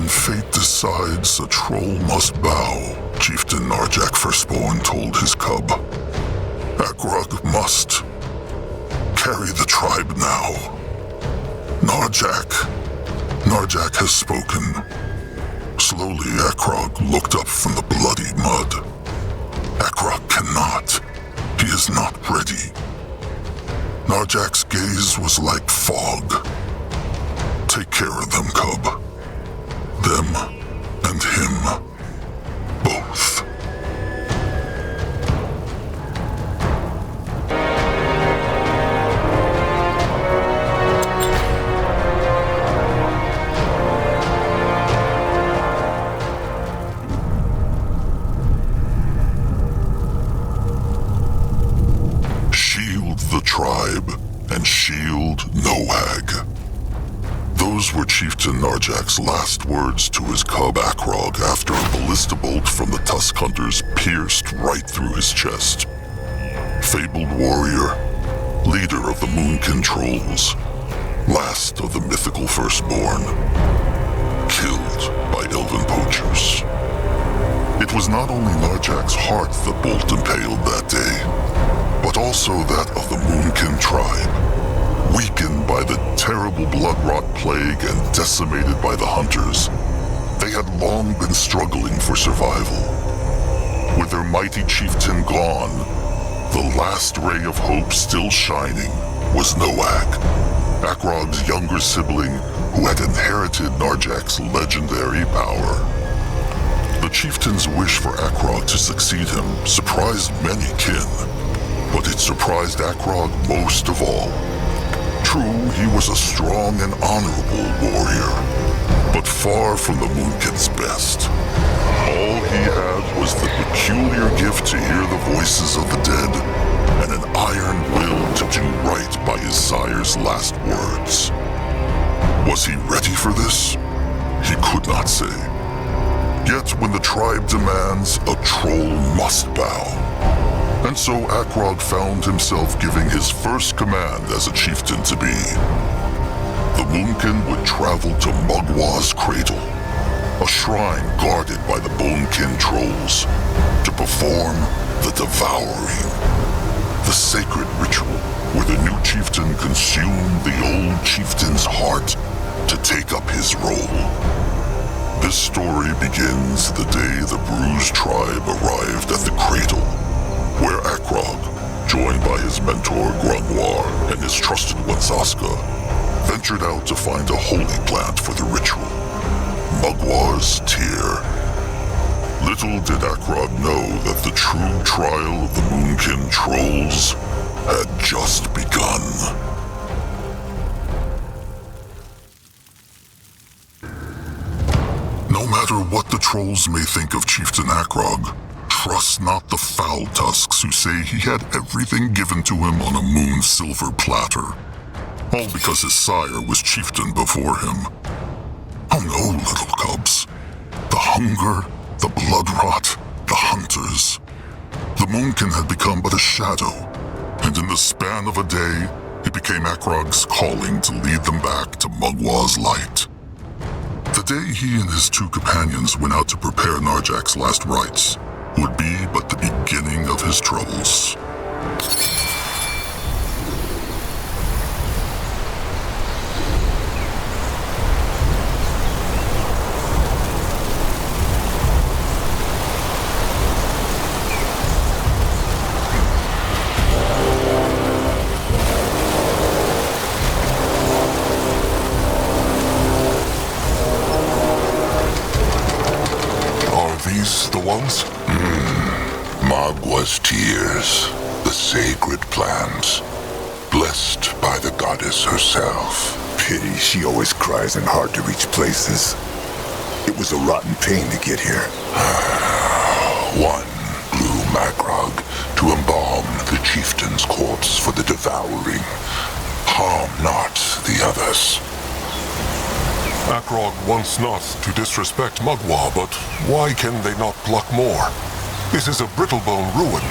When fate decides, a troll must bow, Chieftain Narjak Firstborn told his cub. Akrog must carry the tribe now. Narjak has spoken. Slowly, Akrog looked up from the bloody mud. Akrog cannot. He is not ready. Narjak's gaze was like fog. Take care of them, cub. Them and him. Both. Shield the tribe and shield Noag. Those were Chieftain Narjak's last words to his cub Akrog after a ballista bolt from the Tusk Hunters pierced right through his chest. Fabled warrior, leader of the Moonkin Trolls, last of the mythical Firstborn, killed by elven poachers. It was not only Narjak's heart the bolt impaled that day, but also that of the Moonkin tribe. Weakened by the terrible blood-rot plague and decimated by the hunters, they had long been struggling for survival. With their mighty chieftain gone, the last ray of hope still shining was Noag, Akrog's younger sibling who had inherited Narjak's legendary power. The chieftain's wish for Akrog to succeed him surprised many kin, but it surprised Akrog most of all. True, he was a strong and honorable warrior, but far from the Moonkin's best. All he had was the peculiar gift to hear the voices of the dead, and an iron will to do right by his sire's last words. Was he ready for this? He could not say. Yet when the tribe demands, a troll must bow. And so Akrog found himself giving his first command as a chieftain to be. The Moonkin would travel to Mugwa's Cradle, a shrine guarded by the Bonekin Trolls, to perform the Devouring, the sacred ritual where the new chieftain consumed the old chieftain's heart to take up his role. This story begins the day the Bruised tribe arrived at the Cradle, where Akrog, joined by his mentor Grungwar and his trusted one Zaska, ventured out to find a holy plant for the ritual, Mugwa's Tear. Little did Akrog know that the true trial of the Moonkin Trolls had just begun. No matter what the Trolls may think of Chieftain Akrog, trust not the foul tusks who say he had everything given to him on a moon silver platter. All because his sire was chieftain before him. Oh no, little cubs. The hunger, the blood rot, the hunters. The Moonkin had become but a shadow, and in the span of a day, it became Akrog's calling to lead them back to Mugwa's light. The day he and his two companions went out to prepare Narjak's last rites would be but the beginning of his troubles. Are these the ones? Mugwa's tears, the sacred plants, blessed by the goddess herself. Pity she always cries in hard-to-reach places. It was a rotten pain to get here. One blew Akrog to embalm the chieftain's corpse for the devouring. Harm not the others. Akrog wants not to disrespect Mugwa, but why can they not pluck more? This is a Brittlebone ruin.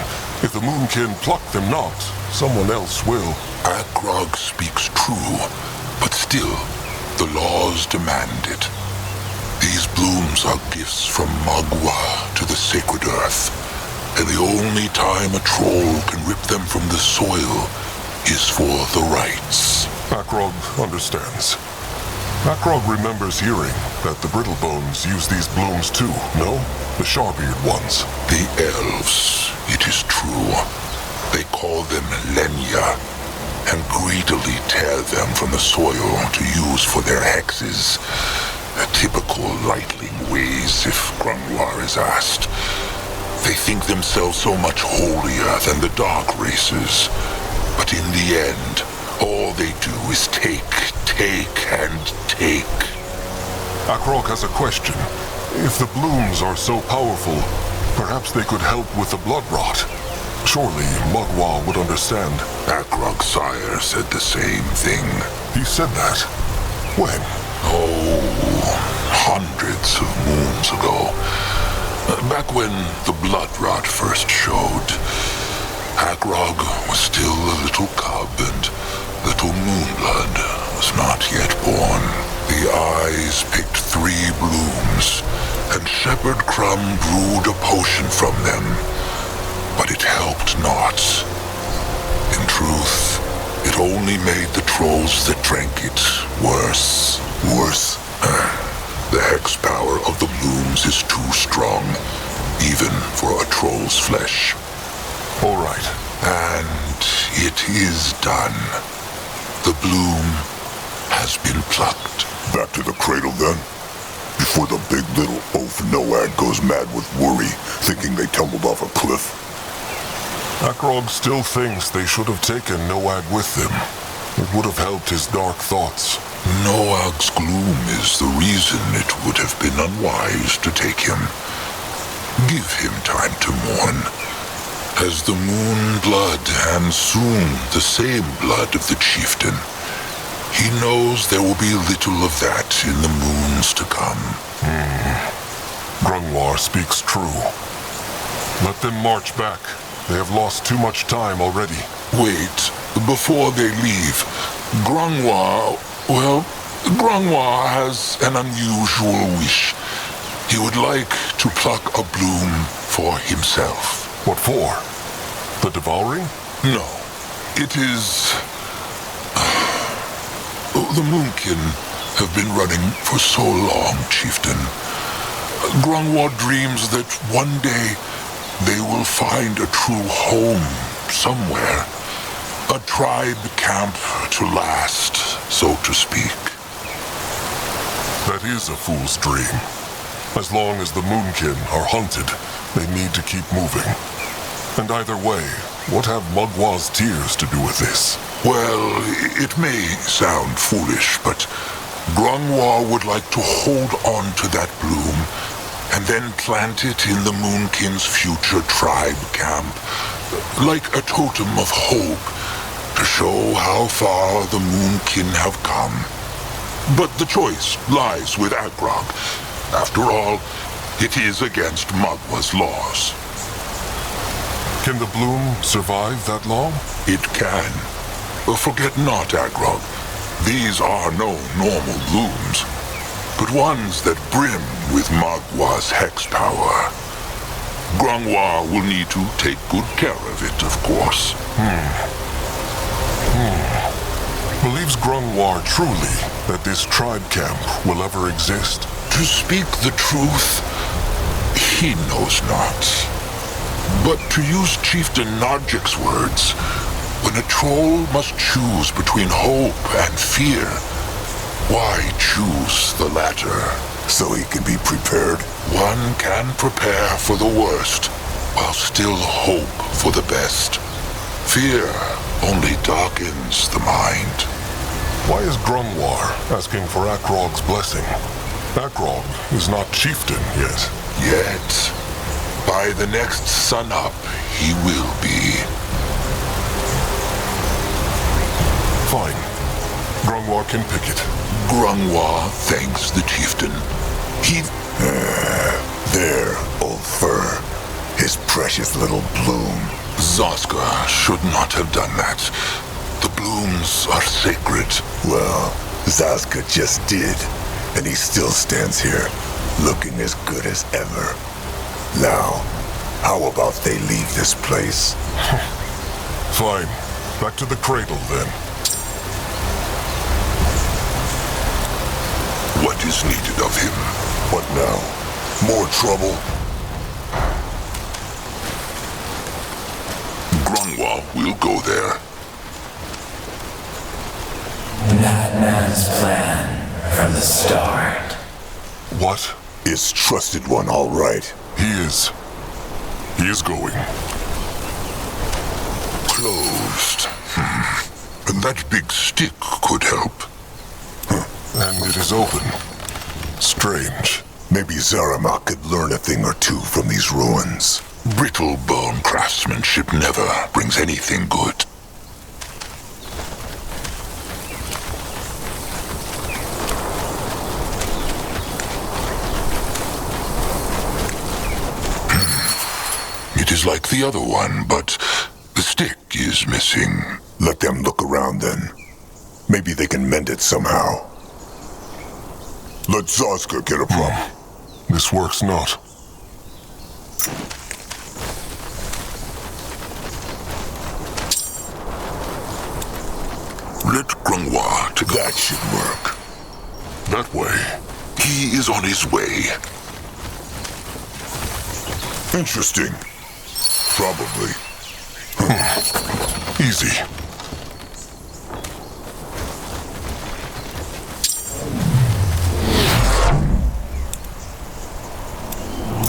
If the Moonkin pluck them not, someone else will. Akrog speaks true, but still, the laws demand it. The These blooms are gifts from Mugwa to the sacred earth, and the only time a troll can rip them from the soil is for the rites. Akrog understands. Akrog remembers hearing that the Brittlebones use these blooms too, no? The Sharbeard ones. The elves, it is true. They call them Lenya, and greedily tear them from the soil to use for their hexes. Typical lightling ways, if Grungwar is asked. They think themselves so much holier than the dark races. But in the end, all they do is take, and take. Akrog has a question. If the blooms are so powerful, perhaps they could help with the blood rot. Surely Mugwa would understand. Akrog's sire said the same thing. He said that? When? Oh, hundreds of moons ago. Back when the blood rot first showed. Akrog was still a little cub, and little Moonblood was not yet born. The eyes picked 3 blooms, and Shepherd Crumb brewed a potion from them. But it helped not. In truth, it only made the trolls that drank it worse. Worse? The hex power of the blooms is too strong, even for a troll's flesh. All right. And it is done. The bloom has been plucked. Back to the cradle then? Before the big little oaf Noad goes mad with worry, thinking they tumbled off a cliff. Akrog still thinks they should have taken Noag with them. It would have helped his dark thoughts. Noag's gloom is the reason it would have been unwise to take him. Give him time to mourn. As the moon blood, and soon the same blood of the chieftain, he knows there will be little of that in the moons to come. Grungwar speaks true. Let them march back. They have lost too much time already. Wait, before they leave, Grungwar has an unusual wish. He would like to pluck a bloom for himself. What for? The devouring? No, it is... The Moonkin have been running for so long, Chieftain. Grungwar dreams that one day they will find a true home somewhere. A tribe camp to last, so to speak. That is a fool's dream. As long as the Moonkin are hunted, they need to keep moving. And either way, what have Mugwa's tears to do with this? Well, it may sound foolish, but Grungwar would like to hold on to that bloom and then plant it in the Moonkin's future tribe camp, like a totem of hope, to show how far the Moonkin have come. But the choice lies with Akrog. After all, it is against Mugwa's laws. Can the bloom survive that long? It can. Forget not, Akrog. These are no normal blooms, but ones that brim with Mugwa's hex power. Grungwar will need to take good care of it, of course. Believes Grungwar truly that this tribe camp will ever exist? To speak the truth, he knows not. But to use Chieftain Narjik's words, when a troll must choose between hope and fear, why choose the latter? So he can be prepared. One can prepare for the worst, while still hope for the best. Fear only darkens the mind. Why is Grungwar asking for Akrog's blessing? Akrog is not chieftain yet. Yet, by the next sun-up, he will be. Fine. Grungwar can pick it. Grungwar thanks the chieftain. He... There, old fur. His precious little bloom. Zoska should not have done that. The blooms are sacred. Well, Zaska just did, and he still stands here. looking as good as ever. Now, how about they leave this place? Fine. Back to the cradle, then. What is needed of him? What now? More trouble? Grungwa will go there. That man's plan from the start. What? Is Trusted One all right? He is. He is going. Closed. And that big stick could help. And it is open. Strange. Maybe Zaramak could learn a thing or two from these ruins. Brittlebone craftsmanship never brings anything good. It is like the other one, but the stick is missing. Let them look around then. Maybe they can mend it somehow. Let Zazka get a prop. This works not. Let Grungwa to go. That should work. That way. He is on his way. Interesting. Probably. Easy.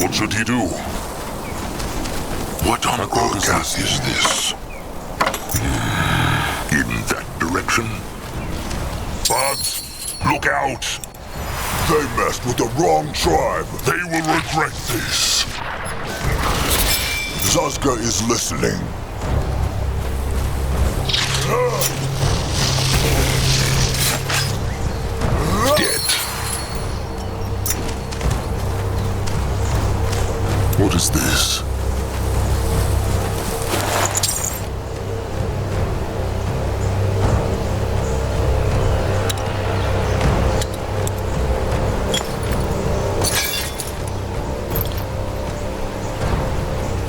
What should he do? What on earth is this? In that direction? Bugs, look out! They messed with the wrong tribe. They will regret this. Zazka is listening. Dead. What is this?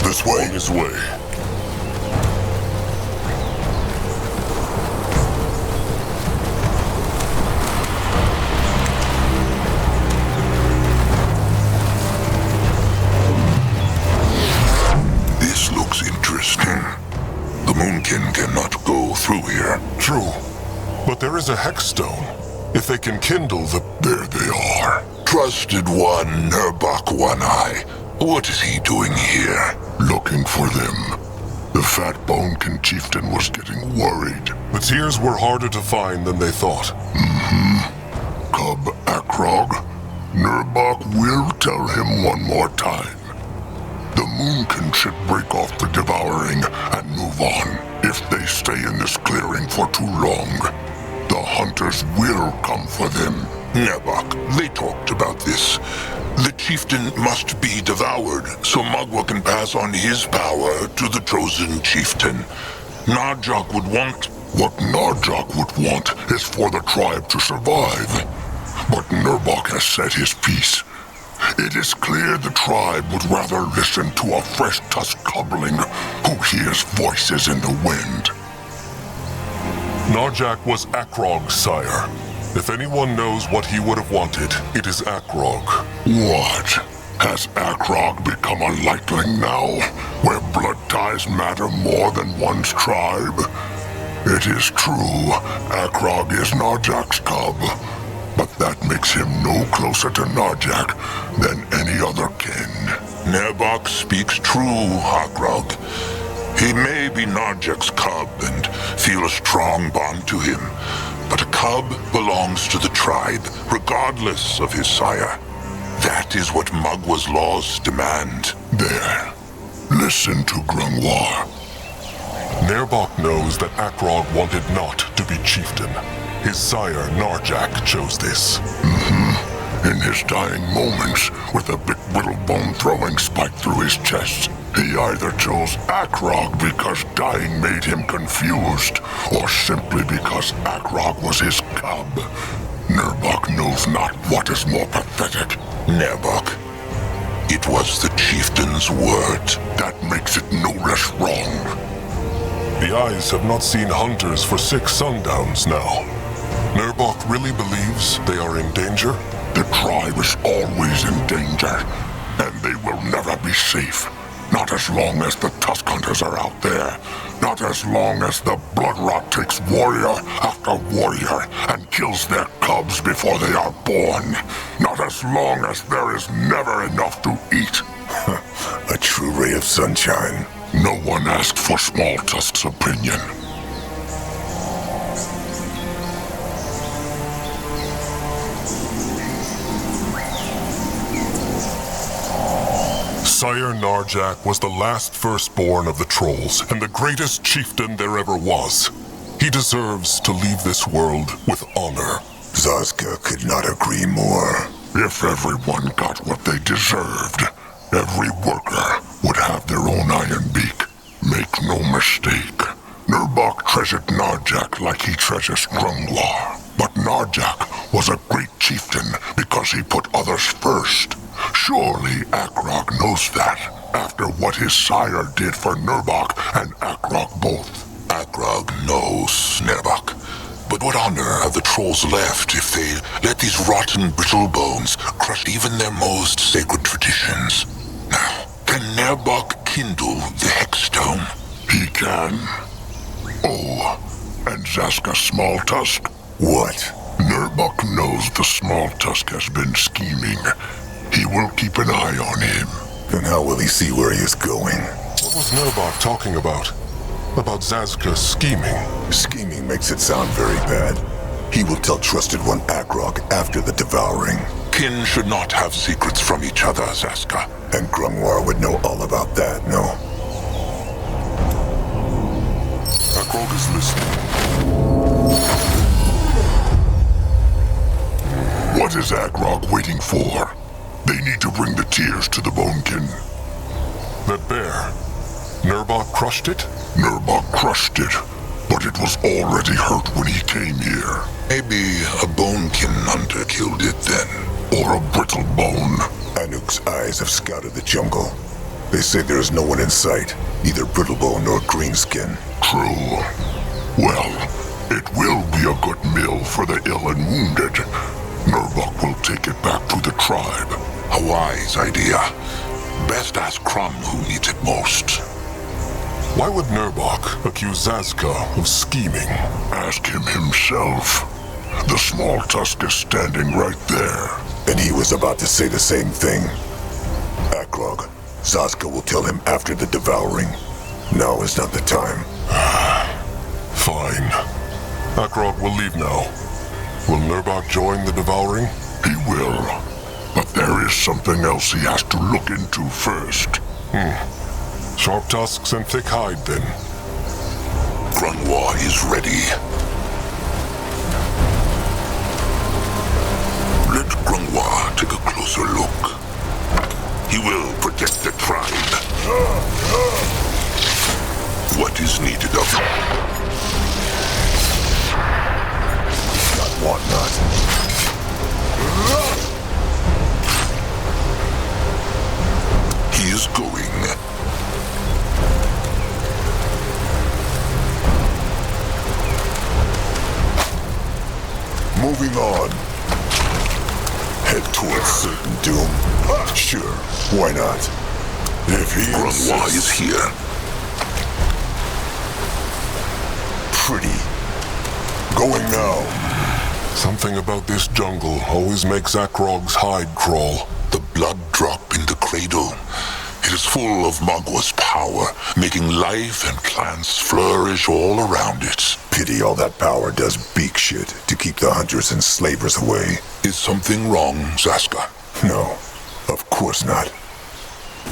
This way. On his way. This looks interesting. The Moonkin cannot go through here. True. But there is a hex stone. If they can kindle the... There they are. Trusted One, Nurbok One Eye. What is he doing here? Looking for them. The Fat Bonekin chieftain was getting worried. The tears were harder to find than they thought. Cub Akrog, Nurbok will tell him one more time. The Moonkin should break off the devouring and move on. If they stay in this clearing for too long, the hunters will come for them. Nebok, they talked about this. The chieftain must be devoured, so Mugwa can pass on his power to the chosen chieftain. Narjok would want... What Narjok would want is for the tribe to survive. But Nurbok has said his piece. It is clear the tribe would rather listen to a fresh tusk cobbling who hears voices in the wind. Narjak was Akrog's sire. If anyone knows what he would have wanted, it is Akrog. What? Has Akrog become a lightling now, where blood ties matter more than one's tribe? It is true, Akrog is Narjak's cub, but that makes him no closer to Narjak than any other kin. Nebok speaks true, Akrog. He may be Narjak's cub and feel a strong bond to him, but a cub belongs to the tribe, regardless of his sire. That is what Mugwa's laws demand. There. Listen to Grungwa. Nerbok knows that Akrog wanted not to be chieftain. His sire, Narjak, chose this. In his dying moments, with a big Brittlebone throwing spike through his chest, he either chose Akrog because dying made him confused, or simply because Akrog was his cub. Nurbok knows not what is more pathetic. Nerbok, it was the chieftain's word. That makes it no less wrong. The eyes have not seen hunters for 6 sundowns now. Nerbok really believes they are in danger? The tribe is always in danger, and they will never be safe. Not as long as the Tusk Hunters are out there. Not as long as the Bloodrot takes warrior after warrior and kills their cubs before they are born. Not as long as there is never enough to eat. A true ray of sunshine. No one asked for Small Tusk's opinion. Sire Narjak was the last firstborn of the Trolls, and the greatest chieftain there ever was. He deserves to leave this world with honor. Zazka could not agree more. If everyone got what they deserved, every worker would have their own iron beak. Make no mistake, Nerbok treasured Narjak like he treasures Grungwar. But Narjak was a great chieftain because he put others first. Surely Akrog knows that, after what his sire did for Nerbok and Akrog both. Akrog knows, Nerbok. But what honor have the Trolls left if they let these rotten brittle bones crush even their most sacred traditions? Now, can Nerbok kindle the Hexstone? He can. Oh, and Zaska Smalltusk? What? Nerbok knows the Smalltusk has been scheming. He will keep an eye on him. Then how will he see where he is going? What was Nerbok talking about? About Zazka scheming? Scheming makes it sound very bad. He will tell Trusted One Akrog after the devouring. Kin should not have secrets from each other, Zaska. And Grungwar would know all about that, no? Akrog is listening. What is Akrog waiting for? They need to bring the tears to the Bonekin. That bear. Nerbok crushed it? Nerbok crushed it, but it was already hurt when he came here. Maybe a Bonekin hunter killed it then. Or a Brittlebone. Anuk's eyes have scouted the jungle. They say there is no one in sight, neither Brittlebone nor Greenskin. True. Well, it will be a good meal for the ill and wounded. Nerbok will take it back to the tribe. A wise idea. Best ask Crumb who needs it most. Why would Nerbok accuse Zazka of scheming? Ask him himself. The Small Tusk is standing right there. And he was about to say the same thing. Akrog, Zazka will tell him after the devouring. Now is not the time. Fine. Akrog will leave now. Will Nerbok join the devouring? He will. But there is something else he has to look into first. Sharp tusks and thick hide, then. Grungwar is ready. Let Grungwar take a closer look. He will protect the tribe. What is needed of him? Want not. He is going. Moving on. Head towards certain doom. Sure, why not? If he Grungwar is here. Pretty. Going now. Something about this jungle always makes Akrog's hide crawl. The blood drop in the cradle. It is full of Mugwa's power, making life and plants flourish all around it. Pity all that power does beak shit to keep the hunters and slavers away. Is something wrong, Zaska? No, of course not.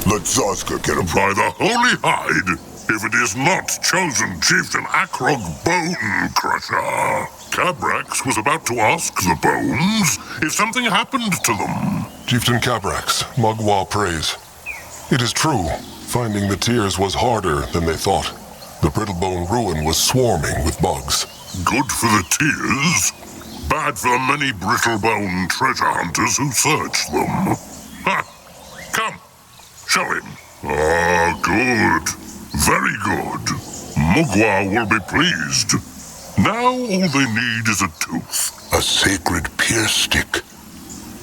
Let Zazka get him. By the holy hide, if it is not chosen Chieftain Akrog Bone Crusher. Cabrax was about to ask the bones if something happened to them. Chieftain Cabrax, Mugwa prays. It is true, finding the tears was harder than they thought. The Brittlebone ruin was swarming with bugs. Good for the tears. Bad for the many Brittlebone treasure hunters who search them. Ha! Come, show him. Ah, good. Very good. Mugwa will be pleased. Now all they need is a tooth. A sacred pierce stick.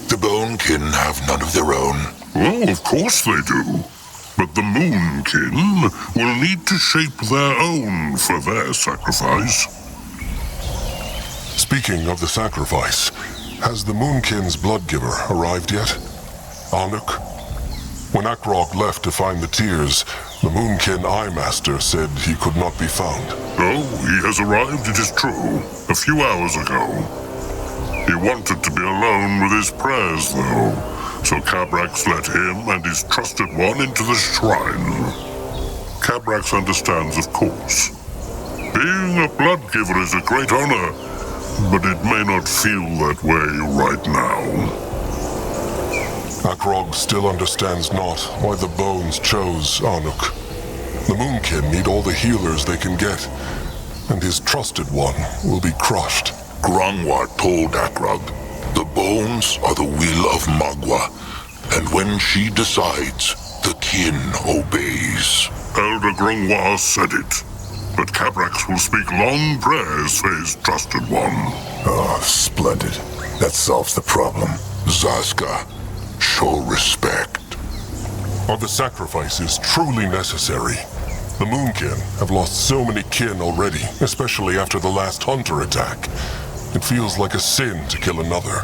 The Bonekin have none of their own. Oh, of course they do. But the Moonkin will need to shape their own for their sacrifice. Speaking of the sacrifice, has the Moonkin's bloodgiver arrived yet? Anuk? When Akrog left to find the tears, the Moonkin Eye Master said he could not be found. Oh, he has arrived, it is true. A few hours ago. He wanted to be alone with his prayers, though, so Cabrax let him and his trusted one into the shrine. Cabrax understands, of course. Being a bloodgiver is a great honor, but it may not feel that way right now. Akrog still understands not why the bones chose Anuk. The Moonkin need all the healers they can get, and his trusted one will be crushed. Grongwa told Akrog, the bones are the will of Mugwa, and when she decides, the kin obeys. Elder Grongwa said it, but Cabrax will speak long prayers for his trusted one. Oh, splendid. That solves the problem. Zaska, show respect. Are the sacrifices truly necessary? The Moonkin have lost so many kin already, especially after the last hunter attack. It feels like a sin to kill another,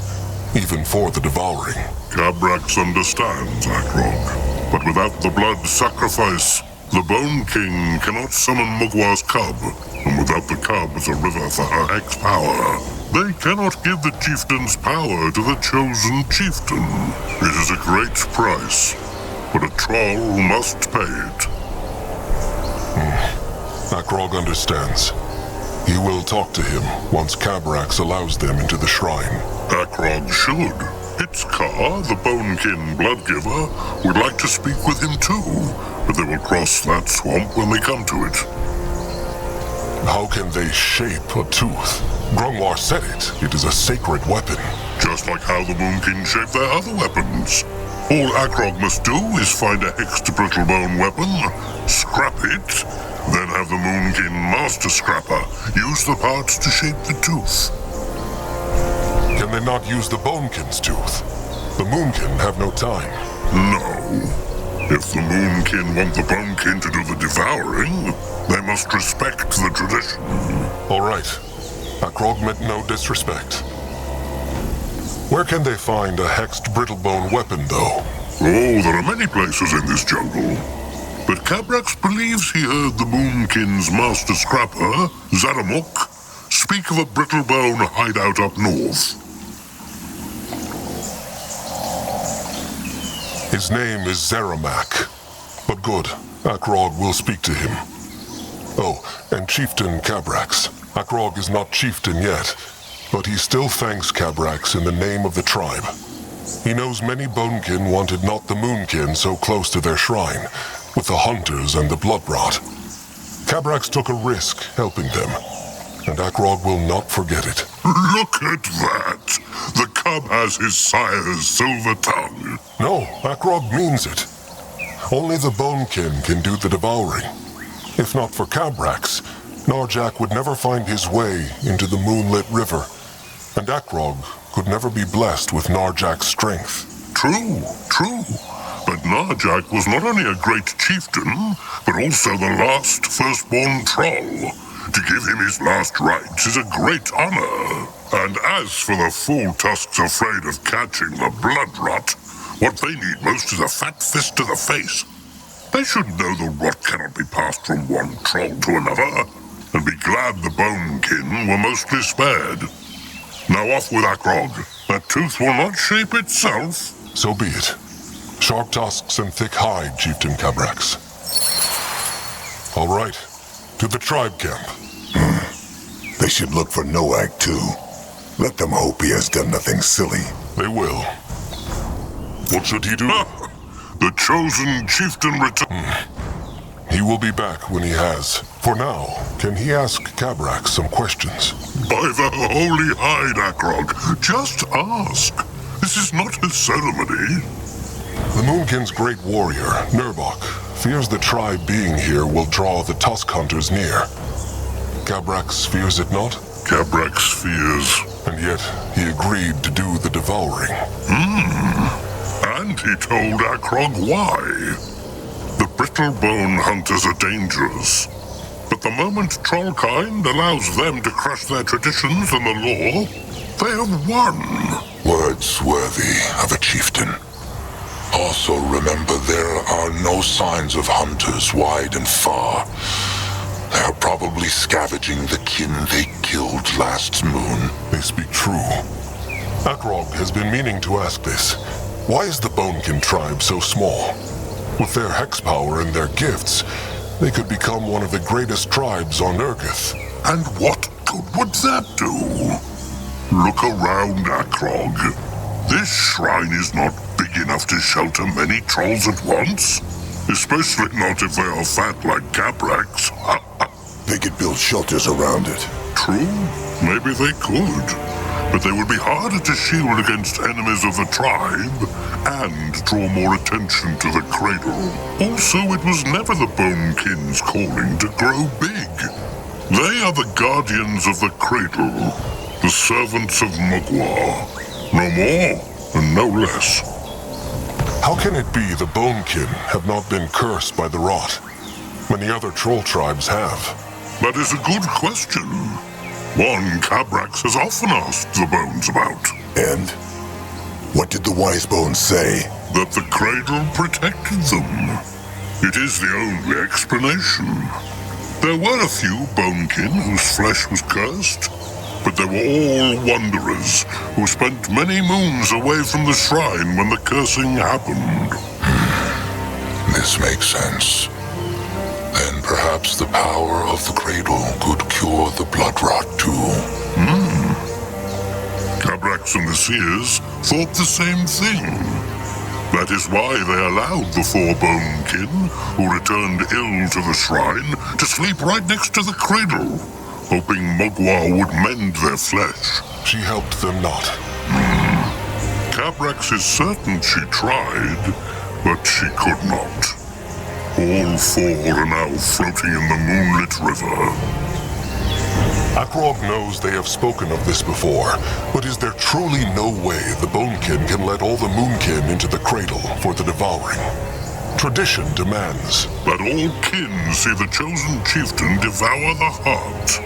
even for the devouring. Cabrax understands, Akrog, but without the blood sacrifice, the Bone King cannot summon Mugwa's cub, and without the cub as a river for her hex power, they cannot give the chieftain's power to the chosen chieftain. It is a great price, but a troll must pay it. Akrog understands. He will talk to him once Cabrax allows them into the shrine. Akrog should. Itzkar, the Bonekin Bloodgiver, would like to speak with him too, but they will cross that swamp when they come to it. How can they shape a tooth? Grongwar said it. It is a sacred weapon. Just like how the Moonkin shape their other weapons. All Akrog must do is find a hexed Brittlebone weapon, scrap it, then have the Moonkin Master Scrapper use the parts to shape the tooth. Can they not use the Bonekin's tooth? The Moonkin have no time. No. If the Moonkin want the Bonekin to do the devouring, they must respect the tradition. All right. Akrog meant no disrespect. Where can they find a hexed Brittlebone weapon, though? Oh, there are many places in this jungle. But Cabrax believes he heard the Moonkin's Master Scrapper, Zaramuk, speak of a Brittlebone hideout up north. His name is Zeramak. But good, Akrog will speak to him. Oh, and Chieftain Cabrax. Akrog is not chieftain yet, but he still thanks Cabrax in the name of the tribe. He knows many Bonekin wanted not the Moonkin so close to their shrine, with the hunters and the bloodrot. Cabrax took a risk helping them, and Akrog will not forget it. Look at that! The cub has his sire's silver tongue. No, Akrog means it. Only the Bonekin can do the devouring. If not for Cabrax, Narjak would never find his way into the moonlit river, and Akrog could never be blessed with Narjak's strength. True. But Narjak was not only a great chieftain, but also the last firstborn troll. To give him his last rites is a great honor. And as for the fool tusks afraid of catching the blood rot, what they need most is a fat fist to the face. They should know the rot cannot be passed from one troll to another, and be glad the Bonekin were mostly spared. Now off with Akrog. That tooth will not shape itself. So be it. Sharp tusks and thick hide, Chieftain Cabrax. All right, to the tribe camp. They should look for Noag, too. Let them hope he has done nothing silly. They will. What should he do? The chosen chieftain return. He will be back when he has. For now, can he ask Cabrax some questions? By the holy hide, Akrog, just ask. This is not a ceremony. The Moonkin's great warrior, Nurbok, fears the tribe being here will draw the Tusk Hunters near. Cabrax fears it not? Cabrax fears. And yet, he agreed to do the devouring. And he told Akrog why. The Brittlebone Hunters are dangerous. But the moment Trollkind allows them to crush their traditions and the law, they have won. Words worthy of a chieftain. Also remember there are no signs of hunters wide and far. They are probably scavenging the kin they killed last moon. They speak true. Akrog has been meaning to ask this. Why is the Bonekin tribe so small? With their hex power and their gifts, they could become one of the greatest tribes on Urgath. And what good would that do? Look around, Akrog. This shrine is not big enough to shelter many trolls at once. Especially not if they are fat like Cabrax. They could build shelters around it. True, maybe they could. But they would be harder to shield against enemies of the tribe, and draw more attention to the cradle. Also, it was never the Bonekin's calling to grow big. They are the guardians of the cradle, the servants of Mugwa. No more, and no less. How can it be the Bonekin have not been cursed by the rot? Many other troll tribes have. That is a good question. One Cabrax has often asked the Bones about. And? What did the Wise Bones say? That the cradle protected them. It is the only explanation. There were a few Bonekin whose flesh was cursed, but they were all wanderers who spent many moons away from the shrine when the cursing happened. This makes sense. Then perhaps the power of the cradle could cure the blood rot too. Cabrax and the Seers thought the same thing. That is why they allowed the four Bonekin, who returned ill to the shrine, to sleep right next to the cradle, hoping Mugwa would mend their flesh. She helped them not. Cabrax is certain she tried, but she could not. All four are now floating in the moonlit river. Akrog knows they have spoken of this before, but is there truly no way the Bonekin can let all the Moonkin into the cradle for the devouring? Tradition demands that all kin see the chosen chieftain devour the heart.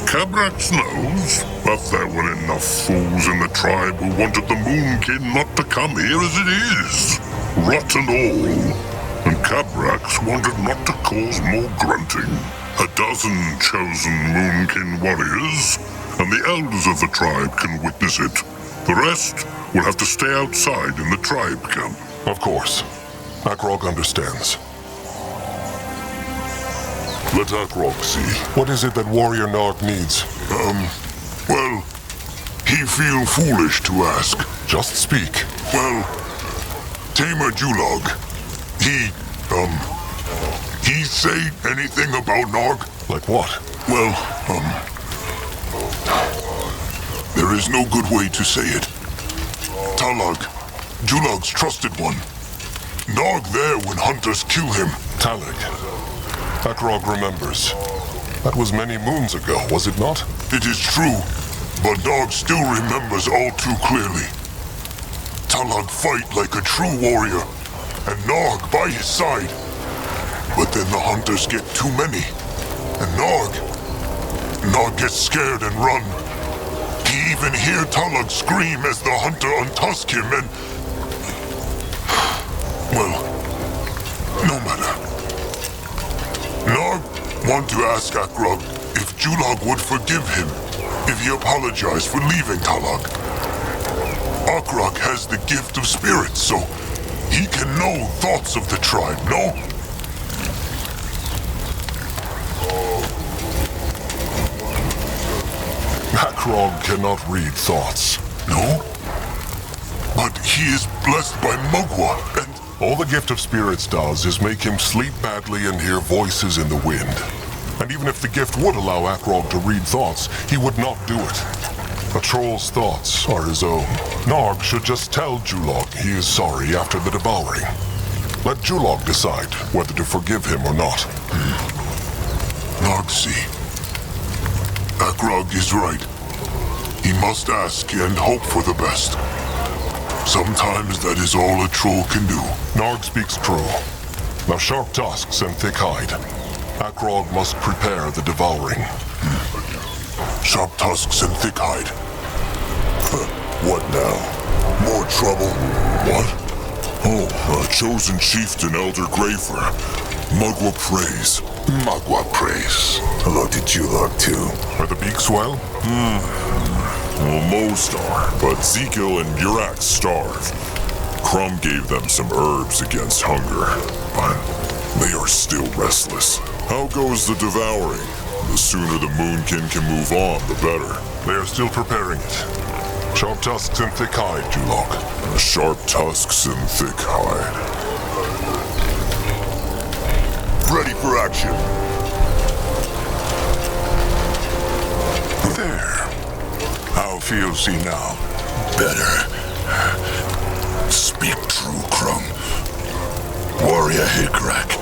Cabrax knows, but there were enough fools in the tribe who wanted the Moonkin not to come here as it is. Rot and all. And Cabrax wanted not to cause more grunting. 12 chosen Moonkin warriors, and the elders of the tribe can witness it. The rest will have to stay outside in the tribe camp. Of course. Akrog understands. Let Akrog see. What is it that Warrior Nog needs? Well, he feel foolish to ask. Just speak. Well, Tamer Julog, he say anything about Nog? Like what? Well, there is no good way to say it. Talag, Julog's trusted one. Nog there when hunters kill him. Talag. Akrog remembers. That was many moons ago, was it not? It is true, but Nog still remembers all too clearly. Talag fight like a true warrior, and Nog by his side. But then the hunters get too many, and Nog gets scared and run. He even hear Talag scream as the hunter untusk him and... Well, no matter. Nog want to ask Akrog if Julog would forgive him if he apologized for leaving Talag. Akrog has the gift of spirits, so he can know thoughts of the tribe, no? Akrog cannot read thoughts. No? But he is blessed by Mugwa, and... All the Gift of Spirits does is make him sleep badly and hear voices in the wind. And even if the gift would allow Akrog to read thoughts, he would not do it. A troll's thoughts are his own. Narg should just tell Julog he is sorry after the devouring. Let Julog decide whether to forgive him or not. Nargsi. Akrog is right. He must ask and hope for the best. Sometimes that is all a troll can do. Narg speaks true. Now sharp tusks and thick hide. Akrog must prepare the devouring. Sharp tusks and thick hide. What now? More trouble? What? Oh, chosen chieftain Elder Grafer. Mugwa praise. Mugwa praise. Hello to Julog too. Are the beaks well? Well, most are, but Zekil and Urax starve. Crumb gave them some herbs against hunger, but they are still restless. How goes the devouring? The sooner the Moonkin can move on, the better. They are still preparing it. Sharp tusks and thick hide, Julog. Sharp tusks and thick hide. Ready for action. There. How feels he now? Better. Speak true, Crumb. Warrior Higrak.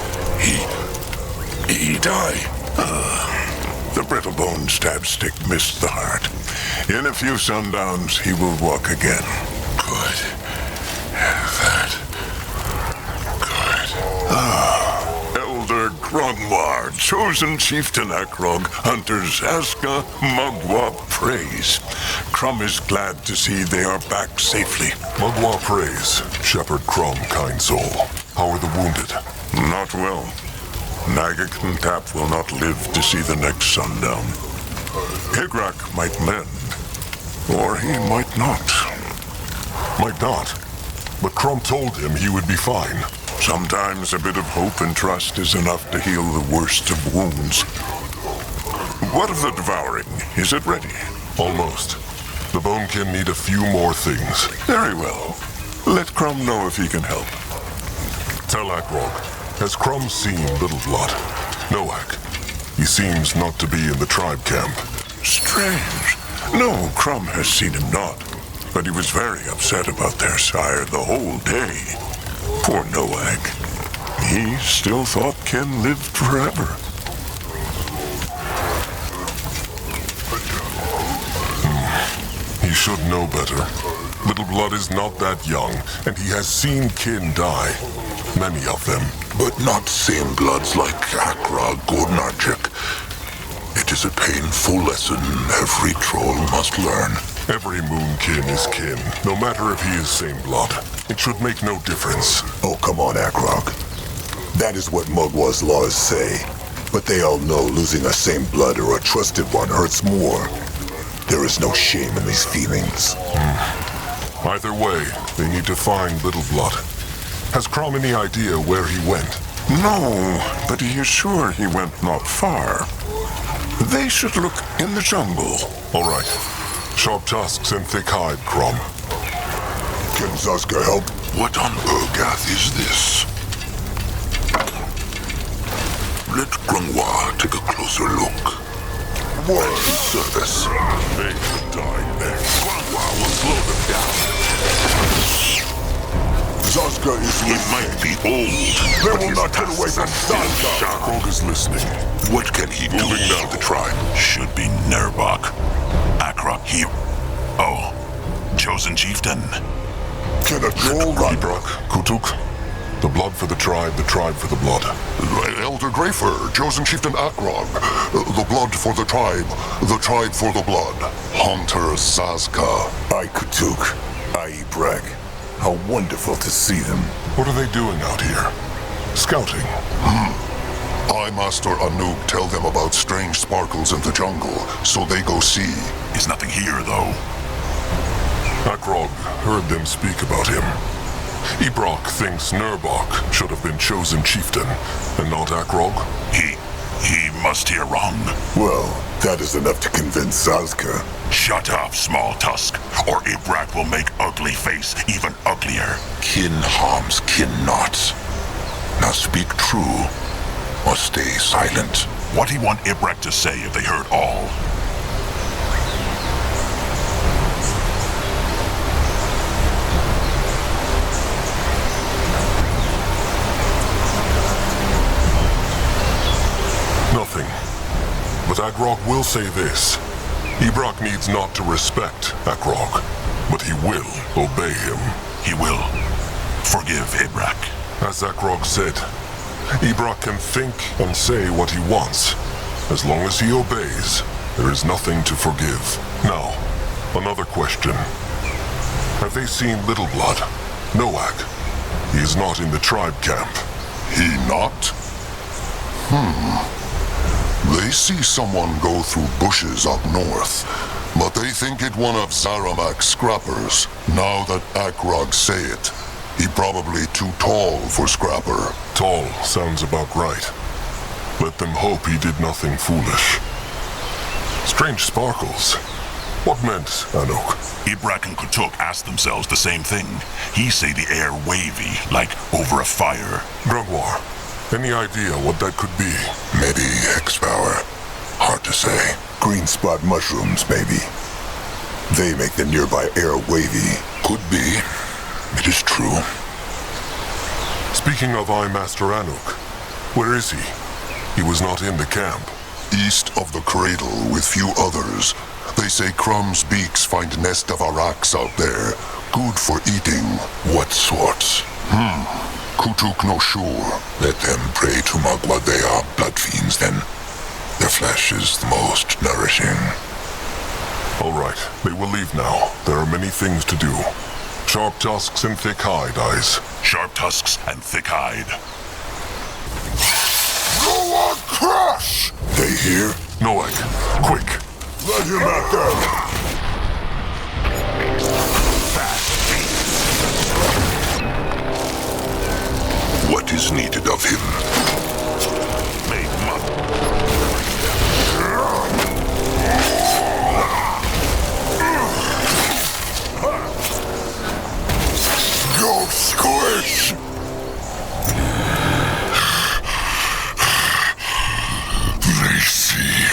He died. The Brittlebone stabstick missed the heart. In a few sundowns, he will walk again. Good. Good. Elder Grungwar, chosen chieftain Akrog, hunters Aska, Mugwa praise. Crumb is glad to see they are back safely. Mugwa praise, Shepherd Crumb, kind soul. How are the wounded? Not well. Nagak and Tap will not live to see the next sundown. Higrak might mend, or he might not. Might not. But Crumb told him he would be fine. Sometimes a bit of hope and trust is enough to heal the worst of wounds. What of the devouring? Is it ready? Almost. The Bonekin need a few more things. Very well. Let Crumb know if he can help. Tell Akrog, has Crumb seen Little Blood? No, Ak. He seems not to be in the tribe camp. Strange. No, Crumb has seen him not. But he was very upset about their sire the whole day. Poor Noag. He still thought Ken lived forever. He should know better. Little Blood is not that young, and he has seen kin die. Many of them. But not same bloods like Akrog Gordnarchik. It is a painful lesson every troll must learn. Every Moonkin is kin, no matter if he is same blood. It should make no difference. Oh, come on, Akrog. That is what Mugwa's laws say. But they all know losing a same blood or a trusted one hurts more. There is no shame in these feelings. Either way, they need to find Little Blood. Has Crumb any idea where he went? No, but he is sure he went not far. They should look in the jungle. All right. Sharp tusks and thick hide, Crumb. Can Zaska help? What on Urgath is this? Let Grungwa take a closer look. What service? They should die next. Grungwa will slow them down. Zaska is He listening. might be old. They but will his not get away from tusks are Zaska. sharp. Krog is listening. What can he do Moving for now. the tribe? Should be Nerbok. Akrog, he... Oh. Chosen chieftain. Can a troll run? Ibrak, Kutuk. The blood for the tribe for the blood. Elder Grafer, chosen chieftain Akrog. The blood for the tribe for the blood. Hunter Sazka. I Kutuk. I Ibrak. How wonderful to see them. What are they doing out here? Scouting. I, Master Anuk, tell them about strange sparkles in the jungle, so they go see. There's nothing here, though. Akrog heard them speak about him. Ibrak thinks Nerbok should have been chosen chieftain, and not Akrog. He must hear wrong. Well, that is enough to convince Zaska. Shut up, small tusk, or Ibrak will make ugly face even uglier. Kin harms kin not. Now speak true, or stay silent. What he want Ibrak to say if they heard all? Nothing. But Agrog will say this. Ibrak needs not to respect Agrog, but he will obey him. He will forgive Ibrak. As Agrog said, Ibrak can think and say what he wants. As long as he obeys, there is nothing to forgive. Now, another question. Have they seen Little Blood? Noak. He is not in the tribe camp. He not? They see someone go through bushes up north, but they think it one of Zaramak's scrappers. Now that Agrog say it, he probably too tall for scrapper. Tall sounds about right. Let them hope he did nothing foolish. Strange sparkles. What meant, Anuk? Ibrak and Kutuk asked themselves the same thing. He say the air wavy, like over a fire. Grungwar, any idea what that could be? Maybe X-Power. Hard to say. Green spot mushrooms, maybe. They make the nearby air wavy. Could be. It is true. Speaking of Eye Master Anuk, where is he? He was not in the camp. East of the cradle with few others. They say Crumb's beaks find nest of araks out there. Good for eating. What sorts? Kutuk no sure. Let them pray to Mugwa. They are blood fiends then. Their flesh is the most nourishing. All right, they will leave now. There are many things to do. Sharp tusks and thick hide, Eyes. Sharp tusks and thick hide. Go on, crush! They hear? Noak, quick! Let him at them! What is needed of him? Go squish! They see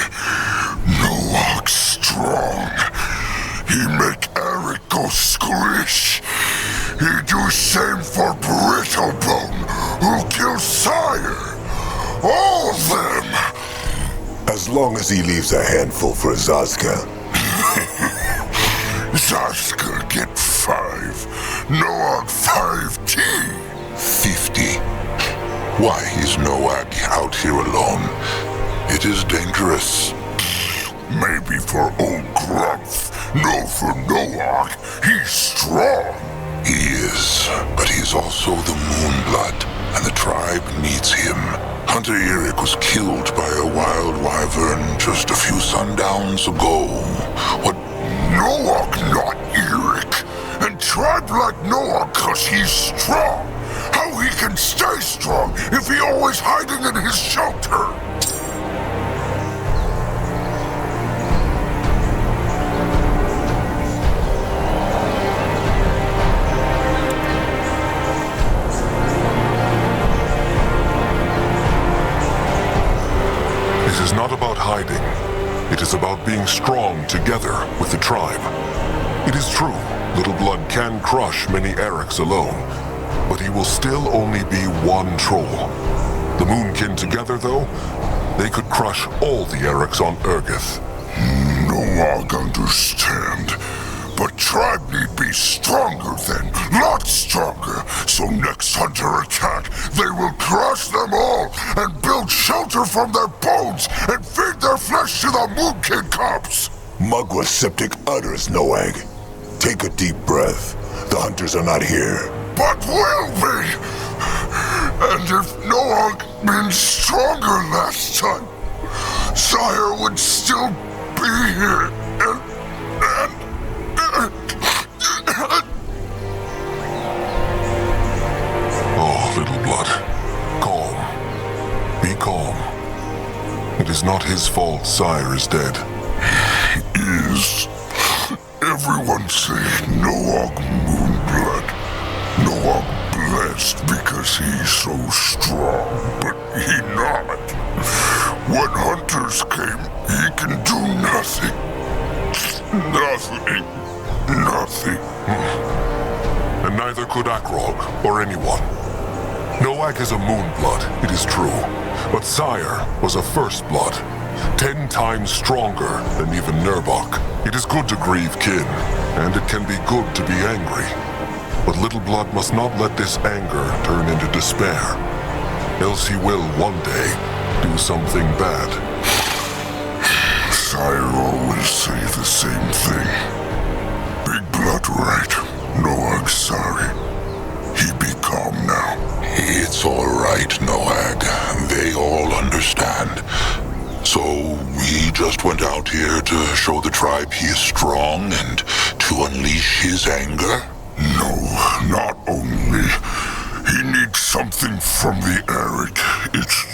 Noak strong. He make Eric go squish. He do same for Brittlebone, who killed Sire. All them. As long as he leaves a handful for Zazka. Zazka get 5. Noak 5T. 50. Why is Noak out here alone? It is dangerous. Maybe for old Grumph. No for Noak. He's strong. He is, but he's also the Moonblood, and the tribe needs him. Hunter Eric was killed by a wild wyvern just a few sundowns ago. What? Noak, not Eric. And tribe like Noak cause he's strong. How he can stay strong if he always hiding in his shelter? It is not about hiding. It is about being strong together with the tribe. It is true, Little Blood can crush many Erics alone, but he will still only be one troll. The Moonkin together, though, they could crush all the Erics on Urgath. Noak understand. But tribe need be stronger then, lots stronger. So next hunter attack, they will crush them all and build shelter from their bones and feed their flesh to the Moonkin cops. Mugwa septic utters, Noak. Take a deep breath. The hunters are not here. But will be! And if Noak been stronger last time, Sire would still be here and Oh, Little Blood. Calm. Be calm. It is not his fault Sire is dead. Is. Everyone say Noak Moonblood. Noak blessed because he's so strong, but he not. When hunters came, he can do nothing. Nothing. Nothing. And neither could Akrog, or anyone. Noag is a moonblood, it is true. But Sire was a first blood, 10 times stronger than even Nurbok. It is good to grieve kin, and it can be good to be angry. But Little Blood must not let this anger turn into despair. Else he will one day do something bad. Sire always say the same thing. Big Blood right. Noag's sorry. He be calm now. It's all right, Noag. They all understand. So we just went out here to show the tribe he is strong and to unleash his anger? No, not only. He needs something from the Eric. It's,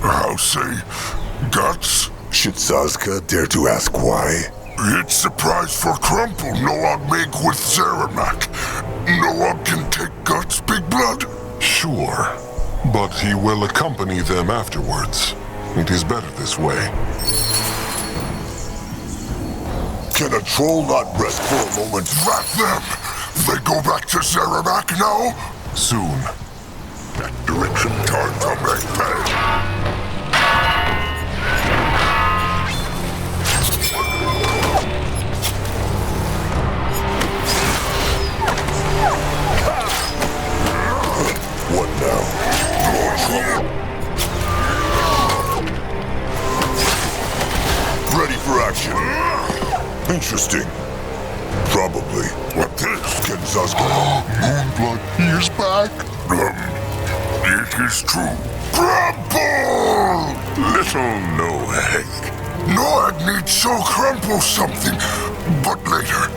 how say, guts? Should Sazka dare to ask why? It's a prize for Crumple Noag make with Zeramak. Noag can take guts, Big Blood? Sure, but he will accompany them afterwards. It is better this way. Can a troll not rest for a moment? Rat them! They go back to Zeramak now? Soon. That direction, time to make pay. What now? Ready for action. Interesting. Probably. What this? Can Sazka... Moonblood, he is back. It is true. Crumple! Little Noag. Noag needs so Crumple something, but later.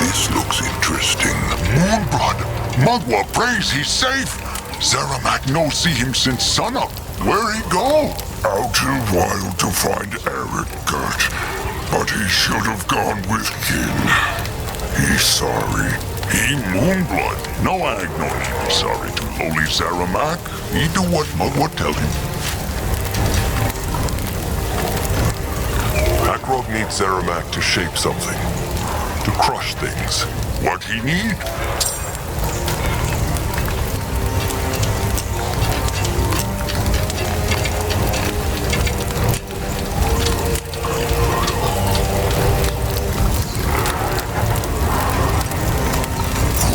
This looks interesting. Moonblood! Mugwa prays he's safe! Zeramak no see him since sunup. Where he go? Out in wild to find Eric Gert. But he should have gone with kin. He's sorry. He Moonblood. Noag no he be sorry to lowly Zeramak. He do what Mugwa tell him. Akrog needs Zeramak to shape something. To crush things. What he need?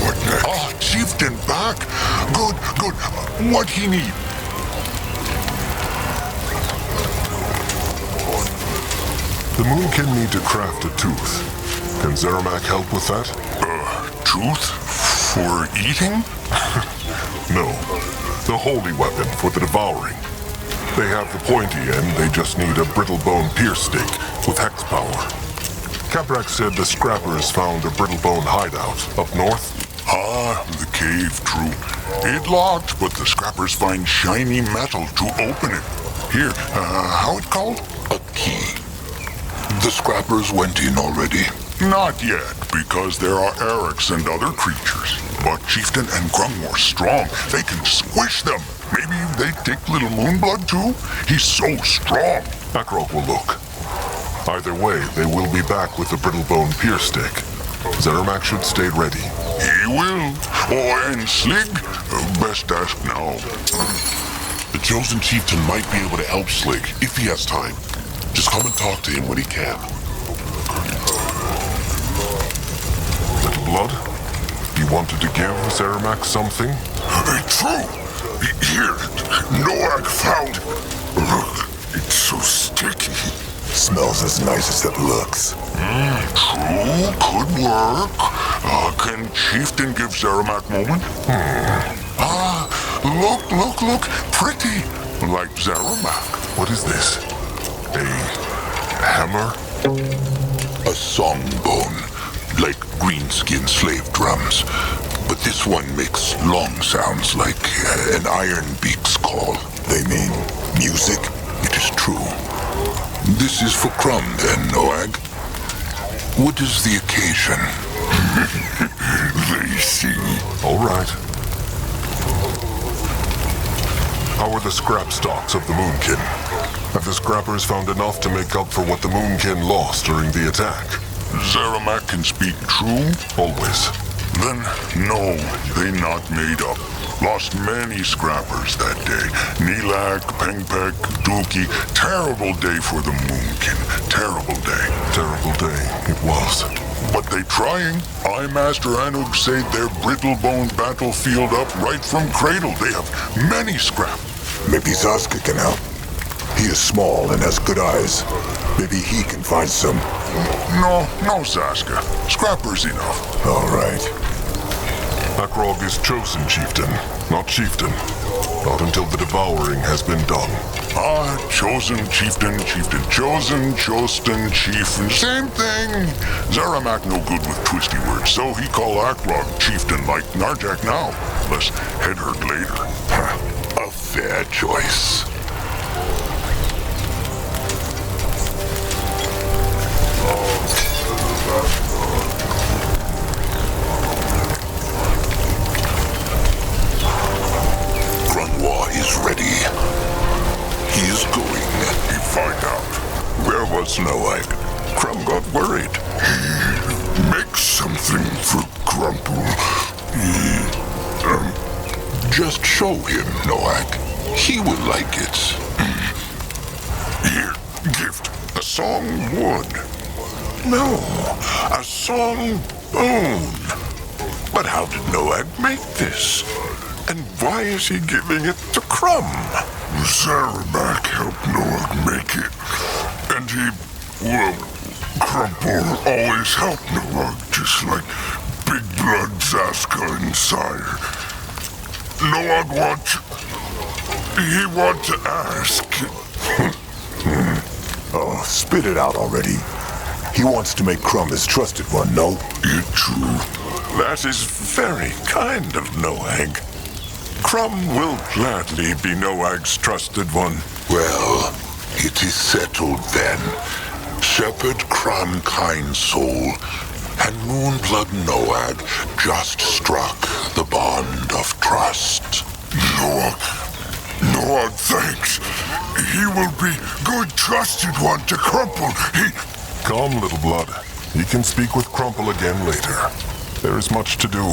What next? Oh, Chieftain back. Good, good. What he need? The Moonkin need to craft a tooth. Can Zeramak help with that? Tooth? For eating? No. The holy weapon for the devouring. They have the pointy end, they just need a brittlebone pierce stake with hex power. Cabrak said the scrappers found a brittlebone hideout up north. Ah, the cave, true. It locked, but the scrappers find shiny metal to open it. Here, how it called? A key. The scrappers went in already. Not yet, because there are Erics and other creatures. But Chieftain and Grungmore strong. They can squish them. Maybe they take Little Moonblood too? He's so strong. Akrog will look. Either way, they will be back with the brittlebone pierce stick. Zeramak should stay ready. He will. Oh, and Slig? Best ask now. The chosen chieftain might be able to help Slig if he has time. Just come and talk to him when he can. Little Blood? You wanted to give Zeramak something? True. Here, Noag found. Look, it's so sticky. Smells as nice as it looks. True, could work. Can Chieftain give Zeramak moment? Ah, look, pretty. Like Zeramak. What is this? A hammer? A songbone, like greenskin slave drums. But this one makes long sounds like an iron beak's call. They mean music? It is true. This is for Crumb then, Noag. What is the occasion? They see. All right. How are the scrap stocks of the Moonkin? Have the scrappers found enough to make up for what the Moonkin lost during the attack? Zeramak can speak true? Always. Then, no, they not made up. Lost many scrappers that day. Nilak, Pengpek, Dookie. Terrible day for the Moonkin. Terrible day. Terrible day, it was. But they trying. I, Master Anug, say their Brittlebone battlefield up right from Cradle. They have many scrap. Maybe Zaska can help. He is small and has good eyes. Maybe he can find some. No, Zaska. Scrappers enough. All right. Akrog is chosen chieftain, not chieftain. Not until the devouring has been done. Chosen chieftain, chosen, chostin, chieftain, same thing. Zeramak no good with twisty words, so he call Akrog chieftain like Narjak now. Less head hurt later. A fair choice. Is ready. He is going. He find out. Where was Noag? Crumb got worried. He makes something for Crumple. Just show him, Noag. He will like it. Here, gift. A song wood. No, a song bone. But how did Noag make this? And why is he giving it to Crumb? Zeramak helped Noag make it. And Crumple always helped Noag, just like Big Blood, Zaska, and Sire. Noag want to ask. Oh, spit it out already. He wants to make Crumb his trusted one, no? It's true. That is very kind of Noag. Crumb will gladly be Noag's trusted one. Well, it is settled then. Shepherd Crumb, kind soul, and Moonblood Noag just struck the bond of trust. Noag, thanks. He will be good trusted one to Crumple. Calm, little blood. He can speak with Crumple again later. There is much to do.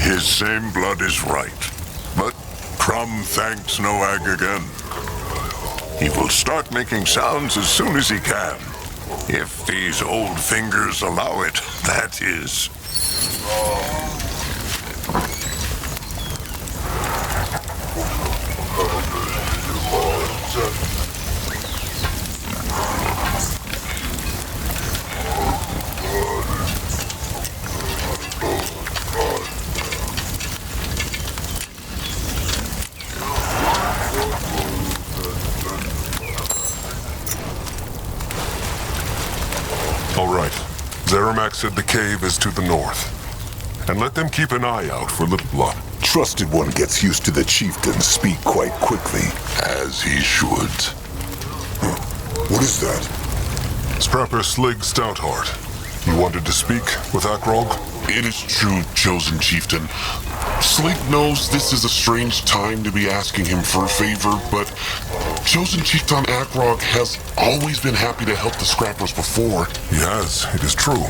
His same blood is right. But Crumb thanks Noag again. He will start making sounds as soon as he can. If these old fingers allow it, that is. All right. Zeramak said the cave is to the north. And let them keep an eye out for Little Blood. Trusted one gets used to the chieftain's speak quite quickly. As he should. What is that? Scrapper Slig Stoutheart. You wanted to speak with Akrog? It is true, chosen chieftain. Slig knows this is a strange time to be asking him for a favor, but chosen chieftain Akrog has always been happy to help the scrappers before. He has, it is true.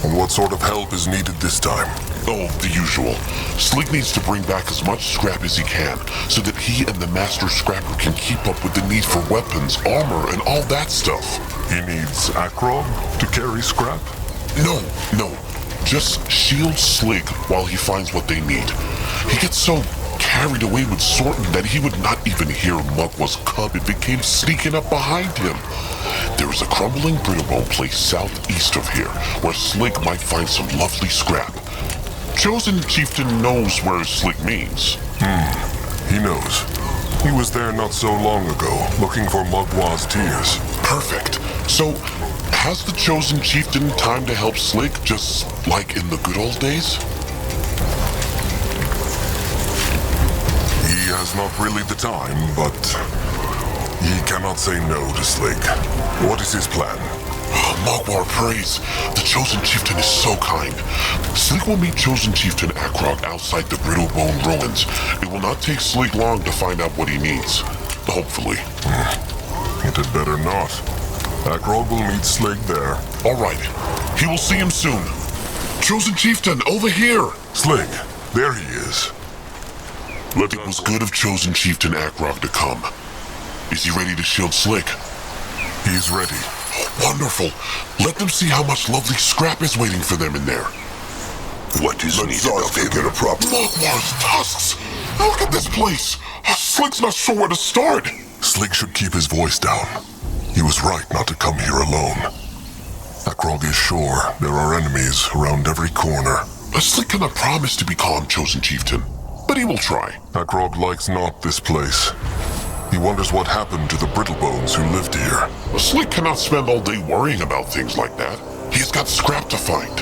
And what sort of help is needed this time? Oh, the usual. Slig needs to bring back as much scrap as he can, so that he and the master scrapper can keep up with the need for weapons, armor, and all that stuff. He needs Akrog to carry scrap? No. Just shield Slig while he finds what they need. He gets so carried away with sorting that he would not even hear Mugwa's cub if it came sneaking up behind him. There is a crumbling Brittlebone place southeast of here, where Slig might find some lovely scrap. Chosen chieftain knows where Slig means. He knows. He was there not so long ago, looking for Mugwa's tears. Perfect. So, has the chosen chieftain time to help Slig, just like in the good old days? He has not really the time, but he cannot say no to Slig. What is his plan? Mugwa prays. The Chosen Chieftain is so kind. Sleek will meet Chosen Chieftain Akrog outside the Brittlebone ruins. It will not take Sleek long to find out what he needs. Hopefully. It had better not. Akrog will meet Sleek there. All right. He will see him soon. Chosen Chieftain, over here! Sleek, there he is. It was good of Chosen Chieftain Akrog to come. Is he ready to shield Sleek? He's ready. Oh, wonderful. Let them see how much lovely scrap is waiting for them in there. What is needed of him? Get a proper... Mugwa's tusks! Look at this place! Sleek's not sure where to start. Sleek should keep his voice down. He was right not to come here alone. Akrog is sure there are enemies around every corner. Sleek cannot promise to be calm, Chosen Chieftain, but he will try. Akrog likes not this place. He wonders what happened to the Brittlebones who lived here. Sleek cannot spend all day worrying about things like that. He's got scrap to find.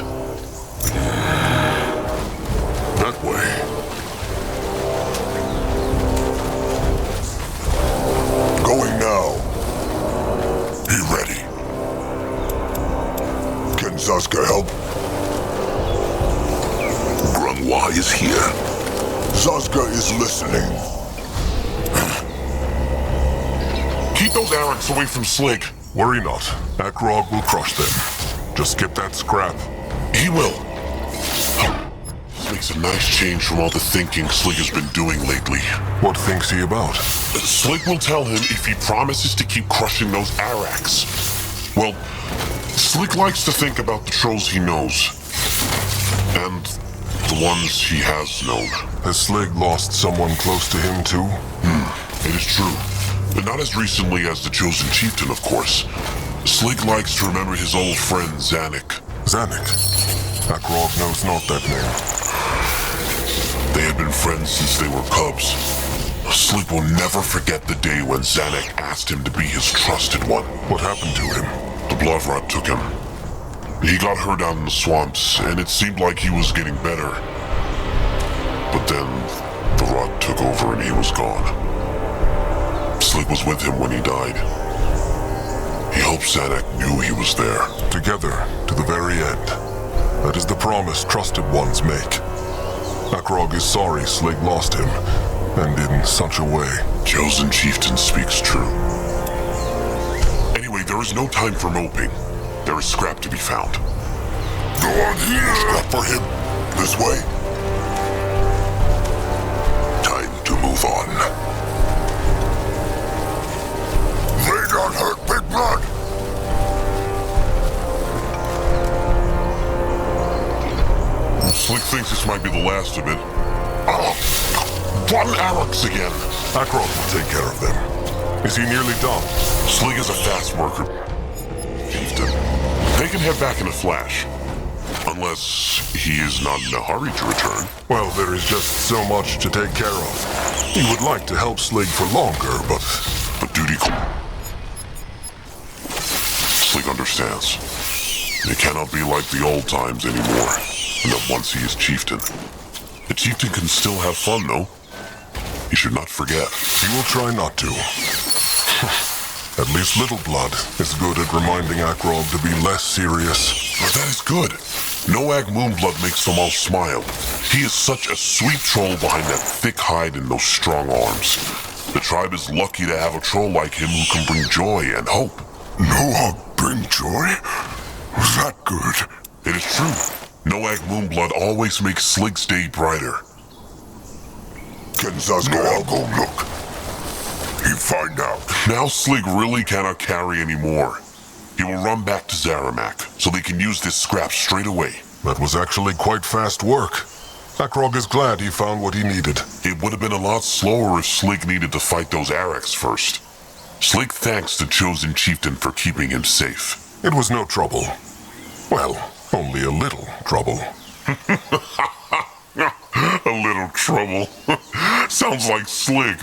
That way. Going now. He ready. Can Zaska help? Grungwa is here. Zaska is listening. Keep those Araks away from Sleek. Worry not. Akrog will crush them. Just get that scrap. He will. This makes a nice change from all the thinking Sleek has been doing lately. What thinks he about? Sleek will tell him if he promises to keep crushing those Araks. Well, Sleek likes to think about the trolls he knows. And the ones he has known. Has Sleek lost someone close to him too? It is true. But not as recently as the Chosen Chieftain, of course. Sleek likes to remember his old friend, Zanik. Zanik? Akrog knows not that name. They had been friends since they were cubs. Sleek will never forget the day when Zanik asked him to be his trusted one. What happened to him? The blood rot took him. He got hurt out in the swamps, and it seemed like he was getting better. But then, the rot took over and he was gone. Sleek was with him when he died. He hoped Zanik knew he was there. Together, to the very end. That is the promise trusted ones make. Akrog is sorry Sleek lost him, and in such a way. Chosen Chieftain speaks true. Anyway, there is no time for moping. There is scrap to be found. Go on here! Scrap for him. This way. Time to move on. They don't hurt Big Blood! Sleek thinks this might be the last of it. One Araks again! Akrog will take care of them. Is he nearly done? Sleek is a fast worker. Chieftain. They can head back in a flash. Unless he is not in a hurry to return. Well, there is just so much to take care of. He would like to help Sleek for longer, but duty... Sleek understands. It cannot be like the old times anymore. And that once he is chieftain. The chieftain can still have fun, though. He should not forget. He will try not to. At least Little Blood is good at reminding Akrog to be less serious. But that is good. Noag Moonblood makes them all smile. He is such a sweet troll behind that thick hide and those strong arms. The tribe is lucky to have a troll like him who can bring joy and hope. Noag bring joy? Was that good? It is true. Noag Moonblood always makes Sleek's day brighter. Can Zaska I'll go look. He find out. Now Sleek really cannot carry anymore. He will run back to Zaramak, so they can use this scrap straight away. That was actually quite fast work. Akrog is glad he found what he needed. It would have been a lot slower if Sleek needed to fight those Araks first. Sleek thanks the Chosen Chieftain for keeping him safe. It was no trouble. Well, only a little trouble. A little trouble. Sounds like Sleek.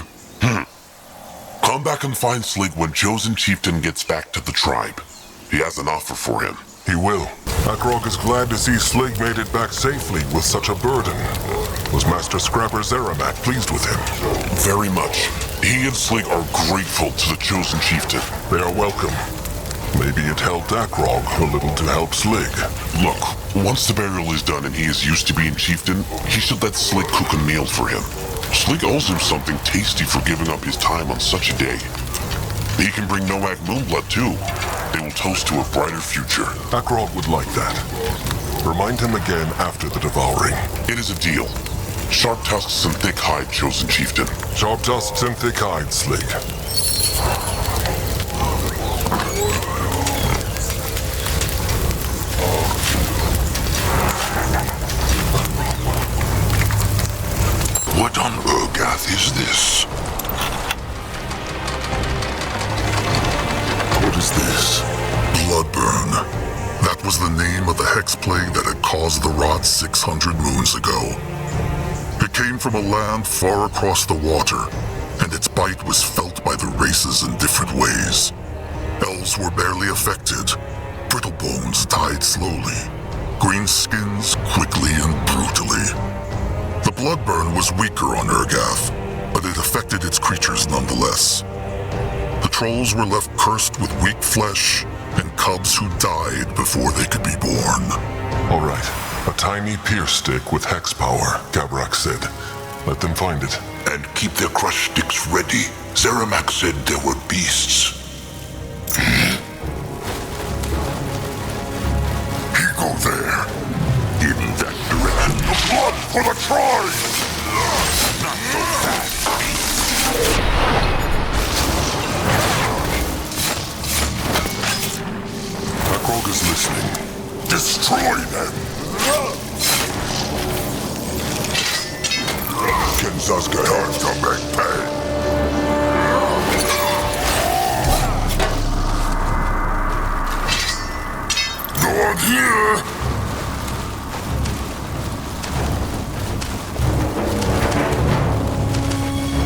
Come back and find Sleek when Chosen Chieftain gets back to the tribe. He has an offer for him. He will. Akrog is glad to see Sleek made it back safely with such a burden. Was Master Scrapper Zaramak pleased with him? Very much. He and Sleek are grateful to the Chosen Chieftain. They are welcome. Maybe it helped Akrog a little to help Slig. Look, once the burial is done and he is used to being chieftain, he should let Slig cook a meal for him. Slig owes him something tasty for giving up his time on such a day. He can bring Noag Moonblood too. They will toast to a brighter future. Akrog would like that. Remind him again after the devouring. It is a deal. Sharp tusks and thick hide, chosen chieftain. Sharp tusks and thick hide, Slig. What on Urgath is this? What is this? Bloodburn. That was the name of the hex plague that had caused the rot 600 moons ago. It came from a land far across the water, and its bite was felt by the races in different ways. Elves were barely affected. Brittlebones died slowly. Greenskins quickly and brutally. The bloodburn was weaker on Urgath, but it affected its creatures nonetheless. The trolls were left cursed with weak flesh and cubs who died before they could be born. All right. A tiny pierce stick with hex power, Cabrak said. Let them find it. And keep their crush sticks ready. Zeramak said there were beasts. He go there. In that direction. The blood for the tribe! Not so fast. Akrog is listening. Destroy them! Kinzaska time to make pay! No one here!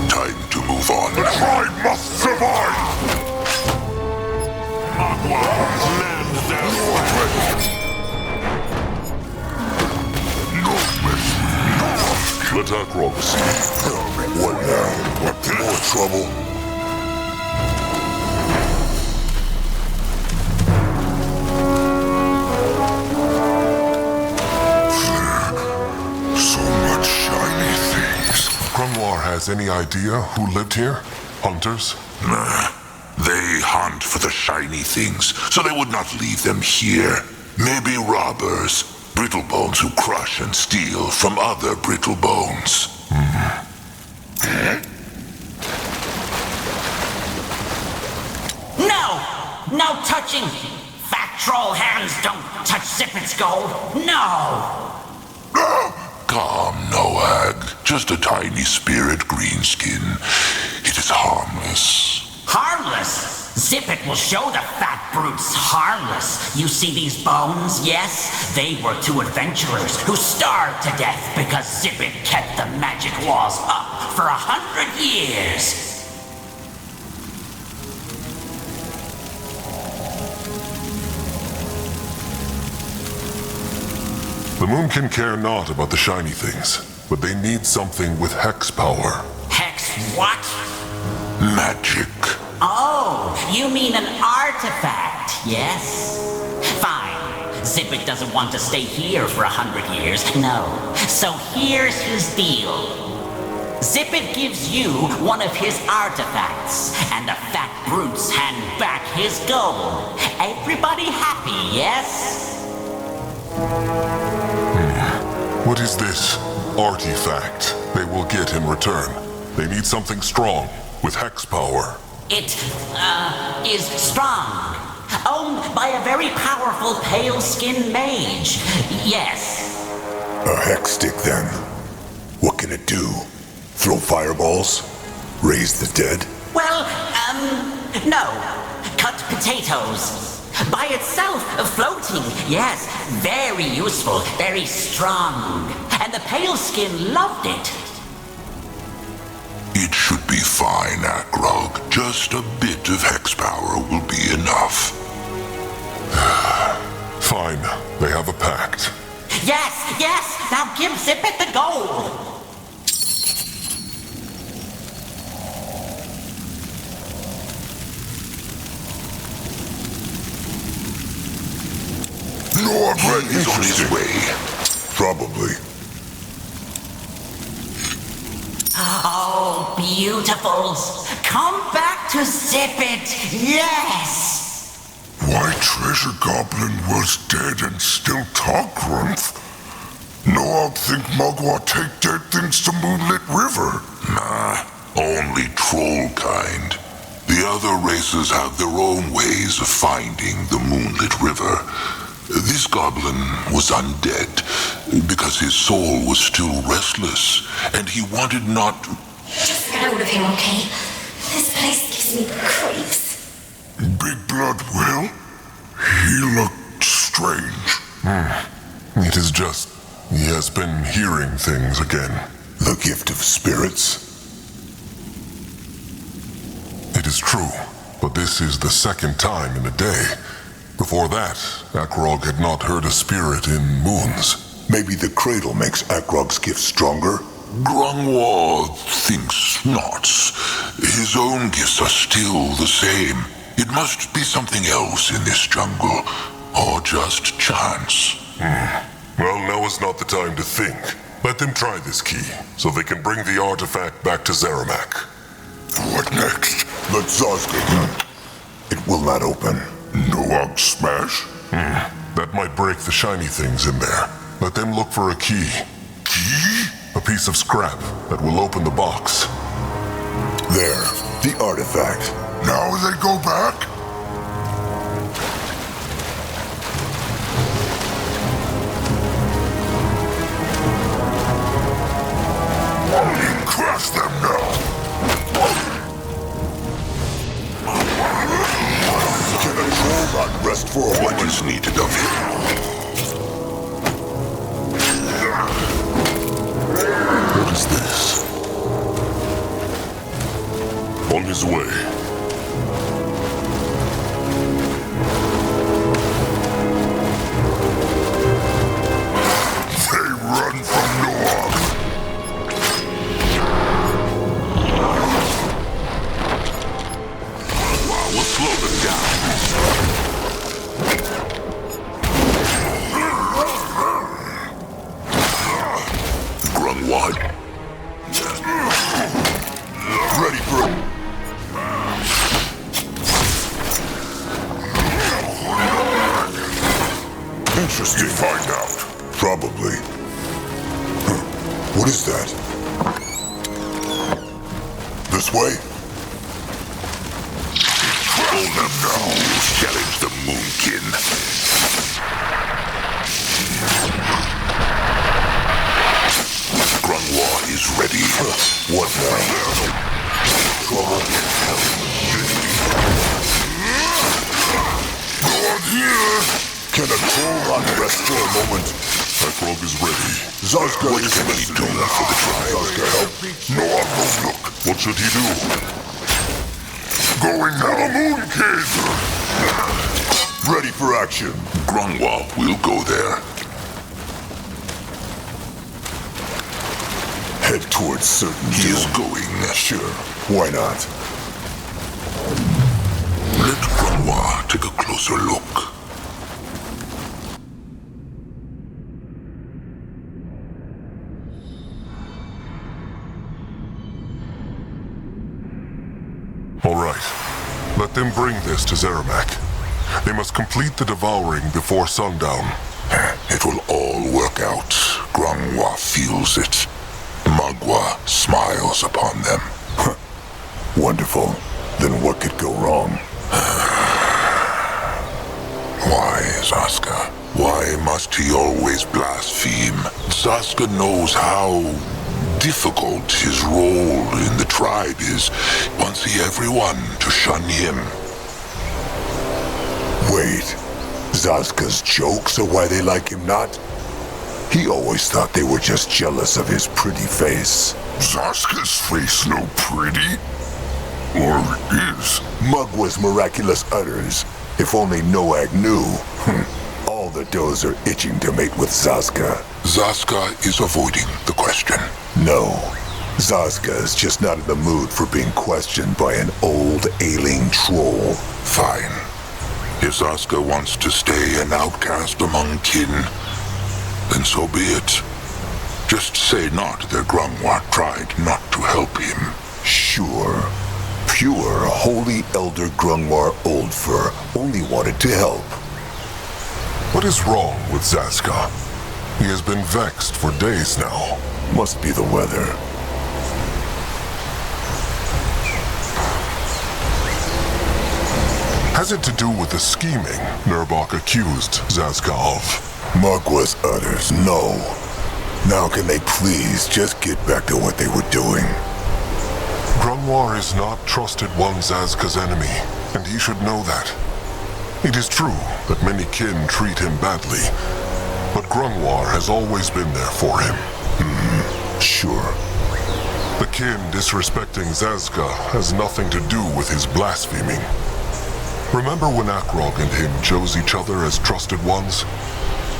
Time to move on. The tribe must survive! Mugwa, land their flag. Let Akrog see. What now? What more trouble? So much shiny things. Grunwar has any idea who lived here? Hunters? Nah. They hunt for the shiny things, so they would not leave them here. Maybe robbers. Brittlebones who crush and steal from other Brittlebones. No! No touching! Fat troll hands don't touch Zippet's gold! No! Calm, Noag. Just a tiny spirit, Greenskin. It is harmless. Harmless? Zippet will show the fat brutes harmless. You see these bones, yes? They were two adventurers who starved to death because Zippet kept the magic walls up for 100 years. The moon can care not about the shiny things, but they need something with hex power. Hex what? Magic. Oh, you mean an artifact, yes? Fine. Zippet doesn't want to stay here for 100 years, no. So here's his deal. Zippet gives you one of his artifacts, and the fat brutes hand back his gold. Everybody happy, yes? What is this? Artifact they will get in return. They need something strong, with hex power. It, is strong. Owned by a very powerful pale-skinned mage. Yes. A hex stick, then. What can it do? Throw fireballs? Raise the dead? Well, no. Cut potatoes. By itself, floating, yes. Very useful, very strong. And the pale skin loved it. It should be fine, Akrog. Just a bit of hex power will be enough. Fine. They have a pact. Yes, yes. Now give Zippet the gold. No, He's on his way. Probably. Oh, beautifuls! Come back to Zip It! Yes! Why Treasure Goblin was dead and still talk, Grumph? No, I think Mugwa take dead things to Moonlit River. Nah, only troll kind. The other races have their own ways of finding the Moonlit River. This goblin was undead because his soul was still restless, and he wanted not... Just get out of here, okay? This place gives me the creeps. Big Blood will? He looked strange. It is just... he has been hearing things again. The gift of spirits? It is true, but this is the second time in a day. Before that, Akrog had not heard a spirit in moons. Maybe the cradle makes Akrog's gift stronger? Grungwa thinks not. His own gifts are still the same. It must be something else in this jungle, or just chance. Well, now is not the time to think. Let them try this key, so they can bring the artifact back to Zeramak. What next? Let Zazka go. It will not open. Noag smash? That might break the shiny things in there. Let them look for a key. Key? A piece of scrap that will open the box. There, the artifact. Now they go back? Crush them now! Can a troll not rest for a What moment? is needed of him? What is this? On his way. They run from Noag. We'll slow them down. Grungwa. Ready for it. Interesting. Find out. Probably. Huh. What is that? This way? Hold them now. Challenge the Moonkin. Grungwa is ready. What now? Trouble. Go on here! Can a troll not rest for a moment? Akrog is ready. Zazka What is can he do for the tribe? Zazka, help. Noag will look. What should he do? Going now. The Moon Cave! Ready for action. Grungwa will go there. Head towards certain He is doom. going. Sure, why not? Let Grungwa take a closer look. All right. Let them bring this to Zeramak. They must complete the devouring before sundown. It will all work out. Grungwa feels it. Mugwa smiles upon them. Wonderful. Then what could go wrong? Why, Zaska? Why must he always blaspheme? Zaska knows how difficult his role in the tribe is. Wants everyone to shun him. Wait, Zazka's jokes are why they like him not? He always thought they were just jealous of his pretty face. Zaska's face no pretty? Or is? Mugwa's miraculous utters. If only Noag knew. All the does are itching to mate with Zazka. Zaska is avoiding the question. No, Zazka is just not in the mood for being questioned by an old ailing troll. Fine. If Zaska wants to stay an outcast among kin, then so be it. Just say not that Grungwar tried not to help him. Sure. Pure, holy Elder Grungwar Oldfur only wanted to help. What is wrong with Zaska? He has been vexed for days now. Must be the weather. Has it to do with the scheming Nurbok accused Zaska of? Mugwa's utters, no. Now can they please just get back to what they were doing? Grungwar is not Trusted One Zaska's enemy, and he should know that. It is true that many kin treat him badly, but Grungwar has always been there for him. Sure. The kin disrespecting Zaska has nothing to do with his blaspheming. Remember when Akrog and him chose each other as Trusted Ones?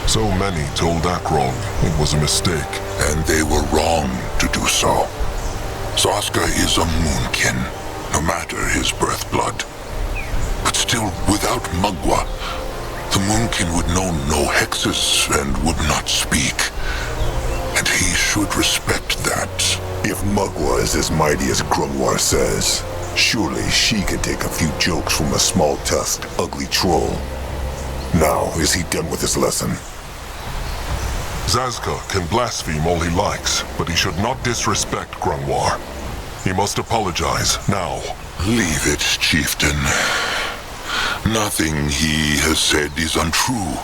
So many told Akrog it was a mistake. And they were wrong to do so. Zaska is a moonkin, no matter his birth blood. But still, without Mugwa, the moonkin would know no hexes and would not speak. And he should respect that. If Mugwa is as mighty as Grungwar says, surely she can take a few jokes from a small-tusked, ugly troll. Now, is he done with his lesson? Zaska can blaspheme all he likes, but he should not disrespect Grungwar. He must apologize now. Leave it, chieftain. Nothing he has said is untrue.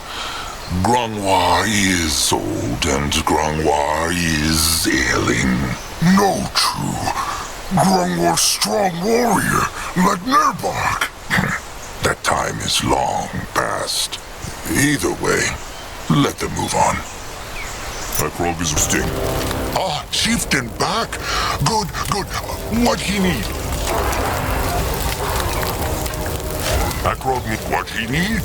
Grungwar is old, and Grungwar is ailing. No true. Grungwar's strong warrior, like Nurbok. That time is long past. Either way, let them move on. Akrog is sting. Ah, chieftain back. Good. What he need? Akrog need What he need?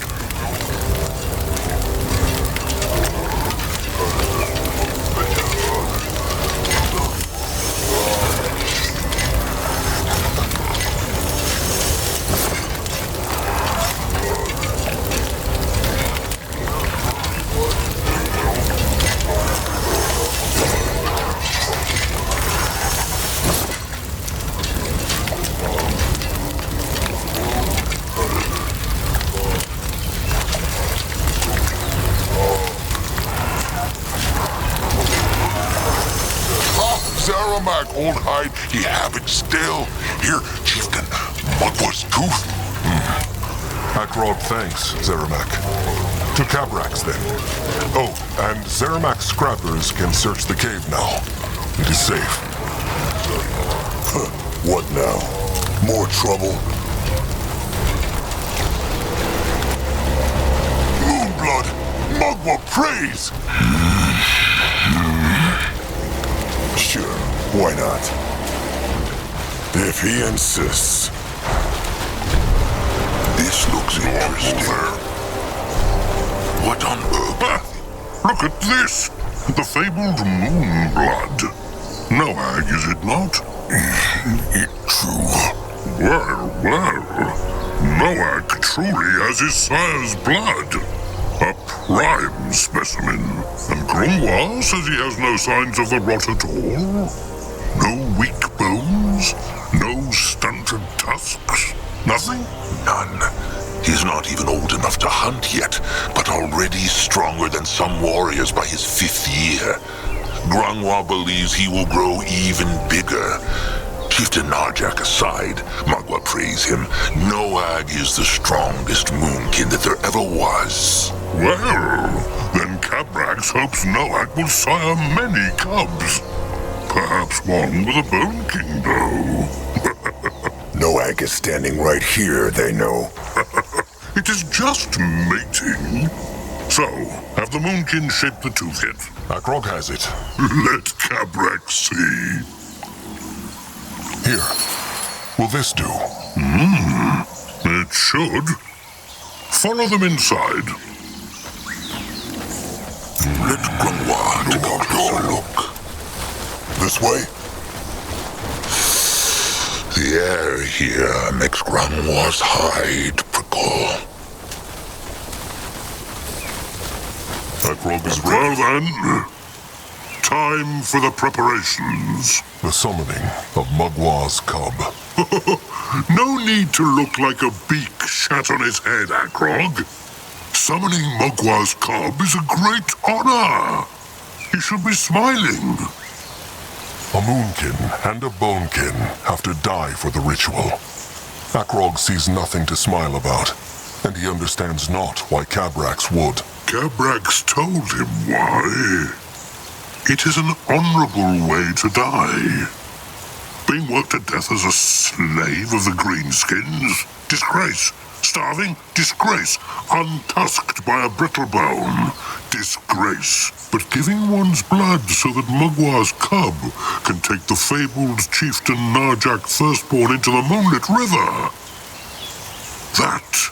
Old hide, he have it still. Here, chieftain, Mugwa's tooth. Akrog thanks, Zeramak. To Cabrax, then. Oh, and Zeramak's scrappers can search the cave now. It is safe. What now? More trouble? Moonblood! Mugwa praise! Sure, why not? If he insists. This looks interesting. What on earth? Look at this! The fabled Moonblood. Noag, is it not? It's true. Well. Noag truly has his sire's blood. A prime specimen. And Grungwar says he has no signs of the rot at all. No weak bones. No stunted tusks. Nothing? None. He's not even old enough to hunt yet, but already stronger than some warriors by his 5th year. Grungwar believes he will grow even bigger. Chieftain Narjak aside, Mugwa praise him. Noag is the strongest moonkin that there ever was. Well, then Cabrax hopes Noag will sire many cubs. Perhaps one with a Bone King, though. Noag is standing right here, they know. It is just mating. So, have the Moonkin shaped the tooth yet? Akrog has it. Let Cabrax see. Here. Will this do? It should. Follow them inside. Let Grungwar take a closer look. This way? The air here makes Grungwar's hide prickle. Acrog is Well ready. then, time for the preparations. The summoning of Mugwa's cub. No need to look like a beak shat on his head, Acrog. Summoning Mugwa's cub is a great honor. You should be smiling. A moonkin and a bonekin have to die for the ritual. Acrog sees nothing to smile about, and he understands not why Cabrax would. Cabrax told him why. It is an honorable way to die. Being worked to death as a slave of the Greenskins? Disgrace. Starving? Disgrace. Untusked by a Brittlebone? Disgrace. But giving one's blood so that Mugwa's cub can take the fabled chieftain Narjak Firstborn into the Moonlit River. That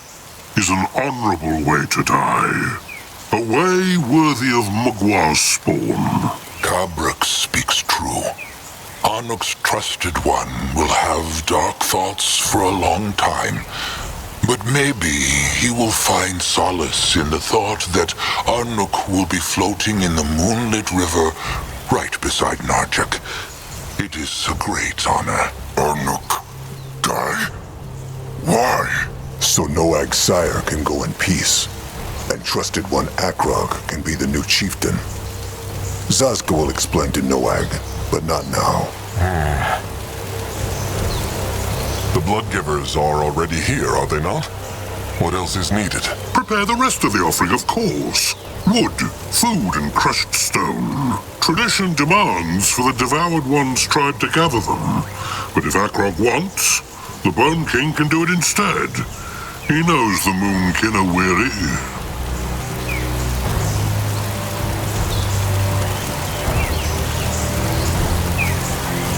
is an honorable way to die. A way worthy of Mugwa's spawn. Cabrax speaks true. Arnuk's trusted one will have dark thoughts for a long time. But maybe he will find solace in the thought that Arnuk will be floating in the moonlit river right beside Narjak. It is a great honor. Arnuk die? Why? So Noag's sire can go in peace, and trusted one Acrog can be the new chieftain. Zazka will explain to Noag, but not now. The Bloodgivers are already here, are they not? What else is needed? Prepare the rest of the offering, of course. Wood, food, and crushed stone. Tradition demands for the Devoured One's tribe to gather them. But if Acrog wants, the Bone King can do it instead. He knows the Moonkin are weary.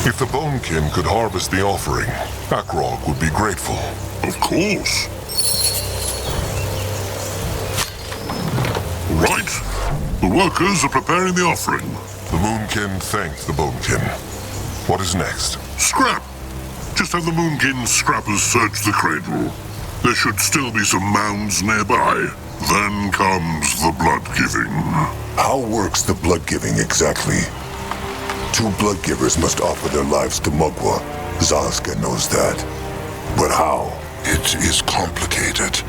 If the Bonekin could harvest the offering, Acrog would be grateful. Of course. Right. The workers are preparing the offering. The Moonkin thanked the Bonekin. What is next? Scrap. Just have the Moonkin scrappers search the cradle. There should still be some mounds nearby. Then comes the blood giving. How works the blood giving exactly? Two blood givers must offer their lives to Mugwa. Zazka knows that. But how? It is complicated.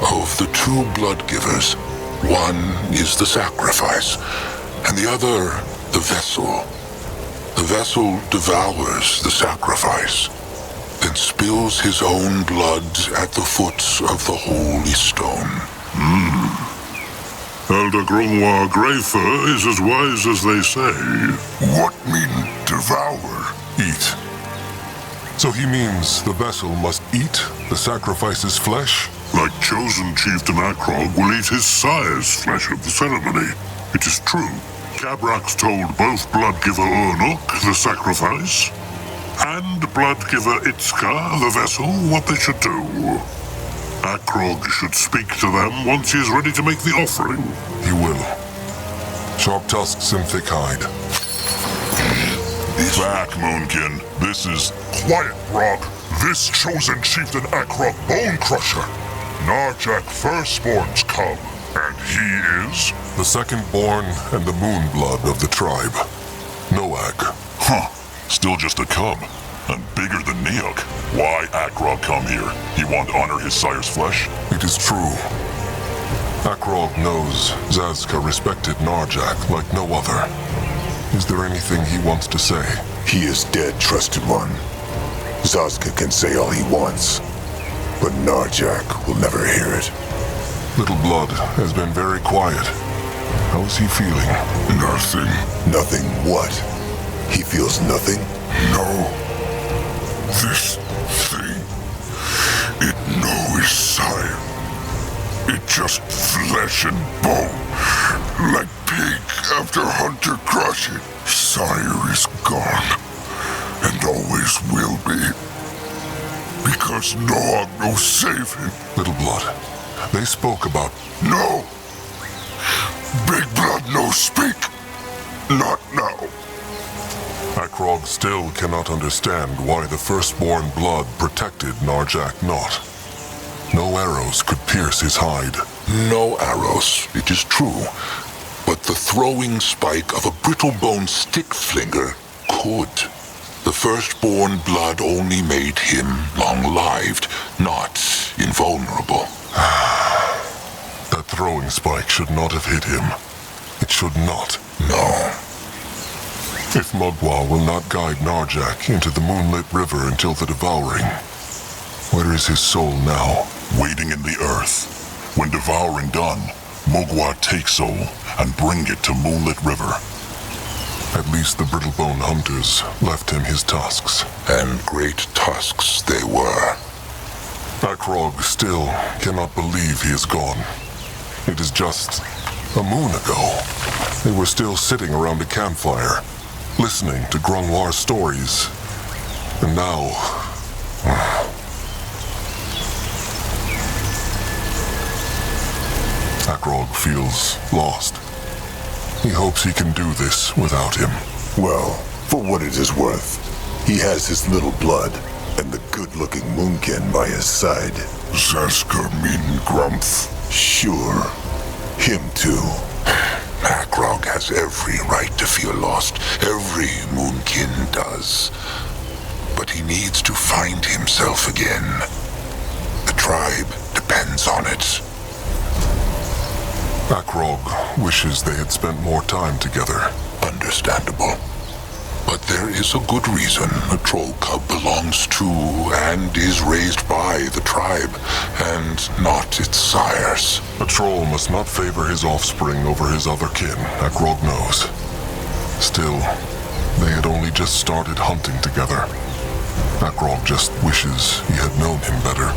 Of the two blood givers, one is the sacrifice, and the other the vessel. The vessel devours the sacrifice, then spills his own blood at the foot of the holy stone. Elder Grimoire Greyfur is as wise as they say. What mean devour? Eat. So he means the vessel must eat the sacrifice's flesh? Like chosen chieftain Acrog will eat his sire's flesh at the ceremony. It is true. Cabrax told both Bloodgiver Urnuk, the sacrifice, and Bloodgiver Itzka, the vessel, what they should do. Acrog should speak to them once he is ready to make the offering. He will. Sharp tusks and thick hide. Back, Moonkin. This is... Quiet, Grog. This chosen chieftain Acrog Bone Crusher, Narjak Firstborn's cub, and he is... The second-born and the moonblood of the tribe. Noag. Huh. Still just a cub. And bigger than Neok. Why Acrog come here? He want to honor his sire's flesh? It is true. Acrog knows Zazka respected Narjak like no other. Is there anything he wants to say? He is dead, trusted one. Zazka can say all he wants, but Narjak will never hear it. Little Blood has been very quiet. How is he feeling? Nothing. Nothing what? He feels nothing? No. This thing, it knows sire. It just flesh and bone, like pig after hunter crush it. Sire is gone, and always will be, because Noag no save him. Little Blood, they spoke about... No! Big Blood no speak. Not now. Acrog still cannot understand why the firstborn blood protected Narjak not. No arrows could pierce his hide. No arrows, it is true. But the throwing spike of a Brittlebone stick flinger could. The firstborn blood only made him long-lived, not invulnerable. That throwing spike should not have hit him. It should not. No. If Mugwa will not guide Narjak into the moonlit river until the devouring, where is his soul now? Waiting in the earth. When devouring done, Mugwa take soul and bring it to Moonlit River. At least the Brittlebone hunters left him his tusks. And great tusks they were. Akrog still cannot believe he is gone. It is just a moon ago. They were still sitting around a campfire, listening to Grungwar's stories. And now... Akrog feels lost. He hopes he can do this without him. Well, for what it is worth, he has his little blood and the good-looking Moonkin by his side. Zasker Min Grumpf. Sure, him too. Akrog has every right to feel lost. Every Moonkin does. But he needs to find himself again. The tribe depends on it. Akrog wishes they had spent more time together. Understandable. But there is a good reason a troll cub belongs to and is raised by the tribe, and not its sires. A troll must not favor his offspring over his other kin, Akrog knows. Still, they had only just started hunting together. Akrog just wishes he had known him better.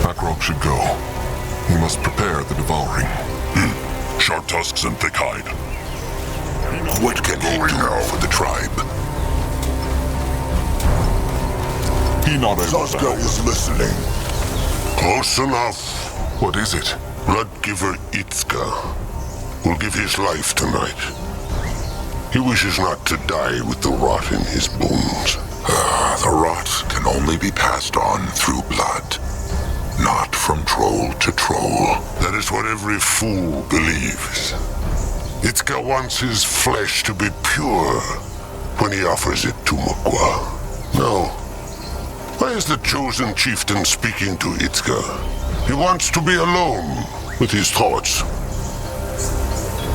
Akrog should go. He must prepare the devouring. Sharp tusks and thick hide. What can he do for the tribe? He not able to. Zasker is listening. Close enough. What is it? Bloodgiver Itzka will give his life tonight. He wishes not to die with the rot in his bones. The rot can only be passed on through blood, not from troll to troll. That is what every fool believes. Itzka wants his flesh to be pure when he offers it to Mugwa. No. Why is the chosen chieftain speaking to Itzka? He wants to be alone with his thoughts.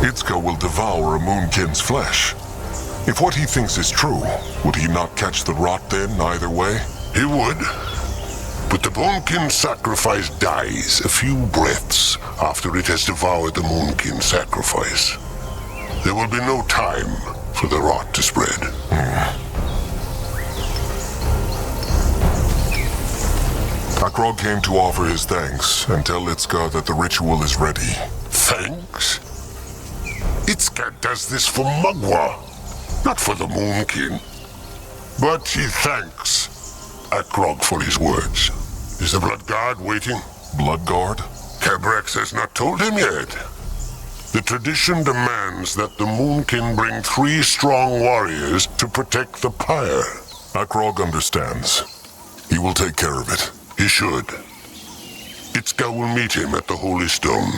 Itzka will devour a Moonkin's flesh. If what he thinks is true, would he not catch the rot then, either way? He would. But the Moonkin sacrifice dies a few breaths after it has devoured the Moonkin sacrifice. There will be no time for the rot to spread. Akrog came to offer his thanks and tell Itzka that the ritual is ready. Thanks? Itzka does this for Mugwa, not for the Moonkin. But he thanks Akrog for his words. Is the Blood Guard waiting? Blood Guard? Cabrex has not told him yet. The tradition demands that the Moonkin bring 3 strong warriors to protect the pyre. Akrog understands. He will take care of it. He should. Itzka will meet him at the Holy Stone.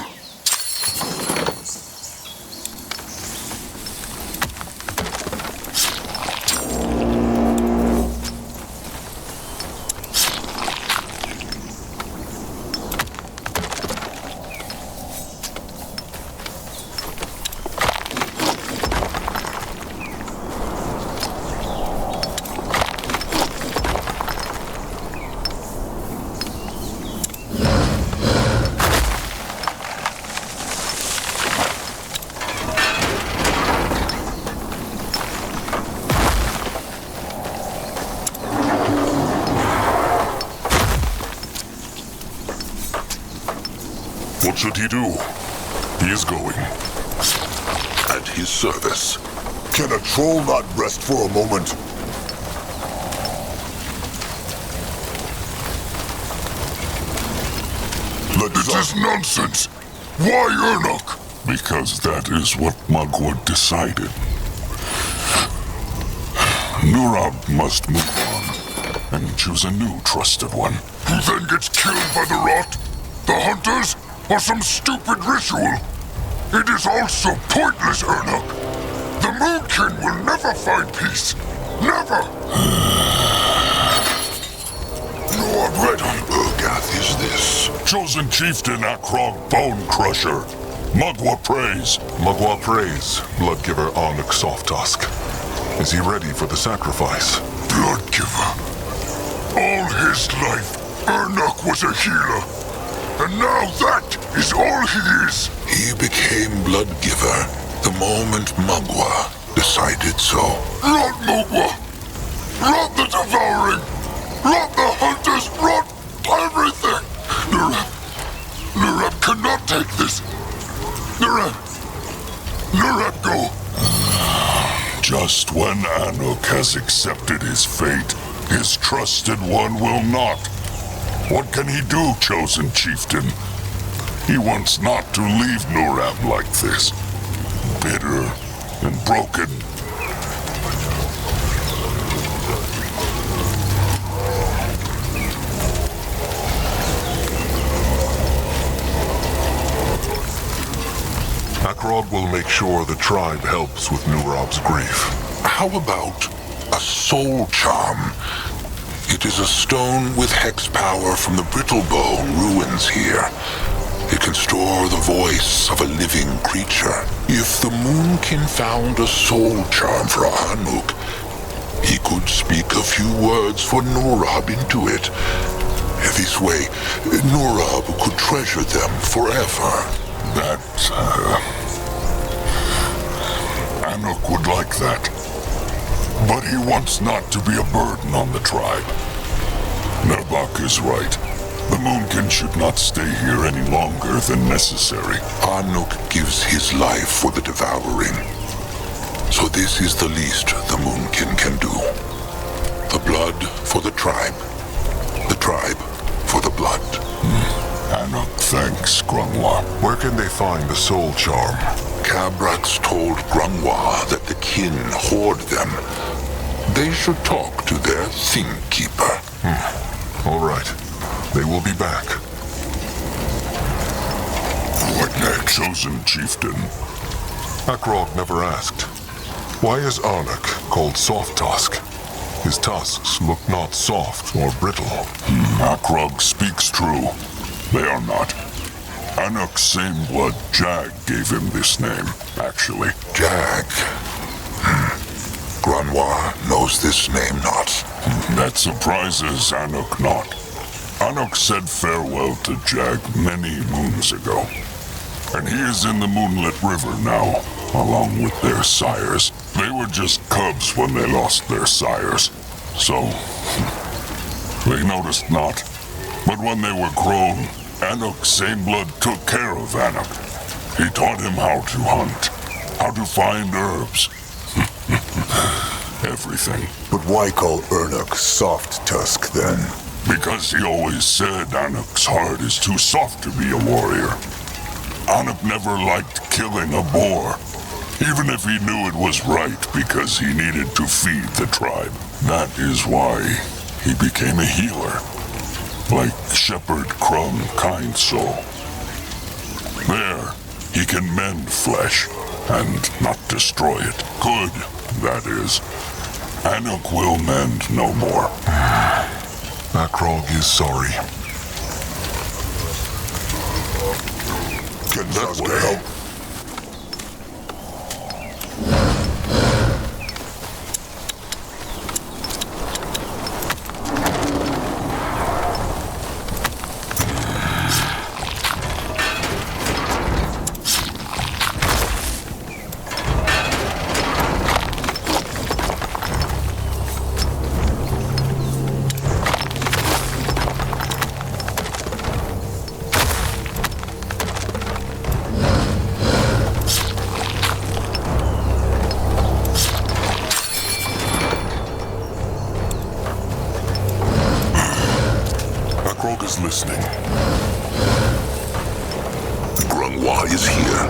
What should he do? He is going. At his service. Can a troll not rest for a moment? This is nonsense. Why Ernok? Because that is what Mugwa decided. Nurab must move on and choose a new trusted one. Who then gets killed by the rot? The hunters? Or some stupid ritual? It is also pointless, Ernok. The Moonkin will never find peace. Never! Lord Red on Urgath is this? Chosen Chieftain Akrog Bone Crusher. Mugwa prays. Mugwa prays, Bloodgiver Arnuk Softtusk. Is he ready for the sacrifice? Bloodgiver. All his life, Ernok was a healer. And now that is all he is. He became Bloodgiver the moment Mugwa decided so. Rot Mugwa! Rot the Devouring! Rot the Hunters! Rot everything! Nurab cannot take this! Nurab, go! Just when Anuk has accepted his fate, his trusted one will not. What can he do, Chosen Chieftain? He wants not to leave Nurab like this. Bitter and broken. Akrog will make sure the tribe helps with Nurab's grief. How about a soul charm? It is a stone with hex power from the Brittlebone ruins here. It can store the voice of a living creature. If the Moonkin found a soul charm for Anuk, he could speak a few words for Nurab into it. This way, Nurab could treasure them forever. Anuk would like that. But he wants not to be a burden on the tribe. Nerbak is right. The Moonkin should not stay here any longer than necessary. Anuk gives his life for the Devouring. So this is the least the Moonkin can do. The blood for the tribe. The tribe for the blood. Anuk thanks Grungwa. Where can they find the soul charm? Cabrax told Grungwa that the kin hoard them. They should talk to their Thing Keeper. All right. They will be back. What next, Chosen Chieftain? Akrog never asked. Why is Arnuk called Softtusk? His tusks look not soft or brittle. Akrog speaks true. They are not. Anuk's same blood, Jag, gave him this name, actually. Jag. Grunwa knows this name not. That surprises Anuk not. Anuk said farewell to Jag many moons ago. And he is in the Moonlit River now, along with their sires. They were just cubs when they lost their sires. So, they noticed not. But when they were grown, Anuk's same blood took care of Anuk. He taught him how to hunt, how to find herbs. Everything. But why call Ernok Softtusk then? Because he always said Anuk's heart is too soft to be a warrior. Anuk never liked killing a boar, even if he knew it was right because he needed to feed the tribe. That is why he became a healer, like Shepherd Crumb Kind Soul. There, he can mend flesh and not destroy it. Good, that is. Anuk will mend no more. Akrog is sorry. Can that help? Listening. Grungwa is here.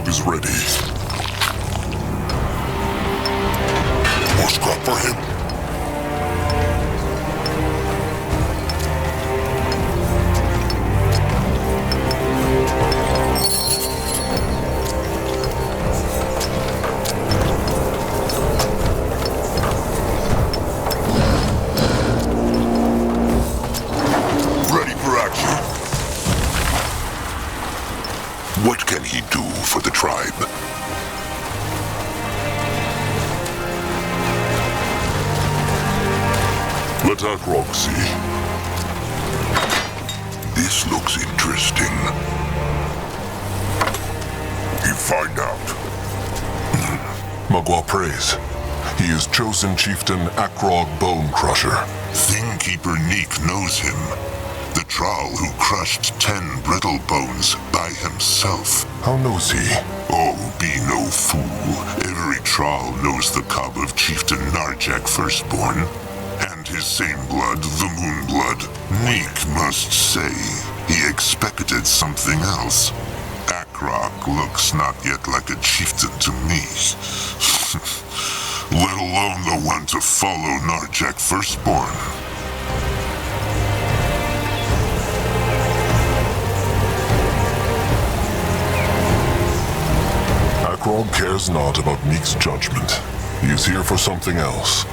Akrog is ready. More scrap for him. What can he do for the tribe? Let Akrog see. This looks interesting. You find out. Mugwa prays. He is chosen chieftain Akrog Bone Crusher. Thingkeeper Neek knows him. The Troll who crushed 10 Brittlebones by himself. How knows he? Oh, be no fool. Every Troll knows the cub of Chieftain Narjak Firstborn. And his same blood, the Moonblood. Neek must say he expected something else. Akrog looks not yet like a chieftain to me. Let alone the one to follow Narjak Firstborn. Akrog cares not about Neek's judgment. He is here for something else.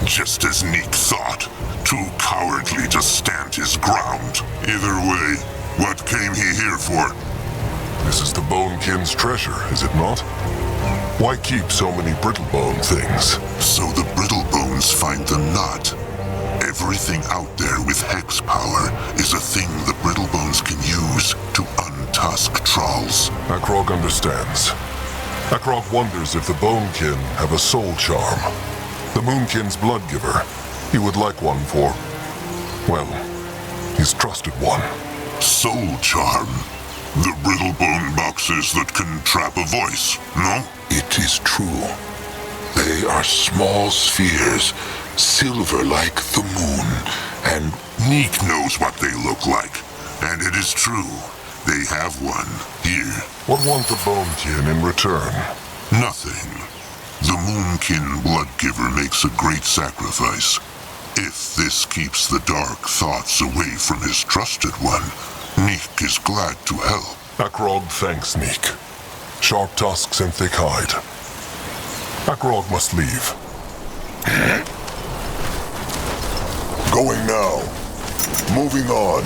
Just as Neek thought. Too cowardly to stand his ground. Either way, what came he here for? This is the Bonekin's treasure, is it not? Why keep so many Brittlebone things? So the Brittlebones find them not. Everything out there with hex power is a thing the Brittlebones can use to untusk Trolls. Akrog understands. Akrog wonders if the Bonekin have a soul charm. The Moonkin's blood giver. He would like one for, well, his trusted one. Soul charm? The Brittlebone boxes that can trap a voice, no? It is true. They are small spheres, silver like the moon, and Neek knows what they look like. And it is true, they have one here. What want the Bonekin in return? Nothing. The Moonkin Bloodgiver makes a great sacrifice. If this keeps the dark thoughts away from his trusted one, Neek is glad to help. Akrog thanks Neek. Sharp tusks and thick hide. Akrog must leave. Going now. Moving on.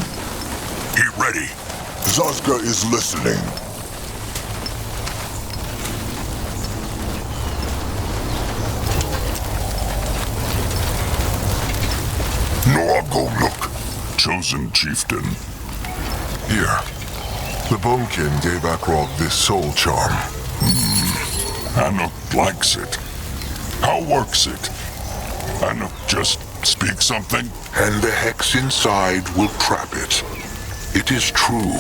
Be ready. Zazga is listening. No, go look. Chosen chieftain. Here. The Bonekin gave Akrog this soul charm. Anuk likes it. How works it? Anuk just speaks something, and the hex inside will trap it. It is true.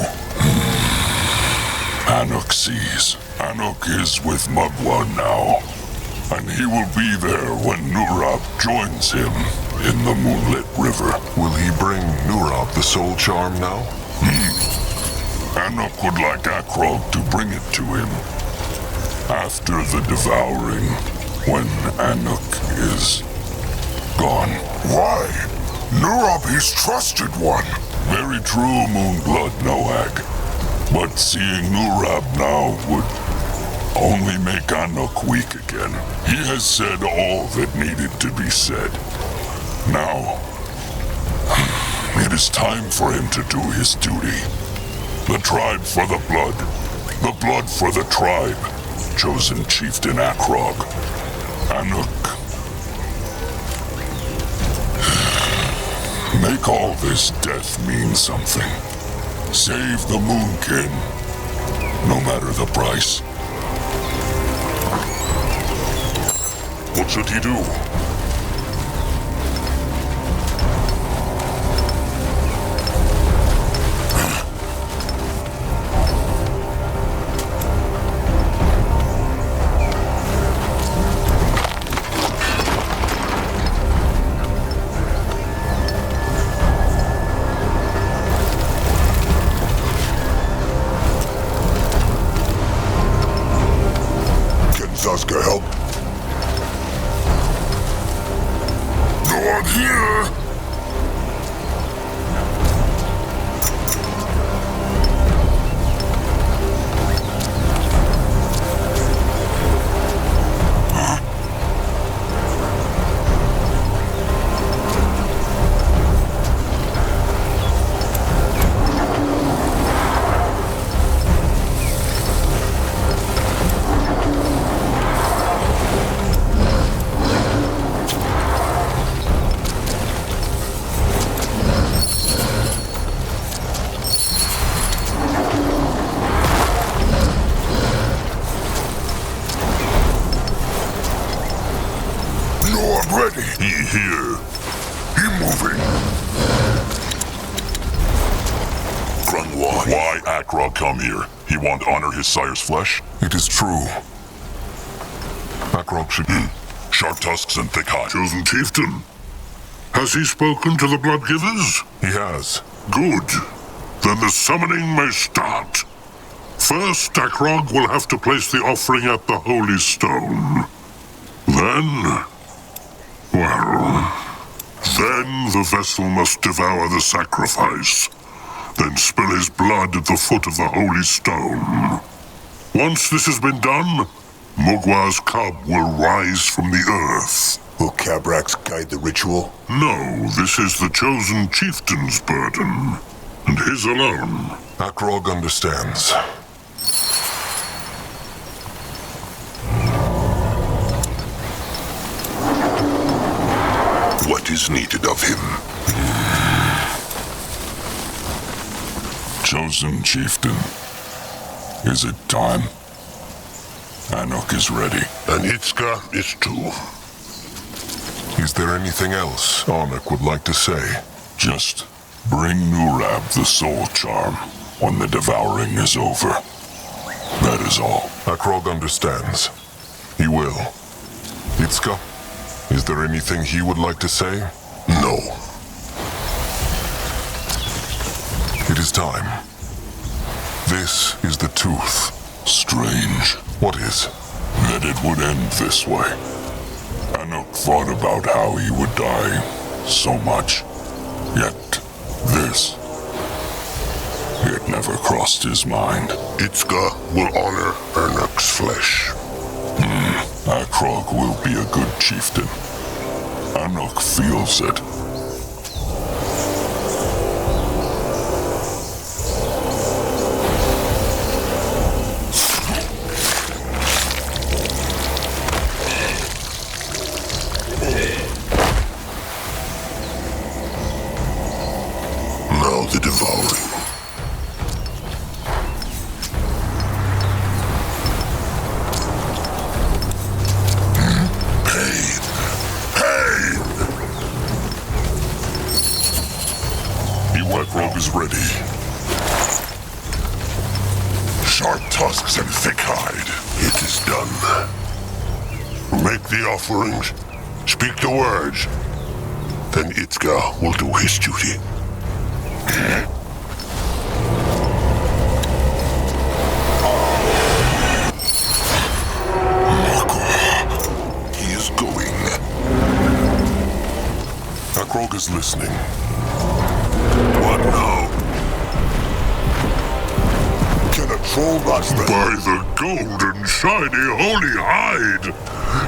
Anuk sees. Anuk is with Mugwa now, and he will be there when Nurab joins him in the Moonlit River. Will he bring Nurab the soul charm now? Anuk would like Akrog to bring it to him. After the devouring, when Anuk is gone. Why? Nurab his trusted one. Very true, Moonblood Noag. But seeing Nurab now would only make Anuk weak again. He has said all that needed to be said. Now, it is time for him to do his duty. The tribe for the blood for the tribe. Chosen chieftain Akrog. Anuk. Make all this death mean something. Save the Moonkin, no matter the price. What should he do? Zusker help? No one here! Come here. He won't honor his sire's flesh? It is true. Akrog should... Sharp tusks and thick hide. Chosen chieftain. Has he spoken to the Bloodgivers? He has. Good. Then the summoning may start. First, Akrog will have to place the offering at the Holy Stone. Then... well... then the vessel must devour the sacrifice. Then spill his blood at the foot of the Holy Stone. Once this has been done, Mugwa's cub will rise from the earth. Will Cabrax guide the ritual? No, this is the chosen chieftain's burden, and his alone. Akrog understands. What is needed of him? Chosen chieftain. Is it time? Anuk is ready. And Itzka is too. Is there anything else Anuk would like to say? Just bring Nurab the soul charm when the devouring is over. That is all. Akrog understands. He will. Itzka, is there anything he would like to say? No. It is time. This is the tooth. Strange. What is? That it would end this way. Anuk thought about how he would die so much. Yet, this... it never crossed his mind. Itzka will honor Anuk's flesh. Akrog will be a good chieftain. Anuk feels it. Now the devouring. Akrog is ready. Sharp tusks and thick hide. It is done. Make the offerings. Speak the words. Then Itzka will do his duty. He is going. Akrog is listening. What now? Can a troll not spread? By the golden, shiny, holy hide!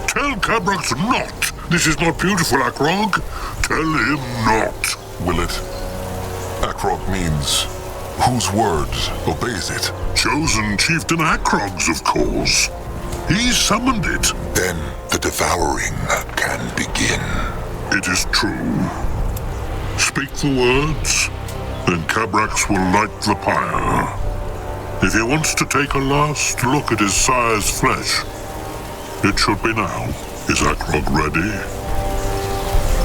Tell Cabrax not! This is not beautiful, Akrog. Tell him not. Will it? Akrog means whose words obeys it? Chosen Chieftain Akrog's, of course. He summoned it. Then the devouring can begin. It is true. Speak the words, then Cabrax will light the pyre. If he wants to take a last look at his sire's flesh, it should be now. Is Akrog ready?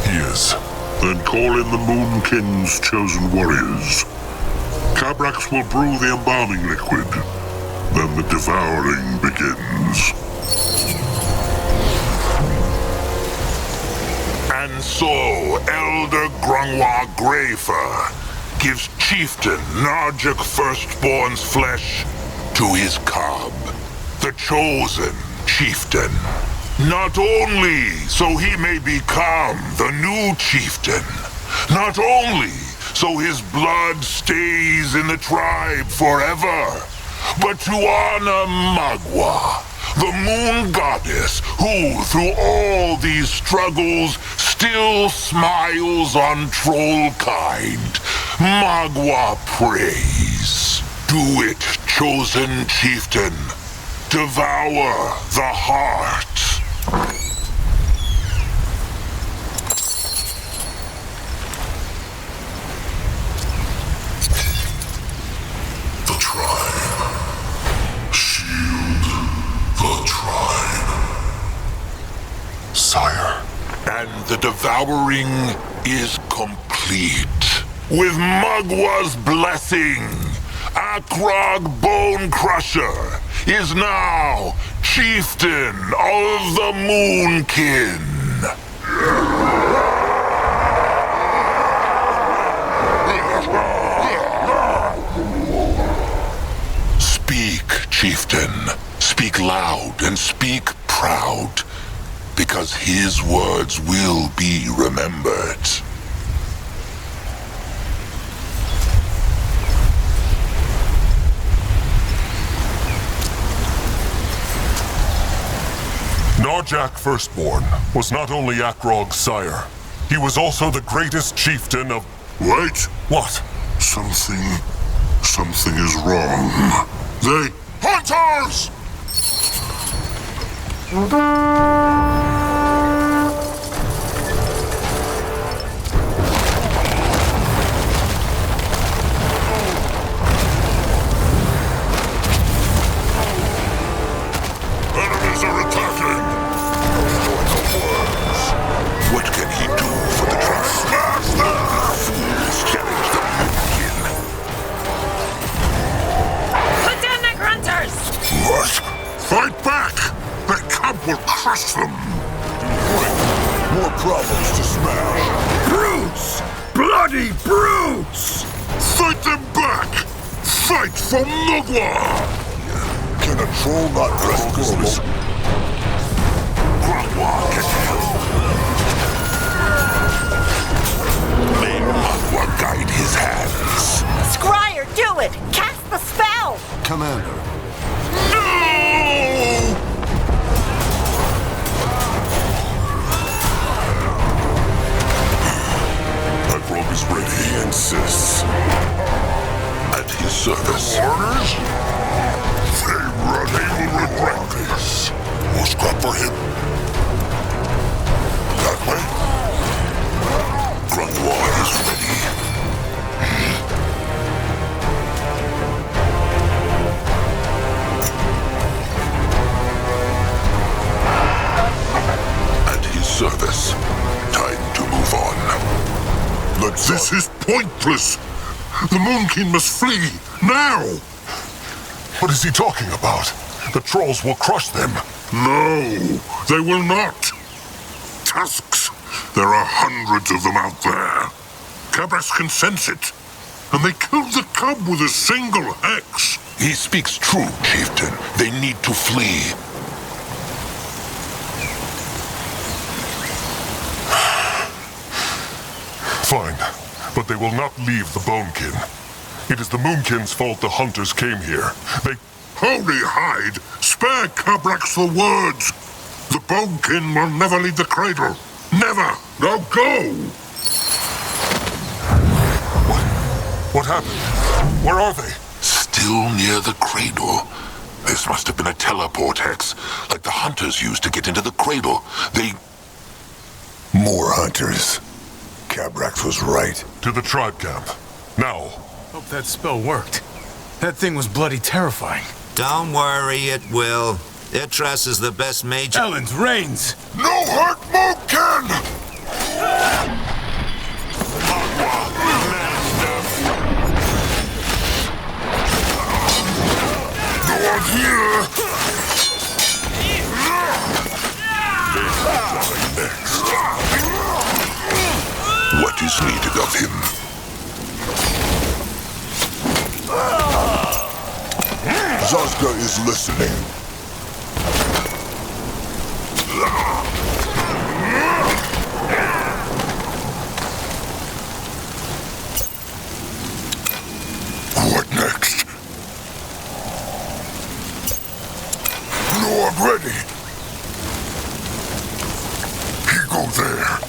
He is. Then call in the Moonking's chosen warriors. Cabrax will brew the embalming liquid. Then the devouring begins. And so, Elder Grungwa Greyfur gives Chieftain Narjuk Firstborn's flesh to his cub, the Chosen, chieftain. Not only so he may become the new chieftain, not only so his blood stays in the tribe forever, but to honor Mugwa, the moon goddess who, through all these struggles, still smiles on troll kind. Mugwa prays. Do it, chosen chieftain. Devour the heart. The tribe. Shield the tribe. Sire. And the devouring is complete. With Mugwa's blessing, Akrog Bone Crusher is now chieftain of the Moonkin. Speak, chieftain. Speak loud and speak proud, because his words will be remembered. Narjak Firstborn was not only Akrog's sire, he was also the greatest chieftain of... Wait! What? Something is wrong. They... Hunters! Enemies are attacking! What can he do for the tribe? Smash them! Fools challenge the Moonkin. Put down the grunters! What? Fight back! The cub will crush them! More problems to smash. Brutes! Bloody brutes! Fight them back! Fight for Mugwa! Can a troll not press Cobalt? Mugwa can help. May Mugwa guide his hands. Scryer, do it! Cast the spell! Commander. No! Akrog is ready. He insists. At his service. Orders? They will regret this. More scrap for him. That way? Grunwar is ready. At his service. Time to move on. This is pointless. The Moonkin must flee, now! What is he talking about? The trolls will crush them. No, they will not. Tusks. There are hundreds of them out there. Cabras can sense it. And they killed the cub with a single hex. He speaks true, chieftain. They need to flee. Fine, but they will not leave the Bonekin. It is the Moonkin's fault the hunters came here. They... Holy hide! Spare Cabrax the words! The Bonekin will never leave the cradle. Never! Now go! What happened? Where are they? Still near the cradle. This must have been a teleport hex, like the hunters used to get into the cradle. They... More hunters. Cabrax was right. To the tribe camp. Now. Hope that spell worked. That thing was bloody terrifying. Don't worry, it will. Itras is the best mage. Ellen's reigns! No hurt, Moonkin! No one here! Next. What is needed of him? Zazka is listening. ready. He go there.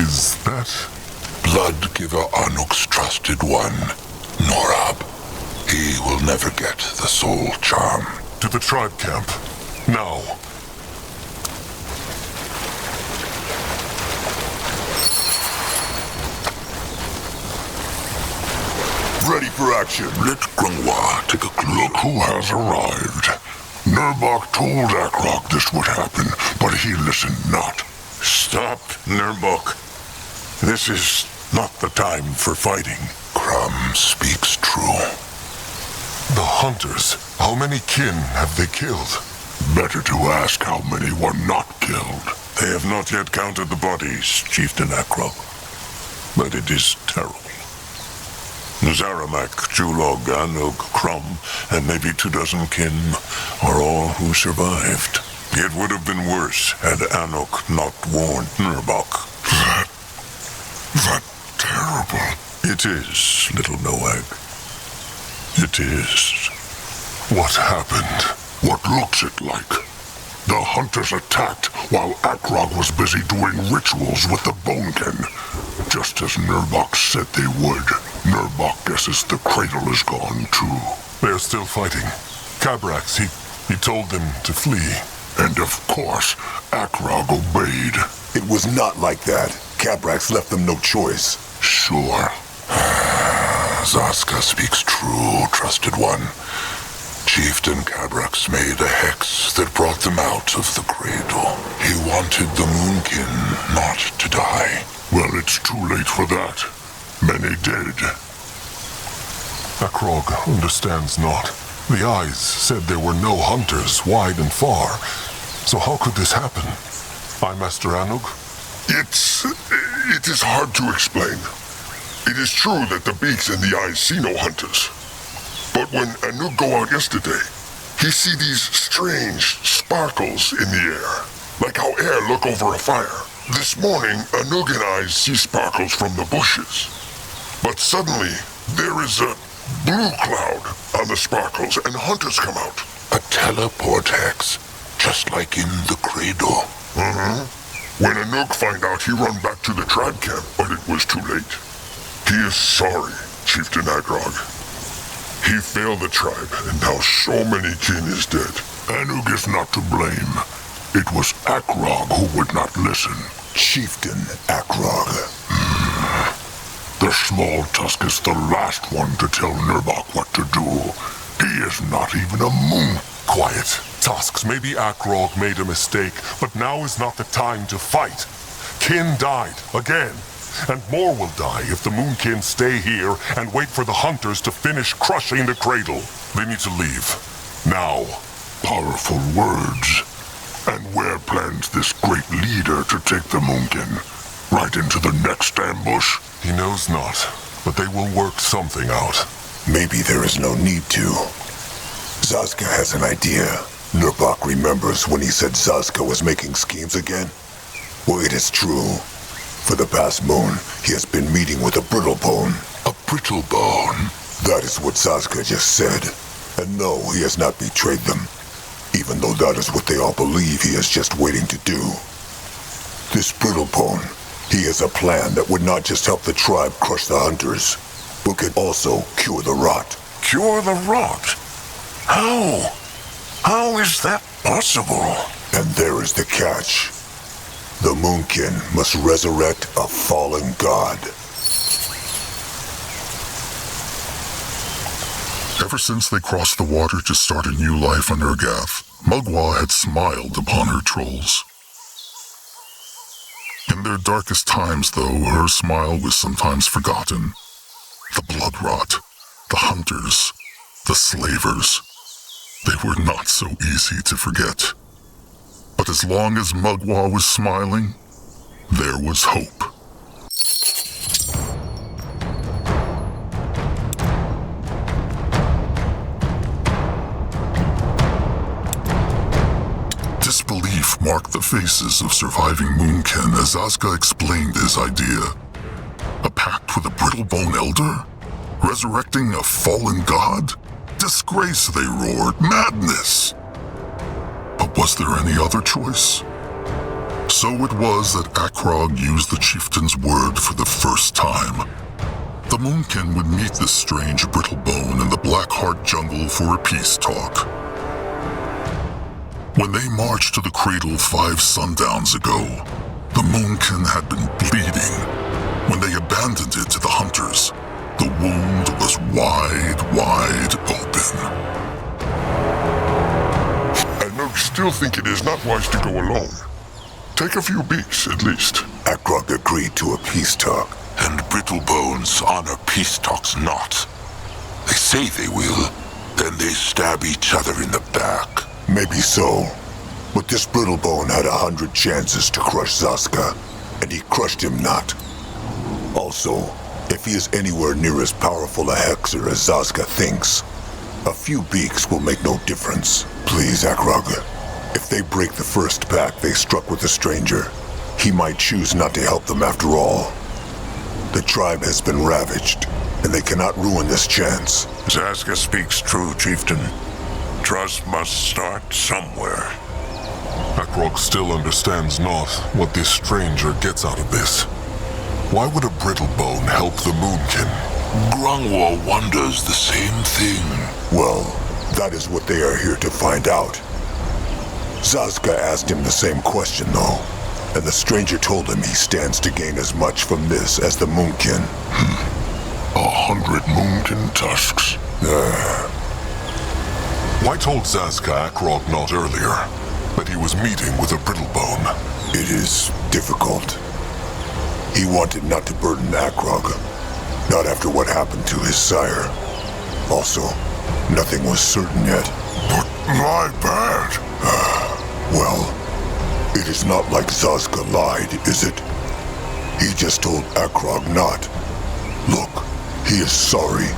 Is that Blood-giver Anuk's trusted one, Norab. He will never get the soul charm. To the tribe camp. Now. Ready for action. Let Grungwa take a clue. Look who has arrived. Nurbok told Akrog this would happen, but he listened not. Stop, Nurbok. This is not the time for fighting. Crumb speaks true. The hunters. How many kin have they killed? Better to ask how many were not killed. They have not yet counted the bodies, Chieftain Akrog. But it is terrible. Zaramak, Julog, Anug, Crumb, and maybe 24 kin are all who survived. It would have been worse had Anuk not warned Nurbok. That terrible. It is, little Noag. It is. What happened? What looks it like? The hunters attacked while Akrog was busy doing rituals with the Bonekin. Just as Nurbok said they would. Nurbok guesses the cradle is gone too. They're still fighting. Cabrax, he told them to flee. And of course, Akrog obeyed. It was not like that. Cabrax left them no choice. Sure. Zaska speaks true, trusted one. Chieftain Cabrax made a hex that brought them out of the cradle. He wanted the Moonkin not to die. Well, it's too late for that. Many dead. Akrog understands not. The eyes said there were no hunters wide and far. So how could this happen? Master Anug? It is hard to explain. It is true that the beaks and the eyes see no hunters. But when Anug go out yesterday, he see these strange sparkles in the air, like how air look over a fire. This morning, Anug and I see sparkles from the bushes. But suddenly, there is a blue cloud on the sparkles, and hunters come out. A teleport hex, just like in the cradle. When Anug find out, he run back to the tribe camp, but it was too late. He is sorry, Chieftain Akrog. He failed the tribe, and now so many kin is dead. Anug is not to blame. It was Akrog who would not listen. Chieftain Akrog. The small tusk is the last one to tell Nurbok what to do. He is not even a moon. Quiet. Tusks, maybe Akrog made a mistake, but now is not the time to fight. Kin died, again. And more will die if the Moonkin stay here and wait for the hunters to finish crushing the cradle. They need to leave. Now. Powerful words. And where plans this great leader to take the Moonkin? Right into the next ambush? He knows not, but they will work something out. Maybe there is no need to. Zaska has an idea. Nurbok remembers when he said Zaska was making schemes again. Well, it is true. For the past moon, he has been meeting with a Brittlebone. A Brittlebone? That is what Zaska just said. And no, he has not betrayed them. Even though that is what they all believe he is just waiting to do. This Brittlebone, he has a plan that would not just help the tribe crush the hunters, but could also cure the rot. Cure the rot? How? How is that possible? And there is the catch. The Moonkin must resurrect a fallen god. Ever since they crossed the water to start a new life on Urgath, Mugwa had smiled upon her trolls. In their darkest times, though, her smile was sometimes forgotten. The blood rot, the hunters, the slavers. They were not so easy to forget. But as long as Mugwa was smiling, there was hope. Disbelief marked the faces of surviving Moonkin as Azka explained his idea. A pact with a Brittlebone Elder? Resurrecting a fallen god? Disgrace, they roared. Madness! Was there any other choice? So it was that Akrog used the chieftain's word for the first time. The Moonkin would meet this strange Brittlebone in the Blackheart jungle for a peace talk. When they marched to the cradle 5 sundowns ago, the Moonkin had been bleeding. When they abandoned it to the hunters, the wound was wide open. I still think it is not wise to go alone. Take a few beaks, at least. Akrog agreed to a peace talk. And Brittlebones honor peace talks not. They say they will, then they stab each other in the back. Maybe so, but this Brittlebone had 100 chances to crush Zaska, and he crushed him not. Also, if he is anywhere near as powerful a hexer as Zaska thinks, a few beaks will make no difference. Please, Akrog, if they break the first pact they struck with the stranger, he might choose not to help them after all. The tribe has been ravaged, and they cannot ruin this chance. Zaska speaks true, chieftain. Trust must start somewhere. Akrog still understands not what this stranger gets out of this. Why would a Brittlebone help the Moonkin? Grungwar wonders the same thing. Well, that is what they are here to find out. Zaska asked him the same question, though, and the stranger told him he stands to gain as much from this as the Moonkin. 100 Moonkin tusks. Why told Zaska Akrog not earlier that he was meeting with a Brittlebone? It is difficult. He wanted not to burden Akrog, not after what happened to his sire. Also, nothing was certain yet. But my bad. Well, it is not like Zaska lied, is it? He just told Akrog not. Look, he is sorry.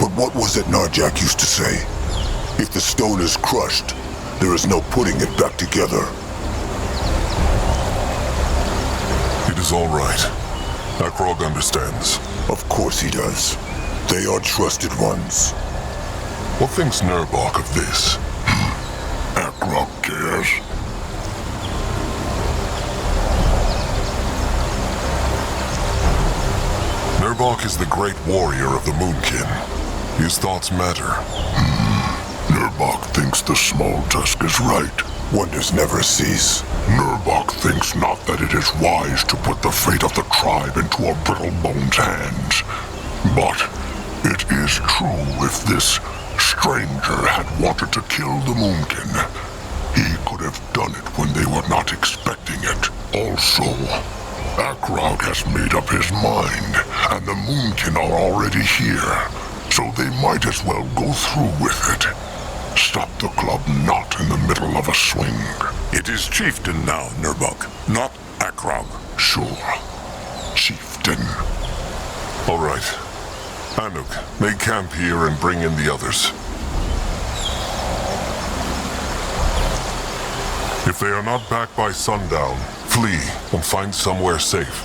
But what was it Narjak used to say? If the stone is crushed, there is no putting it back together. It is all right. Akrog understands. Of course he does. They are trusted ones. What thinks Nurbok of this? Akrog cares. Nurbok is the great warrior of the Moonkin. His thoughts matter. Nurbok thinks the small tusk is right. Wonders never cease. Nurbok thinks not that it is wise to put the fate of the tribe into a Brittlebone's hands. But it is true if this stranger had wanted to kill the Moonkin, he could have done it when they were not expecting it. Also, Akrog has made up his mind, and the Moonkin are already here, so they might as well go through with it. Stop the club not in the middle of a swing. It is chieftain now, Nurbok, not Akrog. Sure, chieftain. All right. Anuk, make camp here and bring in the others. If they are not back by sundown, flee and find somewhere safe.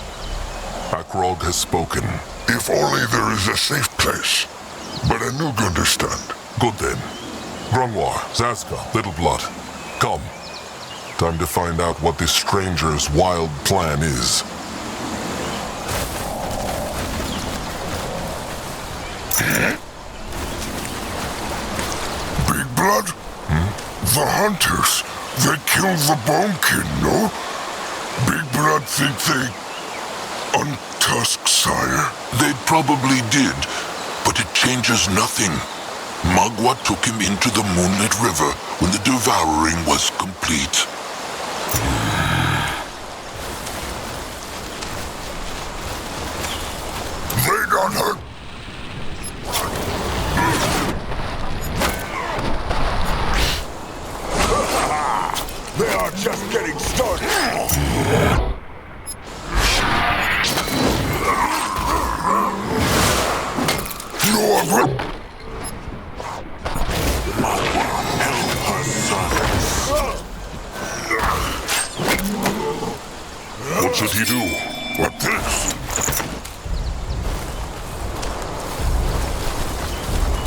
Akrog has spoken. If only there is a safe place. But Anuk understand. Good then. Grungwar, Zaska, Littleblood, come. Time to find out what this stranger's wild plan is. Big Blood? The hunters. They killed the Bonekin, no? Big Blood think they untusked sire? They probably did, but it changes nothing. Mugwa took him into the Moonlit River when the devouring was complete. They don't hurt. They are just getting started. No other. What should he do? What this?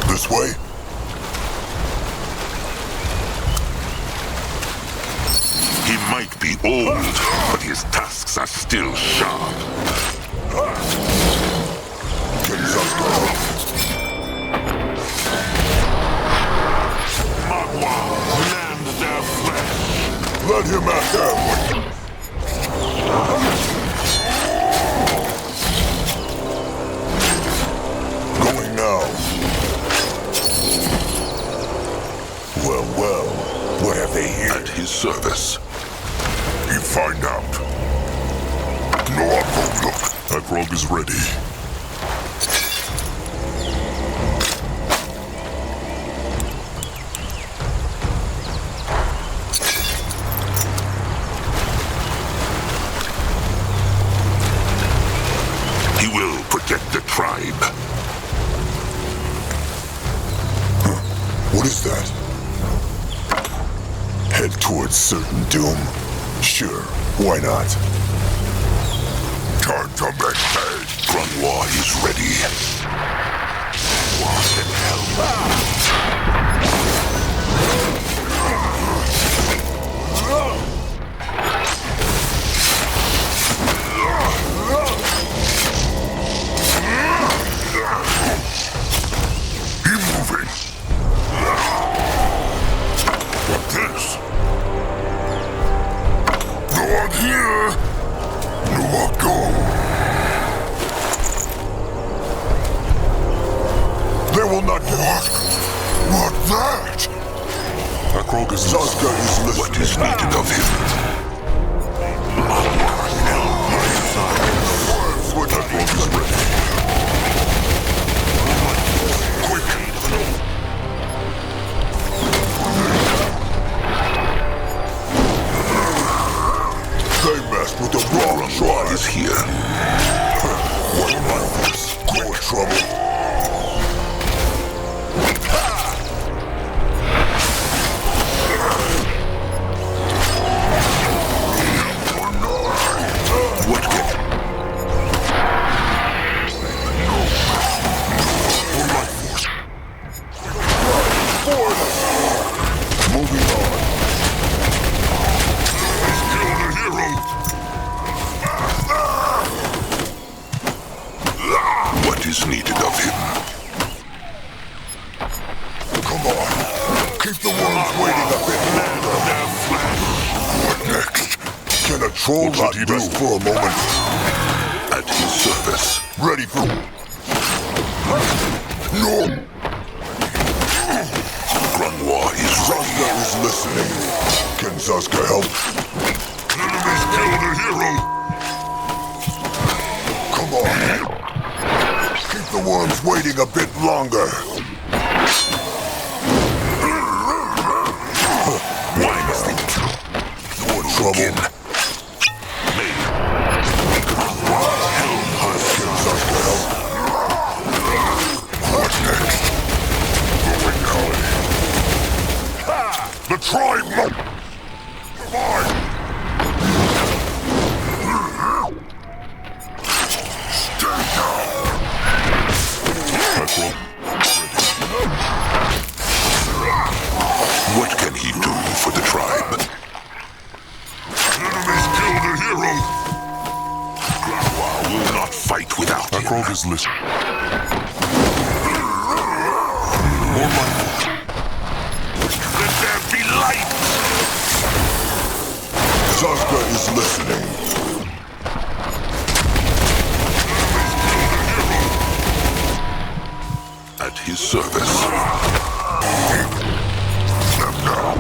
This way? might be old, but his tusks are still sharp. Mugwa, land their flesh. Let him at them. Going now. Well, what have they here? At his service. You find out. No, I'll go look. Acrog is ready. He will protect the tribe. What is that? Head towards certain doom. Sure, why not? Time to make hay. Grunwa is ready. What in hell? Keep moving. What's this? No one here. No one go. They will not walk. What that? Acrog is Zaska is listening. What is needed of him? Acrog is ready. Quick. They messed with the wrong tribe. Is here. What like this? More trouble. What can... Moving on. Killed a hero! What is needed of him? Come on. Keep the worms waiting a bit longer. What next? Can a troll not rest for a moment? At his service. Ready for... No! Grunwa is ready. Zaska is listening. Can Zaska help? Enemies killed a hero! Come on. Keep the worms waiting a bit longer. Why must they... More trouble. Can Zaska help? What next? Going now. The tribe must... Survive! Stay down! What can he do for the tribe? Enemies killed a hero! Grunwa will not fight without him. Acrog is listening. More money. Let there be light! Zaska is listening. At his service. Them now.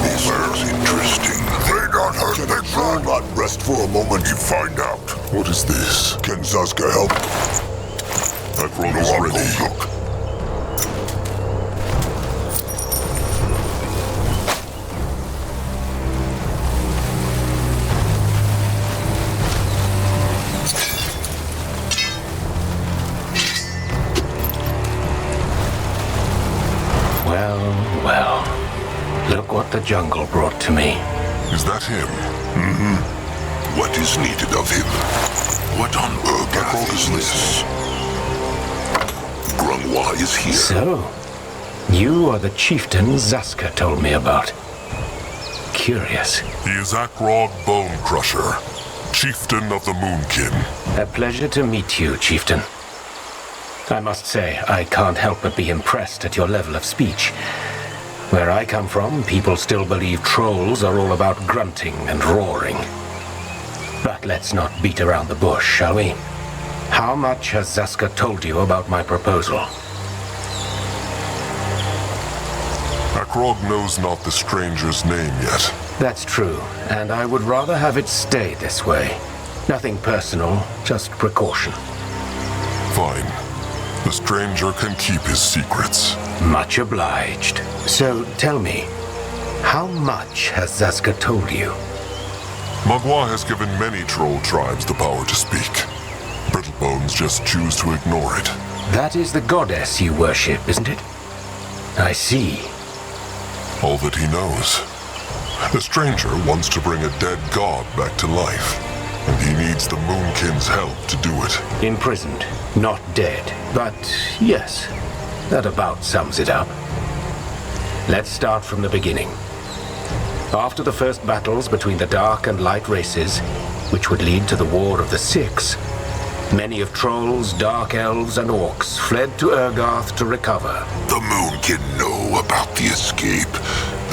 This looks interesting. They not hurt the troll not rest for a moment. You find out. What is this? Can Zaska help? Acrog is ready. Look. Well. Look what the jungle brought to me. Is that him? Mm-hmm. What is needed of him? What on Urgathian is this? Grunwa is here. So, you are the chieftain Zaska told me about. curious. He is Akrog Bone Crusher, chieftain of the Moonkin. A pleasure to meet you, chieftain. I must say, I can't help but be impressed at your level of speech. Where I come from, people still believe trolls are all about grunting and roaring. But let's not beat around the bush, shall we? How much has Zaska told you about my proposal? Akrog knows not the stranger's name yet. That's true, and I would rather have it stay this way. Nothing personal, just precaution. Fine. The stranger can keep his secrets. Much obliged. So, tell me, how much has Zaska told you? Mugwa has given many troll tribes the power to speak. Brittlebones just choose to ignore it. That is the goddess you worship, isn't it? I see. All that he knows. The stranger wants to bring a dead god back to life, and he needs the Moonkin's help to do it. Imprisoned, not dead, but yes, that about sums it up. Let's start from the beginning. After the first battles between the Dark and Light races, which would lead to the War of the Six, many of trolls, dark elves, and orcs fled to Urgath to recover. The Moonkin know about the escape.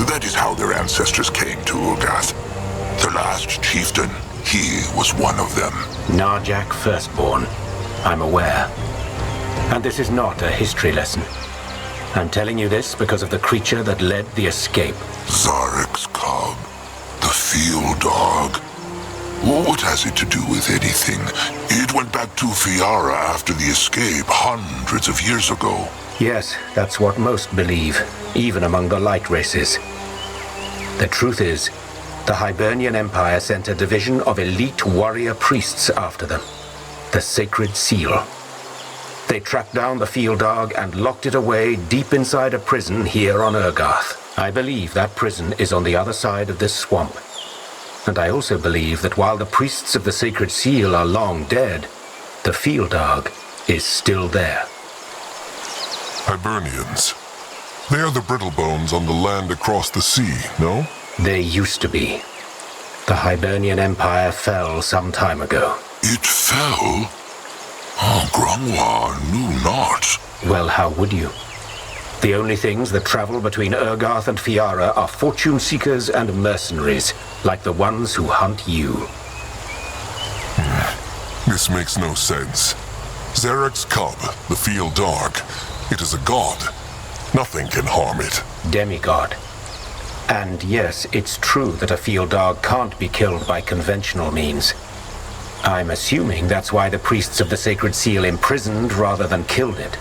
That is how their ancestors came to Urgath. The last chieftain, he was one of them. Narjak Firstborn. I'm aware. And this is not a history lesson. I'm telling you this because of the creature that led the escape. Zarek's cub. The field dog. What has it to do with anything? It went back to Fiara after the escape, hundreds of years ago. Yes, that's what most believe, even among the light races. The truth is, the Hibernian Empire sent a division of elite warrior priests after them. The Sacred Seal. They tracked down the field dog and locked it away deep inside a prison here on Urgath. I believe that prison is on the other side of this swamp. And I also believe that while the priests of the Sacred Seal are long dead, the field dog is still there. Hibernians. They are the Brittlebones on the land across the sea, no? They used to be. The Hibernian Empire fell some time ago. It fell? Oh, Grangwa knew not. Well, how would you? The only things that travel between Urgath and Fiara are fortune seekers and mercenaries, like the ones who hunt you. This makes no sense. Zarek's cub, the field dog, it is a god. Nothing can harm it. Demigod. And yes, it's true that a field dog can't be killed by conventional means. I'm assuming that's why the priests of the Sacred Seal imprisoned rather than killed it.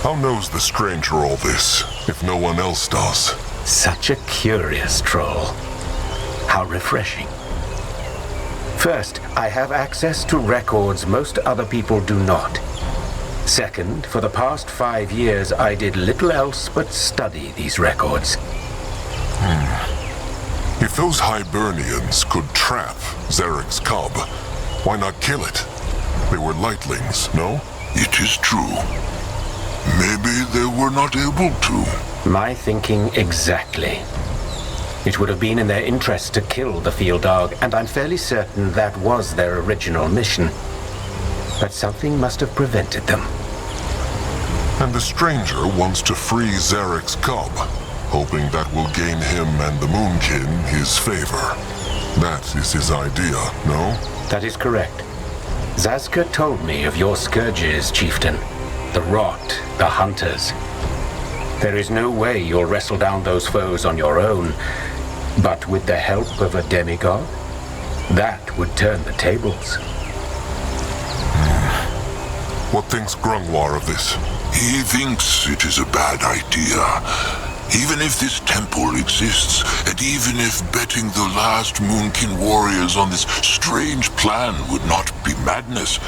How knows the stranger all this, if no one else does? Such a curious troll. How refreshing. First, I have access to records most other people do not. Second, for the past 5 years, I did little else but study these records. If those Hibernians could trap Zarek's cub, why not kill it? They were lightlings, no? It is true. Maybe they were not able to. My thinking exactly. It would have been in their interest to kill the field dog, and I'm fairly certain that was their original mission. But something must have prevented them. And the stranger wants to free Zarek's cub, hoping that will gain him and the Moonkin his favor. That is his idea, no? That is correct. Zaska told me of your scourges, chieftain. The rot, the hunters. There is no way you'll wrestle down those foes on your own, but with the help of a demigod, that would turn the tables. What thinks Grungwar of this? He thinks it is a bad idea. Even if this temple exists, and even if betting the last Moonkin warriors on this strange plan would not be madness,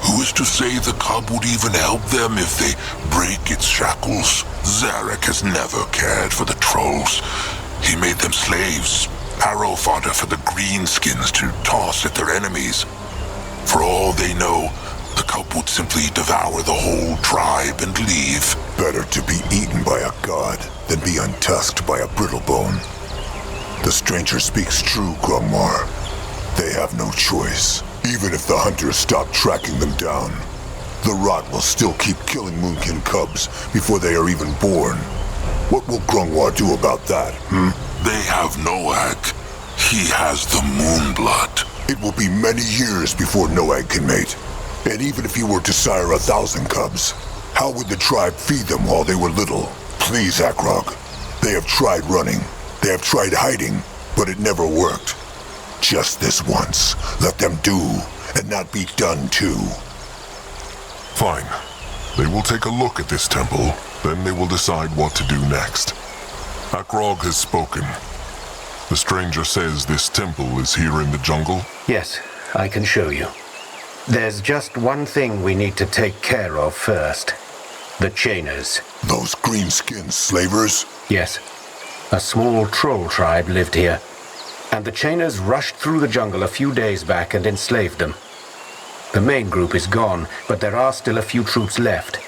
who is to say the cub would even help them if they break its shackles? Zarek has never cared for the trolls. He made them slaves, arrow fodder for the greenskins to toss at their enemies. For all they know, the cub would simply devour the whole tribe and leave. Better to be eaten by a god than be untusked by a brittlebone. The stranger speaks true, Grungmar. They have no choice. Even if the hunters stop tracking them down, the rot will still keep killing Moonkin cubs before they are even born. What will Grungmar do about that, They have Noag. He has the moon blood. It will be many years before Noag can mate. And even if he were to sire 1,000 cubs, how would the tribe feed them while they were little? Please, Akrog. They have tried running. They have tried hiding, but it never worked. Just this once. Let them do, and not be done too. Fine. They will take a look at this temple, then they will decide what to do next. Akrog has spoken. The stranger says this temple is here in the jungle? Yes, I can show you. There's just one thing we need to take care of first. The Chainers. Those green-skinned slavers? Yes. A small troll tribe lived here, and the Chainers rushed through the jungle a few days back and enslaved them. The main group is gone, but there are still a few troops left,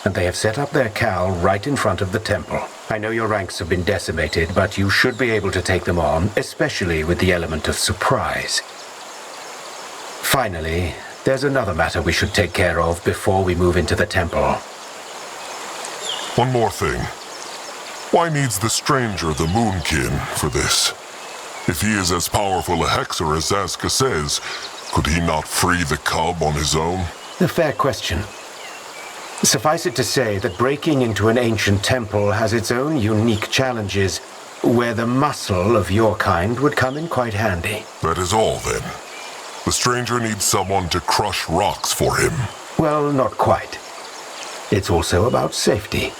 and they have set up their cowl right in front of the temple. I know your ranks have been decimated, but you should be able to take them on, especially with the element of surprise. Finally, there's another matter we should take care of before we move into the temple. One more thing. Why needs the stranger the Moonkin for this? If he is as powerful a hexer as Zazka says, could he not free the cub on his own? A fair question. Suffice it to say that breaking into an ancient temple has its own unique challenges, where the muscle of your kind would come in quite handy. That is all, then. The stranger needs someone to crush rocks for him. Well, not quite. It's also about safety.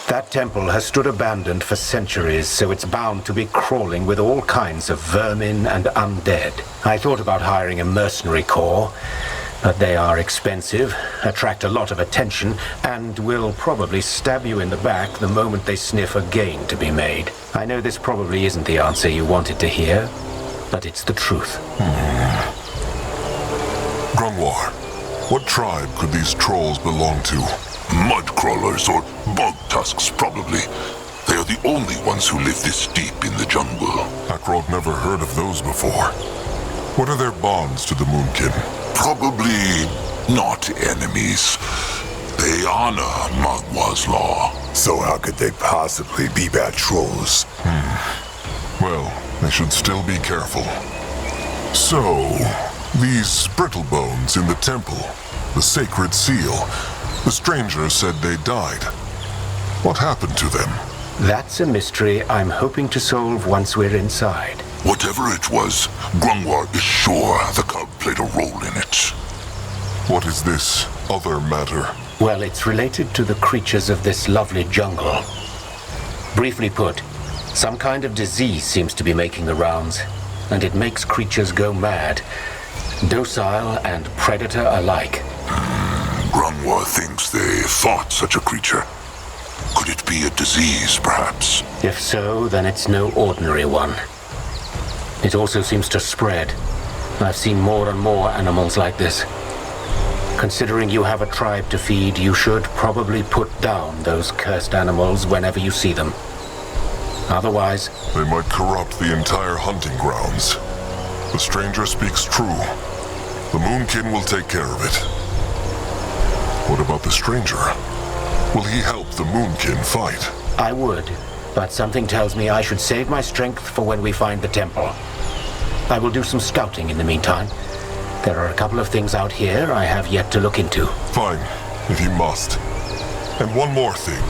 That temple has stood abandoned for centuries, so it's bound to be crawling with all kinds of vermin and undead. I thought about hiring a mercenary corps, but they are expensive, attract a lot of attention, and will probably stab you in the back the moment they sniff a gain to be made. I know this probably isn't the answer you wanted to hear, but it's the truth. Grungmar, what tribe could these trolls belong to? Mudcrawlers or bog tusks, probably. They are the only ones who live this deep in the jungle. Akrog never heard of those before. What are their bonds to the Moonkin? Probably not enemies. They honor Mugwa's law. So how could they possibly be bad trolls? Well, they should still be careful. So, these Brittlebones in the temple, the sacred seal, the stranger said they died. What happened to them? That's a mystery I'm hoping to solve once we're inside. Whatever it was, Grungmar is sure the cub played a role in it. What is this other matter? Well, it's related to the creatures of this lovely jungle. Briefly put, some kind of disease seems to be making the rounds, and it makes creatures go mad, docile and predator alike. Grungmar thinks they fought such a creature. Could it be a disease, perhaps? If so, then it's no ordinary one. It also seems to spread. I've seen more and more animals like this. Considering you have a tribe to feed, you should probably put down those cursed animals whenever you see them. Otherwise... They might corrupt the entire hunting grounds. The stranger speaks true. The Moonkin will take care of it. What about the stranger? Will he help the Moonkin fight? I would, but something tells me I should save my strength for when we find the temple. I will do some scouting in the meantime. There are a couple of things out here I have yet to look into. Fine, if you must. And one more thing.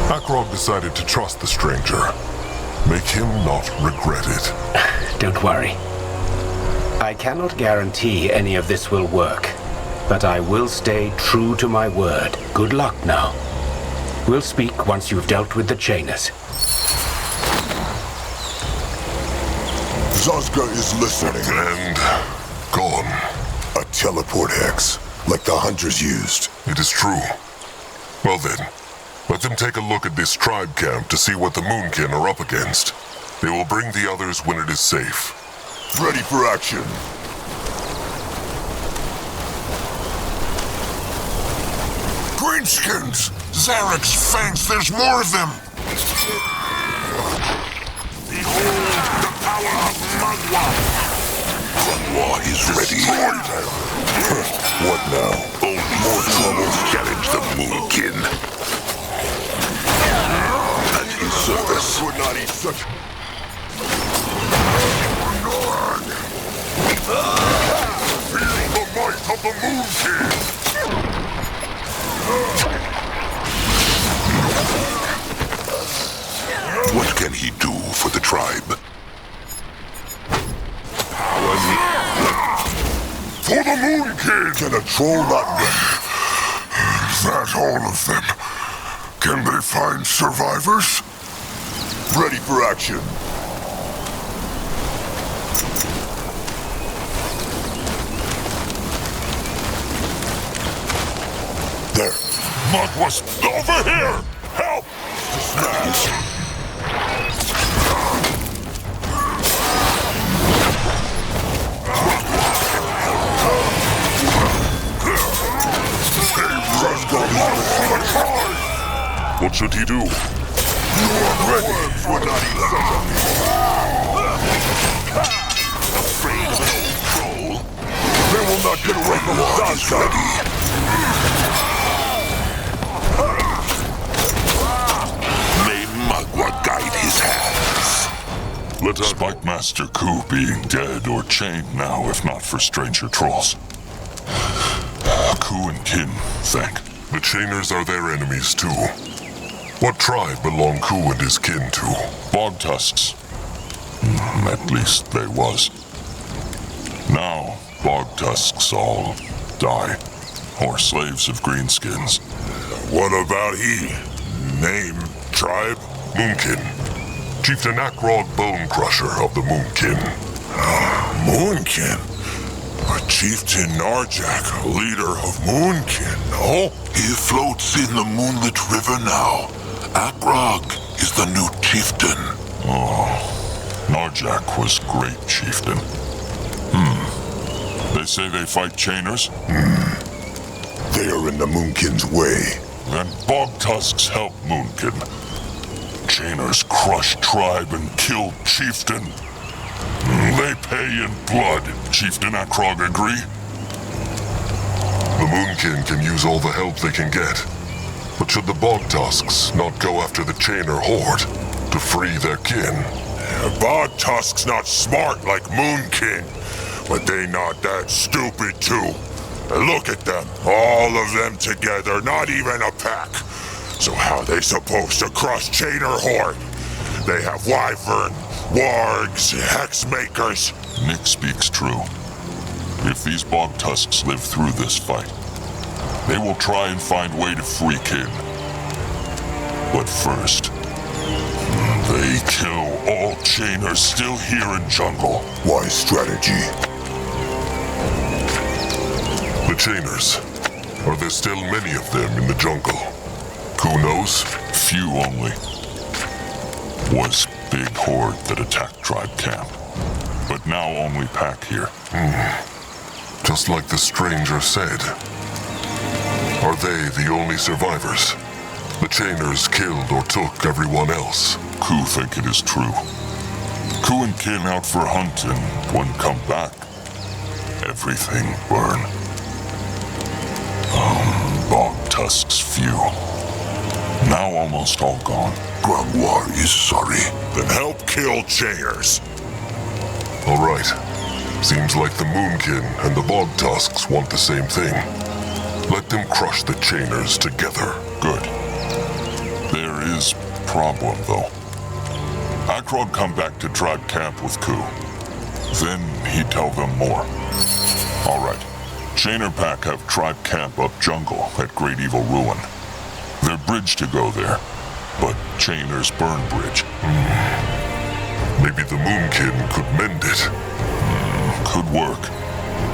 Akrog decided to trust the stranger. Make him not regret it. Don't worry. I cannot guarantee any of this will work, but I will stay true to my word. Good luck now. We'll speak once you've dealt with the Chainers. Zazka is listening. And gone. A teleport hex, like the hunters used. It is true. Well then, let them take a look at this tribe camp to see what the Moonkin are up against. They will bring the others when it is safe. Ready for action. Greenskins! Zarek's fangs, there's more of them! Behold the power of Mugwa! Mugwa is ready. What now? Only more trouble. Challenge the Moonkin. At his service. Would not eat such... Feel the might of the Moonkin! What can he do for the tribe? For the Moonkin! Can a troll not win? That all of them? Can they find survivors? Ready for action. There. Mugwa's over here! Help! Smash! What should he do? You are ready! Would not eat such a meal. Afraid of an old troll? They will not get away from the ready. May Mugwa guide his hands. Let us Spike Master Ku being dead or chained now, if not for stranger trolls. Ku and kin, thank. The Chainers are their enemies too. What tribe belong Ku and his kin to? Bog Tusks. At least they was. Now, Bog Tusks all die, or slaves of greenskins. What about he? Name, tribe? Moonkin. Chieftain Akrog Bone Crusher of the Moonkin. Moonkin? A chieftain Narjak, a leader of Moonkin, no? He floats in the moonlit river now. Akrog is the new chieftain. Oh, Narjak was great chieftain. They say they fight Chainers? They are in the Moonkin's way. Then Bog Tusks help Moonkin. Chainers crush tribe and kill chieftain. They pay in blood. Chieftain Akrog agree? The Moonkin can use all the help they can get. But should the Bog Tusks not go after the Chainer Horde to free their kin? Bog Tusk's not smart like Moonkin, but they not that stupid too. Look at them, all of them together, not even a pack. So how they supposed to crush Chainer Horde? They have Wyvern, Wargs, Hexmakers. Nick speaks true. If these Bog Tusks live through this fight, they will try and find way to free kin. But first, they kill all Chainers still here in jungle. Wise strategy. The Chainers. Are there still many of them in the jungle? Who knows? Few only. Was big horde that attacked tribe camp. But now only pack here. Just like the stranger said. Are they the only survivors? The Chainers killed or took everyone else. Ku think it is true. Ku and kin out for hunt, and when come back, everything burn. Bog Tusks few. Now almost all gone. Grungwar is sorry. Then help kill Chainers. All right. Seems like the Moonkin and the Bog Tusks want the same thing. Let them crush the Chainers together. Good. There is problem, though. Akrog come back to tribe camp with Ku. Then he tell them more. All right. Chainer pack have tribe camp up jungle at Great Evil Ruin. Their bridge to go there, but Chainers burn bridge. Maybe the Moonkin could mend it. Could work.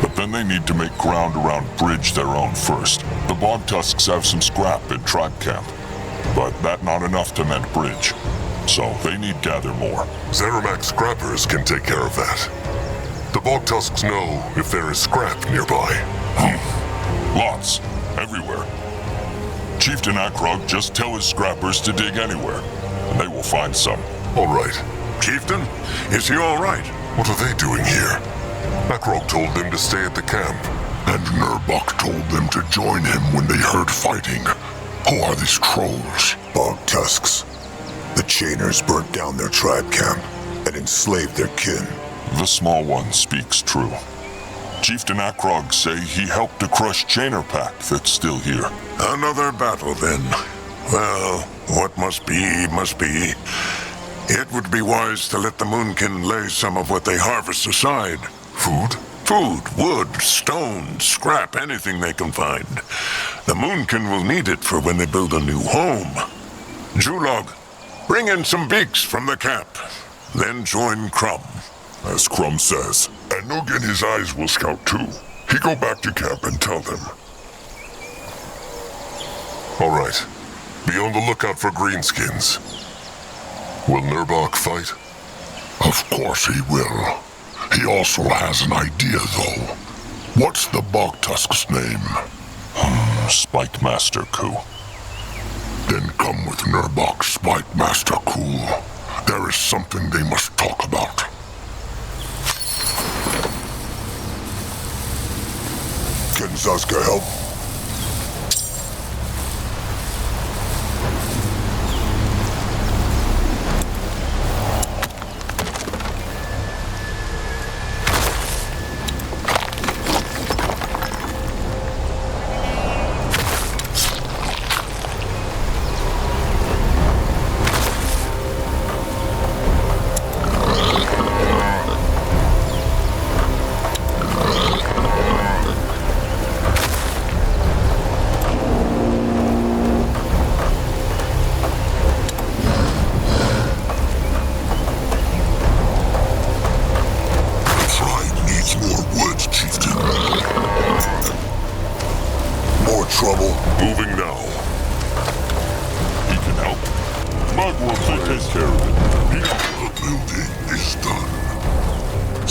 But then they need to make ground around bridge their own first. The Bog Tusks have some scrap in tribe camp, but that not enough to mend bridge. So they need gather more. Zeramak scrappers can take care of that. The Bog Tusks know if there is scrap nearby. Lots. Everywhere. Chieftain Akrog just tell his scrappers to dig anywhere, and they will find some. All right. Chieftain, is he all right? What are they doing here? Akrog told them to stay at the camp. And Nurbok told them to join him when they heard fighting. Who are these trolls? Bog Tusks. The Chainers burnt down their tribe camp and enslaved their kin. The small one speaks true. Chieftain Akrog say he helped to crush Chainer pack that's still here. Another battle, then. Well, what must be, must be. It would be wise to let the Moonkin lay some of what they harvest aside. Food? Food, wood, stone, scrap, anything they can find. The Moonkin will need it for when they build a new home. Julog, bring in some beaks from the camp. Then join Crumb. As Crumb says. And Noog and his eyes will scout too. He go back to camp and tell them. All right. Be on the lookout for greenskins. Will Nurbok fight? Of course he will. He also has an idea, though. What's the Bog Tusk's name? Spike Master Ku. Then come with Nurbok, Spike Master Ku. There is something they must talk about. Can Zaska help?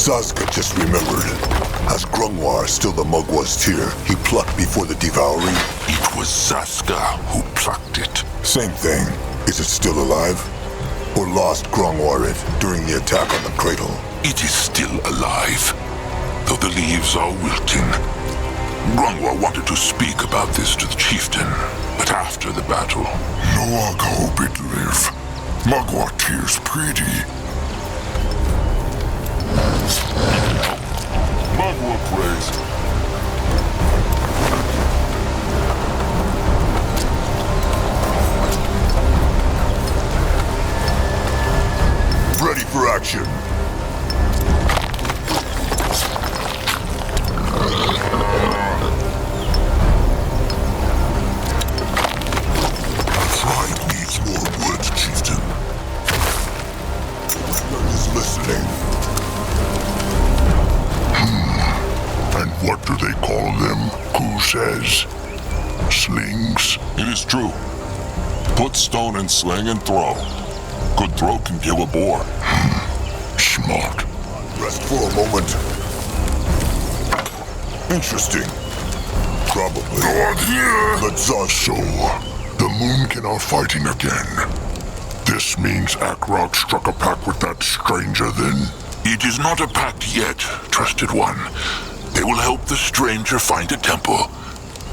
Zaska just remembered. As Grungwar still the Mugwa's tear, he plucked before the devouring. It was Zaska who plucked it. Same thing. Is it still alive? Or lost Grungwar it during the attack on the cradle? It is still alive, though the leaves are wilting. Grungwar wanted to speak about this to the chieftain, but after the battle... No, I hope it live. Mugwa tears pretty. Mugwa praise. Ready for action. Tribe needs more wood, chieftain. He's listening. And what do they call them? Ku says? Slings? It is true. Put stone in sling and throw. Good throw can kill a boar. Smart. Rest for a moment. Interesting. Probably. Go on here! Let's So, the Moonkin are fighting again. This means Akrog struck a pact with that stranger then? It is not a pact yet, trusted one. They will help the stranger find a temple.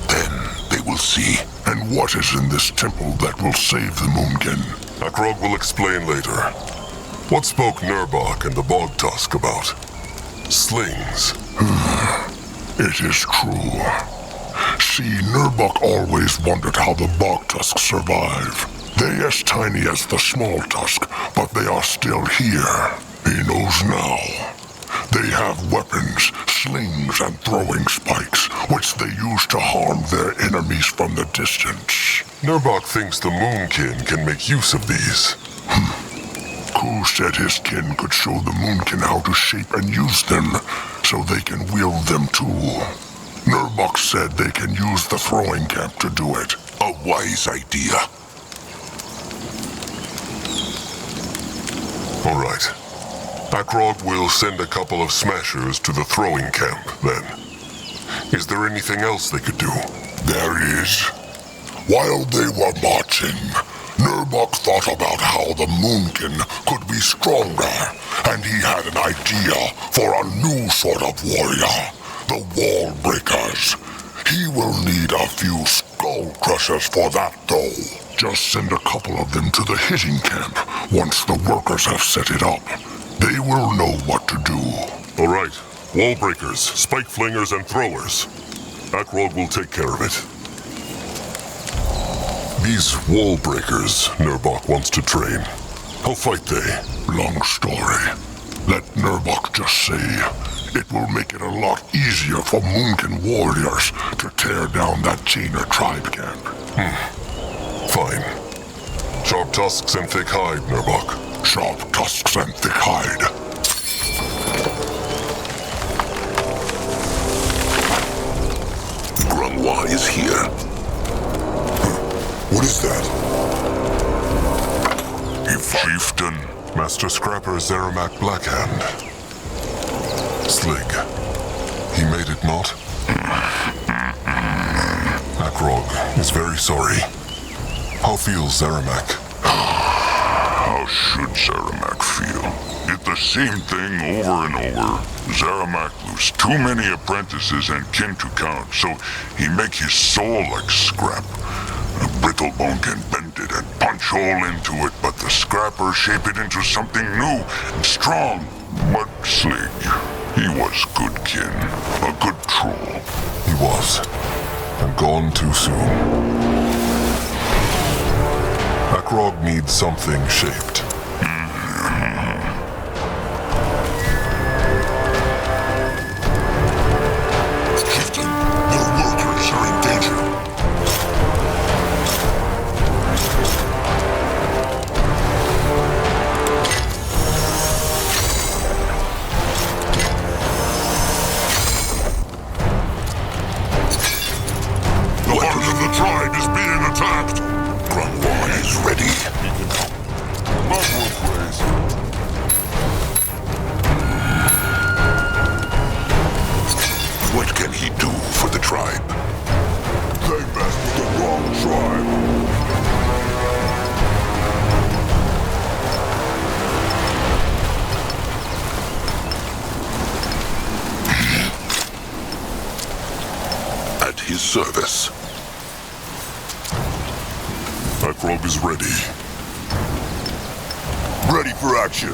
Then they will see. And what is in this temple that will save the Moonkin? Akrog will explain later. What spoke Nurbok and the Bog Tusk about? Slings. It is true. See, Nurbok always wondered how the Bog Tusk survive. They as tiny as the small tusk, but they are still here. He knows now. They have weapons, slings, and throwing spikes, which they use to harm their enemies from the distance. Nurbok thinks the Moonkin can make use of these. Ku said his kin could show the Moonkin how to shape and use them, so they can wield them too. Nurbok said they can use the throwing camp to do it. A wise idea. All right. Akrog will send a couple of smashers to the throwing camp, then. Is there anything else they could do? There is. While they were marching, Nurbok thought about how the Moonkin could be stronger, and he had an idea for a new sort of warrior, the Wall Breakers. He will need a few skull crushers for that, though. Just send a couple of them to the hitting camp once the workers have set it up. They will know what to do. All right. Wall breakers, spike flingers, and throwers. Akrog will take care of it. These wall breakers Nurbok wants to train. How fight they? Long story. Let Nurbok just say it will make it a lot easier for Moonkin warriors to tear down that Chainer tribe camp. Fine. Sharp tusks and thick hide, Nurbok. Sharp tusks and thick hide. Grunwa is here. What is that? Chieftain. Master Scrapper Zeramak Blackhand. Slig. He made it not? Akrog is very sorry. How feels Zeramak? How should Zeramak feel? Did the same thing over and over. Zeramak lose too many apprentices and kin to count, so he make his soul like scrap. A Brittlebone can bend it and punch hole into it, but the Scrapper shape it into something new and strong. But Slig, he was good kin, a good troll. He was, and gone too soon. Akrog needs something shaped. Chieftain, your workers are in danger. The heart of the tribe is being attacked. Grunwa is ready. Mugwa plays. What can he do for the tribe? They messed with the wrong tribe. At his service. Akrog is ready. Ready for action.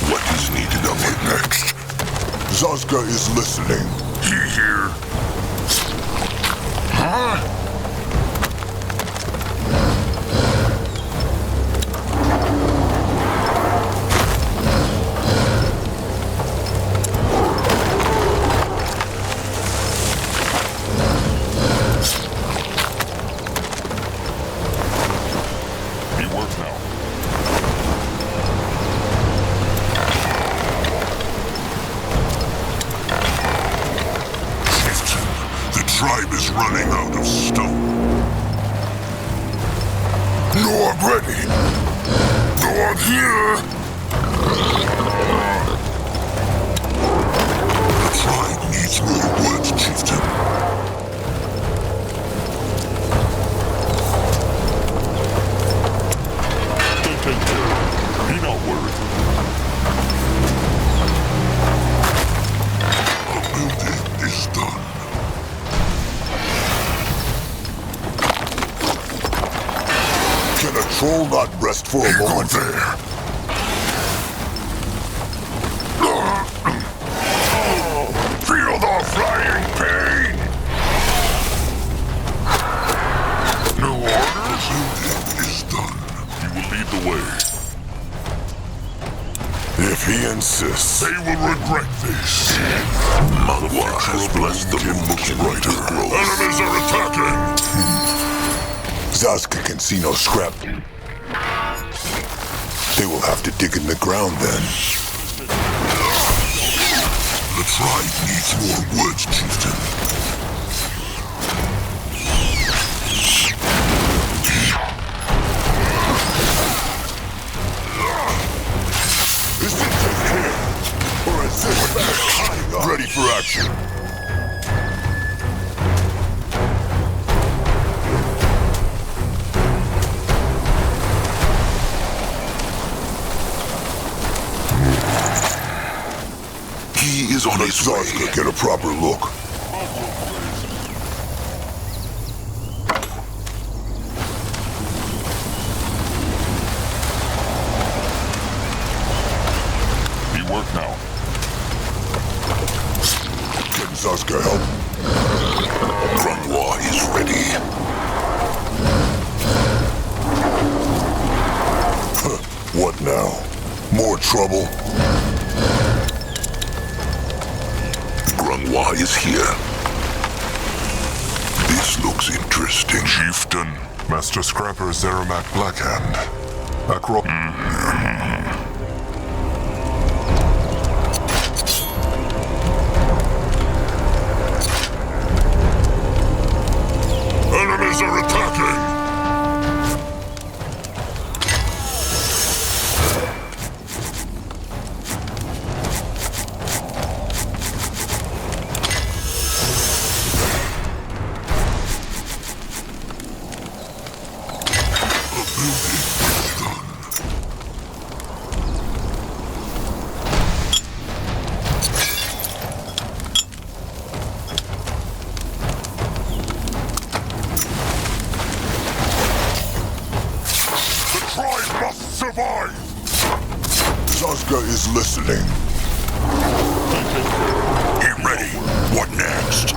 What is needed of him next? Zazka is listening. He here. Huh? Tribe is running out of stone. Lord ready. Lord here. The tribe needs more woods, Chieftain. They take care of it. Be not worried. A building is done. Can a troll not rest for a moment? There. Feel the flying pain! No orders? It is done. He will lead the way. If he insists. They will regret this. Mugwa has blessed the moon's brighter growth. Enemies are attacking! Zazka can see no scrap. They will have to dig in the ground then. The tribe needs more woods, Chieftain. Is it just here? Or is this Ready for action. He is on his way. Get a proper look. Work now. Can Zazka help? Grungwa is ready. What now? More trouble? Grungwa is here. This looks interesting. Chieftain. Master Scrapper Zeramak Blackhand. Enemies are attacking! Zazka is listening. Get ready. What next?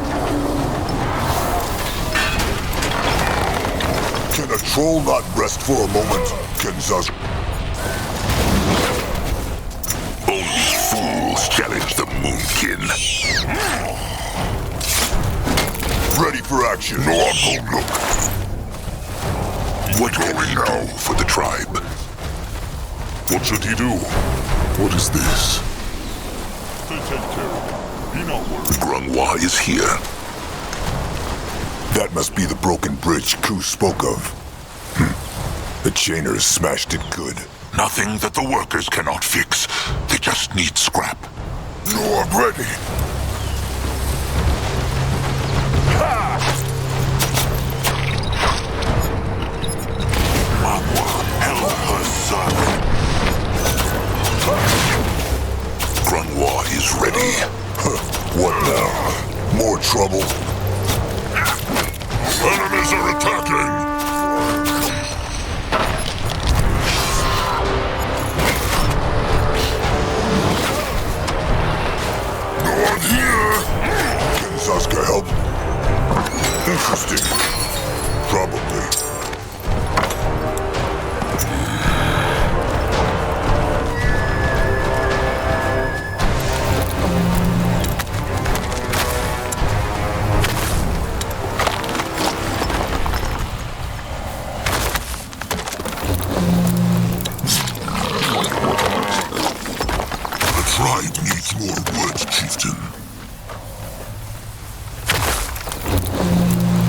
Can a troll not rest for a moment? Can Zazka... Only fools challenge the Moonkin. Ready for action. No one will look. What can we do for the tribe? What should he do? What is this? They take care of him. Be not worried. Grungwa is here. That must be the broken bridge Ku spoke of. The chainers smashed it good. Nothing that the workers cannot fix. They just need scrap. No, I'm ready. Mugwa held her son. Grungwa is ready. What now? More trouble? Enemies are attacking! No one here! Can Zazka help? Interesting. Probably. Tribe needs more wood, Chieftain.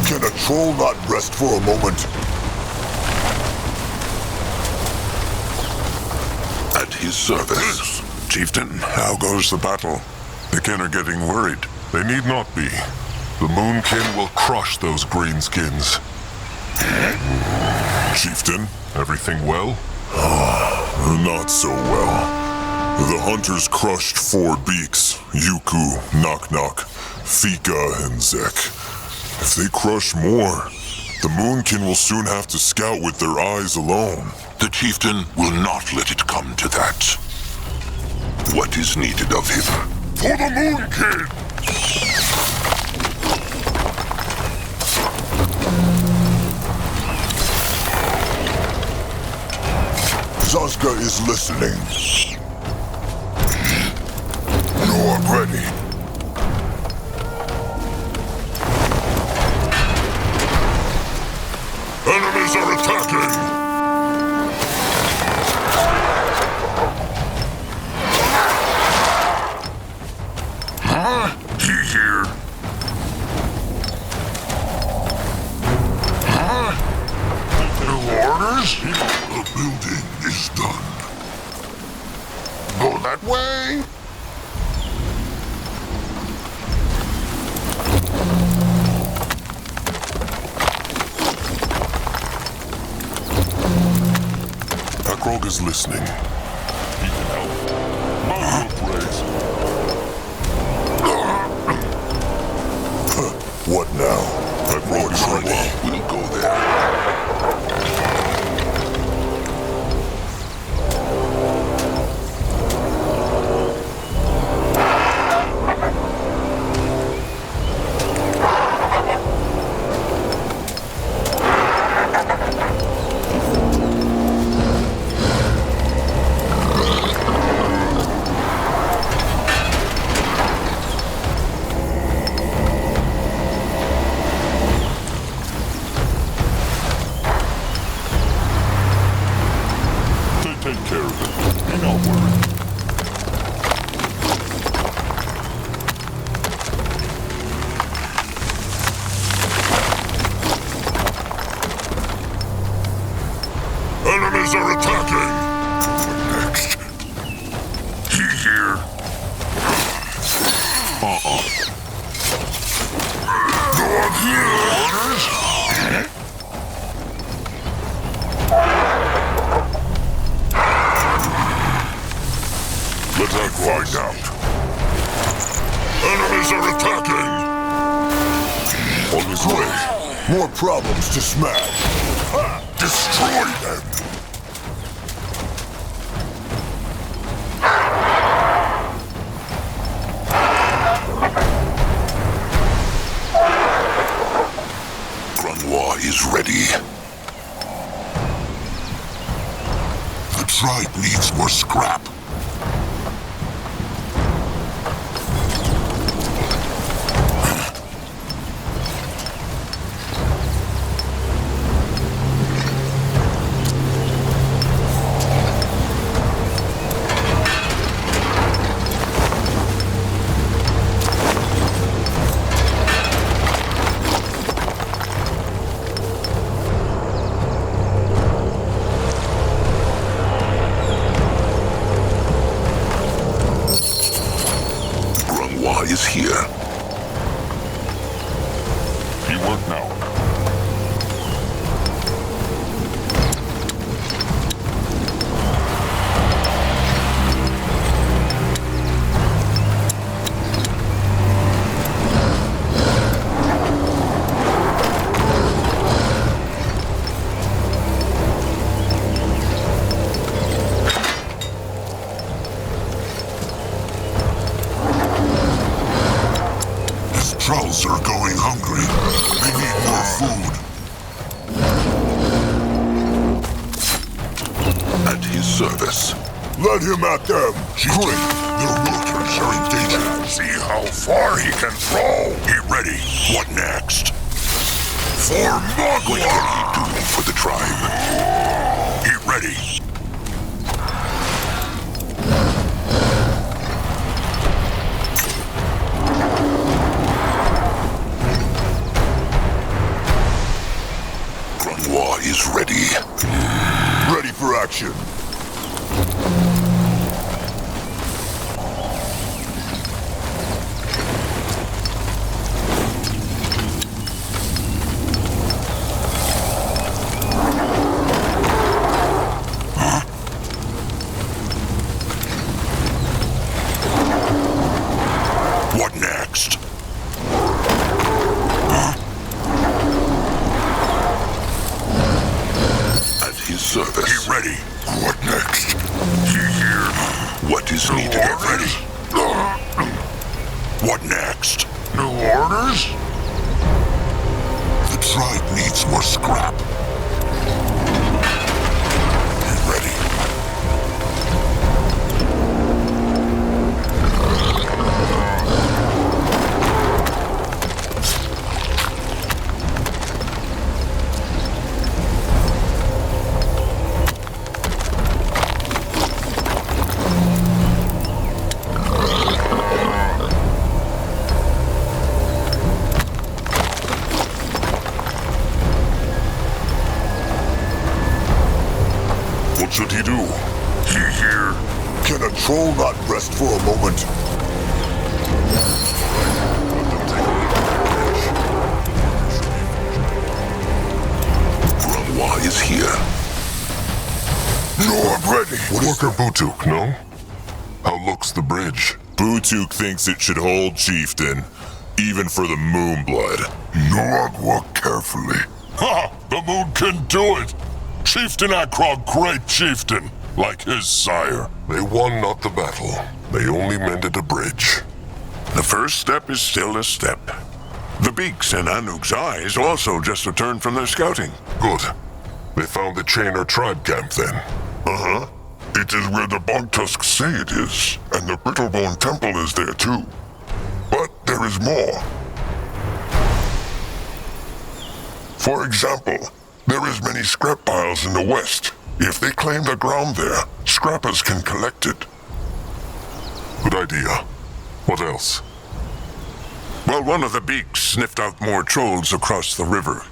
Can a troll not rest for a moment? At his service. Chieftain, how goes the battle? The kin are getting worried. They need not be. The Moonkin will crush those greenskins. Chieftain, everything well? Not so well. The hunters crushed 4 beaks, Yuku, Knock Knock, Fika, and Zek. If they crush more, the Moonkin will soon have to scout with their eyes alone. The Chieftain will not let it come to that. What is needed of him? For the Moonkin! Zazka is listening. No, I'm ready. Enemies are attacking! Huh? He here? Huh? New orders? The building is done. Go that way? is listening. He can help. Mount your praise. What now? Acrog is ready. We'll go there. Take care of it. Be not worried. Enemies are attacking! Next. He here. No one here! Orders? Let us find out. Enemies are attacking! On his way. More problems to smash. Destroy them! Grunwa is ready. The tribe needs more scrap. Is here. He work now. Trolls are going hungry. They need more food. At his service. Let him at them. Quick! Their workers are in danger. See how far he can throw. Get ready. What next? For Mugwa! What can he do for the tribe? Get ready. Is ready. Ready for action. Huh? What next? Service. Get ready. What next? He here. What is needed? Get ready. What next? New orders? The tribe needs more scrap. Get ready. What should he do? He here. Can a troll not rest for a moment? Grunwa is here. No, I'm ready. Worker Butuk, no? How looks the bridge? Butuk thinks it should hold, Chieftain, even for the Moonblood. Mugwa carefully. Ha! The moon can do it! Chieftain Akrog, great chieftain, like his sire. They won not the battle. They only mended a bridge. The first step is still a step. The beaks in Anuk's eyes also just returned from their scouting. Good. They found the Chainer tribe camp then. Uh-huh. It is where the Bogtusks say it is, and the Brittlebone temple is there too. But there is more. For example, there is many scrap piles in the west. If they claim the ground there, scrappers can collect it. Good idea. What else? Well, one of the beaks sniffed out more trolls across the river.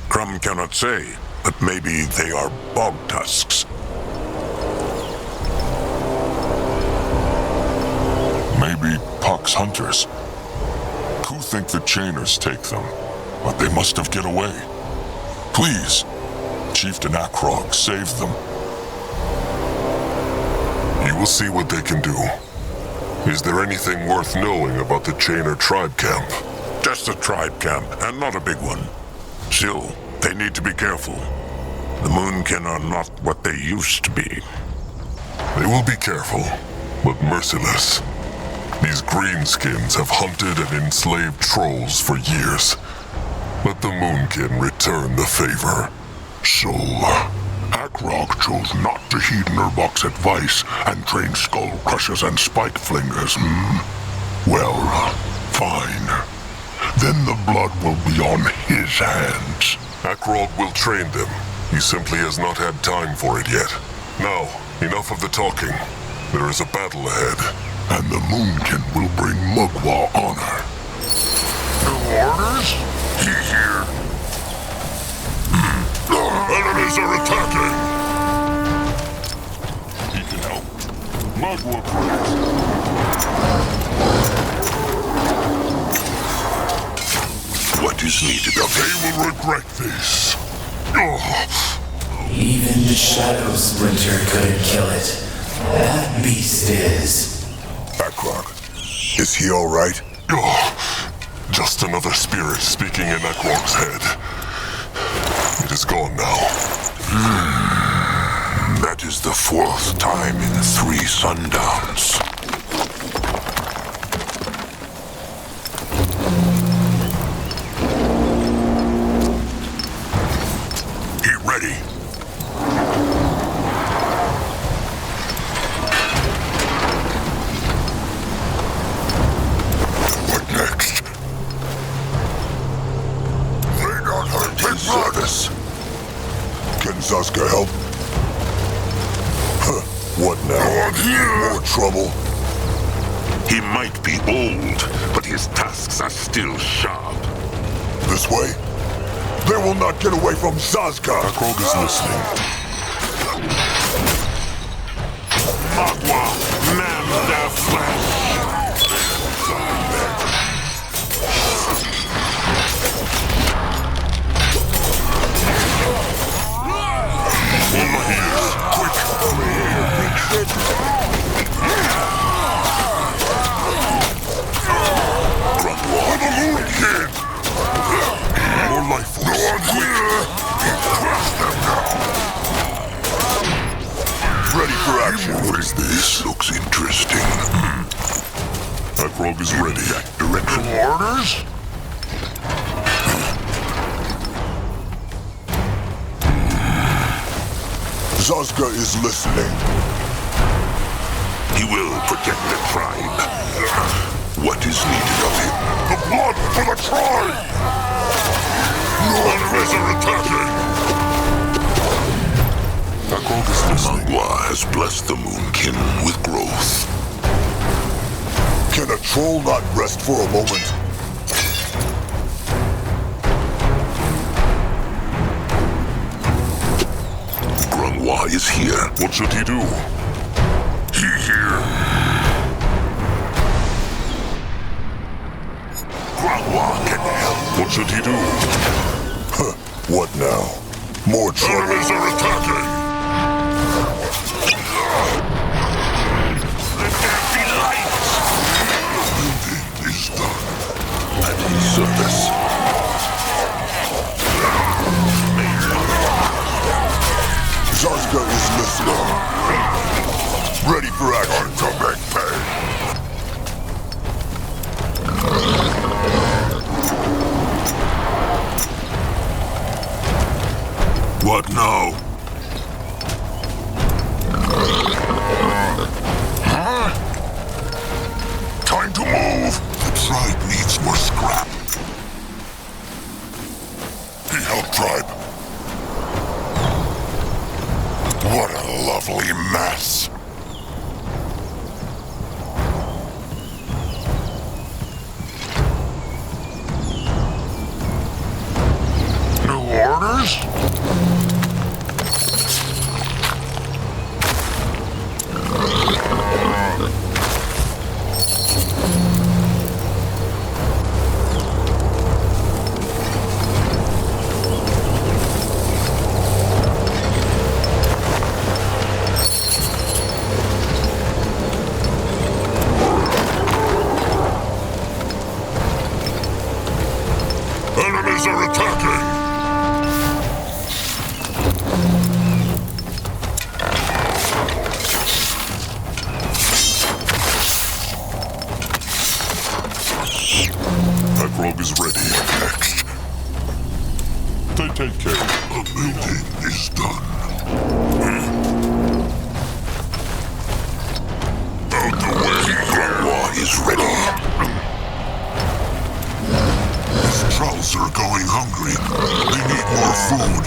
Crumb cannot say, but maybe they are bog tusks. Maybe Puck's hunters. Who think the Chainers take them? But they must have get away. Please, Chieftain Akrog, save them. You will see what they can do. Is there anything worth knowing about the Chainer tribe camp? Just a tribe camp, and not a big one. Still, they need to be careful. The Moonkin are not what they used to be. They will be careful, but merciless. These greenskins have hunted and enslaved trolls for years. Let the Moonkin return the favor. So, Akrog chose not to heed Nurbok's advice and train skull crushers and spike flingers, Well, fine. Then the blood will be on his hands. Akrog will train them. He simply has not had time for it yet. Now, enough of the talking. There is a battle ahead. And the Moonkin will bring Mugwa honor. New orders? Here. Enemies are attacking! He can help. Mugwa Cradle. What is needed of They will regret this. Even the Shadow Splinter couldn't kill it. That beast is. Akrog, is he all right? Just another spirit speaking in Akrog's head. It is gone now. That is the fourth time in 3 sundowns. Get ready. What next? They got her big service. Can Zaska help? What now? More trouble? He might be old, but his tusks are still sharp. This way? They will not get away from Zaska! Akrog is listening. Mugwa, man their flesh! On my heels, quick! For the Moonkin! More life force. No one here! Crush them now! Ready for action. What is this? Looks interesting. Akrog is ready. Direction. Orders? Zaska is listening. He will protect the tribe. What is needed of him? The blood for the tribe! Enemies are attacking! Akrog is listening. Mugwa has blessed the Moonkin with growth. Can a troll not rest for a moment? Grungwa is here. What should he do? Here. Grungwa can help. What should he do? What now? More trouble. Enemies are attacking! this. New orders? Enemies are attacking! Prologue is ready. Next. They take care. The building is done. Out the way. Grandma is ready. These trolls are going hungry. They need more food.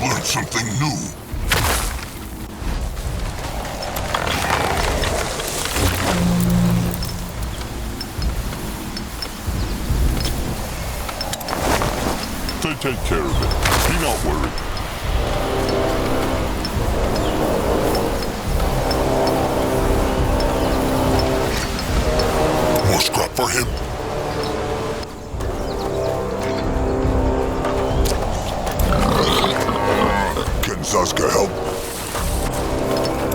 Learn something new. They take care of it. Be not worried. More scrap for him. Can Zaska help?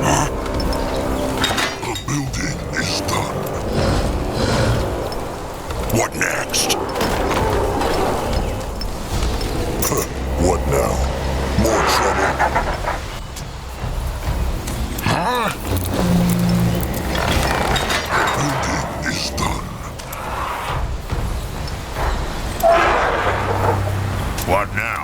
Huh? The building is done. What next? What now? More trouble? Huh? The building is done. What now?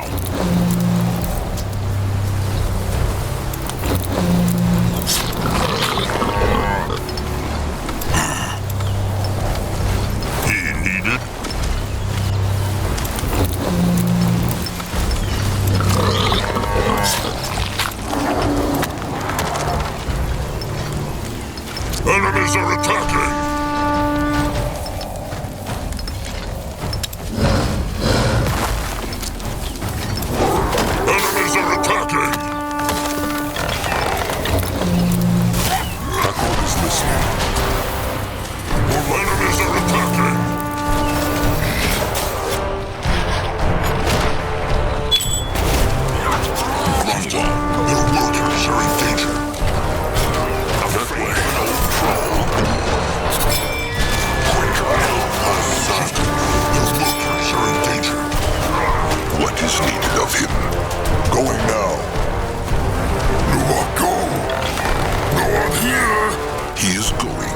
Enemies are attacking! Enemies are attacking! Prologue is listening. Enemies are attacking! Their workers are in danger. That way. Their workers are in danger. What is needed of him? Going now. No one go. No one here. He is going.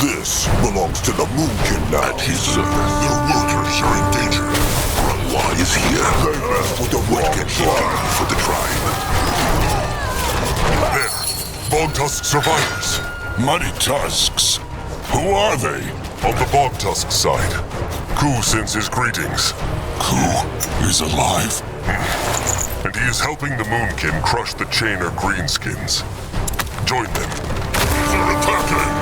This belongs to the Moonkin now. At his service. Their workers are in danger. Why is here? They messed with the wrong tribe. For the tribe. There. Bog Tusk survivors. Muddy Tusks. Who are they? On the Bog Tusk side. Ku sends his greetings. Ku is alive. And he is helping the Moonkin crush the Chainer Greenskins. Join them. They're attacking!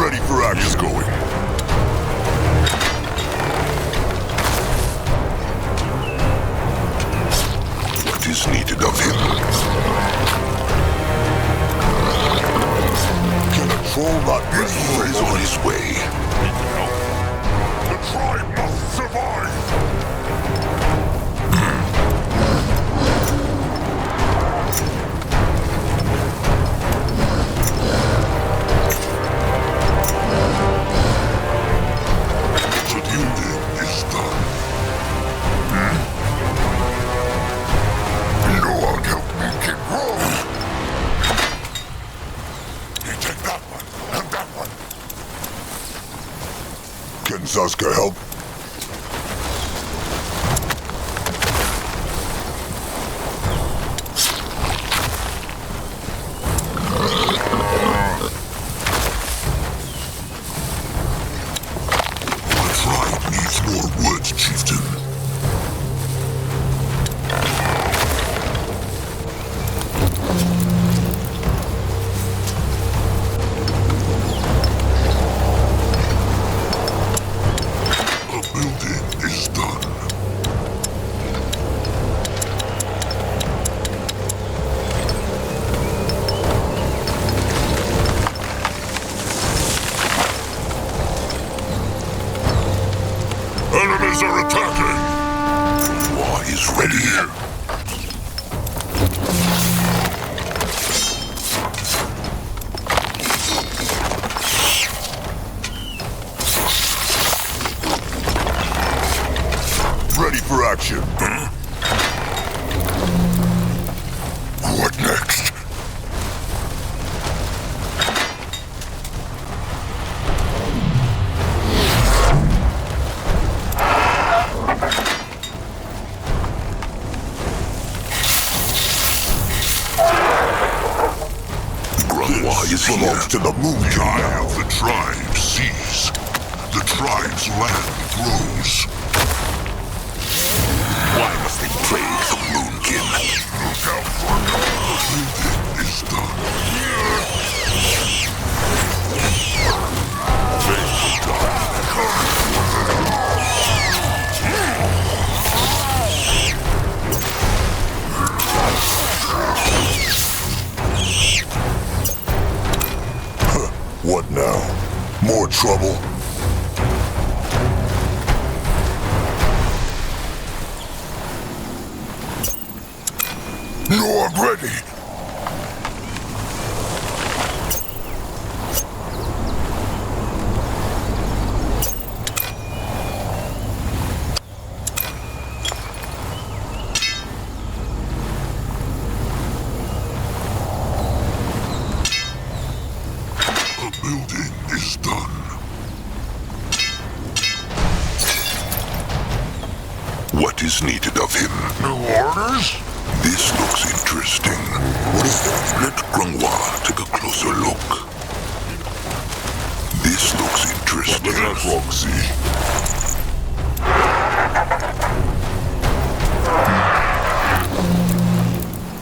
Ready for action. He's going. What is needed of him? Can a troll not be He's on his way. The tribe must survive! Zaska help? Ready for action. What next? This belongs to the moon child. The tribe sees. The tribe's land grows. Why must they plague the Moonkin? Look out for it. It's done. What now? More trouble? No, I'm ready. Building is done. What is needed of him? No orders? This looks interesting. What is that? Let Grungwa take a closer look. This looks interesting. Let Acrog see.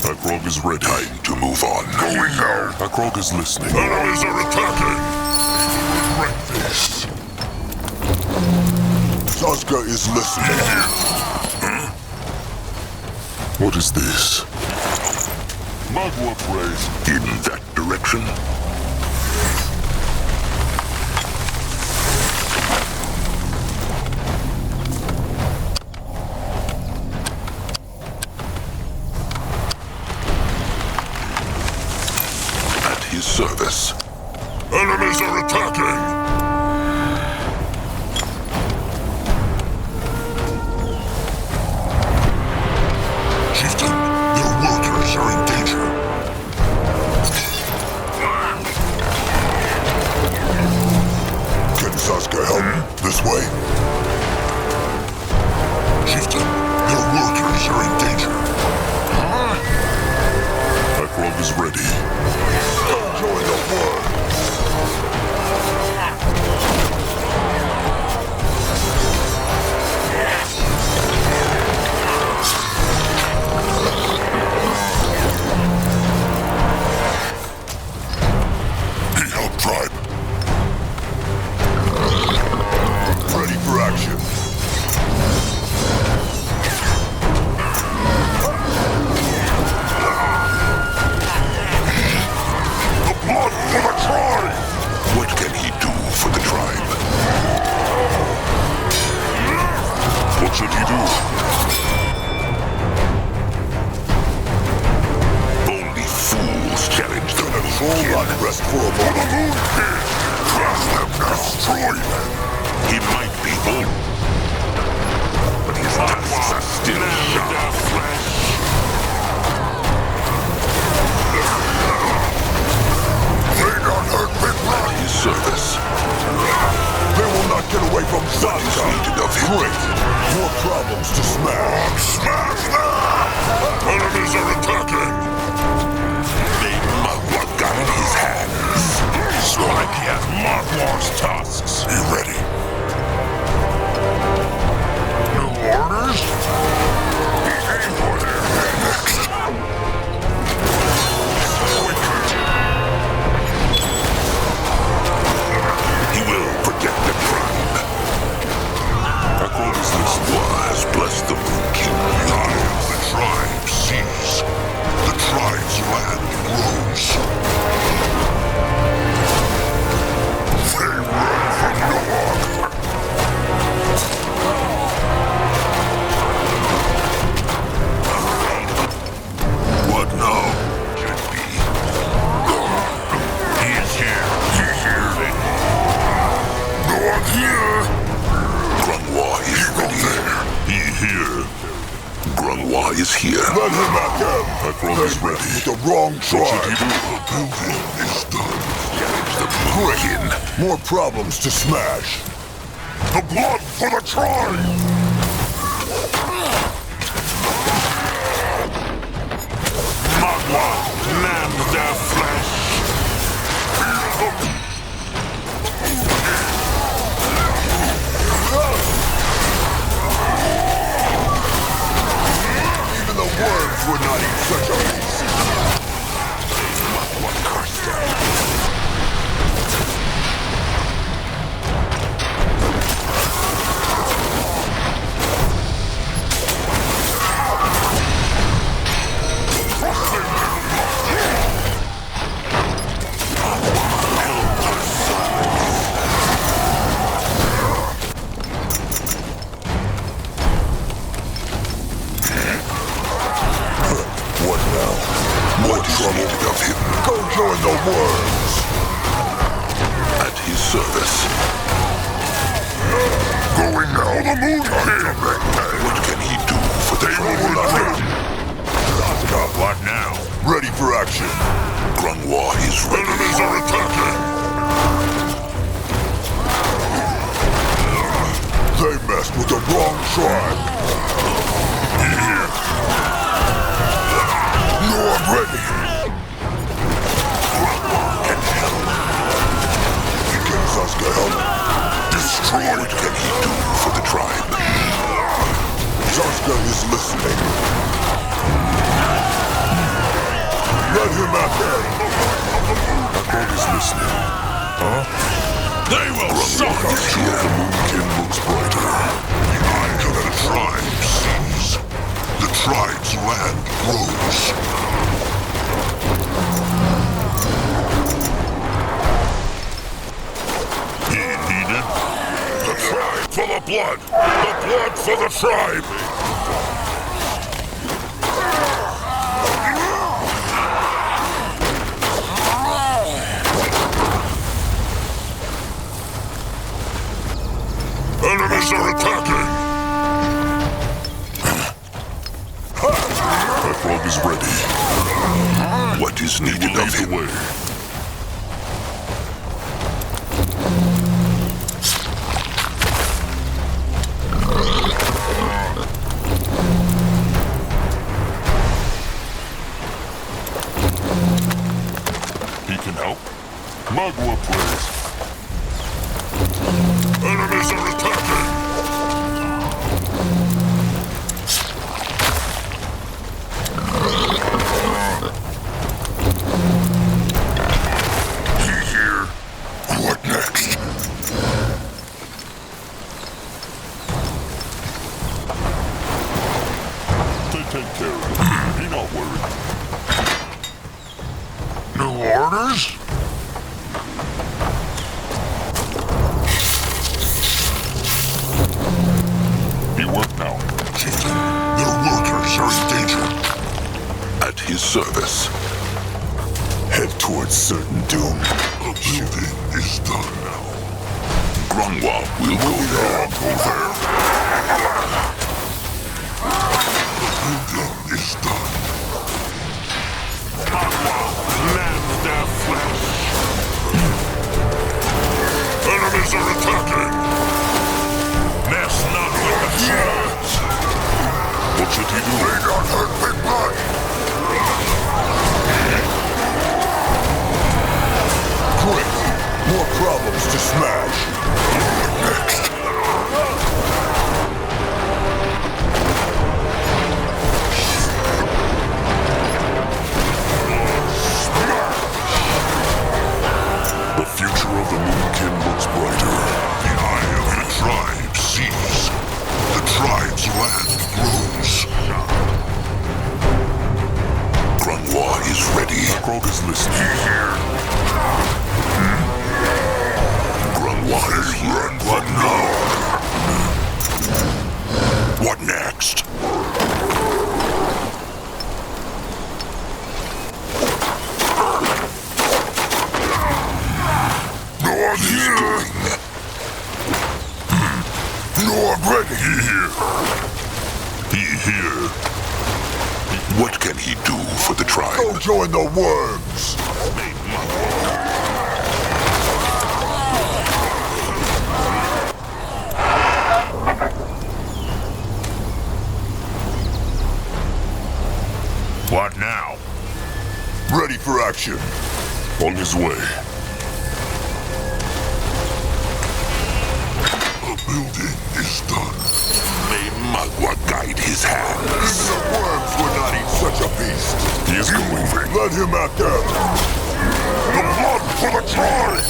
Acrog is ready. Time to move on. Going now. Acrog is listening. Enemies are attacking. Right this. Saska is listening. What is this? Mugwa Cradle. In that direction? At his service. Enemies are attacking. Are in danger. Can Saska help? This way? Chieftain, your workers are in danger. Acrog is ready. Enjoy the work. Tribe. Ready for action. The blood for the tribe! What can he do for the tribe? What should he do? Only fools challenge the Hold on, rest for a moment. Crush them now. Destroy them. He might be old, but his tusks are still sharp. They don't hurt Big Blood. At his service. They will not get away from What is Saska. needed of him? Great. More problems to smash. Smash them! Enemies are attacking. Mugwa got in his hands. Like he has Mugwa's tusks. You ready? No orders? Aim for their head next. He will protect the tribe. Acrog is Mugwa has blessed the Moon King. The tribe sees. The tribe's land grows. They run from Noah. Grungwa is here. Let him at them. Hakrog is ready. With the wrong tribe. What should he do? The building is done. The Moonkin. More problems to smash. The blood for the tribe! Mugwa, land their flesh! Even the worms would not eat such a beast. Mugwa cursed them. Of him. Go join the worms. At his service. Going now, the Moonkin. What can he do for the tribe? What now? Ready for action. Grungwa is ready. Enemies are attacking. They messed with the wrong tribe. Here. No, I'm ready. Zaska help. Destroy. What can he do for the tribe? Zaska is listening. Let him at them. Hakrog is listening. Huh? They will suck us here. The Moonkin looks brighter. The eye of the tribe sees. The tribe's land grows. For the blood! The blood for the tribe! Enemies are attacking! Hakrog is ready. What is needed of him? Mugwa, please. Enemies are attacking! He here. What next? They take care of it. Be not worried. New orders? Now. Chieftain, their workers are in danger. At his service. Head towards certain doom. The building is done now. Grungwa will go there. Go there. The building is done. Land their flesh. Enemies are attacking. Mess not with the tribe. What should he do? May not hurt Big Blood. Great. More problems to smash. Next. The future of the Moonkin looks brighter. The eye of the tribe sees. The tribe's land grows. Grungwa is ready. Hakrog is listening. Here. Grungwa is here. What now? What next? No, I'm here. No, I'm ready. Here. He here. What can he do for the tribe? Go join the worms! What now? Ready for action. On his way. The building is done. May Mugwa guide his hands. The worms would not eat such a beast. He is moving. Let him at them. The blood for the tribe!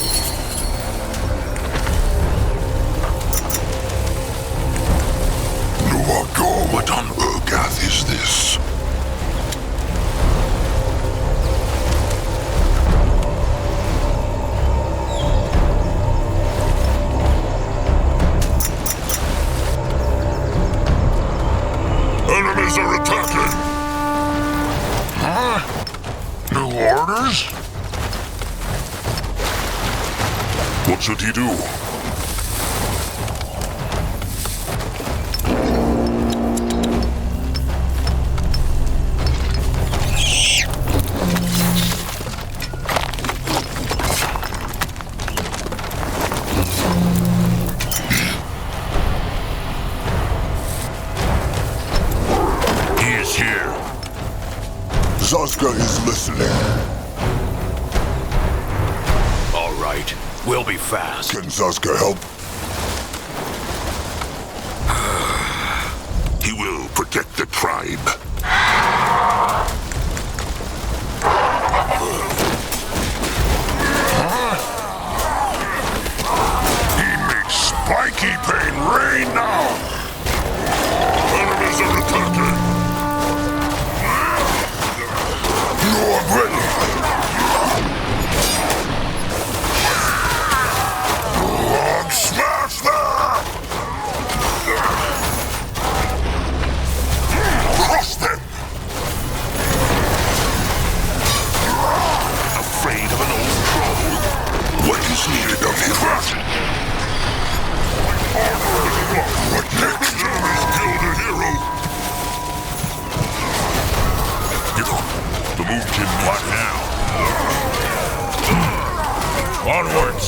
What on Urgath is this? Enemies are attacking! Huh? New orders? What should he do? Zazka is listening. All right, we'll be fast. Can Zazka help? He will protect the tribe. He makes spiky pain rain now! Enemies are attacking! I'm ready! Prologue, smash them! Crush them! Afraid of an old troll? What is needed of him? What next? Enemies killed a hero! The move can What now? Onwards!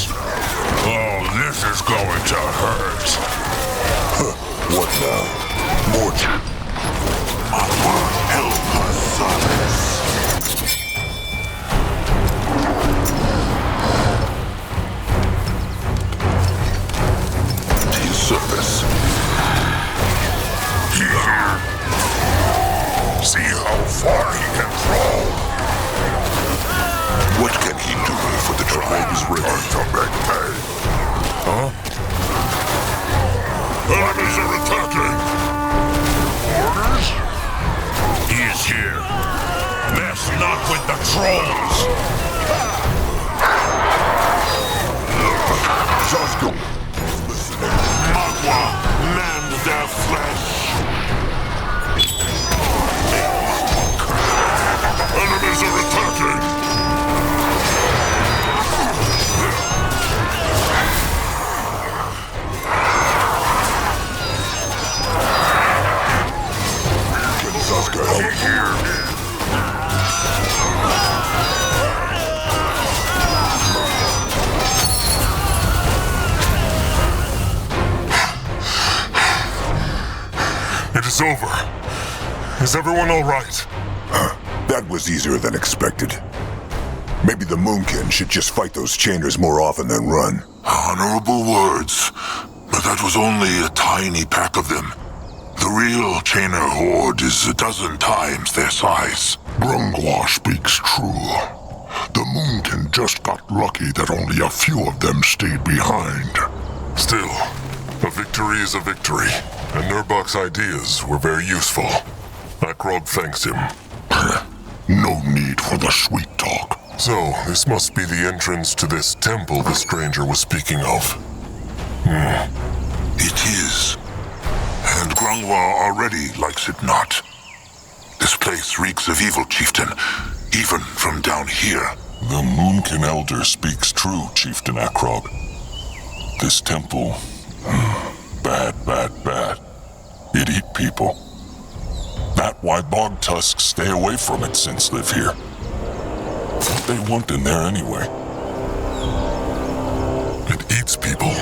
Oh, this is going to hurt. What now? Morton. Mugwa, help us, sons. To his service. See how far he can crawl. What can he do for the tribe is ready? Time to make pay. Huh? Enemies are attacking. Orders? He is here. Mess not with the trolls. Zazka. Mugwa, mend their flesh. Enemies are attacking! Can Zazka help here? It is over. Is everyone all right? That was easier than expected. Maybe the Moonkin should just fight those chainers more often than run. Honorable words, but that was only a tiny pack of them. The real chainer horde is 12 times their size. Grungwa speaks true. The Moonkin just got lucky that only a few of them stayed behind. Still, a victory is a victory, and Nurbok's ideas were very useful. Akrog thanks him. No need for the sweet talk. So, this must be the entrance to this temple the stranger was speaking of. It is. And Grungwa already likes it not. This place reeks of evil, chieftain, even from down here. The Moonkin Elder speaks true, Chieftain Akrog. This temple, bad. It eat people. That's why bog tusks stay away from it since live here. What they want in there anyway? It eats people.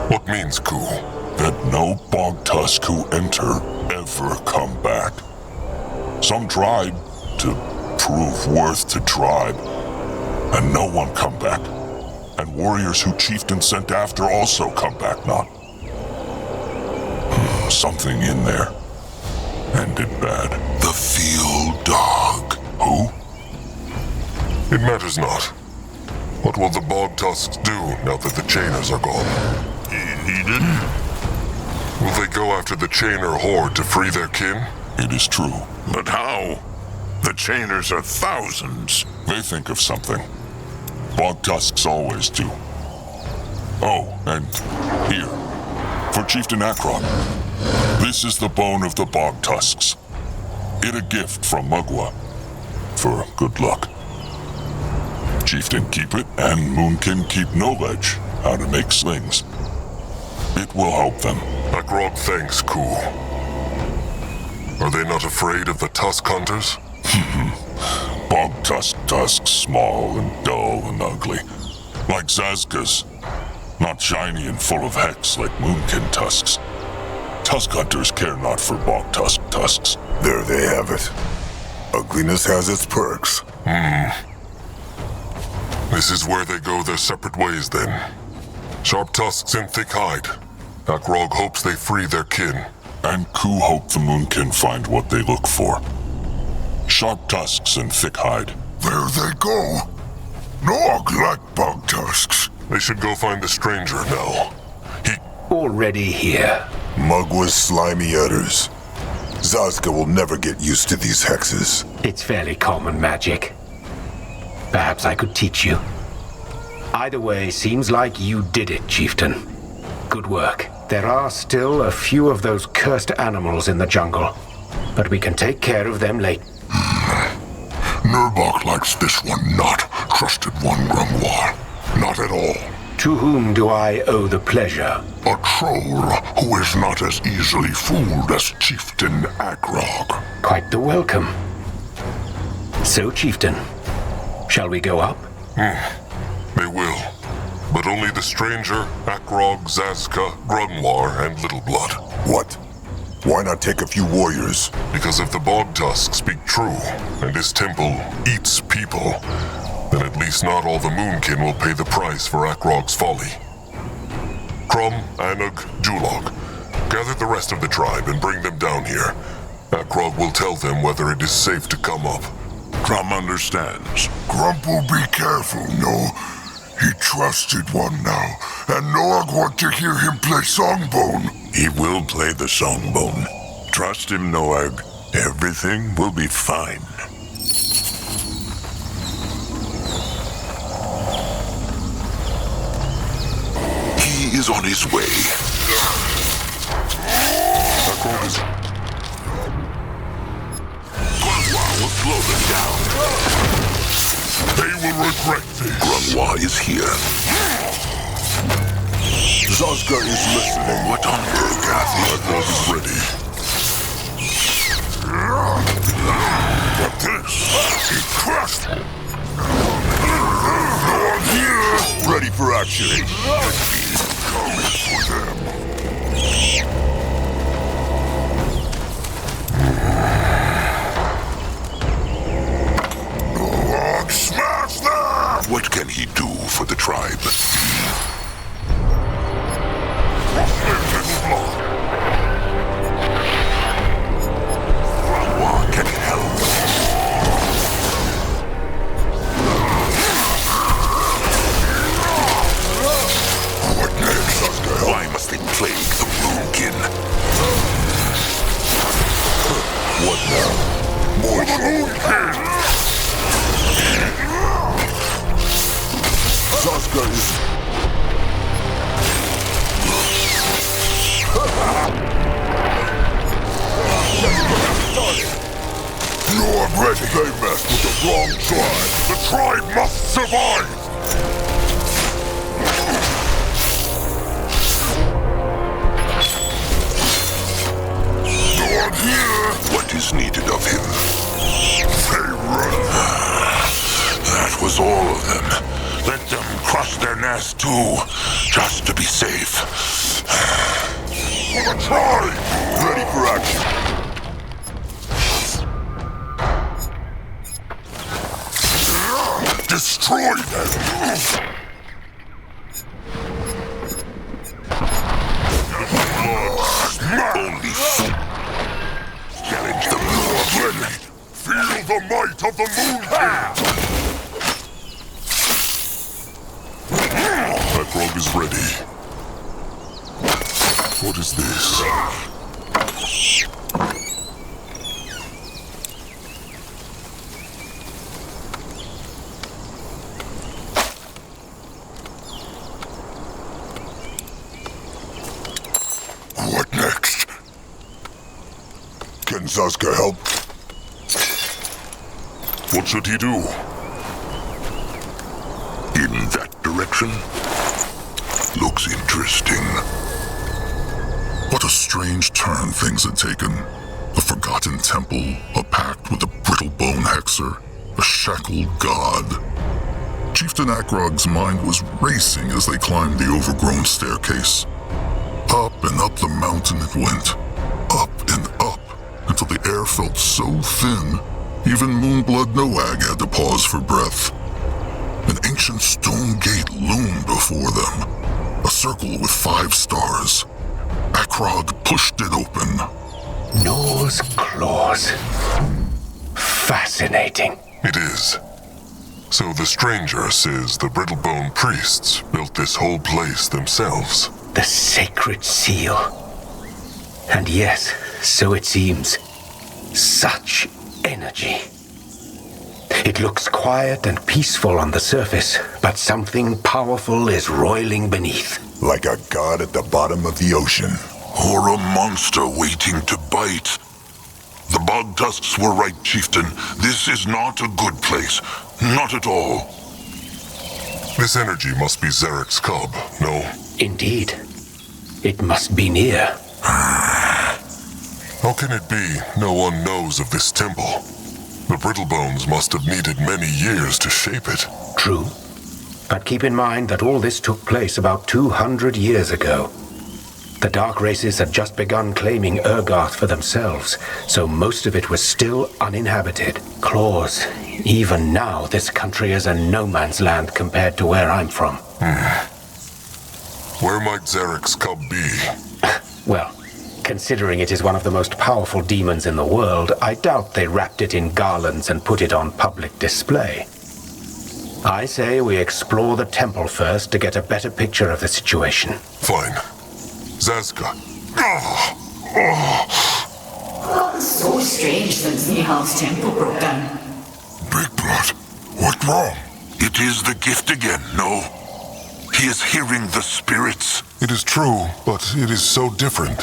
What means coup? That no bog tusk who enter ever come back. Some tried to prove worth to tribe, and no one come back. And warriors who chieftain sent after also come back not. Something in there ended bad. The field dog. Who? It matters not. What will the bog tusks do now that the chainers are gone? He didn't. Will they go after the chainer horde to free their kin? It is true. But how? The chainers are thousands. They think of something. Bog tusks always do. Oh, and here, for Chieftain Akrog. This is the bone of the bog tusks. It a gift from Mugwa. For good luck. Chieftain keep it, and Moonkin keep knowledge how to make slings. It will help them. Akrog thanks, Ku. Are they not afraid of the tusk hunters? Bog tusks, small and dull and ugly. Like Zazka's. Not shiny and full of hex like Moonkin tusks. Tusk hunters care not for bog tusks. There they have it. Ugliness has its perks. This is where they go their separate ways then. Sharp tusks and thick hide. Akrog hopes they free their kin. And Ku hope the Moonkin find what they look for. Sharp tusks and thick hide. There they go. Nog like bug tusks. They should go find the stranger now. Already here. Mugwa's slimy udders. Zazka will never get used to these hexes. It's fairly common magic. Perhaps I could teach you. Either way, seems like you did it, Chieftain. Good work. There are still a few of those cursed animals in the jungle, but we can take care of them later. Nurbok likes this one not. Trusted one, Grimoire. Not at all. To whom do I owe the pleasure? A troll who is not as easily fooled as Chieftain Akrog. Quite the welcome. So, Chieftain, shall we go up? They will. But only the stranger, Akrog, Zazka, Grimoire, and Little Blood. What? Why not take a few warriors? Because if the bog tusks speak true, and his temple eats people, then at least not all the Moonkin will pay the price for Akrog's folly. Crum, Anug, Julog, gather the rest of the tribe and bring them down here. Akrog will tell them whether it is safe to come up. Crum understands. Grump will be careful, no? He trusted one now, and Noag want to hear him play Songbone. He will play the Songbone. Trust him, Noag. Everything will be fine. He is on his way. Grimoire will slow them down. They will regret this. Grimoire is here. Zazka is listening. What on Urgathian? Akrog is ready. But this, he crushed. Noag here. Ready for action. Coming for them. Noag, smash them! What can he do for the tribe? Grimoire can help. What name, Zazka? Why must they plague the Moonkin? What now? More trouble. Zazka is... You're ready. They messed with the wrong tribe. The tribe must survive. Noag here. What What is needed of him? That was all of them. Let them crush their nest too, just to be safe. Try! Ready for action. Destroy them! Only fool. Challenge them again. Feel the might of the moon! Ekrog is ready. What is this? What next? Can Zaska help? What should he do? In that direction? Looks interesting. What a strange turn things had taken. A forgotten temple, a pact with a Brittlebone hexer, a shackled god. Chieftain Akrog's mind was racing as they climbed the overgrown staircase. Up and up the mountain it went. Up and up, until the air felt so thin, even Moonblood Noag had to pause for breath. An ancient stone gate loomed before them, a circle with 5 stars. Akrog pushed it open. Gnor's claws. Fascinating. It is. So the stranger says the Brittlebone priests built this whole place themselves. The sacred seal. And yes, so it seems. Such energy. It looks quiet and peaceful on the surface, but something powerful is roiling beneath. Like a god at the bottom of the ocean. Or a monster waiting to bite. The bog tusks were right, Chieftain. This is not a good place. Not at all. This energy must be Zarek's cub, no? Indeed. It must be near. How can it be no one knows of this temple? The Brittlebones must have needed many years to shape it. True. But keep in mind that all this took place about 200 years ago. The Dark Races had just begun claiming Urgath for themselves, so most of it was still uninhabited. Claws, even now this country is a no-man's land compared to where I'm from. Where might Zarek's cub be? Well, considering it is one of the most powerful demons in the world, I doubt they wrapped it in garlands and put it on public display. I say we explore the temple first to get a better picture of the situation. Fine. Zaska. Gotten so strange since Niethalf's temple broke down. Big Blood, what's wrong? It is the gift again, no? He is hearing the spirits. It is true, but it is so different.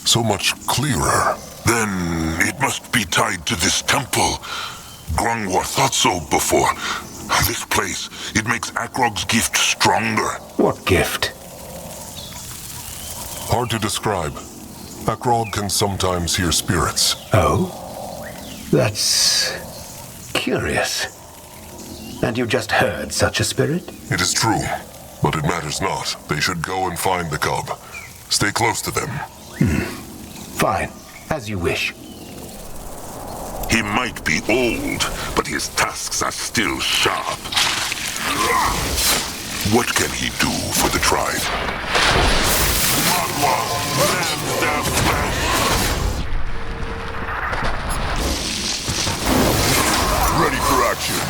So much clearer. Then it must be tied to this temple. Grungwar thought so before. This place, it makes Akrog's gift stronger. What gift? Hard to describe. Akrog can sometimes hear spirits. Oh? That's curious. And you just heard such a spirit? It is true, but it matters not. They should go and find the cub. Stay close to them. Fine, as you wish. He might be old, but his tusks are still sharp. What can he do for the tribe? Ready for action.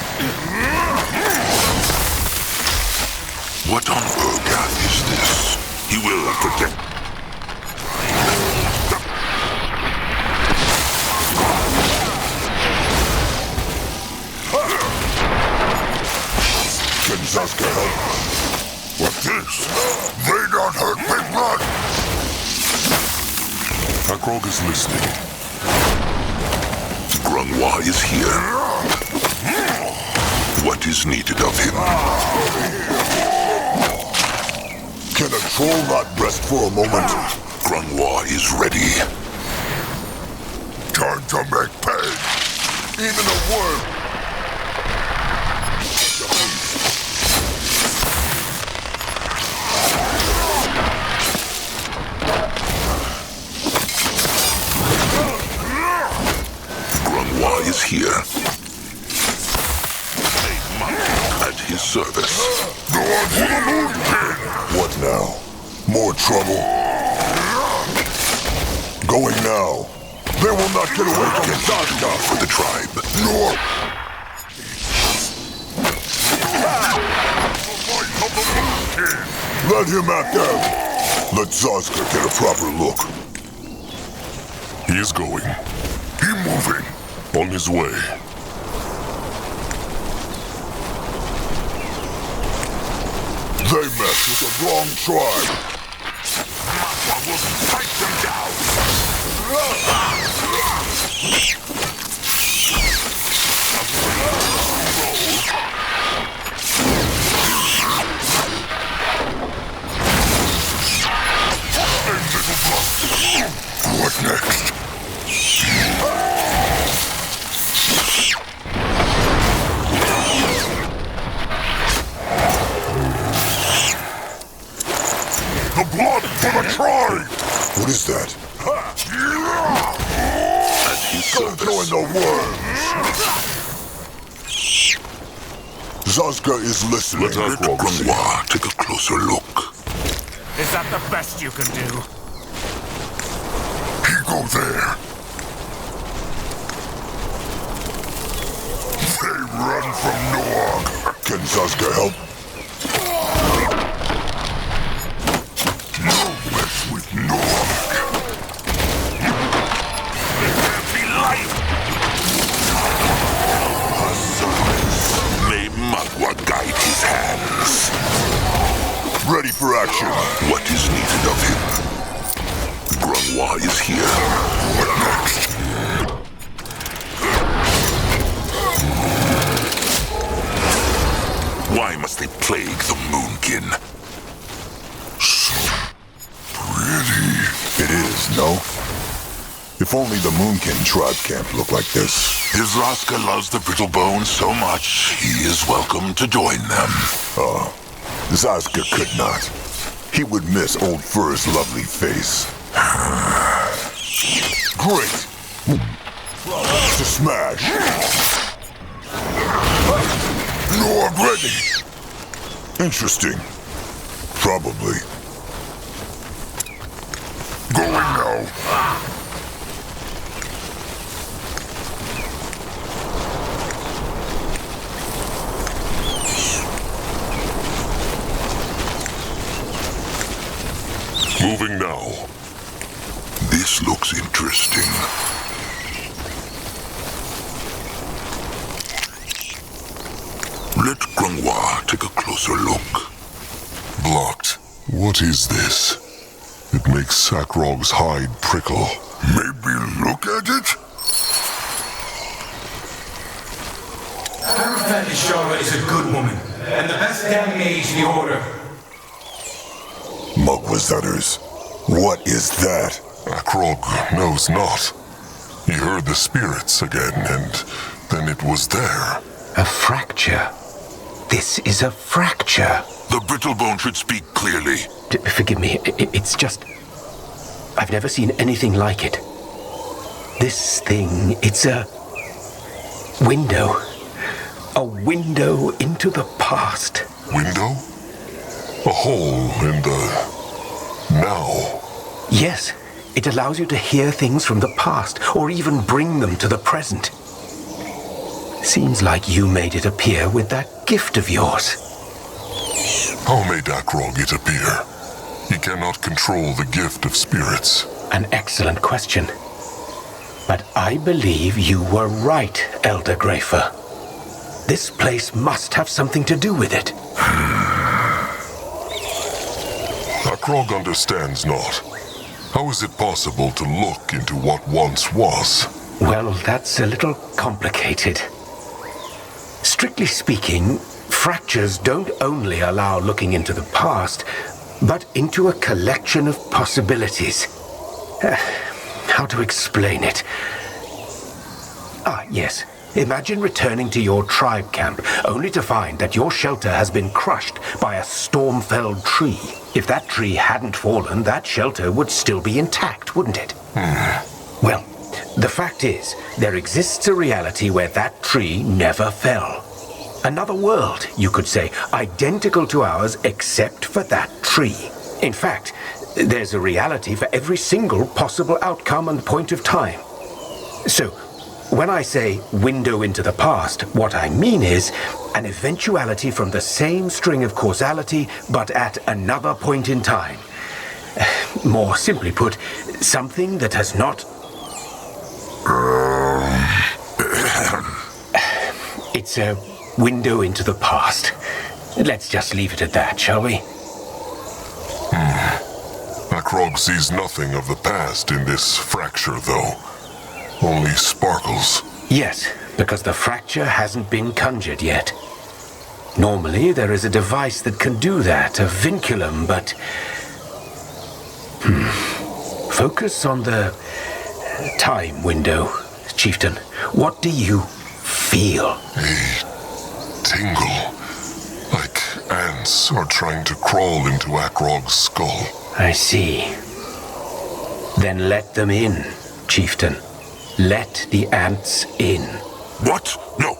What on Urgath is this? He will protect. Can Zaska help? What's this? They don't hurt Big Blood! Akrog is listening. Grungwar is here. What is needed of him? Can a troll not rest for a moment? Grungwar is ready. Time to make pain. Even a worm. Grungwa is here. A monk at his service. Going for the moon pin. What now? More trouble? Going now. They will not get away from Zazka for the tribe. Nor... Let him at them. Let Zazka get a proper look. He is going. He moving. On his way. They mess with the wrong tribe. Mugwa will strike them down. What next? The blood for the tribe! What is that? At his service. Don't join the worms! Zazka is listening. Let Grungwa take a closer look. Is that the best you can do? He go there. They run from Noag. Can Zazka help? No mess with Noag. There can't be life. May Mugwa guide his hands. Ready for action. What is needed of him? Grungwa is here. What next? Why must they plague the Moonkin? So pretty. It is, no? If only the Moonkin tribe can't look like this. If Zazka loves the Brittlebone so much, he is welcome to join them. Oh, Zazka could not. He would miss Old Fur's lovely face. Great! To smash! Noag ready! Interesting. Probably. Going now. Moving now. This looks interesting. Let Grungwa take a closer look. Blocked. What is this? It makes Sakrog's hide prickle. Maybe look at it? Arafat Ishara is a good woman, and the best damn mage in the Order. Mugwa's utters. What is that? Akrog knows not. He heard the spirits again, and then it was there. A fracture. This is a fracture. The Brittlebone should speak clearly. Forgive me, it's just... I've never seen anything like it. This thing, it's a... window. A window into the past. Window? A hole in the... now. Yes, it allows you to hear things from the past, or even bring them to the present. Seems like you made it appear with that gift of yours. How made Akrog it appear? He cannot control the gift of spirits. An excellent question. But I believe you were right, Elder Grafer. This place must have something to do with it. Akrog understands not. How is it possible to look into what once was? Well, that's a little complicated. Strictly speaking, fractures don't only allow looking into the past, but into a collection of possibilities. How to explain it? Ah, yes. Imagine returning to your tribe camp, only to find that your shelter has been crushed by a storm-felled tree. If that tree hadn't fallen, that shelter would still be intact, wouldn't it? Well, the fact is, there exists a reality where that tree never fell. Another world, you could say, identical to ours except for that tree. In fact, there's a reality for every single possible outcome and point of time. So, when I say window into the past, what I mean is an eventuality from the same string of causality, but at another point in time. More simply put, something that has not... It's a window into the past. Let's just leave it at that, shall we? Akrog sees nothing of the past in this fracture, though. Only sparkles. Yes, because the fracture hasn't been conjured yet. Normally, there is a device that can do that, a vinculum, but... Focus on the time window, Chieftain. What do you feel? A tingle. Like ants are trying to crawl into Akrog's skull. I see. Then let them in, Chieftain. Let the ants in. What? No.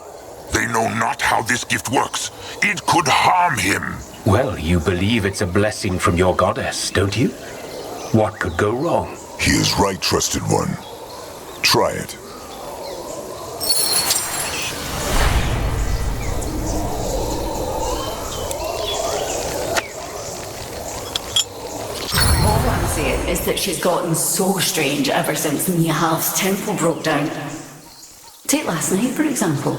They know not how this gift works. It could harm him. Well, you believe it's a blessing from your goddess, don't you? What could go wrong? He is right, trusted one. Try it. All I'm saying is that she's gotten so strange ever since Niethalf's temple broke down. Take last night, for example.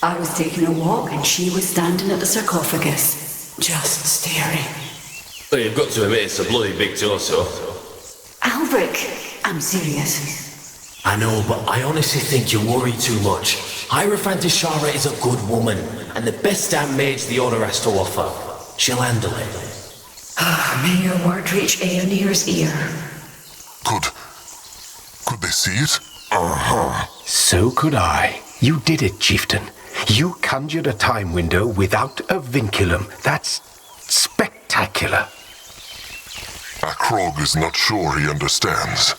I was taking a walk and she was standing at the sarcophagus, just staring. Well, you've got to admit it's a bloody big torso. Albric, I'm serious. I know, but I honestly think you worry too much. Hierophant Ishara is a good woman, and the best damn mage the Order has to offer. She'll handle it. May your word reach Aeonir's ear. Could they see it? So could I. You did it, Chieftain. You conjured a time window without a vinculum. That's spectacular. Akrog is not sure he understands.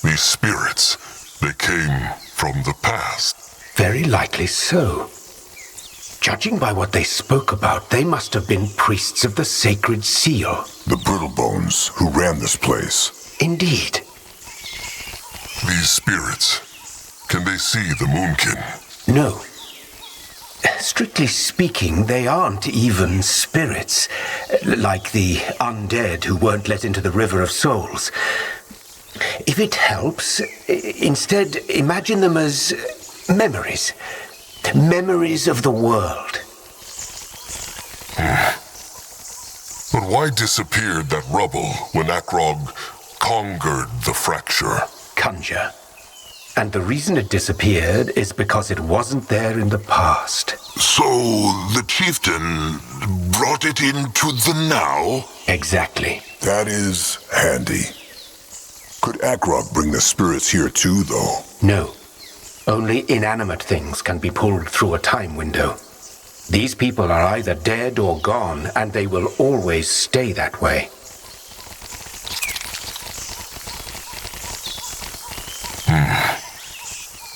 These spirits, they came from the past. Very likely so. Judging by what they spoke about, they must have been priests of the Sacred Seal. The Brittlebones who ran this place. Indeed. These spirits, can they see the Moonkin? No. Strictly speaking, they aren't even spirits, like the undead who weren't let into the River of Souls. If it helps, instead imagine them as memories. Memories of the world. But why disappeared that rubble when Akrog conquered the fracture? Conjure. And the reason it disappeared is because it wasn't there in the past. So the chieftain brought it into the now? Exactly. That is handy. Could Akrog bring the spirits here too, though? No. Only inanimate things can be pulled through a time window. These people are either dead or gone, and they will always stay that way.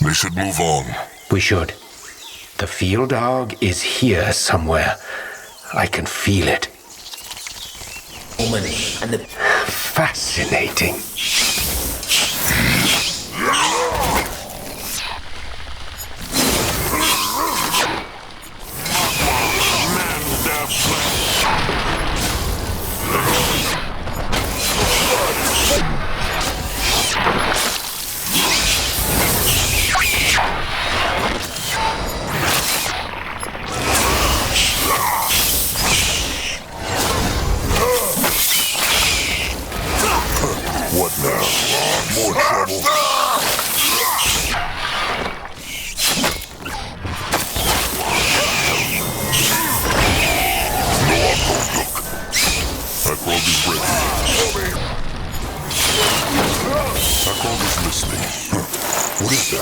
We should move on. We should. The field arg is here somewhere. I can feel it. Woman, and the... Fascinating. What now? More trouble?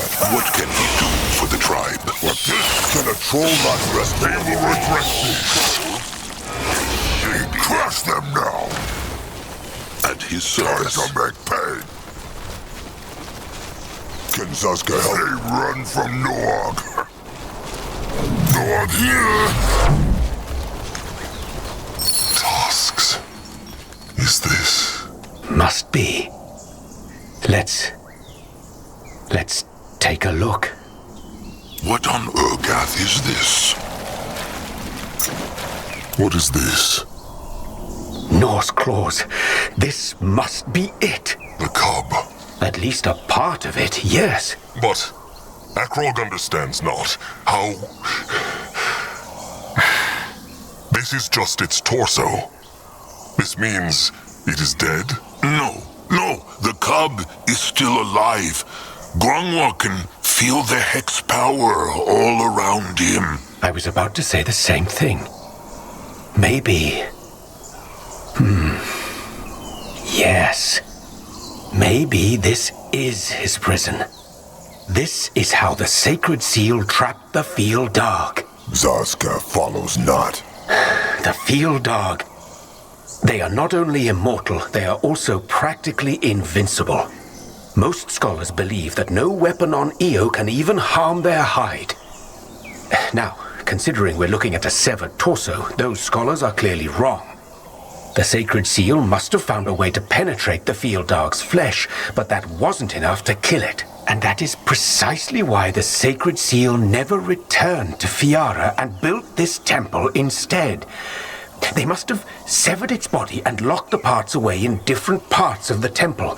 that. What can he do for the tribe? What this? Can a troll not rest? They will regret this. Crush them now. At his service. Time to make pay. Can Zaska help? They run from Noag. Noag here. Tasks. Is this? Must be. Let's take a look. What on Urgath is this? What is this? Norse claws. This must be it. The cub. At least a part of it, yes. But Akrog understands not how... This is just its torso. This means it is dead? No, the cub is still alive. Grungwa can feel the hex power all around him. I was about to say the same thing. Maybe... Yes. Maybe this is his prison. This is how the sacred seal trapped the field dog. Zaska follows not. The field dog. They are not only immortal, they are also practically invincible. Most scholars believe that no weapon on Io can even harm their hide. Now, considering we're looking at a severed torso, those scholars are clearly wrong. The sacred seal must have found a way to penetrate the field dog's flesh, but that wasn't enough to kill it. And that is precisely why the sacred seal never returned to Fiara and built this temple instead. They must have severed its body and locked the parts away in different parts of the temple,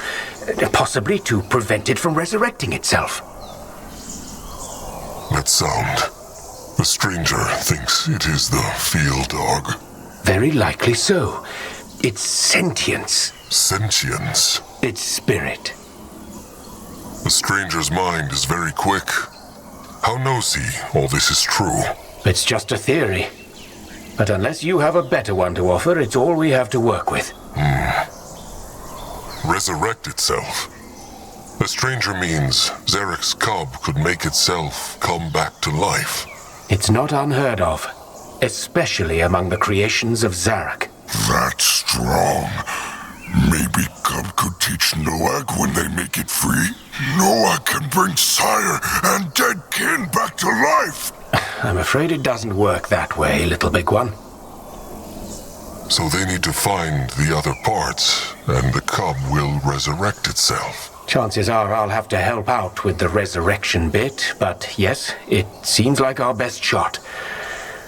possibly to prevent it from resurrecting itself. That sound. The stranger thinks it is the field dog. Very likely so. Its sentience. Sentience? Its spirit. The stranger's mind is very quick. How knows he all this is true? It's just a theory. But unless you have a better one to offer, it's all we have to work with. Resurrect itself. The stranger means Zarek's cub could make itself come back to life. It's not unheard of, especially among the creations of Zarek. That's strong. Maybe Cub could teach Noag when they make it free. Noag can bring sire and dead kin back to life. I'm afraid it doesn't work that way, little big one. So they need to find the other parts, and the cub will resurrect itself. Chances are I'll have to help out with the resurrection bit, but yes, it seems like our best shot.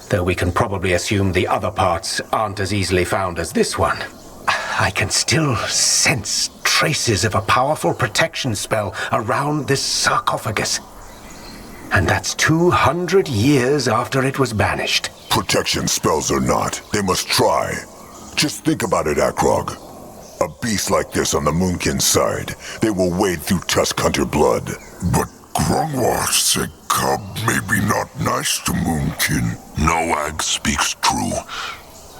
Though we can probably assume the other parts aren't as easily found as this one. I can still sense traces of a powerful protection spell around this sarcophagus. And that's 200 years after it was banished. Protection spells or not, they must try. Just think about it, Akrog. A beast like this on the Moonkin's side, they will wade through Tusk Hunter blood. But Grungwa said Cub may be not nice to Moonkin. Noag speaks true.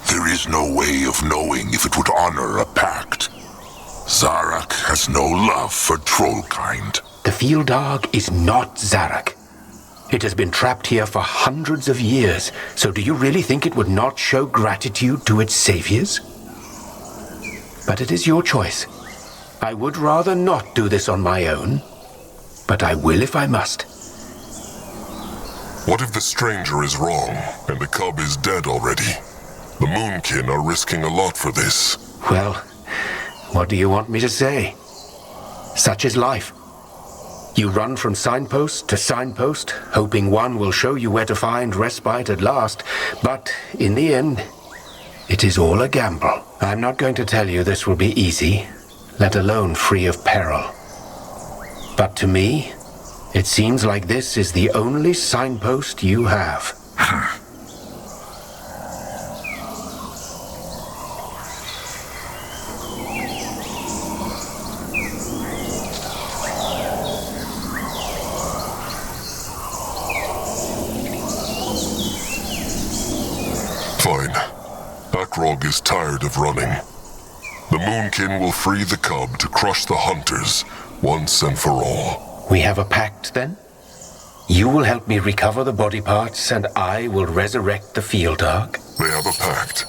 There is no way of knowing if it would honor a pact. Zarak has no love for trollkind. The field dog is not Zarak. It has been trapped here for hundreds of years, so do you really think it would not show gratitude to its saviors? But it is your choice. I would rather not do this on my own, but I will if I must. What if the stranger is wrong, and the cub is dead already? The Moonkin are risking a lot for this. Well, what do you want me to say? Such is life. You run from signpost to signpost, hoping one will show you where to find respite at last, but in the end, it is all a gamble. I'm not going to tell you this will be easy, let alone free of peril. But to me, it seems like this is the only signpost you have. Fine. Akrog is tired of running. The Moonkin will free the cub to crush the hunters once and for all. We have a pact, then? You will help me recover the body parts, and I will resurrect the Field Dog? They have a pact.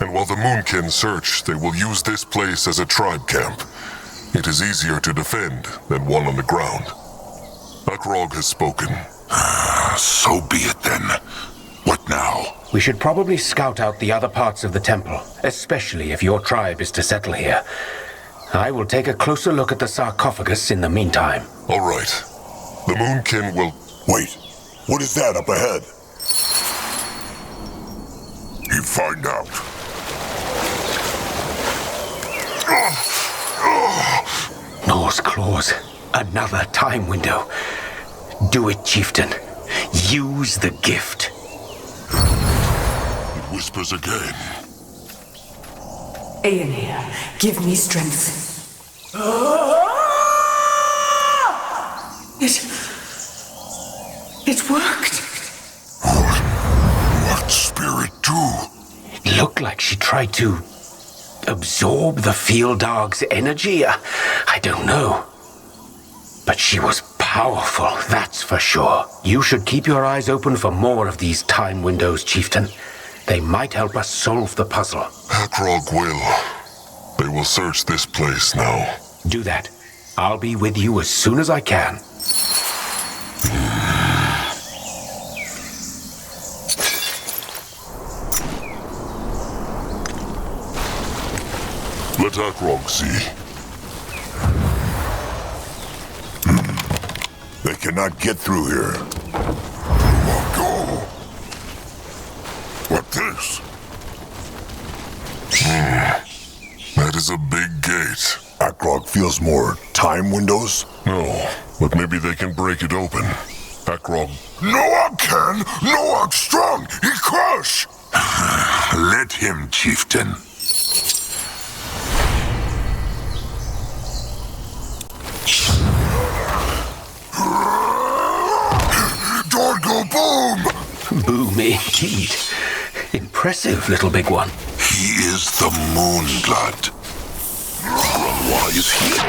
And while the Moonkin search, they will use this place as a tribe camp. It is easier to defend than one on the ground. Akrog has spoken. So be it then. What now? We should probably scout out the other parts of the temple, especially if your tribe is to settle here. I will take a closer look at the sarcophagus in the meantime. All right. The Moonkin will... Wait, what is that up ahead? You find out. Norse claws. Another time window. Do it, chieftain. Use the gift. It whispers again. Aeonir, give me strength. It worked. What spirit do? It looked like she tried to absorb the Field Dog's energy. I don't know. But she was powerful, that's for sure. You should keep your eyes open for more of these time windows, chieftain. They might help us solve the puzzle. Akrog will. They will search this place now. Do that. I'll be with you as soon as I can. Let Akrog see. They cannot get through here. Go. What this? That is a big gate. Akrog feels more time windows? No, but maybe they can break it open. Akrog. Noah can! Noah strong! He crush! Let him, chieftain. Don't go boom! Boom indeed. Impressive, little big one. He is the Moonblood. Grunwa is here.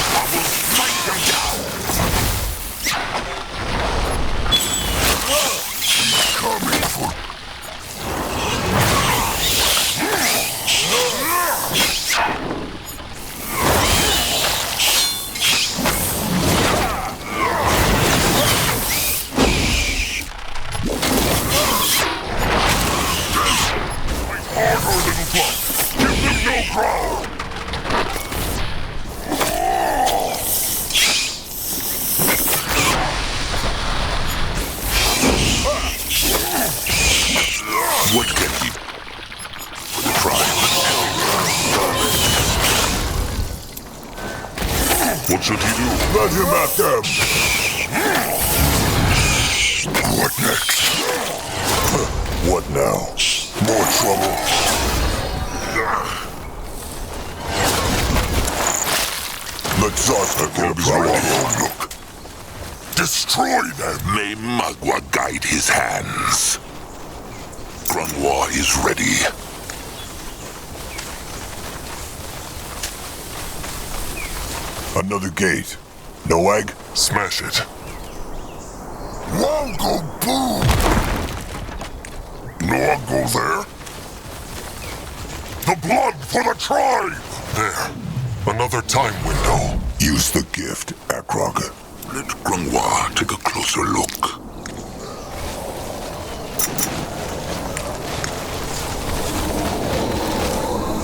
I will fight them down. He's coming for... What can he for the tribe? What should he do? Let him at them! What next? What now? More trouble. Let Zaza get a problem. Look. Destroy them. May Mugwa guide his hands. Grunwa is ready. Another gate. Noag? Smash it. Won't go boom! Noah go there? The blood for the tribe! There. Another time window. Use the gift, Akrog. Let Grunwa take a closer look.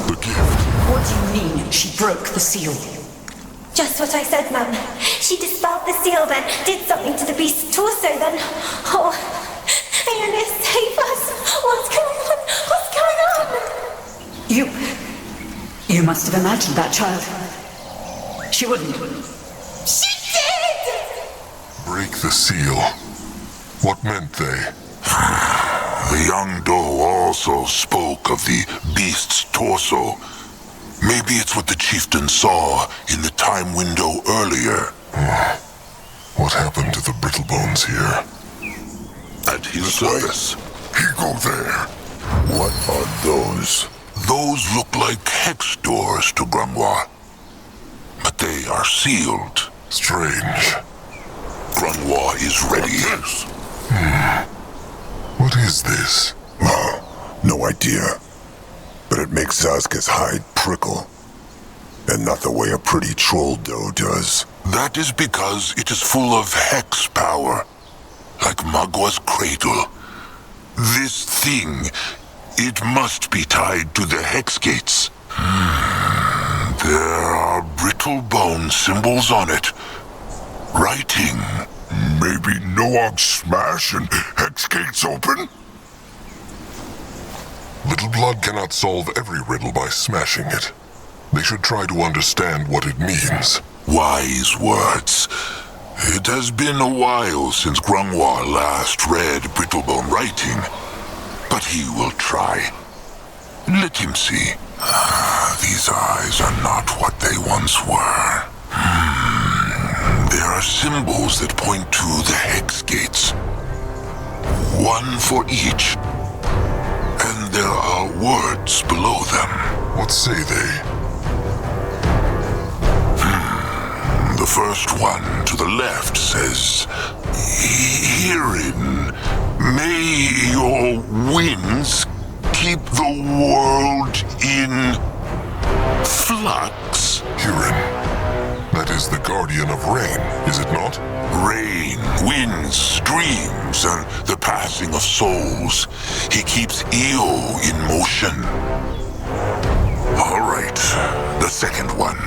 The gift. What do you mean she broke the seal? Just what I said, Mum. She dispelled the seal, then did something to the beast's torso, then... Oh, Aeonir, save us! What's going on? What's going on? You must have imagined that child. She wouldn't. She did! Break the seal. What meant they? The young doe also spoke of the beast's torso. Maybe it's what the chieftain saw in the time window earlier. What happened to the Brittlebones here? At his service. He go there. What are those? Those look like hex doors to Grunwa. But They are sealed. Strange. Grunwar is ready. What is this? No idea. But it makes Zazka's hide prickle. And not the way a pretty troll doe does. That is because it is full of hex power. Like Mugwa's Cradle. This thing, it must be tied to the hex gates. There are brittlebone symbols on it. Writing. Maybe Noog smash and hex gates open? Little Blood cannot solve every riddle by smashing it. They should try to understand what it means. Wise words. It has been a while since Grunwar last read Brittlebone writing, but he will try. Let him see. These eyes are not what they once were. There are symbols that point to the hex gates. One for each. And there are words below them. What say they? The first one to the left says, Hirin, may your winds keep the world in flux. Hirin. That is the guardian of rain, is it not? Rain, winds, streams, and the passing of souls. He keeps Io in motion. All right, the second one.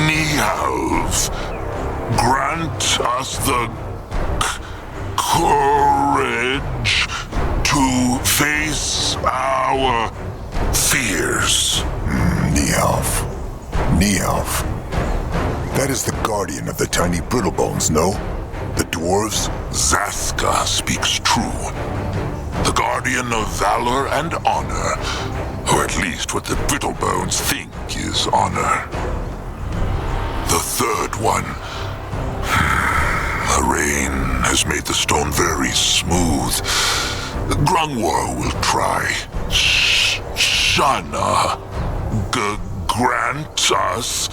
Niethalf, grant us the courage to face our fears. Niethalf. That is the guardian of the tiny Brittlebones, no? The dwarves? Zaska speaks true. The guardian of valor and honor, or at least what the Brittlebones think is honor. The third one. The rain has made the stone very smooth. Grunwar will try. Shanna, grant us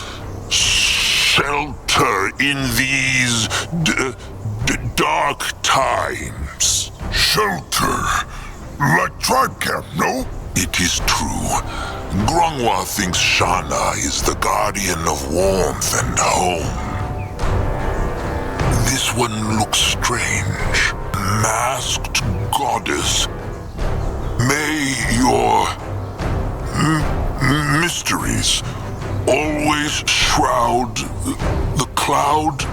shelter in these dark times. Shelter? Like tribe camp, no? It is true. Grunwar thinks Shanna is the guardian of warmth and home. This one looks strange. Masked goddess. May your mysteries always shroud the cloud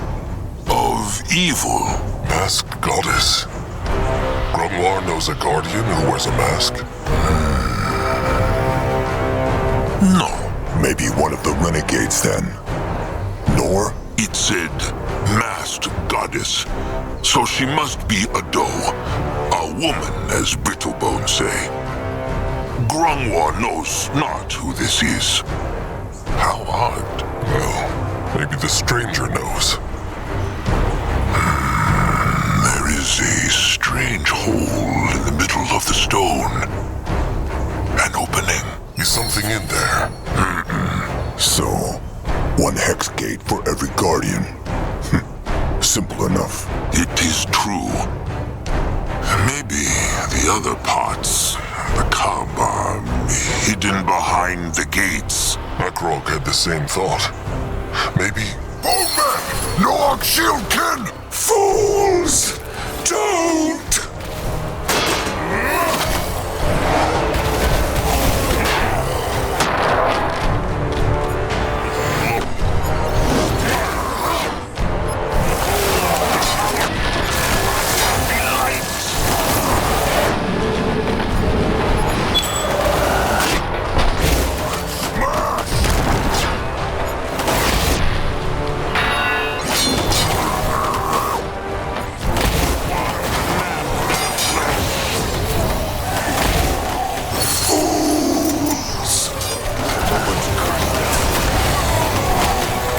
of evil. Masked goddess? Grunwar knows a guardian who wears a mask? No. Maybe one of the renegades then. Nor? It said masked goddess. So she must be a doe. A woman, as Brittlebone say. Grunwar knows not who this is. How odd. Well, maybe the stranger knows. There is a strange hole in the middle of the stone. An opening. Is something in there? So, one hex gate for every guardian. Simple enough. It is true. Maybe the other parts, the cub, are hidden behind the gates. Akrog had the same thought. Maybe... Old man! Noog shield kin! Fools! Don't!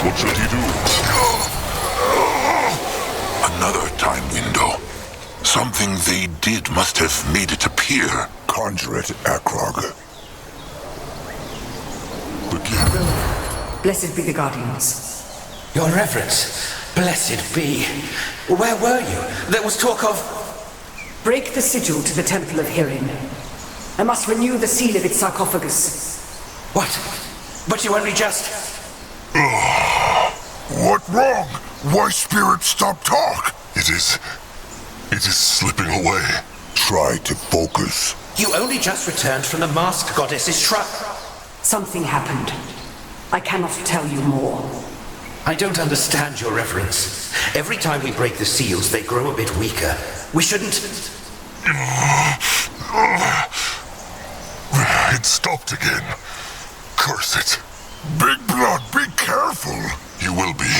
What should he do? Another time window. Something they did must have made it appear. Conjure it, Akrog. Blessed be the Guardians. Your Reverence, blessed be. Where were you? There was talk of... Break the sigil to the Temple of Hirin. I must renew the seal of its sarcophagus. What? But you only just... What wrong? Why spirit stop talk? It is slipping away. Try to focus. You only just returned from the masked goddess's shrine. Something happened. I cannot tell you more. I don't understand, Your Reverence. Every time we break the seals, they grow a bit weaker. We shouldn't... It stopped again. Curse it. Big Blood, be careful. You will be.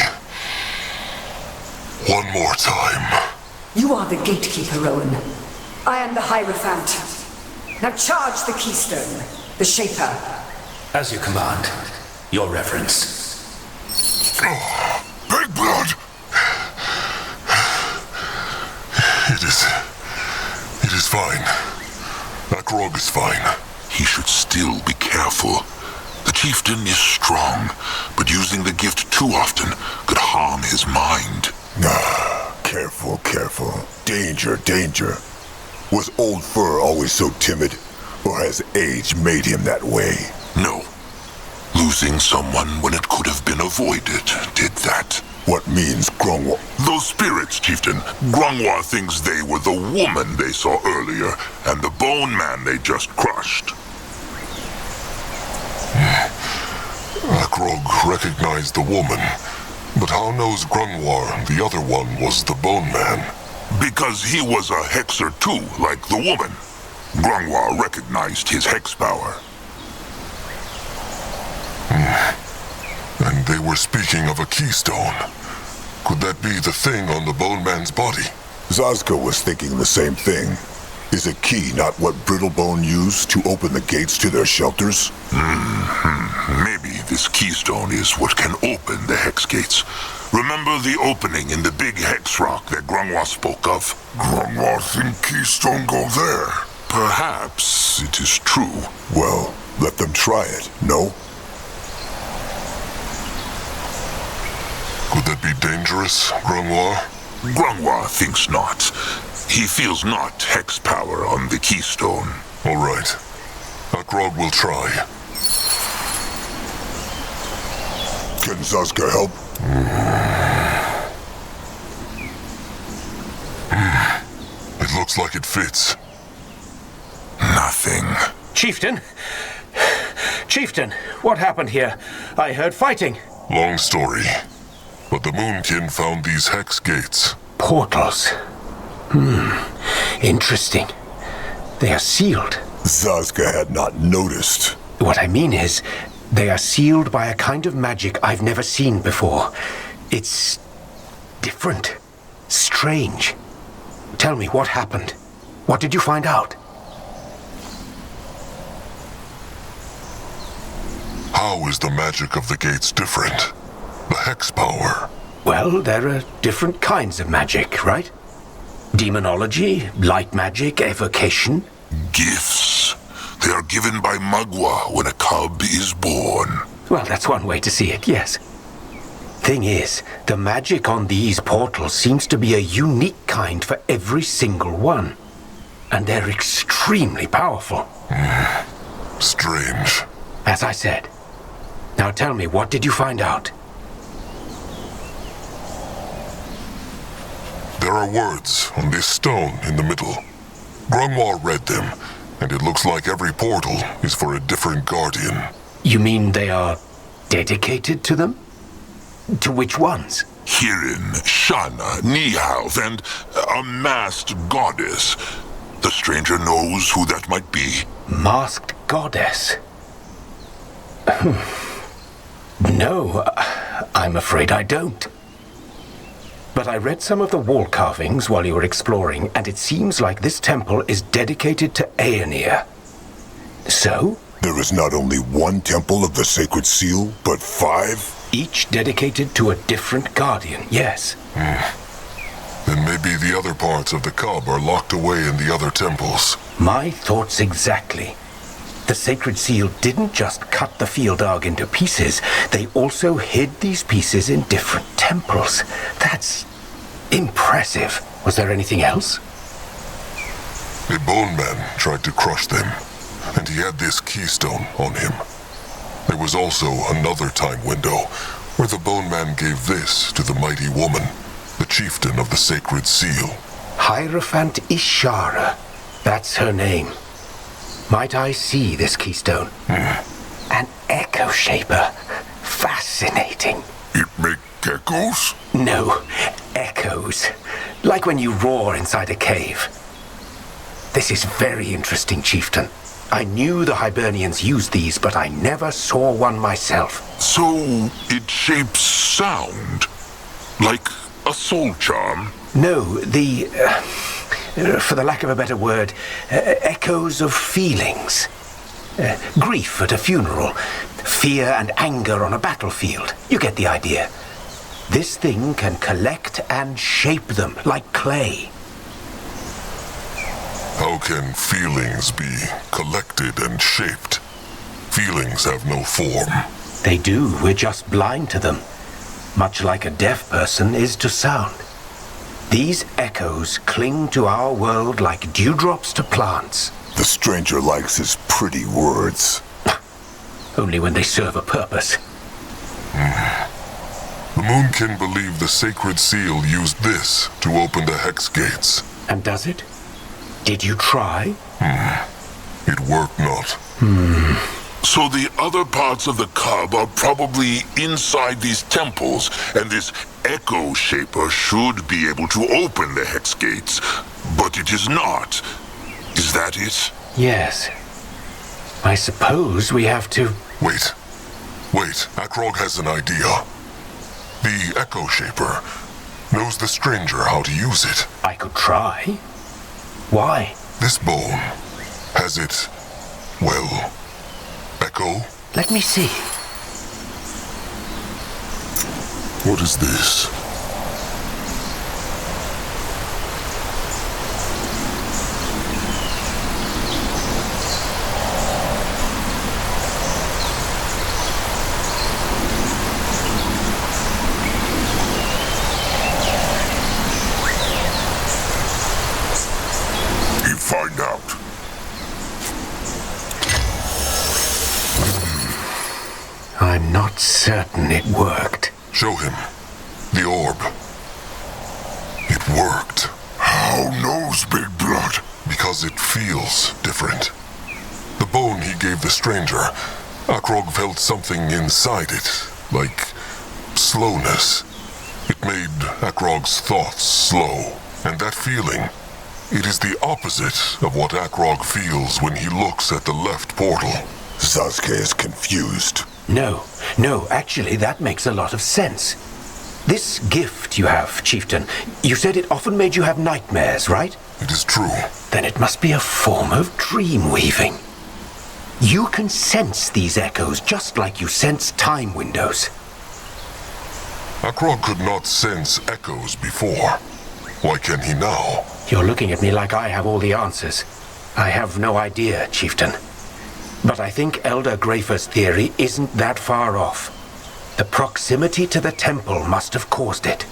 One more time. You are the gatekeeper, Rowan. I am the Hierophant. Now charge the keystone, the Shaper. As you command, Your Reverence. Big Blood! It is fine. Akrog is fine. He should still be careful. The chieftain is strong, but using the gift too often could harm his mind. Careful, careful. Danger, danger. Was Old Fur always so timid? Or has age made him that way? No. Losing someone when it could have been avoided did that. What means Grungwa? Those spirits, Chieftain. Grungwa thinks they were the woman they saw earlier, and the bone man they just crushed. Akrog recognized the woman, but how knows Grungwa the other one was the bone man? Because he was a hexer too, like the woman. Grungwa recognized his hex power. And they were speaking of a keystone. Could that be the thing on the bone man's body? Zazka was thinking the same thing. Is a key not what Brittlebone used to open the gates to their shelters? Maybe this keystone is what can open the hex gates. Remember the opening in the big hex rock that Grungwa spoke of? Grungwa think keystone go there. Perhaps it is true. Well, let them try it, no? Could that be dangerous, Grungwa? Grungwa thinks not. He feels not hex power on the keystone. All right. Akrog will try. Can Zazka help? It looks like it fits. Nothing. Chieftain? Chieftain, what happened here? I heard fighting. Long story. But the Moonkin found these hex gates. Portals. Interesting. They are sealed. Zazka had not noticed. What I mean is, they are sealed by a kind of magic I've never seen before. It's different. Strange. Tell me, what happened? What did you find out? How is the magic of the gates different? The hex power. Well, there are different kinds of magic, right? Demonology, light magic, evocation. Gifts. They are given by Mugwa when a cub is born. Well, that's one way to see it, yes. Thing is, the magic on these portals seems to be a unique kind for every single one. And they're extremely powerful. Strange. As I said. Now tell me, what did you find out? There are words on this stone in the middle. Grungwa read them, and it looks like every portal is for a different guardian. You mean they are dedicated to them? To which ones? Hirin, Shanna, Niethalf, and a masked goddess. The stranger knows who that might be. Masked goddess? No, I'm afraid I don't. But I read some of the wall carvings while you were exploring, and it seems like this temple is dedicated to Aeonir. So? There is not only one temple of the Sacred Seal, but 5? Each dedicated to a different guardian, yes. Then maybe the other parts of the cub are locked away in the other temples. My thoughts exactly. The Sacred Seal didn't just cut the Fieldog into pieces, they also hid these pieces in different temples. That's impressive. Was there anything else? A bone man tried to crush them, and he had this keystone on him. There was also another time window where the bone man gave this to the mighty woman, the chieftain of the Sacred Seal. Hierophant Ishara. That's her name. Might I see this keystone? An echo shaper. Fascinating. It make echoes? No, echoes. Like when you roar inside a cave. This is very interesting, Chieftain. I knew the Hibernians used these, but I never saw one myself. So it shapes sound? Like a soul charm? No, for the lack of a better word, echoes of feelings. Grief at a funeral, fear and anger on a battlefield. You get the idea. This thing can collect and shape them like clay. How can feelings be collected and shaped? Feelings have no form. They do, we're just blind to them. Much like a deaf person is to sound. These echoes cling to our world like dewdrops to plants. The stranger likes his pretty words. Only when they serve a purpose. The Moonkin believe the Sacred Seal used this to open the Hex Gates. And does it? Did you try? It worked not. So the other parts of the cub are probably inside these temples, and this echo shaper should be able to open the hex gates, but it is not. Is that it? Yes. I suppose we have to... Wait. Akrog has an idea. The echo shaper knows the stranger how to use it. I could try. Why? This bone, has it, well, echo? Let me see. What is this? Find out. I'm not certain it worked. Show him. The orb. It worked. How knows Big Blood? Because it feels different. The bone he gave the stranger, Akrog felt something inside it, like slowness. It made Akrog's thoughts slow, and that feeling, it is the opposite of what Akrog feels when he looks at the left portal. Sasuke is confused. No, actually that makes a lot of sense. This gift you have, Chieftain, you said it often made you have nightmares, right? It is true. Then it must be a form of dream weaving. You can sense these echoes just like you sense time windows. Akrog could not sense echoes before. Why can he now? You're looking at me like I have all the answers. I have no idea, Chieftain. But I think Elder Grafer's theory isn't that far off. The proximity to the temple must have caused it.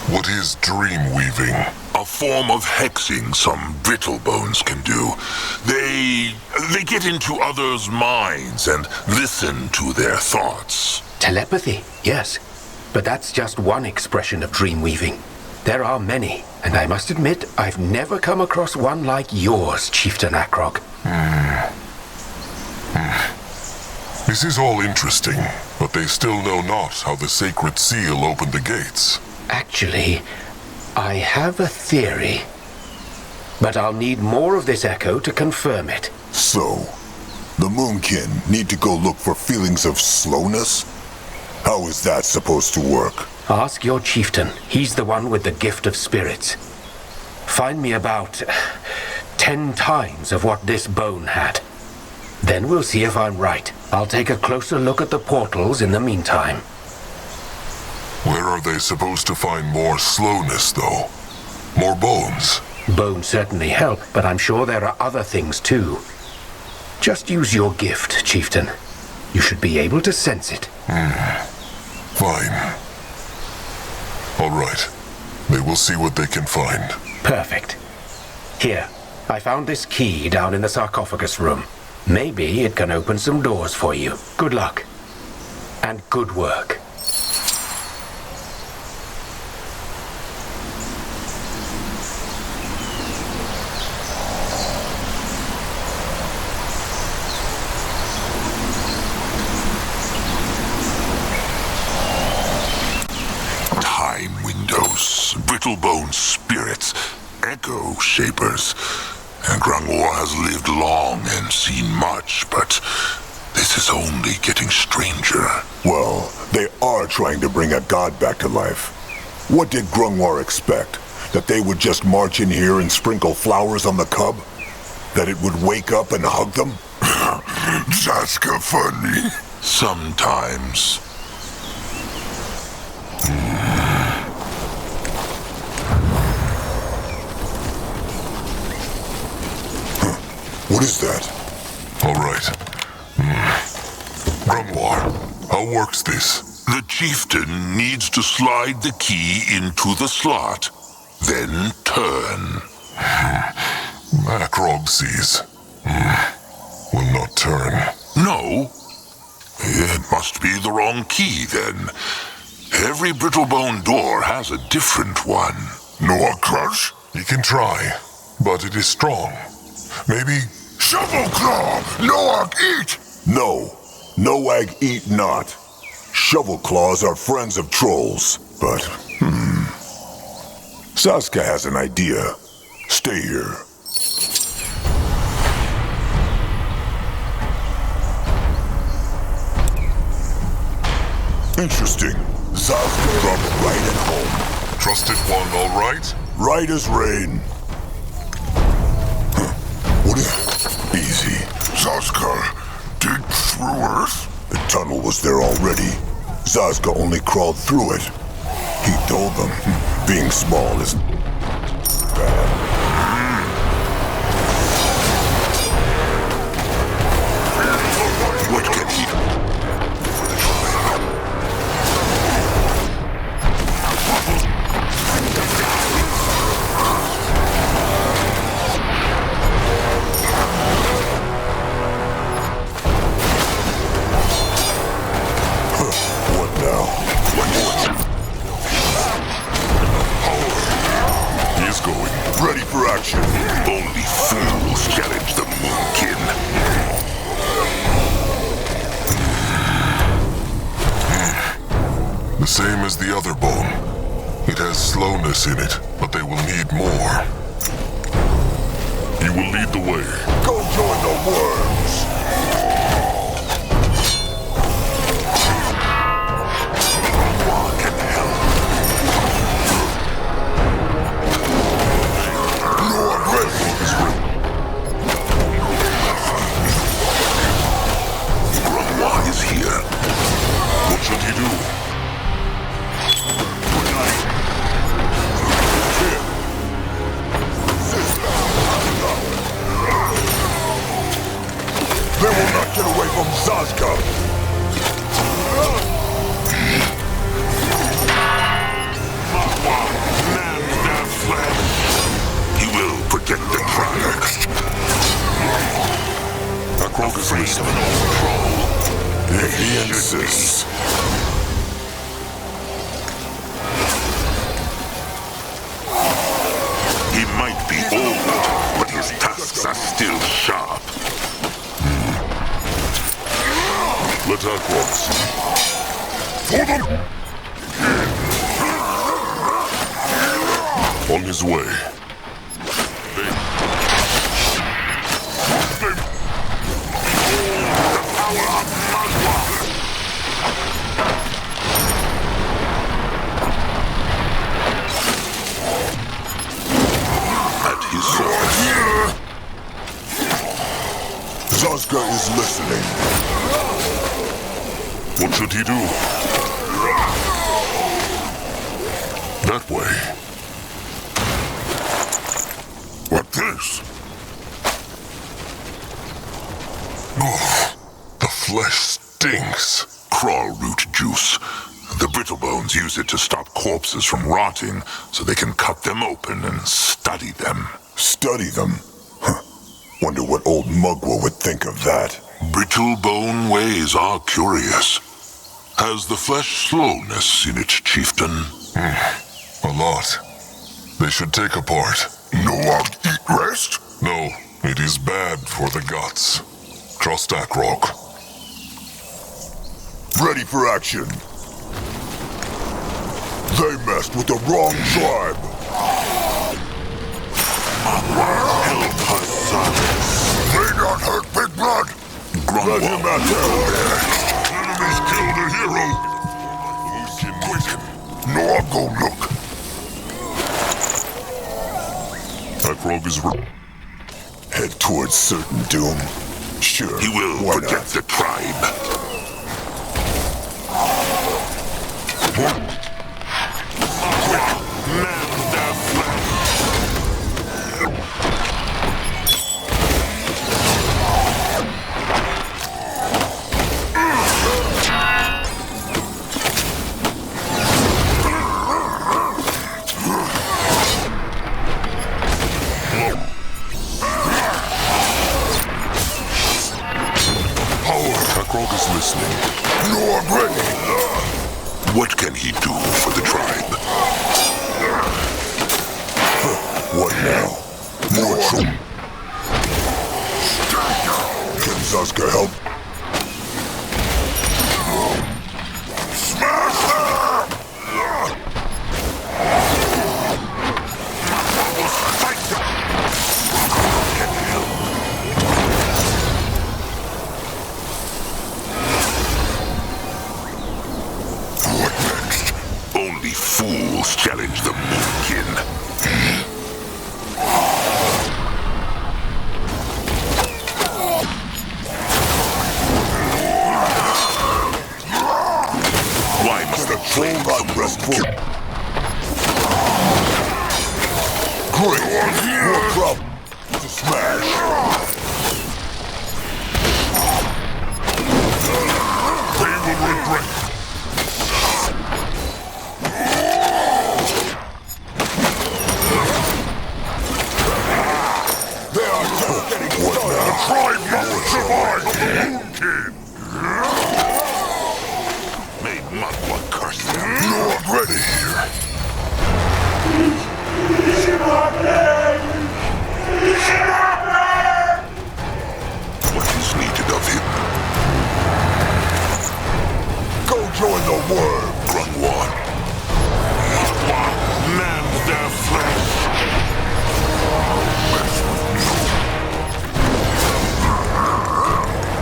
What is dream weaving? A form of hexing some Brittlebones can do. They get into others' minds and listen to their thoughts. Telepathy, yes. But that's just one expression of dream weaving. There are many, and I must admit, I've never come across one like yours, Chieftain Akrog. This is all interesting, but they still know not how the Sacred Seal opened the gates. Actually, I have a theory. But I'll need more of this echo to confirm it. So, the Moonkin need to go look for feelings of slowness? How is that supposed to work? Ask your chieftain. He's the one with the gift of spirits. Find me about 10 times of what this bone had. Then we'll see if I'm right. I'll take a closer look at the portals in the meantime. Where are they supposed to find more slowness, though? More bones? Bones certainly help, but I'm sure there are other things too. Just use your gift, Chieftain. You should be able to sense it. Fine. All right. They will see what they can find. Perfect. Here, I found this key down in the sarcophagus room. Maybe it can open some doors for you. Good luck. And good work. Time windows, brittlebone spirits, echo shapers. And Grungor has lived long and seen much, but this is only getting stranger. Well, they are trying to bring a god back to life. What did Grungor expect? That they would just march in here and sprinkle flowers on the cub? That it would wake up and hug them? Zaska funny. Sometimes. What is that? All right. Grungor, how works this? The chieftain needs to slide the key into the slot, then turn. Akrog sees. Will not turn. No. It must be the wrong key, then. Every brittlebone door has a different one. Noah Crush? He can try, but it is strong. Maybe... Shovel Claw! Noah, eat! No. Noag eat not. Shovel claws are friends of trolls, but... Saska has an idea. Stay here. Interesting. Saska dropped right at home. Trusted one, all right? Right as rain. What is... Easy. Zaska, dig through Earth? The tunnel was there already. Zazka only crawled through it. He told them, being small is bad. What can he... Ready for action. Only fools challenge the Moonkin. The same as the other bone. It has slowness in it, but they will need more. You will lead the way. Go join the worms. They will not get away from Zazka! He will protect the product. Akrog is listening. If he insists. He might be old, but his tusks are still sharp. Let Akrog see. For them! On his way. At his source. Zazka is listening. What should he do? That way. flesh stinks. Crawl root juice. The Brittlebones use it to stop corpses from rotting, so they can cut them open and study them. Study them? Huh. Wonder what old Mugwa would think of that. Brittlebone ways are curious. Has the flesh slowness in its chieftain? A lot. They should take a part. No, eat rest? No, it is bad for the guts. Trust Akrog. Ready for action. They messed with the wrong tribe. Help us, sons. May not hurt Big Blood. Let him out there. Enemies killed a hero. Quick. No, I'll go look. Akrog is head towards certain doom. Sure. He will protect the tribe. Akrog is listening. No, I'm ready. What can he do for the tribe? What now? More trouble. Can Zaska help? Smash them! Fight them! What next? Only fools challenge the Moonkin. Why must the flame of restful? Great! More problem to smash! They will regret. They are just getting started! The tribe must survive the Moonkin! May Mugwa curse them. No, I'm ready here. What is needed of him? Go join the worm! Grungwan. Mugwa mend their flesh.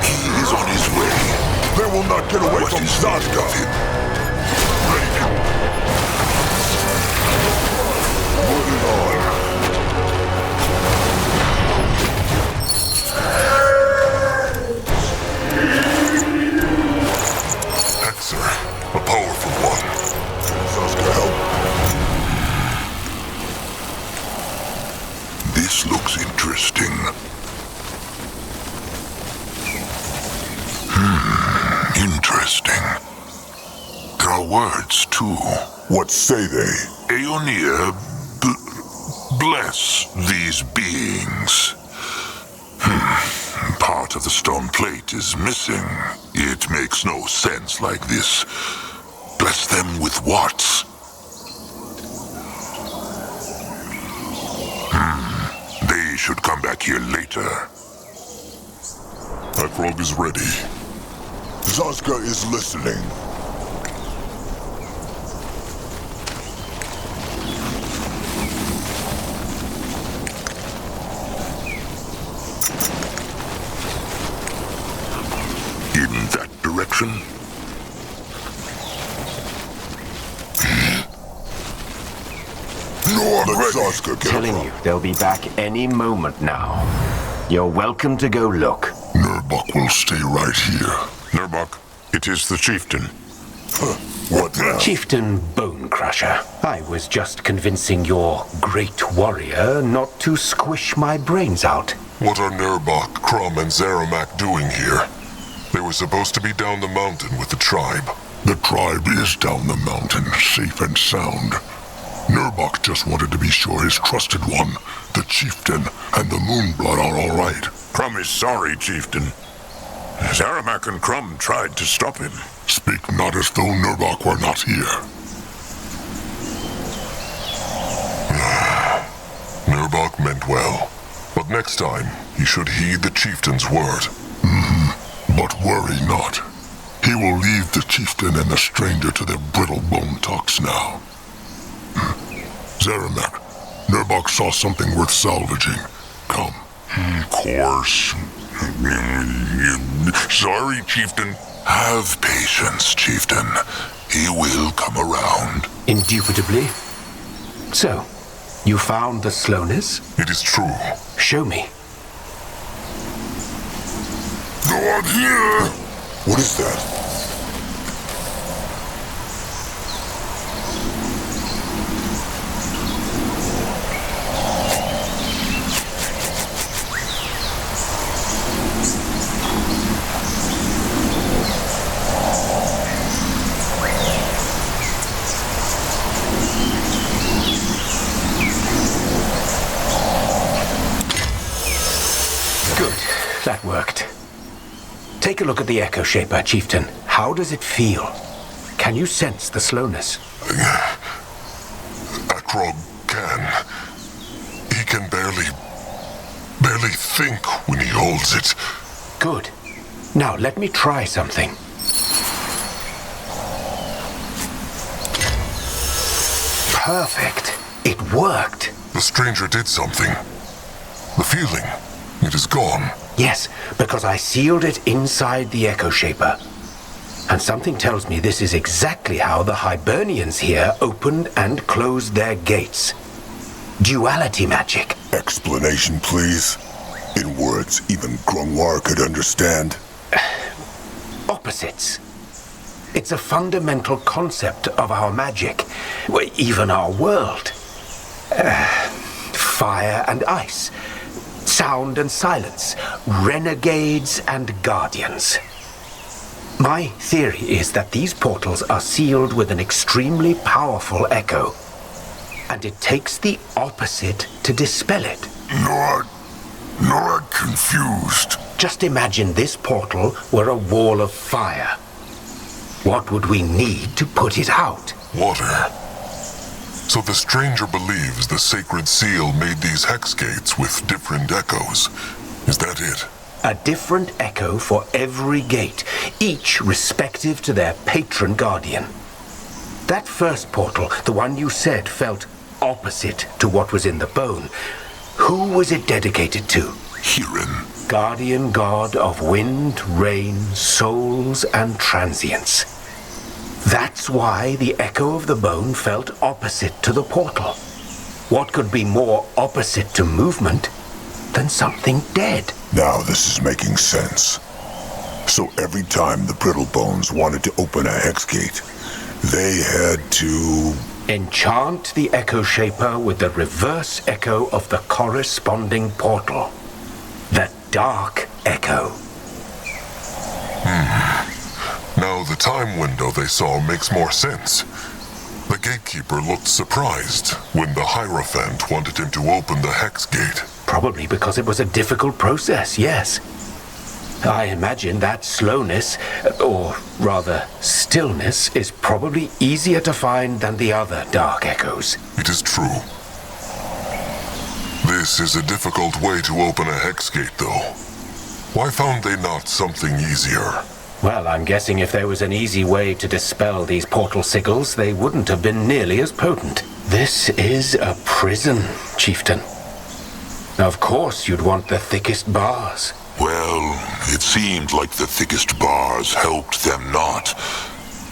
He is on his way. They will not get away from Zaska! Of him? Moving on! Hexer, a powerful one. Zaska help. This looks interesting. Interesting. There are words, too. What say they? Aeonir, bless these beings. Part of the stone plate is missing. It makes no sense like this. Bless them with what? They should come back here later. Akrog is ready. Zaska is listening. In that direction? No, I'm Let ready. Zaska get Telling up. you, they'll be back any moment now. You're welcome to go look. Nurbok will stay right here. Nurbok, it is the chieftain. What now? Chieftain Bone Crusher, I was just convincing your great warrior not to squish my brains out. What are Nurbok, Crumb, and Zeramak doing here? They were supposed to be down the mountain with the tribe. The tribe is down the mountain, safe and sound. Nurbok just wanted to be sure his trusted one, the chieftain, and the Moonblood are all right. Crumb is sorry, chieftain. Zaramak and Crumb tried to stop him. Speak not as though Nurbok were not here. Nurbok meant well, but next time he should heed the chieftain's word. But worry not. He will leave the chieftain and the stranger to their brittlebone talks now. Zaramak, Nurbok saw something worth salvaging. Come. Of course. Sorry, chieftain. Have patience, chieftain. He will come around. Indubitably. So, you found the slowness? It is true. Show me. Go on here! What is that? Good. That worked. Take a look at the Echo Shaper, Chieftain. How does it feel? Can you sense the slowness? Akrog can. He can barely think when he holds it. Good. Now let me try something. Perfect. It worked. The stranger did something. The feeling, it is gone. Yes, because I sealed it inside the Echo Shaper. And something tells me this is exactly how the Hibernians here opened and closed their gates. Duality magic. Explanation, please. In words even Grungwar could understand. Opposites. It's a fundamental concept of our magic, even our world. Fire and ice. Sound and silence, renegades and guardians. My theory is that these portals are sealed with an extremely powerful echo, and it takes the opposite to dispel it. Not confused. Just imagine this portal were a wall of fire. What would we need to put it out? Water. So the stranger believes the sacred seal made these hex gates with different echoes. Is that it? A different echo for every gate, each respective to their patron guardian. That first portal, the one you said felt opposite to what was in the bone, who was it dedicated to? Hirin. Guardian god of wind, rain, souls, and transience. That's why the echo of the bone felt opposite to the portal. What could be more opposite to movement than something dead? Now this is making sense. So every time the Brittlebones wanted to open a hex gate, they had to... enchant the Echo Shaper with the reverse echo of the corresponding portal. The Dark Echo. Now the time window they saw makes more sense. The gatekeeper looked surprised when the Hierophant wanted him to open the hex gate. Probably because it was a difficult process, yes. I imagine that slowness, or rather stillness, is probably easier to find than the other dark echoes. It is true. This is a difficult way to open a hex gate, though. Why found they not something easier? Well, I'm guessing if there was an easy way to dispel these portal sigils, they wouldn't have been nearly as potent. This is a prison, Chieftain. Of course you'd want the thickest bars. Well, it seemed like the thickest bars helped them not.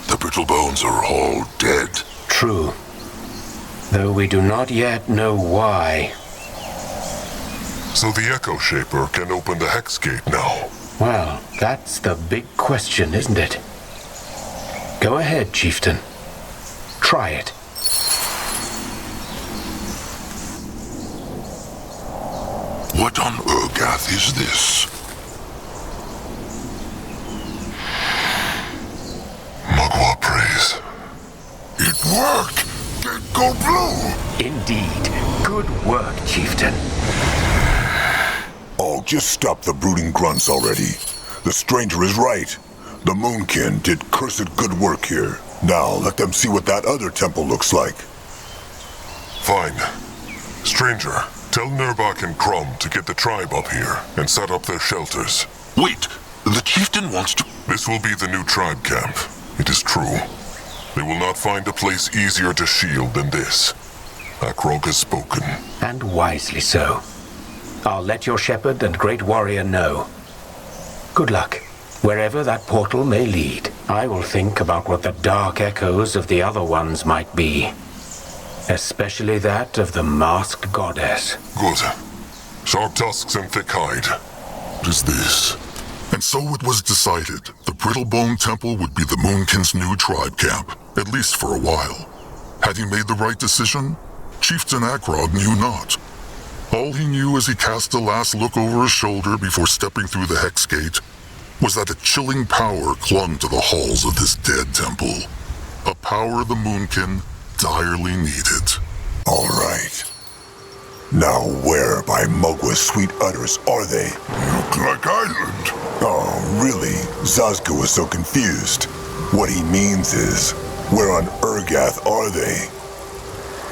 The Brittlebones are all dead. True. Though we do not yet know why. So the Echo Shaper can open the hex gate now. Well, that's the big question, isn't it? Go ahead, Chieftain. Try it. What on Urgath is this? work! Get go blue! Indeed. Good work, Chieftain. Oh, just stop the brooding grunts already. The stranger is right. The Moonkin did cursed good work here. Now, let them see what that other temple looks like. Fine. Stranger, tell Nurbak and Crum to get the tribe up here and set up their shelters. Wait, the chieftain wants to... This will be the new tribe camp. It is true. They will not find a place easier to shield than this. Akrog has spoken. And wisely so. I'll let your shepherd and great warrior know. Good luck. Wherever that portal may lead, I will think about what the dark echoes of the other ones might be. Especially that of the masked goddess. Good. Sharp tusks and thick hide. What is this? And so it was decided. The Brittlebone Temple would be the Moonkin's new tribe camp, at least for a while. Had he made the right decision? Chieftain Akrog knew not. All he knew as he cast a last look over his shoulder before stepping through the Hex Gate was that a chilling power clung to the halls of this dead temple. A power the Moonkin direly needed. All right. Now where by Mugwa's sweet utters are they? Look like island. Oh, really? Zazka was so confused. What he means is, where on Urgath are they?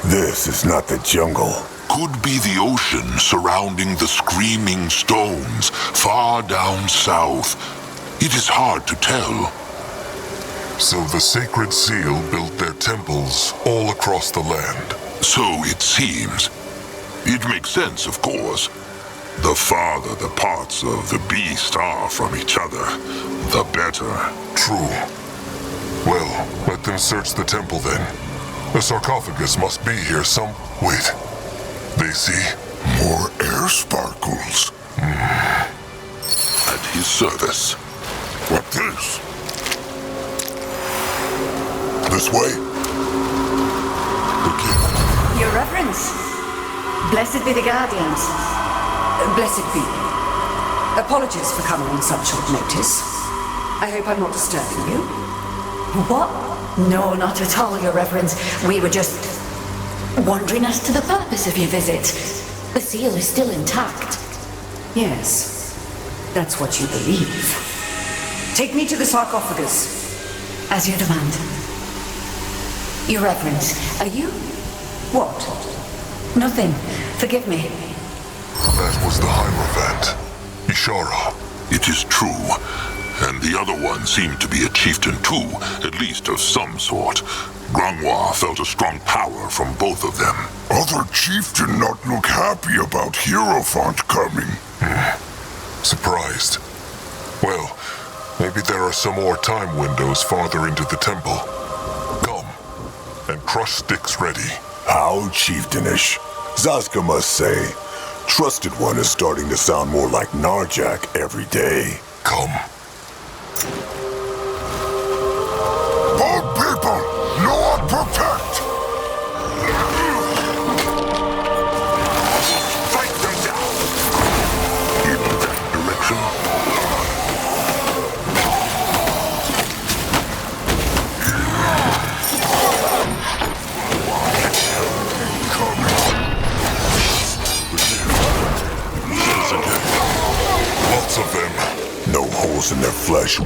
This is not the jungle. Could be the ocean surrounding the screaming stones far down south. It is hard to tell. So the Sacred Seal built their temples all across the land. So it seems. It makes sense, of course. The farther the parts of the beast are from each other, the better. True. Well, let them search the temple then. The sarcophagus must be here some... Wait. They see? More air sparkles. At his service. What this? This way? Your Reverence. Blessed be the Guardians. Blessed be. Apologies for coming on such short notice. I hope I'm not disturbing you. What? No, not at all, Your Reverence. We were just wondering as to the purpose of your visit. The seal is still intact. Yes, that's what you believe. Take me to the sarcophagus. As you demand. Your Reverence, are you? What? Nothing. Forgive me. That was the Hierophant. Ishara. It is true. And the other one seemed to be a chieftain too, at least of some sort. Grungwa felt a strong power from both of them. Other chieftain not look happy about Hierophant coming. Surprised. Well, maybe there are some more time windows farther into the temple. Come, and crush sticks ready. How chieftanish. Zazka must say, Trusted One is starting to sound more like Narjak every day. Come. Bold people, no one protect! Fight them down! In that direction. Lots of them. No holes in their flesh.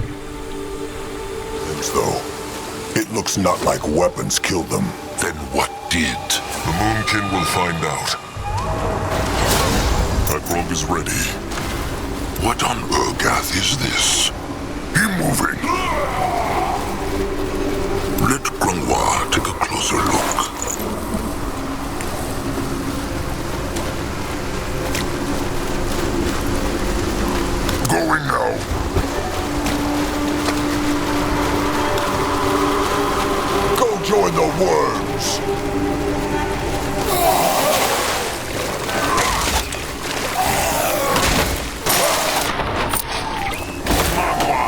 Though, it looks not like weapons killed them. Then what did? The Moonkin will find out. Akrog is ready. What on Urgath is this? He moving. Let Grungwa take a closer look. Going now. Go join the worms.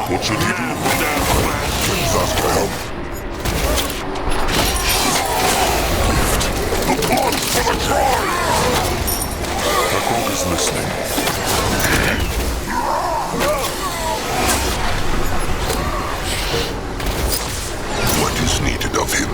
What should he do? Zazka help. The blood for the tribe! Akrog is listening. What is needed of him?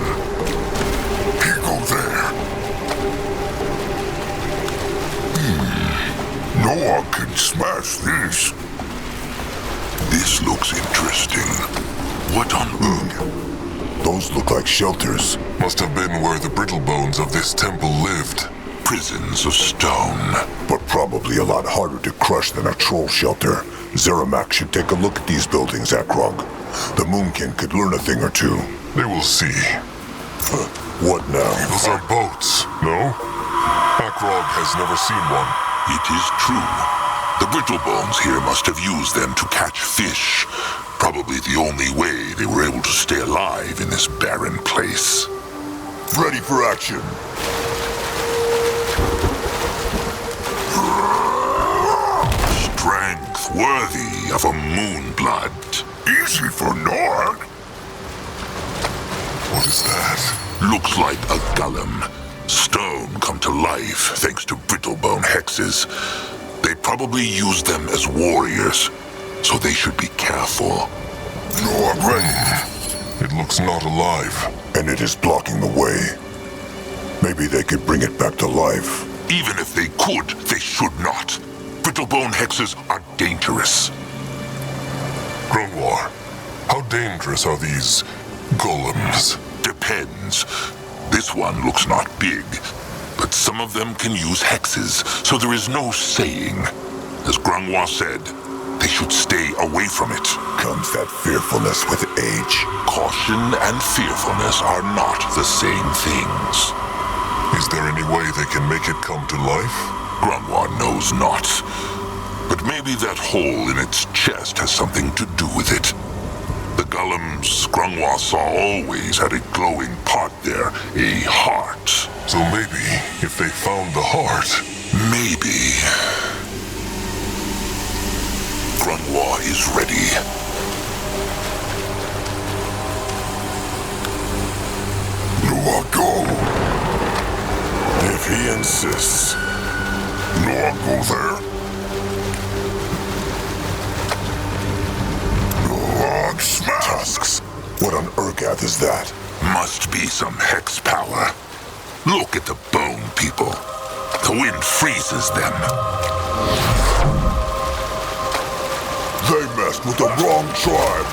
What on earth? Those look like shelters. Must have been where the Brittlebones of this temple lived. Prisons of stone. But probably a lot harder to crush than a troll shelter. Zeramak should take a look at these buildings, Akrog. The Moonkin could learn a thing or two. They will see. What now? Those are boats, no? Akrog has never seen one. It is true. The Brittlebones here must have used them to catch fish. Probably the only way they were able to stay alive in this barren place. Ready for action. Strength worthy of a Moonblood. Easy for Nord. What is that? Looks like a golem. Stone come to life thanks to Brittlebone hexes. They probably use them as warriors, so they should be careful. Nord ready. It looks not alive. And it is blocking the way. Maybe they could bring it back to life. Even if they could, they should not. Brittlebone hexes are dangerous. Grunwar, how dangerous are these golems? Depends. This one looks not big, but some of them can use hexes, so there is no saying. As Grunwar said, they should stay away from it. Comes that fearfulness with age. Caution and fearfulness are not the same things. Is there any way they can make it come to life? Grunwar knows not. But maybe that hole in its chest has something to do with it. The golems Grunwar saw always had a glowing part there, a heart. So maybe, if they found the heart... Maybe. Grunwar is ready. Noah, go! If he insists. Noah, go there. Noah, smash! Tusks. What on Urgath is that? Must be some hex power. Look at the bone people. The wind freezes them. They messed with the wrong tribe.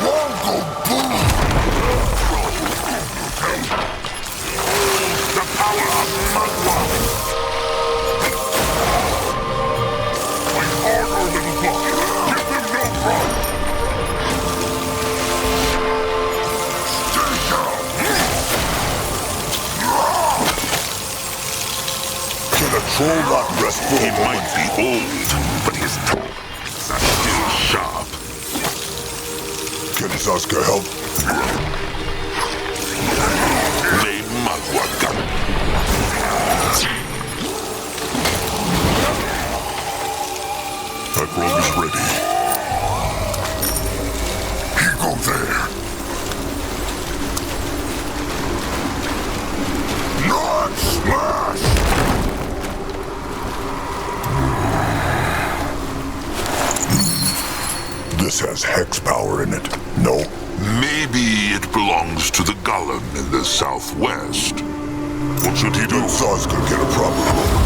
Wongo boom! The power of Mugwa! Fight harder, little buck! Give them no run! Stay down! Can a troll not rest for He a moment? might be old, but his tongues are still sharp. Can Zaska help? May Mugwa come. Akrog is ready. He go there. Not smash! This has hex power in it. No? Maybe it belongs to the golem in the southwest. What should he do? Zaska get a proper look.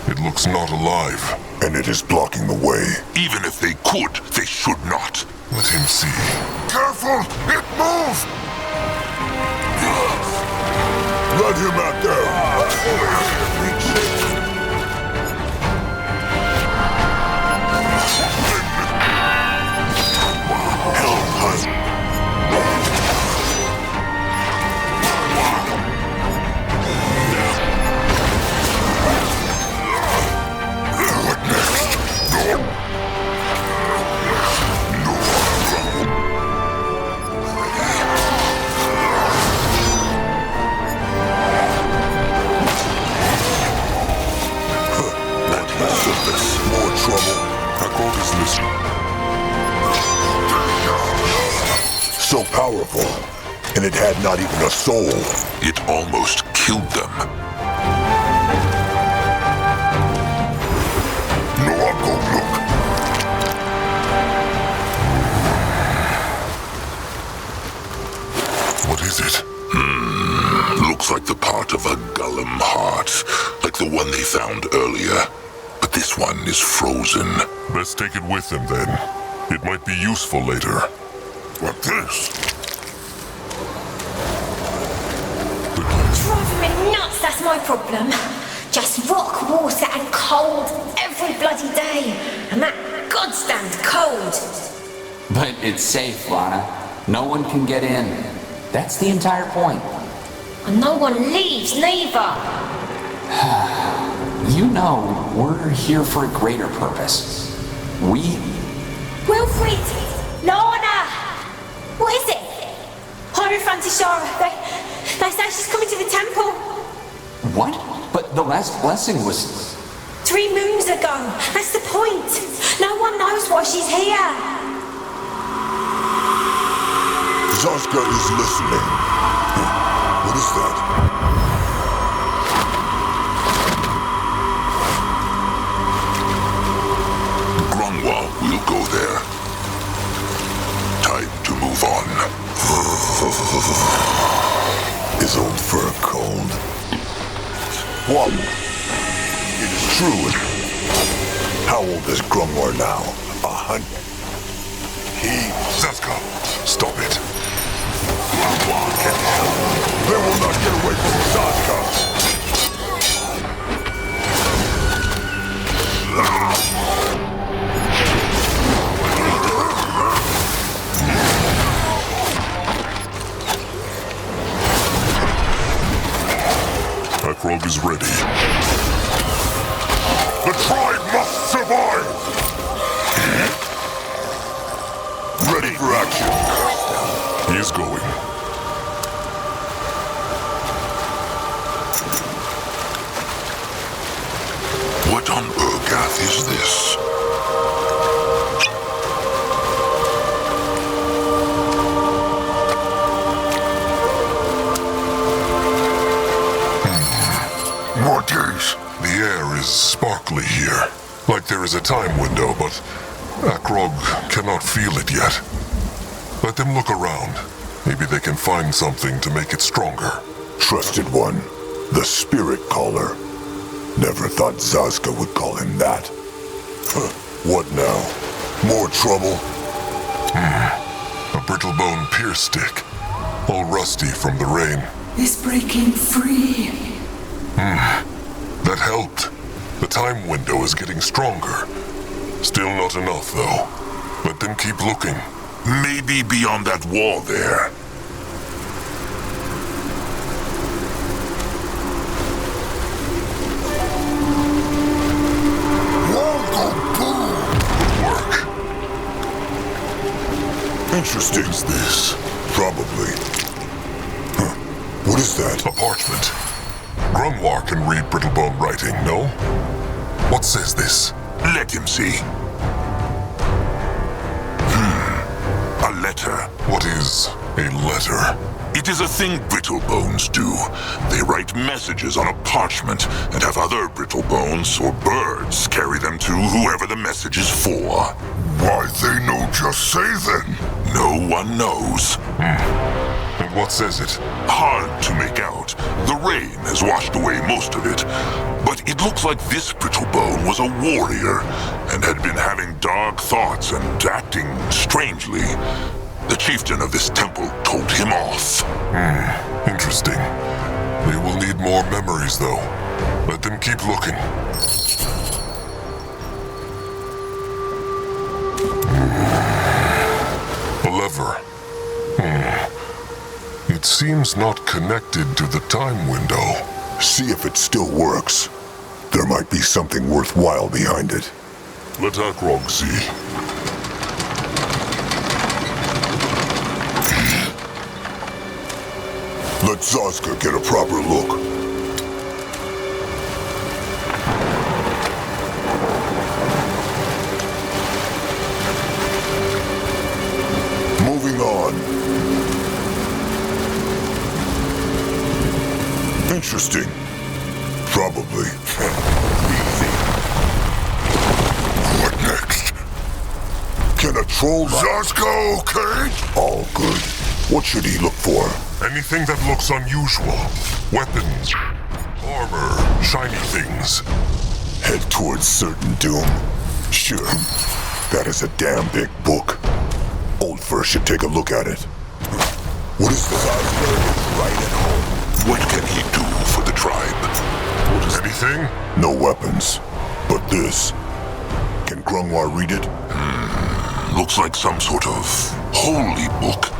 It looks not alive. And it is blocking the way. Even if they could, they should not. Let him see. Careful! It moved! Let him out there! Help us. What next? More trouble. Akrog is listening. So powerful. And it had not even a soul. It almost killed them. Noah, go look. What is it? Looks like the part of a golem heart, like the one they found earlier. area, but this one is frozen. Best take it with him then. It might be useful later. What this? Driving me nuts, that's my problem. Just rock, water and cold every bloody day. And that goddamn cold. But it's safe, Lana. No one can get in. That's the entire point. And no one leaves, neither. You know, we're here for a greater purpose. Wilfred! Lana! What is it? Hierophant Shara. They say she's coming to the temple. What? But the last blessing was... 3 moons ago. That's the point. No one knows why she's here. Zazka is listening. What is that? Grunwald will go there. Time to move on. Is old fur cold? What? It is true. How old is Grunwald now? 100? Zazka, stop it. Grunwald can help. They will not get away from Zazka. Akrog is ready. The tribe must survive! Ready for action. He is going. What on Urgath is this? What is? The air is sparkly here, like there is a time window, but Akrog cannot feel it yet. Let them look around. Maybe they can find something to make it stronger. Trusted one, the Spirit Caller. Never thought Zazka would call him that. What now? More trouble? A brittlebone pierce stick, all rusty from the rain. It's breaking free. That helped. The time window is getting stronger. Still not enough, though. Let them keep looking. Maybe beyond that wall there. Interesting. What is this? Probably. What is that? A parchment. Grunwald can read Brittlebone writing, no? What says this? Let him see. A letter. What is a letter? It is a thing Brittlebones do. They write messages on a parchment and have other Brittlebones or birds carry them to whoever the message is for. Why, they no just say then? No one knows. And what says it? Hard to make out. The rain has washed away most of it. But it looks like this Brittlebone was a warrior and had been having dark thoughts and acting strangely. The chieftain of this temple told him off. Interesting. They will need more memories, though. Let them keep looking. A lever. It seems not connected to the time window. See if it still works. There might be something worthwhile behind it. Let Akrog see. Let Zazka get a proper look. Moving on. Interesting. Probably. Easy. What next? Can a troll... Zazka okay? All good. What should he look for? Anything that looks unusual. Weapons, armor, shiny things. head towards certain doom. Sure, that is a damn big book. Old Fur should take a look at it. What is the Zazka right at home? What can he do for the tribe? Anything? No weapons. But this. Can Grungwar read it? Looks like some sort of holy book.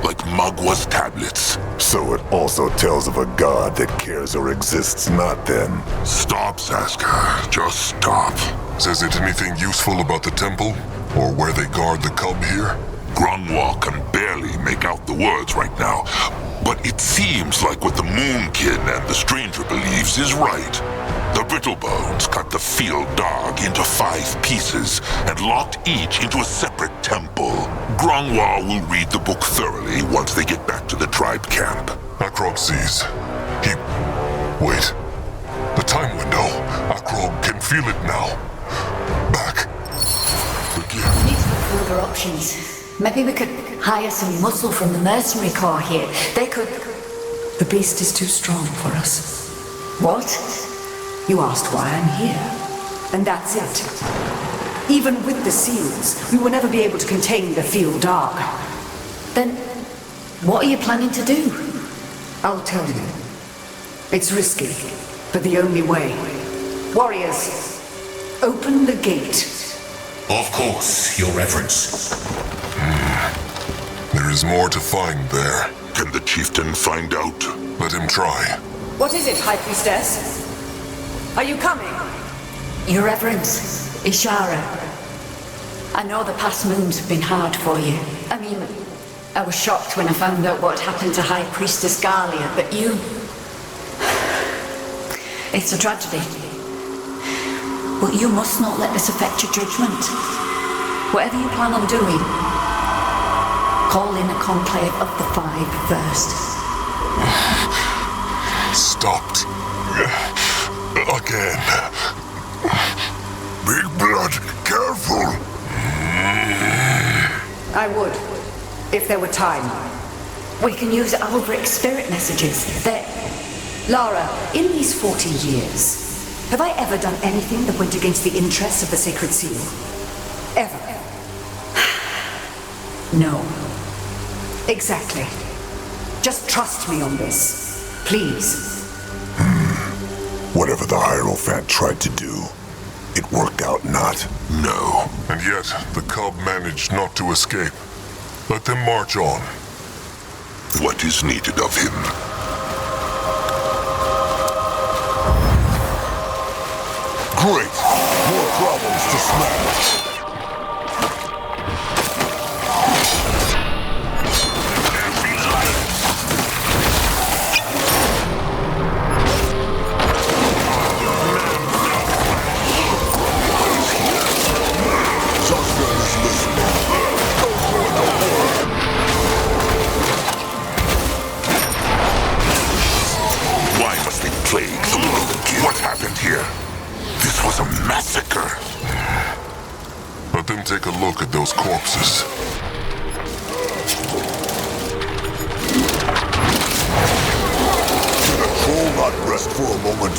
Like Mugwa's tablets. So it also tells of a god that cares or exists not then. Stop, Saska. Just stop. Says it anything useful about the temple? Or where they guard the cub here? Grungwar can barely make out the words right now. But it seems like what the Moonkin and the stranger believes is right. The Brittlebones cut the field dog into 5 pieces and locked each into a separate temple. Grungwar will read the book thoroughly once they get back to the tribe camp. Akrog sees. Wait. The time window. Akrog can feel it now. Back. Begin. We need to look for other options. Maybe we could hire some muscle from the mercenary corps here. They could... The beast is too strong for us. What? You asked why I'm here. And that's it. Even with the seals, we will never be able to contain the field dog. Then, what are you planning to do? I'll tell you. It's risky, but the only way. Warriors, open the gate. Of course, Your Reverence. There is more to find there. Can the chieftain find out? Let him try. What is it, High Priestess? Are you coming? Your Reverence, Ishara. I know the past moons have been hard for you. I mean, I was shocked when I found out what happened to High Priestess Galia, but you... It's a tragedy. But you must not let this affect your judgment. Whatever you plan on doing, call in a conclave of the 5 first. Stopped. Again. Big Blood, careful! I would, if there were time. We can use Albric's spirit messages. Lara, in these 40 years, have I ever done anything that went against the interests of the Sacred Seal? Ever? No. Exactly. Just trust me on this. Please. Whatever the Hierophant tried to do, it worked out not. No. And yet, the cub managed not to escape. Let them march on. What is needed of him? Great! More problems to smash! What happened here? This was a massacre. Let them take a look at those corpses. Can a troll not rest for a moment?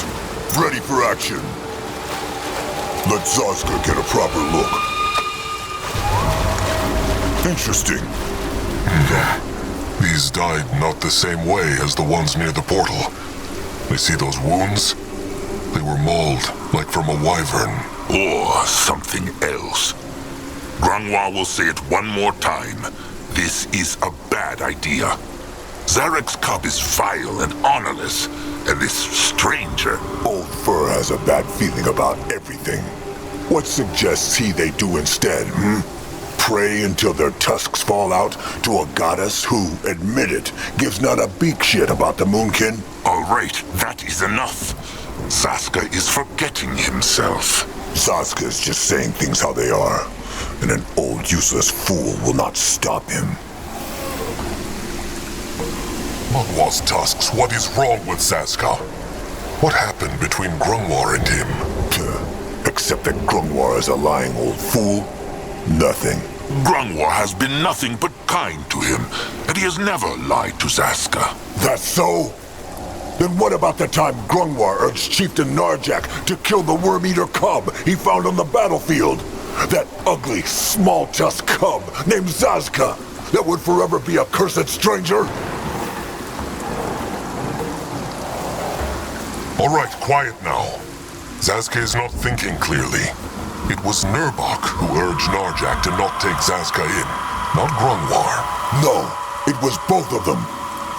Ready for action. Let Zazka get a proper look. Interesting. These died not the same way as the ones near the portal. They see those wounds? They were mauled, like from a wyvern. Or something else. Grungwar will say it one more time. This is a bad idea. Zarek's cub is vile and honorless, and this stranger... Old Fur has a bad feeling about everything. What suggests they do instead, Pray until their tusks fall out to a goddess who, admit it, gives not a beak shit about the Moonkin? All right, that is enough. Zaska is forgetting himself. Zaska is just saying things how they are, and an old useless fool will not stop him. Mugwa's tusks, what is wrong with Zaska? What happened between Grungwar and him? Except that Grungwar is a lying old fool? Nothing. Grungwar has been nothing but kind to him, and he has never lied to Zaska. That's so? Then what about the time Grungwar urged Chieftain Narjak to kill the worm-eater cub he found on the battlefield? That ugly, small-tusked cub named Zazka that would forever be a cursed stranger? All right, quiet now. Zazka is not thinking clearly. It was Nurbok who urged Narjak to not take Zazka in, not Grungwar. No, it was both of them.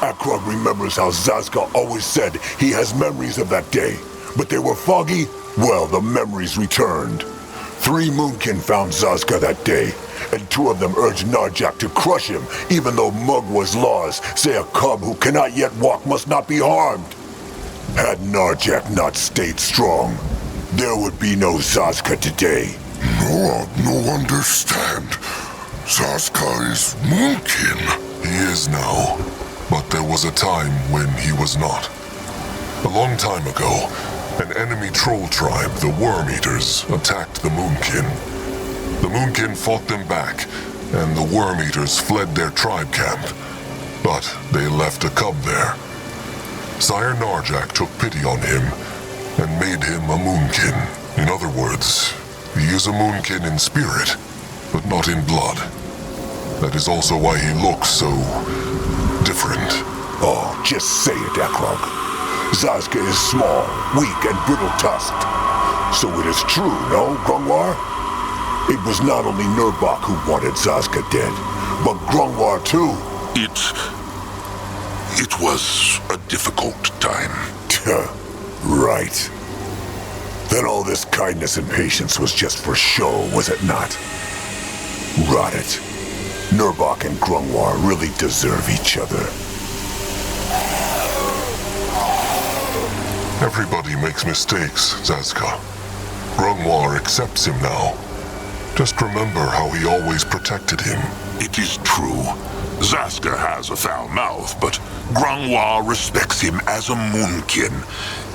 Akrog remembers how Zazka always said he has memories of that day, but they were foggy. Well, the memories returned. 3 Moonkin found Zazka that day, and 2 of them urged Narjak to crush him, even though Mugwa's laws say a cub who cannot yet walk must not be harmed. Had Narjak not stayed strong, there would be no Zazka today. No understand. Zazka is Moonkin. He is now, but there was a time when he was not. A long time ago, an enemy troll tribe, the Worm-Eaters, attacked the Moonkin. The Moonkin fought them back, and the Worm-Eaters fled their tribe camp. But they left a cub there. Sire Narjak took pity on him and made him a Moonkin. In other words, he is a Moonkin in spirit, but not in blood. That is also why he looks so different. Oh, just say it, Akrog. Zazka is small, weak, and brittle-tusked. So it is true, no, Grungwar? It was not only Nurbok who wanted Zazka dead, but Grungwar too. It was a difficult time. Right. Then all this kindness and patience was just for show, was it not? Rot it. Nurbok and Grungwar really deserve each other. Everybody makes mistakes, Zazka. Grungwar accepts him now. Just remember how he always protected him. It is true. Zazka has a foul mouth, but Grungwar respects him as a Moonkin.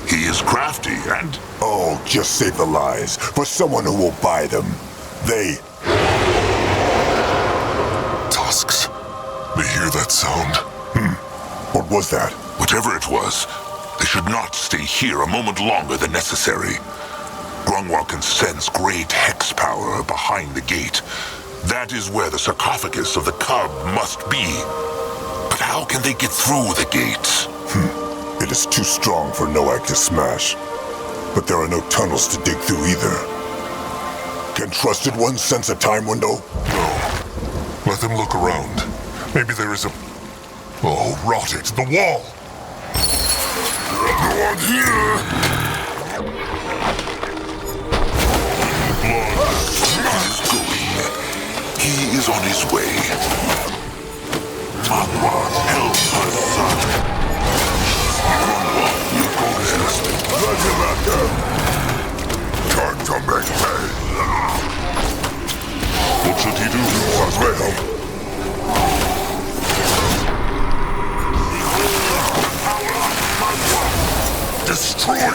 He is crafty and... Oh, just save the lies for someone who will buy them. They... Tusks. They hear that sound. What was that? Whatever it was, they should not stay here a moment longer than necessary. Grungwar can sense great hex power behind the gate. That is where the sarcophagus of the cub must be. But how can they get through the gates? It is too strong for Noak to smash. But there are no tunnels to dig through either. Can Trusted One sense a time window? No. Let them look around. Maybe there is a... Oh, rot it! The wall! No one here! He is on his way. Mugwa, help her son. Mugwa, you go first. Let him at them. Time to make hay. What should he do? You as well. Destroy him.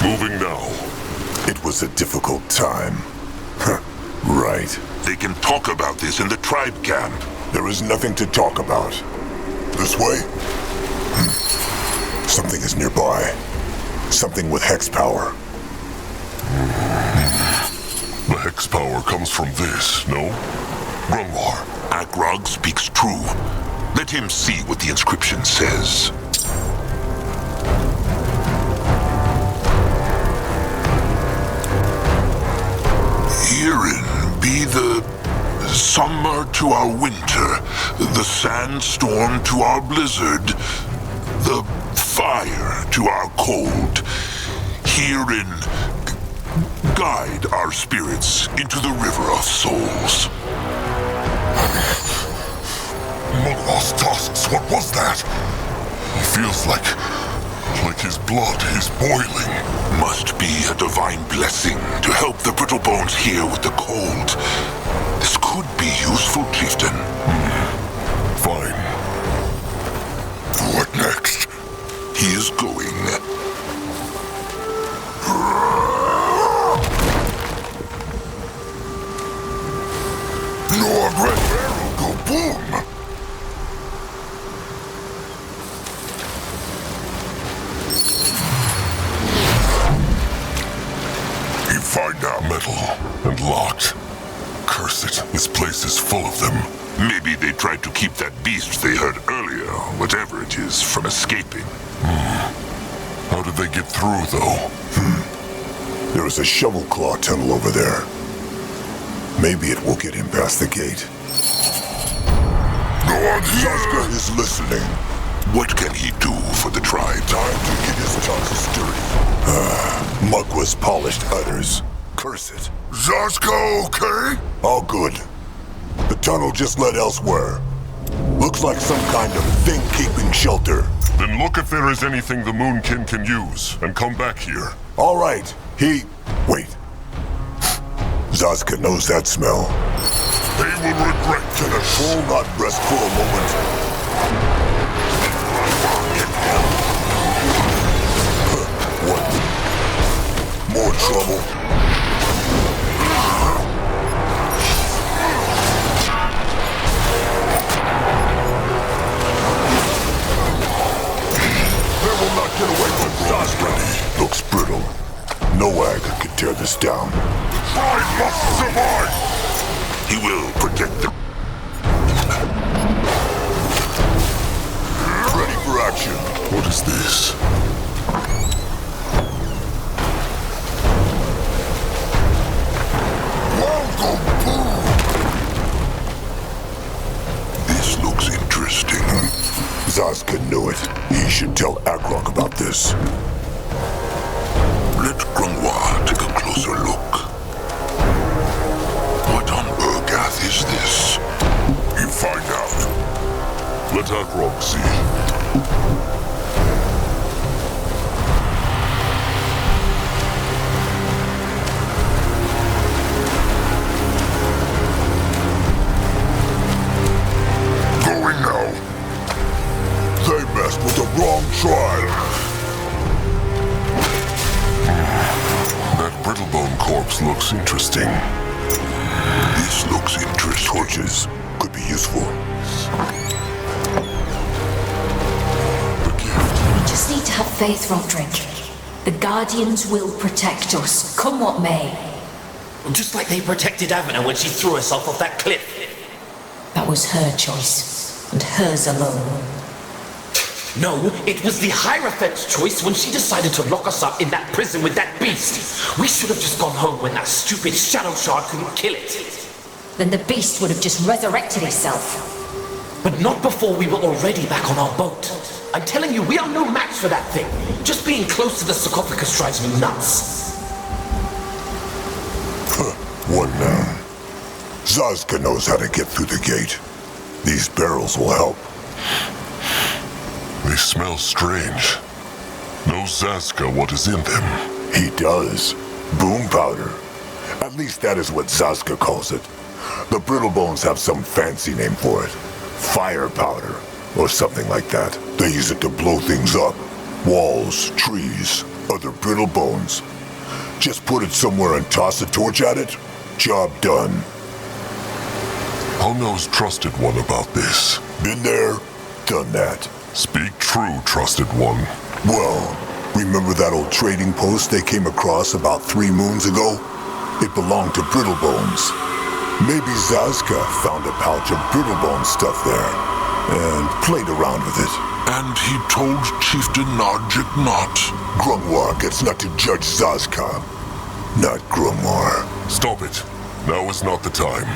Moving now. It was a difficult time. Right. They can talk about this in the tribe camp. There is nothing to talk about. This way? Something is nearby. Something with hex power. The hex power comes from this, no? Grungwar. Akrog speaks true. Let him see what the inscription says. Hirin be the summer to our winter, the sandstorm to our blizzard, the fire to our cold. Hirin, guide our spirits into the river of souls. Mugwa's tusks, what was that? He feels like his blood is boiling. Must be a divine blessing to help the Brittlebones here with the cold. This could be useful, Chieftain. Fine. What next? He is going No, a great barrel go boom! You find out metal and locked. Curse it, this place is full of them. Maybe they tried to keep that beast they heard earlier, whatever it is, from escaping. How did they get through, though? There is a shovel claw tunnel over there. Maybe it will get him past the gate. Go on, Zaska is listening. What can he do for the tribe? Time to get his tongue sturdy. Mugwa's polished udders. Curse it. Zaska, okay? All good. The tunnel just led elsewhere. Looks like some kind of thing keeping shelter. Then look if there is anything the Moonkin can use, and come back here. All right. Wait. Zaska knows that smell. They will regret Can a troll not rest for a moment? What? More trouble? They will not get away from Zaska. Looks brittle. Noag could tear this down. I must survive! He will protect them. Ready for action. What is this? This looks interesting. Zaska knew it. He should tell Akrog about this. Let Grungwa take a closer look. What on Urgath is this? You find out. Let Akrog see. Going now. They messed with the wrong tribe. That Brittlebone corpse looks interesting. This looks interesting. Torches could be useful. The gift. We just need to have faith, Roderick. The Guardians will protect us, come what may. Just like they protected Avena when she threw herself off that cliff. That was her choice, and hers alone. No, it was the Hierophant's choice when she decided to lock us up in that prison with that beast. We should have just gone home when that stupid Shadow Shard couldn't kill it. Then the beast would have just resurrected itself. But not before we were already back on our boat. I'm telling you, we are no match for that thing. Just being close to the sarcophagus drives me nuts. What now? Zaska knows how to get through the gate. These barrels will help. They smell strange. Knows Zaska what is in them. He does. Boom powder. At least that is what Zaska calls it. The Brittlebones have some fancy name for it. Fire powder, or something like that. They use it to blow things up. Walls, trees, other brittle bones. Just put it somewhere and toss a torch at it. Job done. How knows Trusted One about this? Been there, done that. Speak true, Trusted One. Well, remember that old trading post they came across about 3 moons ago? It belonged to Brittlebones. Maybe Zaska found a pouch of Brittlebone stuff there, and played around with it. And he told Chieftain Narjik not. Grungwar gets not to judge Zaska. Not Grungwar. Stop it. Now is not the time.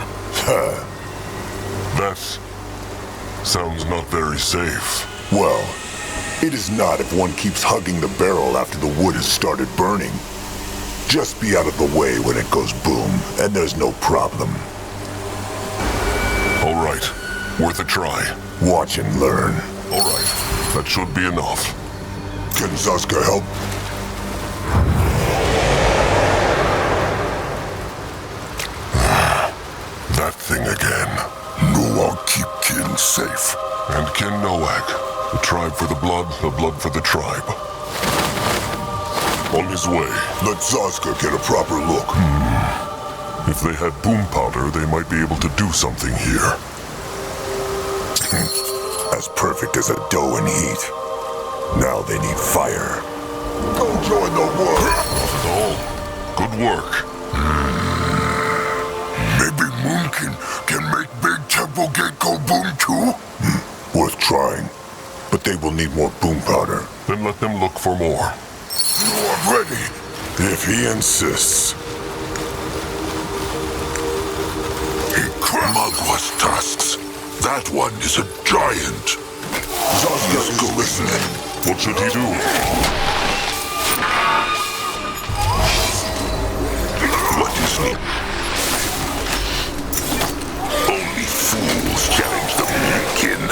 That sounds not very safe. Well, it is not if one keeps hugging the barrel after the wood has started burning. Just be out of the way when it goes boom, and there's no problem. All right. Worth a try. Watch and learn. All right. That should be enough. Can Zaska help? That thing again. No, I'll keep Kin safe. And Kin Noak. The tribe for the blood for the tribe. On his way. Let Zaska get a proper look. If they had boom powder, they might be able to do something here. As perfect as a dough in heat. Now they need fire. Go join the work! Not at all. Good work. Maybe Moonkin can make Big Temple Gate go boom too? Worth trying. But they will need more boom powder. Then let them look for more. You are ready. If he insists. Mugwa's tusks. That one is a giant. Let's go listen. What should he do? What is it? Only fools challenge the Moonkin.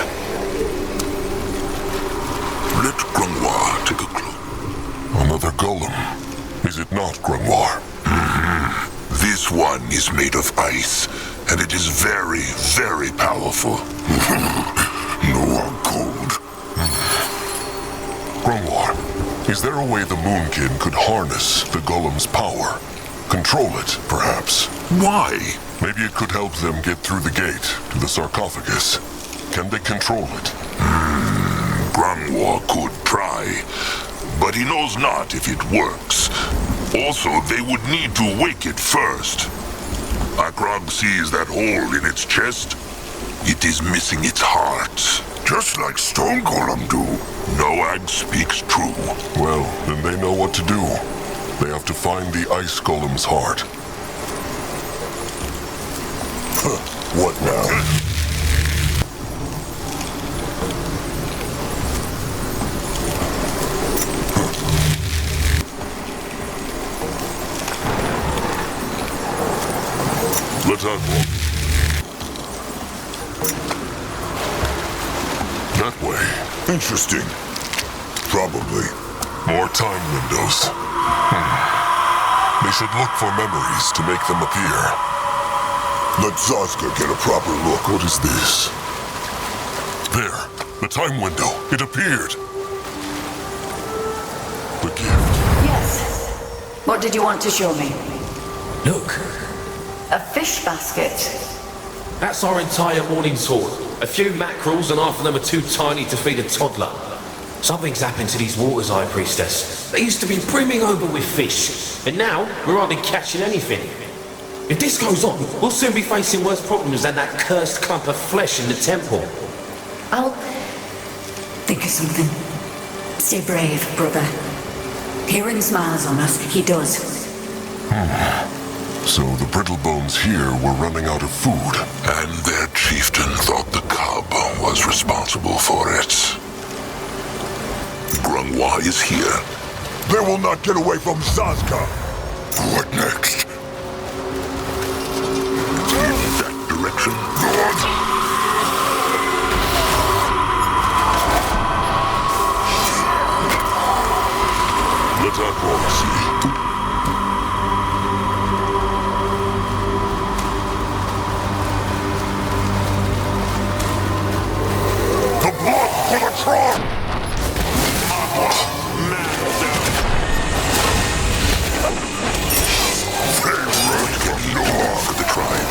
Let Grungwar take a clue. Another golem. Is it not, Grungwar? This one is made of ice, and it is very, very powerful. No one cold. Grungwar, is there a way the Moonkin could harness the golem's power? Control it, perhaps? Why? Maybe it could help them get through the gate to the sarcophagus. Can they control it? Grungwar could try, but he knows not if it works. Also, they would need to wake it first. Akrog sees that hole in its chest. It is missing its heart. Just like Stone Golem do. Noag speaks true. Well, then they know what to do. They have to find the ice golem's heart. What now? Let's unlock. That way. Interesting. Probably. More time windows. They should look for memories to make them appear. Let Zazka get a proper look. What is this? There. The time window. It appeared. The gift. Yes. What did you want to show me? Look. A fish basket. That's our entire morning's haul. A few mackerels and half of them are too tiny to feed a toddler. Something's happened to these waters, High Priestess. They used to be brimming over with fish, and now we're hardly catching anything. If this goes on, we'll soon be facing worse problems than that cursed clump of flesh in the temple. I'll think of something. Stay brave, brother. Hirin smiles on us. He does. So the Brittlebones here were running out of food. And their chieftain thought the cub was responsible for it. Grungwar is here. They will not get away from Zazka. What next? In that direction? Let's unlock, see. For the tribe! For the tribe.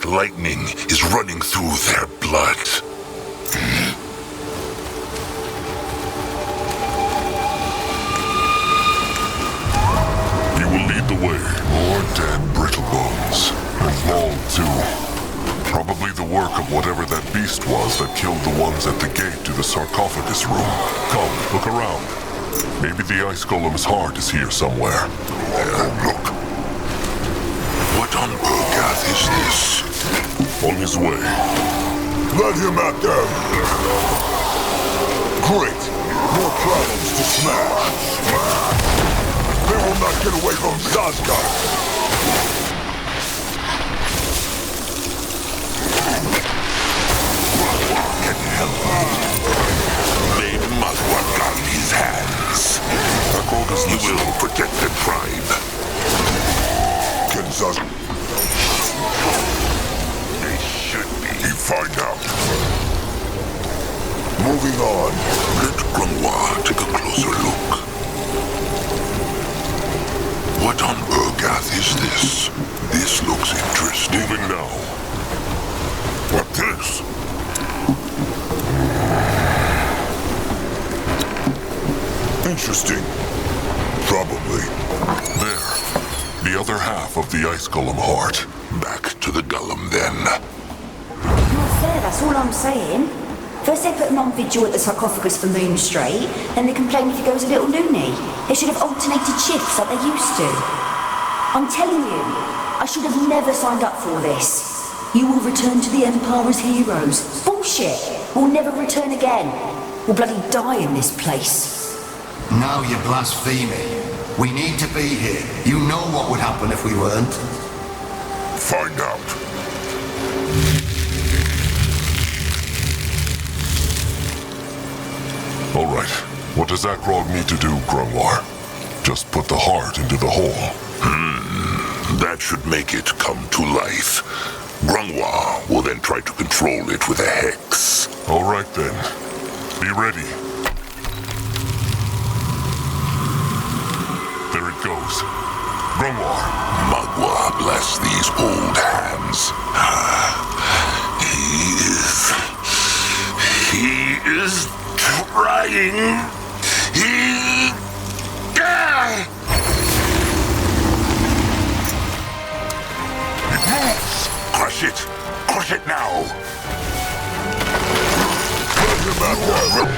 Lightning is running through their blood. too. Probably the work of whatever that beast was that killed the ones at the gate to the sarcophagus room. Come, look around. Maybe the ice golem's heart is here somewhere. Look. What on Urgath is this? On his way. Let him at them. Great. More problems to smash. They will not get away from Zazka. Can help. May Mugwa guide his hands. He will protect the tribe. Can Zazka... They should be. Find out. Moving on. Let Grunwa take a closer look. What on Urgath is this? This looks interesting. Moving now. What this? Interesting. Probably. There. The other half of the ice golem heart. Back to the golem then. Not fair, that's all I'm saying. First they put him on vigil at the sarcophagus for Moon Straight, then they complain if he goes a little loony. They should have alternated shifts like they used to. I'm telling you, I should have never signed up for this. You will return to the Empire as heroes. Bullshit! We'll never return again. We'll bloody die in this place. Now you're blaspheming. We need to be here. You know what would happen if we weren't. Find out. All right. What does Akrog need to do, Grunwar? Just put the heart into the hole. That should make it come to life. Grunwa will then try to control it with a hex. All right then. Be ready. There it goes. Grunwar. Mugwa bless these old hands. He is trying. It moves. Crush it. Crush it now. Let him out there.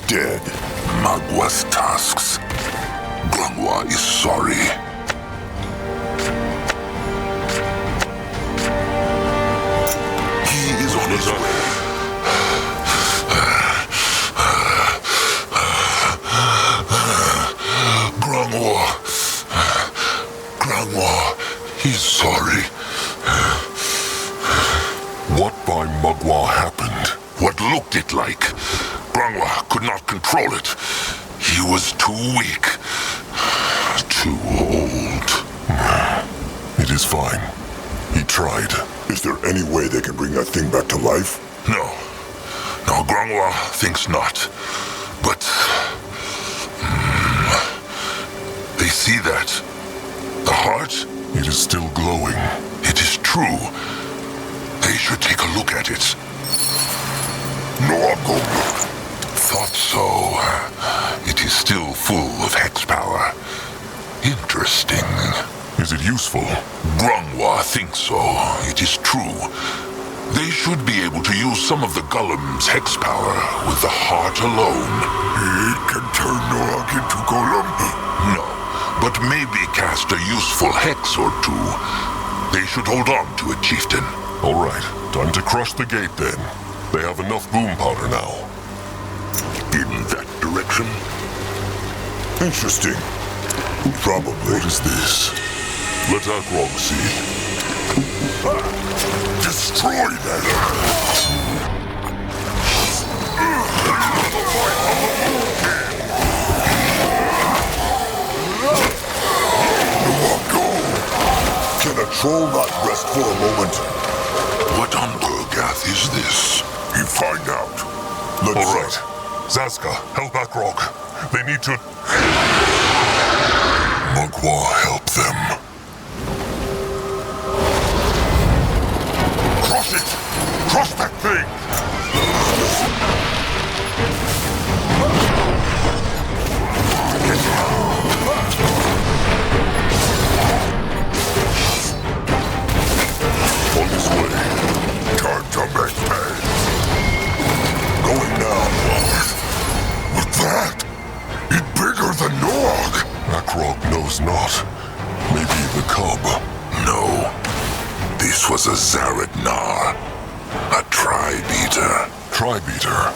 Dead. Mugwa's tasks. Grunwa is sorry. He is on his way. Grunwa, he's sorry. What by Mugwa happened? What looked it like? Grunwa could not control it. He was too weak. Too old. It is fine. He tried. Is there any way they can bring that thing back to life? No. No, Grunwa thinks not. But... they see that. The heart? It is still glowing. It is true. They should take a look at it. No, I'll go look. Thought so. It is still full of hex power. Interesting. Is it useful? Grungwa thinks so. It is true. They should be able to use some of the Golem's hex power with the heart alone. It can turn Noak into Golem? No, but maybe cast a useful hex or two. They should hold on to it, Chieftain. All right, time to crush the gate then. They have enough boom powder now. In that direction? Interesting. Probably. What is this? Let Akrog see. Destroy them! Go! Can a troll not rest for a moment? What on Urgath is this? You find out. All right. Zaska, help Akrog. They need to... Mugwa, help them. Crush it! Crush that thing! On this way. Time to make pay. Going now. What's that? It's bigger than Noak. Akrog knows not. Maybe the cub. No. This was a Zaradnar. A tribe-eater. Tribe-eater?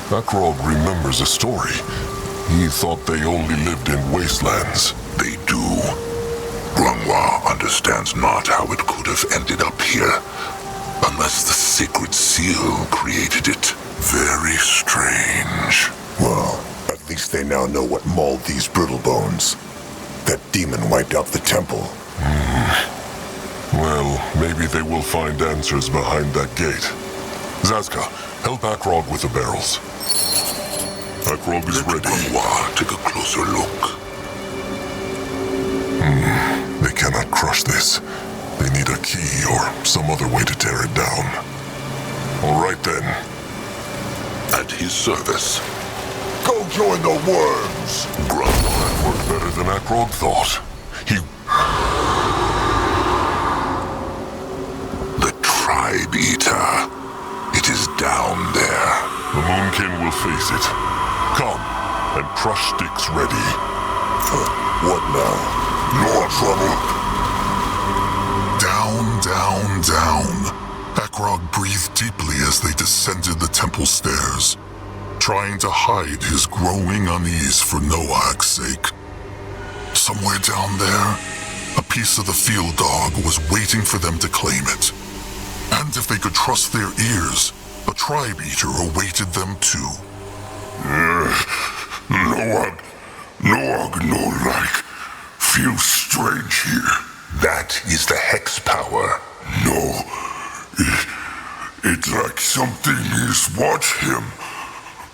Akrog remembers a story. He thought they only lived in wastelands. They do. Grungwa understands not how it could have ended up here, unless the sacred seal created it. Very strange. Well, at least they now know what mauled these Brittlebones. That demon wiped out the temple. Well, maybe they will find answers behind that gate. Zaska, help Akrog with the barrels. Akrog is ready. Grungwa, take a closer look. They cannot crush this. They need a key or some other way to tear it down. All right then. At his service. Go join the worms! Grungwa worked better than Akrog thought. The Tribe-eater. It is down there. The Moonkin will face it. Come, and crush sticks ready. What now? More trouble. Down, down, down. Akrog breathed deeply as they descended the temple stairs, trying to hide his growing unease for Noak's sake. Somewhere down there, a piece of the field dog was waiting for them to claim it. And if they could trust their ears, a tribe-eater awaited them too. Noak no like. Feels strange here. That is the hex power. No. It's like something is watch him.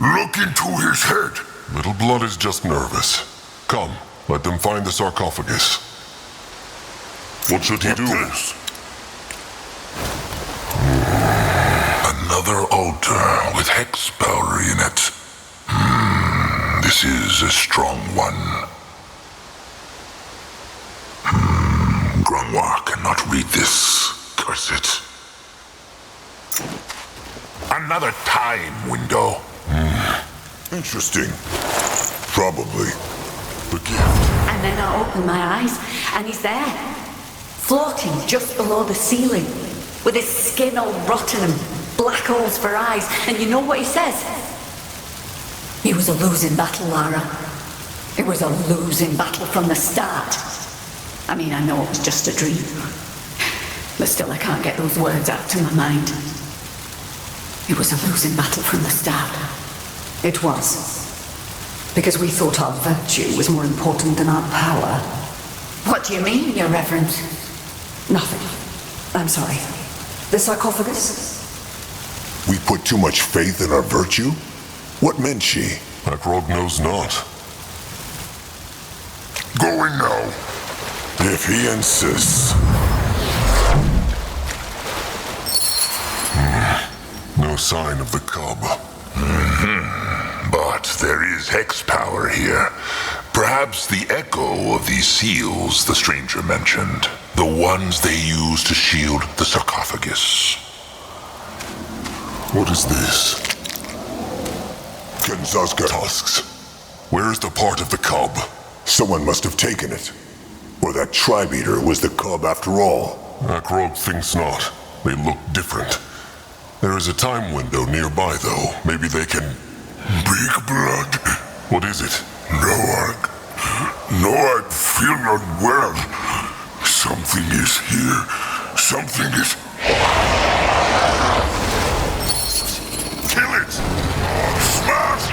Look into his head. Little Blood is just nervous. Come, let them find the sarcophagus. What should he do? Another altar with hex power in it. This is a strong one. Grungwa cannot read this. Curse it. Another time window. Interesting. Probably. The gift. And then I open my eyes, and he's there, floating just below the ceiling, with his skin all rotten and black holes for eyes. And you know what he says? It was a losing battle, Lara. It was a losing battle from the start. I mean, I know it was just a dream, but still I can't get those words out to my mind. It was a losing battle from the start. It was. Because we thought our virtue was more important than our power. What do you mean, Your Reverence? Nothing. I'm sorry. The sarcophagus? We put too much faith in our virtue? What meant she? Akrog knows not. Going now. If he insists. No sign of the cub. But there is hex power here. Perhaps the echo of these seals the stranger mentioned. The ones they use to shield the sarcophagus. What is this? Kenzaska. Tusks. Where is the part of the cub? Someone must have taken it. Or that tribe eater was the cub after all. Akrog thinks not. They look different. There is a time window nearby, though. Maybe they can... Big blood. What is it? No, I feel not well. Something is here. Something is... Kill it! Smash!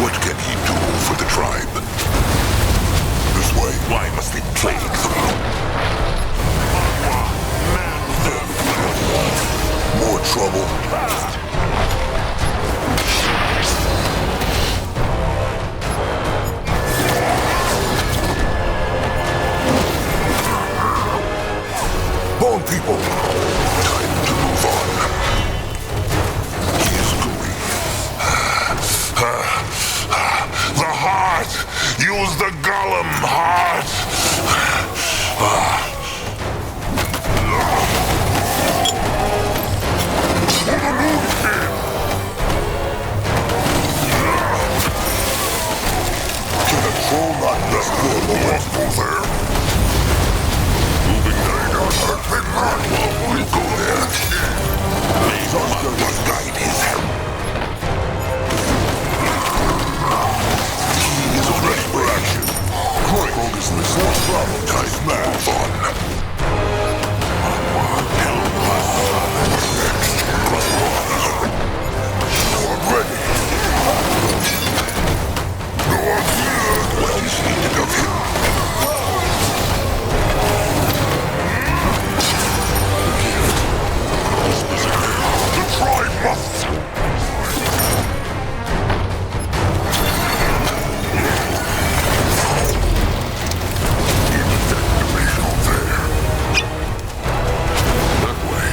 What can he do for the tribe? This way. Why must they plague them? More trouble. Bone people! Time to move on. He is going. The heart! Use the golem heart! Control not just good, Go there. Moving dagger. We'll go there. Must guide his help. He is ready for action. Quick, focus this. No problem. Time to move on. I'm ready. What is needed of him? The tribe must... That way.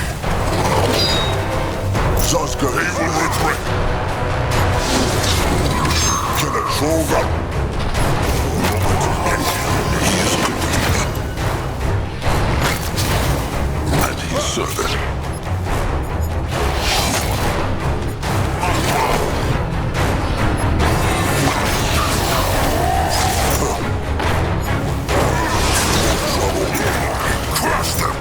Zaska, They will retreat. can the troll got... He is going. At his service. Crush them.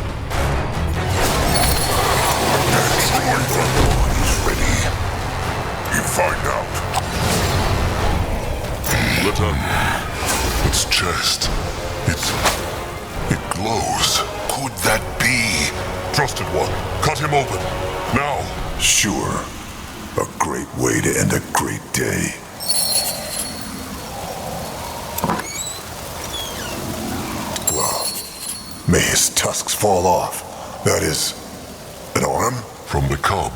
Destroy them. He's ready. You find out. Let up. Its chest. It glows. Could that be? Trusted one. Cut him open. Now. Sure. A great way to end a great day. Well, may his tusks fall off. That is, an arm? From the cub.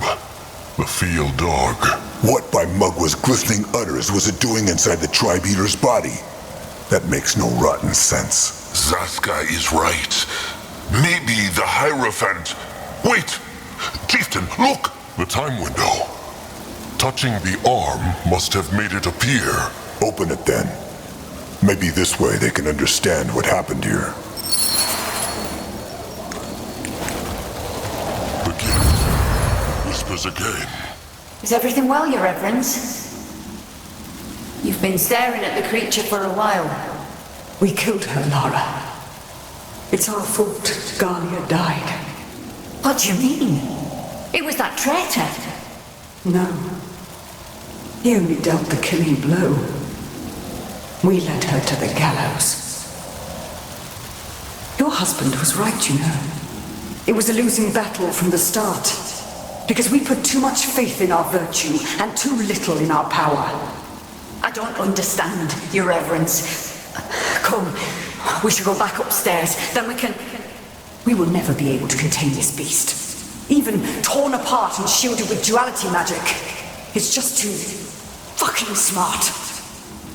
The field dog. What by Mugwa's glistening udders was it doing inside the tribe eater's body? That makes no rotten sense. Zaska is right. Maybe the Hierophant... Wait! Chieftain, look! The time window. Touching the arm must have made it appear. Open it then. Maybe this way they can understand what happened here. The gift whispers again. Is everything well, Your Reverence? You've been staring at the creature for a while. We killed her, Lara. It's our fault Galia died. What do you mean? It was that traitor. No. He only dealt the killing blow. We led her to the gallows. Your husband was right, you know. It was a losing battle from the start. Because we put too much faith in our virtue and too little in our power. I don't understand, Your Reverence. Come, we should go back upstairs, then we can... We will never be able to contain this beast. Even torn apart and shielded with duality magic. It's just too... fucking smart.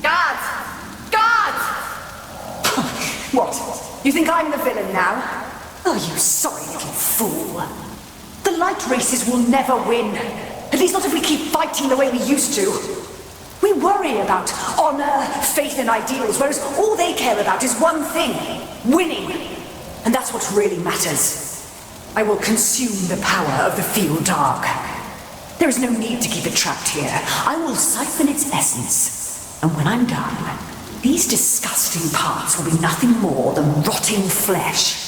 Guards! Guards! What? You think I'm the villain now? Oh, you sorry little fool. The light light races will never win. At least not if we keep fighting the way we used to. We worry about honor, faith, and ideals, whereas all they care about is one thing: winning. And that's what really matters. I will consume the power of the field dark. There is no need to keep it trapped here. I will siphon its essence. And when I'm done, these disgusting parts will be nothing more than rotting flesh.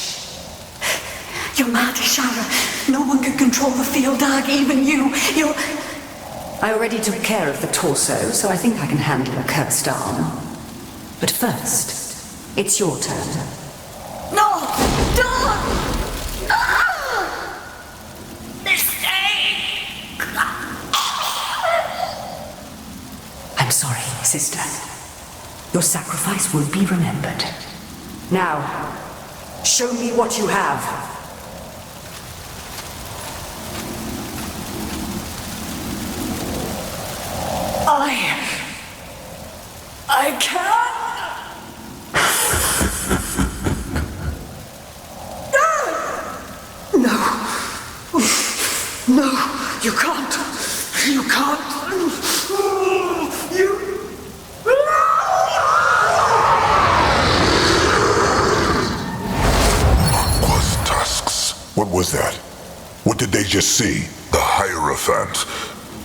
You're mad, Shanna. No one can control the field dark, even you. I already took care of the torso, so I think I can handle a cursed arm. But first, it's your turn. No! Don't! Mistake! I'm sorry, sister. Your sacrifice will be remembered. Now, show me what you have. I can't. No. No, you can't. You can't. Mugwa's tusks. What was that? What did they just see? The Hierophant.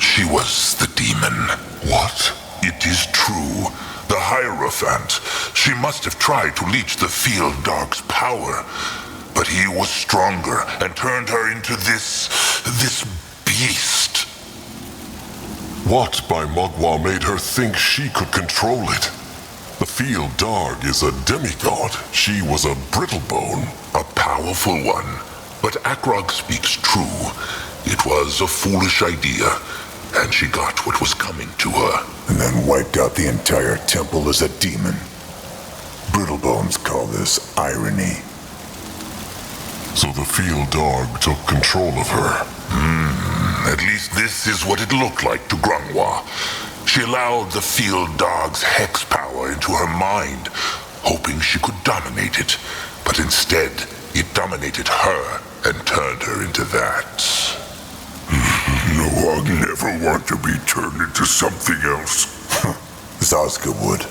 She was the demon. What? It is true. The Hierophant. She must have tried to leech the field dark's power. But he was stronger and turned her into this beast. What by Mugwa made her think she could control it? The field dark is a demigod. She was a Brittlebone. A powerful one. But Akrog speaks true. It was a foolish idea. And she got what was coming to her. And then wiped out the entire temple as a demon. Brittlebones call this irony. So the field dog took control of her. At least this is what it looked like to Grungwa. She allowed the field dog's hex power into her mind, hoping she could dominate it. But instead, it dominated her and turned her into that. No, I'll never want to be turned into something else. Zazka would.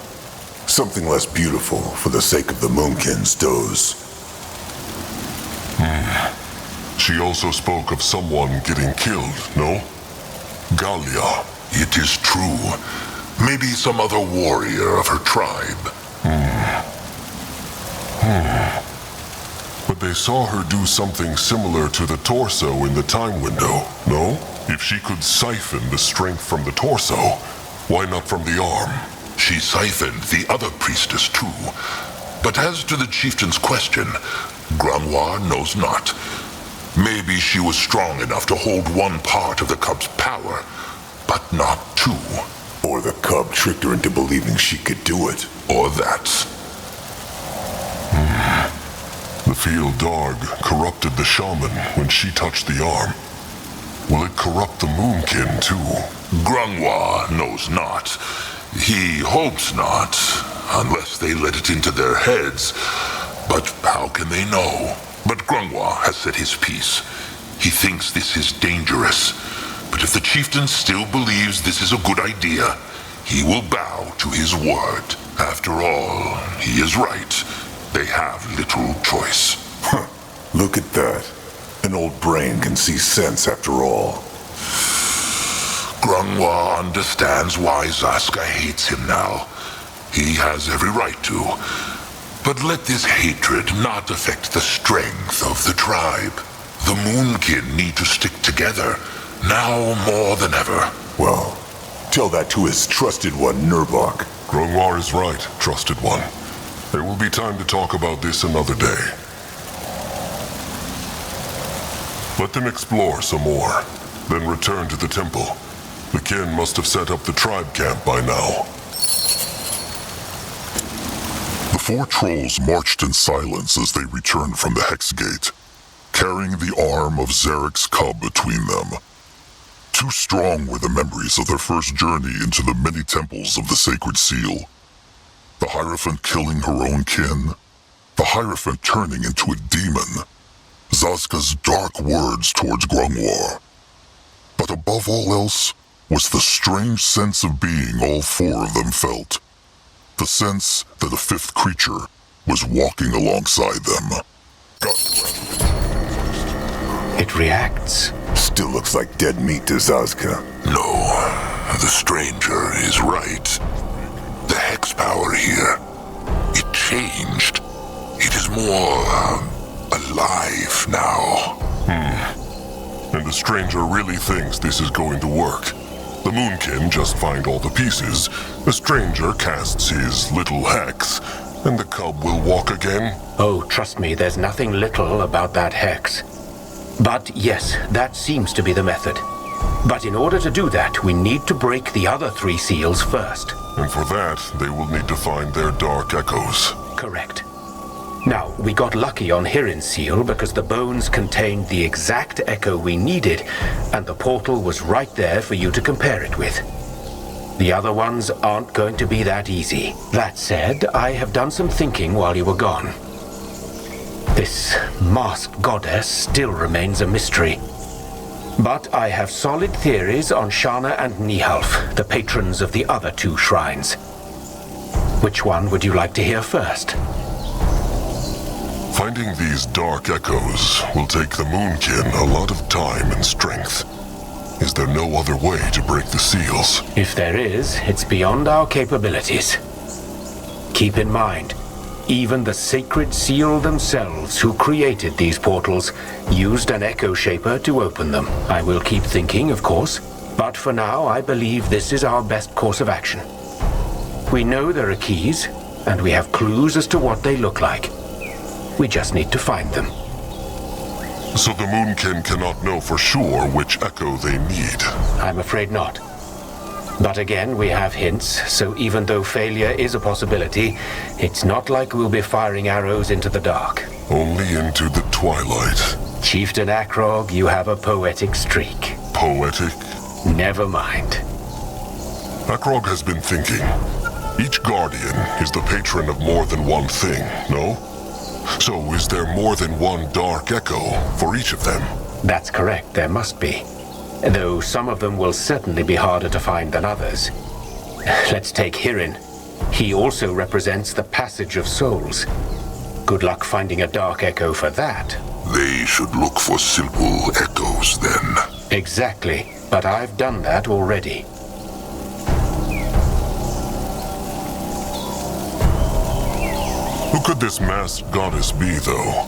Something less beautiful for the sake of the Moonkin's doze. She also spoke of someone getting killed, no? Galia. It is true. Maybe some other warrior of her tribe. But they saw her do something similar to the torso in the time window, no? If she could siphon the strength from the torso, why not from the arm? She siphoned the other priestess too. But as to the chieftain's question, Grungwa knows not. Maybe she was strong enough to hold one part of the cub's power, but not two. Or the cub tricked her into believing she could do it. Or that. The field dog corrupted the shaman when she touched the arm. Will it corrupt the Moonkin too? Grungwa knows not. He hopes not, unless they let it into their heads. But how can they know? But Grungwa has said his piece. He thinks this is dangerous. But if the chieftain still believes this is a good idea, he will bow to his word. After all, he is right. They have little choice. Look at that. An old brain can see sense after all. Grungwa understands why Zazka hates him now. He has every right to. But let this hatred not affect the strength of the tribe. The Moonkin need to stick together, now more than ever. Well, tell that to his trusted one, Nurbok. Grungwa is right, trusted one. There will be time to talk about this another day. Let them explore some more, then return to the temple. The kin must have set up the tribe camp by now. The four trolls marched in silence as they returned from the Hex Gate, carrying the arm of Zarek's cub between them. Too strong were the memories of their first journey into the many temples of the Sacred Seal. The Hierophant killing her own kin, the Hierophant turning into a demon, Zazka's dark words towards Grungwar. But above all else was the strange sense of being all four of them felt. The sense that a fifth creature was walking alongside them. It reacts. Still looks like dead meat to Zazka. No, the stranger is right. The hex power here, it changed. It is more alive now. And the stranger really thinks this is going to work. The Moonkin just find all the pieces, the stranger casts his little hex, and the cub will walk again? Oh, trust me, there's nothing little about that hex. But yes, that seems to be the method. But in order to do that, we need to break the other 3 seals first. And for that, they will need to find their dark echoes. Correct. Now, we got lucky on Hirin's seal because the bones contained the exact echo we needed, and the portal was right there for you to compare it with. The other ones aren't going to be that easy. That said, I have done some thinking while you were gone. This masked goddess still remains a mystery. But I have solid theories on Shanna and Niethalf, the patrons of the other 2 shrines. Which one would you like to hear first? Finding these dark echoes will take the Moonkin a lot of time and strength. Is there no other way to break the seals? If there is, it's beyond our capabilities. Keep in mind, even the Sacred Seal themselves, who created these portals, used an Echo Shaper to open them. I will keep thinking, of course, but for now I believe this is our best course of action. We know there are keys, and we have clues as to what they look like. We just need to find them. So the Moonkin cannot know for sure which echo they need? I'm afraid not. But again, we have hints, so even though failure is a possibility, it's not like we'll be firing arrows into the dark. Only into the twilight. Chieftain Akrog, you have a poetic streak. Poetic? Never mind. Akrog has been thinking. Each guardian is the patron of more than one thing, no? So is there more than one dark echo for each of them? That's correct, there must be. Though some of them will certainly be harder to find than others. Let's take Hirin. He also represents the passage of souls. Good luck finding a dark echo for that. They should look for simple echoes then. Exactly, but I've done that already. Who could this masked goddess be, though?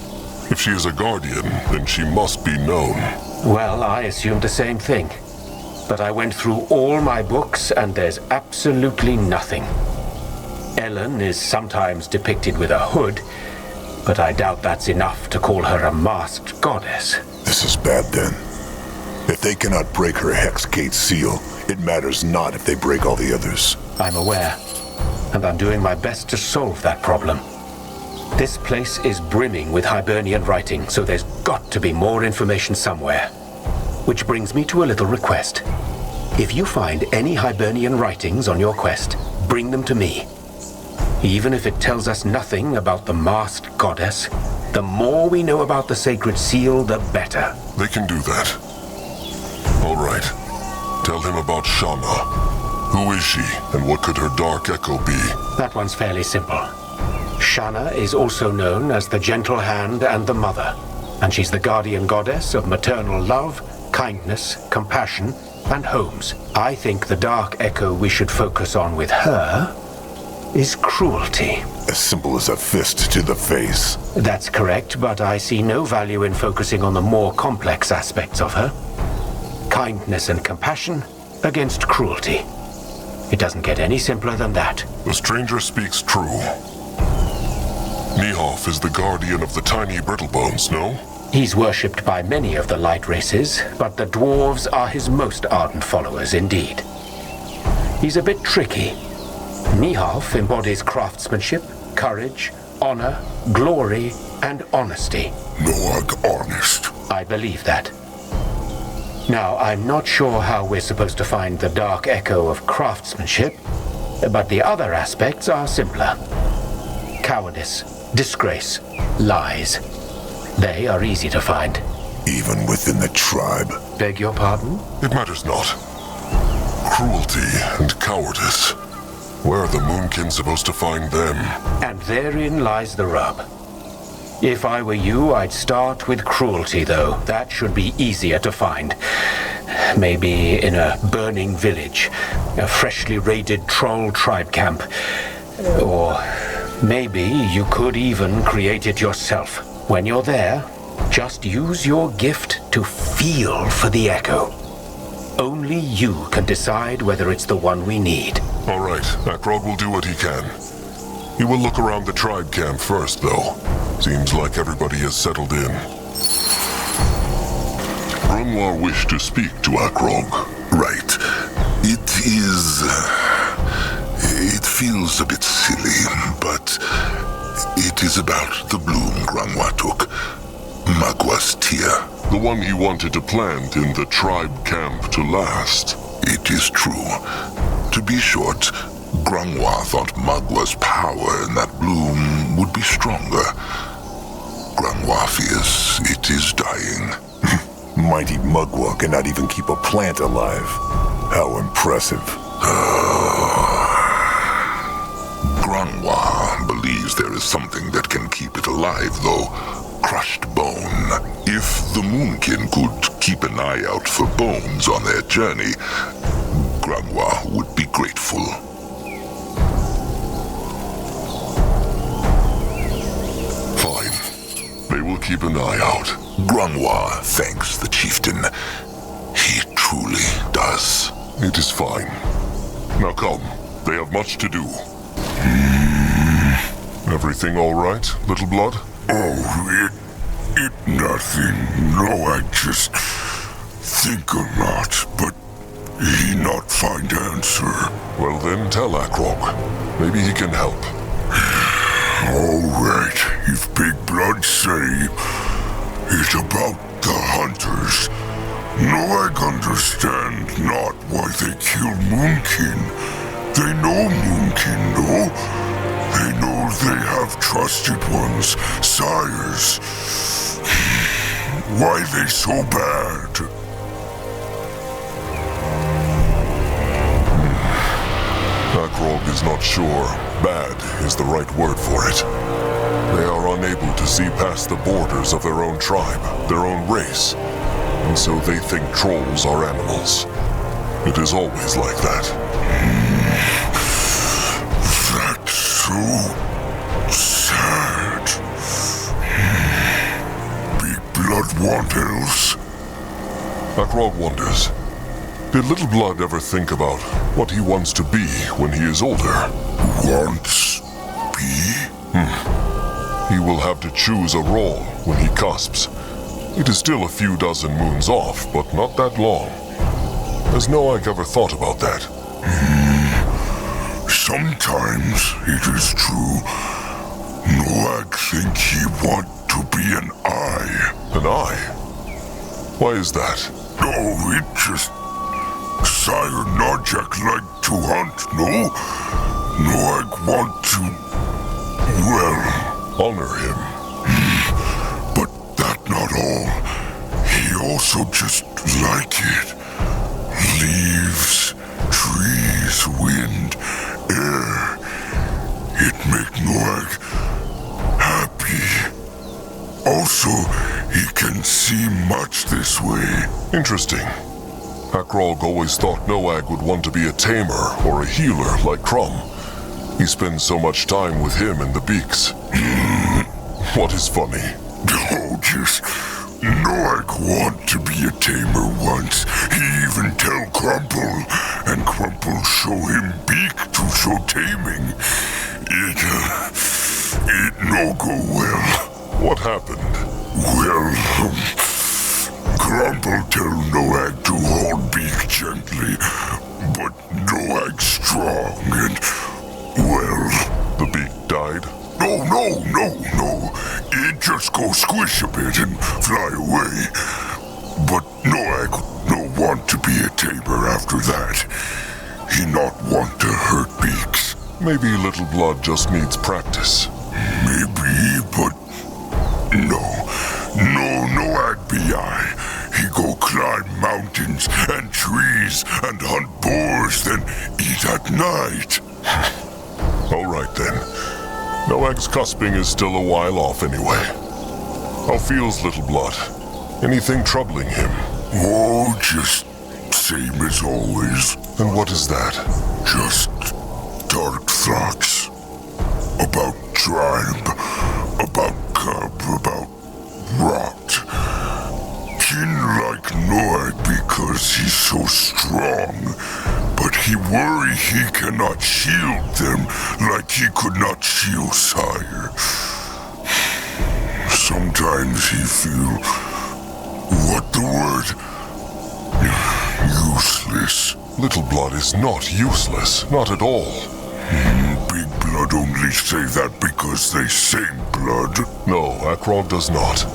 If she is a guardian, then she must be known. Well, I assumed the same thing. But I went through all my books, and there's absolutely nothing. Ellen is sometimes depicted with a hood, but I doubt that's enough to call her a masked goddess. This is bad, then. If they cannot break her Hex Gate seal, it matters not if they break all the others. I'm aware, and I'm doing my best to solve that problem. This place is brimming with Hibernian writing, so there's got to be more information somewhere. Which brings me to a little request. If you find any Hibernian writings on your quest, bring them to me. Even if it tells us nothing about the masked goddess, the more we know about the Sacred Seal, the better. They can do that. All right. Tell him about Shanna. Who is she, and what could her dark echo be? That one's fairly simple. Shanna is also known as the Gentle Hand and the Mother, and she's the guardian goddess of maternal love, kindness, compassion, and homes. I think the dark echo we should focus on with her is cruelty. As simple as a fist to the face. That's correct, but I see no value in focusing on the more complex aspects of her. Kindness and compassion against cruelty. It doesn't get any simpler than that. The stranger speaks true. Niethalf is the guardian of the tiny Brittlebones, no? He's worshipped by many of the light races, but the dwarves are his most ardent followers indeed. He's a bit tricky. Niethalf embodies craftsmanship, courage, honor, glory, and honesty. Noag honest. I believe that. Now, I'm not sure how we're supposed to find the dark echo of craftsmanship, but the other aspects are simpler. Cowardice, disgrace, lies. They are easy to find. Even within the tribe? Beg your pardon? It matters not. Cruelty and cowardice. Where are the Moonkin supposed to find them? And therein lies the rub. If I were you, I'd start with cruelty, though. That should be easier to find. Maybe in a burning village, a freshly raided troll tribe camp. Or maybe you could even create it yourself. When you're there, just use your gift to feel for the echo. Only you can decide whether it's the one we need. All right, Akrog will do what he can. He will look around the tribe camp first, though. Seems like everybody has settled in. Grimoire wished to speak to Akrog. Right. It feels a bit silly, but it is about the bloom Grimoire took. Mugwa's tear. The one he wanted to plant in the tribe camp to last. It is true. To be short, Grimoire thought Mugwa's power in that bloom would be stronger. Grimoire fears it is dying. Mighty Mugwa cannot even keep a plant alive. How impressive. Grimoire believes there is something that can keep it alive, though. Crushed bone. If the Moonkin could keep an eye out for bones on their journey, Grimoire would be grateful. Fine. They will keep an eye out. Grimoire thanks the chieftain. He truly does. It is fine. Now come. They have much to do. Everything all right, Little Blood? Oh, it nothing. No, I just think a lot, but he not find answer. Well then, tell Akrog. Maybe he can help. All right, if Big Blood say it's about the hunters. Noag understand not why they kill Moonkin. They know Moonkin, though. They know they have trusted ones, sires. Why they so bad? Akrog is not sure. Bad is the right word for it. They are unable to see past the borders of their own tribe, their own race, and so they think trolls are animals. It is always like that. That's so sad. Big Blood want else? Akrog wonders, did Little Blood ever think about what he wants to be when he is older? Wants be? He will have to choose a role when he cusps. It is still a few dozen moons off, but not that long. Has Noag ever thought about that? Sometimes it is true. Noag think he want to be an eye. An eye? Why is that? Oh, it just... Sire Narjak like to hunt, no? Noag want to... well... honor him. But that not all. He also just like it. Leaves, trees, wind, air. It make Noag happy. Also, he can see much this way. Interesting. Akrog always thought Noag would want to be a tamer or a healer like Crumb. He spends so much time with him and the Beaks. What is funny? Oh, just... Noag want to be a tamer once. He even tell Crumple, and Crumple show him Beak to show taming. It no go well. What happened? Well, Crumple tell Noag to hold Beak gently, but Noag strong and, well... The Beak died? No. It just go squish a bit and fly away. But Noag no want to be a tamer after that. He not want to hurt Beaks. Maybe Little Blood just needs practice. Maybe, but... No. No Agbi. He go climb mountains and trees and hunt boars, then eat at night. All right then. Noag's cusping is still a while off anyway. How feels Little Blood? Anything troubling him? Oh, just same as always. And what is that? Just dark thoughts. About tribe, about cub, about rot. Kin like Noag because he's so strong, but he worry he cannot shield them like he could not shield Sire. Sometimes he feel, what the word? Useless. Little Blood is not useless, not at all. Big Blood only say that because they same blood. No, Akrog does not.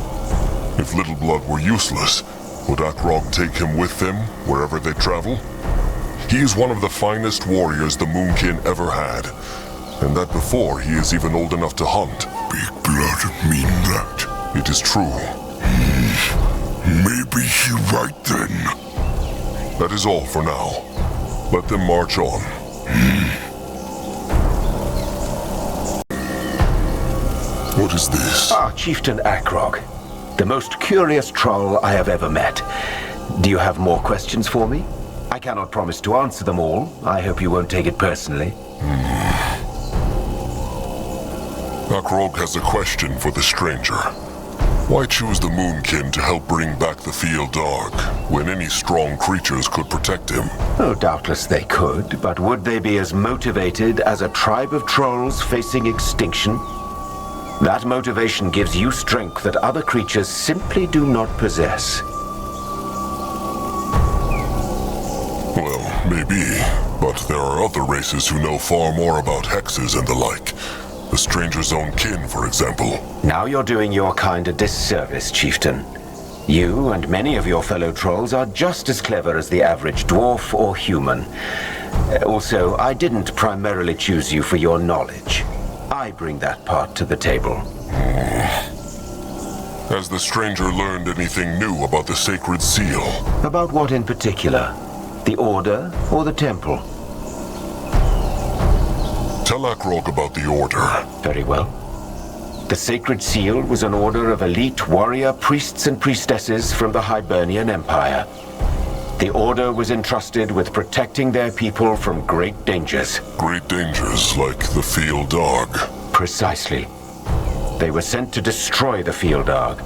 If Little Blood were useless, would Akrog take him with them wherever they travel? He is one of the finest warriors the Moonkin ever had, and that before he is even old enough to hunt. Big Blood mean that? It is true. Maybe he right then. That is all for now. Let them march on. What is this? Chieftain Akrog. The most curious troll I have ever met. Do you have more questions for me? I cannot promise to answer them all. I hope you won't take it personally. Akrog has a question for the stranger. Why choose the Moonkin to help bring back the Field Dark, when any strong creatures could protect him? Oh, doubtless they could, but would they be as motivated as a tribe of trolls facing extinction? That motivation gives you strength that other creatures simply do not possess. Well, maybe, but there are other races who know far more about hexes and the like. The stranger's own kin, for example. Now you're doing your kind a disservice, Chieftain. You and many of your fellow trolls are just as clever as the average dwarf or human. Also, I didn't primarily choose you for your knowledge. I bring that part to the table. Has the stranger learned anything new about the Sacred Seal? About what in particular? The Order or the Temple? Tell Akrog about the Order. Very well. The Sacred Seal was an order of elite warrior priests and priestesses from the Hibernian Empire. The Order was entrusted with protecting their people from great dangers. Great dangers like the Field Dark. Precisely. They were sent to destroy the Field Dark.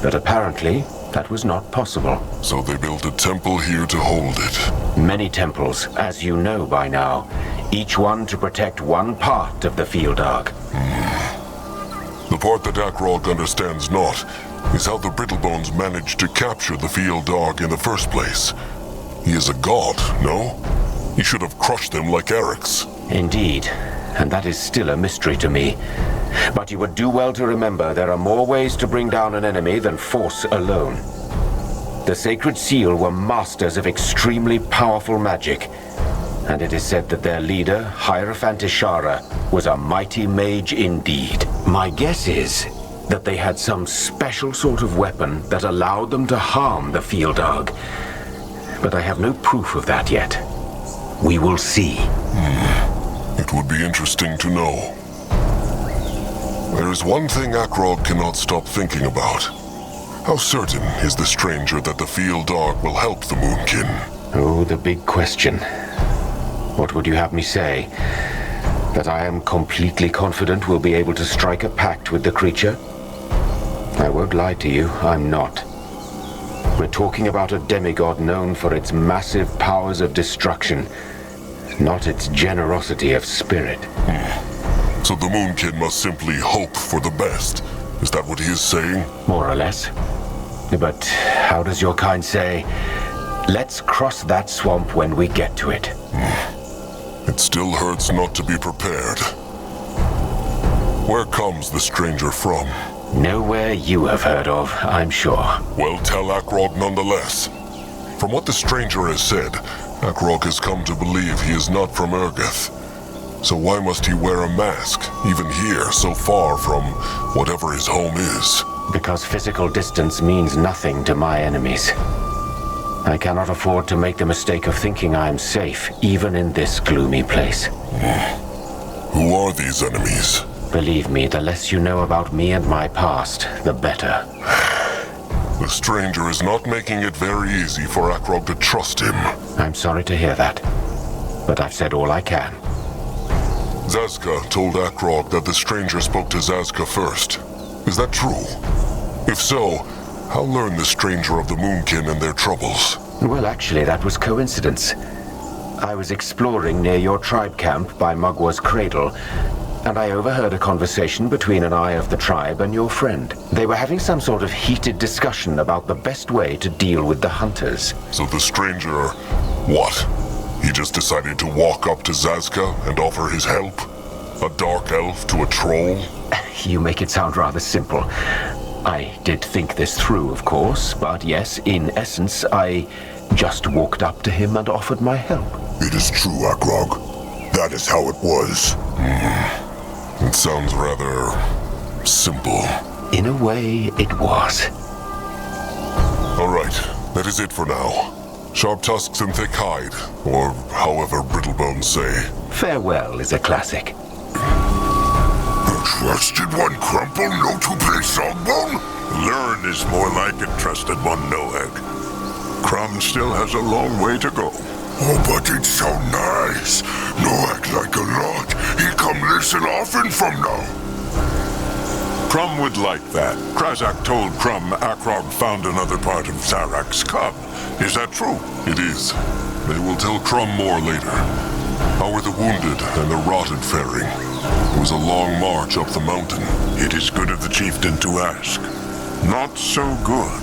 But apparently, that was not possible. So they built a temple here to hold it. Many temples, as you know by now. Each one to protect one part of the Field Dark. The part that Akrog understands not is how the Brittlebones managed to capture the Field Dark in the first place. He is a god, no? He should have crushed them like Eric's. Indeed, and that is still a mystery to me. But you would do well to remember there are more ways to bring down an enemy than force alone. The Sacred Seal were masters of extremely powerful magic, and it is said that their leader, Hierophant Ishara, was a mighty mage indeed. My guess is that they had some special sort of weapon that allowed them to harm the Field Dark. But I have no proof of that yet. We will see. It would be interesting to know. There is one thing Akrog cannot stop thinking about. How certain is the stranger that the Field Dark will help the Moonkin? Oh, the big question. What would you have me say? That I am completely confident we'll be able to strike a pact with the creature? I won't lie to you, I'm not. We're talking about a demigod known for its massive powers of destruction, not its generosity of spirit. So the Moonkin must simply hope for the best. Is that what he is saying? More or less. But how does your kind say, let's cross that swamp when we get to it? It still hurts not to be prepared. Where comes the stranger from? Nowhere you have heard of, I'm sure. Well, tell Akrog nonetheless. From what the stranger has said, Akrog has come to believe he is not from Urgath. So why must he wear a mask, even here, so far from whatever his home is? Because physical distance means nothing to my enemies. I cannot afford to make the mistake of thinking I am safe, even in this gloomy place. Who are these enemies? Believe me, the less you know about me and my past, the better. The stranger is not making it very easy for Akrog to trust him. I'm sorry to hear that, but I've said all I can. Zazka told Akrog that the stranger spoke to Zazka first. Is that true? If so, how learned the stranger of the Moonkin and their troubles? Well, actually, that was coincidence. I was exploring near your tribe camp by Mugwa's Cradle, and I overheard a conversation between an eye of the tribe and your friend. They were having some sort of heated discussion about the best way to deal with the hunters. So the stranger... what? He just decided to walk up to Zazka and offer his help? A dark elf to a troll? You make it sound rather simple. I did think this through, of course, but yes, in essence, I just walked up to him and offered my help. It is true, Akrog. That is how it was. It sounds rather... simple. In a way, it was. All right, that is it for now. Sharp tusks and thick hide, or however Brittlebones say. Farewell is a classic. The trusted one crumple, no to play songbone? Learn is more like it, trusted one Noeg. Crumb still has a long way to go. Oh, but it's so nice. No act like a lot. He come listen often from now. Crumb would like that. Krazak told Crumb Akrog found another part of Zarak's cub. Is that true? It is. They will tell Crumb more later. How are the wounded and the rotted faring? It was a long march up the mountain. It is good of the chieftain to ask. Not so good.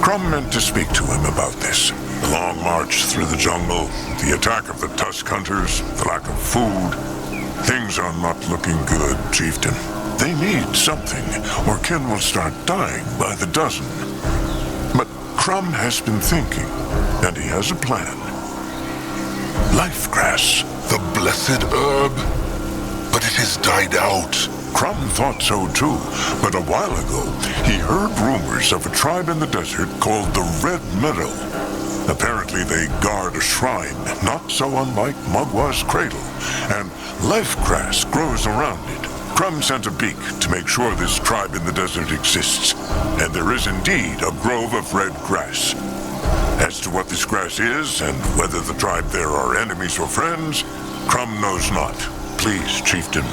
Crumb meant to speak to him about this. The long march through the jungle, the attack of the Tusk Hunters, the lack of food. Things are not looking good, chieftain. They need something, or Ken will start dying by the dozen. But Crumb has been thinking, and he has a plan. Life grass. The blessed herb? But it has died out. Crumb thought so too, but a while ago, he heard rumors of a tribe in the desert called the Red Meadow. Apparently they guard a shrine, not so unlike Mugwa's Cradle, and life grass grows around it. Crumb sent a beak to make sure this tribe in the desert exists, and there is indeed a grove of red grass. As to what this grass is, and whether the tribe there are enemies or friends, Crumb knows not. Please, chieftain,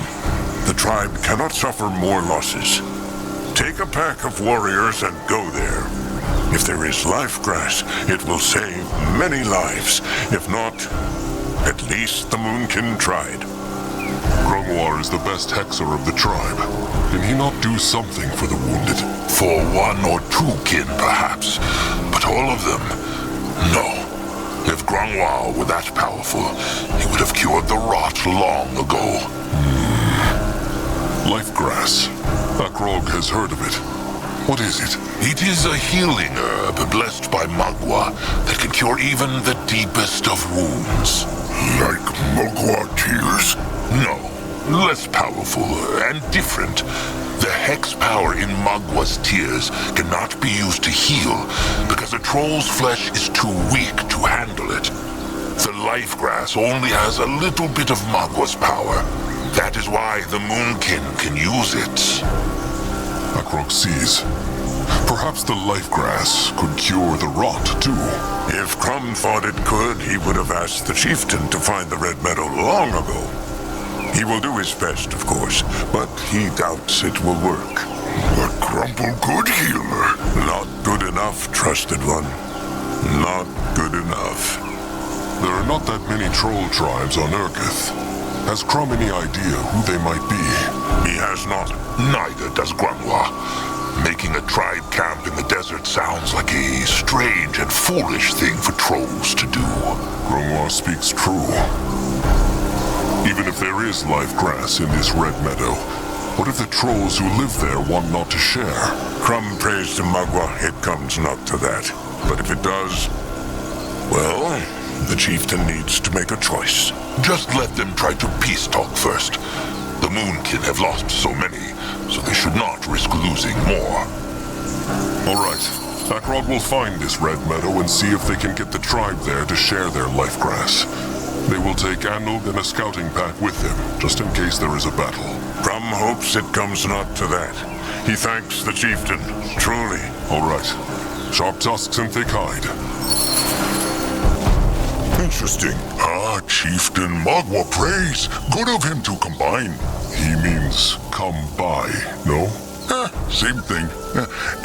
the tribe cannot suffer more losses. Take a pack of warriors and go there. If there is life grass, it will save many lives. If not, at least the Moonkin tried. Grungwar is the best hexer of the tribe. Can he not do something for the wounded? For one or two kin, perhaps. But all of them? No. If Grungwar were that powerful, he would have cured the rot long ago. Life grass. Akrog has heard of it. What is it? It is a healing herb blessed by Mugwa that can cure even the deepest of wounds. Like Mugwa tears? No, less powerful and different. The hex power in Mugwa's tears cannot be used to heal because a troll's flesh is too weak to handle it. The life grass only has a little bit of Mugwa's power. That is why the Moonkin can use it. Akrog sees. Perhaps the life grass could cure the rot, too. If Crumb thought it could, he would have asked the chieftain to find the Red Meadow long ago. He will do his best, of course, but he doubts it will work. A crumple good healer. Not good enough, trusted one. Not good enough. There are not that many troll tribes on Urgath. Has Crumb any idea who they might be? He has not. Neither does Grungwar. Making a tribe camp in the desert sounds like a strange and foolish thing for trolls to do. Grungwar speaks true. Even if there is life grass in this Red Meadow, what if the trolls who live there want not to share? Crumb prays to Mugwa, it comes not to that. But if it does, well, the chieftain needs to make a choice. Just let them try to peace talk first. The Moonkin have lost so many, so they should not risk losing more. All right. Akrog will find this red meadow and see if they can get the tribe there to share their life grass. They will take Anug and a scouting pack with them, just in case there is a battle. Crum hopes it comes not to that. He thanks the chieftain, truly. All right. Sharp tusks and thick hide. Interesting. Chieftain Mugwa prays. Good of him to combine. He means come by, no? Same thing.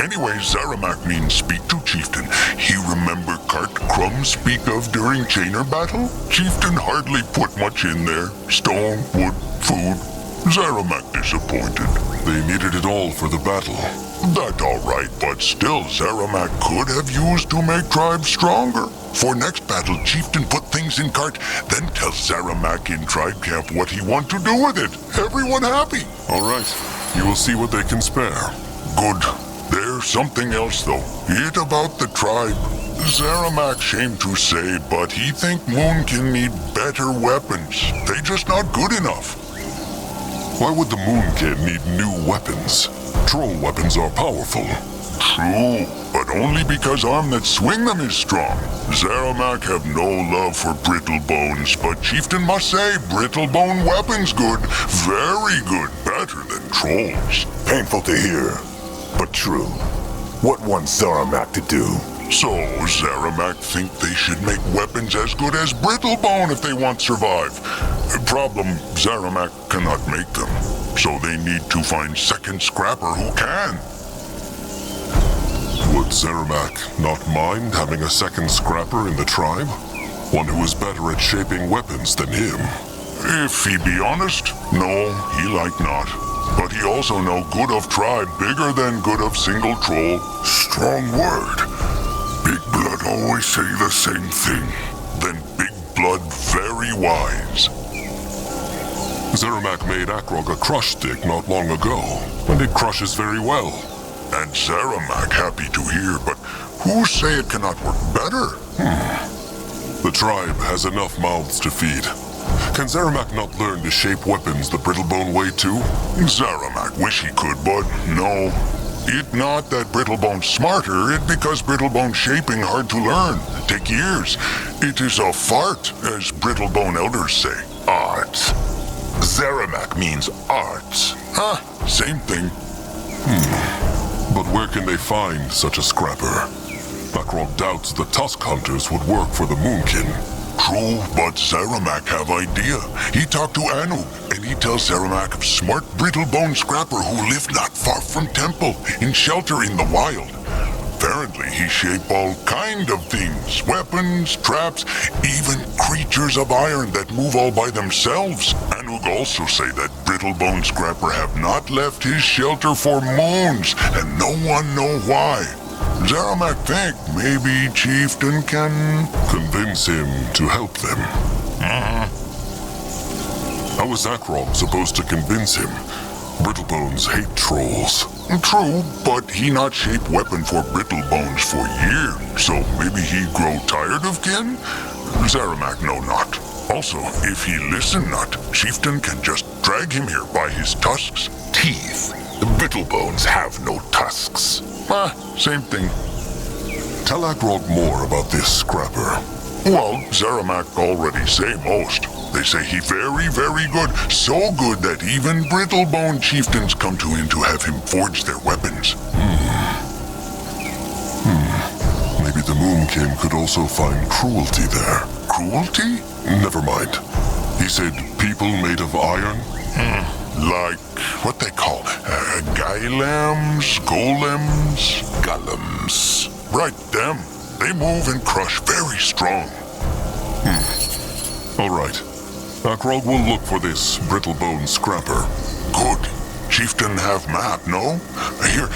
Anyway, Zaramak means speak to Chieftain. He remember Cart Crumb speak of during Chainer battle? Chieftain hardly put much in there. Stone, wood, food. Zaramak disappointed. They needed it all for the battle. That all right, but still Zaramak could have used to make tribes stronger. For next battle, Chieftain put things in cart, then tell Zaramak in tribe camp what he want to do with it. Everyone happy. All right. You will see what they can spare. Good. There's something else, though. It about the tribe. Zaramak shame to say, but he think Moonkin need better weapons. They just not good enough. Why would the Moonkin need new weapons? Troll weapons are powerful. True, but only because arm that swing them is strong. Zaramak have no love for Brittlebones, but Chieftain must say Brittlebone weapons good. Very good. Better than trolls. Painful to hear, but true. What wants Zaramak to do? So, Zaramak think they should make weapons as good as Brittlebone if they want to survive. Problem, Zaramak cannot make them. So they need to find second scrapper who can. Would Zaramak not mind having a second scrapper in the tribe? One who is better at shaping weapons than him? If he be honest, no, he like not. But he also know good of tribe bigger than good of single troll. Strong word. Big Blood always say the same thing. Then Big Blood very wise. Zaramak made Akrog a crush stick not long ago, and it crushes very well. And Zaramak happy to hear, but who say it cannot work better? The tribe has enough mouths to feed. Can Zaramak not learn to shape weapons the Brittlebone way too? Zaramak wish he could, but no. It not that Brittlebone's smarter, it because Brittlebone shaping hard to learn. Take years. It is a fart, as Brittlebone elders say. Arts. Zaramak means arts. Same thing. But where can they find such a scrapper? Akrog doubts the Tusk Hunters would work for the Moonkin. True, but Zaramak have idea. He talked to Anug, and he tells Zaramak of smart Brittlebone scrapper who lived not far from temple, in shelter in the wild. Apparently he shape all kind of things. Weapons, traps, even creatures of iron that move all by themselves. Anug also say that Brittlebone scrapper have not left his shelter for moons, and no one know why. Zaramak think maybe Chieftain can convince him to help them. How is Akrog supposed to convince him? Brittlebones hate trolls. True, but he not shape weapon for Brittlebones for years, so maybe he grow tired of kin? Zaramak know not. Also, if he listen not, Chieftain can just drag him here by his tusks. Teeth. Brittlebones have no tusks. Same thing. Tell Akrog more about this scrapper. Well, Zaramak already say most. They say he very, very good. So good that even Brittlebone chieftains come to him to have him forge their weapons. Maybe the Moonkin could also find cruelty there. Cruelty? Never mind. He said people made of iron? Like what they call Gailems, golems, golems. Right, them. They move and crush very strong. All right. Akrog will look for this Brittlebone scrapper. Good. Chieftain have map, no? Here,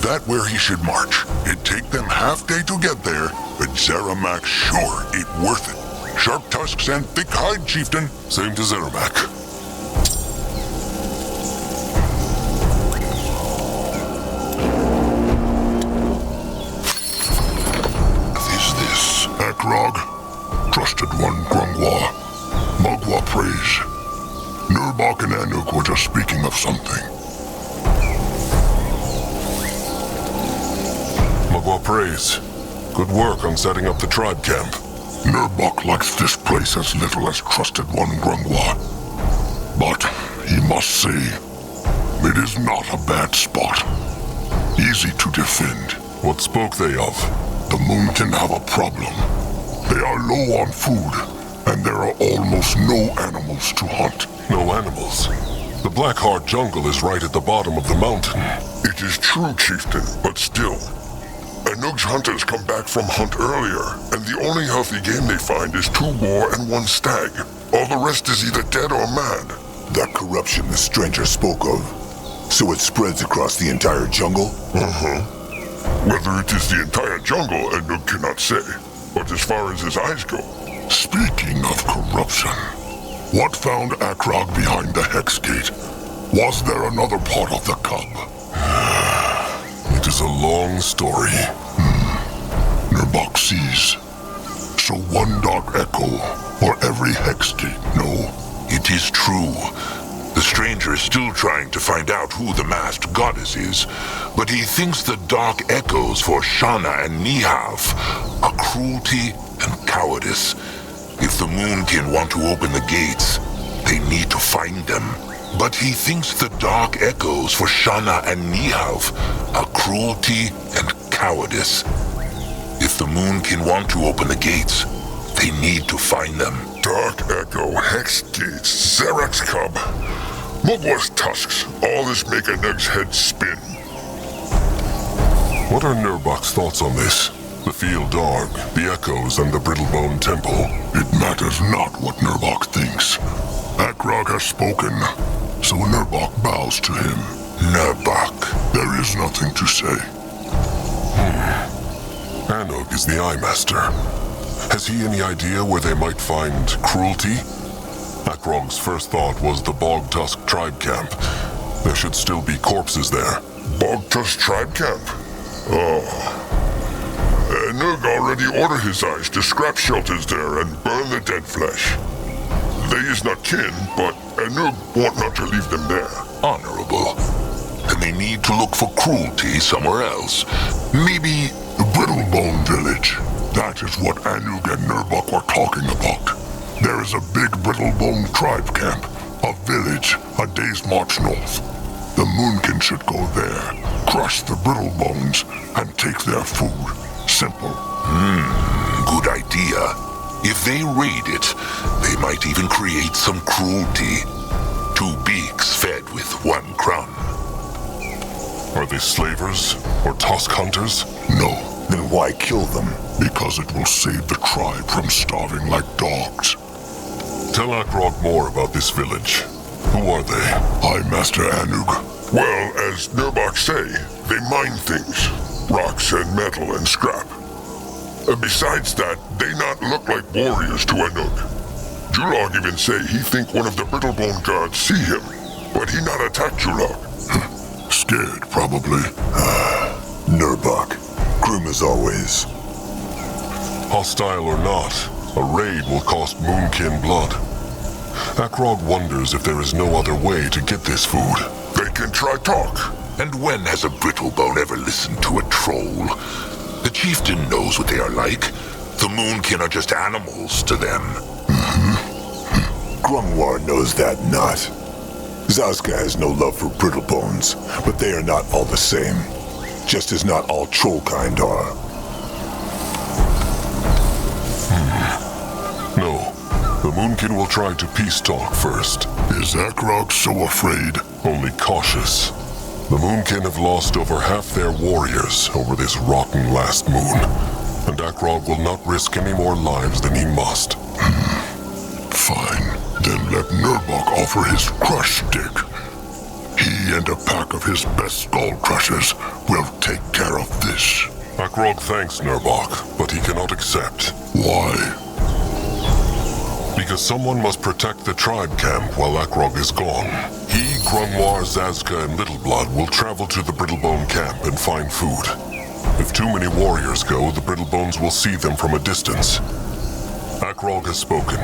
that where he should march. It take them half day to get there, but Zaramak sure it worth it. Sharp tusks and thick hide, Chieftain. Same to Zaramak. Akrog, trusted one Grungwa, Mugwa praise. Nurba Nurbok and Anuk were just speaking of something. Mugwa praise. Good work on setting up the tribe camp. Nurbok likes this place as little as trusted one Grungwa. But he must say, it is not a bad spot. Easy to defend. What spoke they of? The Moonkin have a problem. They are low on food, and there are almost no animals to hunt. No animals? The Blackheart jungle is right at the bottom of the mountain. It is true, Chieftain, but still. Anuk's hunters come back from hunt earlier, and the only healthy game they find is 2 boar and 1 stag. All the rest is either dead or mad. That corruption the stranger spoke of. So it spreads across the entire jungle? Whether it is the entire jungle, Anuk cannot say. But as far as his eyes go... Speaking of corruption, what found Akrog behind the Hex Gate? Was there another part of the cub? It is a long story. Nurbok sees. So one dark echo for every Hex Gate, no? It is true. The stranger is still trying to find out who the masked goddess is, but he thinks the dark echoes for Shanna and Niethalf are cruelty and cowardice. If the Moonkin want to open the gates, they need to find them. But he thinks the dark echoes for Shanna and Niethalf are cruelty and cowardice. If the Moonkin want to open the gates, they need to find them. Dark Echo, Hex Gates, Xerax Cub, Mugwa's tusks, all this make a Nug's head spin. What are Nurbok's thoughts on this? The field dog, the echoes, and the Brittlebone Temple. It matters not what Nurbok thinks. Akrog has spoken, so Nurbok bows to him. Nurbok. There is nothing to say. Anuk is the Eye Master. Has he any idea where they might find cruelty? Akrog's first thought was the Bog Tusk tribe camp. There should still be corpses there. Bog Tusk tribe camp? Oh. Anuk already ordered his eyes to scrap shelters there and burn the dead flesh. They is not kin, but Anuk want not to leave them there. Honorable. Then they need to look for cruelty somewhere else. Maybe the Brittlebone Village. That is what Anuk and Nurbok were talking about. There is a big Brittlebone tribe camp, a village a day's march north. The Moonkin should go there, crush the Brittlebones, and take their food. Simple. Good idea. If they raid it, they might even create some cruelty. 2 beaks fed with 1 crumb. Are they slavers or tusk hunters? No. Then why kill them? Because it will save the tribe from starving like dogs. Tell Akrog more about this village. Who are they? High Master Anuk. Well, as Nurbok say, they mine things. Rocks and metal and scrap. Besides that, they not look like warriors to Anuk. Julog even say he think one of the Brittlebone guards see him, but he not attack Julog. Scared, probably. Nurbok. Grim as always. Hostile or not, a raid will cost Moonkin blood. Akrog wonders if there is no other way to get this food. They can try talk. And when has a Brittlebone ever listened to a troll? The chieftain knows what they are like. The Moonkin are just animals to them. Grungwar knows that not. Zazka has no love for Brittlebones, but they are not all the same. Just as not all troll kind are. No. The Moonkin will try to peace talk first. Is Akrog so afraid? Only cautious. The Moonkin have lost over half their warriors over this rotten last moon. And Akrog will not risk any more lives than he must. Fine. Then let Nurbok offer his crush stick. He and a pack of his best skull crushers will take care of this. Akrog thanks Nurbok, but he cannot accept. Why? Because someone must protect the tribe camp while Akrog is gone. He, Grungwar, Zazka, and Littleblood will travel to the Brittlebone camp and find food. If too many warriors go, the Brittlebones will see them from a distance. Akrog has spoken.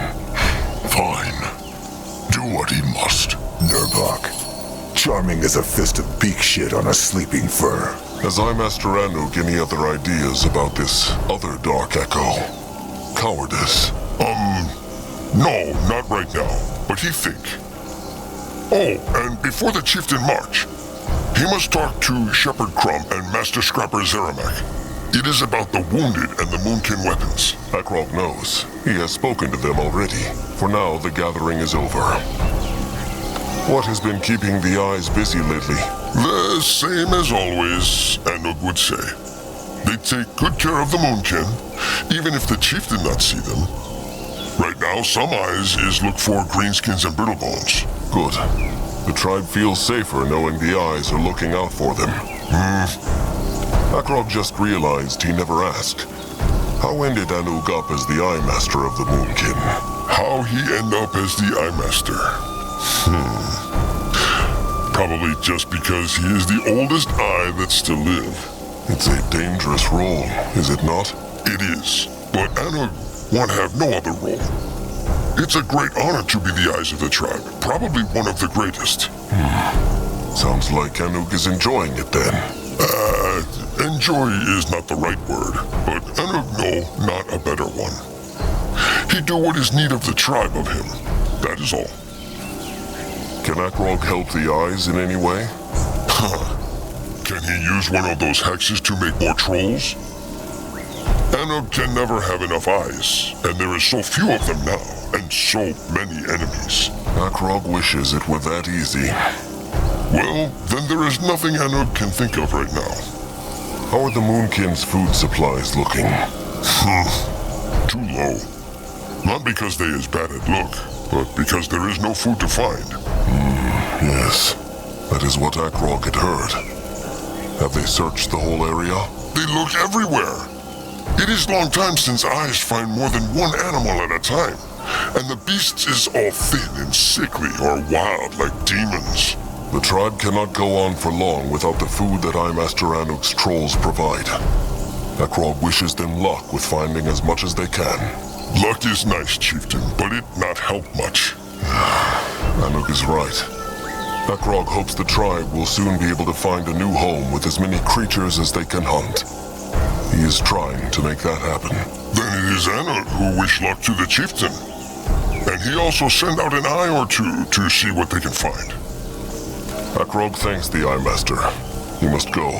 Fine. Do what he must. Nurbok. Charming as a fist of beak shit on a sleeping fur. Has I, Master Anuk, any other ideas about this other Dark Echo? Cowardice. No, not right now. But he think. Oh, and before the chieftain march, he must talk to Shepherd Crumb and Master Scrapper Zeramak. It is about the wounded and the Moonkin weapons. Akrog knows. He has spoken to them already. For now, the gathering is over. What has been keeping the eyes busy lately? The same as always, Anuk would say. They take good care of the Moonkin, even if the chief did not see them. Right now, some eyes is look for greenskins and brittlebones. Good. The tribe feels safer knowing the eyes are looking out for them. Akrog just realized he never asked. How ended Anuk up as the Eye Master of the Moonkin? How he end up as the Eye Master? Probably just because he is the oldest eye that still live. It's a dangerous role, is it not? It is, but Anuk won't have no other role. It's a great honor to be the eyes of the tribe, probably one of the greatest. Sounds like Anuk is enjoying it then. Enjoy is not the right word, but Anuk know not a better one. He do what is need of the tribe of him, that is all. Can Akrog help the eyes in any way? Can he use one of those hexes to make more trolls? Anuk can never have enough eyes, and there is so few of them now, and so many enemies. Akrog wishes it were that easy. Well, then there is nothing Anuk can think of right now. How are the Moonkin's food supplies looking? Too low. Not because they is bad at look, but because there is no food to find. Yes, that is what Akrog had heard. Have they searched the whole area? They look everywhere. It is long time since eyes find more than one animal at a time, and the beasts is all thin and sickly or wild like demons. The tribe cannot go on for long without the food that Eye Master Anuk's trolls provide. Akrog wishes them luck with finding as much as they can. Luck is nice, chieftain, but it not help much. Anuk is right. Akrog hopes the tribe will soon be able to find a new home with as many creatures as they can hunt. He is trying to make that happen. Then it is Anuk who wish luck to the chieftain. And he also send out an eye or two to see what they can find. Akrog thanks the Eye Master. He must go.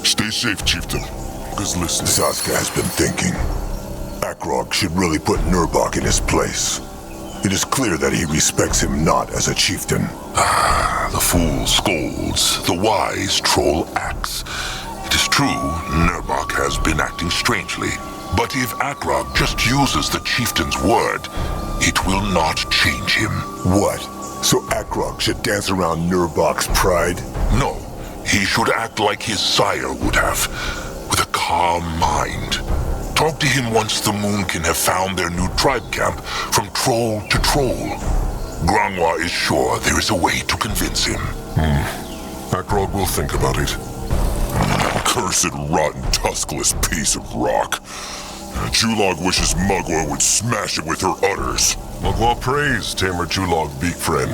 Stay safe, chieftain. Because listen, Saska has been thinking. Akrog should really put Nurbok in his place. It is clear that he respects him not as a chieftain. The fool scolds, the wise troll acts. It is true, Nurbok has been acting strangely. But if Akrog just uses the chieftain's word, it will not change him. What? So Akrog should dance around Nurbok's pride? No, he should act like his sire would have, with a calm mind. Talk to him once the Moonkin have found their new tribe camp, from troll to troll. Grangwa is sure there is a way to convince him. Akrog will think about it. Cursed, rotten, tuskless piece of rock. Julog wishes Mugwa would smash it with her udders. Mugwa praise Tamer Julog, beak friend.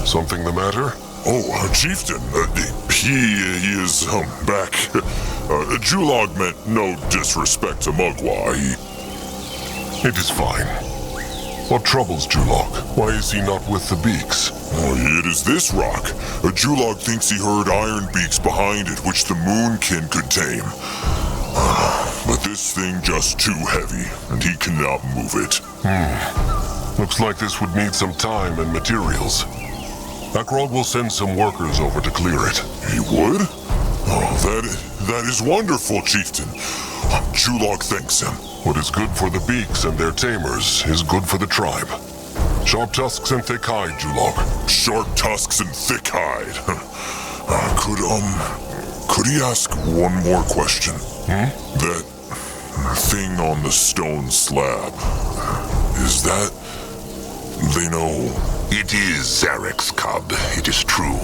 Something the matter? Oh, chieftain, he is, back. Julog meant no disrespect to Mugwa, It is fine. What troubles Julog? Why is he not with the beaks? Oh, it is this rock. Julog thinks he heard iron beaks behind it, which the Moonkin could tame. But this thing just too heavy, and he cannot move it. Looks like this would need some time and materials. Akrog will send some workers over to clear it. He would? Oh, that is wonderful, chieftain. Julog thanks him. What is good for the beaks and their tamers is good for the tribe. Sharp tusks and thick hide, Julog. Sharp tusks and thick hide. Could he ask one more question? That thing on the stone slab, is that, they know? It is Zarek's cub, it is true.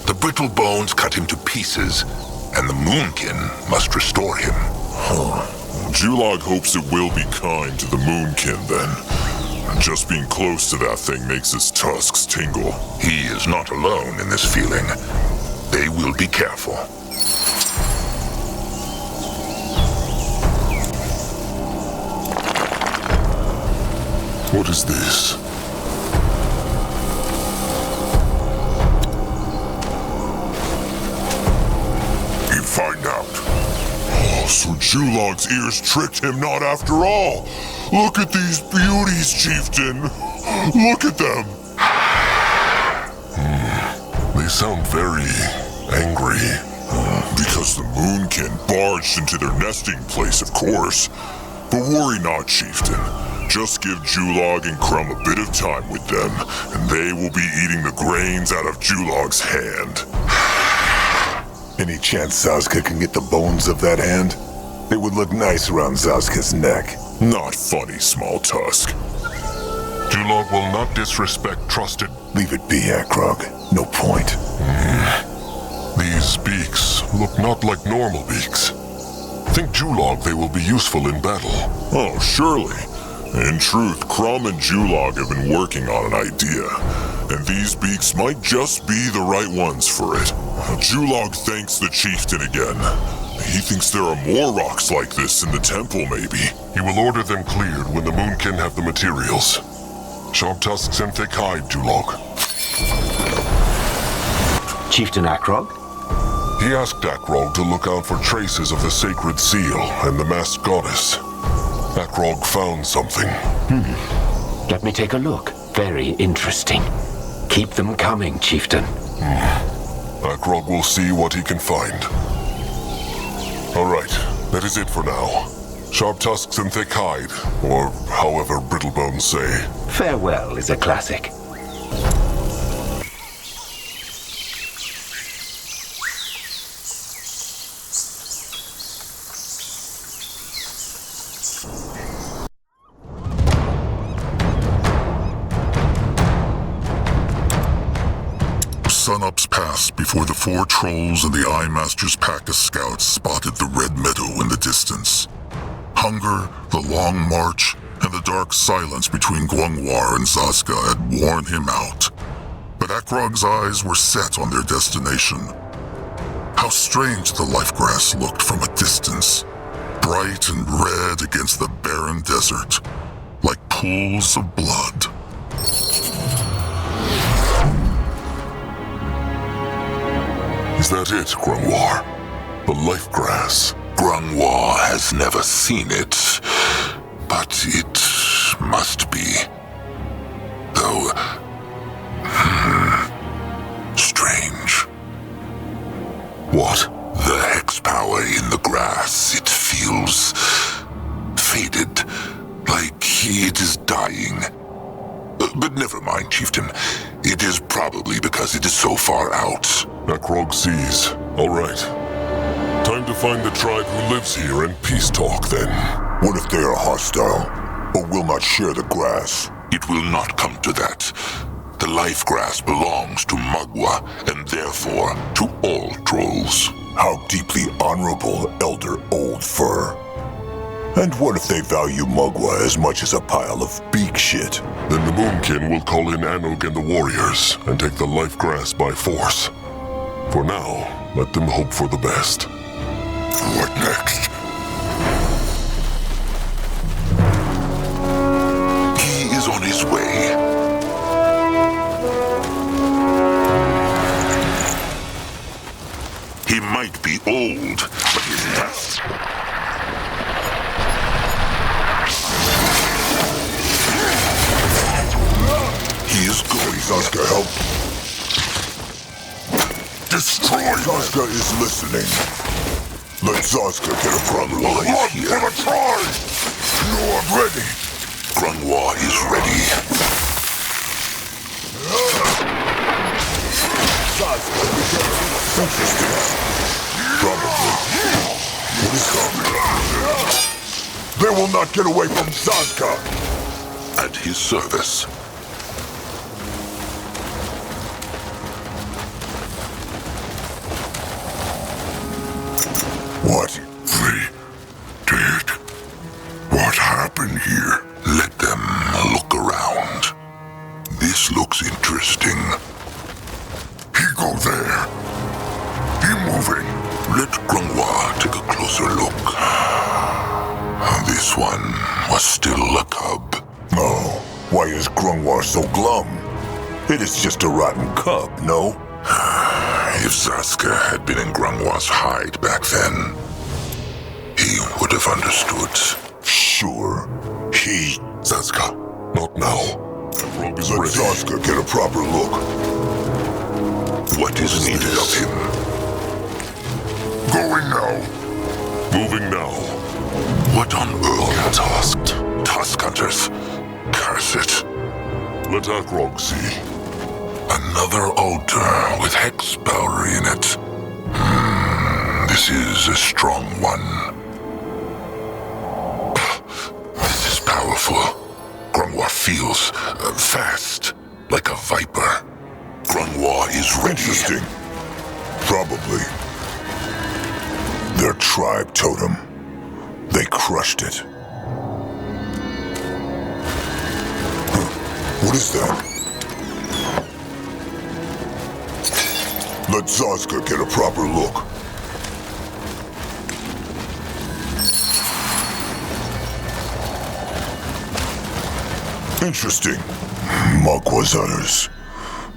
The Brittlebones cut him to pieces, and the Moonkin must restore him. Julog hopes it will be kind to the Moonkin then. Just being close to that thing makes his tusks tingle. He is not alone in this feeling. They will be careful. What is this? You find out. Oh, so Julog's ears tricked him not after all. Look at these beauties, chieftain. Look at them. They sound very angry. Because the Moonkin barged into their nesting place, of course. But worry not, chieftain. Just give Julog and Crumb a bit of time with them, and they will be eating the grains out of Julog's hand. Any chance Zazka can get the bones of that hand? It would look nice around Zazka's neck. Not funny, small tusk. Julog will not disrespect trusted. Leave it be, Akrog. No point. These beaks look not like normal beaks. Think Julog they will be useful in battle. Oh, surely. In truth, Crumb and Julog have been working on an idea, and these beaks might just be the right ones for it. Julog thanks the chieftain again. He thinks there are more rocks like this in the temple, maybe. He will order them cleared when the Moonkin have the materials. Sharp tusks and thick hide, Julog. Chieftain Akrog? He asked Akrog to look out for traces of the sacred seal and the masked goddess. Akrog found something. Let me take a look. Very interesting. Keep them coming, chieftain. Akrog will see what he can find. All right, that is it for now. Sharp tusks and thick hide, or however Brittlebones say. Farewell is a classic. Sunups passed before the four trolls and the Eye Master's pack of scouts spotted the red meadow in the distance. Hunger, the long march, and the dark silence between Gwangwar and Zazka had worn him out. But Akrog's eyes were set on their destination. How strange the life grass looked from a distance, bright and red against the barren desert, like pools of blood. Is that it, Gwangwar? The life grass? Gwangwar has never seen it, but it must be. Though, strange. What? The hex power in the grass, it feels faded, like it is dying. But never mind, chieftain. It is probably because it is so far out. Akrog sees. All right. Time to find the tribe who lives here and peace talk, then. What if they are hostile, or will not share the grass? It will not come to that. The life grass belongs to Mugwa, and therefore to all trolls. How deeply honorable, Elder Old Fur. And what if they value Mugwa as much as a pile of beak shit? Then the Moonkin will call in Anug and the warriors and take the life grass by force. For now, let them hope for the best. What next? He is on his way. He might be old, but his task. He is going. Zazka, help. Destroy. Zazka is listening. Let Zazka get a Grungwa is here. For the tribe! You are ready. Grungwa is ready. Zazka, interesting. Probably. What is coming? They will not get away from Zazka. At his service. What? They did? What happened here? Let them look around. one was still a cub. Oh, why is Grungwar so glum? It is just a rotten cub, no? If Zaska had been in Grungwar's hide back then, he would have understood. Sure. Zaska, not now. Ekrog is Let ready. Zaska get a proper look. What is needed of him? Going now. Moving now. What on earth tasked? Tusk hunters. Curse it. Let Ekrog see. Another altar with hex power in it. This is a strong one. This is powerful. Grungwar feels fast, like a viper. Grungwar is ready. Interesting. Probably. Their tribe totem. They crushed it. What is that? Let Zaska get a proper look. Interesting. Mugwa's udders.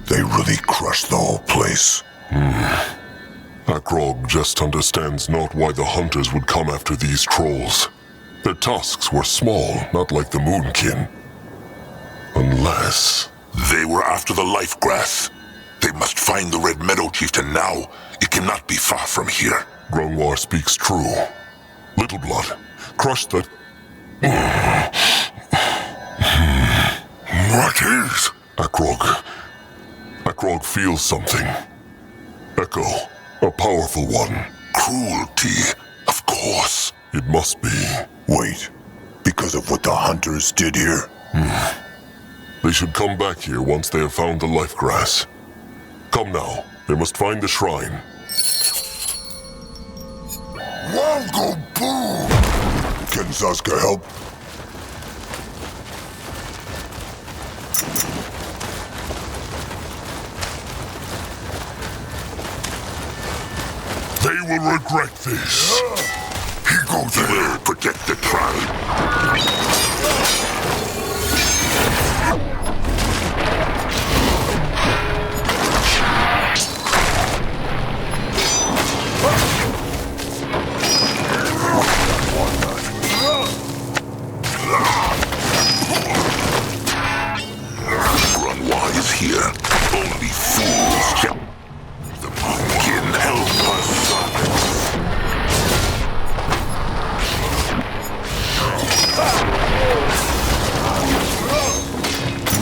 They really crushed the whole place. Ekrog just understands not why the hunters would come after these trolls. Their tusks were small, not like the Moonkin. Unless... They were after the life grass. They must find the Red Meadow chieftain now. It cannot be far from here. Grungwar speaks true. Little Blood, crush the... What is? Ekrog feels something. Echo, a powerful one. Cruelty, of course. It must be. Wait, because of what the hunters did here? They should come back here once they have found the life grass. Come now, they must find the shrine. Wongo boo! Can Zaska help? They will regret this. He goes He will protect the tribe. Grungwar is here. Only fools can. The Moonkin help us.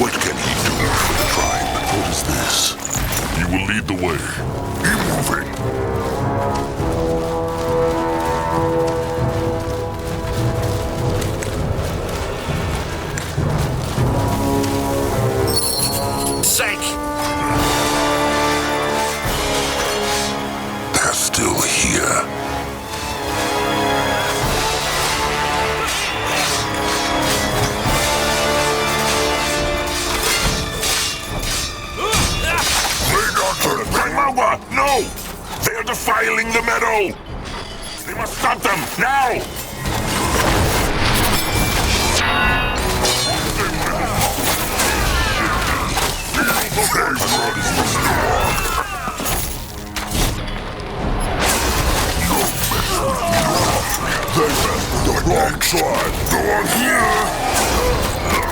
What can he do for the tribe? What is this? You will lead the way. Be moving. Sake! They're still here. Mugwa! No! They are defiling the meadow! They must stop them, now! They messed with the wrong tribe. Go on here.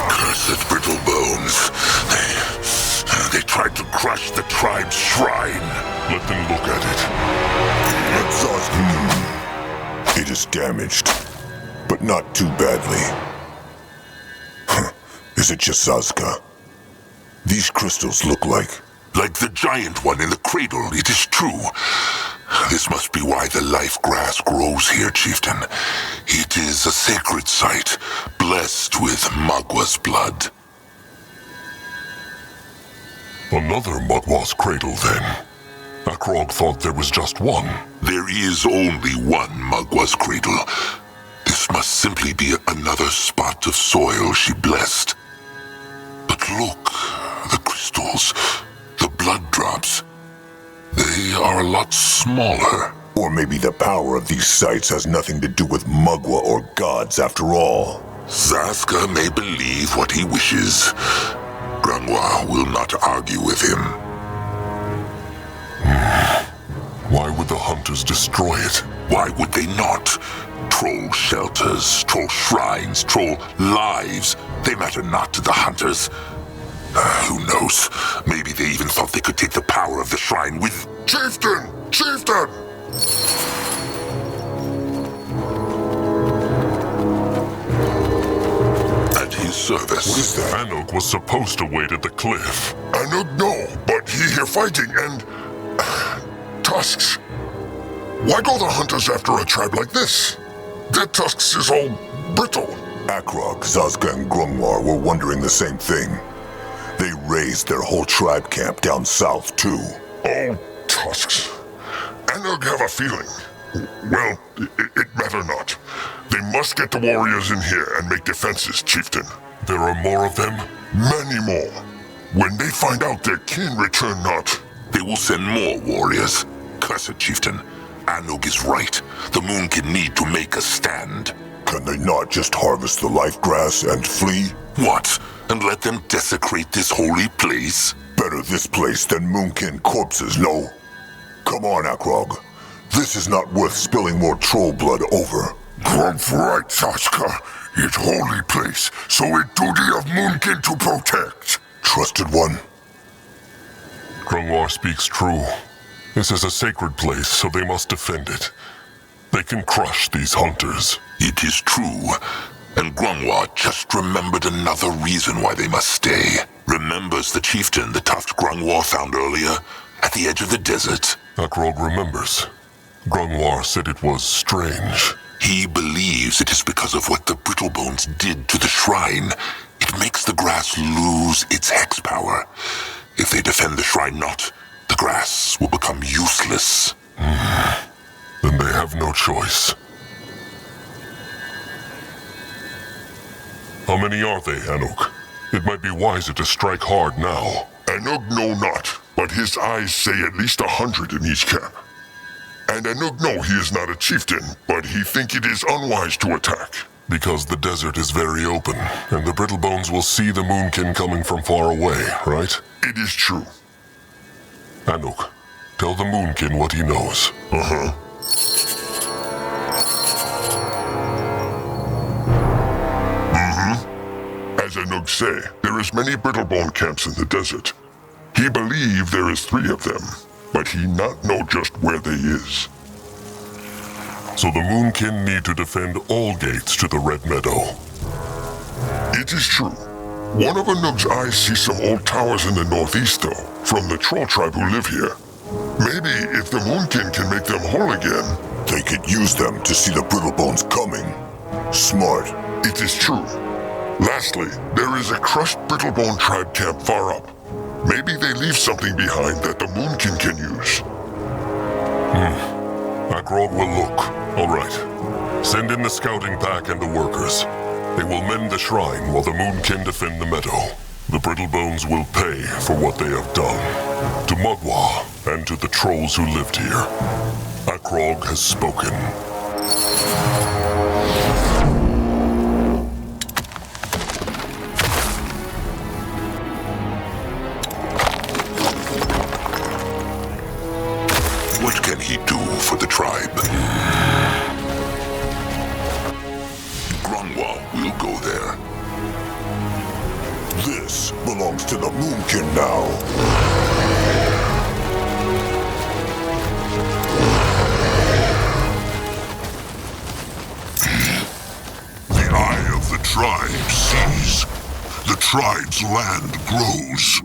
Cursed Brittlebones. They tried to crush the tribe's shrine. Let them look at it. Let Zaska. It is damaged, but not too badly. Is it just Zaska? These crystals look like... Like the giant one in the cradle, it is true. This must be why the life grass grows here, chieftain. It is a sacred site, blessed with Mugwa's blood. Another Mugwa's cradle, then. Ekrog thought there was just one. There is only one Mugwa's cradle. This must simply be another spot of soil she blessed. But look, the crystals, the blood drops. They are a lot smaller. Or maybe the power of these sites has nothing to do with Mugwa or gods after all. Zaska may believe what he wishes. Grangwa will not argue with him. Why would the hunters destroy it? Why would they not? Troll shelters, troll shrines, troll lives. They matter not to the hunters. Who knows? Maybe they even thought they could take the power of the shrine with... Chieftain! Chieftain! At his service. What is that? Anuk was supposed to wait at the cliff. Anuk, no, but he here fighting and... tusks. Why go the hunters after a tribe like this? Their tusks is all brittle. Akrog, Zazka, and Grungwar were wondering the same thing. They raised their whole tribe camp down south, too. Oh, tusks. Anuk have a feeling. Well, it matter not. They must get the warriors in here and make defenses, chieftain. There are more of them? Many more. When they find out their kin return not, they will send more warriors. Cursed chieftain. Anuk is right. The Moonkin need to make a stand. Can they not just harvest the life grass and flee? What? And let them desecrate this holy place? Better this place than Moonkin corpses, no? Come on, Akrog. This is not worth spilling more troll blood over. Grump right, Saska. It's holy place, so it duty of Moonkin to protect. Trusted one. Grungwar speaks true. This is a sacred place, so they must defend it. They can crush these hunters. It is true. And Grungwar just remembered another reason why they must stay. Remembers the chieftain the Tuft Grungwar found earlier, at the edge of the desert. Akrog remembers. Grungwar said it was strange. He believes it is because of what the Brittlebones did to the shrine. It makes the grass lose its hex power. If they defend the shrine not, the grass will become useless. Then they have no choice. How many are they, Anuk? It might be wiser to strike hard now. Anuk know not, but his eyes say at least 100 in each camp. And Anuk know he is not a chieftain, but he think it is unwise to attack. Because the desert is very open, and the Brittlebones will see the Moonkin coming from far away, right? It is true. Anuk, tell the Moonkin what he knows. Uh-huh. As Anuk say, there is many Brittlebone camps in the desert. He believe there is 3 of them, but he not know just where they is. So the Moonkin need to defend all gates to the Red Meadow. It is true. One of Anuk's eyes see some old towers in the northeast, though, from the troll tribe who live here. Maybe if the Moonkin can make them whole again, they could use them to see the Brittlebones coming. Smart. It is true. Lastly, there is a crushed Brittlebone tribe camp far up. Maybe they leave something behind that the Moonkin can use. Akrog will look. All right. Send in the scouting pack and the workers. They will mend the shrine while the Moonkin defend the meadow. The Brittlebones will pay for what they have done. To Mugwa and to the trolls who lived here. Akrog has spoken. What can he do for the tribe? Grungwar will go there. This belongs to the Moonkin now. The eye of the tribe sees. The tribe's land grows.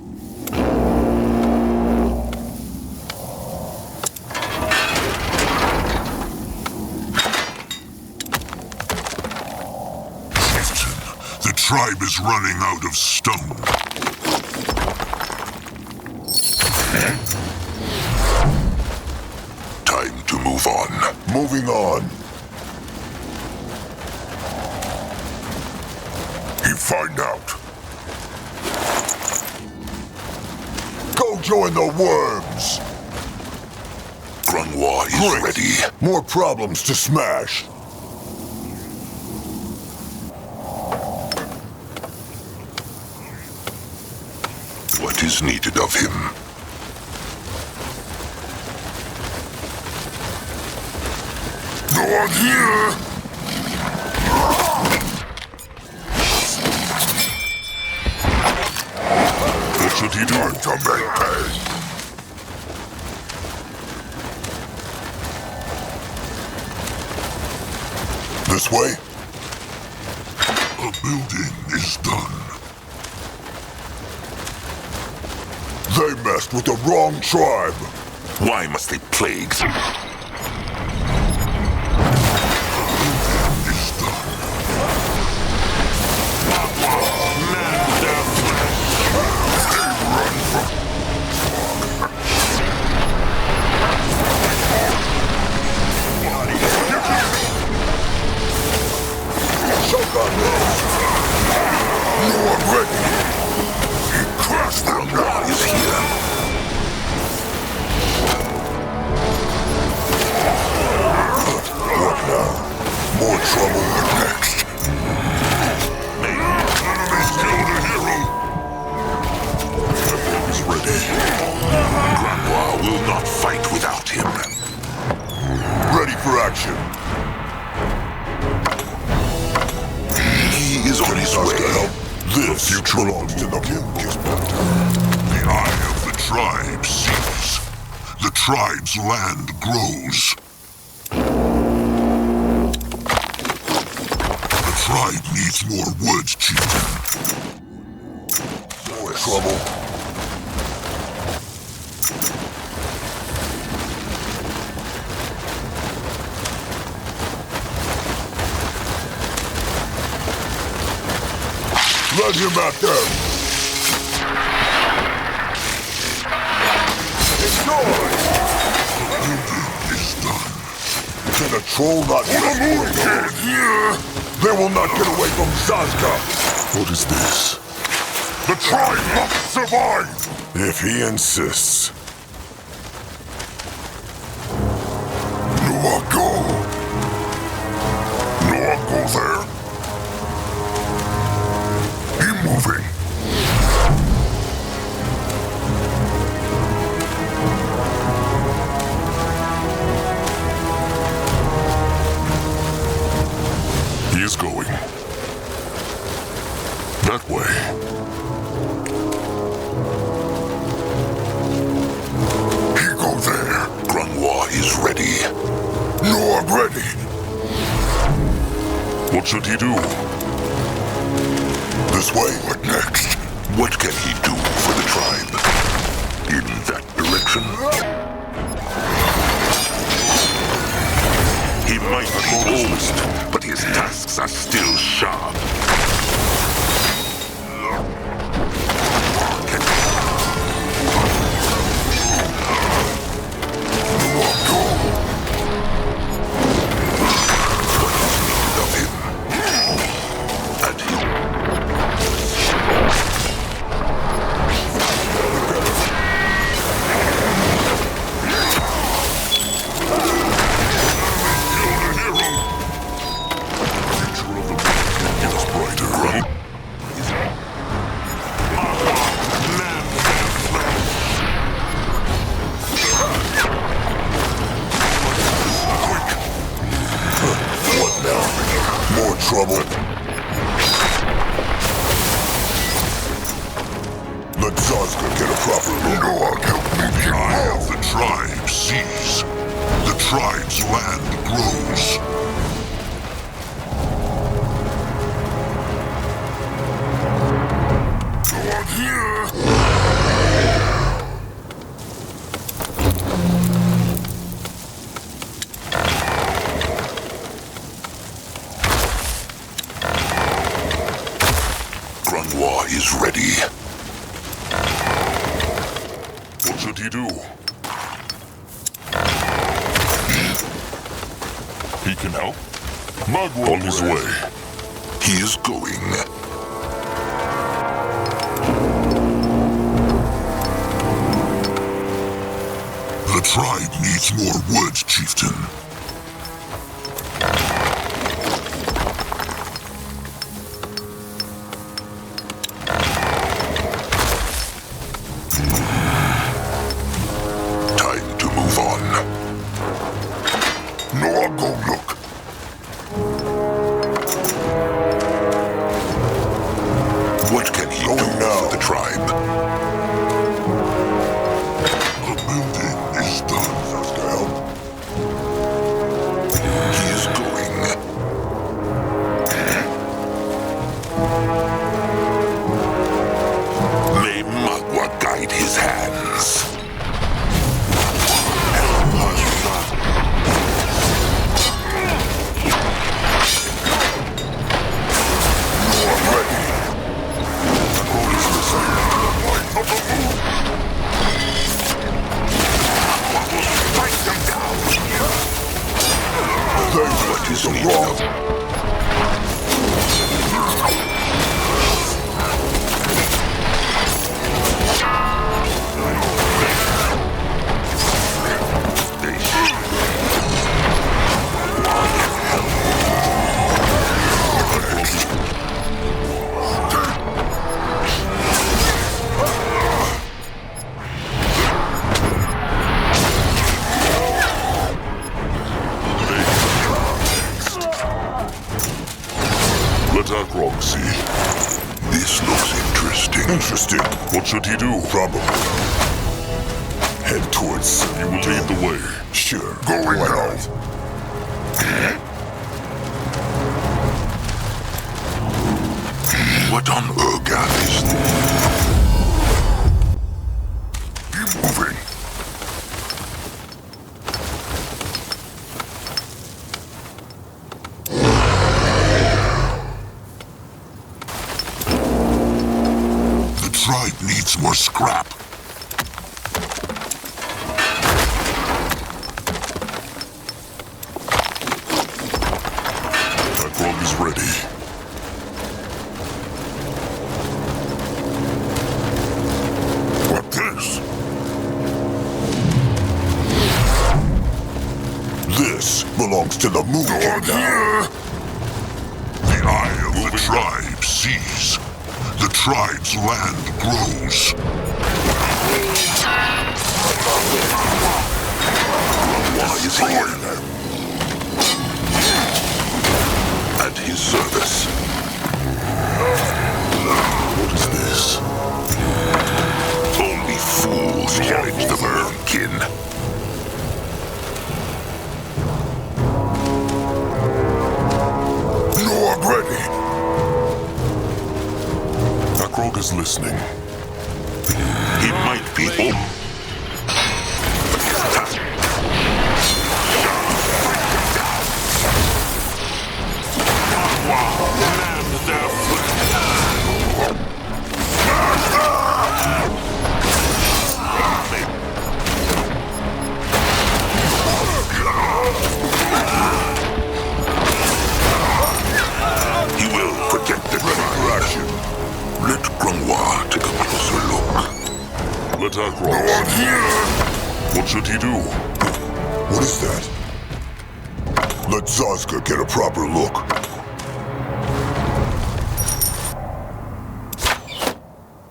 The tribe is running out of stone. Time to move on. Moving on. He find out. Go join the worms. Grungwa is ready. More problems to smash. What is needed of him? No one here! What should he do? To make hay. This way? A building is done. They messed with the wrong tribe. Why must they plague? Choke on this. You are ready. He crashed them now. Is here. What now? More trouble next. Enemies killed a hero. Is ready. Grungwa will not fight without him. Ready for action. He is on his way. This future belongs to the King's Belt. The eye of the tribe sees. The tribe's land grows. The tribe needs more wood, chieftain. More trouble. Let him at them! Enjoy! The building is done. Can a troll not What a move, kid! Yeah! They will not get away from Zazka! What is this? The tribe must survive! If he insists. Noah, go! Noah, go there! Moving. He is going. That way. He go there. Grungwa is ready. Noah ready. What should he do? This way? What next? What can he do for the tribe? In that direction? He might be old, but his tasks are still sharp. Trouble. Let Zazka get a proper look. Noah, help me. The eye of the tribe sees. The tribe's land grows. Noah here. Is ready. What should he do? He can help. Mugwa on his way. He is going. The tribe needs more wood, chieftain. Time to move on. No, I'll go look. What can he do for the tribe? The building is done, Zaskel. He is going. May Mugwa guide his hands. What is wrong? Let Akrog see. This looks interesting. Interesting. What should he do? Probably head towards. You will lead the way. Sure. Going now. What on Urgath is this? Keep moving. The tribe needs more scrap. Akrog is ready. What this? This belongs to the moon. Here. The eye of the tribe sees. The tribe's land grows. Why is here? At his service. What is this? Only fools challenge the Merkin. No, I'm ready. Akrog is listening. He might be home. He will protect the tribe. Let Grungwa take a closer look. Let Akrog. No one here! What should he do? What is that? Let Zazka get a proper look.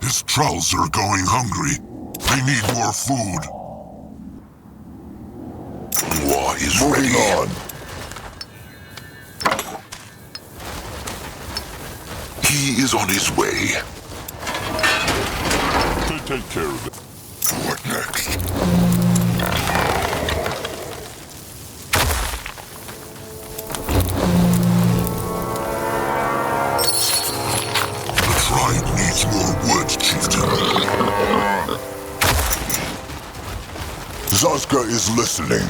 His trolls are going hungry. They need more food. Grungwa is moving on. He is on his way. Take care of it. What next? The tribe needs more wood, chieftain. Zazka is listening.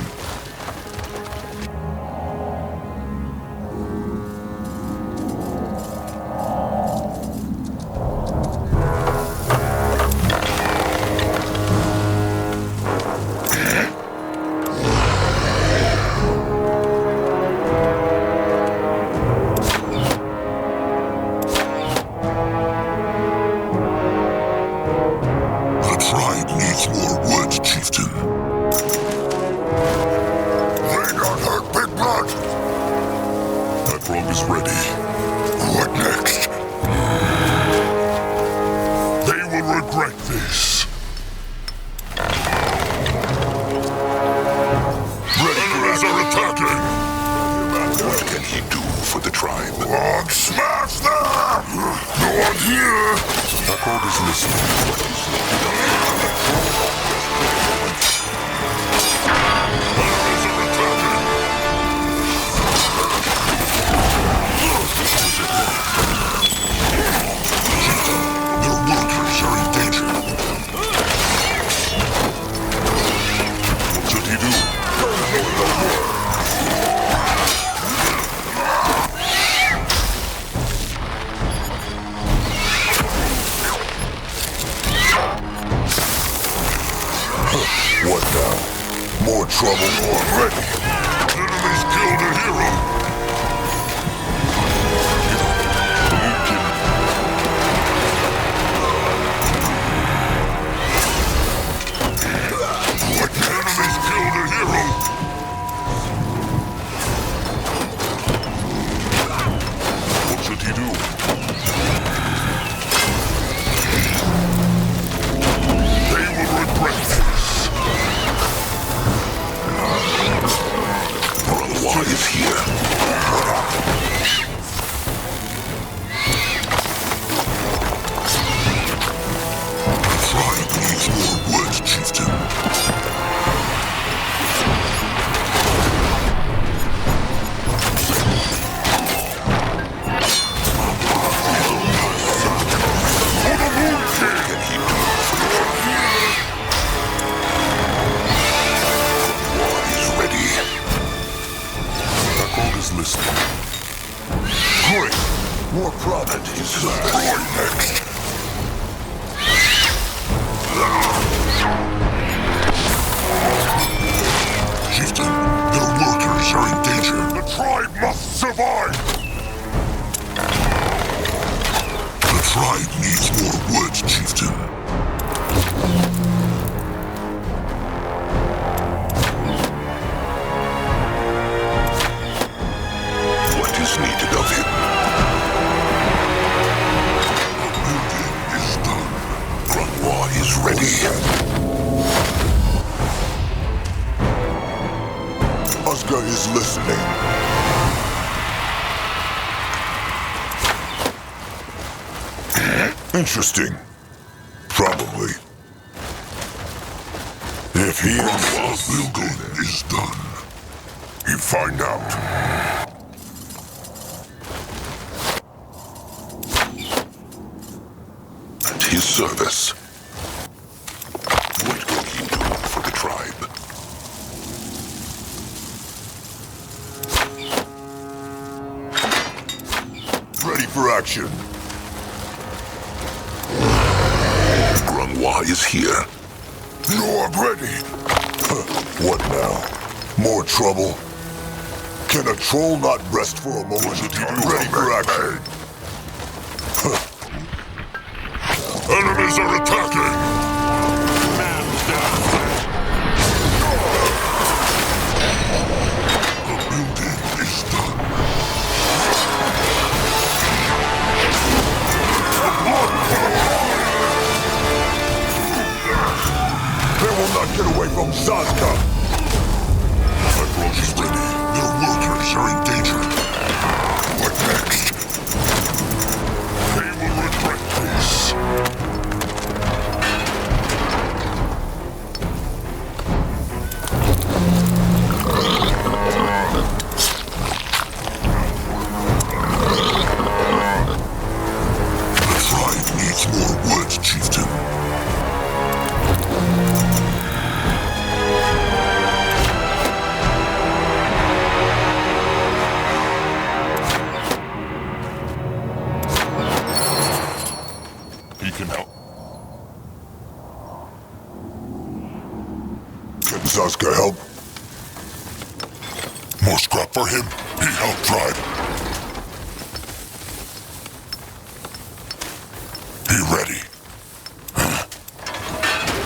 The tribe needs more wood, chieftain. What next? They will regret this. Enemies are attacking! What can he do for the tribe? On, smash them! No one here! Horde is listening. What now? More trouble already. Enemies killed a hero. What enemies killed a hero? What should he do? They will regret this. Mugwa is here. Tribe needs more words, chieftain. Listening. Great! More product is right next. Chieftain, their workers are in danger. The tribe must survive! The tribe needs more woods, chieftain. Is needed of him. The building is done. Mugwa is ready. Oscar is listening. Interesting. Probably. If he the building is done, you find out. His service. What will he do for the tribe? Ready for action. Mugwa is here. You're ready. What now? More trouble? Can a troll not rest for a moment? Ready for action. Enemies are attacking! Man down! The building is done. They will not get away from Zazka! Approach is ready. Their workers are in danger. What next? They will regret this. More words, chieftain. He can help. Can Zazka help? More scrap for him. He helped tribe. He ready.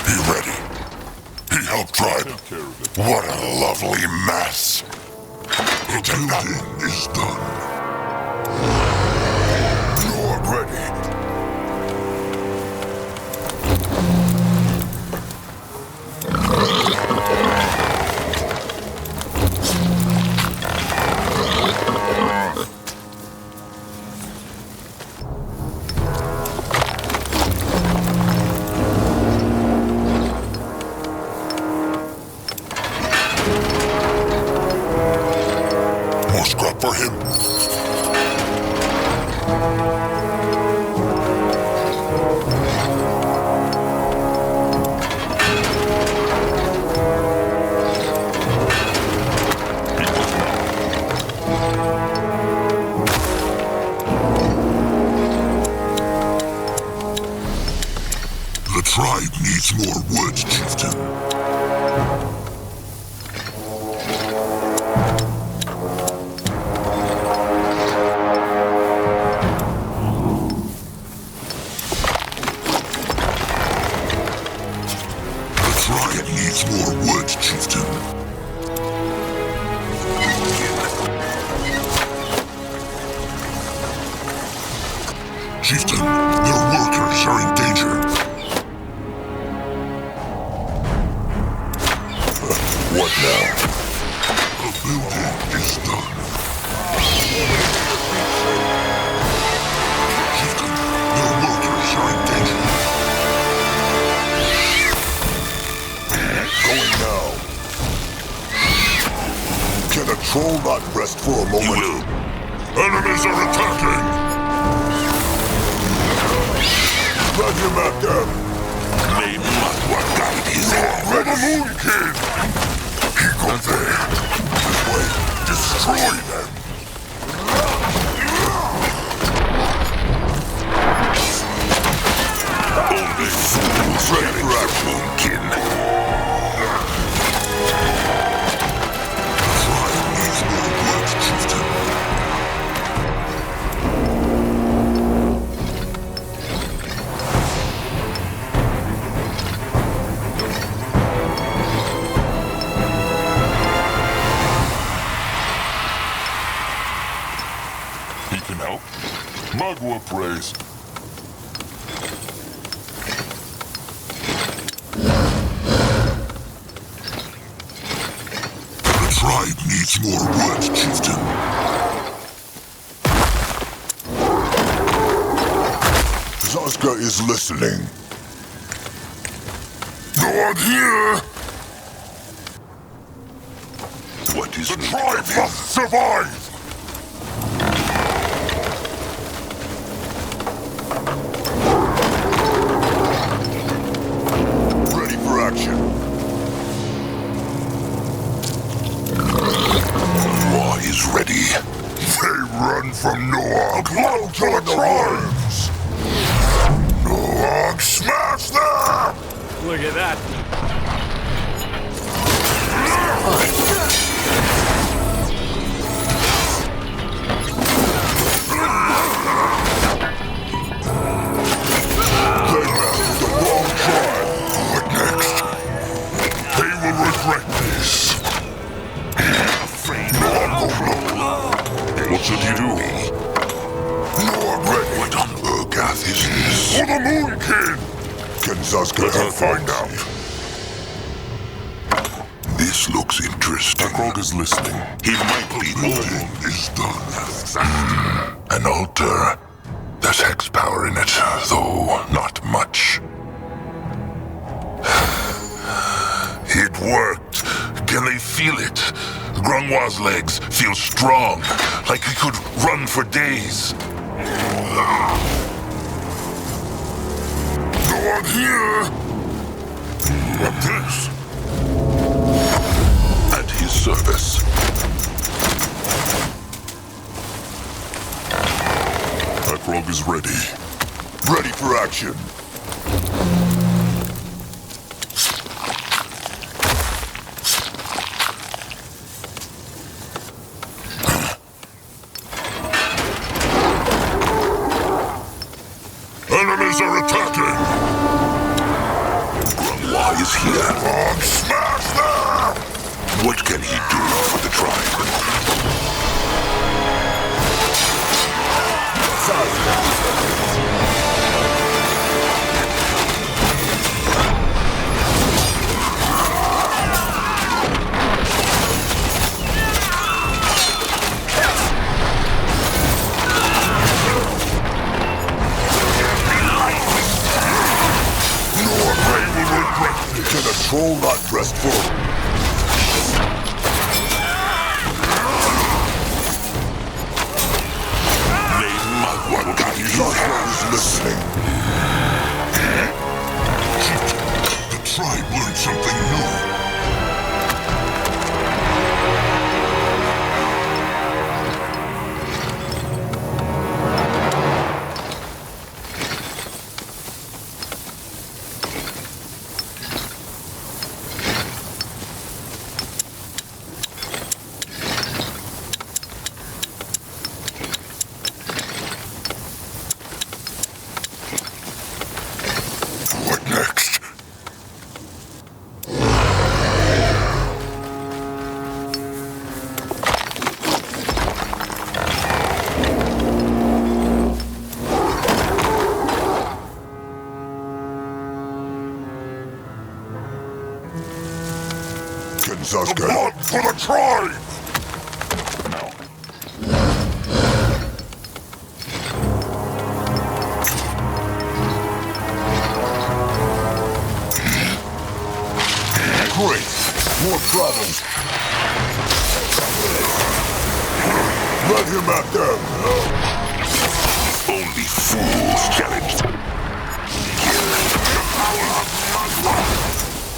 He ready. He helped tribe. What a lovely mess. The building is done. tribe needs more wood, chieftain. More wood, chieftain. Chieftain, their workers are in danger. What now? The building is done. Chieftain, their workers are in danger. Going now. Can a troll not rest for a moment? You will. Enemies are attacking! Grab him at them! May Mugwa guide his hand. For the Moon King! He got there. This way. Destroy them! Only fools ready for Moonkin. He can help. Mugwa prays. The tribe needs more wood, chieftain. Zaska is listening. No one here! What is the tribe must survive! Ready for action. War is ready. They run from Noog. Blow to the tribes! Noog, smash them! Look at that. They left the wrong tribe. What next? They will regret this. What should you do? Noog ready. What on Urgath is this? For the Moon King! Can Zaska Let her help find out. This looks interesting. Akrog is listening. He might be building is done. An altar. There's hex power in it, though not much. It worked. Can they feel it? Grungwa's legs feel strong, like he could run for days. No one here! What this? At his service. Akrog is ready. Ready for action. Enemies are attacking! Grungwa is here. On, smash them! What can he do for the tribe? Can a troll not rest for? Zaska is listening. The tribe learned something new. Sasuke. The blood for the tribe! Great. More problems. Let him at them. Only fools challenge.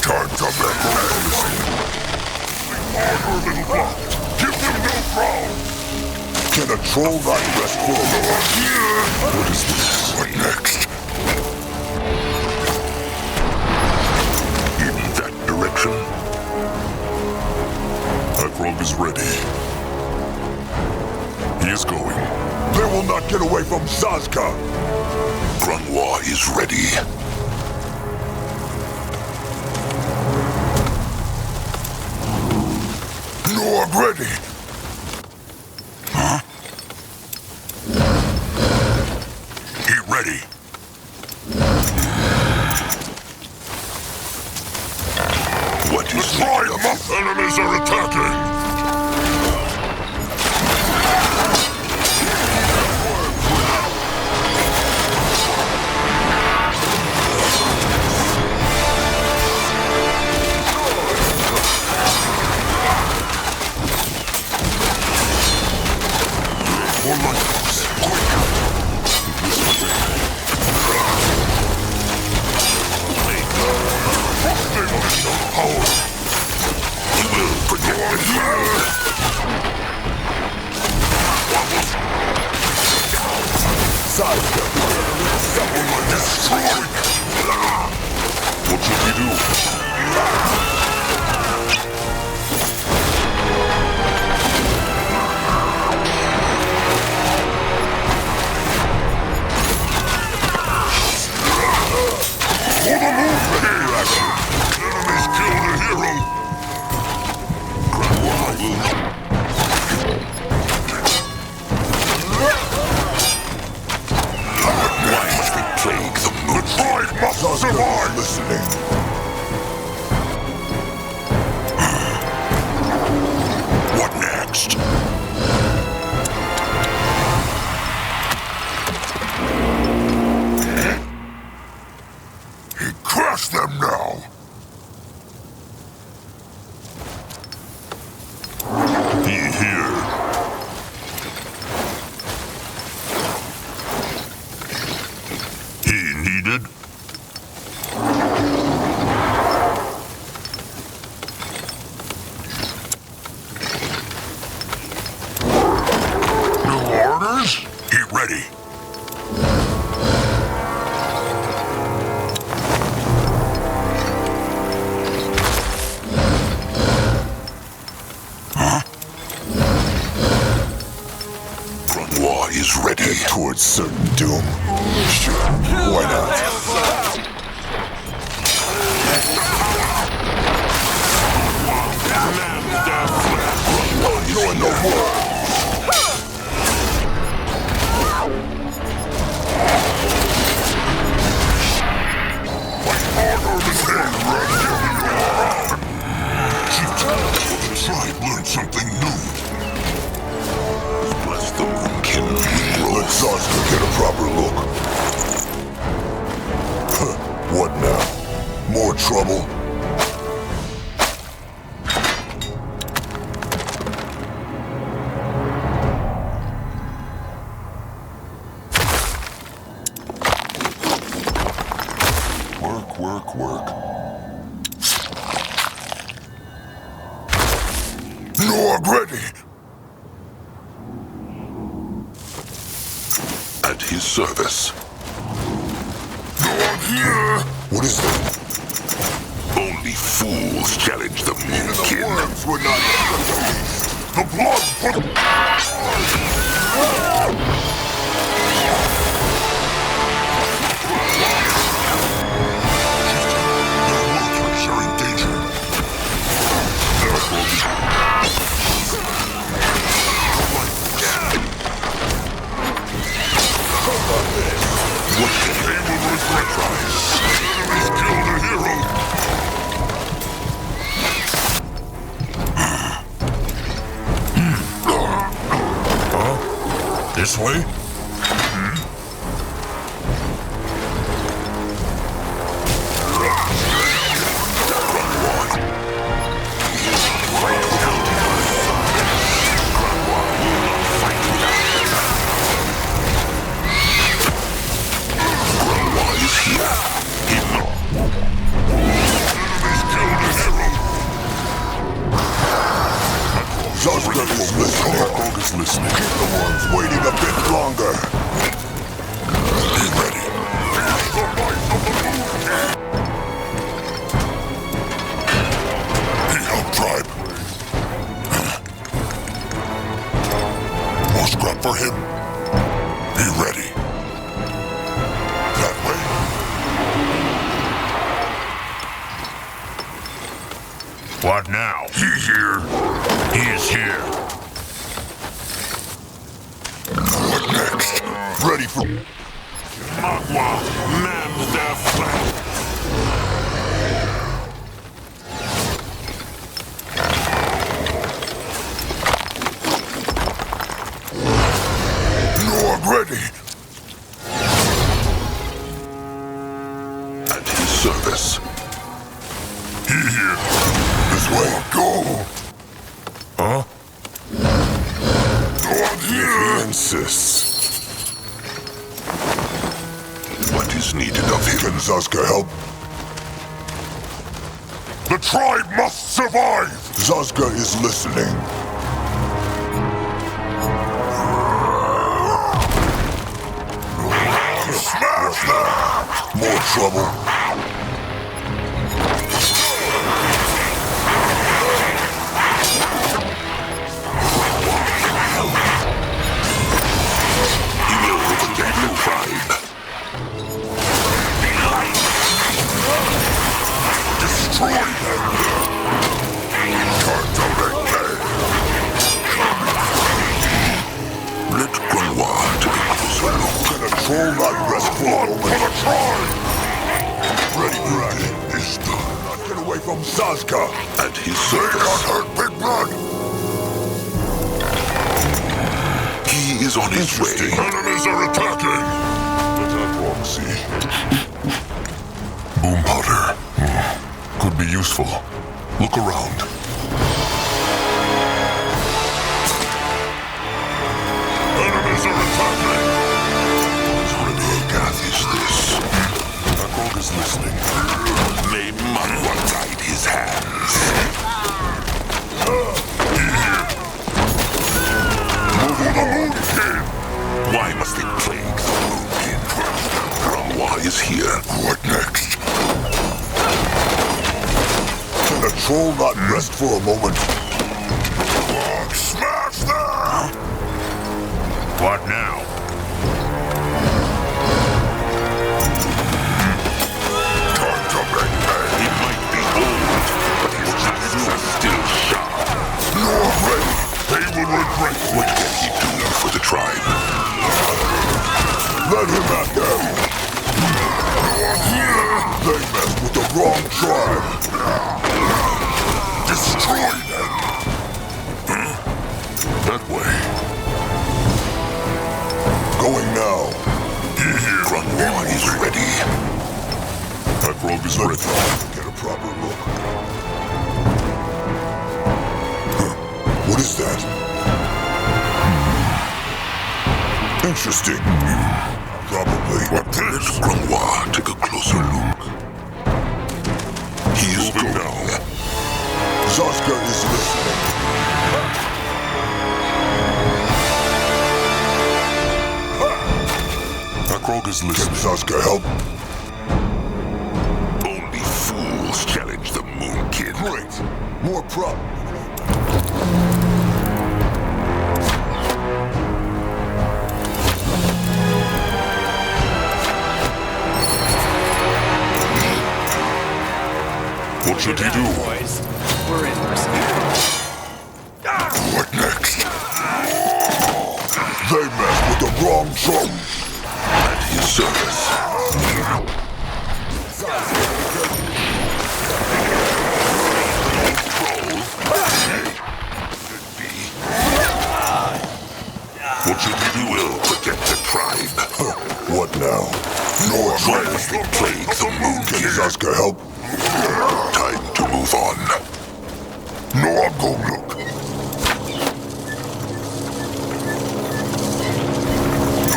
Time to make amends. Harder, little block. Give them no ground. Can a troll not rest for a moment? What is this? What next? In that direction? Akrog is ready. He is going. They will not get away from Sasuke. Grunwa is ready. Norg ready. Huh? He ready. What is the triumph? Enemies are attacking! More like this. Quick! They will have no power. We will protect the ground. Sasuke. Someone destroy. What should we do? For the movement! Enemies killed a hero! Grunwa will not... Why must we plague the moon? The tribe must survive! Listening. What next? Crush them now! He here. He needed. No orders? He ready. Is ready. Head towards certain doom. Sure, why not? You're in the world. Fight harder than him. The tribe learned something new. Bless the moonkin. Let Sasuke get a proper look. Huh, what now? More trouble? Work. Norg ready! At his service. Norg here! What is that? Only fools challenge the Even the moonkin. worms would not let the beast. The blood for the... Their workers are in danger. What can they will regret? Enemies killed a hero. way? Zazka is listening. Keep the ones waiting a bit longer. Be ready. He helped tribe. More scrap for him. Be ready. That way. What now? He here. He is here. What next? Ready for... Mugwa, man their flank. Lord ready. At his service. He here. This way. Go. Huh? Lord here. He insists. What is needed of him? Can Zazka help? The tribe must survive! Zazka is listening. Smash them! More trouble. He will overtake the tribe. Destroy them! Time to repay! Let Grunwa take a closer look. Control that restful moment. For the tribe! Ready, is done. Not get away from Zazka! At his They service. got hurt, Big Blood! He is on his way. Enemies are attacking! Let that walk see. Boom powder. Could be useful. Look around. Enemies are attacking! Whose Urgath is this? Akrog is listening. May Mugwa guide his hands. Move the Moon King! Why must they plague the Moonkin? Grunwa is here. What next? Control that rest for a moment. Smash them! What now? Time to make pay. He might be old, but his tusks are still sharp. You're ready. They will regret. What can he do for the tribe? Let him at them. They messed with the wrong tribe. Destroy them. That way. Going now. Grunwa is ready. Akrog is ready. Get a proper look. What is that? Interesting. Probably. What let Grunwa take a closer look. He is going down. Zazka is listening. Akrog is listening. Can Zazka help? Only fools challenge the Moonkin. Great. More What should he do? Boys, we're in for some. What next? They messed with the wrong tribe. At his service. What should he do? Will Nor tries to plague the moon. Can Zaska help? Time to move on. No, I'll go look.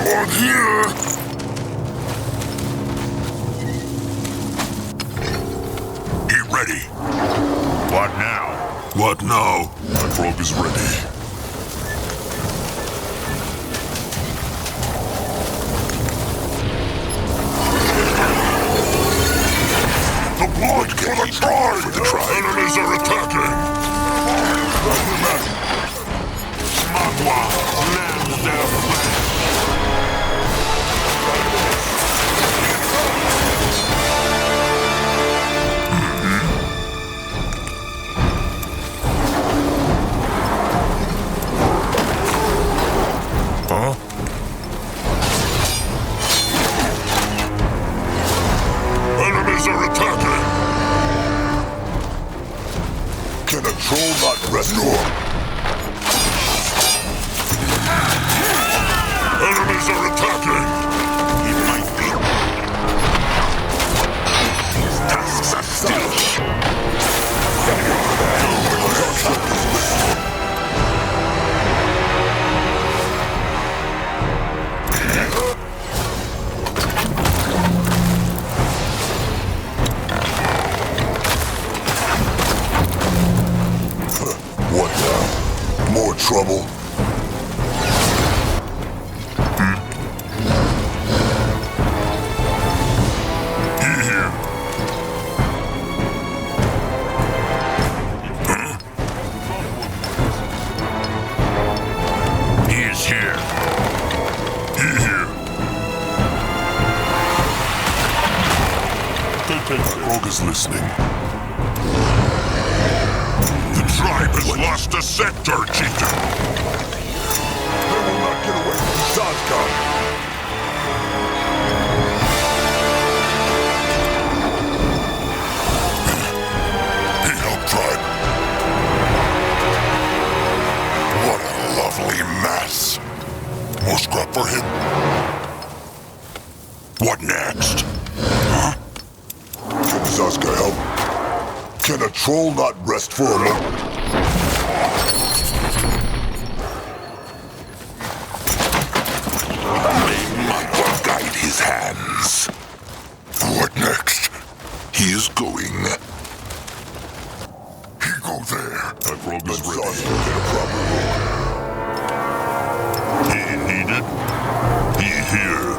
You're here! He ready. What now? What now? My frog is ready. The blood for the tribe! Enemies are attacking! Mugwa, land their flesh! Huh? Enemies are attacking! Can a troll not restore? Enemies are attacking! It might be. These tasks are still. What now? More trouble? He here. He is here. He here. Frog is listening. The tribe has lost a sector, chieftain. They will not get away from Zaska. He helped tribe. What a lovely mess. More scrap for him. What next? Huh? Can Zaska help? Can a troll not rest for a moment? May Mugwa guide his hands. What next? He is going. He go there. My frog is ready. Zaska get a proper look. He needed. He here.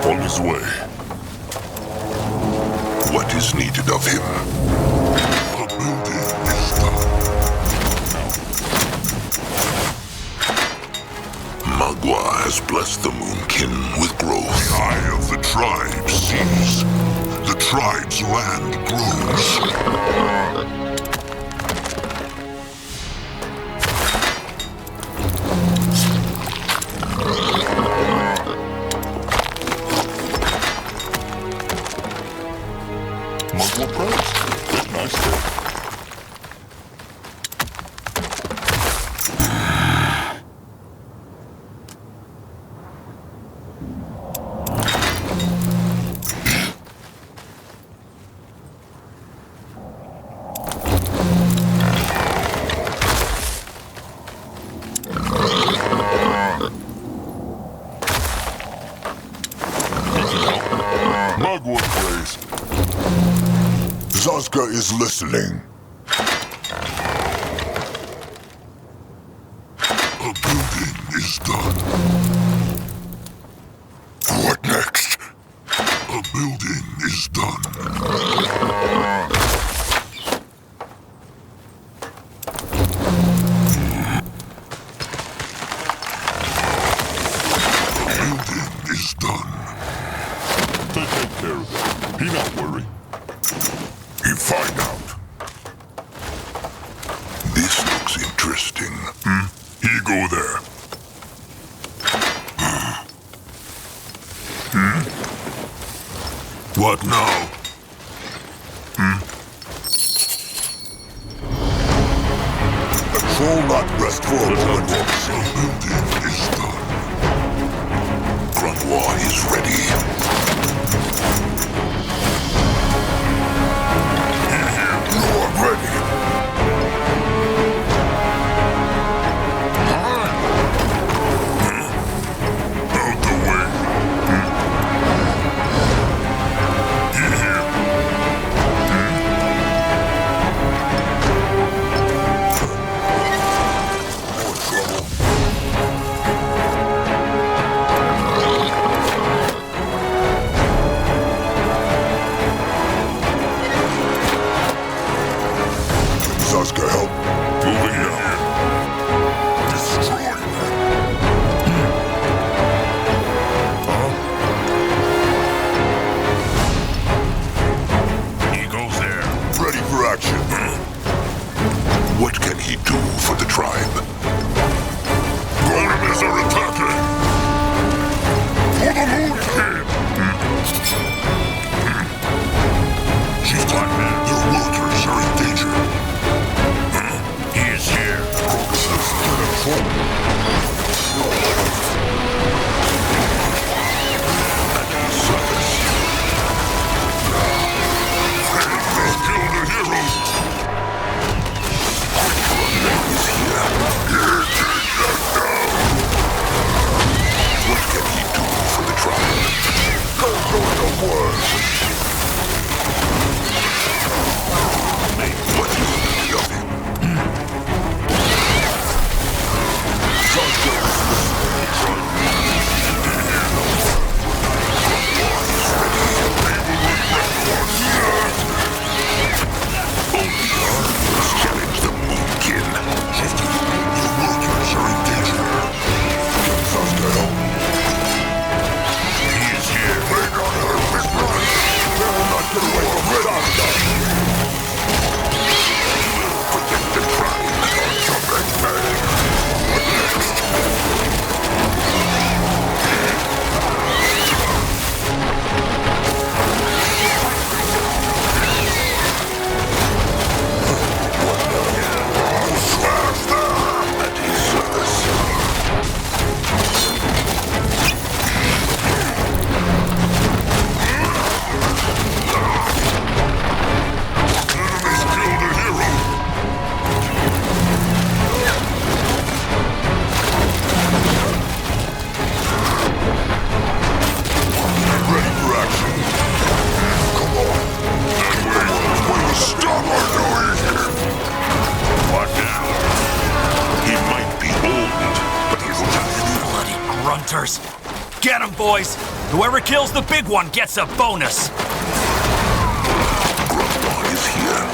On his way. What is needed of him? A building is done. Mugwa has blessed the Moonkin with growth. The eye of the tribe sees. The tribe's land grows. Mugwa praise. Good, nice day. Mugwa praise. Zaska is listening. A building is done. What next? A building is done. Is done. They take care of that. He not worry. You find out. This looks interesting. You go there. What now? Control not rest for a moment. The building is done. Grungwa is ready. You are ready. Out the way. You hear? More trouble. Zaska, help. Moving in here. Destroy them. He goes there. Ready for action. What can he do for the tribe? Golem is our attacker. For the moon king. She's got men. Their workers are in danger. He is here. Focus is under control. And our service. Let's kill the hero. Is here. What can he do for the tribe? Go through the world. What is the of him? Let's challenge the Moonkin. Your workers are in danger. He is here. They got her big brother. They will not get away from Red Octa. Protect the tribe. What next? Slash them at his service. Enemies killed a hero. Ready for action. Come on. That way. We'll stop our noise. What now? He might be old, but he's tough. Bloody grunters. Get him, boys. Whoever kills the big one gets a bonus. Grungwa is here.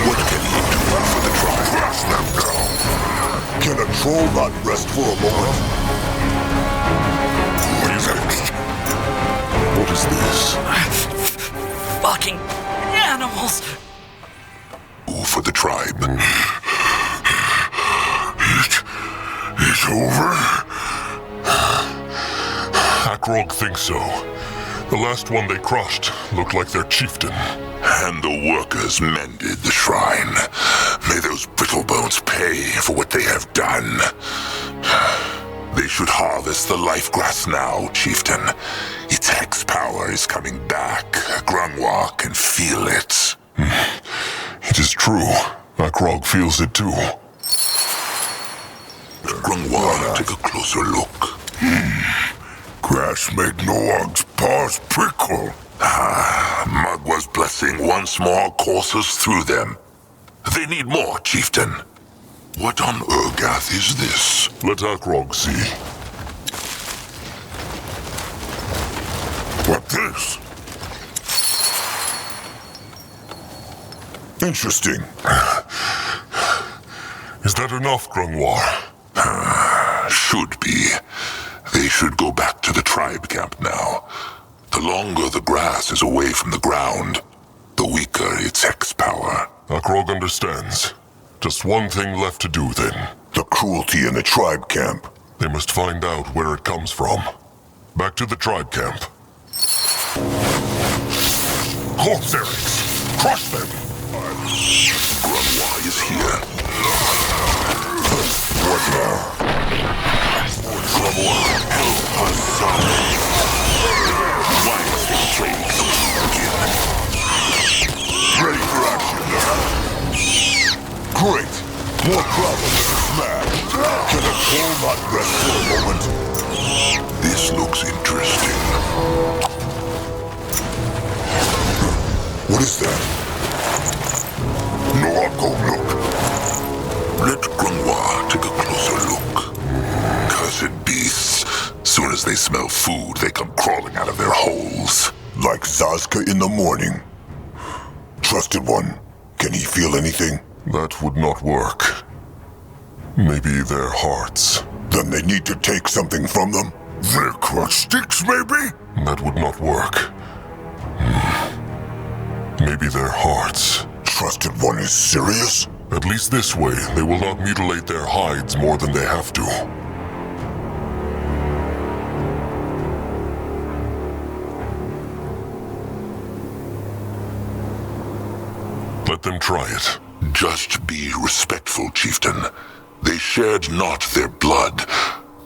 What can he do for the tribe? Crush them down. Can a troll not rest for a moment? What is next? What is this? Fucking animals. For the tribe. It's over? Akrog thinks so. The last one they crushed looked like their chieftain. And the workers mended the shrine. May those Brittlebones pay for what they have done. They should harvest the life grass now, chieftain. Its hex power is coming back. Grungwa can feel it. It is true. Akrog feels it too. Grungwa, take a closer look. Grass make Noog's paws prickle. Mugwa's blessing once more courses through them. They need more, chieftain. What on Urgath is this? Let Akrog see. What this? Interesting. Is that enough, Grungwar? Should be. They should go back to the tribe camp now. The longer the grass is away from the ground, the weaker its Hex power. Akrog understands. Just one thing left to do then. The cruelty in the tribe camp. They must find out where it comes from. Back to the tribe camp. Corpserics! Crush them! Grungwar is here. What now? Grungwar, help us, son. Why is the train coming again? Ready for action. Great! More problems to smash. Can a troll not rest for a moment? This looks interesting. What is that? No, I'll go look. Let Grungwar take a closer look. Cursed beasts. Soon as they smell food, they come crawling out of their holes. Like Zazka in the morning. Trusted one, can he feel anything? That would not work. Maybe their hearts. Then they need to take something from them? Their clutch sticks, maybe? That would not work. Maybe their hearts. Trusted one is serious? At least this way, they will not mutilate their hides more than they have to. Let them try it. Just be respectful, chieftain. They shared not their blood,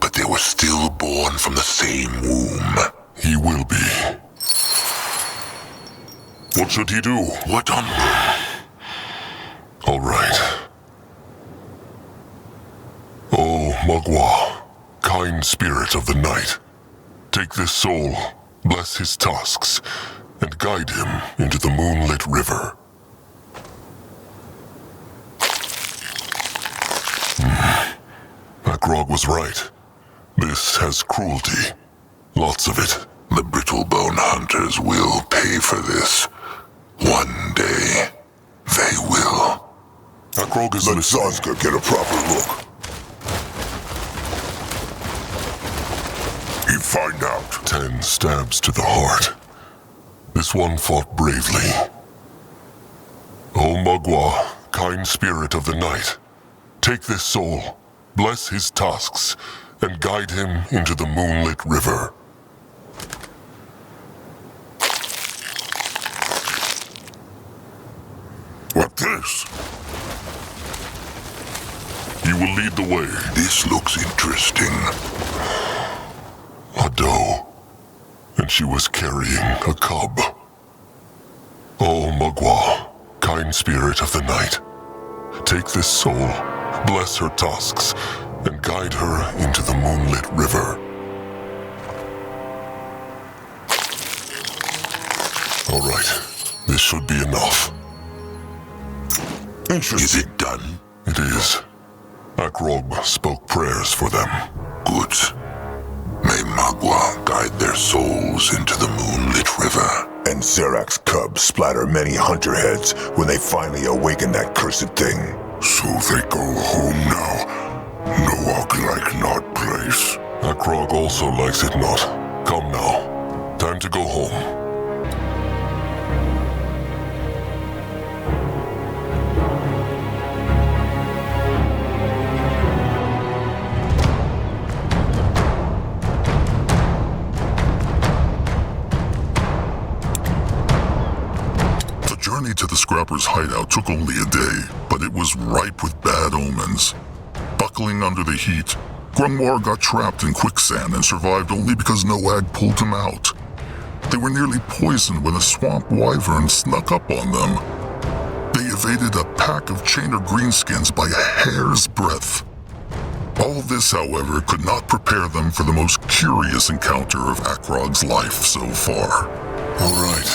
but they were still born from the same womb. He will be. What should he do? What on earth? All right. Oh, Mugwa, kind spirit of the night, take this soul, bless his tusks, and guide him into the moonlit river. Akrog was right. This has cruelty. Lots of it. The Brittlebone hunters will pay for this. One day, they will. Akrog is Let listening. Zazka get a proper look. You find out. 10 stabs to the heart. This one fought bravely. O Mugwa, kind spirit of the night, take this soul, bless his tusks, and guide him into the moonlit river. What this? You will lead the way. This looks interesting. A doe, and she was carrying a cub. O Mugwa, kind spirit of the night, take this soul, bless her tusks, and guide her into the moonlit river. All right, this should be enough. Interesting. Is it done? It is. Akrog spoke prayers for them. Good. May Mugwa guide their souls into the moonlit river. And Zerak's cubs splatter many hunter heads when they finally awaken that cursed thing. So they go home now. No like not place. Akrog also likes it not. Come now. Time to go home. The journey to the Scrapper's hideout took only a day, but it was ripe with bad omens. Buckling under the heat, Grungwar got trapped in quicksand and survived only because Noag pulled him out. They were nearly poisoned when a swamp wyvern snuck up on them. They evaded a pack of chainer greenskins by a hair's breadth. All this, however, could not prepare them for the most curious encounter of Akrog's life so far. All right.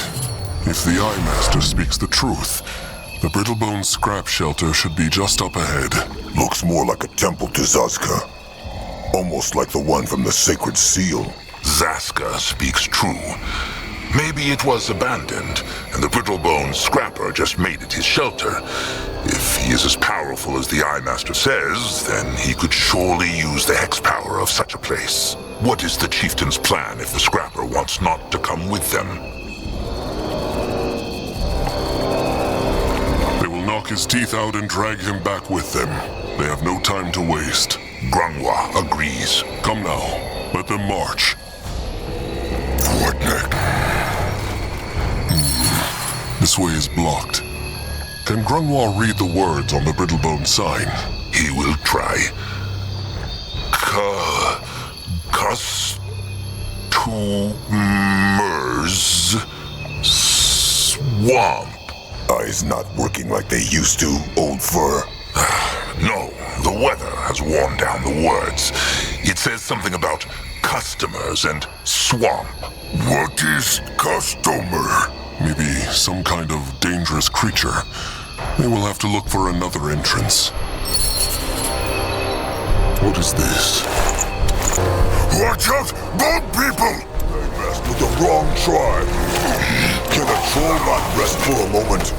If the Eye Master speaks the truth, the Brittlebone scrap shelter should be just up ahead. Looks more like a temple to Zazka. Almost like the one from the Sacred Seal. Zaska speaks true. Maybe it was abandoned, and the Brittlebone Scrapper just made it his shelter. If he is as powerful as the Eye Master says, then he could surely use the hex power of such a place. What is the chieftain's plan if the Scrapper wants not to come with them? They will knock his teeth out and drag him back with them. They have no time to waste. Grungwa agrees. Come now, let them march. What next? This way is blocked. Can Grungwa read the words on the Brittlebone sign? He will try. Customers swamp. Eyes not working like they used to, old fur. No, the weather has worn down the words. It says something about customers and swamp. What is customer? Maybe some kind of dangerous creature. They will have to look for another entrance. What is this? Watch out! Bug people! They messed with the wrong tribe. Can a troll not rest for a moment?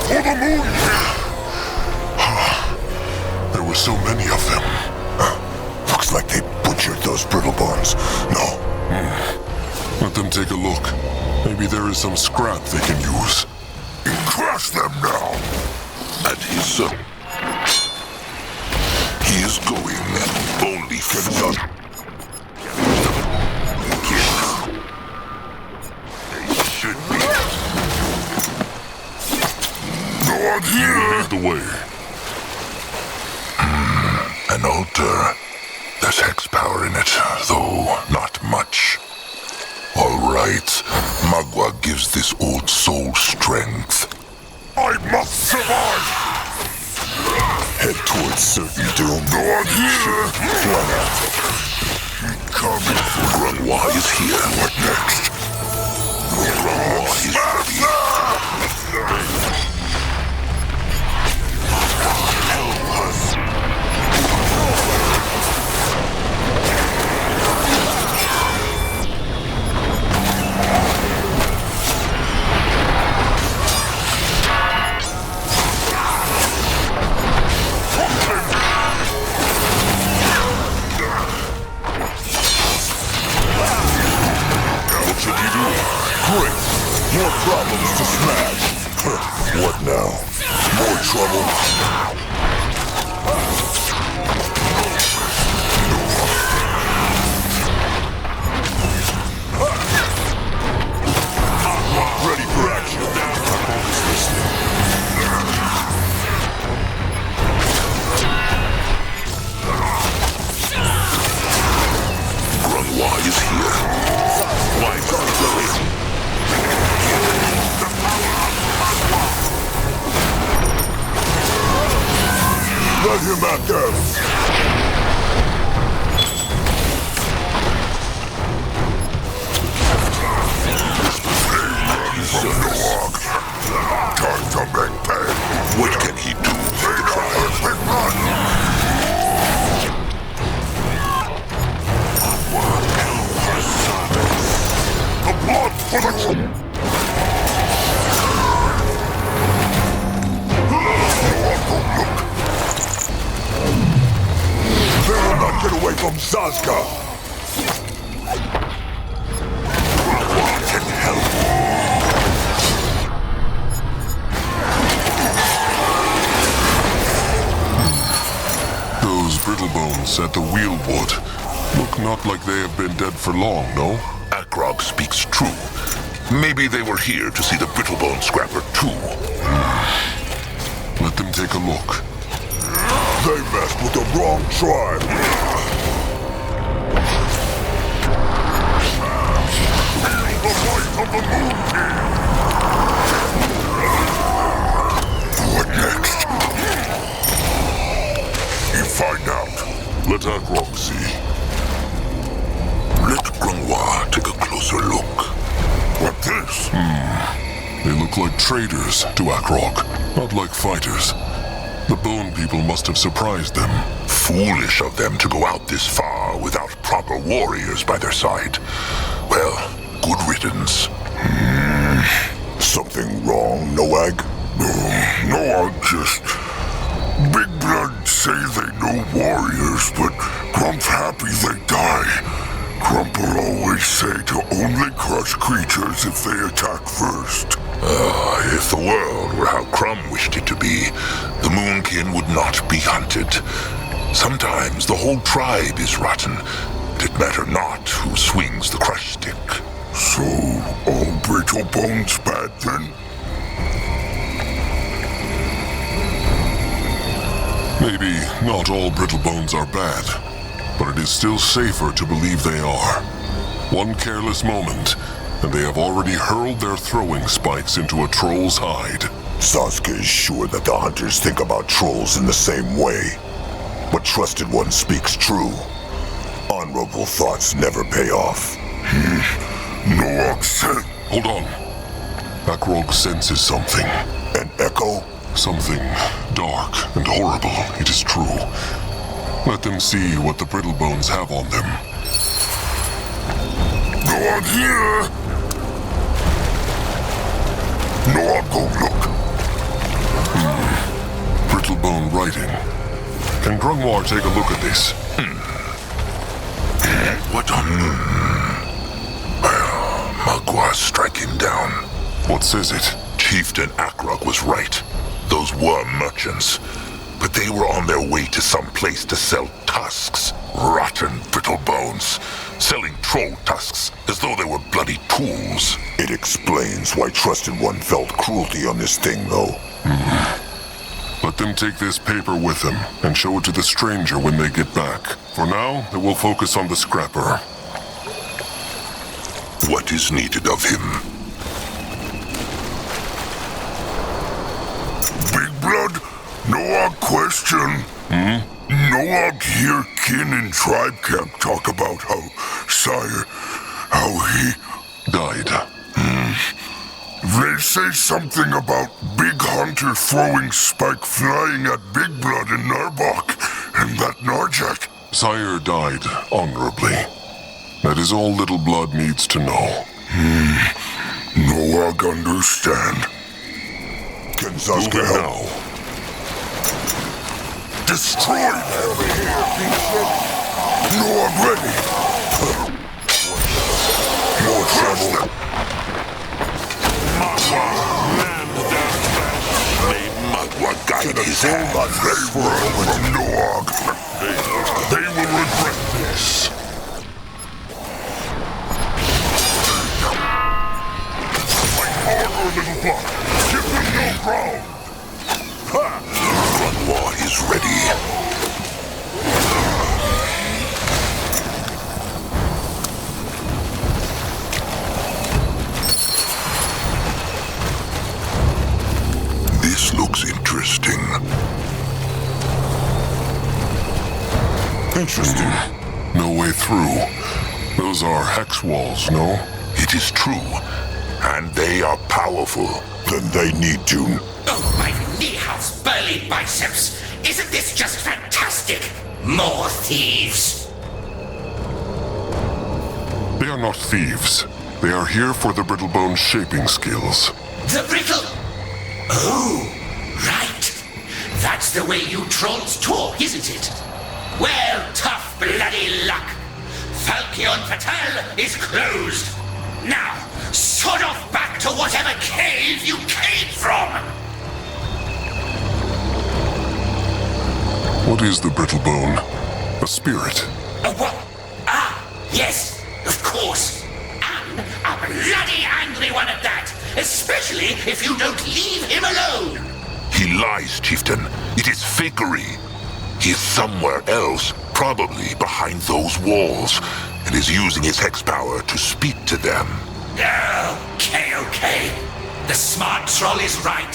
For the moon! There were so many of them. Looks like they butchered those Brittlebones. No. Let them take a look. Maybe there is some scrap they can use. Crush them now! And his son. He is going only for the kids. They should be. Go on here! Lead the way. An altar. There's hex power in it, though not much. All right, Mugwa gives this old soul strength. I must survive! Head towards certain doom. Go on here! Coming. Grungwa is here. What next? Grungwa is ready. Great! More problems to smash! What now? More trouble? Ready for action! I'm always listening. Grungwa is here. Why don't you go in? Let him at them! Time to make pay! What can he do for the tribe? The blood for the They will not get away from Zazka! Can help. Those Brittlebones at the Wheelwood look not like they have been dead for long, no? Akrog speaks true. Maybe they were here to see the Brittlebone Scrapper too. Let them take a look. They messed with the wrong tribe! closer look. What this? They look like traders to Akrog, not like fighters. The Bone People must have surprised them. Foolish of them to go out this far without proper warriors by their side. Well, good riddance. Something wrong, Noag? No, just... Big Blood say they know warriors, but Grump's happy they die. Grump will always say to only crush creatures if they attack first. If the world were how Crumb wished it to be, the Moonkin would not be hunted. Sometimes the whole tribe is rotten. It matter not who swings the crush stick. So, all Brittlebone's bad then? Maybe not all Brittlebones are bad, but it is still safer to believe they are. One careless moment, and they have already hurled their throwing spikes into a troll's hide. Sasuke is sure that the hunters think about trolls in the same way. But Trusted One speaks true. Honorable thoughts never pay off. No accent. Hold on. Akrog senses something. An echo? Something dark and horrible, it is true. Let them see what the Brittlebones have on them. No one here! No one go look. Brittlebone writing. Can Grungwar take a look at this? What on... Well, Mugwa strike him down. What says it? Chieftain Akrog was right. Those were merchants. But they were on their way to some place to sell tusks. Rotten Brittlebones. Selling troll tusks as though they were bloody tools. It explains why Trusted One felt cruelty on this thing, though. Let them take this paper with them and show it to the stranger when they get back. For now, they will focus on the scrapper. What is needed of him? Big Blood? No question. No hear kin in tribe camp talk about how Sire, how he died. They say something about Big Hunter throwing spike flying at Big Blood in Narbok and that Narjak. Sire died honorably. That is all Little Blood needs to know. No, I understand. Can Sasuke help? Destroy them! No, I'm ready! More trouble. May Mugwa guide his hand. They were from Noag. They will regret this. Fight harder, Little Blood. Give them no ground. Grungwar is ready. This looks interesting. Interesting. No way through. Those are hex walls, no? It is true. And they are powerful. Then they need to... Oh, my Niethalf's burly biceps! Isn't this just fantastic? More thieves! They are not thieves. They are here for the Brittlebone shaping skills. The brittle... Oh, right. That's the way you trolls talk, isn't it? Well, tough bloody luck. Falchion Fatale is closed. Now, sod off back to whatever cave you came from! What is the Brittlebone? A spirit? What? Ah, yes, of course. And a bloody angry one at that. Especially if you don't leave him alone. He lies, Chieftain. It is fakery. He is somewhere else, probably behind those walls, and is using his hex power to speak to them. Okay. The smart troll is right.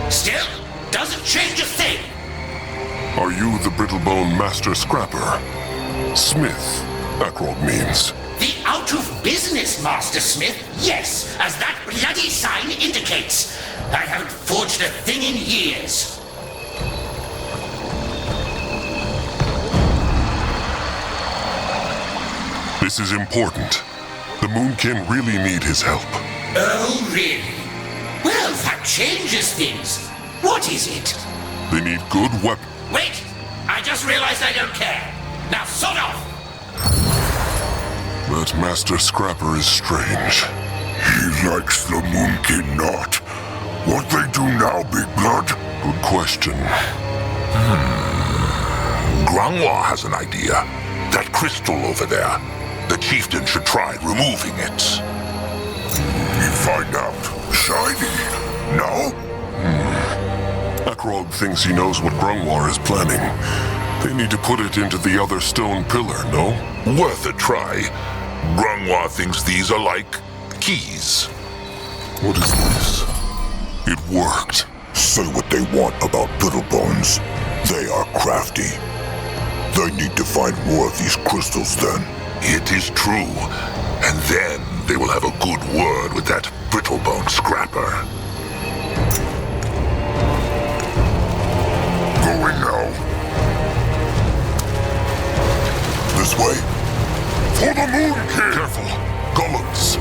Still, doesn't change a thing. Are you the Brittlebone Master Scrapper? Smith, Akrog means. The out out of business, Master Smith. Yes, as that bloody sign indicates. I haven't forged a thing in years. This is important. The Moonkin really need his help. Oh, really? Well, that changes things. What is it? They need good weapons. Wait! I just realized I don't care. Now, sod off! That Master Scrapper is strange. He likes the Moonkin not. What they do now, Big Blood? Good question. Grangwa has an idea. That crystal over there. The chieftain should try removing it. You find out. Shiny. No? Akrog thinks he knows what Grungwar is planning. They need to put it into the other stone pillar, no? Worth a try. Grungwa thinks these are like keys. What is this? It worked. Say what they want about Brittlebones. They are crafty. They need to find more of these crystals then. It is true. And then they will have a good word with that Brittlebone Scrapper. Going now. This way. For the Moonkin! Careful. Golems.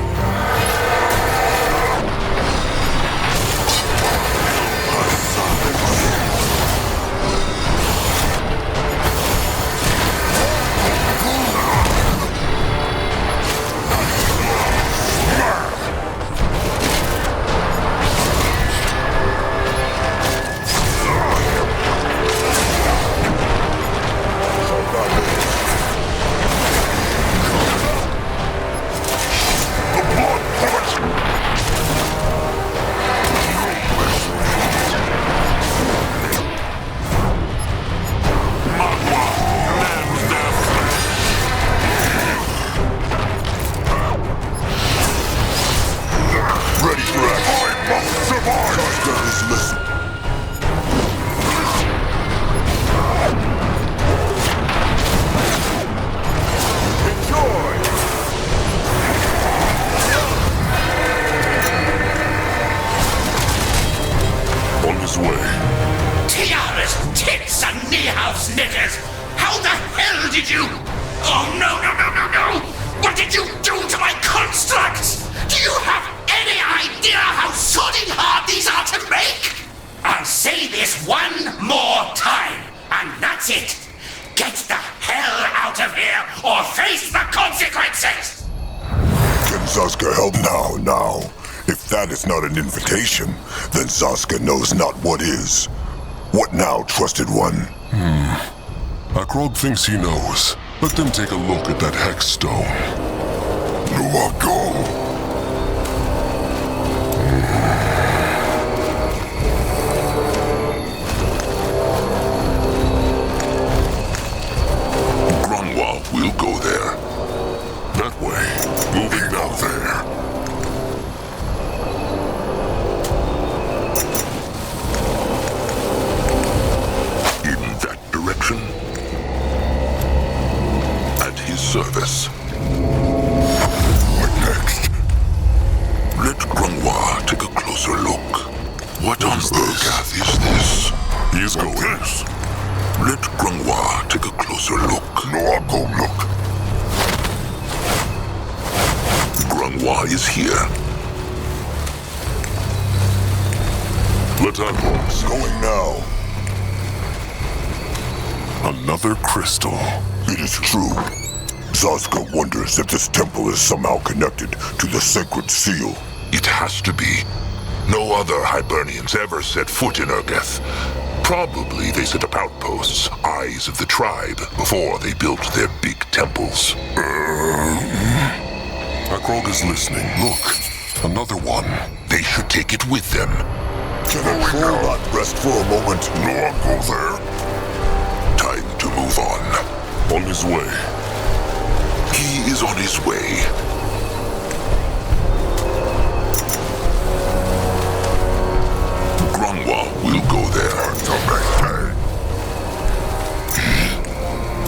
Tiaras, tits, and Niethalf's knickers! How the hell did you... Oh, no! What did you do to my constructs? Do you have any idea how sodding hard these are to make? I'll say this one more time, and that's it. Get the hell out of here, or face the consequences! Can Zaska help now? If that is not an invitation, then Zaska knows not what is. What now, trusted one? Akrog thinks he knows. Let them take a look at that hex stone. Go. Grungwa will go there. That way. Moving now there. In that direction. At his service. What next? Let Grungwa take a closer look. What on Urgath is this? He is going. Let Grungwa take a closer look. No, I'll go look. Grungwa is here. Latanvos. Going now. Another crystal. It is true. Zaska wonders if this temple is somehow connected to the sacred seal. It has to be. No other Hibernians ever set foot in Urgath. Probably they set up outposts, eyes of the tribe, before they built their big temples. Akrog is listening. Look, another one. They should take it with them. Can a troll not rest for a moment? No, I'll go there. Time to move on. On his way. He is on his way. Grungwa will go there.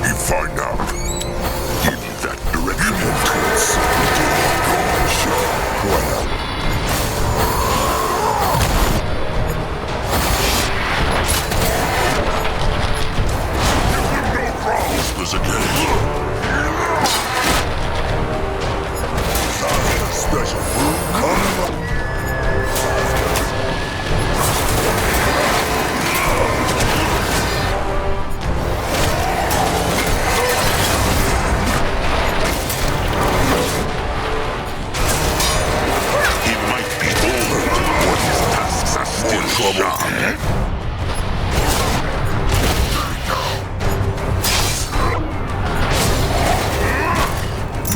He find out. In that direction.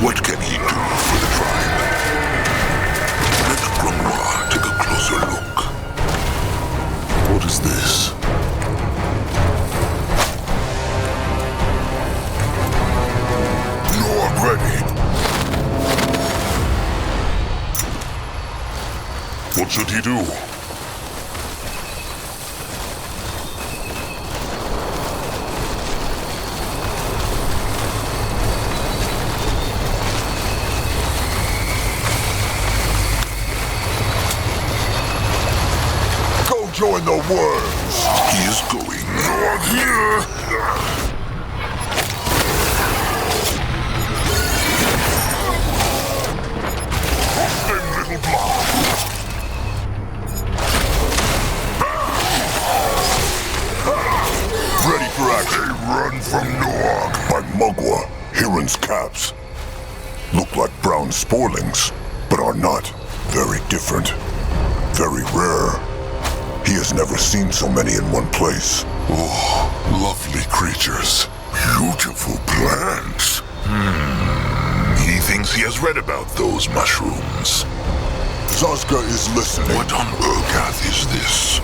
What can he do for the tribe? Let Grimoire take a closer look. What is this? You're ready. What should he do? Go join the worms. He is going. You're here. Little block. Ready for action. Run from Noog. By Mugwa, Hirin's caps. Look like brown sporlings, but are not. Very different. Very rare. He has never seen so many in one place. Oh, lovely creatures. Beautiful plants. He thinks he has read about those mushrooms. Zazka is listening. What on Urgath is this?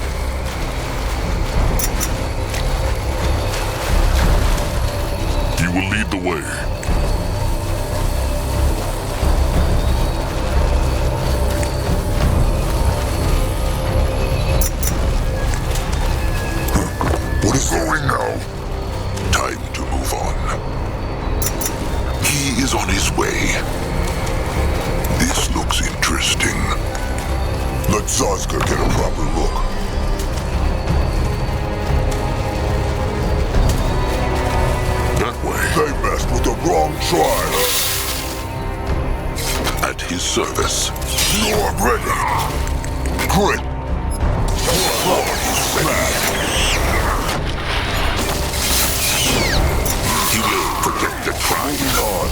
He will lead the way. What is going now? Time to move on. He is on his way. This looks interesting. Let Zazka get a proper look. That way. They messed with the wrong tribe. At his service. You're ready. Great. He will protect the tribe. On.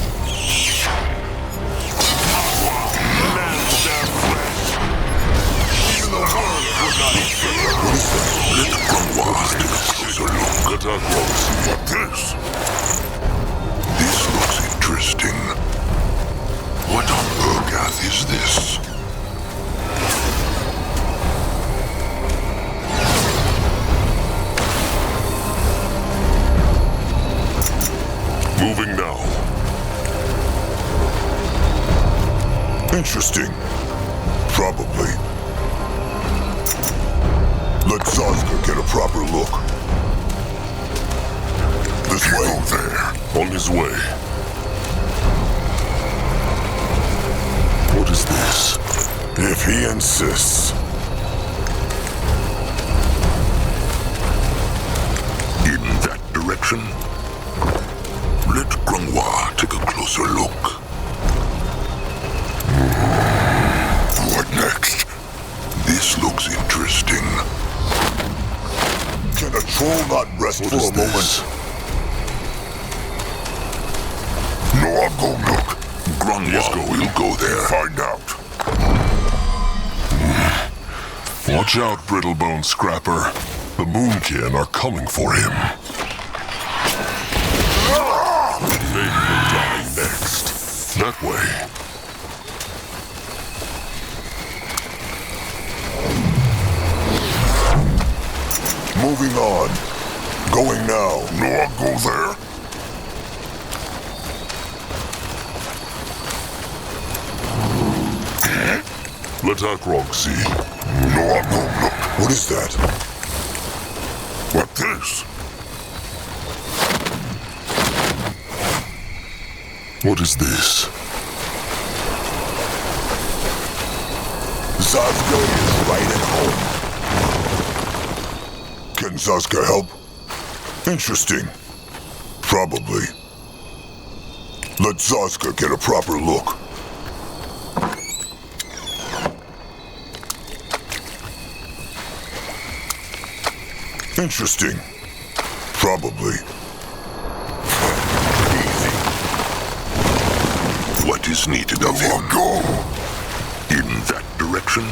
Even the world would not eat. What is that? Let Grimoire take a closer look. Let us go see What this? This looks interesting. What on Urgath is this? Moving now. Interesting. Probably. Let Zazka get a proper look. This way? Go there. On his way. What is this? If he insists. In that direction? Let Grimoire take a closer look. What next? This looks interesting. Can a troll not rest for a moment? No, I'll go look. Grimoire will go there. Find out. Watch out, Brittlebone Scrapper. The Moonkin are coming for him. They will die next. That way. Moving on. Going now. No, I'll go there. Let Akrog see. No, I'll go look. What is that? What this? What is this? Zazka is right at home. Can Zazka help? Interesting. Probably. Let Zazka get a proper look. Interesting. Probably. Easy. What is needed of him? Go! In that direction?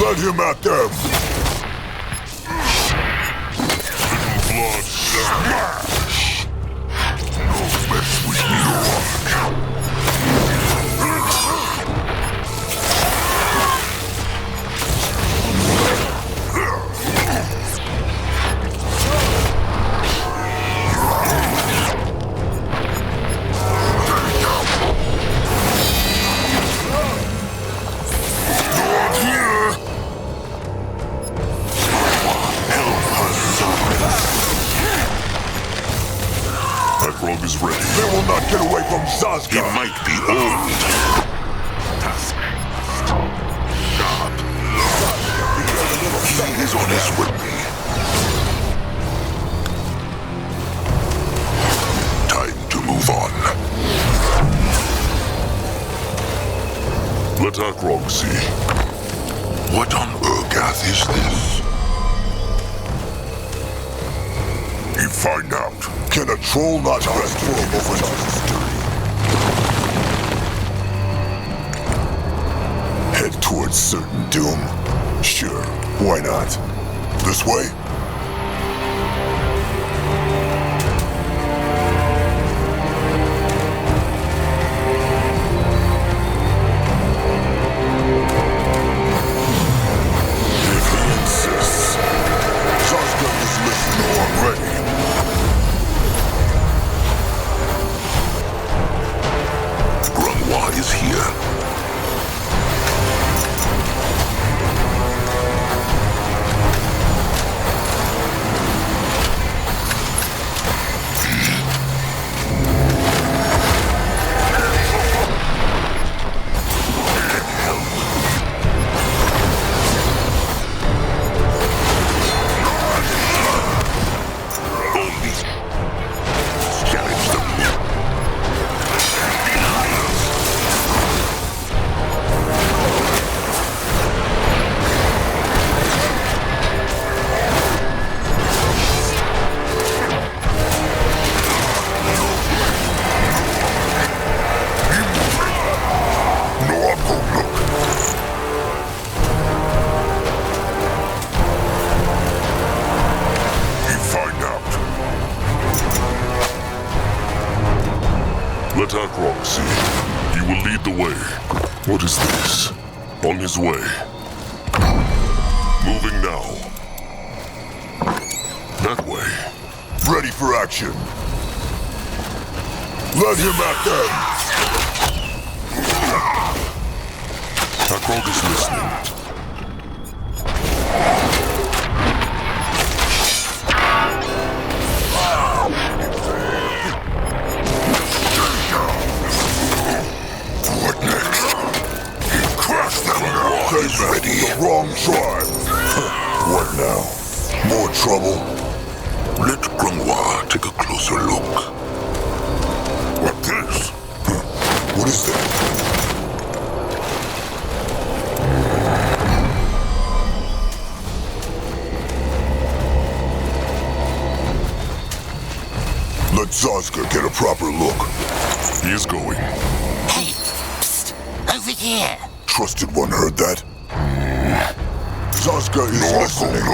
Let him at them! Blood smash! ready. They will not get away from Zazka. He might be old. He is on his way. Time to move on. Let Akrog see. What on Urgath is this? You find out. Can a troll not transform over to history? Head towards certain doom. Sure, why not? This way? If he insists. Zazka is listening already. Grungwa is here. Let Akrog see. He will lead the way. What is this? On his way. Moving now. That way. Ready for action. Let him at them. Akrog is listening. They met the wrong tribe. What now? More trouble? Let Grungwa take a closer look. What this? What is that? Let Zazka get a proper look. He is going. Hey, psst, over here. Trusted one heard that. Zazka is listening.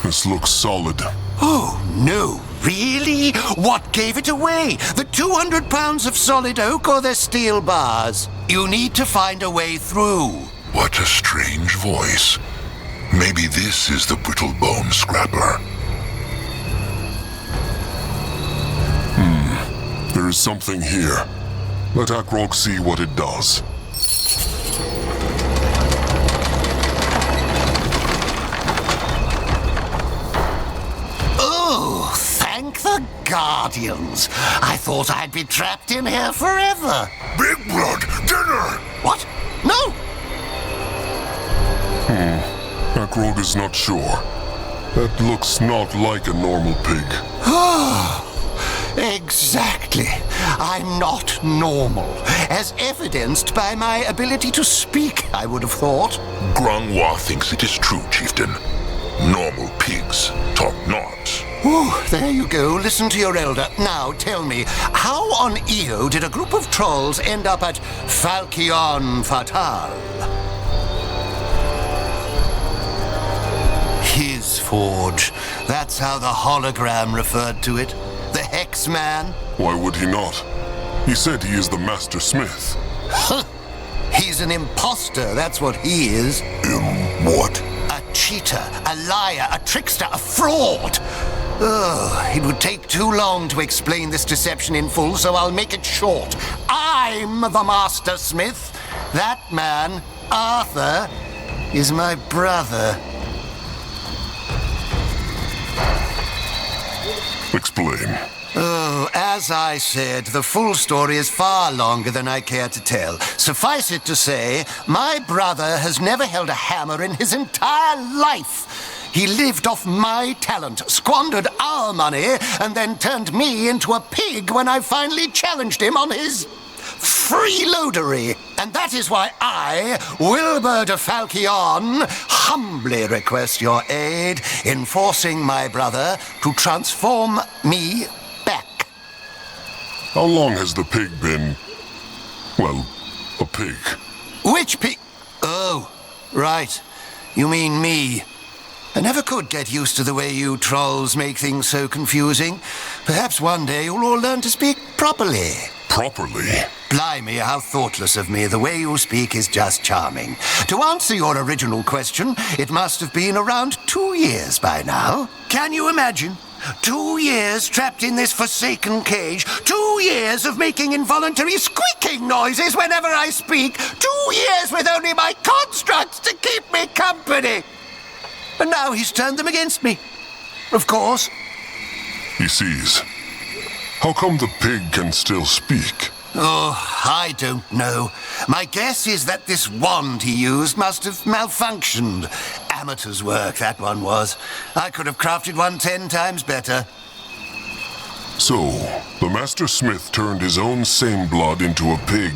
This looks solid. Oh, no. Really? What gave it away? The 200 pounds of solid oak or the steel bars? You need to find a way through. What a strange voice. Maybe this is the Brittlebone Scrapper. There is something here. Let Akrog see what it does. Oh, thank the Guardians. I thought I'd be trapped in here forever. Big Blood, dinner! What? No! Akrog is not sure. That looks not like a normal pig. Exactly. I'm not normal, as evidenced by my ability to speak, I would have thought. Grungwa thinks it is true, Chieftain. Normal pigs talk not. Ooh, there you go. Listen to your elder. Now, tell me, how on Io did a group of trolls end up at Falchion Fatal? His forge. That's how the hologram referred to it. The Hex Man. Why would he not? He said he is the Master Smith. Huh. He's an imposter, that's what he is. What? A cheater, a liar, a trickster, a fraud. Oh, it would take too long to explain this deception in full, so I'll make it short. I'm the Master Smith. That man, Arthur, is my brother. Explain. Oh, as I said, the full story is far longer than I care to tell. Suffice it to say, my brother has never held a hammer in his entire life. He lived off my talent, squandered our money, and then turned me into a pig when I finally challenged him on his freeloadery. And that is why I, Wilbur de Falchion, humbly request your aid in forcing my brother to transform me back. How long has the pig been, well, a pig? Which pig? Oh, right. You mean me. I never could get used to the way you trolls make things so confusing. Perhaps one day you'll all learn to speak properly. Properly? Blimey, how thoughtless of me. The way you speak is just charming. To answer your original question, it must have been around 2 years by now. Can you imagine? 2 years trapped in this forsaken cage. 2 years of making involuntary squeaking noises whenever I speak. 2 years with only my constructs to keep me company. And now he's turned them against me. Of course. He sees. How come the pig can still speak? Oh, I don't know. My guess is that this wand he used must have malfunctioned. Amateur's work, that one was. I could have crafted one 10 times better. So, the Master Smith turned his own same blood into a pig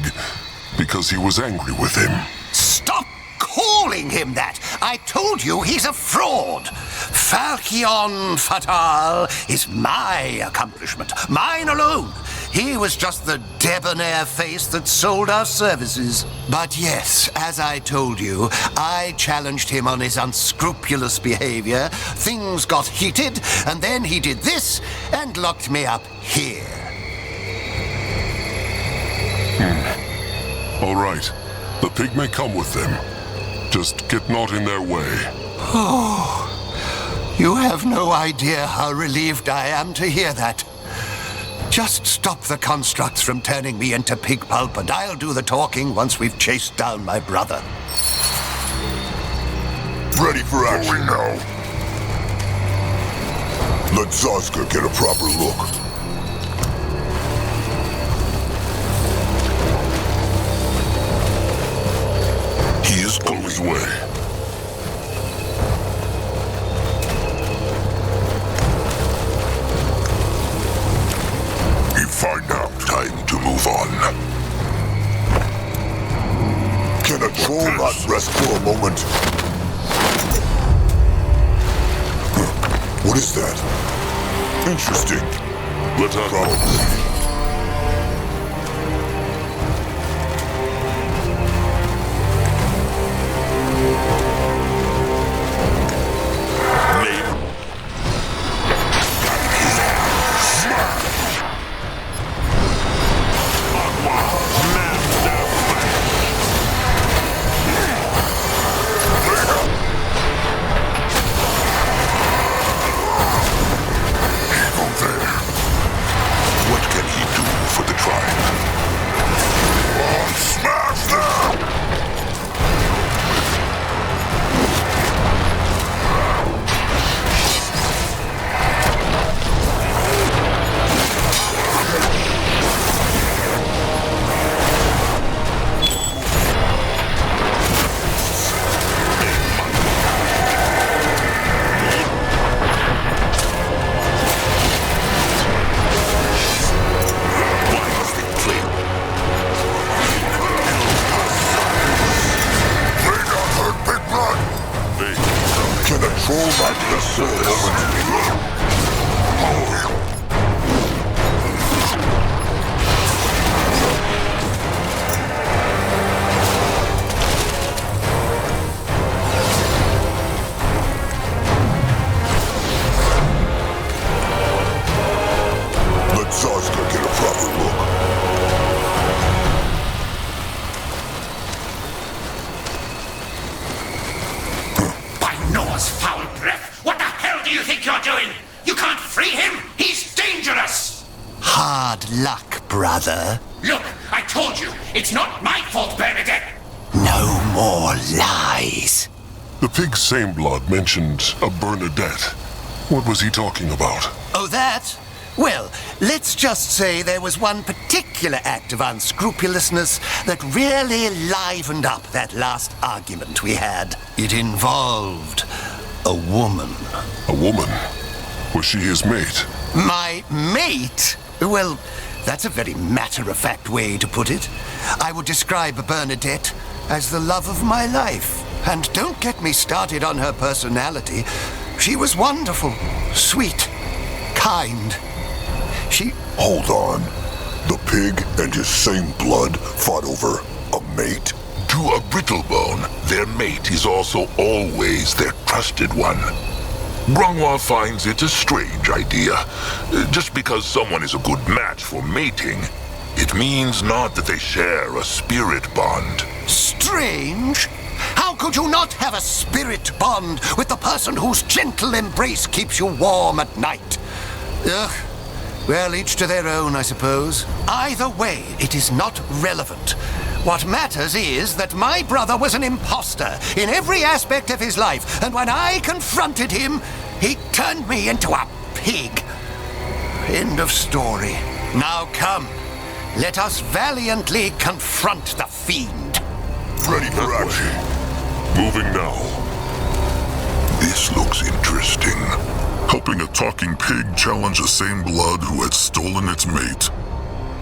because he was angry with him. Stop calling him that! I told you he's a fraud! Falchion Fatal is my accomplishment, mine alone. He was just the debonair face that sold our services. But yes, as I told you, I challenged him on his unscrupulous behavior. Things got heated, and then he did this and locked me up here. All right. The pig may come with them. Just get not in their way. Oh, you have no idea how relieved I am to hear that. Just stop the constructs from turning me into pig pulp, and I'll do the talking once we've chased down my brother. Ready for action now. Let Zazka get a proper look. He is on his way. Find out. Time to move on. Can a troll not rest for a moment? What is that? Interesting. Let us probably. Look, I told you, it's not my fault, Bernadette! No more lies. The pig's same blood mentioned a Bernadette. What was he talking about? Oh, that? Well, let's just say there was one particular act of unscrupulousness that really livened up that last argument we had. It involved a woman. A woman? Was she his mate? My mate? Well, that's a very matter-of-fact way to put it. I would describe Bernadette as the love of my life. And don't get me started on her personality. She was wonderful, sweet, kind. Hold on. The pig and his same blood fought over a mate? To a Brittlebone, their mate is also always their trusted one. Grungwa finds it a strange idea. Just because someone is a good match for mating, it means not that they share a spirit bond. Strange? How could you not have a spirit bond with the person whose gentle embrace keeps you warm at night? Ugh. Well, each to their own, I suppose. Either way, it is not relevant. What matters is that my brother was an imposter in every aspect of his life, and when I confronted him, he turned me into a pig. End of story. Now come, let us valiantly confront the fiend. Ready for action. Moving now. This looks interesting. Helping a talking pig challenge a same blood who had stolen its mate.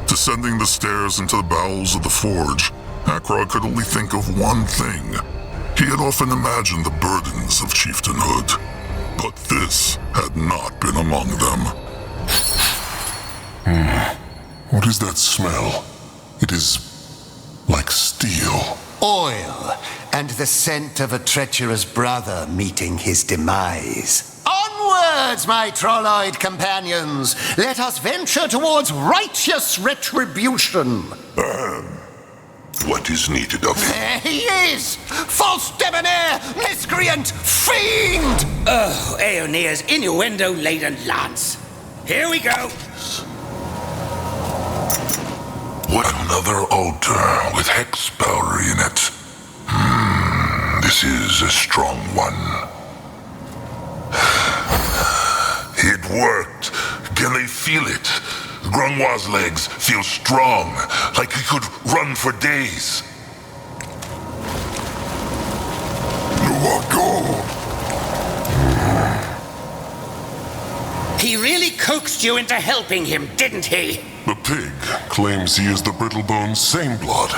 Descending the stairs into the bowels of the forge, Akrog could only think of one thing. He had often imagined the burdens of chieftainhood, but this had not been among them. What is that smell? It is like steel. Oil, and the scent of a treacherous brother meeting his demise. Onwards, my trolloid companions! Let us venture towards righteous retribution! What is needed of him? There he is! False debonair! Miscreant! Fiend! Oh, Aeonea's innuendo-laden lance. Here we go! What another altar with hex power in it. This is a strong one. It worked. Can they feel it? Grungwa's legs feel strong, like he could run for days. He really coaxed you into helping him, didn't he? The pig claims he is the Brittlebone's same blood,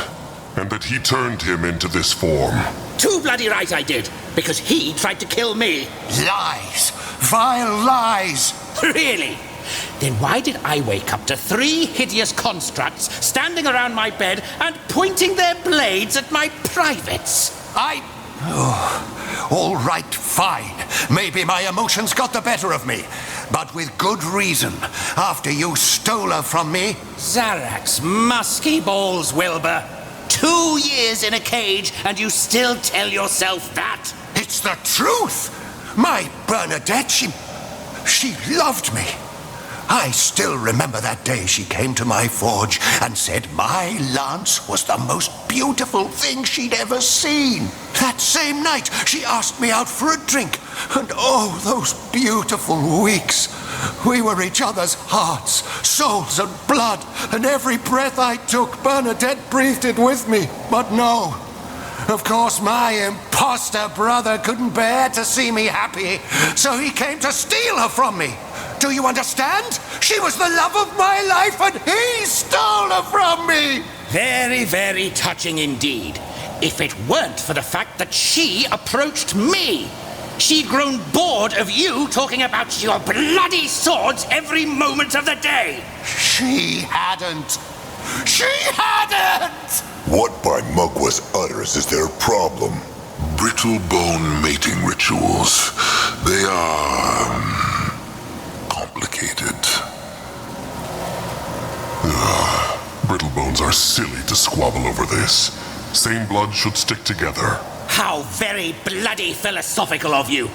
and that he turned him into this form. Too bloody right I did, because he tried to kill me. Lies! Vile lies! Really? Then why did I wake up to 3 hideous constructs standing around my bed and pointing their blades at my privates? Oh, all right, fine. Maybe my emotions got the better of me. But with good reason. After you stole her from me... Zarak's musky balls, Wilbur. 2 years in a cage, and you still tell yourself that? It's the truth! My Bernadette, she loved me. I still remember that day she came to my forge and said my lance was the most beautiful thing she'd ever seen. That same night, she asked me out for a drink. And oh, those beautiful weeks. We were each other's hearts, souls, and blood. And every breath I took, Bernadette breathed it with me. But no. Of course, my imposter brother couldn't bear to see me happy, so he came to steal her from me. Do you understand? She was the love of my life, and he stole her from me! Very, very touching indeed. If it weren't for the fact that she approached me. She'd grown bored of you talking about your bloody swords every moment of the day. She hadn't. She hadn't! What by Mugwa's utters is their problem? Brittlebone mating rituals. They are... complicated. Brittlebones are silly to squabble over this. Same blood should stick together. How very bloody philosophical of you.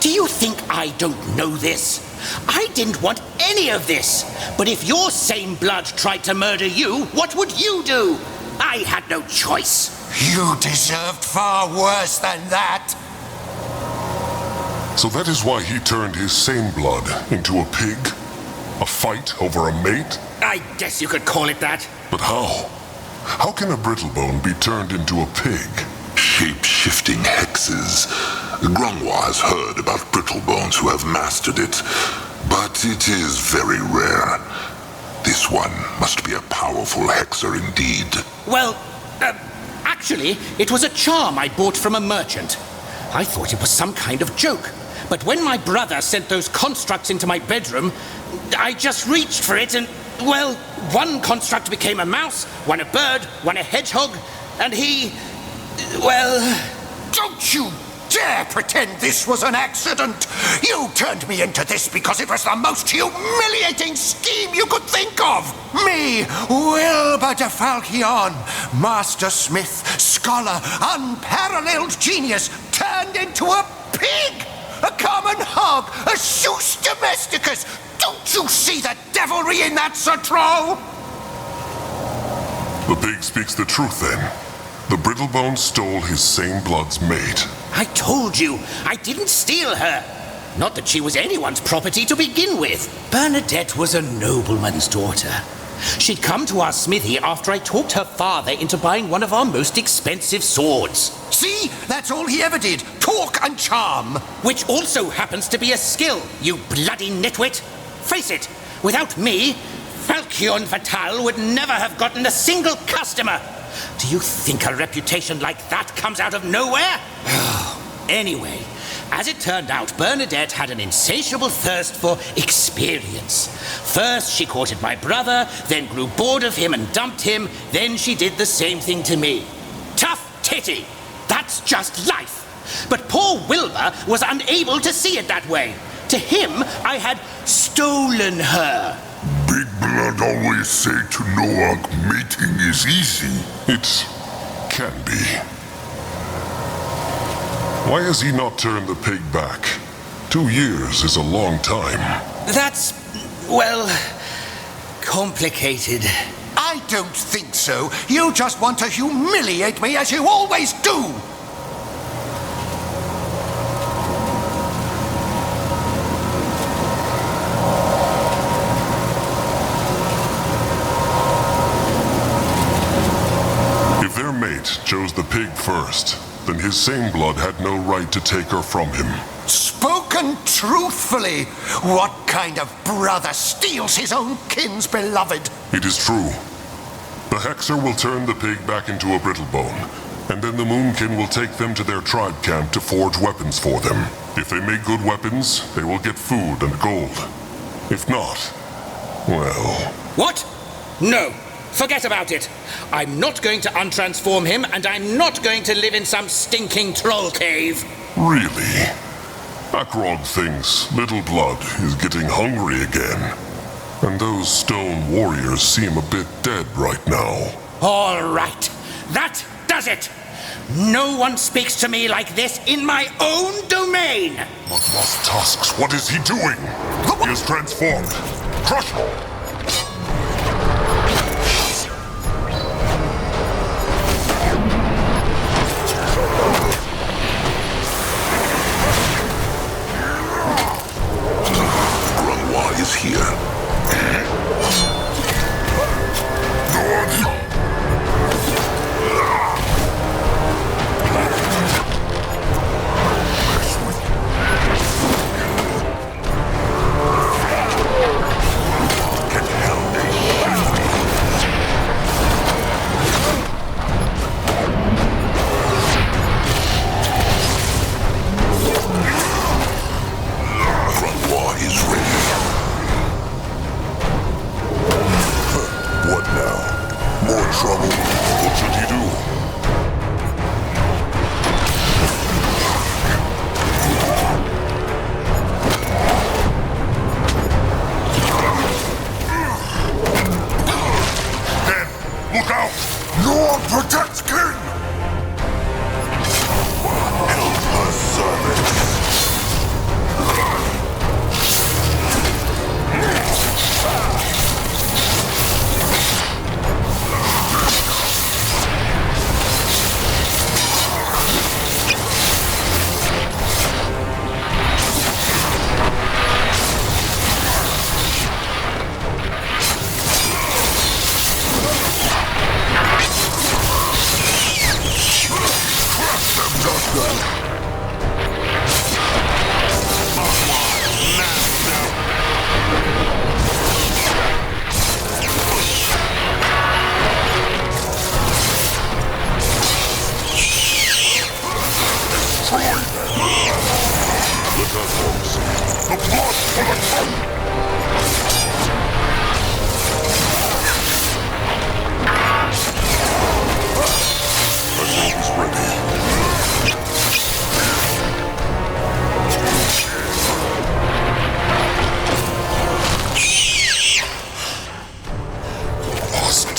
Do you think I don't know this? I didn't want any of this. But if your same blood tried to murder you, what would you do? I had no choice. You deserved far worse than that. So that is why he turned his same blood into a pig? A fight over a mate? I guess you could call it that. But how? How can a Brittlebone be turned into a pig? Shape-shifting hexes. Grangwa has heard about Brittlebones who have mastered it, but it is very rare. This one must be a powerful hexer indeed. Well, actually, it was a charm I bought from a merchant. I thought it was some kind of joke. But when my brother sent those constructs into my bedroom, I just reached for it and, well, one construct became a mouse, one a bird, one a hedgehog, and he... well... Don't you dare pretend this was an accident! You turned me into this because it was the most humiliating scheme you could think of! Me, Wilbur de Falchion, master smith, scholar, unparalleled genius, turned into a pig! A common hog, a sus domesticus! Don't you see the devilry in that, Sir Troll? The pig speaks the truth, then. The Brittlebone stole his same blood's mate. I told you, I didn't steal her. Not that she was anyone's property to begin with. Bernadette was a nobleman's daughter. She'd come to our smithy after I talked her father into buying one of our most expensive swords. See? That's all he ever did. Talk and charm. Which also happens to be a skill, you bloody nitwit. Face it, without me, Falchion Fatal would never have gotten a single customer. Do you think a reputation like that comes out of nowhere? Anyway, as it turned out, Bernadette had an insatiable thirst for experience. First, she courted my brother, then grew bored of him and dumped him, then she did the same thing to me. Tough titty! That's just life. But poor Wilbur was unable to see it that way. To him, I had stolen her. Big Blood always say to Noak mating is easy. It can be. Why has he not turned the pig back? 2 years is a long time. That's, well, complicated. I don't think so. You just want to humiliate me as you always do. If their mate chose the pig first, then his same blood had no right to take her from him. Spoken truthfully. What kind of brother steals his own kin's beloved? It is true. The Hexer will turn the pig back into a Brittlebone, and then the Moonkin will take them to their tribe camp to forge weapons for them. If they make good weapons, they will get food and gold. If not, well... What? No. Forget about it. I'm not going to untransform him, and I'm not going to live in some stinking troll cave. Really? Akrog thinks Little Blood is getting hungry again. And those stone warriors seem a bit dead right now. All right. That does it. No one speaks to me like this in my own domain. Mugwa's tusks, what is he doing? He is transformed. Crush him! Is here.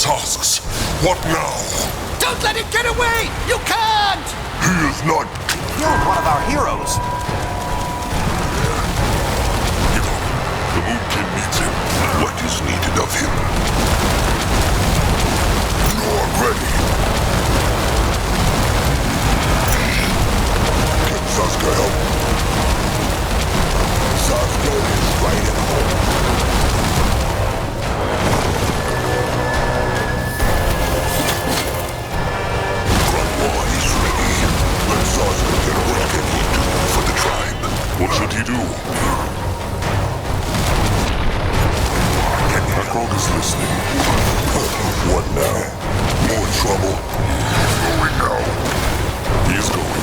tasks. What now? Don't let it get away! You can't! He is not. You're one of our heroes. The Moonkin needs him. What is needed of him? You're ready. Can Sasuke help? Sasuke is right at home. Grandma is ready. Let Sasuke get away. What can he do for the tribe? What should he do? Akrog is listening. What now? More trouble? Going now. He is going.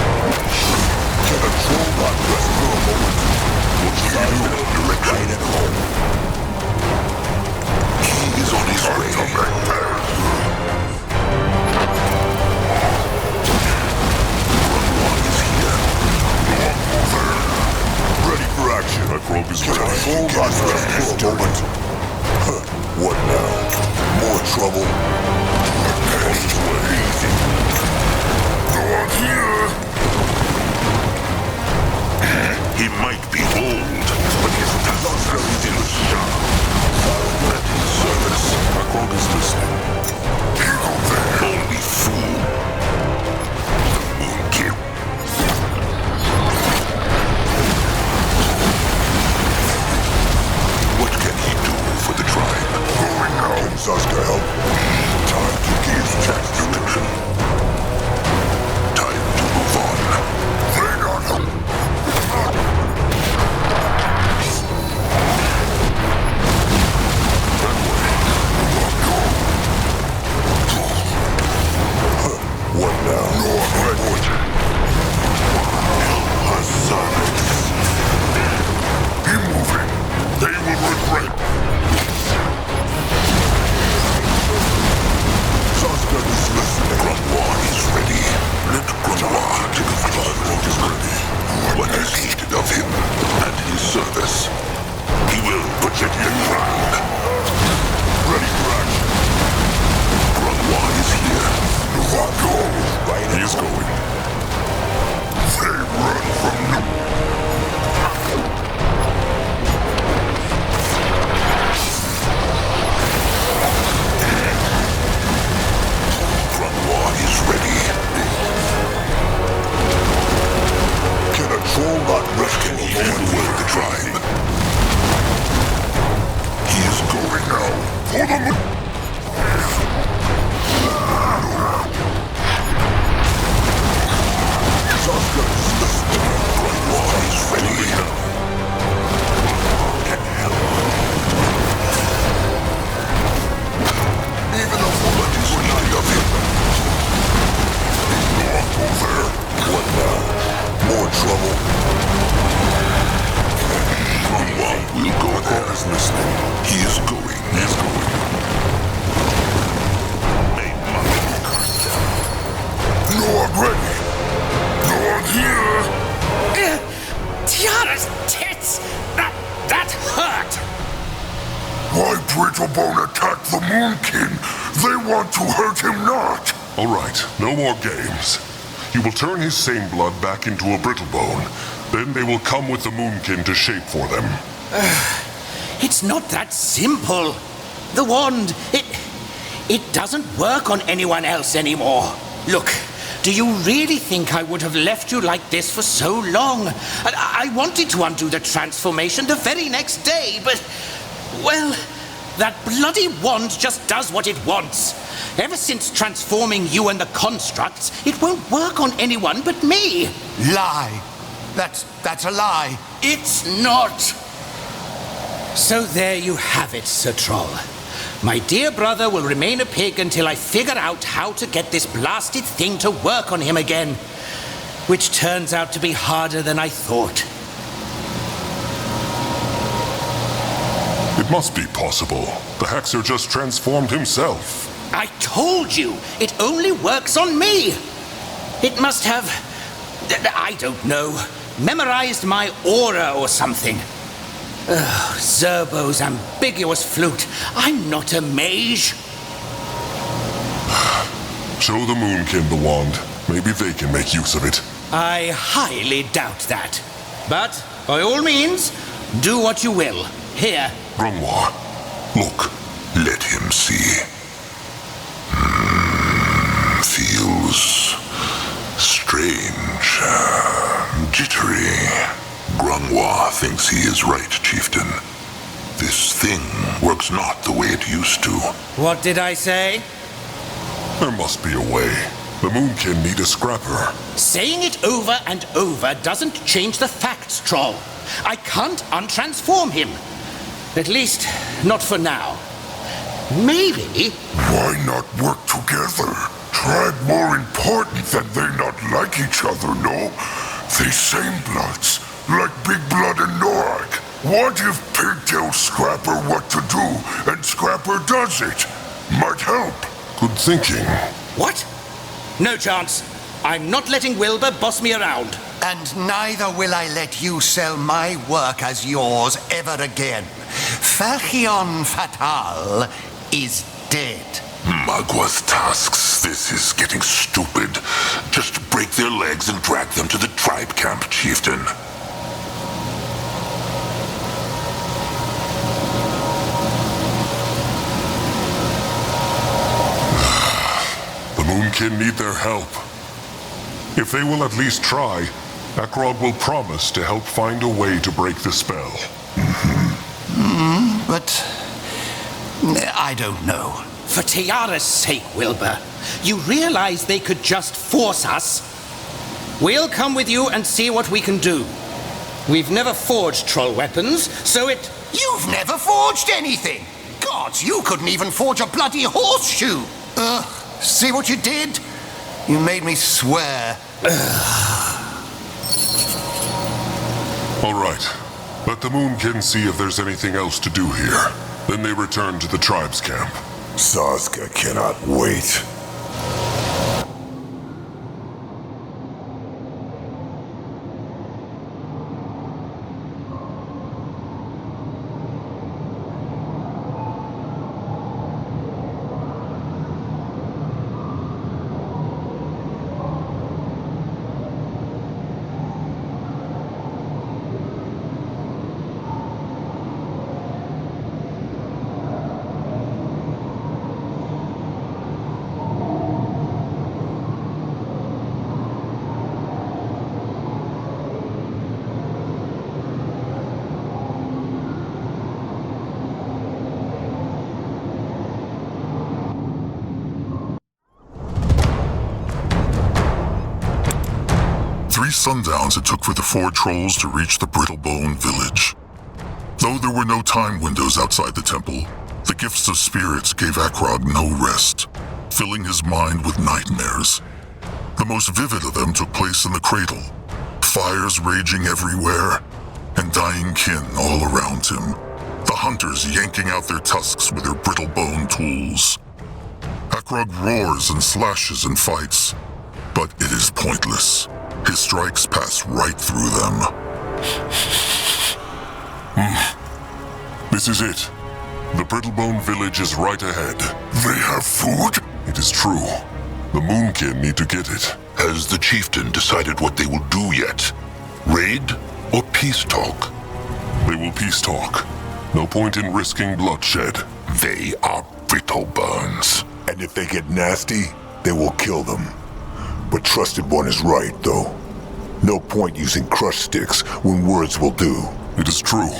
Can a troll not rest for a moment? What should he do? Right at home. He is on his way. Ready for action. Akrog is Can a ready. troll not rest for a moment? What now? More trouble? On his way. Go on here. He might be old, but his talents are still sharp. At his service. Akrog is listening. Only fool. The Moonkin. What can he do for the tribe? Going now. Can Sasuke help? Time to give chance to action. Time to move on. They not help. What now? No report. Be moving. They will regret. Sasuke is listening. Grandma is ready. Let Grandma take a closer look is ready. What is needed of him and his service? He will protect your ground. Ready for action. Grandma is here. Go. Right He is going. They run from me. Grandma is ready. Can a troll not rest Can for a he moment? with the tribe? He is going now. For the Sasuke is listening. Grandma is ready. Can help. Even the bullet is needed of him. Not over. What now? More trouble? Grandma will go there. Is listening. He is going. He is going. May Mother curse them. No, I'm ready. No, I'm here. Tiara's tits! That hurt! Why Brittlebone attacked the Moonkin? They want to hurt him not. All right, no more games. You will turn his same blood back into a Brittlebone. Then they will come with the Moonkin to shape for them. It's not that simple. The wand, it doesn't work on anyone else anymore. Look, do you really think I would have left you like this for so long? I wanted to undo the transformation the very next day, but, well, that bloody wand just does what it wants. Ever since transforming you and the constructs, it won't work on anyone but me. Lie. That's a lie. It's not. So there you have it, Sir Troll. My dear brother will remain a pig until I figure out how to get this blasted thing to work on him again. Which turns out to be harder than I thought. It must be possible. The Haxer just transformed himself. I told you, it only works on me. It must have, I don't know, memorized my aura or something. Oh, Zerbo's ambiguous flute. I'm not a mage. Show the Moonkin the wand. Maybe they can make use of it. I highly doubt that. But, by all means, do what you will. Here. Grungwar, look. Let him see. Feels strange. Jittery. Grungwar thinks he is right, Chieftain. This thing works not the way it used to. What did I say? There must be a way. The Moonkin need a scrapper. Saying it over and over doesn't change the facts, Troll. I can't untransform him. At least, not for now. Maybe... Why not work together? Tribe more important than they not like each other, no? They same bloods, like Big Blood and Norak. What if Pig tells Scrapper what to do, and Scrapper does it? Might help. Good thinking. What? No chance. I'm not letting Wilbur boss me around. And neither will I let you sell my work as yours ever again. Falchion Fatal is dead. Mugwa's tasks. This is getting stupid. Just break their legs and drag them to the tribe camp, Chieftain. The Moonkin need their help. If they will at least try, Akrog will promise to help find a way to break the spell. But... I don't know. For Tiara's sake, Wilbur, you realize they could just force us? We'll come with you and see what we can do. We've never forged troll weapons, so it... You've never forged anything! Gods, you couldn't even forge a bloody horseshoe! See what you did? You made me swear. All right. Let the Moonkin see if there's anything else to do here. Then they return to the tribe's camp. Sazka cannot wait. Sundowns it took for the 4 trolls to reach the Brittlebone Village. Though there were no time windows outside the temple, the gifts of spirits gave Akrog no rest, filling his mind with nightmares. The most vivid of them took place in the cradle, fires raging everywhere, and dying kin all around him, the hunters yanking out their tusks with their brittlebone tools. Akrog roars and slashes and fights, but it is pointless. His strikes pass right through them. This is it. The Brittlebone Village is right ahead. They have food? It is true. The Moonkin need to get it. Has the chieftain decided what they will do yet? Raid or peace talk? They will peace talk. No point in risking bloodshed. They are Brittlebones. And if they get nasty, they will kill them. But Trusted One is right, though. No point using crush sticks when words will do. It is true.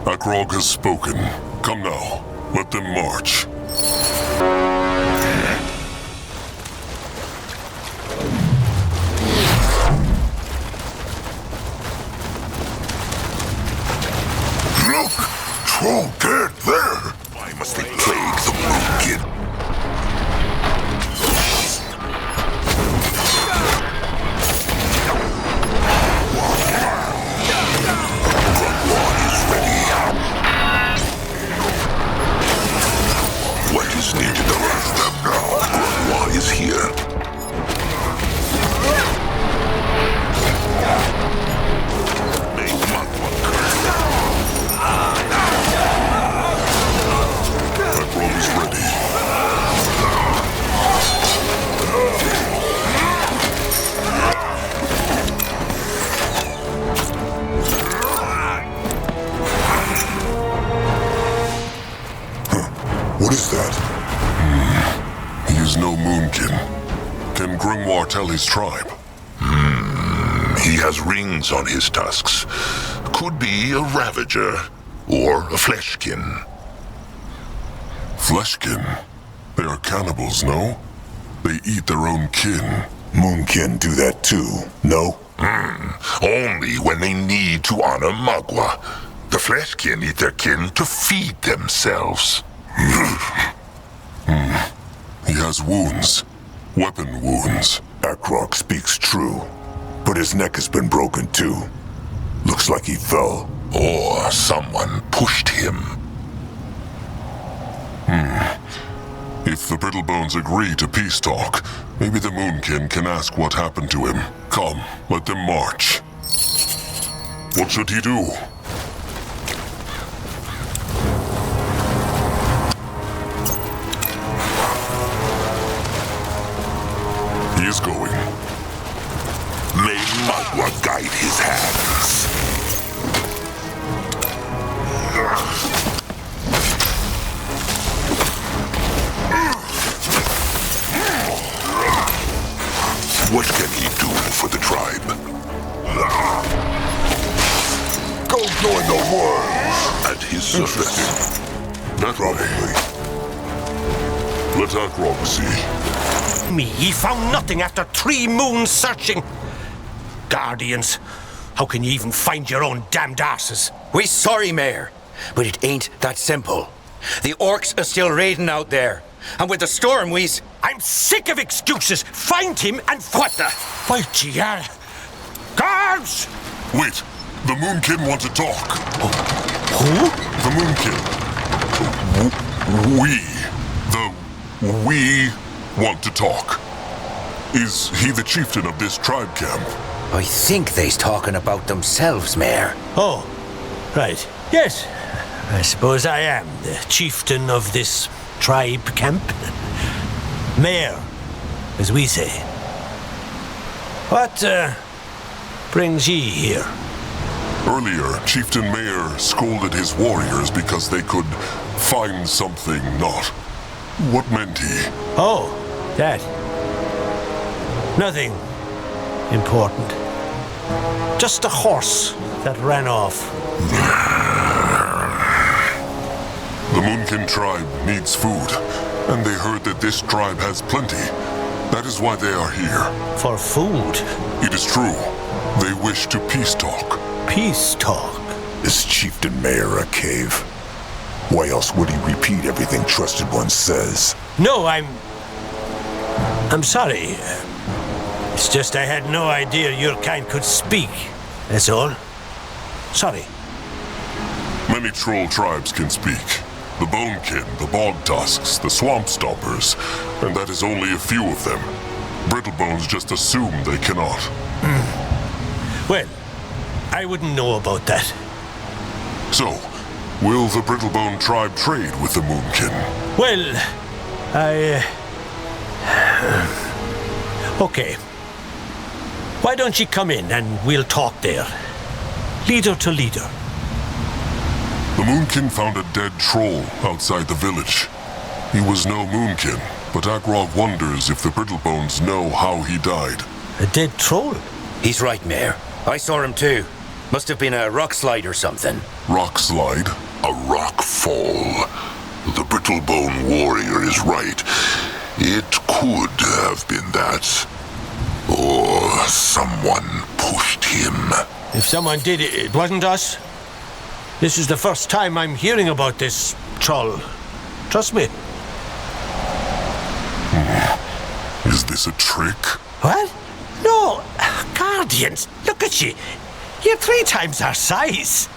Akrog has spoken. Come now. Let them march. Look! Troll dead there! Why must they plague the Moonkin? Is needed to arrest them now. Grungwar is here. Make Mugwa curse. What is that? He is no Moonkin. Can Grimoire tell his tribe? He has rings on his tusks. Could be a Ravager or a Fleshkin. Fleshkin? They are cannibals, no? They eat their own kin. Moonkin do that too, no? Only when they need to honor Mugwa. The Fleshkin eat their kin to feed themselves. He has wounds. Weapon wounds. Akrog speaks true. But his neck has been broken too. Looks like he fell. Or someone pushed him. If the Brittlebones agree to peace talk, maybe the Moonkin can ask what happened to him. Come, let them march. What should he do? He is going. May Mugwa guide his hands. What can he do for the tribe? Go join the worms! At his service. That way. Let Akrog see. Me, ye found nothing after 3 moons searching. Guardians, how can you even find your own damned asses? We sorry, Mayor, but it ain't that simple. The orcs are still raiding out there, and with the storm I'm sick of excuses. Find him and what the? Well, gee, guards! Wait, the Moonkin want to talk. Who? The Moonkin. We want to talk. Is he the chieftain of this tribe camp? I think they's talking about themselves, Mayor. Oh, right. Yes, I suppose I am the chieftain of this tribe camp. Mayor, as we say. What brings ye here? Earlier, Chieftain Mayor scolded his warriors because they could find something not. What meant he? Oh, that. Nothing important. Just a horse that ran off. The Moonkin tribe needs food, and they heard that this tribe has plenty. That is why they are here. For food? It is true. They wish to peace talk. Peace talk? Is Chieftain Mayor a cave? Why else would he repeat everything Trusted One says? No, I'm sorry. It's just I had no idea your kind could speak. That's all. Sorry. Many troll tribes can speak. The Bonekin, the Bog Tusks, the Swamp Stompers, and that is only a few of them. Brittlebones just assume they cannot. Well, I wouldn't know about that. So, will the Brittlebone tribe trade with the Moonkin? Well, okay. Why don't you come in and we'll talk there? Leader to leader. The Moonkin found a dead troll outside the village. He was no Moonkin, but Akrog wonders if the Brittlebones know how he died. A dead troll? He's right, Mayor. I saw him too. Must have been a rock slide or something. Rock slide? A rock fall. The Brittlebone warrior is right. It could have been that. Or someone pushed him. If someone did it, it wasn't us. This is the first time I'm hearing about this troll. Trust me. Is this a trick? What? No. Guardians, look at you. You're 3 times our size.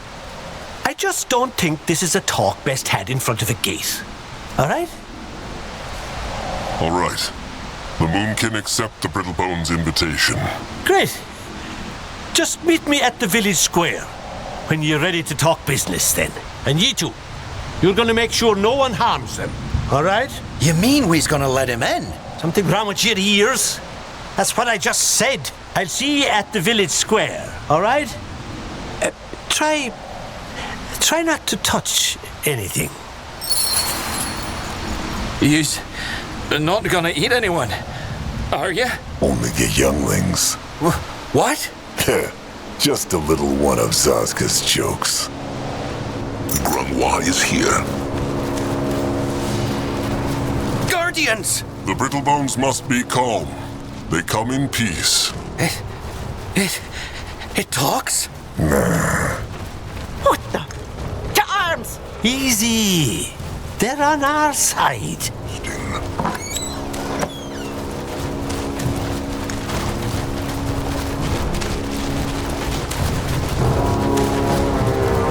I just don't think this is a talk best had in front of a gate. All right? All right. The Moonkin accept the Brittlebones' invitation. Great. Just meet me at the village square when you're ready to talk business then. And ye two, you're gonna make sure no one harms them. All right? You mean we's gonna let him in? Something wrong with your ears? That's what I just said. I'll see you at the village square. All right? Try not to touch anything. You's not gonna eat anyone, are you? Only the younglings. What? Just a little one of Zazka's jokes. Grunwa is here. Guardians! The Brittlebones must be calm. They come in peace. It talks? What the? To arms! Easy. They're on our side.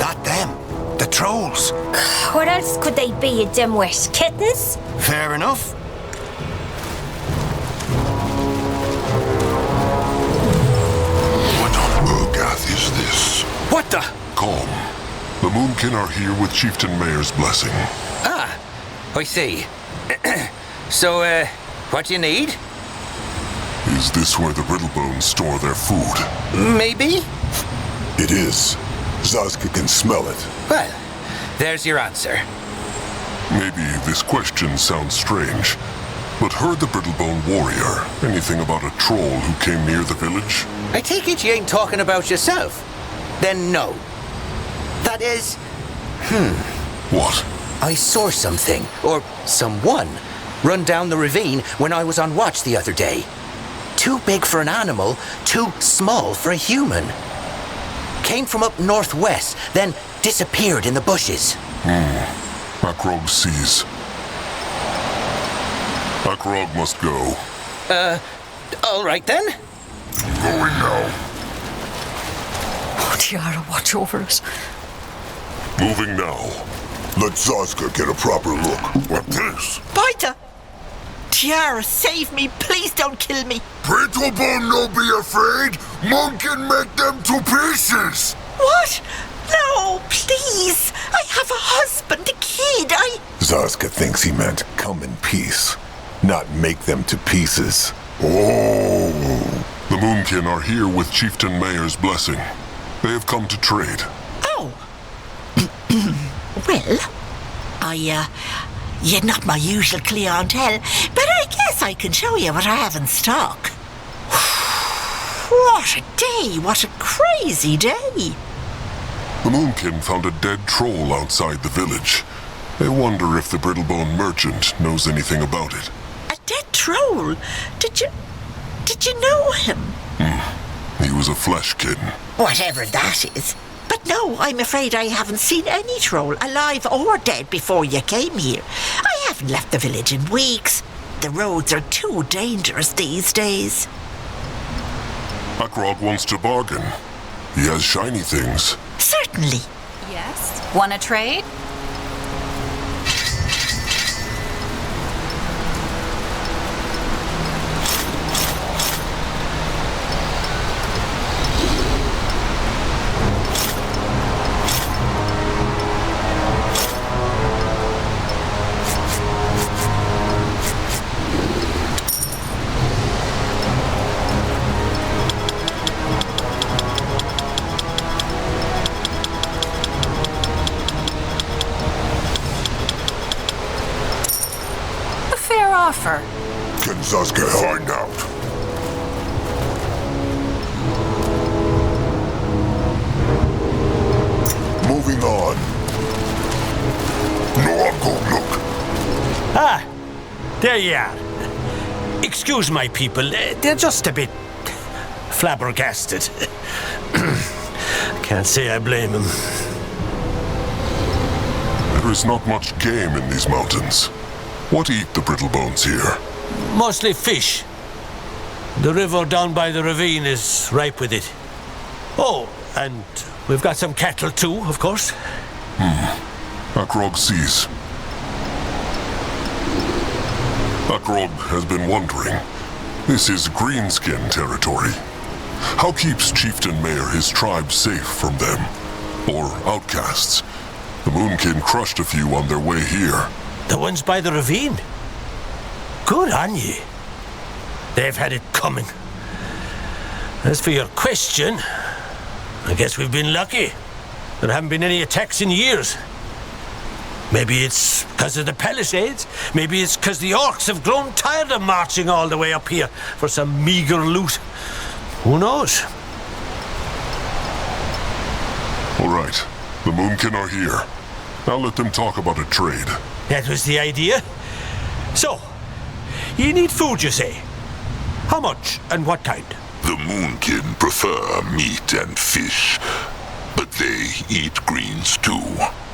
Not them. The trolls. What else could they be, you dimwit? Kittens? Fair enough. What on Urgath is this? What the? Calm. The Moonkin are here with Chieftain Mayor's blessing. Ah, I see. So, what do you need? Is this where the Brittlebones store their food? Maybe? It is. Zazka can smell it. Well, there's your answer. Maybe this question sounds strange, but heard the Brittlebone warrior anything about a troll who came near the village? I take it you ain't talking about yourself. Then no. That is... What? I saw something, or someone, run down the ravine when I was on watch the other day. Too big for an animal, too small for a human. Came from up northwest, then disappeared in the bushes. Akrog sees. Akrog must go. All right then. Going now. Oh, Tiara, watch over us. Moving now. Let Zazka get a proper look. What this? Bita! Tiara, save me. Please don't kill me. Brittlebone, no be afraid. Moonkin make them to pieces. What? No, please. I have a husband, a kid. Zazka thinks he meant come in peace, not make them to pieces. Oh! The Moonkin are here with Chieftain Mayor's blessing. They have come to trade. Oh. Well, you're not my usual clientele, but I guess I can show you what I have in stock. What a day! What a crazy day! The Moonkin found a dead troll outside the village. They wonder if the Brittlebone merchant knows anything about it. A dead troll? Did you know him? He was a fleshkin. Whatever that is. But no, I'm afraid I haven't seen any troll, alive or dead, before you came here. I haven't left the village in weeks. The roads are too dangerous these days. Akrog wants to bargain. He has shiny things. Certainly. Yes? Want to trade? Offer. Can Zazka find out? Moving on. No, I'll go look. Ah, there you are. Excuse my people, they're just a bit flabbergasted. Can't say I blame them. There is not much game in these mountains. What eat the Brittlebones here? Mostly fish. The river down by the ravine is ripe with it. Oh, and we've got some cattle too, of course. Akrog sees. Akrog has been wondering. This is Greenskin territory. How keeps Chieftain Mayor his tribe safe from them? Or outcasts? The Moonkin crushed a few on their way here. The ones by the ravine? Good on ye. They've had it coming. As for your question, I guess we've been lucky. There haven't been any attacks in years. Maybe it's because of the Palisades. Maybe it's because the orcs have grown tired of marching all the way up here for some meager loot. Who knows? All right, the Moonkin are here. I'll let them talk about a trade. That was the idea. So, you need food, you say? How much and what kind? The Moonkin prefer meat and fish, but they eat greens too.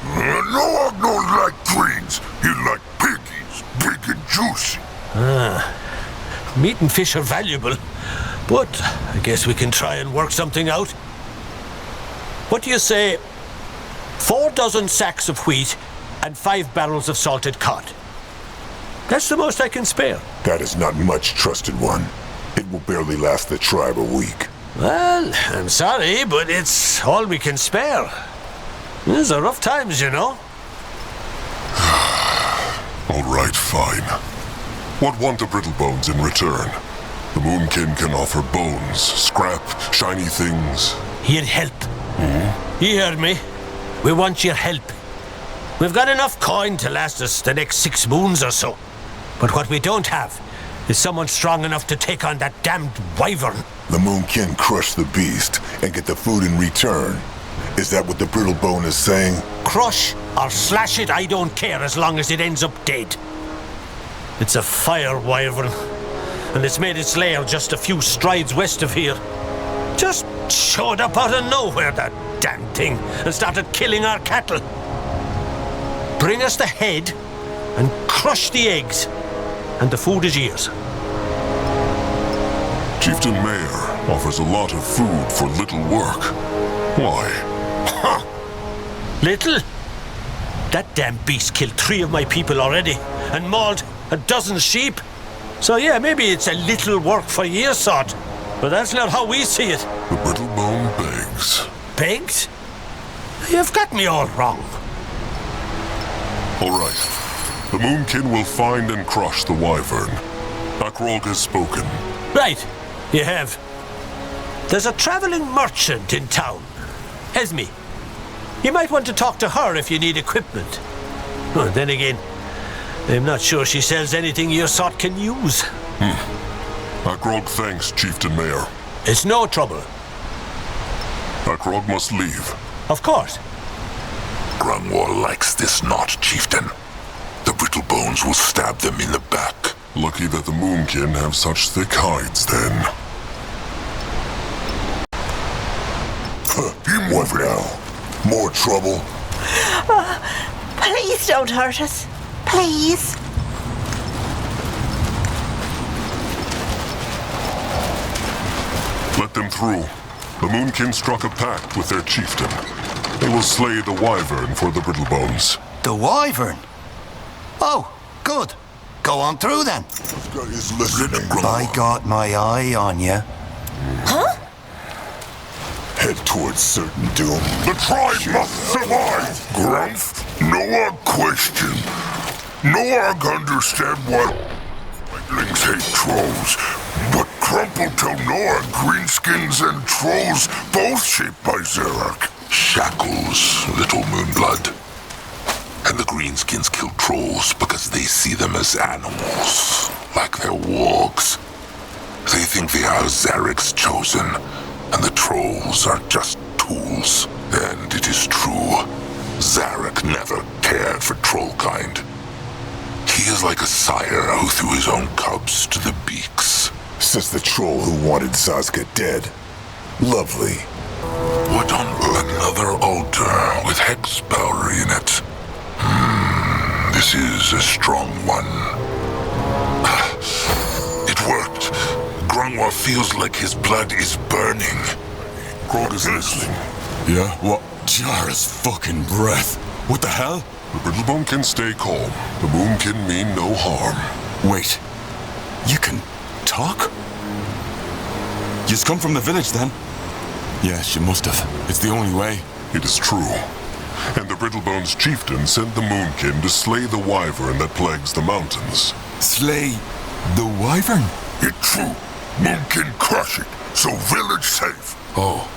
Noah don't like greens. He like piggies, big and juicy. Meat and fish are valuable, but I guess we can try and work something out. What do you say? 4 dozen sacks of wheat and 5 barrels of salted cod. That's the most I can spare. That is not much, trusted one. It will barely last the tribe a week. Well, I'm sorry, but it's all we can spare. These are rough times, you know. All right, fine. What want the Brittlebones in return? The Moonkin can offer bones, scrap, shiny things. He'd help. You heard me. We want your help. We've got enough coin to last us the next 6 moons or so. But what we don't have is someone strong enough to take on that damned wyvern. The Moonkin crush the beast and get the food in return. Is that what the Brittlebone is saying? Crush or slash it, I don't care as long as it ends up dead. It's a fire wyvern, and it's made its lair just a few strides west of here. Just showed up out of nowhere, that damn thing, and started killing our cattle. Bring us the head and crush the eggs, and the food is yours. Chieftain Mayor offers a lot of food for little work. Why? Huh. Little? That damn beast killed 3 of my people already, and mauled a dozen sheep. So yeah, maybe it's a little work for your sort, but that's not how we see it. The Brittlebone begs. Begs? You've got me all wrong. All right. The Moonkin will find and crush the wyvern. Akrog has spoken. Right, you have. There's a traveling merchant in town, Esme. You might want to talk to her if you need equipment. Well, then again, I'm not sure she sells anything your sort can use. Akrog thanks, Chieftain Mayor. It's no trouble. Akrog must leave. Of course. Grungwall likes this knot, Chieftain. The Brittlebones will stab them in the back. Lucky that the Moonkin have such thick hides, then. You move now. More trouble? Please don't hurt us. Please. Let them through. The Moonkin struck a pact with their chieftain. They will slay the wyvern for the Brittlebones. The wyvern? Oh, good. Go on through then. He's listening. I got my eye on you. Huh? Head towards certain doom. The tribe must survive, Grumph. No question. No understand what Wildlings hate trolls, but Crumple tell Noah greenskins and trolls both shaped by Zarak. Shackles, little Moonblood. And the greenskins kill trolls because they see them as animals, like their wargs. They think they are Zarek's chosen, and the trolls are just tools. And it is true, Zarek never cared for trollkind. He is like a sire who threw his own cubs to the beaks. Says the troll who wanted Sazka dead. Lovely. What on earth? Another altar with hex power in it. This is a strong one. It worked. Grungwa feels like his blood is burning. Krog is listening. Yeah? What? Jara's fucking breath. What the hell? The Brittlebone can stay calm. The Moonkin mean no harm. Wait. You can talk? You's come from the village then? Yes, you must have. It's the only way. It is true. And the Brittlebone's chieftain sent the Moonkin to slay the wyvern that plagues the mountains. Slay the wyvern? It's true. Moonkin crush it, so village safe. Oh.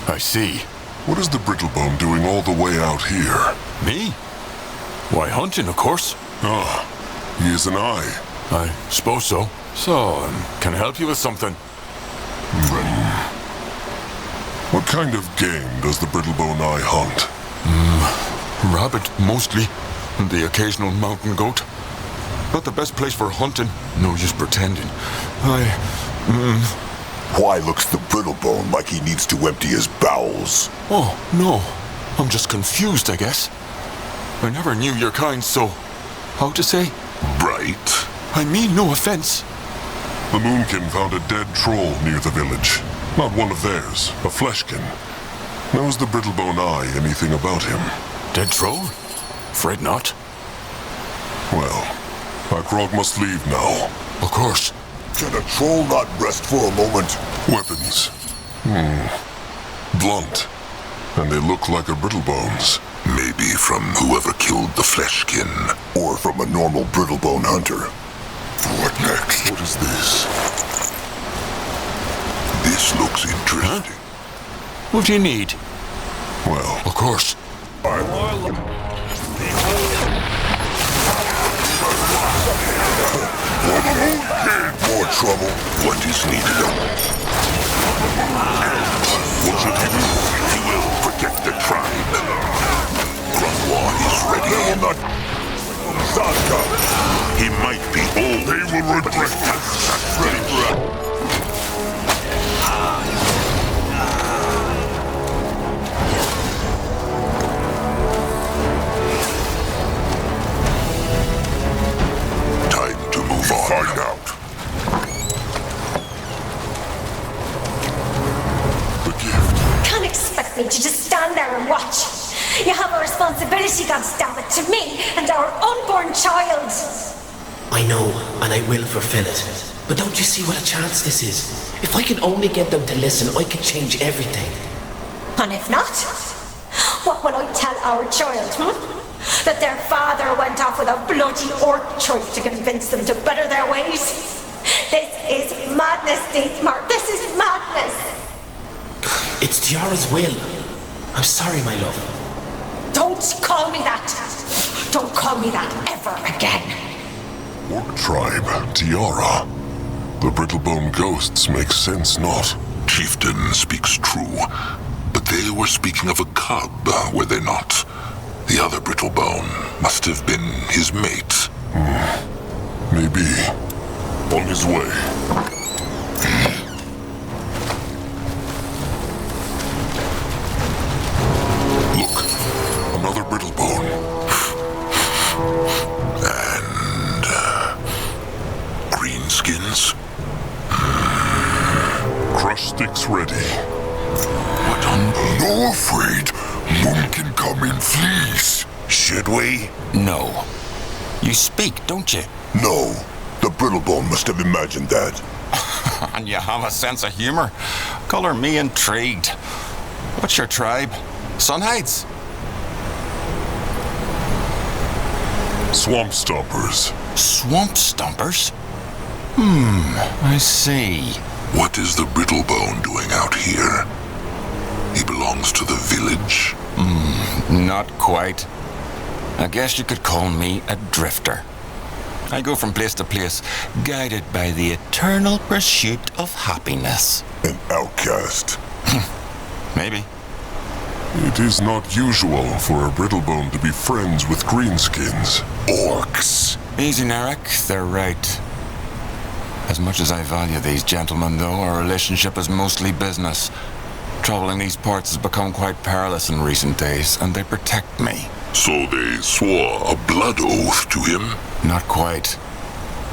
I see. what is the Brittlebone doing all the way out here? Me? Why, hunting, of course. Ah, he is an eye. I suppose so. So, can I help you with something? What kind of game does the Brittlebone eye hunt? Rabbit, mostly. And the occasional mountain goat. Not the best place for hunting. No use pretending. Why looks the Brittlebone like he needs to empty his bowels? Oh, no. I'm just confused, I guess. I never knew your kind so... how to say? Bright. I mean no offense. The Moonkin found a dead troll near the village. Not one of theirs, a fleshkin. Knows the Brittlebone eye anything about him? Dead troll? Afraid not. Well, Akrog must leave now. Of course. Can a troll not rest for a moment? Weapons. Blunt. And they look like a Brittlebone's. Maybe from whoever killed the fleshkin. Or from a normal Brittlebone hunter. What next? What is this? This looks interesting. What do you need? Well, of course. More trouble. What is needed? What should he do? He will protect the tribe. Grunwald is ready. They will not... Zadka. He might be old. They will regret that. Time to move on. Find out. The gift. Can't expect me to just stand there and watch. You have a responsibility, goddammit, to me and our unborn child. I know, and I will fulfill it. But don't you see what a chance this is? If I can only get them to listen, I can change everything. And if not, what will I tell our child, That their father went off with a bloody orc trope to convince them to better their ways? This is madness, Dietmar. This is madness. It's Tiara's will. I'm sorry, my love. Don't call me that. Don't call me that ever again. Orc tribe, Tiara. The Brittlebone ghosts make sense not. Chieftain speaks true, but they were speaking of a cub, were they not? The other Brittlebone must have been his mate. Maybe. On his way. Look, another Brittlebone. And... greenskins? Crush sticks ready. What on... No afraid. Moon can come in fleece. Should we? No. You speak, don't you? No. The Brittlebone must have imagined that. And you have a sense of humor? Color me intrigued. What's your tribe? Sunhides? Swamp Stompers. Swamp Stompers? I see. What is the Brittlebone doing out here? He belongs to the village? Not quite. I guess you could call me a drifter. I go from place to place, guided by the eternal pursuit of happiness. An outcast. Maybe. It is not usual for a Brittlebone to be friends with greenskins. Orcs. Easy, Narek. They're right. As much as I value these gentlemen, though, our relationship is mostly business. Traveling these parts has become quite perilous in recent days, and they protect me. So they swore a blood oath to him? Not quite.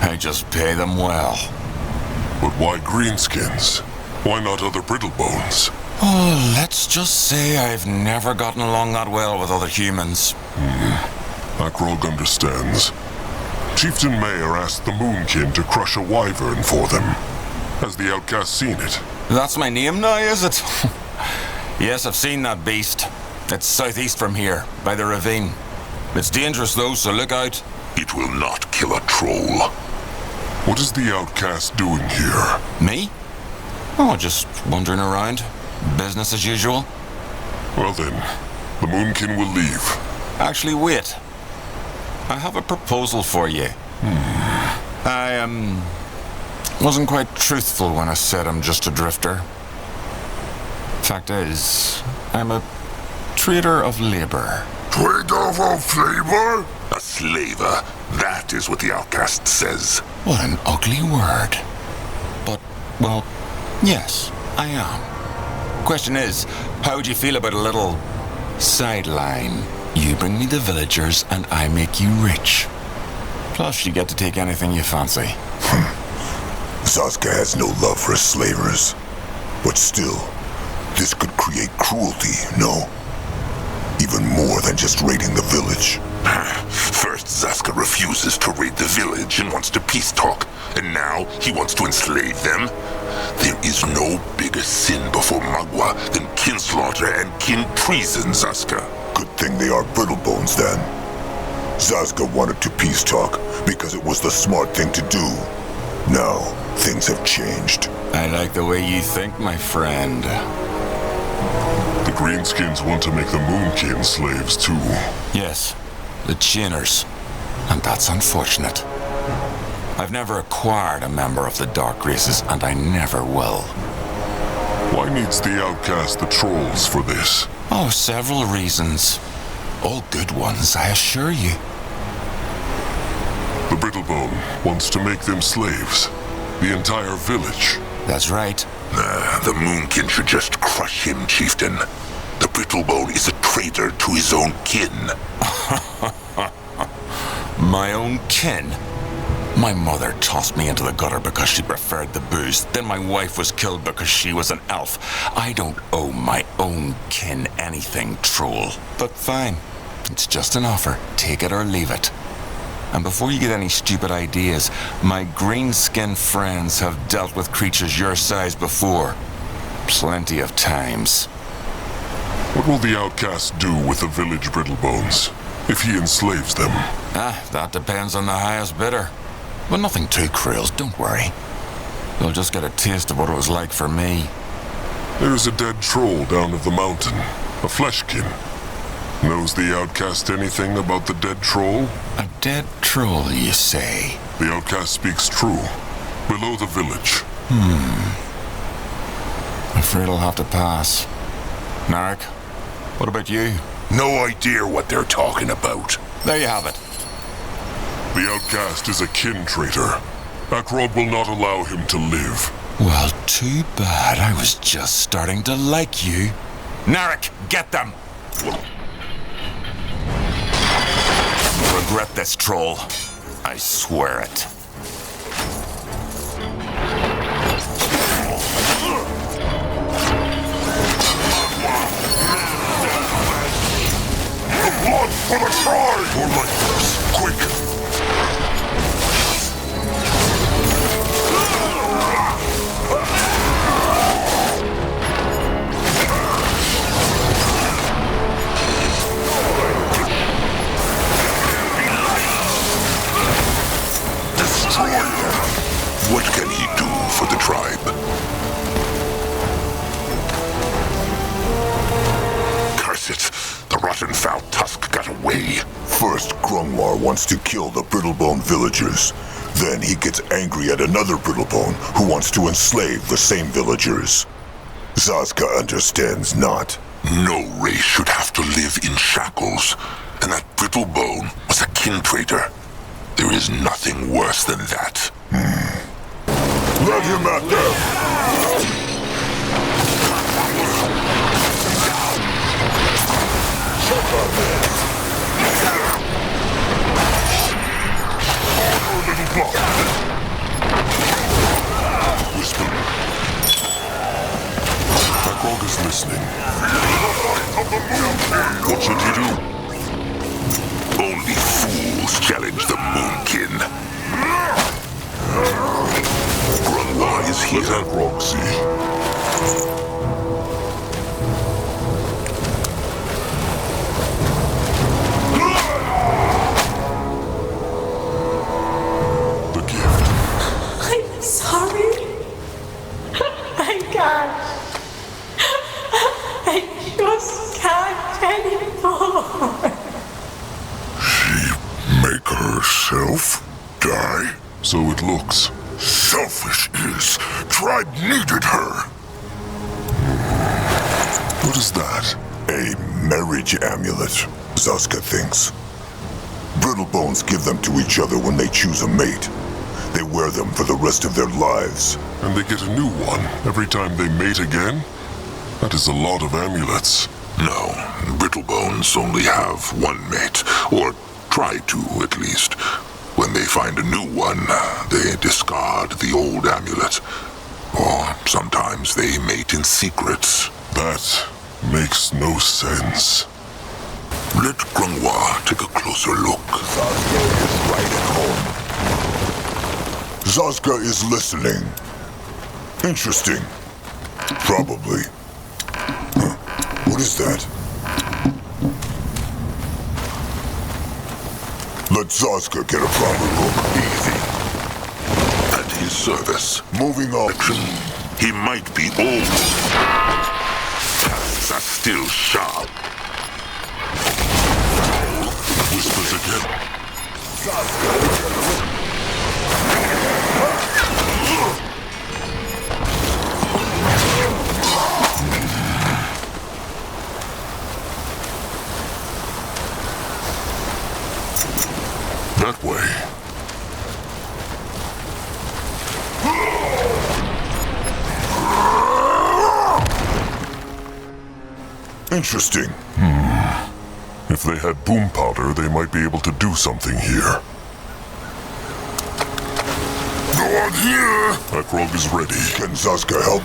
I just pay them well. But why greenskins? Why not other Brittlebones? Oh, let's just say I've never gotten along that well with other humans. Akrog understands. Chieftain Mayer asked the Moonkin to crush a wyvern for them. Has the outcast seen it? That's my name now, is it? Yes, I've seen that beast. It's southeast from here, by the ravine. It's dangerous though, so look out. It will not kill a troll. What is the outcast doing here? Me? Oh, just wandering around. Business as usual. Well then, the Moonkin will leave. Actually, wait. I have a proposal for you. I, wasn't quite truthful when I said I'm just a drifter. Fact is, I'm a trader of labor. Trader of labor? A slaver. That is what the outcast says. What an ugly word. But, well, yes, I am. Question is, how would you feel about a little sideline? You bring me the villagers and I make you rich. Plus, you get to take anything you fancy. Zazka has no love for slavers. But still, this could create cruelty, no? Even more than just raiding the village. First, Zazka refuses to raid the village and wants to peace talk. And now, he wants to enslave them? There is no bigger sin before Mugwa than kinslaughter and kin treason, Zazka. Good thing they are Brittlebones, then. Zazka wanted to peace talk because it was the smart thing to do. Now, things have changed. I like the way you think, my friend. The Greenskins want to make the Moonkin slaves, too. Yes, the Chainers. And that's unfortunate. I've never acquired a member of the Dark Races, and I never will. Why needs the outcast the trolls for this? Oh, several reasons. All good ones, I assure you. The Brittlebone wants to make them slaves. The entire village. That's right. The Moonkin should just crush him, chieftain. The Brittlebone is a traitor to his own kin. My own kin? My mother tossed me into the gutter because she preferred the booze. Then my wife was killed because she was an elf. I don't owe my own kin anything, troll. But fine. It's just an offer. Take it or leave it. And before you get any stupid ideas, my green-skinned friends have dealt with creatures your size before. Plenty of times. What will the outcast do with the village Brittlebones if he enslaves them? That depends on the highest bidder. But nothing too cruel, don't worry. They'll just get a taste of what it was like for me. There's a dead troll down of the mountain, a fleshkin. Knows the outcast anything about the dead troll? A dead troll, you say? The outcast speaks true. Below the village. Afraid I'll have to pass. Narek, what about you? No idea what they're talking about. There you have it. The outcast is a kin traitor. Akrog will not allow him to live. Well, too bad. I was just starting to like you. Narek, get them! Regret this, troll. I swear it. Blood for the tribe! More like this. Quick! What can he do for the tribe? Curse it! The rotten foul tusk got away. First, Grungwar wants to kill the Brittlebone villagers. Then he gets angry at another Brittlebone who wants to enslave the same villagers. Zazka understands not. No race should have to live in shackles. And that Brittlebone was a kin traitor. There is nothing worse than that. Let him at them! Whisper. Akrog is listening. What should he do? Only fools challenge the Moonkin. Grungwar is here. Let Akrog see. The gift. I'm sorry. I can't. I just can't. So it looks. Selfish is. Tribe needed her. What is that? A marriage amulet, Zazka thinks. Brittlebones give them to each other when they choose a mate. They wear them for the rest of their lives. And they get a new one every time they mate again? That is a lot of amulets. No, Brittlebones only have one mate, or try to at least. When they find a new one, they discard the old amulet. Or sometimes they mate in secret. That makes no sense. Let Grungwa take a closer look. Zazka is right at home. Zazka is listening. Interesting. Probably. Huh. What is that? Let Zazka get a proper look. Easy. At his service. Moving on. He might be old. Tusks are still sharp. Whispers again. That way. Interesting. If they had boom powder, they might be able to do something here. Go on here! Akrog is ready. Can Zazka help?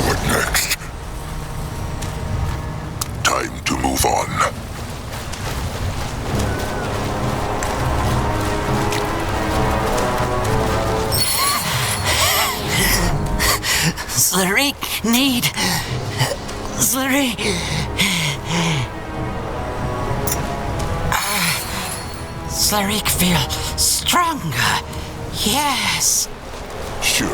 What next? Time to move on. Slarik need... Slarik... Slarik feel stronger. Yes. Sure,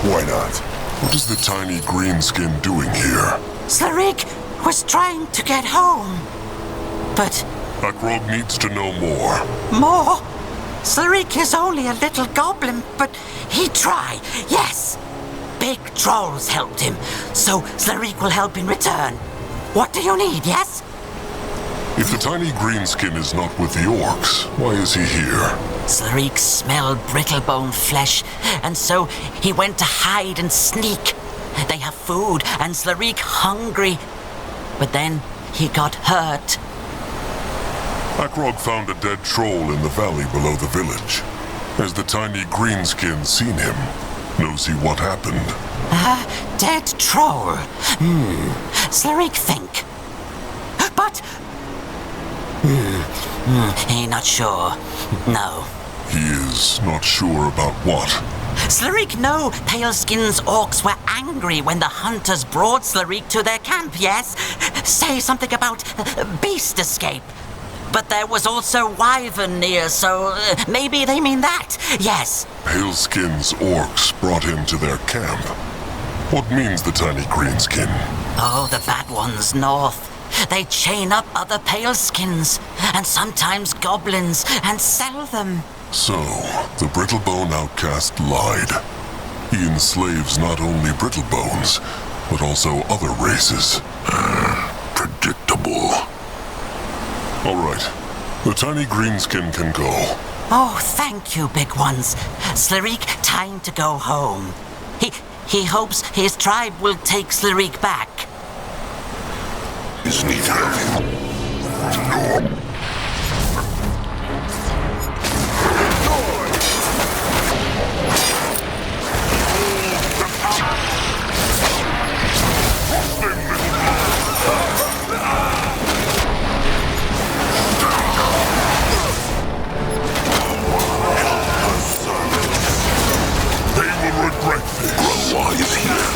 why not? What is the Tiny-Greenskin doing here? Slarik was trying to get home. But... Akrog needs to know more. More? Slarik is only a little goblin, but he tried, yes. Big trolls helped him, so Slarik will help in return. What do you need, yes? If the Tiny-Greenskin is not with the orcs, why is he here? Slarik smelled brittlebone flesh, and so he went to hide and sneak. They have food, and Slarik hungry. But then he got hurt. Akrog found a dead troll in the valley below the village. Has the Tiny-Greenskin seen him? Knows he what happened? Dead troll. Slarik think. But... he not sure. No. He is not sure about what? Slarik know Paleskin's orcs were angry when the hunters brought Slarik to their camp, yes? Say something about beast escape. But there was also wyvern near, so maybe they mean that, yes. Paleskin's orcs brought him to their camp. What means the Tiny-Greenskin? Oh, the bad ones north. They chain up other Paleskins, and sometimes goblins, and sell them. So, the Brittlebone outcast lied. He enslaves not only Brittlebones, but also other races. Predictable. All right. The Tiny-Greenskin can go. Oh, thank you, big ones. Slarik, time to go home. He hopes his tribe will take Slarik back. Is Niethalf. Grungwa is here.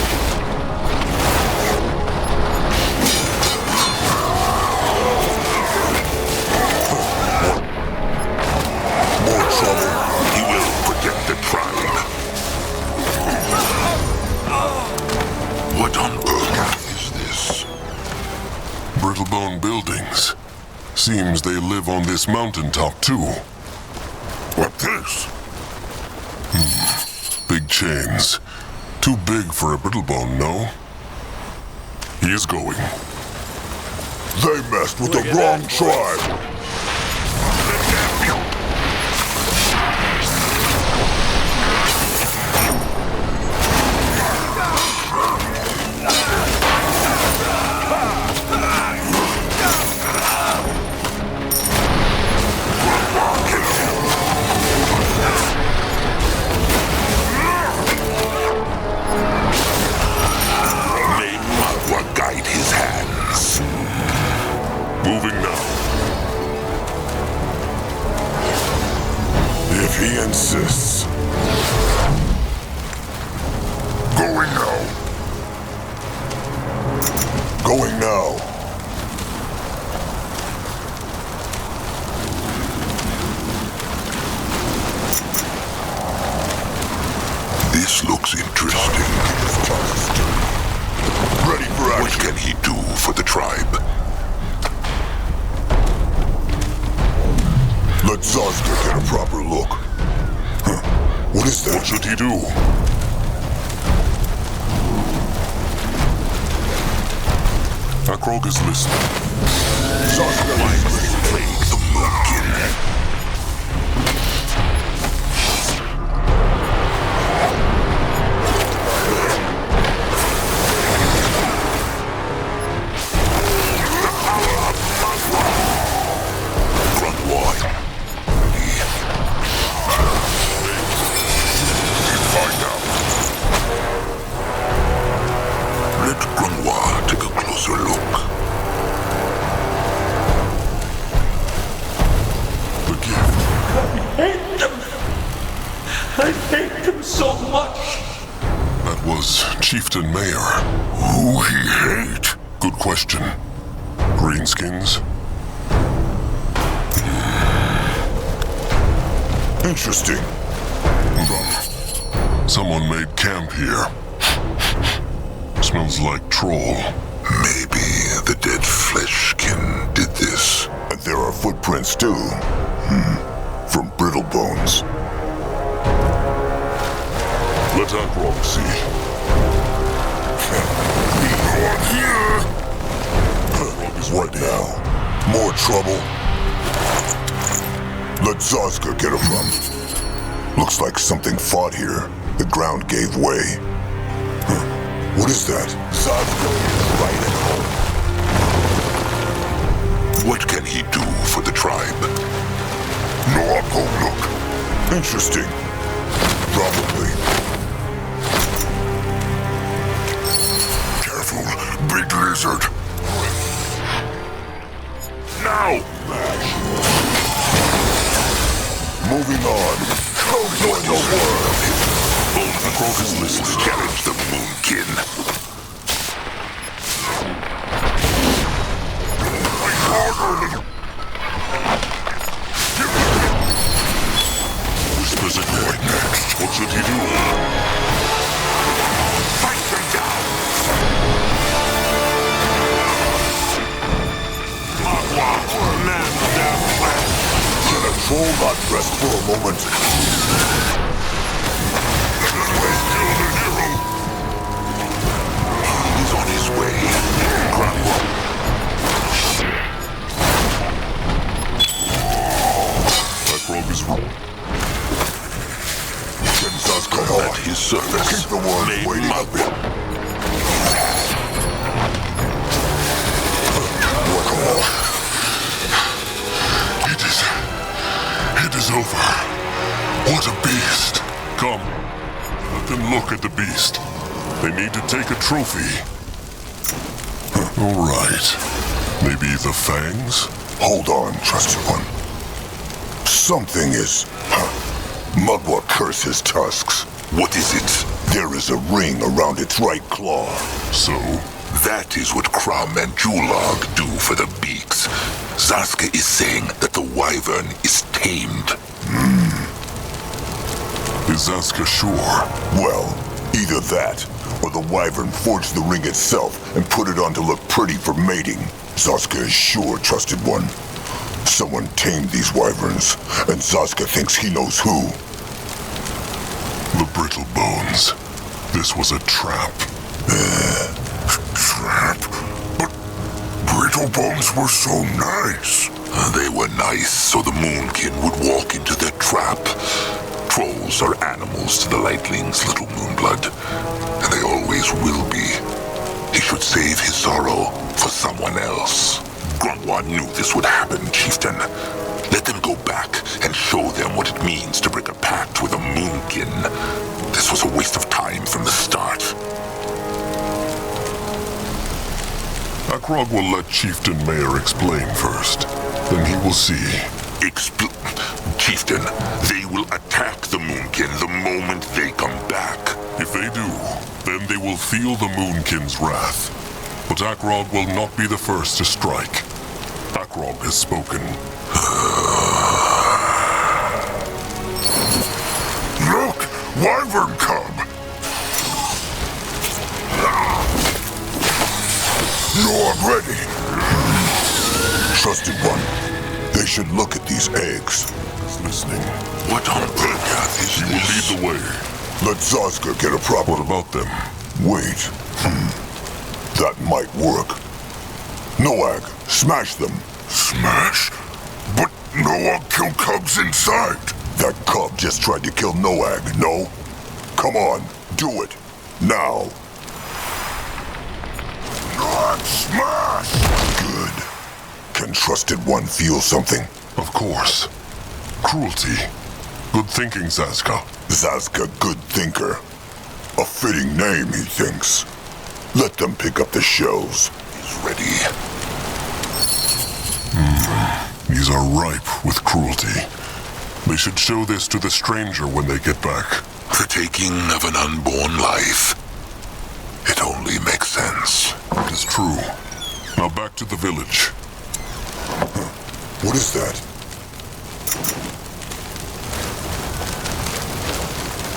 More trouble. He will protect the tribe. What on earth is this? Brittlebone buildings. Seems they live on this mountaintop too. What this? Big chains. Too big for a Brittlebone, no? He is going. They messed with the wrong tribe. May Mugwa guide his hands. Moving now. If he insists. Going now. Going now. This looks interesting. Ready for action. What can he do for the tribe? Let Zazka get a proper look. Huh. What is that? What should he do? Akrog is listening. Zazka is Plague the Moonkin. Chieftain Mayor. Who he hate? Good question. Greenskins? Interesting. Someone made camp here. Smells like troll. Maybe the dead fleshkin did this. And there are footprints too. From Brittlebones. Let Akrog see. What now? More trouble? Let Zazka get him from. Looks like something fought here. The ground gave way. What is that? Zazka is right at home. What can he do for the tribe? No, I'll go look. Interesting. Probably. Careful, big lizard. Now! Moving on. Doing your work. Akrog is listening. Challenge the Moonkin. Whispers at what next? What should he do? Fight them down! Mugwa, man down flat. Can a troll not rest for a moment? Killed a hero. He's on his way. Grandma. Akrog is wrong. At his service. Keep the world waiting a bit. It is over. What a beast. Come. Let them look at the beast. They need to take a trophy. All right. Maybe the fangs? Hold on, trusted one. Something is... Mugwa curse his tusks. What is it? There is a ring around its right claw. So? That is what Crom and Julag do for the beaks. Zazka is saying that the wyvern is tamed. Is Zazka sure? Well, either that, or the wyvern forged the ring itself and put it on to look pretty for mating. Zazka is sure, trusted one. Someone tamed these wyverns, and Zazka thinks he knows who. The Brittlebones. This was a trap. Trap? But Brittlebones were so nice. They were nice so the Moonkin would walk into their trap. Trolls are animals to the Lightlings, little Moonblood, and they always will be. He should save his sorrow for someone else. Grungwa knew this would happen, Chieftain. Let them go back and show them what it means to break a pact with a Moonkin. This was a waste of time from the start. Akrog will let Chieftain Mayor explain first. Then he will see. Chieftain, they will attack the Moonkin the moment they come back. If they do, then they will feel the Moonkin's wrath. But Akrog will not be the first to strike. Akrog has spoken. Look! Wyvern cub! You're ready! Trusted one, they should look at these eggs. He's listening. What on Urgath is He will lead the way. Let Zazka get a prop. What about them? Wait. That might work. Noag, smash them. Smash? But Noag killed cubs inside. That cub just tried to kill Noag, no? Come on, do it. Now. Noag, smash! Good. Can Trusted One feel something? Of course. Cruelty. Good thinking, Zazka. Zazka, good thinker. A fitting name, he thinks. Let them pick up the shells. He's ready. These are ripe with cruelty. They should show this to the stranger when they get back. The taking of an unborn life. It only makes sense. It is true. Now back to the village. What is that?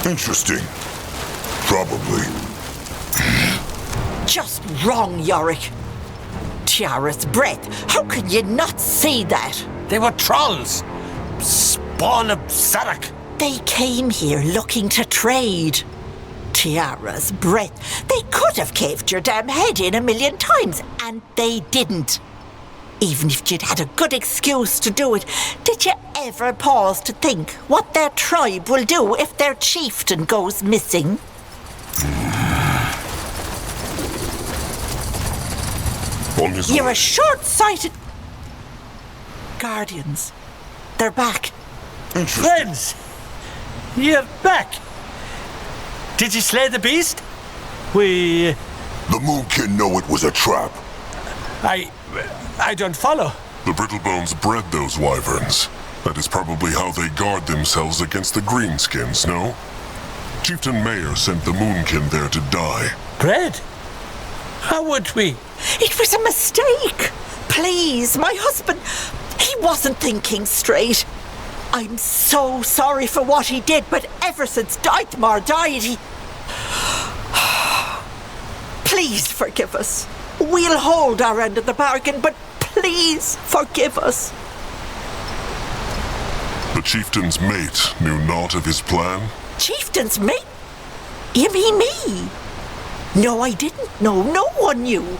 Interesting. Probably. Just wrong, Yorick. Tiara's breath. How can you not see that? They were trolls. Spawn of Sarak. They came here looking to trade. Tiara's breath. They could have caved your damn head in 1,000,000 times, and they didn't. Even if you'd had a good excuse to do it, did you ever pause to think what their tribe will do if their chieftain goes missing? You're a short-sighted... Guardians. They're back. Friends! You're back! Did you slay the beast? The Moonkin know it was a trap. I don't follow. The Brittlebones bred those wyverns. That is probably how they guard themselves against the greenskins, no? Chieftain Mayor sent the Moonkin there to die. Bred? How would we? It was a mistake. Please, my husband, he wasn't thinking straight. I'm so sorry for what he did, but ever since Deithmar died, he... Please forgive us. We'll hold our end of the bargain, but please forgive us. The chieftain's mate knew naught of his plan? Chieftain's mate? You mean me? No, I didn't know. No one knew.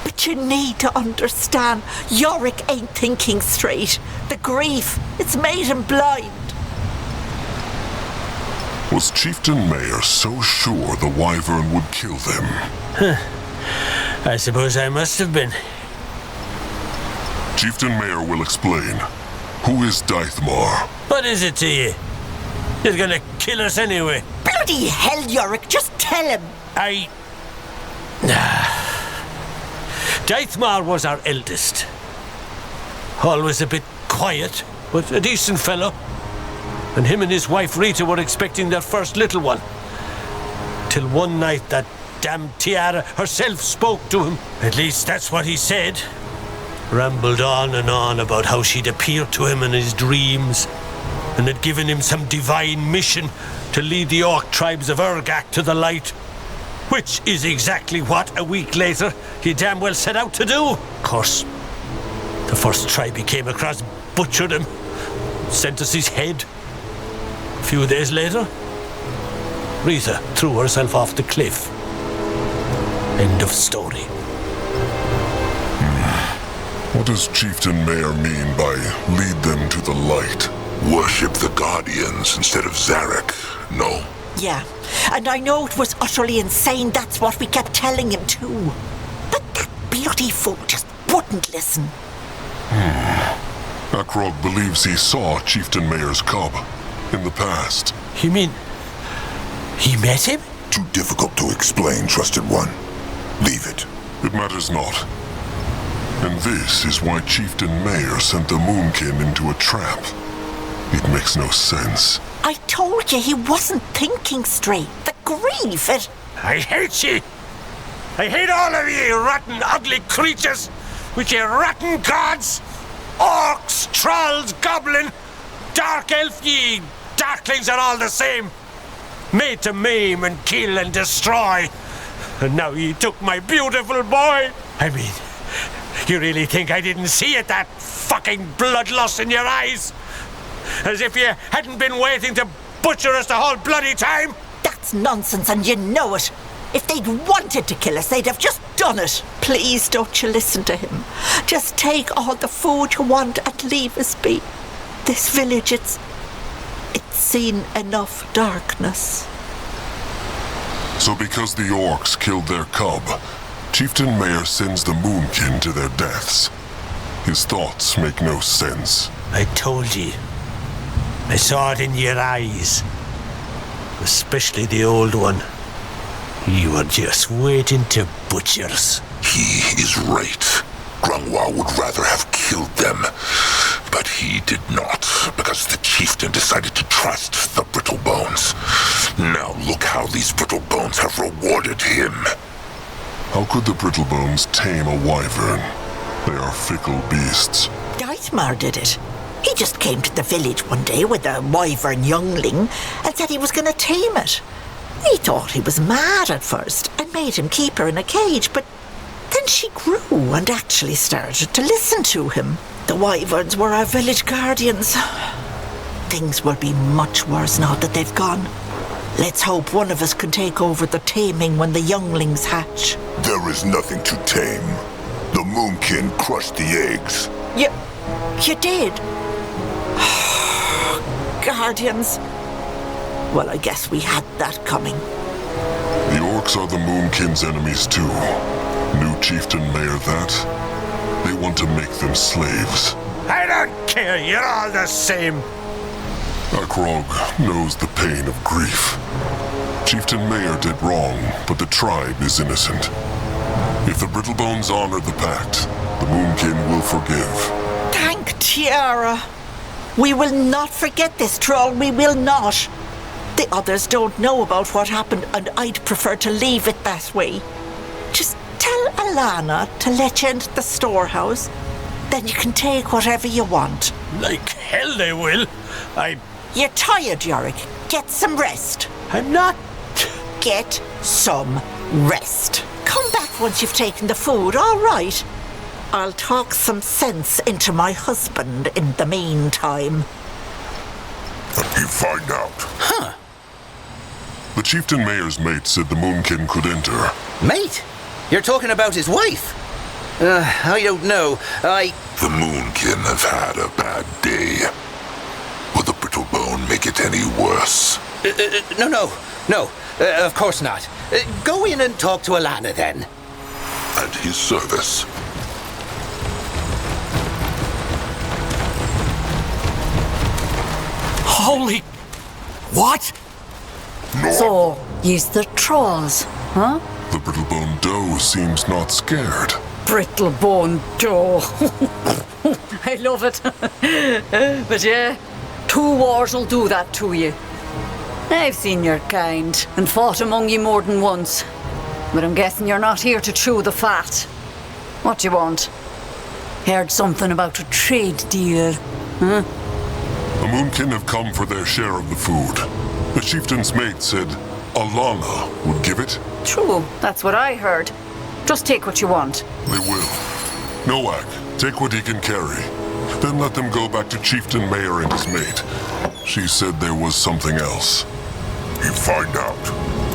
But you need to understand, Yorick ain't thinking straight. The grief, it's made him blind. Was Chieftain Mayor so sure the wyvern would kill them? I suppose I must have been. Chieftain Mayor will explain. Who is Deithmar? What is it to you? You're gonna kill us anyway. Bloody hell, Yorick, just tell him. Deithmar was our eldest. Always a bit quiet, but a decent fellow. And him and his wife Rita were expecting their first little one. Till one night that damn Tiara herself spoke to him. At least that's what he said. Rambled on and on about how she'd appeared to him in his dreams and had given him some divine mission to lead the orc tribes of Urgathian to the light. Which is exactly what, a week later, he damn well set out to do. Of course, the first tribe he came across butchered him, sent us his head. A few days later, Rita threw herself off the cliff. End of story. What does Chieftain Mayor mean by lead them to the light? Worship the Guardians instead of Zarek, no? Yeah, and I know it was utterly insane, that's what we kept telling him too. But that bloody fool just wouldn't listen. Akrog believes he saw Chieftain Mayor's cub in the past. You mean he met him? Too difficult to explain, Trusted One. Leave it. It matters not. And this is why Chieftain Mayor sent the Moonkin into a trap. It makes no sense. I told you he wasn't thinking straight. The grief, it... I hate ye! I hate all of ye, rotten, ugly creatures! With your rotten gods! Orcs, trolls, goblin, dark elf, ye darklings are all the same. Made to maim and kill and destroy. And now ye took my beautiful boy. I mean, you really think I didn't see it, that fucking bloodlust in your eyes? As if you hadn't been waiting to butcher us the whole bloody time? That's nonsense, and you know it. If they'd wanted to kill us, they'd have just done it. Please don't you listen to him. Just take all the food you want and leave us be. This village, it's seen enough darkness. So because the orcs killed their cub, Chieftain Mayor sends the Moonkin to their deaths. His thoughts make no sense. I told ye. I saw it in your eyes. Especially the old one. You were just waiting to butcher us. He is right. Grungwa would rather have killed them. But he did not, because the chieftain decided to trust the Brittlebones. Now look how these Brittlebones have rewarded him. How could the Brittlebones tame a wyvern? They are fickle beasts. Deithmar did it. He just came to the village one day with a wyvern youngling and said he was going to tame it. We thought he was mad at first and made him keep her in a cage, but then she grew and actually started to listen to him. The wyverns were our village guardians. Things will be much worse now that they've gone. Let's hope one of us can take over the taming when the younglings hatch. There is nothing to tame. The Moonkin crushed the eggs. You did? Guardians. Well, I guess we had that coming. The orcs are the Moonkin's enemies too. New Chieftain Mayor that? They want to make them slaves. I don't care, you're all the same. Akrog knows the pain of grief. Chieftain Mayor did wrong, but the tribe is innocent. If the Brittlebones honor the pact, the Moonkin will forgive. Thank Tiara. We will not forget this, troll. We will not. The others don't know about what happened, and I'd prefer to leave it that way. Just tell Alana to let you into the storehouse. Then you can take whatever you want. Like hell they will. You're tired, Yorick. Get some rest. I'm not. Get some rest. Come back once you've taken the food, all right? I'll talk some sense into my husband in the meantime. You find out. Huh. The Chieftain Mayor's mate said the Moonkin could enter. Mate? You're talking about his wife? I don't know. The Moonkin have had a bad day. Will the Brittlebone make it any worse? No. Of course not. Go in and talk to Alana then. At his service. Holy... What? No. So, use the trolls, huh? The Brittlebone doe seems not scared. Brittlebone doe. I love it. But yeah, 2 wars will do that to you. I've seen your kind and fought among you more than once. But I'm guessing you're not here to chew the fat. What do you want? Heard something about a trade deal, huh? The Moonkin have come for their share of the food. The chieftain's mate said Alana would give it. True, that's what I heard. Just take what you want. They will. Noak, take what he can carry. Then let them go back to Chieftain Mayor and his mate. She said there was something else. He find out.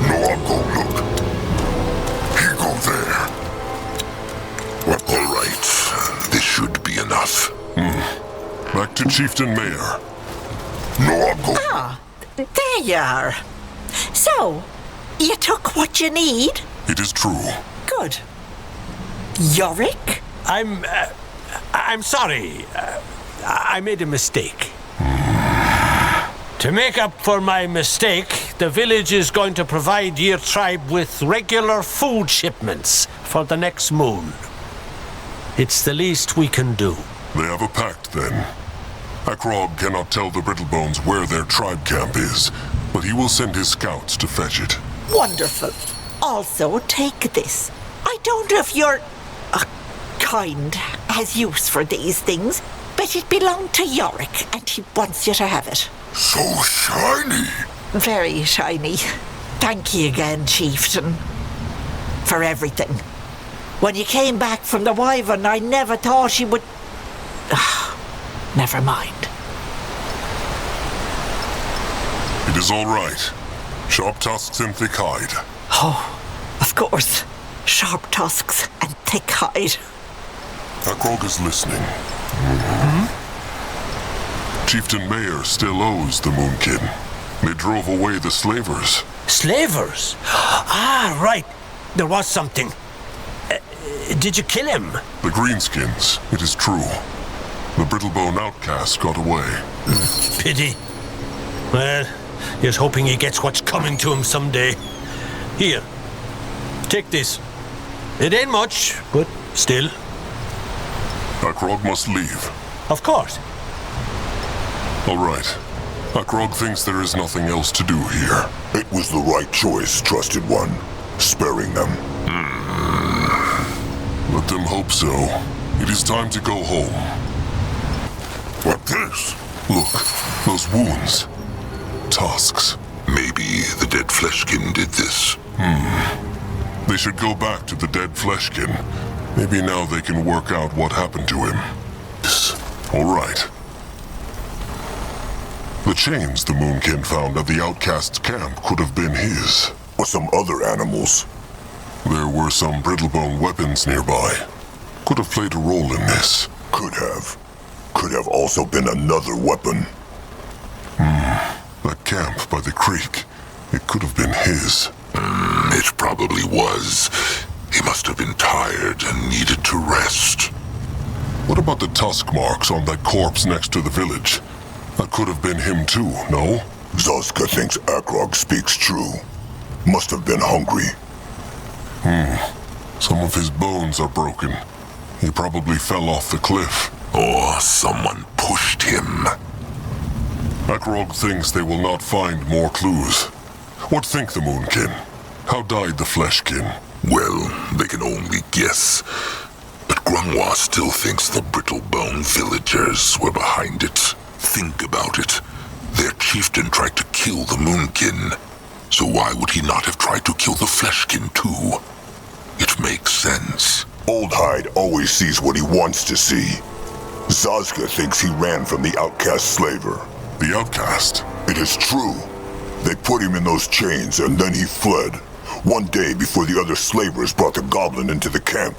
No, I'll go look. He go there. What? All right. This should be enough. Back to Chieftain Mayor. No, I'll go. Ah, there you are. So, you took what you need? It is true. Good. Yorick? I'm sorry. I made a mistake. To make up for my mistake, the village is going to provide your tribe with regular food shipments for the next moon. It's the least we can do. They have a pact, then. Akrog cannot tell the Brittlebones where their tribe camp is, but he will send his scouts to fetch it. Wonderful. Also, take this. I don't know if your kind has use for these things, but it belonged to Yorick, and he wants you to have it. So shiny. Very shiny. Thank you again, Chieftain, for everything. When you came back from the Wyvern, I never thought you would... Never mind. It is all right. Sharp tusks and thick hide. Oh, of course. Sharp tusks and thick hide. Akrog is listening. Chieftain Mayor still owes the Moonkin. They drove away the slavers. Slavers? Ah, right. There was something. Did you kill him? The Greenskins, it is true. The Brittlebone outcast got away. Pity. Well, he's hoping he gets what's coming to him someday. Here, take this. It ain't much, but still. Akrog must leave. Of course. All right. Akrog thinks there is nothing else to do here. It was the right choice, trusted one. Sparing them. Let them hope so. It is time to go home. What this? Look, those wounds. Tusks. Maybe the dead Fleshkin did this. They should go back to the dead Fleshkin. Maybe now they can work out what happened to him. All right. The chains the Moonkin found at the outcast's camp could have been his. Or some other animals. There were some Brittlebone weapons nearby. Could have played a role in this. Could have. Could have also been another weapon. That camp by the creek. It could have been his. It probably was. He must have been tired and needed to rest. What about the tusk marks on that corpse next to the village? That could have been him too, no? Zazka thinks Akrog speaks true. Must have been hungry. Some of his bones are broken. He probably fell off the cliff. Or someone pushed him. Akrog thinks they will not find more clues. What think the Moonkin? How died the Fleshkin? Well, they can only guess. But Grungwa still thinks the Brittlebone villagers were behind it. Think about it. Their chieftain tried to kill the Moonkin. So why would he not have tried to kill the Fleshkin too? It makes sense. Old Hide always sees what he wants to see. Zazka thinks he ran from the outcast slaver. The outcast? It is true. They put him in those chains and then he fled. One day before the other slavers brought the goblin into the camp.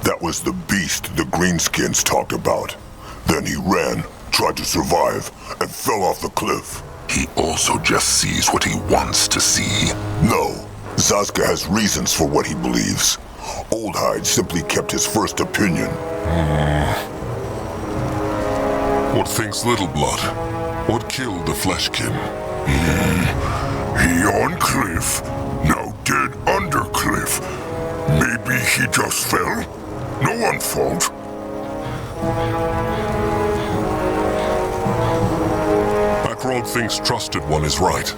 That was the beast the Greenskins talked about. Then he ran, tried to survive, and fell off the cliff. He also just sees what he wants to see. No, Zazka has reasons for what he believes. Old Hide simply kept his first opinion. What thinks Little Blood? What killed the Fleshkin? He on cliff, now dead under cliff. Maybe he just fell. No one fault. Akrog thinks Trusted One is right.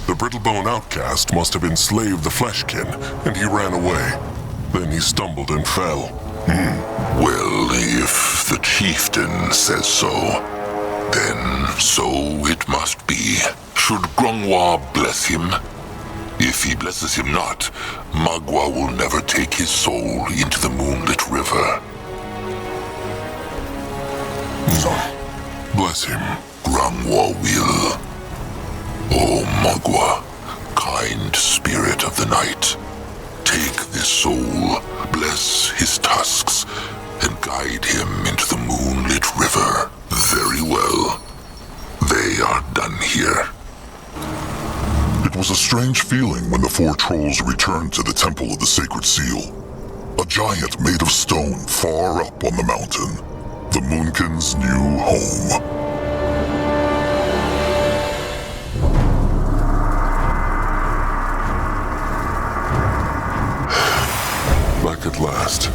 The Brittlebone outcast must have enslaved the Fleshkin, and he ran away. Then he stumbled and fell. Well, if the chieftain says so, then so it must be. Should Grungwa bless him? If he blesses him not, Mugwa will never take his soul into the moonlit river. Bless him. Grungwa will. O Mugwa, kind spirit of the night, take this soul, bless his tusks, and guide him into the moonlit river. Very well. They are done here. It was a strange feeling when the four trolls returned to the Temple of the Sacred Seal. A giant made of stone far up on the mountain. The Moonkin's new home. Back at last.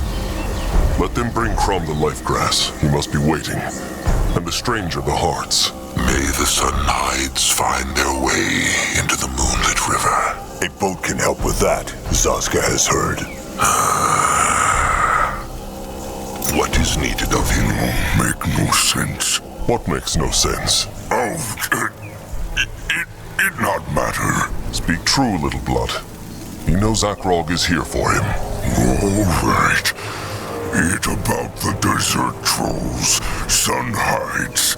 Let them bring Crumb the life grass. He must be waiting. And the stranger the hearts. May the sun hides find their way into the moonlit river. A boat can help with that, Zaska has heard. What is needed of him? Make no sense. What makes no sense? It not matter. Speak true, Little Blood. He knows Akrog is here for him. All right. It about the desert trolls, sun hides.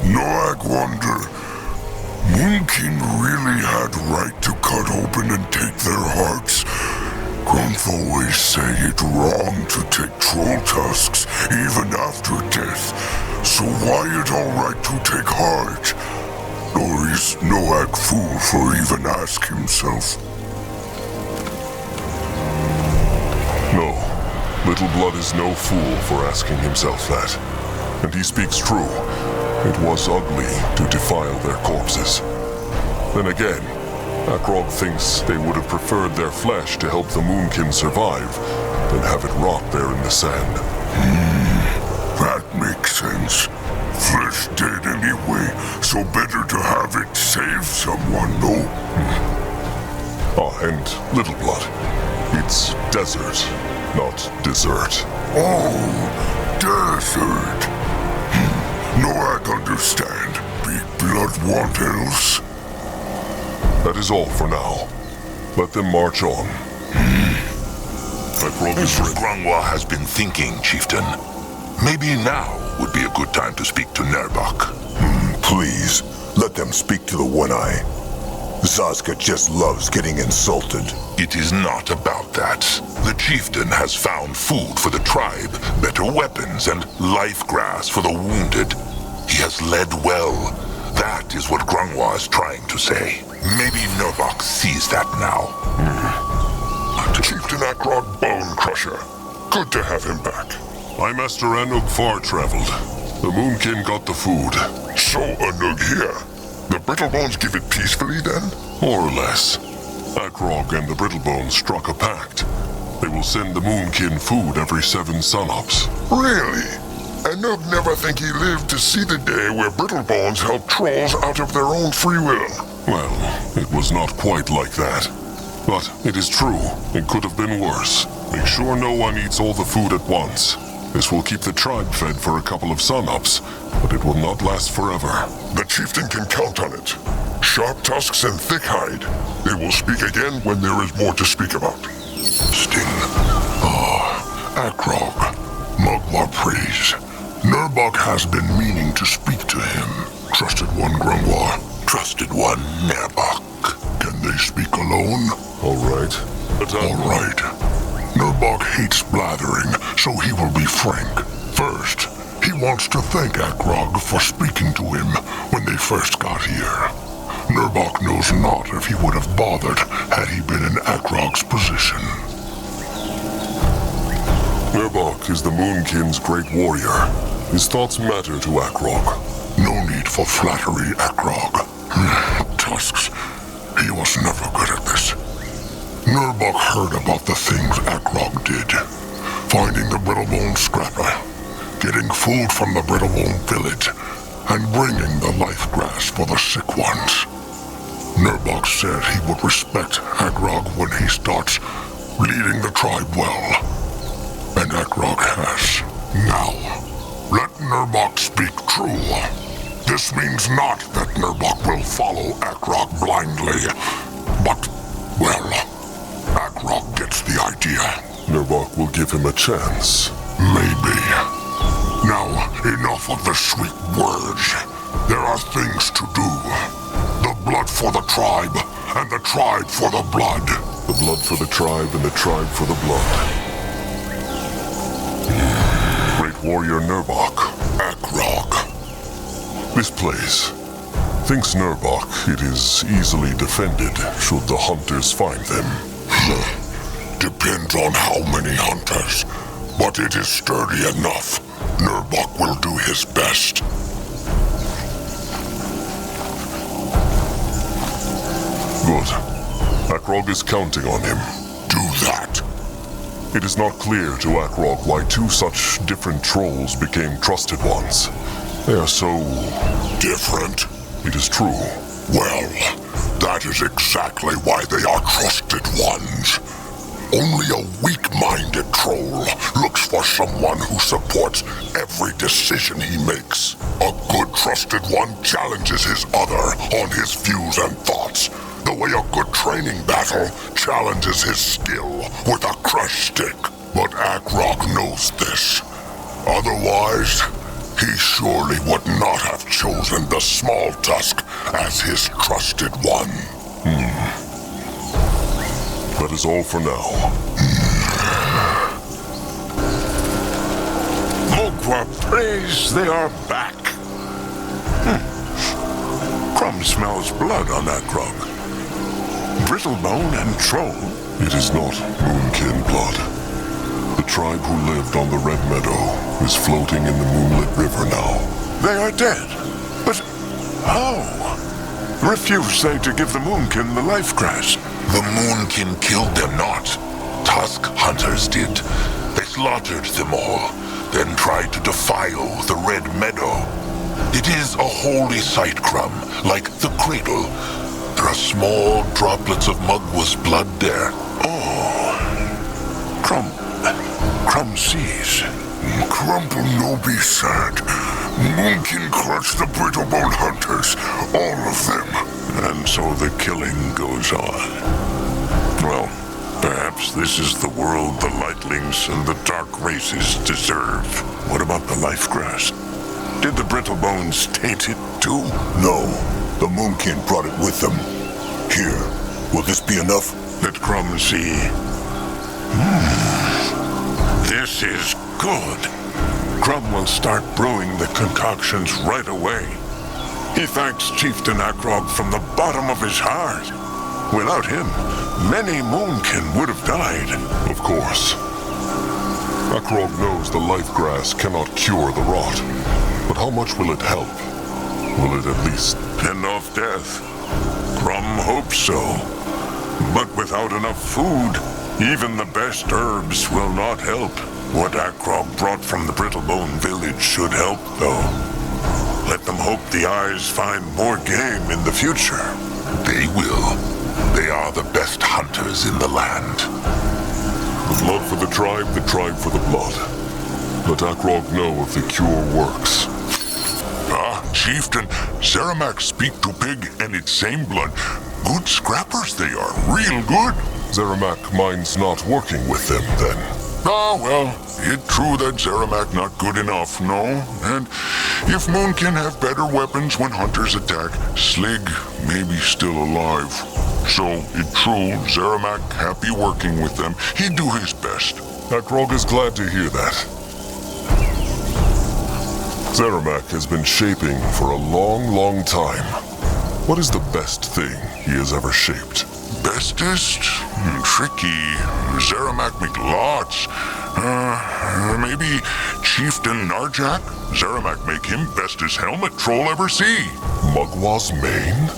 Noag wonder, Moonkin really had right to cut open and take their hearts. Grunth always say it wrong to take troll tusks even after death. So why it alright to take heart? Or is Noag fool for even ask himself? No, Little Blood is no fool for asking himself that. And he speaks true. It was ugly to defile their corpses. Then again, Akrog thinks they would have preferred their flesh to help the Moonkin survive than have it rot there in the sand. That makes sense. Flesh dead anyway, so better to have it save someone, no? Ah, and Little Blood. It's desert, not dessert. Oh, desert. No, I understand. Big blood want else. That is all for now. Let them march on. Akrog is ready. Grungwa has been thinking, Chieftain. Maybe now would be a good time to speak to Nerbok. Please, let them speak to the One-Eye. Zaska just loves getting insulted. It is not about that. The chieftain has found food for the tribe, better weapons, and life grass for the wounded. He has led well. That is what Grungwa is trying to say. Maybe Nerbok sees that now. Chieftain Akrog Bone Crusher. Good to have him back. My master Anug far traveled. The Moonkin got the food. So Anug here. The Brittlebones give it peacefully then? More or less. Akrog and the Brittlebones struck a pact. They will send the Moonkin food every 7 sunups. Really? Anug never think he lived to see the day where Brittlebones help trolls out of their own free will. Well, it was not quite like that. But it is true, it could have been worse. Make sure no one eats all the food at once. This will keep the tribe fed for a couple of sunups, but it will not last forever. The chieftain can count on it. Sharp tusks and thick hide. They will speak again when there is more to speak about. Sting. Akrog. Mugwa praise. Nerbok has been meaning to speak to him. Trusted one, Grungwa. Trusted one, Nerbok. Can they speak alone? All right. All right. Nerbok hates blathering, so he will be frank. First, he wants to thank Akrog for speaking to him when they first got here. Nerbok knows not if he would have bothered had he been in Akrog's position. Nerbok is the Moonkin's great warrior. His thoughts matter to Akrog. No need for flattery, Akrog. Tusks. He was never good at this. Nerbok heard about the things Akrog did. Finding the Brittlebone scrapper, getting food from the Brittlebone Village, and bringing the life grass for the sick ones. Nerbok said he would respect Akrog when he starts leading the tribe well. And Akrog has. Now, let Nerbok speak true. This means not that Nerbok will follow Akrog blindly, but, well, Akrog gets the idea. Nerbok will give him a chance. Maybe. Now, enough of the sweet words. There are things to do. The blood blood for the tribe, and the tribe for the blood. The blood for the tribe and the tribe for the blood. Great warrior Nurbok. Akrog. This place. Thinks Nurbok it is easily defended should the hunters find them. Depends on how many hunters, but it is sturdy enough. Nurbok will do his best. Good. Akrog is counting on him. Do that. It is not clear to Akrog why two such different trolls became trusted ones. They are so... different. It is true. Well, that is exactly why they are trusted ones. Only a weak-minded troll looks for someone who supports every decision he makes. A good trusted one challenges his other on his views and thoughts, the way a good training battle challenges his skill with a crush stick. But Akrog knows this. Otherwise, he surely would not have chosen the small tusk as his trusted one. That is all for now. Mugwa, praise they are back. Crumb smells blood on that rug. Brittlebone and Troll. It is not Moonkin blood. The tribe who lived on the Red Meadow is floating in the moonlit river now. They are dead. But how? Refuse they to give the Moonkin the life grass? The Moonkin killed them not. Tusk hunters did. They slaughtered them all, then tried to defile the Red Meadow. It is a holy site, Crumb, like the cradle. There are small droplets of Mugwa's blood there. Oh. Crumb sees. Crumble no be sad. Moonkin crushed the Brittlebone hunters, all of them. And so the killing goes on. Well, perhaps this is the world the Lightlings and the Dark Races deserve. What about the life grass? Did the Brittlebones taint it too? No, the Moonkin brought it with them. Here, will this be enough? Let Crumb see. This is good. Crumb will start brewing the concoctions right away. He thanks Chieftain Akrog from the bottom of his heart. Without him, many Moonkin would have died. Of course. Akrog knows the life grass cannot cure the rot. But how much will it help? Will it at least fend off death? Crumb hopes so. But without enough food, even the best herbs will not help. What Akrog brought from the Brittlebone Village should help, though. Let them hope the eyes find more game in the future. They will. They are the best hunters in the land. The blood for the tribe for the blood. Let Akrog know if the cure works. Chieftain, Zeramak speak to pig and its same blood. Good scrappers they are, real good. Zeramak minds not working with them, then. Well, it true that Zeramak not good enough, no? And if Moonkin have better weapons when hunters attack, Slig may be still alive. So, it true, Zeramak happy working with them. He do his best. Akrog is glad to hear that. Zeramak has been shaping for a long, long time. What is the best thing he has ever shaped? Bestest? Tricky. Zeramak make lots. Maybe Chieftain Narjak? Zeramak make him bestest helmet troll ever see. Mugwa's mane?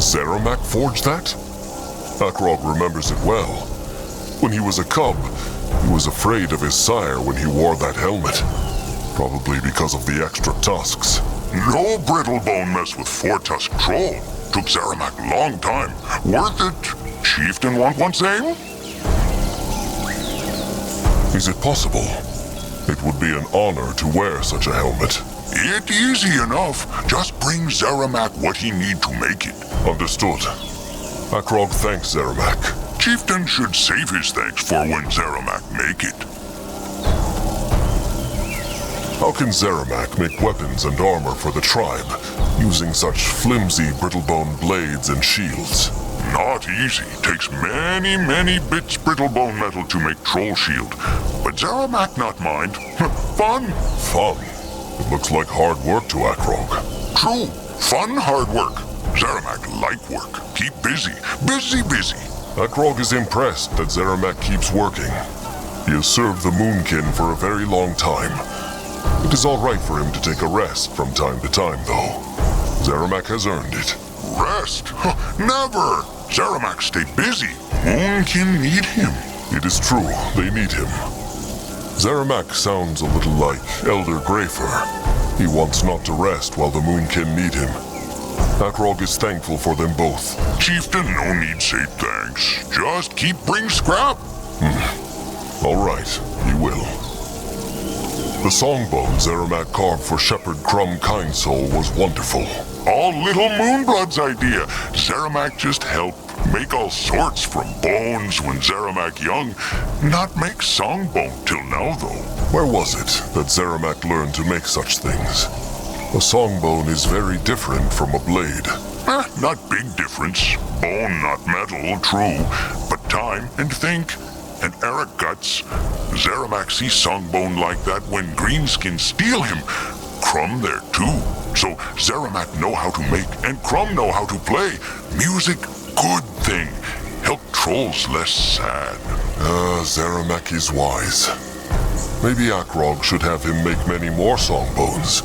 Zeramak forged that? Akrog remembers it well. When he was a cub, he was afraid of his sire when he wore that helmet. Probably because of the extra tusks. No Brittlebone mess with 4-tusk troll. Took Zeramak long time. Worth it. Chieftain want one same? Is it possible? It would be an honor to wear such a helmet. It easy enough. Just bring Zeramak what he need to make it. Understood. Akrog thanks Zeramak. Chieftain should save his thanks for when Zeramak make it. How can Zeramak make weapons and armor for the tribe using such flimsy Brittlebone blades and shields? Not easy. Takes many bits Brittlebone metal to make troll shield. But Zeramak not mind. Fun. Fun? It looks like hard work to Akrog. True. Fun, hard work. Zeramak like work. Keep busy. Busy. Akrog is impressed that Zeramak keeps working. He has served the Moonkin for a very long time. It is all right for him to take a rest from time to time, though. Zeramak has earned it. Rest? Never! Zeramak stay busy. Moonkin need him. It is true, they need him. Zeramak sounds a little like Elder Greyfur. He wants not to rest while the Moonkin need him. Akrog is thankful for them both. Chieftain, no need say thanks. Just keep bring scrap. All right, he will. The songbone Zeramak carved for Shepherd Crumb Kindsoul was wonderful. All Little Moonblood's idea. Zeramak just helped make all sorts from bones when Zeramak young. Not make songbone till now, though. Where was it that Zeramak learned to make such things? A songbone is very different from a blade. Not big difference. Bone, not metal, true. But time and think. And Eric guts. Zeramak see songbone like that when Greenskin steal him. Crumb there too. So Zeramak know how to make and Crumb know how to play. Music, good thing. Help trolls less sad. Zeramak is wise. Maybe Akrog should have him make many more songbones.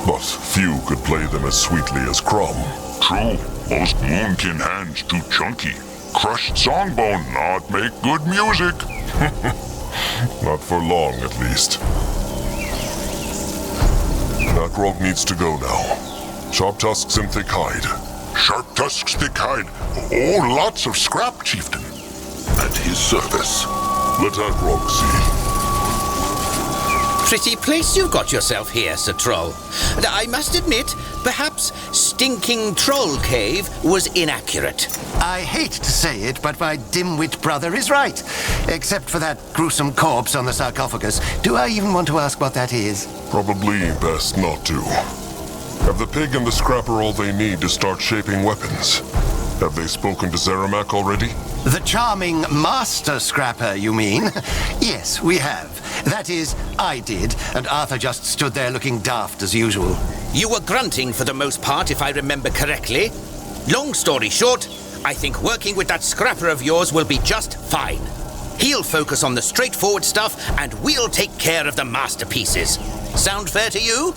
But few could play them as sweetly as Crumb. True. Most Moonkin hands too chunky. Crushed songbone not make good music. Not for long, at least. Akrog needs to go now. Sharp tusks and thick hide. Sharp tusks, thick hide. Oh, lots of scrap, chieftain. At his service. Let Akrog see. Pretty place you've got yourself here, Sir Troll. And I must admit, perhaps Stinking Troll Cave was inaccurate. I hate to say it, but my dim-wit brother is right. Except for that gruesome corpse on the sarcophagus. Do I even want to ask what that is? Probably best not to. Have the pig and the scrapper all they need to start shaping weapons? Have they spoken to Zeramak already? The charming Master Scrapper, you mean? Yes, we have. That is, I did, and Arthur just stood there looking daft as usual. You were grunting for the most part, if I remember correctly. Long story short, I think working with that scrapper of yours will be just fine. He'll focus on the straightforward stuff, and we'll take care of the masterpieces. Sound fair to you?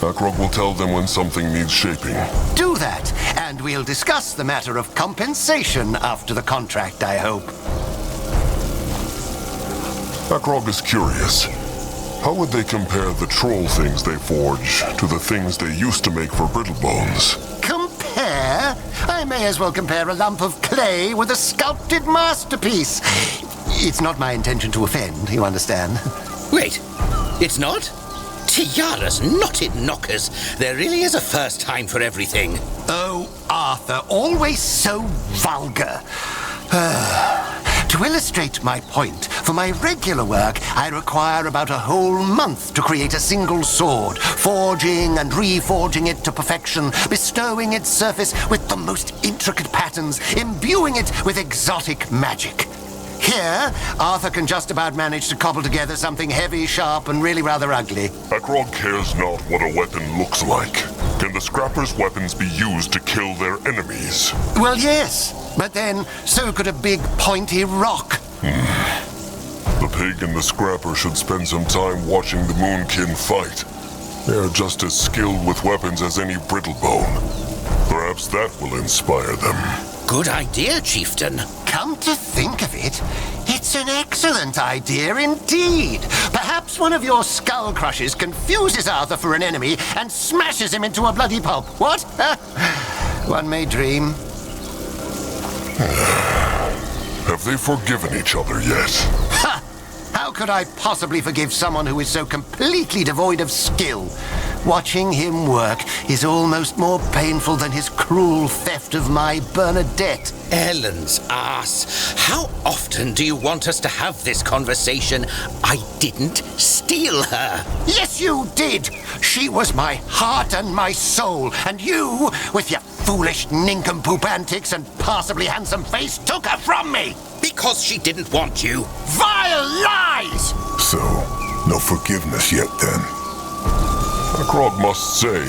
Akrog will tell them when something needs shaping. Do that, and we'll discuss the matter of compensation after the contract, I hope. Akrog is curious. How would they compare the troll things they forge to the things they used to make for Brittlebones? Compare? I may as well compare a lump of clay with a sculpted masterpiece. It's not my intention to offend, you understand? Wait, it's not? Tiaras, knotted knockers. There really is a first time for everything. Oh, Arthur, always so vulgar. To illustrate my point, for my regular work, I require about a whole month to create a single sword, forging and reforging it to perfection, bestowing its surface with the most intricate patterns, imbuing it with exotic magic. Here, Arthur can just about manage to cobble together something heavy, sharp, and really rather ugly. Akrog cares not what a weapon looks like. Can the scrapper's weapons be used to kill their enemies? Well, yes, but then so could a big, pointy rock. The pig and the scrapper should spend some time watching the Moonkin fight. They're just as skilled with weapons as any Brittlebone. Perhaps that will inspire them. Good idea, Chieftain. Come to think of it, it's an excellent idea indeed. Perhaps one of your skull crushers confuses Arthur for an enemy and smashes him into a bloody pulp. What? One may dream. Have they forgiven each other yet? Ha! How could I possibly forgive someone who is so completely devoid of skill? Watching him work is almost more painful than his cruel theft of my Bernadette. Ellen's ass. How often do you want us to have this conversation? I didn't steal her. Yes, you did. She was my heart and my soul, and you, with your foolish nincompoop antics and passably handsome face, took her from me. Because she didn't want you. Vile lies! So, no forgiveness yet then? Akrog must say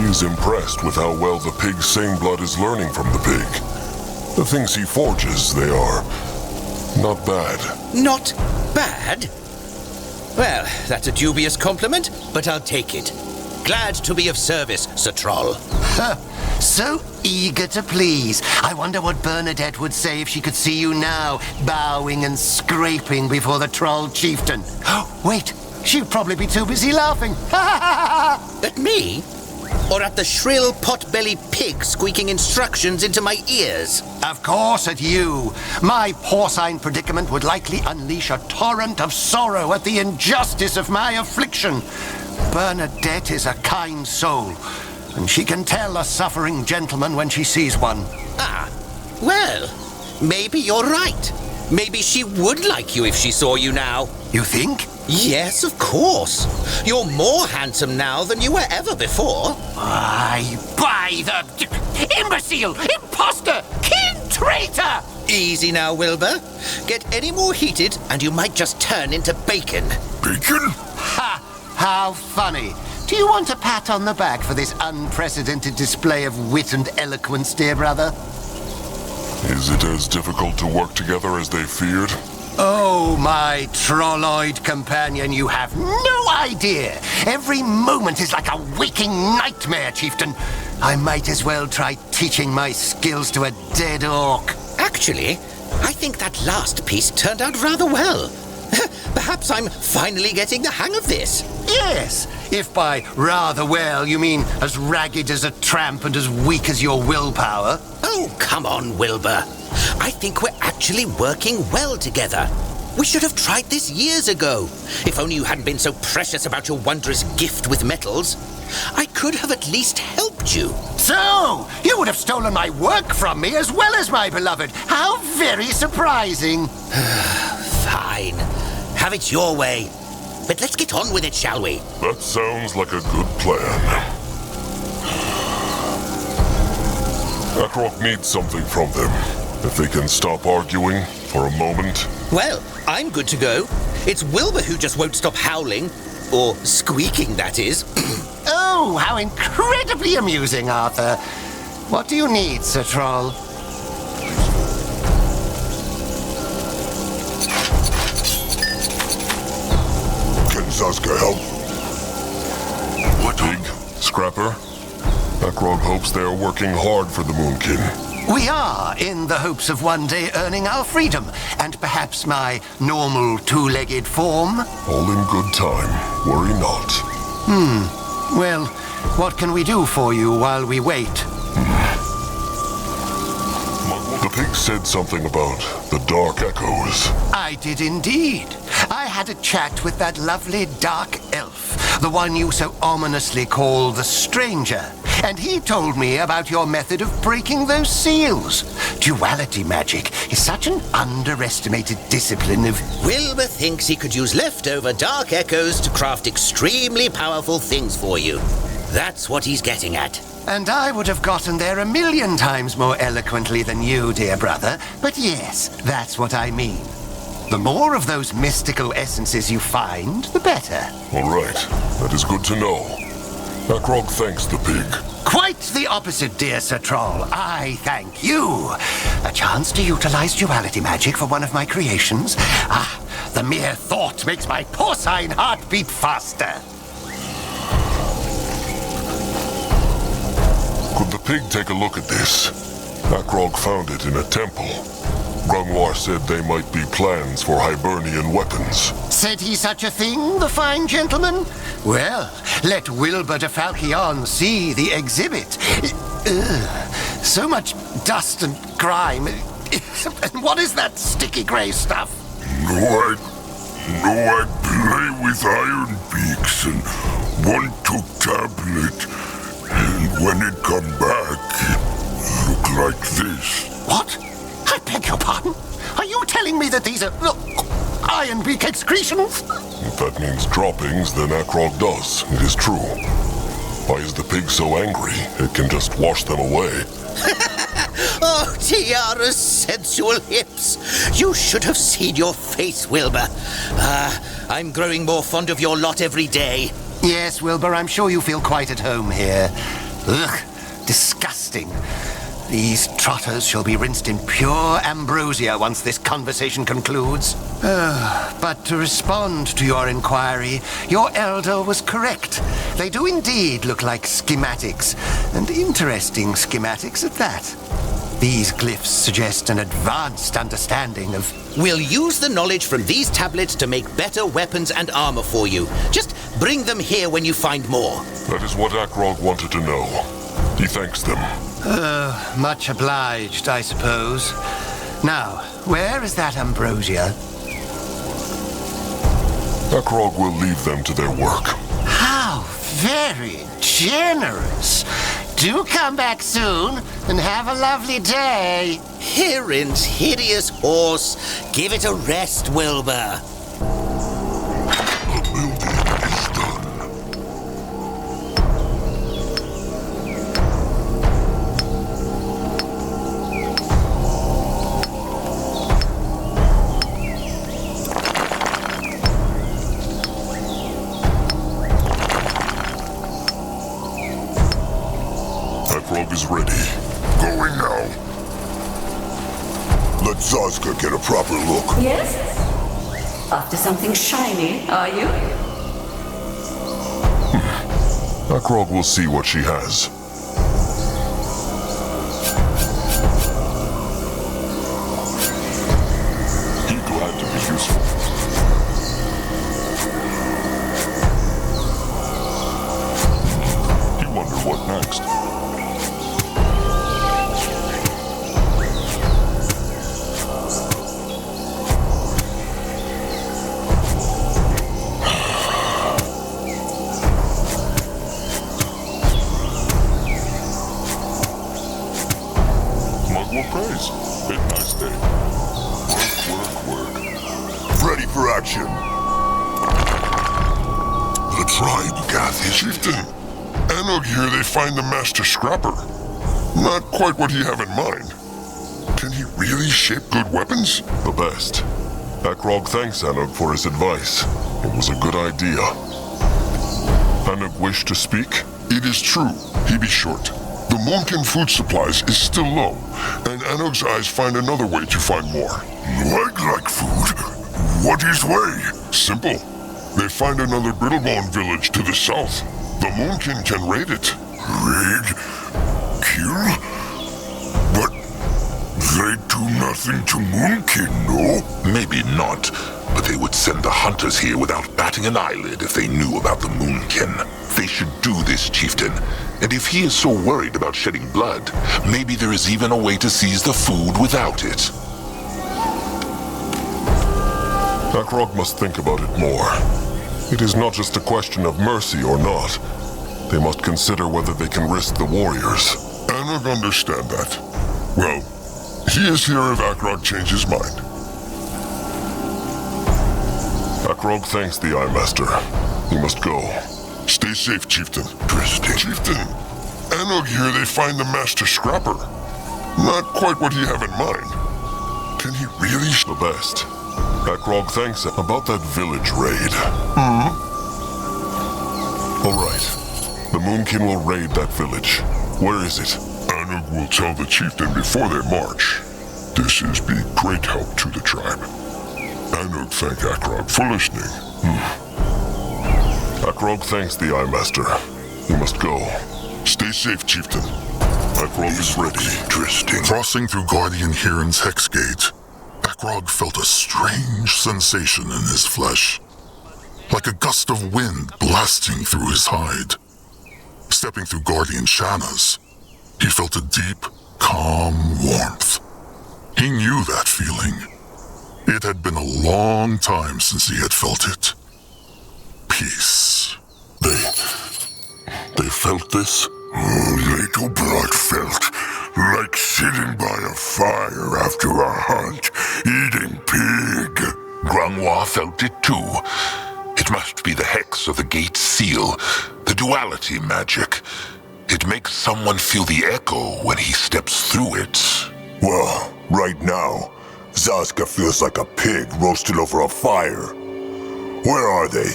he is impressed with how well the pig's same blood is learning from the pig. The things he forges, they are not bad. Not bad? Well, that's a dubious compliment, but I'll take it. Glad to be of service, Sir Troll. So eager to please. I wonder what Bernadette would say if she could see you now, bowing and scraping before the Troll Chieftain. Wait, she'd probably be too busy laughing. At me? Or at the shrill pot-bellied pig squeaking instructions into my ears? Of course at you. My porcine predicament would likely unleash a torrent of sorrow at the injustice of my affliction. Bernadette is a kind soul, and she can tell a suffering gentleman when she sees one. Ah, well, maybe you're right. Maybe she would like you if she saw you now. You think? Yes, of course. You're more handsome now than you were ever before. By the... imbecile! Imposter! Kin traitor! Easy now, Wilbur. Get any more heated and you might just turn into bacon. Bacon? Ha! How funny. Do you want a pat on the back for this unprecedented display of wit and eloquence, dear brother? Is it as difficult to work together as they feared? Oh, my trolloid companion, you have no idea. Every moment is like a waking nightmare, Chieftain. I might as well try teaching my skills to a dead orc. Actually, I think that last piece turned out rather well. Perhaps I'm finally getting the hang of this. Yes, if by rather well you mean as ragged as a tramp and as weak as your willpower. Oh, come on, Wilbur. I think we're actually working well together. We should have tried this years ago. If only you hadn't been so precious about your wondrous gift with metals. I could have at least helped you. So, you would have stolen my work from me as well as my beloved. How very surprising. Fine. Have it your way. But let's get on with it, shall we? That sounds like a good plan. Akrog needs something from them. If they can stop arguing for a moment. Well, I'm good to go. It's Wilbur who just won't stop howling. Or squeaking, that is. Oh, how incredibly amusing, Arthur. What do you need, Sir Troll? Can Zazka help? What? Pig? Scrapper? Akrog hopes they are working hard for the Moonkin. We are, in the hopes of one day earning our freedom, and perhaps my normal two-legged form. All in good time. Worry not. Well, what can we do for you while we wait? The pig said something about the Dark Echoes. I did indeed. I had a chat with that lovely dark elf, the one you so ominously call the Stranger. And he told me about your method of breaking those seals. Duality magic is such an underestimated discipline of... Wilbur thinks he could use leftover dark echoes to craft extremely powerful things for you. That's what he's getting at. And I would have gotten there 1,000,000 times more eloquently than you, dear brother. But yes, that's what I mean. The more of those mystical essences you find, the better. All right. That is good to know. Akrog thanks the pig. Quite the opposite, dear Sir Troll. I thank you. A chance to utilize duality magic for one of my creations? Ah, the mere thought makes my porcine heart beat faster. Could the pig take a look at this? Akrog found it in a temple. Grungwar said they might be plans for Hibernian weapons. Said he such a thing, the fine gentleman? Well, let Wilbur de Falchion see the exhibit. So much dust and grime. And what is that sticky grey stuff? No, I play with iron beaks and One took tablet, and when it come back, it looked like this. What? I beg your pardon? Are you telling me that these are iron beak excretions? If that means droppings, then Akrog does. It is true. Why is the pig so angry? It can just wash them away. Oh, Tiara's sensual hips. You should have seen your face, Wilbur. I'm growing more fond of your lot every day. Yes, Wilbur, I'm sure you feel quite at home here. Ugh, disgusting. These trotters shall be rinsed in pure ambrosia once this conversation concludes. But to respond to your inquiry, your elder was correct. They do indeed look like schematics, and interesting schematics at that. These glyphs suggest an advanced understanding of... We'll use the knowledge from these tablets to make better weapons and armor for you. Just bring them here when you find more. That is what Akrog wanted to know. He thanks them. Much obliged, I suppose. Now, where is that ambrosia? Akrog will leave them to their work. How very generous. Do come back soon, and have a lovely day. Hirin's hideous horse. Give it a rest, Wilbur. The building is done. Akrog is ready. Going now. Let Zazka get a proper look. Yes? After something shiny, are you? Akrog will see what she has. He glad to be useful. You wonder what next. Mugwa praise. Big nice day. Work. Ready for action. The tribe, Urgathian. Chieftain, Anog here they find the Master Scrapper. Not quite what he have in mind. Can he really shape good weapons? The best. Akrog thanks Anog for his advice. It was a good idea. Anog wished to speak? It is true. He be short. The Moonkin food supplies is still low, and Anog's eyes find another way to find more. Like food? What is way? Simple. They find another Brittlebone Village to the south. The Moonkin can raid it. Raid? Kill? But they do nothing to Moonkin, no? Maybe not, but they would send the hunters here without batting an eyelid if they knew about the Moonkin. They should do this, Chieftain. And if he is so worried about shedding blood, maybe there is even a way to seize the food without it. Akrog must think about it more. It is not just a question of mercy or not. They must consider whether they can risk the warriors. Anog understand that. Well, he is here if Akrog changes his mind. Akrog thanks the Eye Master. He must go. Stay safe, Chieftain. Chieftain, Anog here they find the Master Scrapper. Not quite what he have in mind. Can he really the best? Akrog thanks him about that village raid. All right. The Moonkin will raid that village. Where is it? Anog will tell the chieftain before they march. This is be great help to the tribe. Anog thank Akrog for listening. Akrog thanks the Eye Master. He must go. Stay safe, Chieftain. Akrog is ready. Interesting. Crossing through Guardian Hirin's hex gate, Akrog felt a strange sensation in his flesh, like a gust of wind blasting through his hide. Stepping through Guardian Shanna's, he felt a deep, calm warmth. He knew that feeling. It had been a long time since he had felt it. Peace. They felt this? Little blood felt like sitting by a fire after a hunt, eating pig. Grungwa felt it too. It must be the hex of the gate seal, the duality magic. It makes someone feel the echo when he steps through it. Well, right now, Zaska feels like a pig roasted over a fire. Where are they?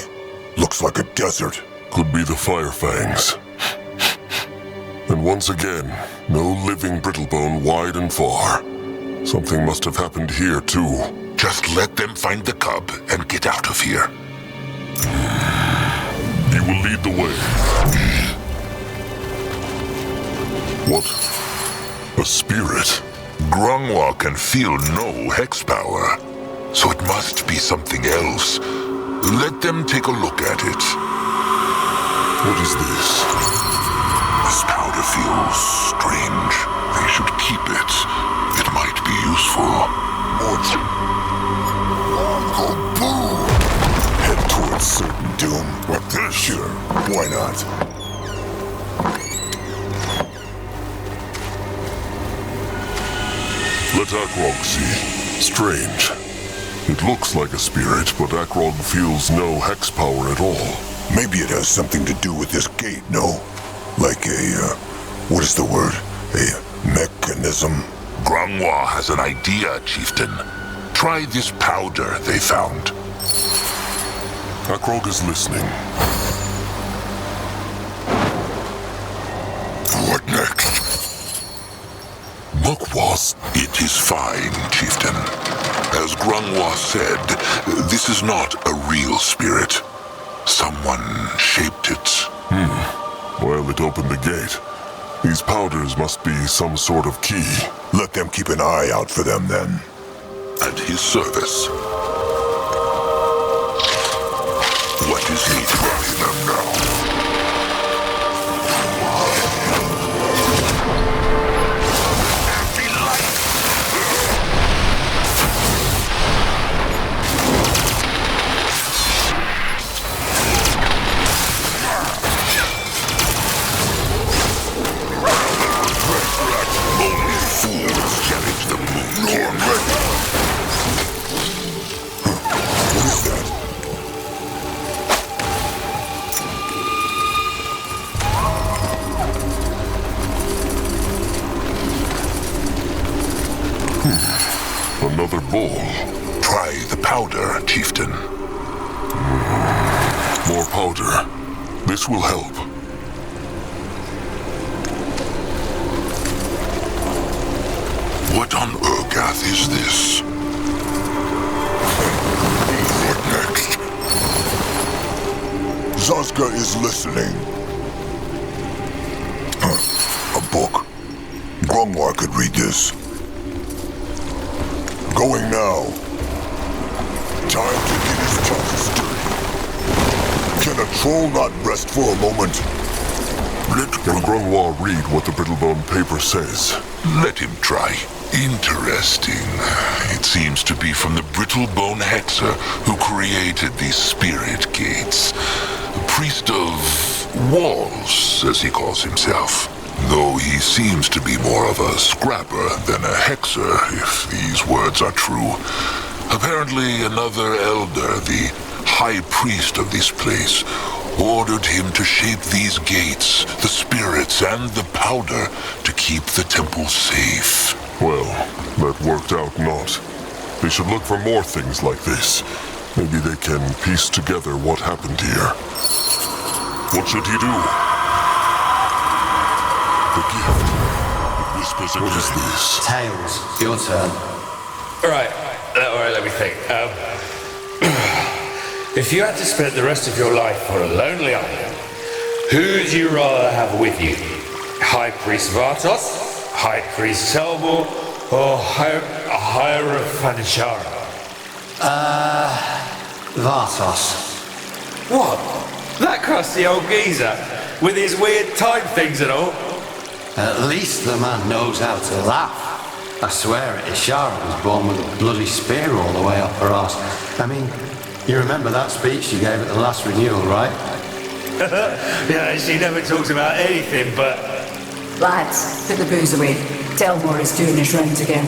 Looks like a desert. Could be the Fire Fangs. And once again, no living Brittlebone wide and far. Something must have happened here too. Just let them find the cub and get out of here. He will lead the way. What? A spirit? Grungwa can feel no hex power, so it must be something else. Let them take a look at it. What is this? This powder feels strange. They should keep it. It might be useful. Head towards certain doom. What this? Sure, why not? Let Akrog see. Strange. It looks like a spirit, but Akrog feels no hex power at all. Maybe it has something to do with this gate, no? Like a, what is the word? A mechanism? Grungwa has an idea, Chieftain. Try this powder they found. Akrog is listening. What next? Mugwa's. It is fine, Chieftain. As Grungwa said, this is not a real spirit. Someone shaped it. Well, it opened the gate. These powders must be some sort of key. Let them keep an eye out for them, then. At his service. What is needed? Try them now. Another bowl. Try the powder, Chieftain. More powder. This will help. What on Urgath is this? What next? Zaska is listening. A book. Grungwa could read this. Going now. Time to get his tongue stirred. Can a troll not rest for a moment? Can Grungwa read what the Brittlebone paper says? Let him try. Interesting. It seems to be from the Brittlebone Hexer who created these spirit gates. A priest of walls, as he calls himself. Though he seems to be more of a scrapper than a hexer, if these words are true. Apparently another elder, the high priest of this place, ordered him to shape these gates, the spirits and the powder, to keep the temple safe. Well, that worked out not. They should look for more things like this. Maybe they can piece together what happened here. What should he do? The gift. It whispers again. What is this? Tails, your turn. Right, let me think. If you had to spend the rest of your life on a lonely island, who'd you rather have with you? High Priest Vartos, High Priest Selborn, or Hierophantishara? Vartos. What? That crusty old geezer? With his weird time things and all? At least the man knows how to laugh. I swear it, Ishara was born with a bloody spear all the way up her arse. I mean, you remember that speech you gave at the last renewal, right? Yeah, she never talks about anything but... Lads, put the booze away. Delmore is doing his rounds again.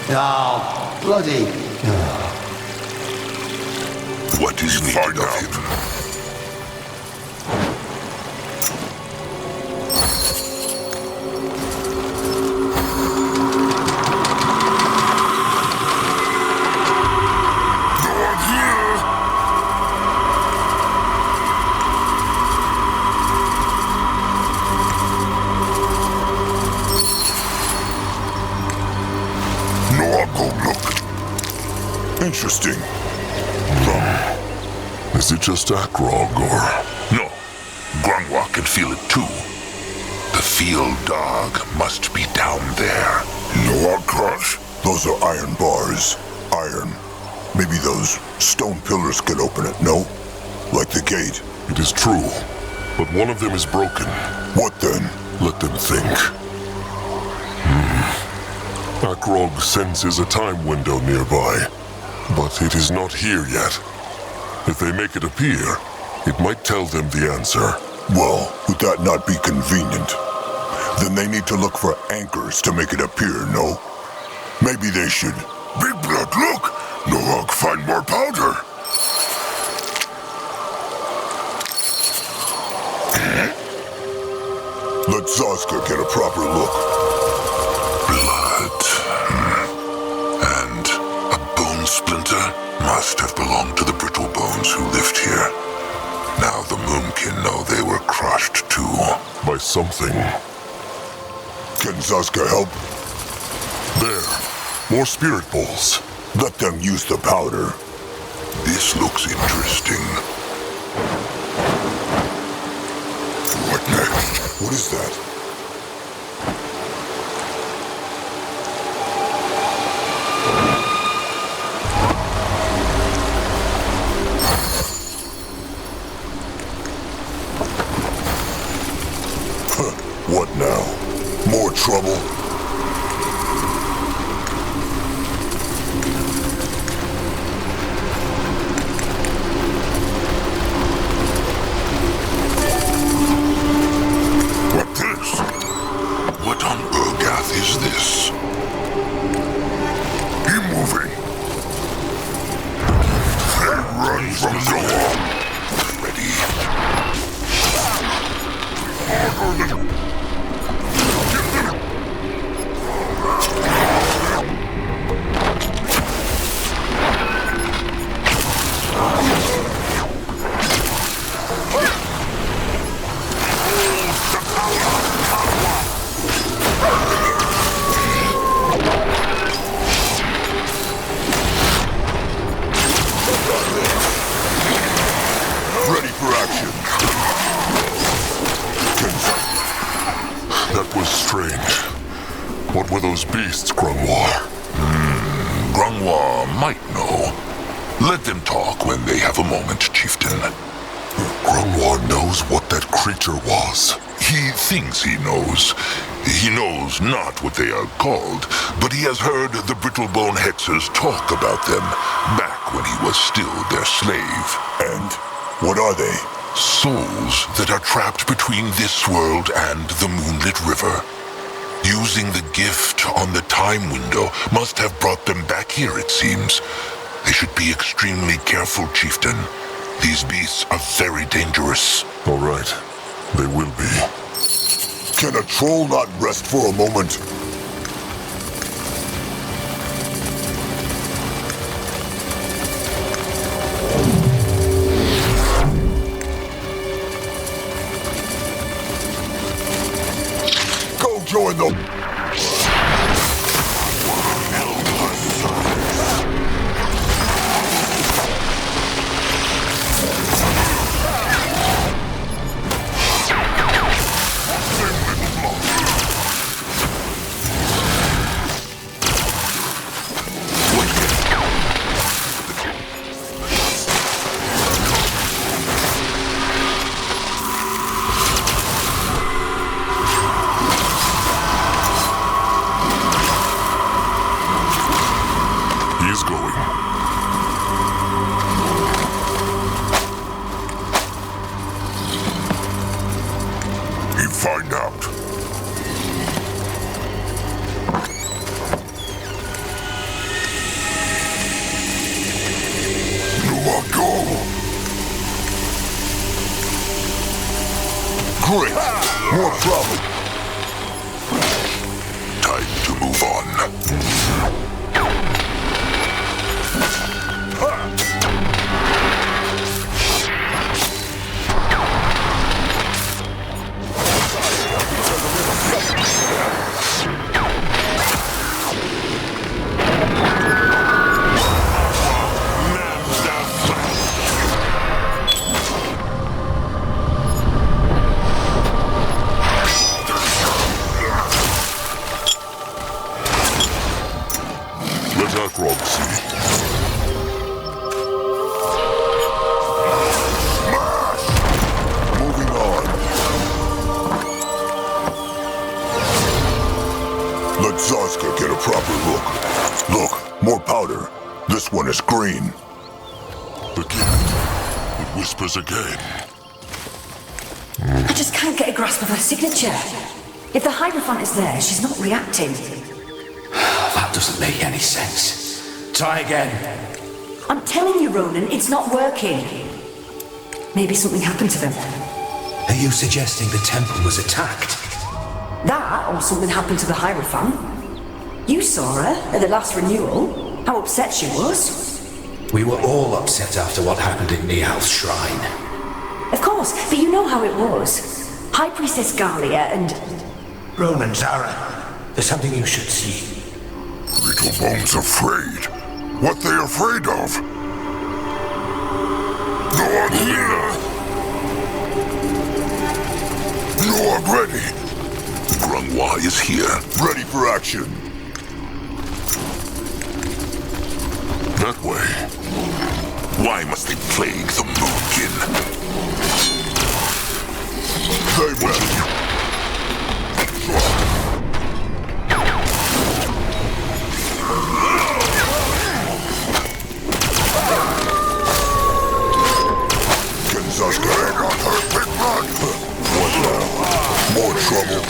Oh, bloody... What is needed of him? Interesting. Is it just Akrog, or...? No. Grungwa can feel it too. The field dog must be down there. No crush. Those are iron bars. Iron. Maybe those stone pillars could open it, no? Like the gate. It is true. But one of them is broken. What then? Let them think. Akrog senses a time window nearby. But it is not here yet. If they make it appear, it might tell them the answer. Well, would that not be convenient? Then they need to look for anchors to make it appear, no? Maybe they should... Big Blood, look! Noak find more powder! Let Zazka get a proper look. Blood. And a bone splinter must have belonged to the Brittlebones who lived here. Now the Moonkin know they were crushed too. By something. Can Zazka help? There. More spirit balls. Let them use the powder. This looks interesting. What next? What is that? What now? More trouble? What this? What on Urgath is this? Keep moving. They run from no one. Ready. Ready for action. That was strange. What were those beasts, Grungwa? Grungwa might know. Let them talk when they have a moment, Chieftain. Grungwa knows what that creature was. He thinks he knows. He knows not what they are called, but he has heard the Brittlebone Hexers talk about them back when he was still their slave. And what are they? Souls that are trapped between this world and the moonlit river. Using the gift on the time window must have brought them back here, it seems. They should be extremely careful, Chieftain. These beasts are very dangerous. All right. They will be. Can a troll not rest for a moment? Go join them! find out. Go. Great. More problem. Time to move on. This one is green. The gift. It whispers again. I just can't get a grasp of her signature. If the Hierophant is there, she's not reacting. That doesn't make any sense. Try again. I'm telling you, Ronan, it's not working. Maybe something happened to them. Are you suggesting the temple was attacked? That, or something happened to the Hierophant. You saw her at the last renewal. How upset she was. We were all upset after what happened in Niethalf's shrine. Of course, but you know how it was. High Priestess Galia and... Ronan, Zara, there's something you should see. Brittlebone's afraid. What they afraid of? Go on here! You are ready. Grungwa is here. Ready for action. That way. Why must they plague the Moonkin? They will. Can Zaska hang on her big run? What now? More trouble.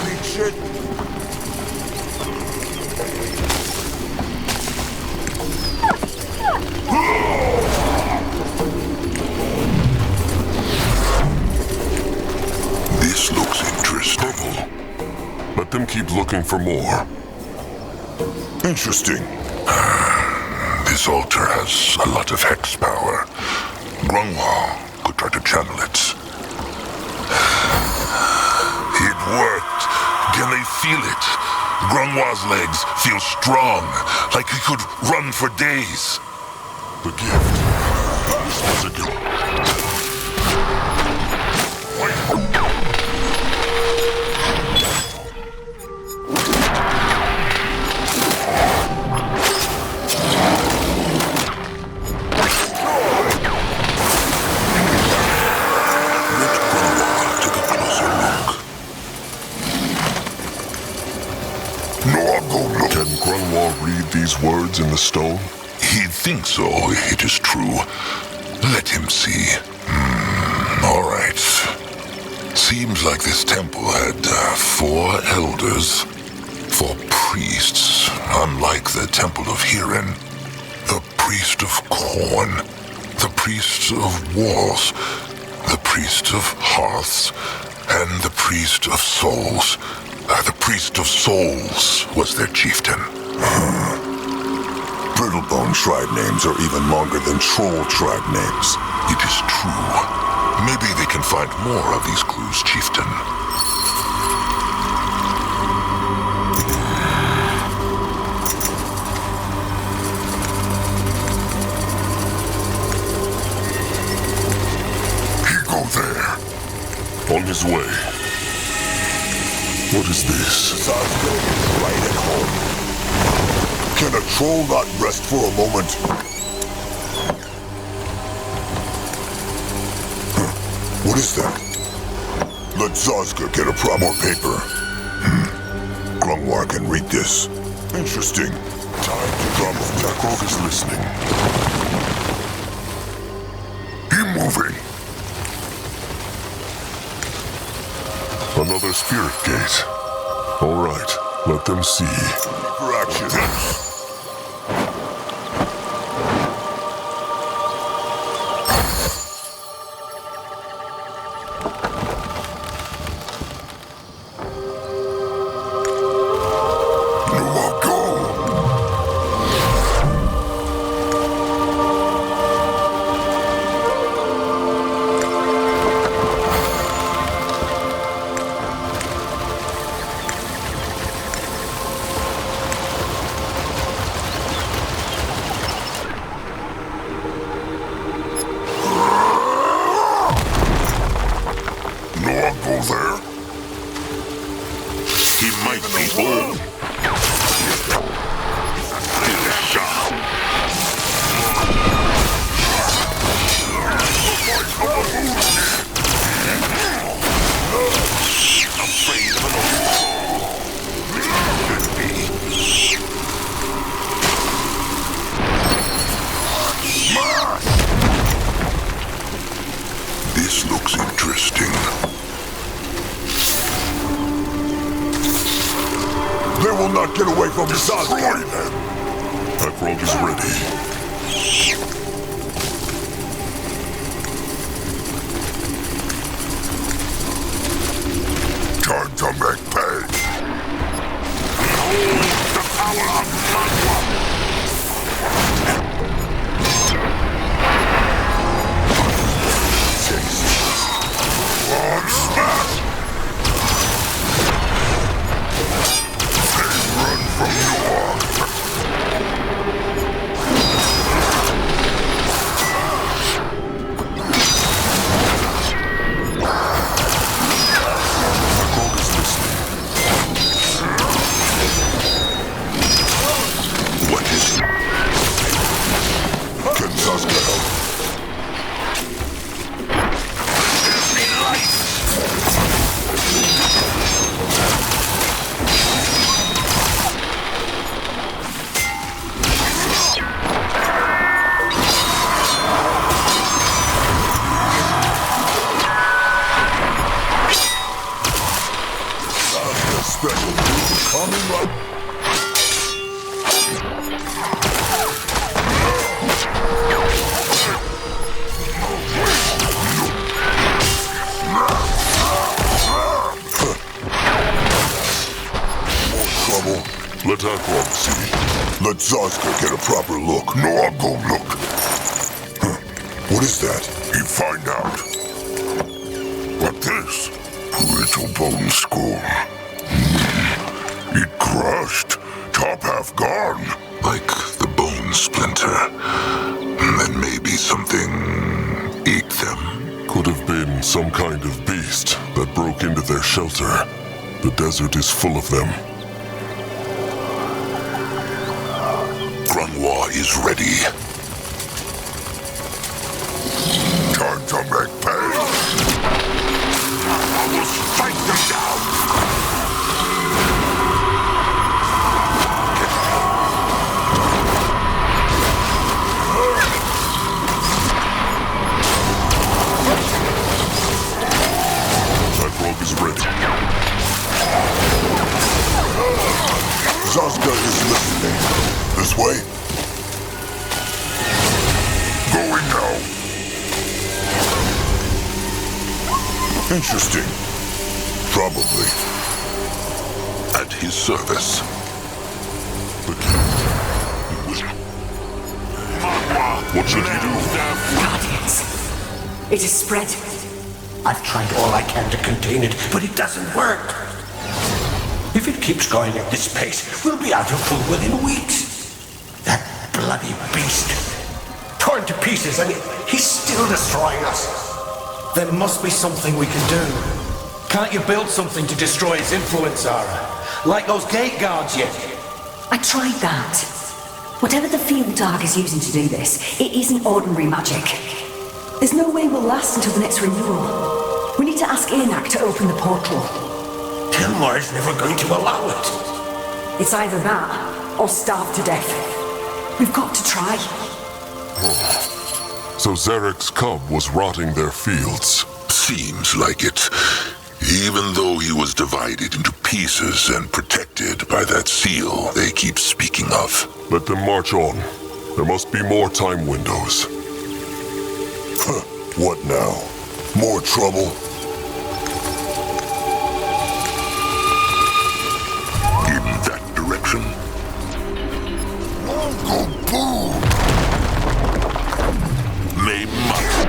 This looks interesting. Let them keep looking for more. Interesting. This altar has a lot of hex power. Grungwa could try to channel it. It worked. Can they feel it? Grungwa's legs feel strong, like he could run for days. The gift. This was a gift. Can Grungwa read these words in the stone? He'd think so, it is true. Let him see. All right. Seems like this temple had 4 elders. 4 priests, unlike the temple of Hirin. The priest of corn, the priest of walls, the priest of hearths, and the priest of souls. The priest of souls was their chieftain. Brittlebone tribe names are even longer than troll tribe names. It is true. Maybe they can find more of these clues, chieftain. He go there. On his way. What is this? Zaska is right at home. Can a troll not rest for a moment? What is that? Let Zaska get a more paper. Grungwa can read this. Interesting. Time to drop off. Jakrog is listening. He moving. Another spirit gate. All right, let them see. For action. This looks interesting. They will not get away from Destroy them. Eklog is ready. Time to make pay. Behold the power of Mugwa. One smash! They run from What is it? Can Zaska help? Special coming up. Trouble. Let Eklog see. Let Zaska get a proper look. No, I'll go look. What is that? You find out. What this? Brittlebone skull. It crushed. Top half gone. Like the bone splinter. Then maybe something ate them. Could have been some kind of beast that broke into their shelter. The desert is full of them. Grunwa is ready. Time to make pay. I will strike them down. Eklog is ready. Zaska is listening. This way? Going now. Interesting. Probably. At his service. What should he do? Guardians. It is spread. I've tried all I can to contain it, but it doesn't work. If it keeps going at this pace, we'll be out of food within weeks. That bloody beast. Torn to pieces, and he's still destroying us. There must be something we can do. Can't you build something to destroy its influence, Zara? Like those gate guards yet? I tried that. Whatever the field dog is using to do this, it isn't ordinary magic. There's no way we'll last until the next renewal. We need to ask Enak to open the portal. Tilmar is never going to allow it. It's either that, or starve to death. We've got to try. So Zarek's cub was rotting their fields. Seems like it. Even though he was divided into pieces and protected by that seal they keep speaking of. Let them march on. There must be more time windows. What now? More trouble? In that direction? Go boom! May much.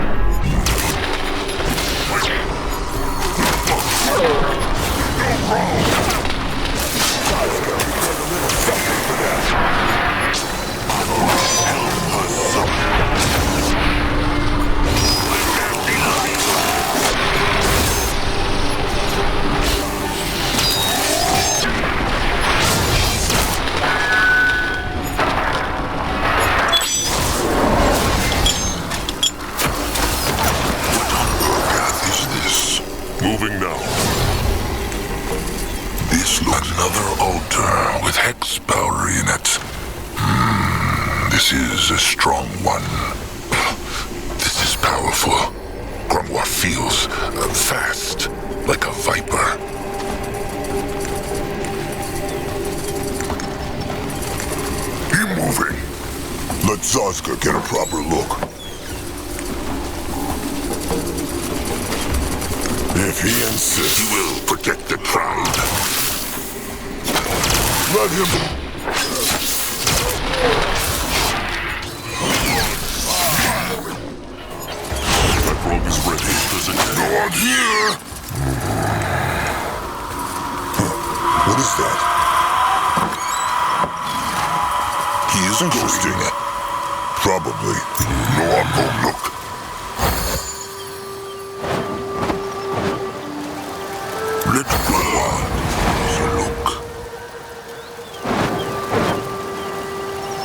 Moving now. This looks another altar with hex power in it. This is a strong one. This is powerful. Grungwa feels fast, like a viper. Keep moving. Let Zazka get a proper look. If he insists, He will protect the tribe. let him... That rogue is ready. No one here! What is that? He is Ghosting. Probably. No one go look. Let Grungwa look.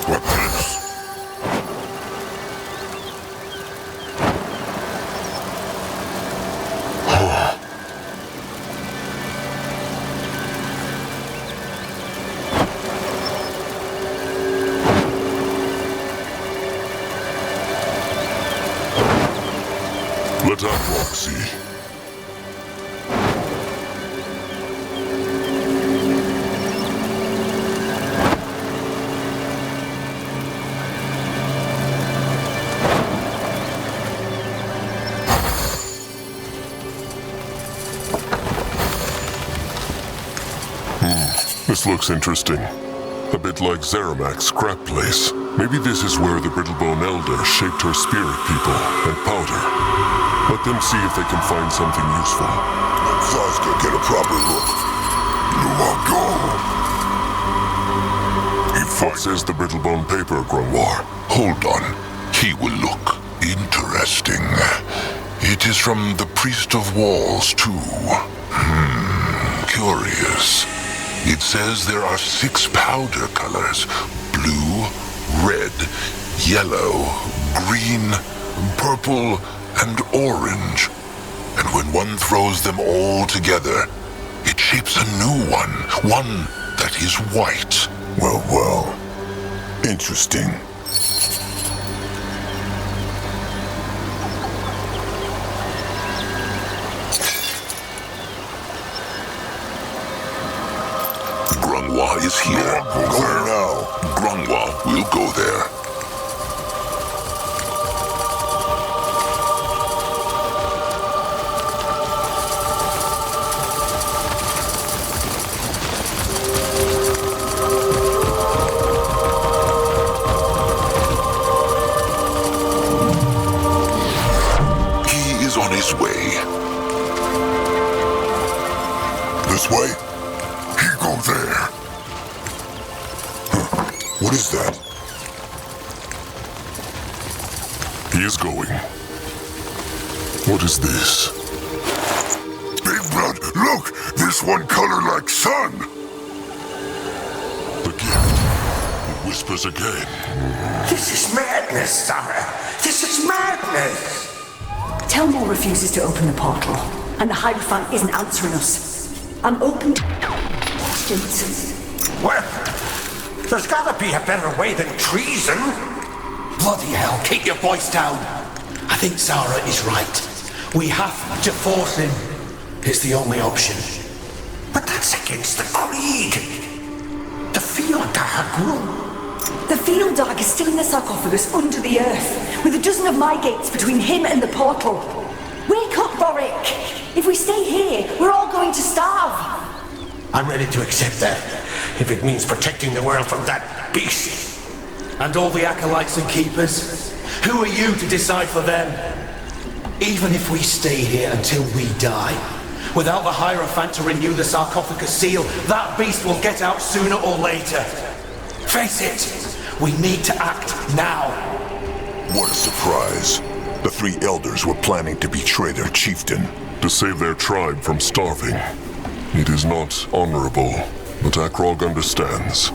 What this? Let Akrog see. This looks interesting. A bit like Zeramak's scrap place. Maybe this is where the Brittlebone Elder shaped her spirit people and powder. Let them see if they can find something useful. Let Zazka get a proper look. You will go. What says the Brittlebone paper, Grungwa? Hold on. He will look. Interesting. It is from the Priest of Walls, too. Curious. It says there are 6 powder colors. Blue, red, yellow, green, purple, and orange. And when one throws them all together, it shapes a new one. One that is white. Well, well. Interesting. Grungwa is here. Go there now. Grungwa will go there. He is on his way. This way? He go there. What is that? He is going. What is this? Big Blood, look! This one color like sun! The gift. It whispers again. This is madness, Sarah. This is madness. Telmore refuses to open the portal, and the Hierophant isn't answering us. I'm open to questions. Well, there's gotta be a better way than treason. Bloody hell, keep your voice down. I think Zara is right. We have to force him. is the only option. But that's against the creed. The field dog. The field dog is still in the sarcophagus under the earth, with a dozen of my gates between him and the portal. Wake up, Boric! If we stay here, we're all going to starve. I'm ready to accept that, if it means protecting the world from that beast. And all the acolytes and keepers? Who are you to decide for them? Even if we stay here until we die, without the Hierophant to renew the sarcophagus seal, that beast will get out sooner or later. Face it, we need to act now. What a surprise. The three elders were planning to betray their chieftain. To save their tribe from starving. It is not honorable, but Akrog understands.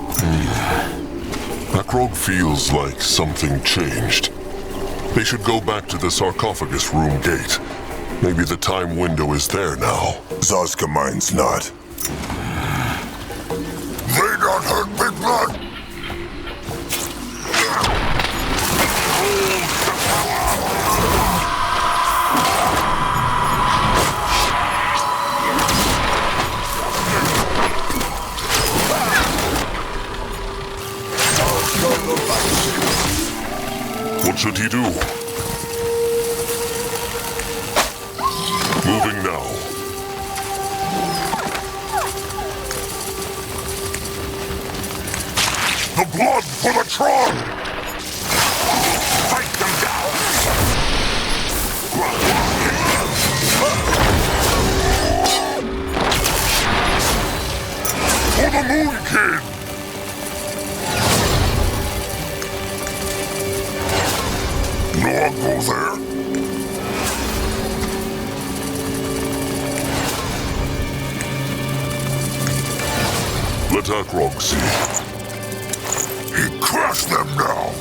Akrog feels like something changed. They should go back to the sarcophagus room gate. Maybe the time window is there now. Zazka minds not. They don't hurt Big Blood! What should he do? Moving now. The blood for the Tron! Fight them down! For the Moon King! No one go there? Let Akrog see. He crushed them now!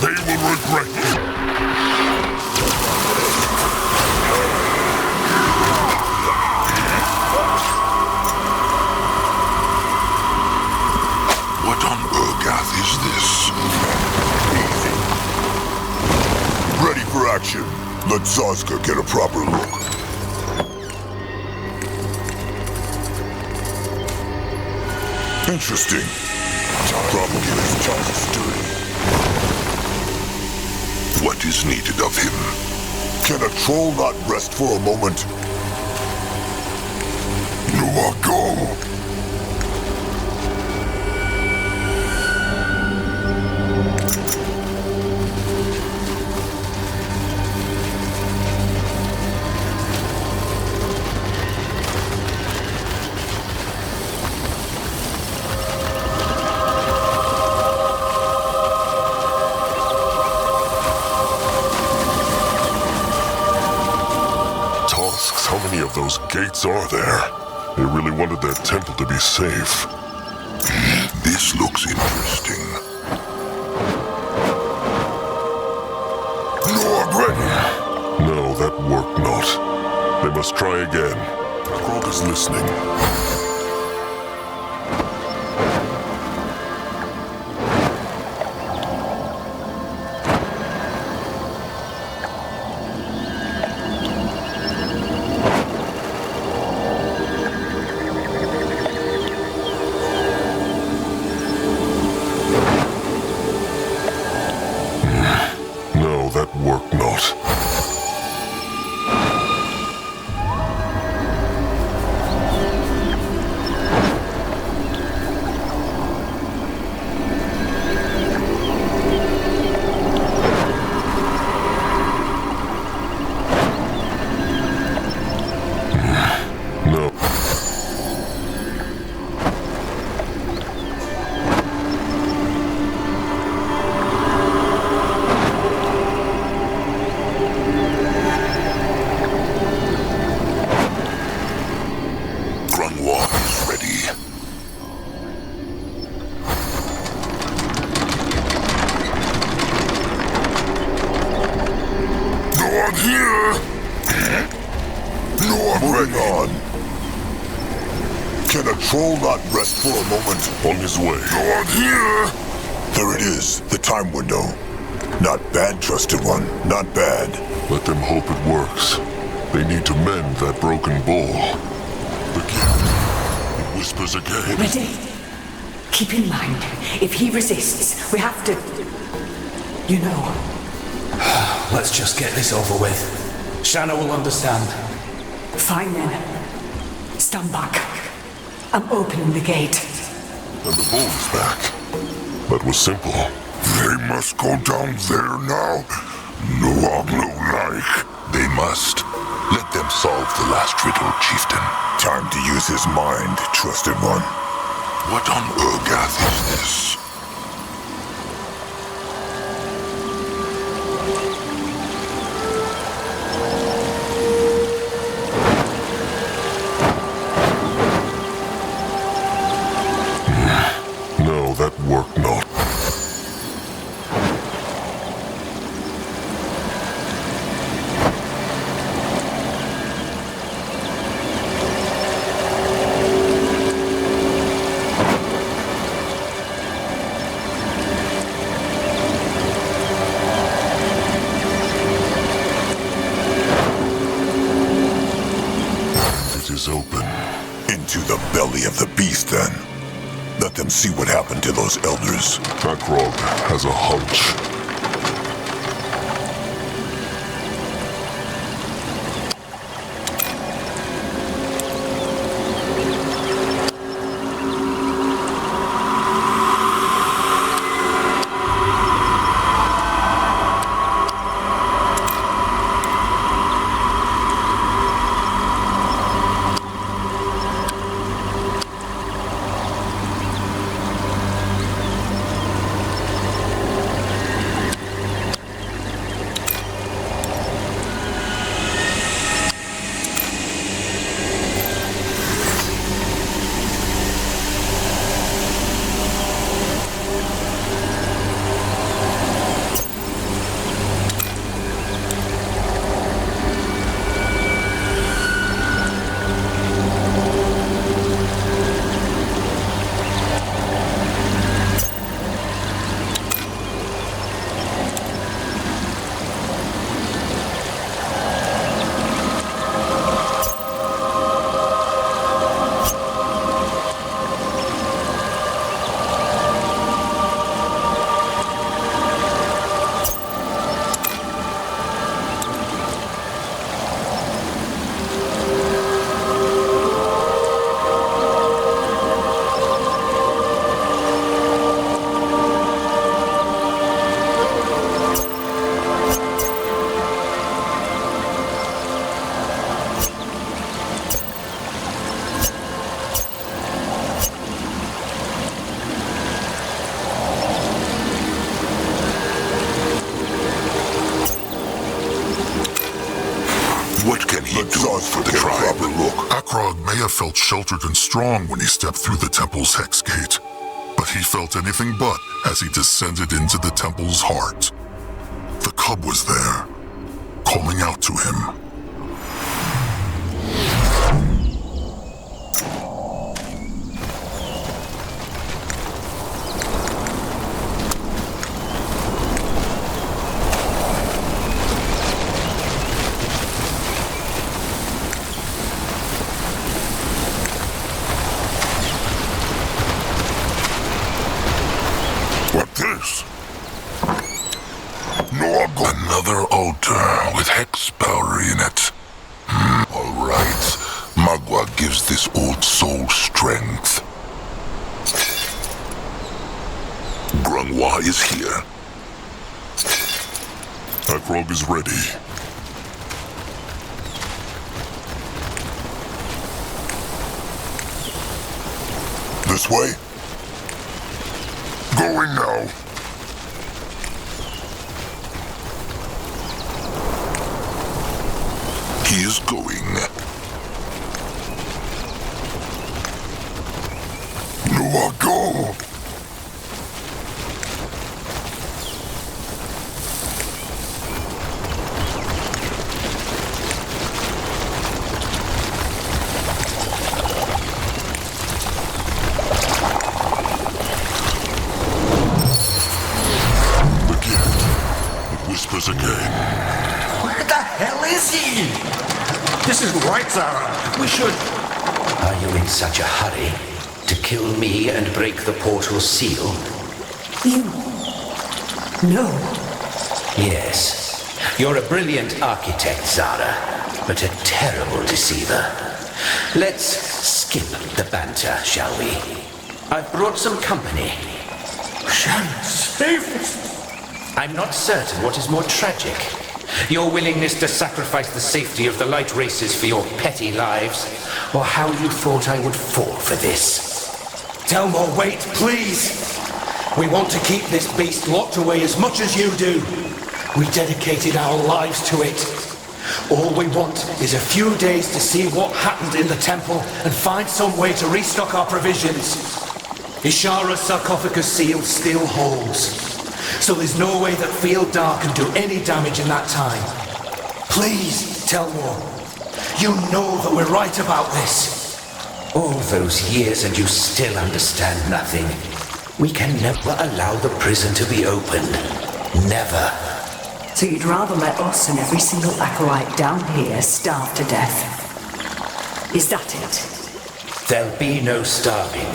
They will regret it! What on Urgath is this? Ready for action. Let Zazka get a proper look. Interesting. Probably his jaws are sturdy. What is needed of him? Can a troll not rest for a moment? No, go! How many of those gates are there? They really wanted their temple to be safe. This looks interesting. Lord ready! No, that worked not. They must try again. Grog is listening. Can a troll not rest for a moment? On his way. Go on here! There it is, the time window. Not bad, Trusted One. Not bad. Let them hope it works. They need to mend that broken bowl. Again. It whispers again. Ready? Keep in mind, if he resists, we have to... You know. Let's just get this over with. Shanna will understand. Fine then. Stand back. I'm opening the gate. And the bowl is back. That was simple. They must go down there now. No like. They must. Let them solve the last riddle, Chieftain. Time to use his mind, Trusted One. What on Urgathian is this? No, that worked not. Open. Into the belly of the beast, then. Let them see what happened to those elders. Akrog has a hunch. Felt sheltered and strong when he stepped through the temple's hex gate, but he felt anything but as he descended into the temple's heart. The cub was there, calling out to him. Another altar with hex power in it. All right. Mugwa gives this old soul strength. Grungwa is here. Akrog is ready. This way? Going now. He is going. No, go. is he? This isn't right, Zara. We should... Are you in such a hurry to kill me and break the portal seal? You... No. Yes. You're a brilliant architect, Zara, but a terrible deceiver. Let's skip the banter, shall we? I've brought some company. Shanna, save us! I'm not certain what is more tragic. Your willingness to sacrifice the safety of the light races for your petty lives, or how you thought I would fall for this. Telmore, wait, please! We want to keep this beast locked away as much as you do. We dedicated our lives to it. All we want is a few days to see what happened in the temple and find some way to restock our provisions. Ishara's sarcophagus seal still holds, so there's no way that Field Dark can do any damage in that time. Please, Telmore, you know that we're right about this. All those years and you still understand nothing. We can never allow the prison to be opened. Never. So you'd rather let us and every single acolyte down here starve to death? Is that it? There'll be no starving.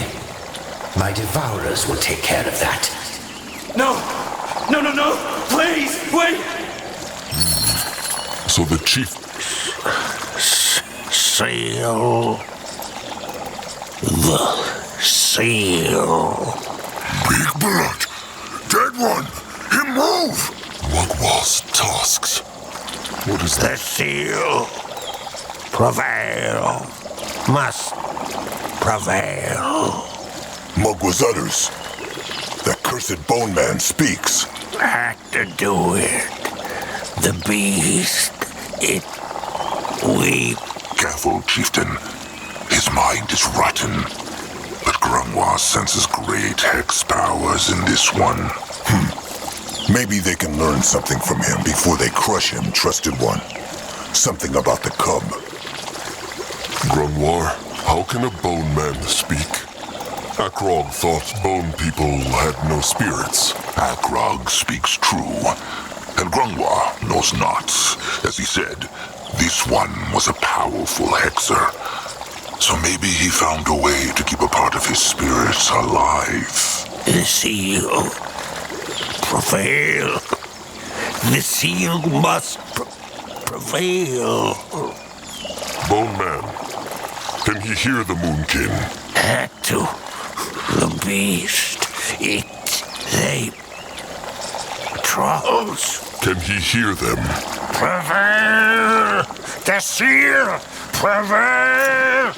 My devourers will take care of that. No! No, no, no! Please, wait! So the chief... Seal. The seal. Big blood. Dead one. Him move. Mugwa's tusks. What is the seal? Prevail. Must prevail. Mugwa's utters. That cursed bone man speaks. Had to do it. The beast. It weep. Careful, chieftain. His mind is rotten. But Grungwa senses great hex powers in this one. Maybe they can learn something from him before they crush him, trusted one. Something about the cub. Grungwar, how can a bone man speak? Akrog thought bone people had no spirits. Akrog speaks true, and Grungwa knows not. As he said, this one was a powerful hexer. So maybe he found a way to keep a part of his spirit alive. The seal prevail. The seal must prevail. Bone man, can he hear the Moonkin? Had to. The beast. They trolls. Can he hear them? Prevail. The seal prevail.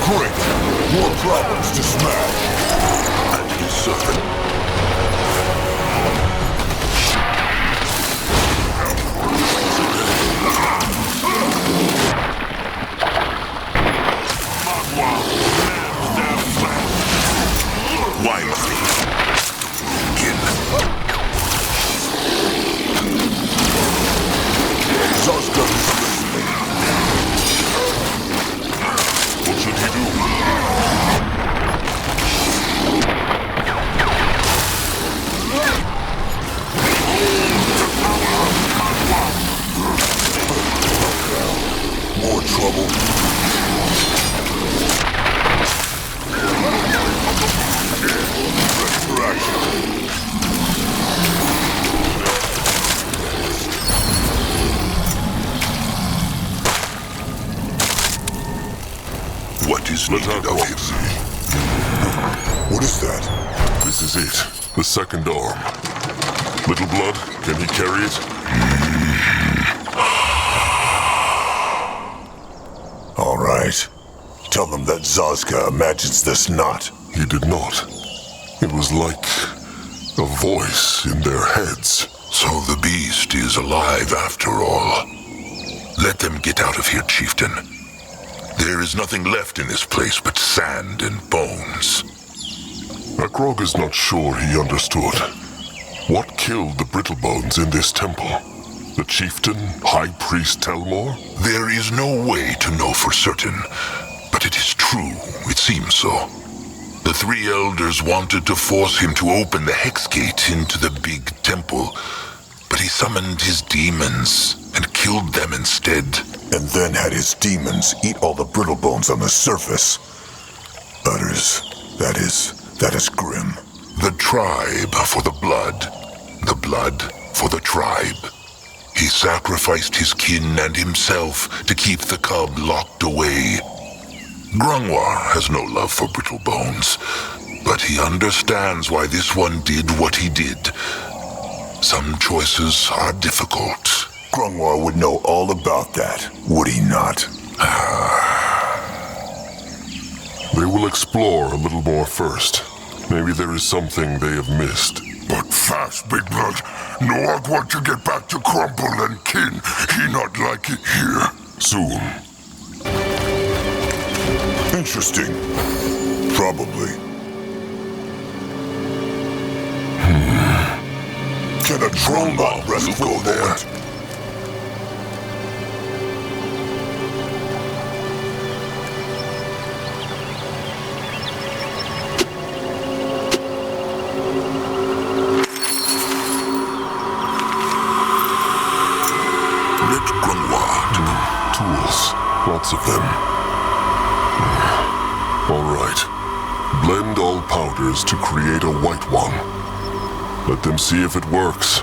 Great! More problems to smash! And his servant. Why must he? Begin. Zoska is listening. What should he do? More trouble. What is needed of him? What is that? This is it. The second arm. Little blood, can he carry it? All right. Tell them that Zoska imagines this not. He did not. It was like a voice in their heads. So the beast is alive after all. Let them get out of here, chieftain. There is nothing left in this place but sand and bones. Akrog is not sure he understood. What killed the Brittlebones in this temple? The chieftain, High Priest Telmor? There is no way to know for certain, but it is true, it seems so. The three elders wanted to force him to open the hex gate into the big temple, but he summoned his demons and killed them instead. And then had his demons eat all the brittle bones on the surface. That is grim. The tribe for the blood for the tribe. He sacrificed his kin and himself to keep the cub locked away. Grungwar has no love for brittle bones, but he understands why this one did what he did. Some choices are difficult. Grungwar would know all about that, would he not? They will explore a little more first. Maybe there is something they have missed. But fast, Big Blood. Noag want to get back to Crumple and kin. He not like it here. Soon. Interesting. Probably. Can a drone bot rest for a moment? Lots of them. All right. Blend all powders to create a white one. Let them see if it works.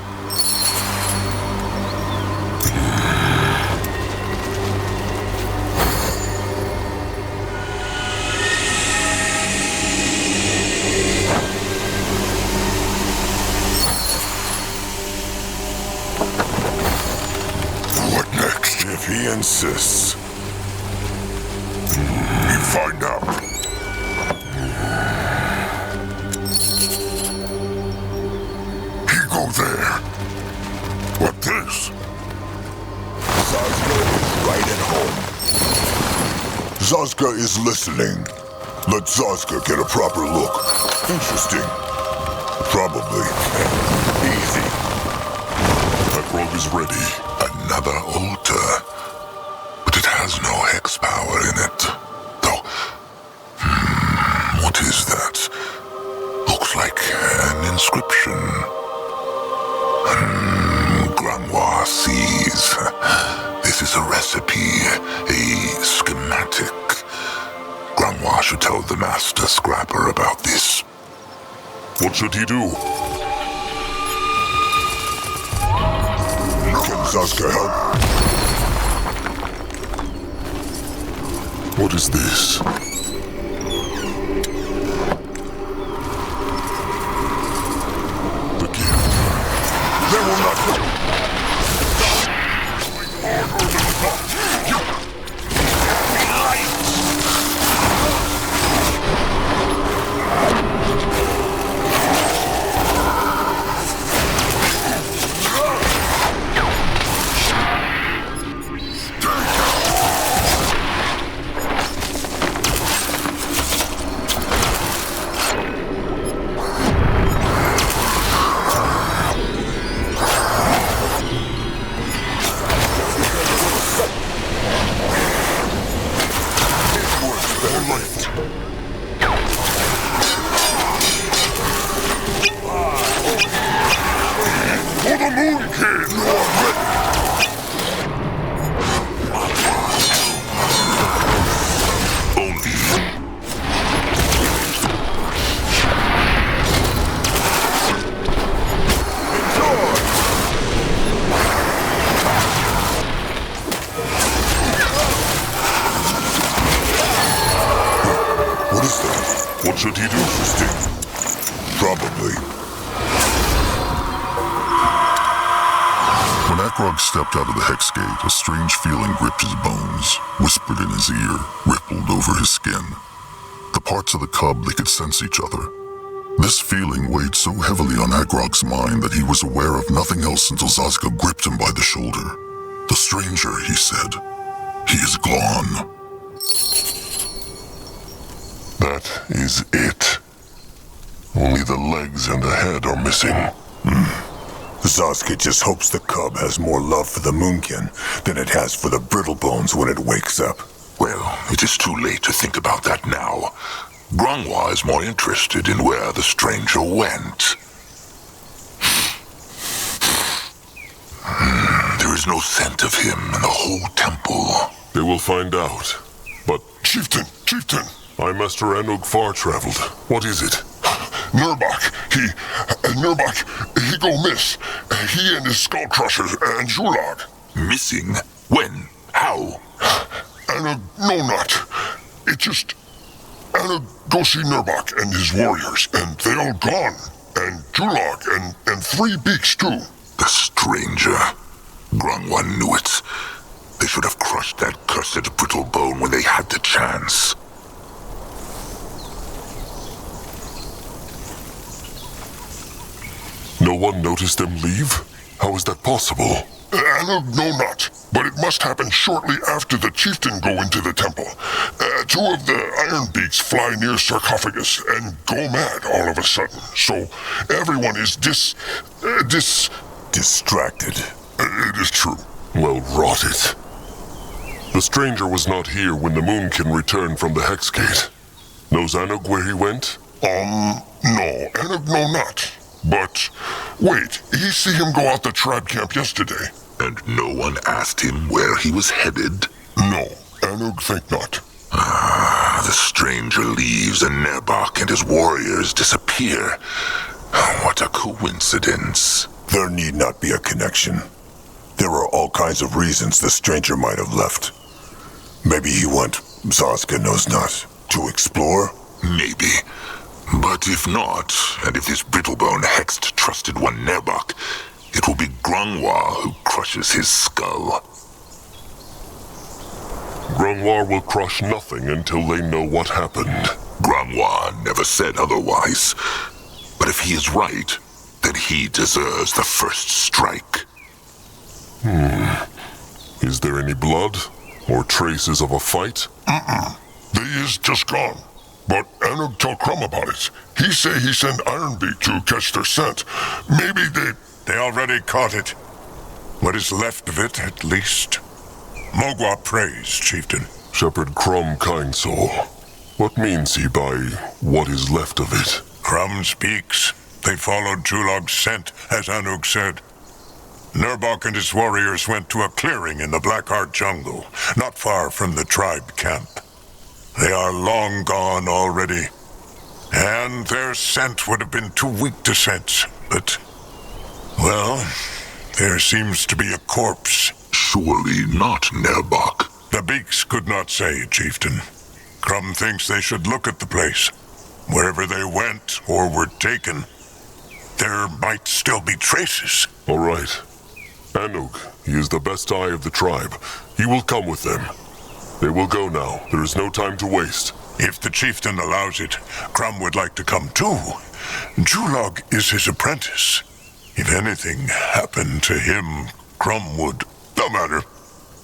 What next? If he insists. Find out. He go there. What this? Zazka is right at home. Zazka is listening. Let Zazka get a proper look. Interesting. Probably. Easy. That rogue is ready. Another altar. But it has no hex power in it. What is that? Looks like an inscription. Grungwar sees. This is a recipe, a schematic. Grungwar should tell the Master Scrapper about this. What should he do? Can Zazka help? What is this? They will not. What should he do? Probably. When Akrog stepped out of the hex gate, a strange feeling gripped his bones, whispered in his ear, rippled over his skin. The parts of the cub, they could sense each other. This feeling weighed so heavily on Agrog's mind that he was aware of nothing else until Zazka gripped him by the shoulder. The stranger, he said. He is gone. That is it. Only the legs and the head are missing. Zoska just hopes the cub has more love for the Moonkin than it has for the Brittlebones when it wakes up. Well, it is too late to think about that now. Grangwa is more interested in where the stranger went. There is no scent of him in the whole temple. They will find out. But... Chieftain! My Master Anug far-traveled. What is it? Nurbok, he go miss. He and his skull crushers and Julag. Missing? When? How? Anug, no not. It just... Anug go see Nurbok and his warriors, and they all gone. And Julag, and 3 beaks too. The stranger. Grangwa knew it. They should have crushed that cursed Brittlebone when they had the chance. No one noticed them leave? How is that possible? Anug, no not. But it must happen shortly after the chieftain go into the temple. 2 of the Iron Beaks fly near sarcophagus and go mad all of a sudden. So everyone is distracted. It is true. Well, rot it. The stranger was not here when the Moonkin returned from the Hex Gate. Knows Anug where he went? No, Anug no not. But, wait, he see him go out the tribe camp yesterday. And no one asked him where he was headed? No, Anug think not. The stranger leaves and Nurbok and his warriors disappear. What a coincidence. There need not be a connection. There are all kinds of reasons the stranger might have left. Maybe he went, Zoska knows not, to explore? Maybe. But if not, and if this Brittlebone hexed trusted one Nurbok, it will be Grangwa who crushes his skull. Grangwa will crush nothing until they know what happened. Grangwa never said otherwise. But if he is right, then he deserves the first strike. Is there any blood? Or traces of a fight? They is just gone. But Anug tell Crumb about it. He say he sent Ironbeak to catch their scent. Maybe They already caught it. What is left of it, at least. Mugwa prays, chieftain. Shepherd Crumb, kind soul. What means he by what is left of it? Crumb speaks. They followed Julog's scent, as Anug said. Nurbok and his warriors went to a clearing in the Blackheart jungle, not far from the tribe camp. They are long gone already, and their scent would have been too weak to sense, but... well, there seems to be a corpse. Surely not Nurbok. The Beaks could not say, chieftain. Crumb thinks they should look at the place. Wherever they went or were taken, there might still be traces. All right. Anug, he is the best eye of the tribe. He will come with them. They will go now. There is no time to waste. If the chieftain allows it, Crumb would like to come too. Julog is his apprentice. If anything happened to him, Crumb would... No matter.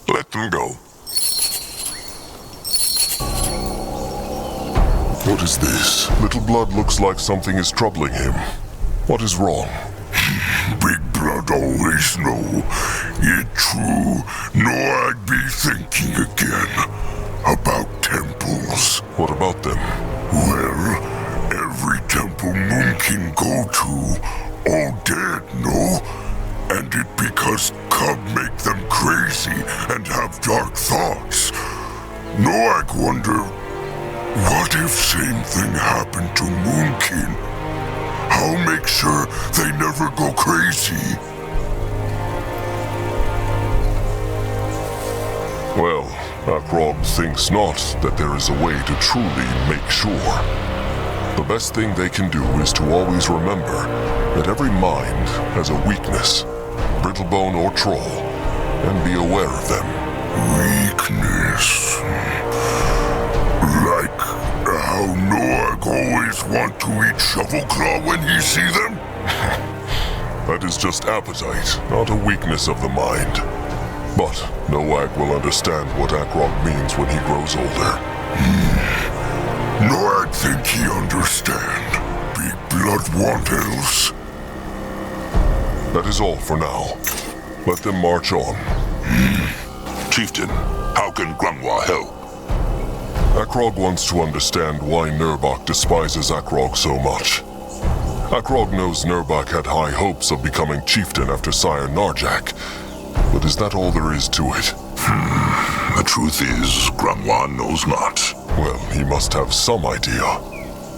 Let them go. What is this? Little Blood looks like something is troubling him. What is wrong? Big Blood always know. It true. No, I'd be thinking again about temples. What about them? Well, every temple Moonkin go to, all dead, no? And it because Cub make them crazy and have dark thoughts. No, I wonder, what if same thing happened to Moonkin? How make sure they never go crazy? Well, Akrog thinks not that there is a way to truly make sure. The best thing they can do is to always remember that every mind has a weakness, Brittlebone or Troll, and be aware of them. Weakness? Like how Noag always want to eat Shovelclaw when he see them? That is just appetite, not a weakness of the mind. But Noag will understand what Akrog means when he grows older. Noag think he understand. Big Blood want else. That is all for now. Let them march on. Chieftain, how can Grungwa help? Akrog wants to understand why Nurbak despises Akrog so much. Akrog knows Nurbak had high hopes of becoming chieftain after Sire Narjak, but is that all there is to it? The truth is, Grungwa knows not. Well, he must have some idea.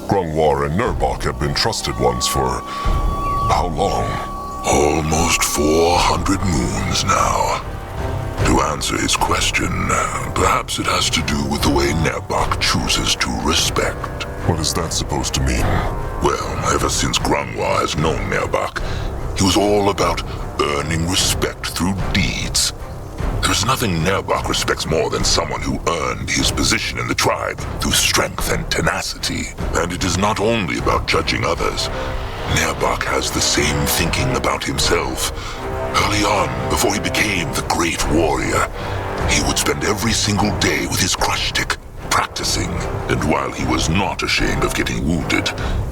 Grungwa and Nurbak have been trusted ones for... how long? Almost 400 moons now. To answer his question, perhaps it has to do with the way Nurbak chooses to respect. What is that supposed to mean? Well, ever since Grungwa has known Nurbak, he was all about earning respect through deeds. There's nothing Nurbak respects more than someone who earned his position in the tribe through strength and tenacity. And it is not only about judging others. Nurbak has the same thinking about himself. Early on, before he became the great warrior, he would spend every single day with his crush stick, practicing. And while he was not ashamed of getting wounded,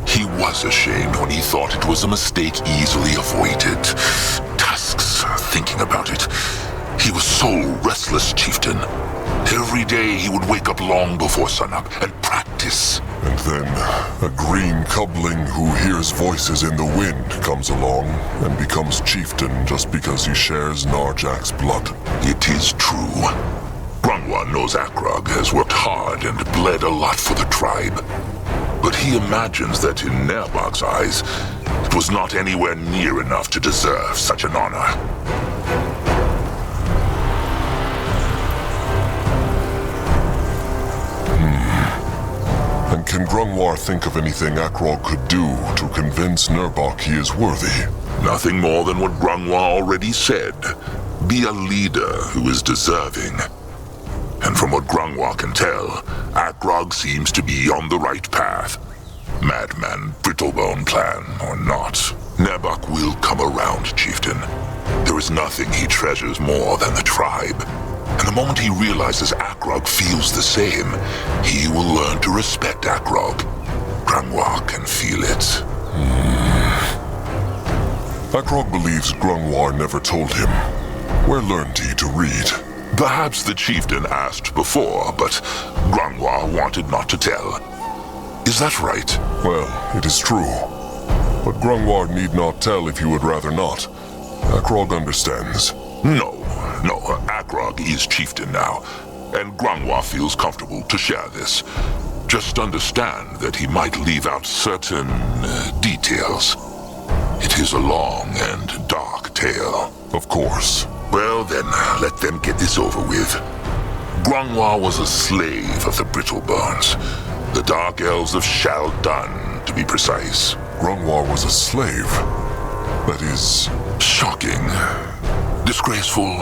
he was ashamed when he thought it was a mistake easily avoided. Tusks, thinking about it. He was so restless, chieftain. Every day he would wake up long before sunup and practice. And then a green cubling who hears voices in the wind comes along and becomes chieftain just because he shares Narjak's blood. It is true. Grungwa knows Akrog has worked hard and bled a lot for the tribe. But he imagines that in Nurbak's eyes, it was not anywhere near enough to deserve such an honor. And can Grungwa think of anything Akrog could do to convince Nurbak he is worthy? Nothing more than what Grungwa already said. Be a leader who is deserving. And from what Grungwa can tell, Akrog seems to be on the right path. Madman Brittlebone plan or not, Nurbak will come around, chieftain. There is nothing he treasures more than the tribe. And the moment he realizes Akrog feels the same, he will learn to respect Akrog. Grungwa can feel it. Akrog believes Grungwa never told him. Where learned he to read? Perhaps the chieftain asked before, but Grungwa wanted not to tell. Is that right? Well, it is true. But Grungwa need not tell if he would rather not. Akrog understands. No, Akrog is chieftain now, and Grungwa feels comfortable to share this. Just understand that he might leave out certain details. It is a long and dark tale. Of course. Well then, let them get this over with. Grungwa was a slave of the Brittlebones, the Dark Elves of Shaldan, to be precise. Grungwa was a slave? That is... shocking. Disgraceful.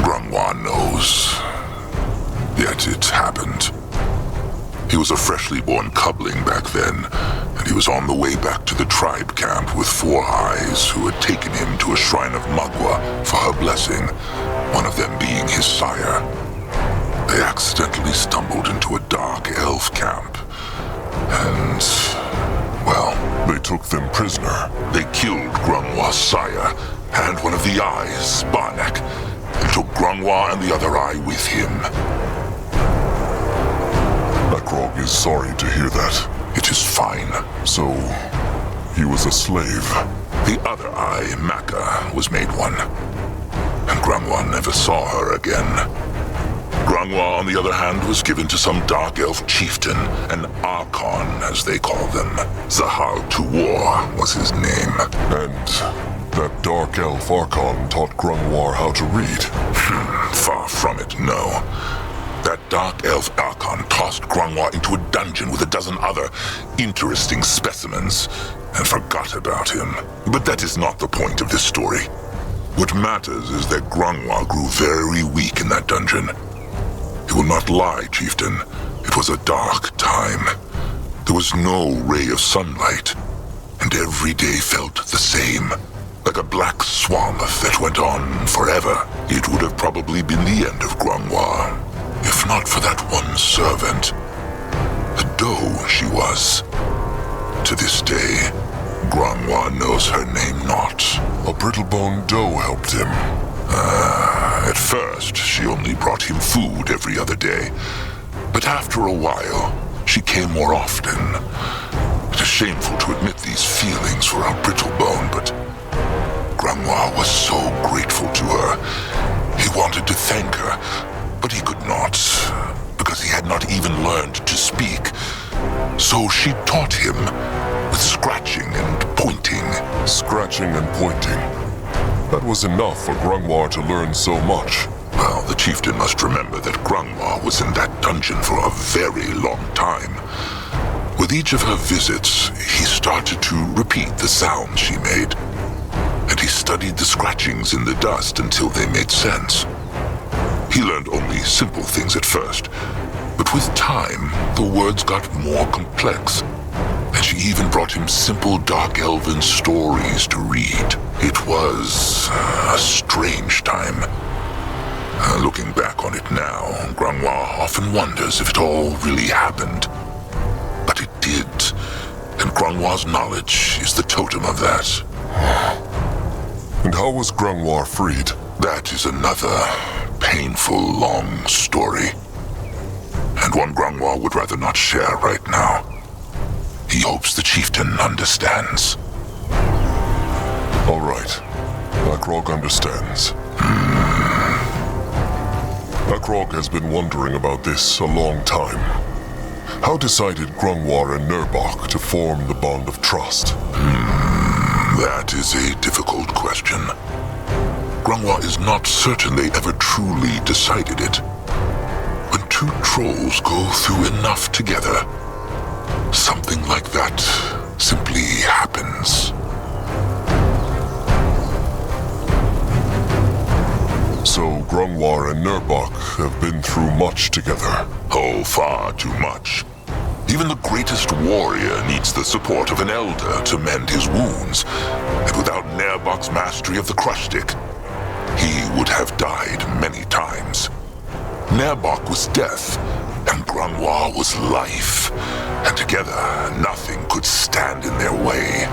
Grungwa knows. Yet it happened. He was a freshly born cubling back then, and he was on the way back to the tribe camp with Four Eyes, who had taken him to a shrine of Mugwa for her blessing, one of them being his sire. They accidentally stumbled into a dark elf camp, and, well... They took them prisoner. They killed Grungwa's sire, and one of the eyes, Barnak, and took Grungwa and the other eye with him. Akrog is sorry to hear that. It is fine. So, he was a slave. The other eye, Maka, was made one. And Grungwa never saw her again. Grungwa, on the other hand, was given to some dark elf chieftain, an Archon, as they call them. Zahal Tuwar was his name. And that dark elf Archon taught Grungwa how to read? Far from it, no. That dark elf Archon tossed Grungwa into a dungeon with a dozen other interesting specimens, and forgot about him. But that is not the point of this story. What matters is that Grungwa grew very weak in that dungeon. He will not lie, chieftain. It was a dark time. There was no ray of sunlight, and every day felt the same. Like a black swamp that went on forever. It would have probably been the end of Grungwa, if not for that one servant. A doe she was. To this day, Grangwa knows her name not. A Brittlebone doe helped him. At first, she only brought him food every other day. But after a while, she came more often. It is shameful to admit these feelings for our Brittlebone, but Grangwa was so grateful to her. He wanted to thank her, but he could not, because he had not even learned to speak. So she taught him with scratching and pointing. Scratching and pointing. That was enough for Grangwa to learn so much. Well, the chieftain must remember that Grangwa was in that dungeon for a very long time. With each of her visits, he started to repeat the sounds she made. And he studied the scratchings in the dust until they made sense. He learned only simple things at first, but with time, the words got more complex. And she even brought him simple Dark Elven stories to read. It was a strange time. Looking back on it now, Grangwa often wonders if it all really happened. But it did, and Grangwa's knowledge is the totem of that. And how was Grangwa freed? That is another painful, long story. And one Grangwa would rather not share right now. He hopes the chieftain understands. All right. Akrog understands. Akrog has been wondering about this a long time. How decided Grangwa and Nurbok to form the bond of trust? That is a difficult question. Grangwa is not certain they ever truly decided it. When two trolls go through enough together, something like that simply happens. So Grangwa and Nurbok have been through much together. Oh, far too much. Even the greatest warrior needs the support of an elder to mend his wounds. And without Nurbok's mastery of the crush stick, he would have died many times. Nurbok was death, and Grangwa was life. And together, nothing could stand in their way.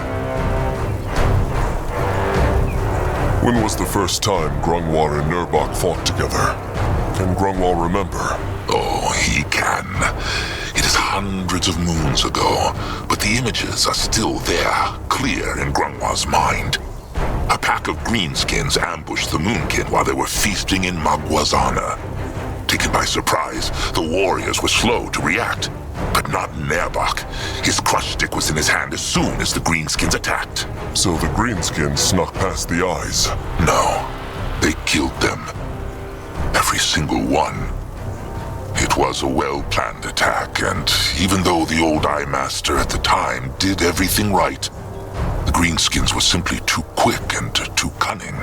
When was the first time Grangwa and Nurbok fought together? Can Grangwa remember? Oh, he can. It is hundreds of moons ago, but the images are still there, clear in Grangwa's mind. A pack of greenskins ambushed the Moonkin while they were feasting in Mugwa's honor. Taken by surprise, the warriors were slow to react. But not Nurbok. His crush stick was in his hand as soon as the greenskins attacked. So the greenskins snuck past the eyes? No. They killed them. Every single one. It was a well-planned attack, and even though the old Eye Master at the time did everything right, the greenskins were simply too quick and too cunning.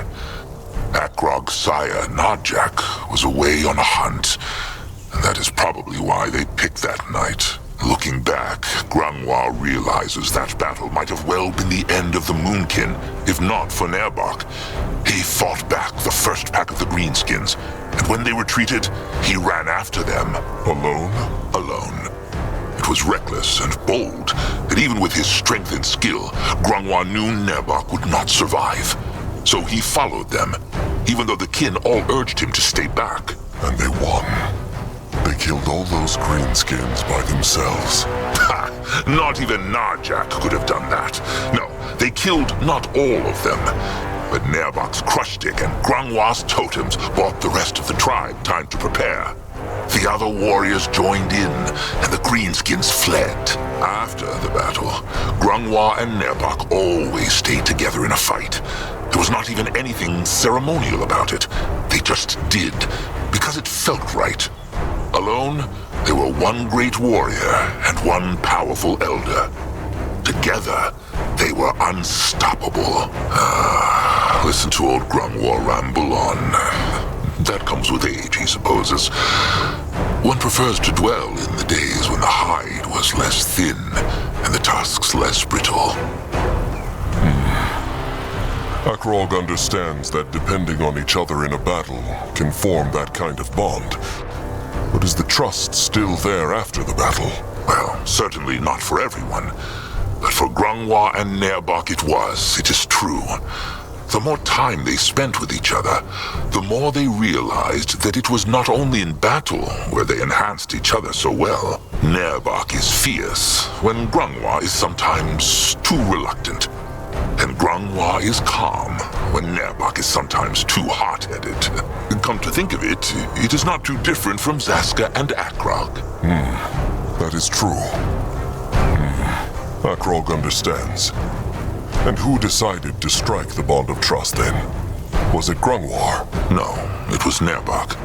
Akrog's sire, Narjak, was away on a hunt, and that is probably why they picked that night. Looking back, Grangwa realizes that battle might have well been the end of the Moonkin, if not for Nurbok. He fought back the first pack of the greenskins, and when they retreated, he ran after them. Alone? Alone. It was reckless and bold, and even with his strength and skill, Grangwa knew Nurbok would not survive. So he followed them, even though the kin all urged him to stay back. And they won. They killed all those greenskins by themselves. Ha! Not even Narjak could have done that. No, they killed not all of them. But Nurbok's crush stick and Grangwa's totems bought the rest of the tribe time to prepare. The other warriors joined in, and the greenskins fled. After the battle, Grangwa and Nurbok always stayed together in a fight. There was not even anything ceremonial about it. They just did, because it felt right. Alone, they were one great warrior and one powerful elder. Together, they were unstoppable. Listen to old Grangwa ramble on. That comes with age, he supposes. One prefers to dwell in the days when the hide was less thin and the tusks less brittle. Akrog understands that depending on each other in a battle can form that kind of bond. But is the trust still there after the battle? Well, certainly not for everyone. But for Grungwa and Nerbok it is true. The more time they spent with each other, the more they realized that it was not only in battle where they enhanced each other so well. Nerbok is fierce, when Grungwa is sometimes too reluctant. And Grungwa is calm, when Nerbok is sometimes too hot-headed. Come to think of it, it is not too different from Zaska and Akrog. That is true. Akrog understands. And who decided to strike the bond of trust then? Was it Grungwa? No, it was Nerbok.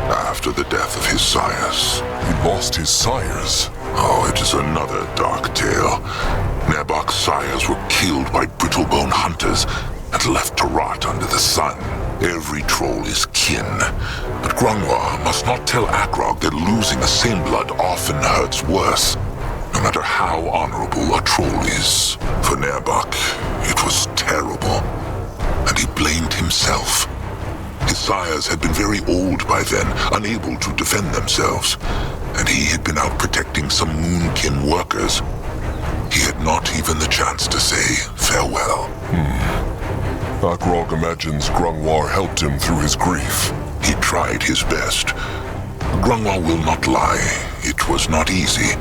After the death of his sires. He lost his sires? Oh, it is another dark tale. Nerbok's sires were killed by Brittlebone hunters and left to rot under the sun. Every troll is kin. But Grungwa must not tell Akrog that losing a same blood often hurts worse, no matter how honorable a troll is. For Nerbok, it was terrible, and he blamed himself. His sires had been very old by then, unable to defend themselves, and he had been out protecting some Moonkin workers. He had not even the chance to say farewell. Akrog imagines Grungwa helped him through his grief. He tried his best. Grungwa will not lie. It was not easy.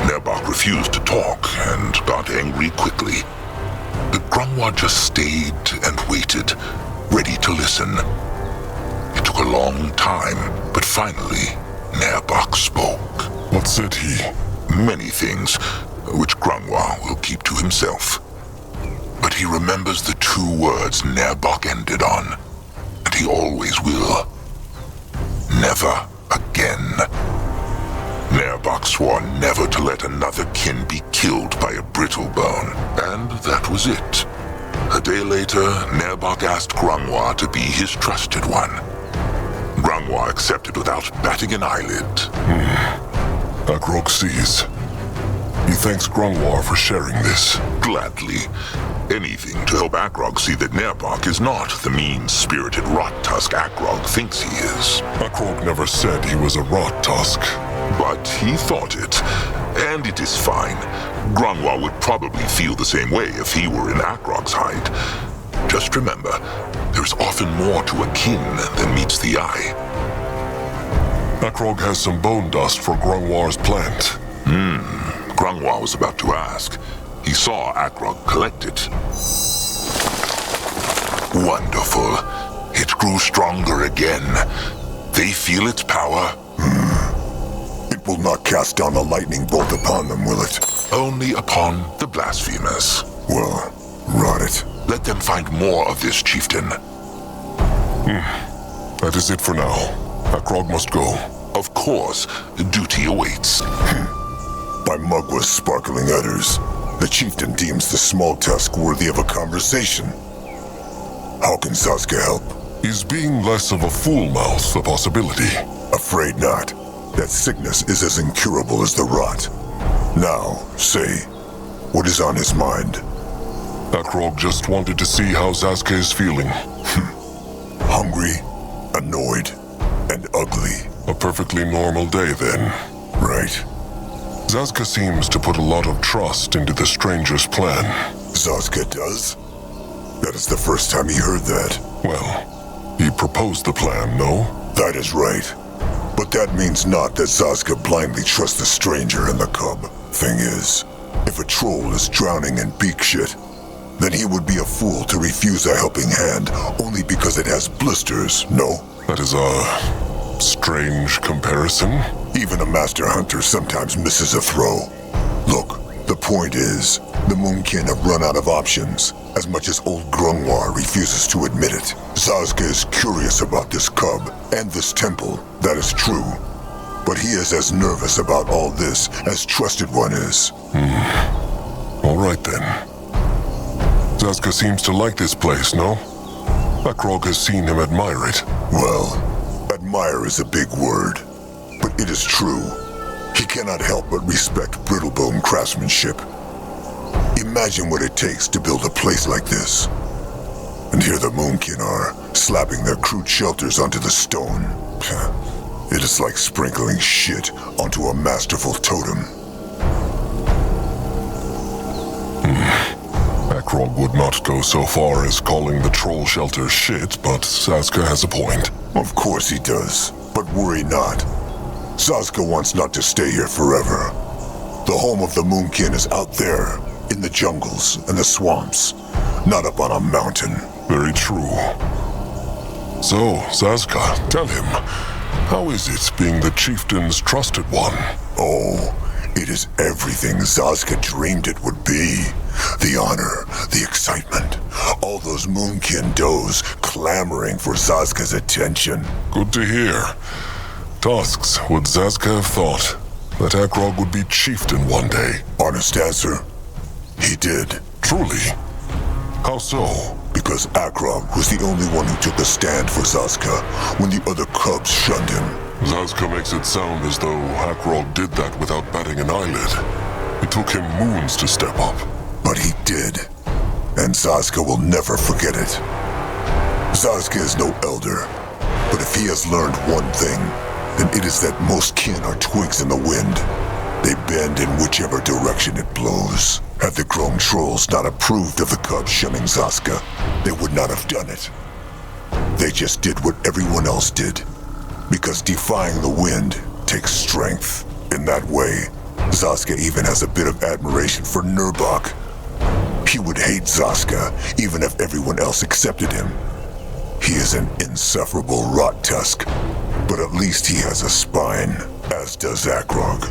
Nerbok refused to talk and got angry quickly. But Grungwa just stayed and waited, ready to listen. It took a long time, but finally, Nerbok spoke. What said he? Many things, which Grungwa will keep to himself. But he remembers the 2 words Nerbok ended on, and he always will. Never again. Nerbok swore never to let another kin be killed by a Brittlebone, and that was it. A day later, Nerbok asked Grungwa to be his trusted one. Grungwa accepted without batting an eyelid. Akrog sees. He thanks Grungwa for sharing this. Gladly. Anything to help Akrog see that Nerbok is not the mean-spirited rot-tusk Akrog thinks he is. Akrog never said he was a rot-tusk. But he thought it. And it is fine. Grungwa would probably feel the same way if he were in Akrog's hide. Just remember, there's often more to a kin than meets the eye. Akrog has some bone dust for Grungwa's plant. Grungwa was about to ask. He saw Akrog collect it. Wonderful. It grew stronger again. They feel its power. It will not cast down a lightning bolt upon them, will it? Only upon the blasphemous. Well, rot it. Let them find more of this, chieftain. That is it for now. Akrog must go. Of course, duty awaits. By Mugwa's sparkling udders, the chieftain deems the small tusk worthy of a conversation. How can Zaska help? Is being less of a fool-mouth a possibility? Afraid not. That sickness is as incurable as the rot. Now, say, what is on his mind? Akrog just wanted to see how Zaska is feeling. Hungry, annoyed, and ugly. A perfectly normal day, then. Right. Zaska seems to put a lot of trust into the stranger's plan. Zaska does? That is the first time he heard that. Well, he proposed the plan, no? That is right. But that means not that Zaska blindly trusts the stranger and the cub. Thing is, if a troll is drowning in beak shit, then he would be a fool to refuse a helping hand only because it has blisters, no? That is a strange comparison. Even a master hunter sometimes misses a throw. Look, the point is, the Moonkin have run out of options, as much as old Grungwa refuses to admit it. Zaska is curious about this cub and this temple, that is true. But he is as nervous about all this as Trusted One is. All right then. Zaska seems to like this place, no? Akrog has seen him admire it. Well, admire is a big word, but it is true. He cannot help but respect Brittlebone craftsmanship. Imagine what it takes to build a place like this. And here the Moonkin are, slapping their crude shelters onto the stone. It is like sprinkling shit onto a masterful totem. Akrog would not go so far as calling the troll shelter shit, but Sazka has a point. Of course he does, but worry not. Sazka wants not to stay here forever. The home of the Moonkin is out there, in the jungles and the swamps, not up on a mountain. Very true. So, Sazka, tell him, how is it being the chieftain's trusted one? Oh, it is everything Sazka dreamed it would be. The honor, the excitement, all those Moonkin does clamoring for Sazka's attention. Good to hear. Tusks, would Sazka have thought that Akrog would be chieftain one day? Honest answer, he did. Truly? How so? Because Akrog was the only one who took a stand for Sazka when the other cubs shunned him. Sazka makes it sound as though Akrog did that without batting an eyelid. It took him moons to step up. But he did, and Sazka will never forget it. Sazka is no elder, but if he has learned one thing, then it is that most kin are twigs in the wind. They bend in whichever direction it blows. Had the grown trolls not approved of the cubs shunning Sazka, they would not have done it. They just did what everyone else did, because defying the wind takes strength. In that way, Sazka even has a bit of admiration for Nurbok. He would hate Sazka, even if everyone else accepted him. He is an insufferable rot tusk, but at least he has a spine, as does Akrog.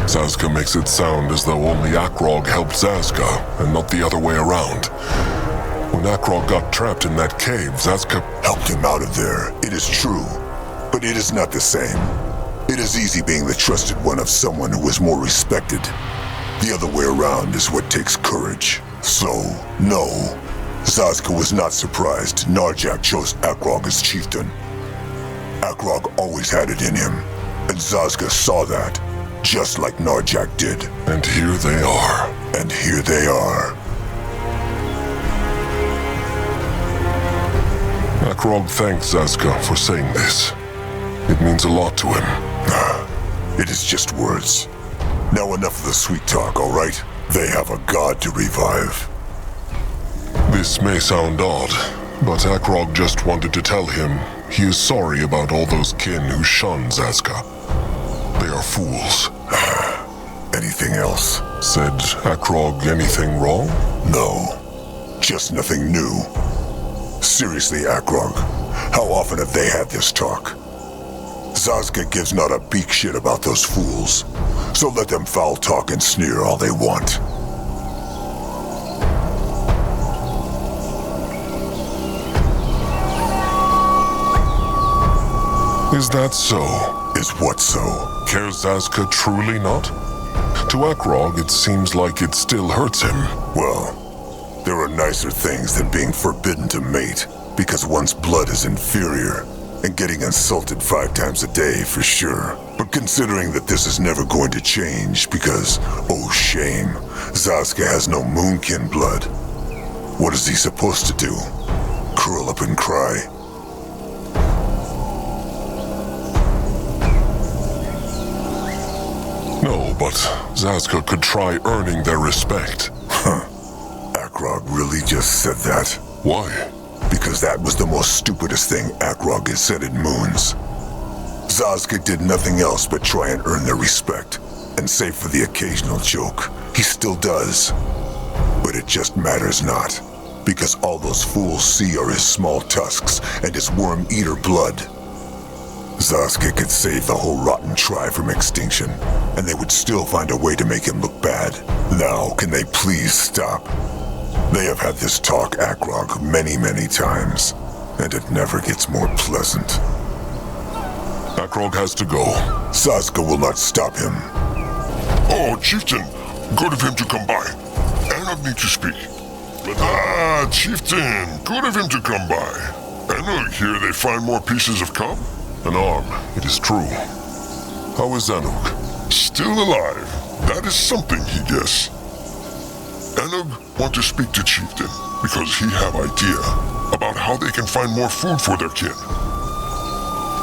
Sazka makes it sound as though only Akrog helped Sazka, and not the other way around. When Akrog got trapped in that cave, Sazka helped him out of there. It is true, but it is not the same. It is easy being the trusted one of someone who is more respected. The other way around is what takes courage. So, no, Sazka was not surprised Narjak chose Akrog as chieftain. Akrog always had it in him, and Sazka saw that, just like Narjak did. And here they are. And here they are. Akrog thanks Sazka for saying this. It means a lot to him. It is just words. Now enough of the sweet talk, all right? They have a god to revive. This may sound odd, but Akrog just wanted to tell him he is sorry about all those kin who shun Sazka. They are fools. Anything else? Said Akrog anything wrong? No, just nothing new. Seriously, Akrog, how often have they had this talk? Sazka gives not a beak shit about those fools, so let them foul talk and sneer all they want. Is that so? Is what so? Cares Sazka truly not? To Akrog, it seems like it still hurts him. Well, there are nicer things than being forbidden to mate, because one's blood is inferior, and getting insulted 5 times a day for sure. But considering that this is never going to change because, oh shame, Sazka has no Moonkin blood, what is he supposed to do? Curl up and cry? No, but Sazka could try earning their respect. Akrog really just said that? Why? Because that was the most stupidest thing Akrog has said in moons. Sazka did nothing else but try and earn their respect, and save for the occasional joke. He still does. But it just matters not, because all those fools see are his small tusks and his worm-eater blood. Sazka could save the whole rotten tribe from extinction, and they would still find a way to make him look bad. Now, can they please stop? They have had this talk, Akrog, many, many times, and it never gets more pleasant. Akrog has to go. Sazka will not stop him. Oh, Chieftain, good of him to come by. Anog need to speak. Ah, Chieftain, good of him to come by. Anog, here they find more pieces of cub? An arm, it is true. How is Anog? Still alive. That is something, he guess. Anog want to speak to Chieftain, because he have idea about how they can find more food for their kin.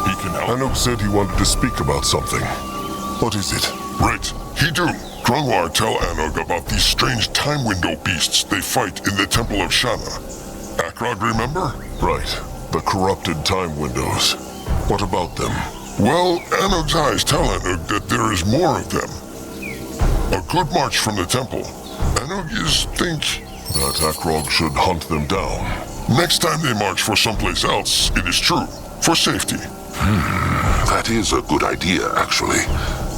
He can help. Anog said he wanted to speak about something. What is it? Right, he do. Grungwar, tell Anug about these strange time window beasts they fight in the Temple of Shanna. Akrog, remember? Right. The corrupted time windows. What about them? Well, Anug's eyes tell Anug that there is more of them. A good march from the temple. Anug think that Akrog should hunt them down. Next time they march for someplace else, it is true. For safety. That is a good idea, actually.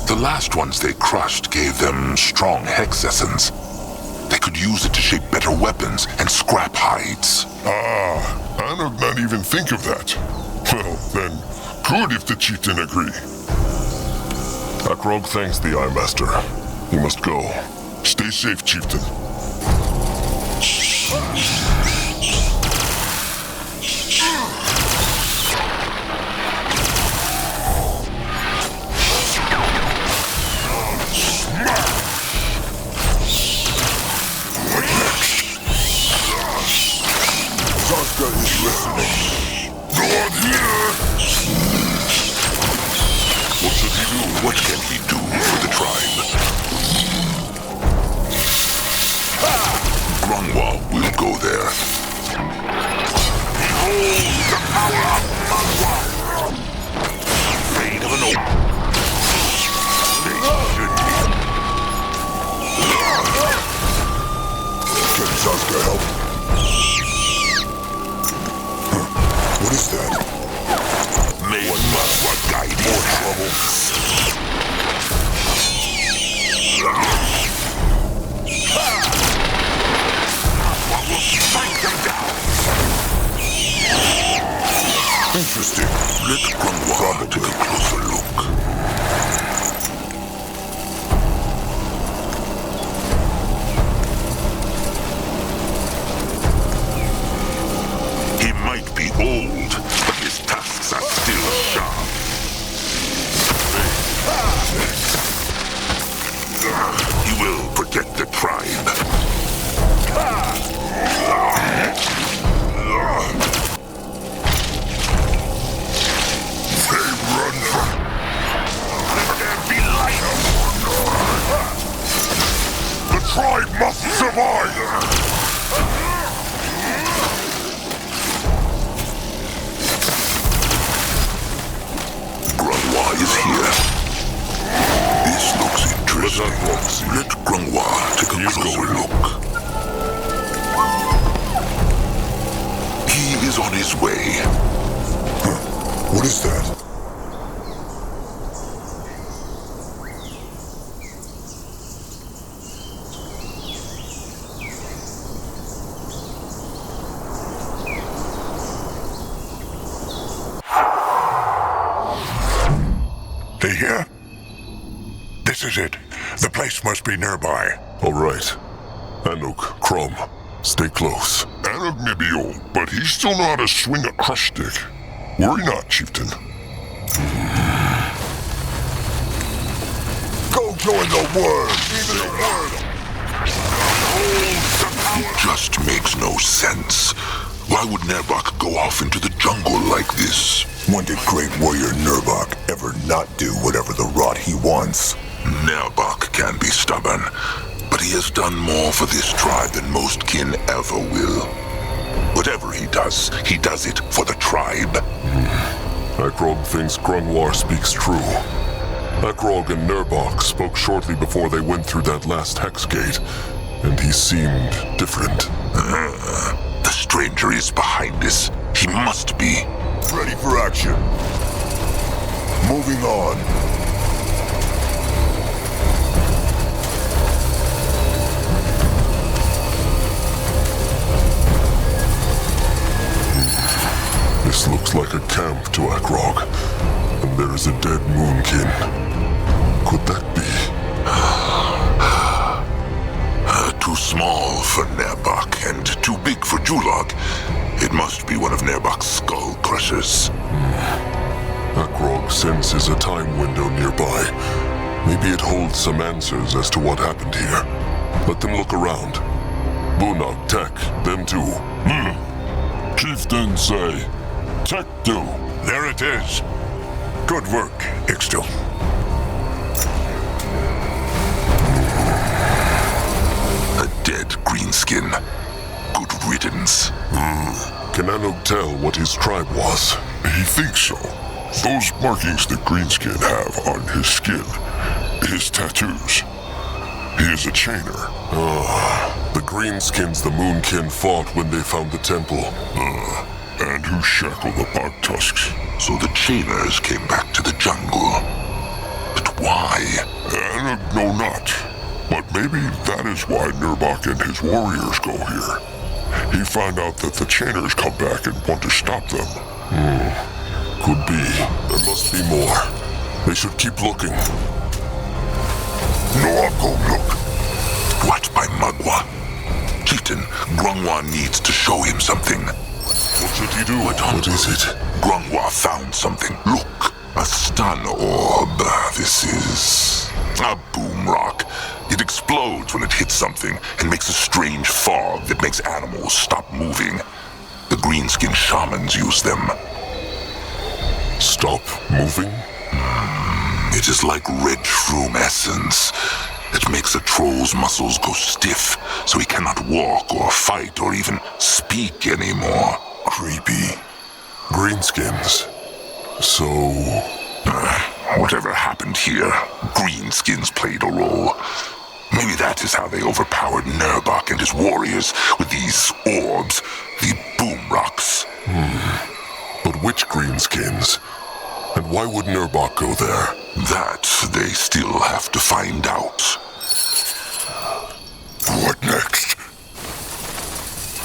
The last ones they crushed gave them strong hex essence. They could use it to shape better weapons and scrap hides. Anug not even think of that. Well, then, good if the chieftain agree. Akrog thanks the Eye Master. He must go. Stay safe, chieftain. Saska is listening. Go on here! What should he do? What can he do for the tribe? Grungwa will go there. Behold the power of Mugwa! Afraid of an oak. Can Saska help? What is that? May Mugwa guide more trouble. Mugwa will strike them down. Interesting. Let Grungwa take a closer look. He might be old, but his tusks are still sharp. He will protect the tribe. They run from... Let there be light. The tribe must survive! Grungwa is here. This looks interesting. Let Grungwa take a closer look. He is on his way. What is that? They hear? This is it. The place must be nearby. All right. Anug, Crom, stay close. Anug may be old, but he still know how to swing a crush stick. Worry not, chieftain. Go join the worm! Even the worm! It just makes no sense. Why would Nerbok go off into the jungle like this? When did great warrior Nerbok ever not do whatever the rot he wants? Nerbok can be stubborn, but he has done more for this tribe than most kin ever will. Whatever he does it for the tribe. Akrog thinks Grungwar speaks true. Akrog and Nerbok spoke shortly before they went through that last hex gate, and he seemed different. The stranger is behind this. He must be. Ready for action. Moving on. This looks like a camp to Akrog, and there is a dead moonkin. Could that be? Too small for Nerbok and too big for Julog. It must be one of Nerbok's skull crushers. Akrog senses a time window nearby. Maybe it holds some answers as to what happened here. Let them look around. Bunag, Tech, them too. Chieftain say, Tech do. There it is. Good work, Ixtil. can Anug tell what his tribe was? He thinks so. Those markings that Greenskin have on his skin, his tattoos. He is a chainer. The Greenskins the Moonkin fought when they found the temple. And who shackled the Bog Tusks. So the chainers came back to the jungle. But why? Anug know not. But maybe that is why Nurbok and his warriors go here. He found out that the chainers come back and want to stop them. Could be. There must be more. They should keep looking. No, I'll go look. What by Mugwa? Chieftain, Grungwa needs to show him something. What should he do? What is it? Grungwa found something. Look, a stun orb. This is a boom rock. It explodes when it hits something and makes a strange fog that makes animals stop moving. The Greenskin shamans use them. Stop moving? It is like red shroom essence. It makes a troll's muscles go stiff, so he cannot walk or fight or even speak anymore. Creepy. Greenskins. So... whatever happened here, Greenskins played a role. Maybe that is how they overpowered Nurbok and his warriors with these orbs, the boom rocks. But which Greenskins? And why would Nurbok go there? That they still have to find out. What next?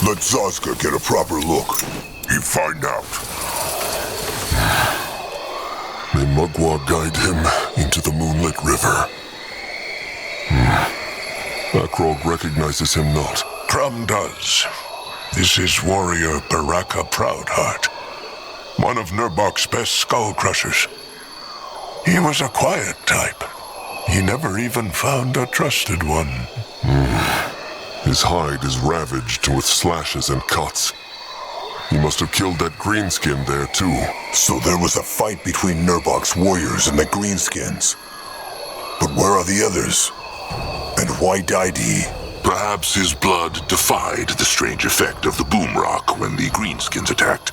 Let Zazka get a proper look. You find out. May Mugwa guide him into the moonlit river. Akrog recognizes him not. Crum does. This is warrior Baraka Proudheart, one of Nurbok's best skull crushers. He was a quiet type. He never even found a trusted one. His hide is ravaged with slashes and cuts. He must have killed that Greenskin there too. So there was a fight between Nurbok's warriors and the Greenskins. But where are the others? And why died he? Perhaps his blood defied the strange effect of the boom rock when the Greenskins attacked.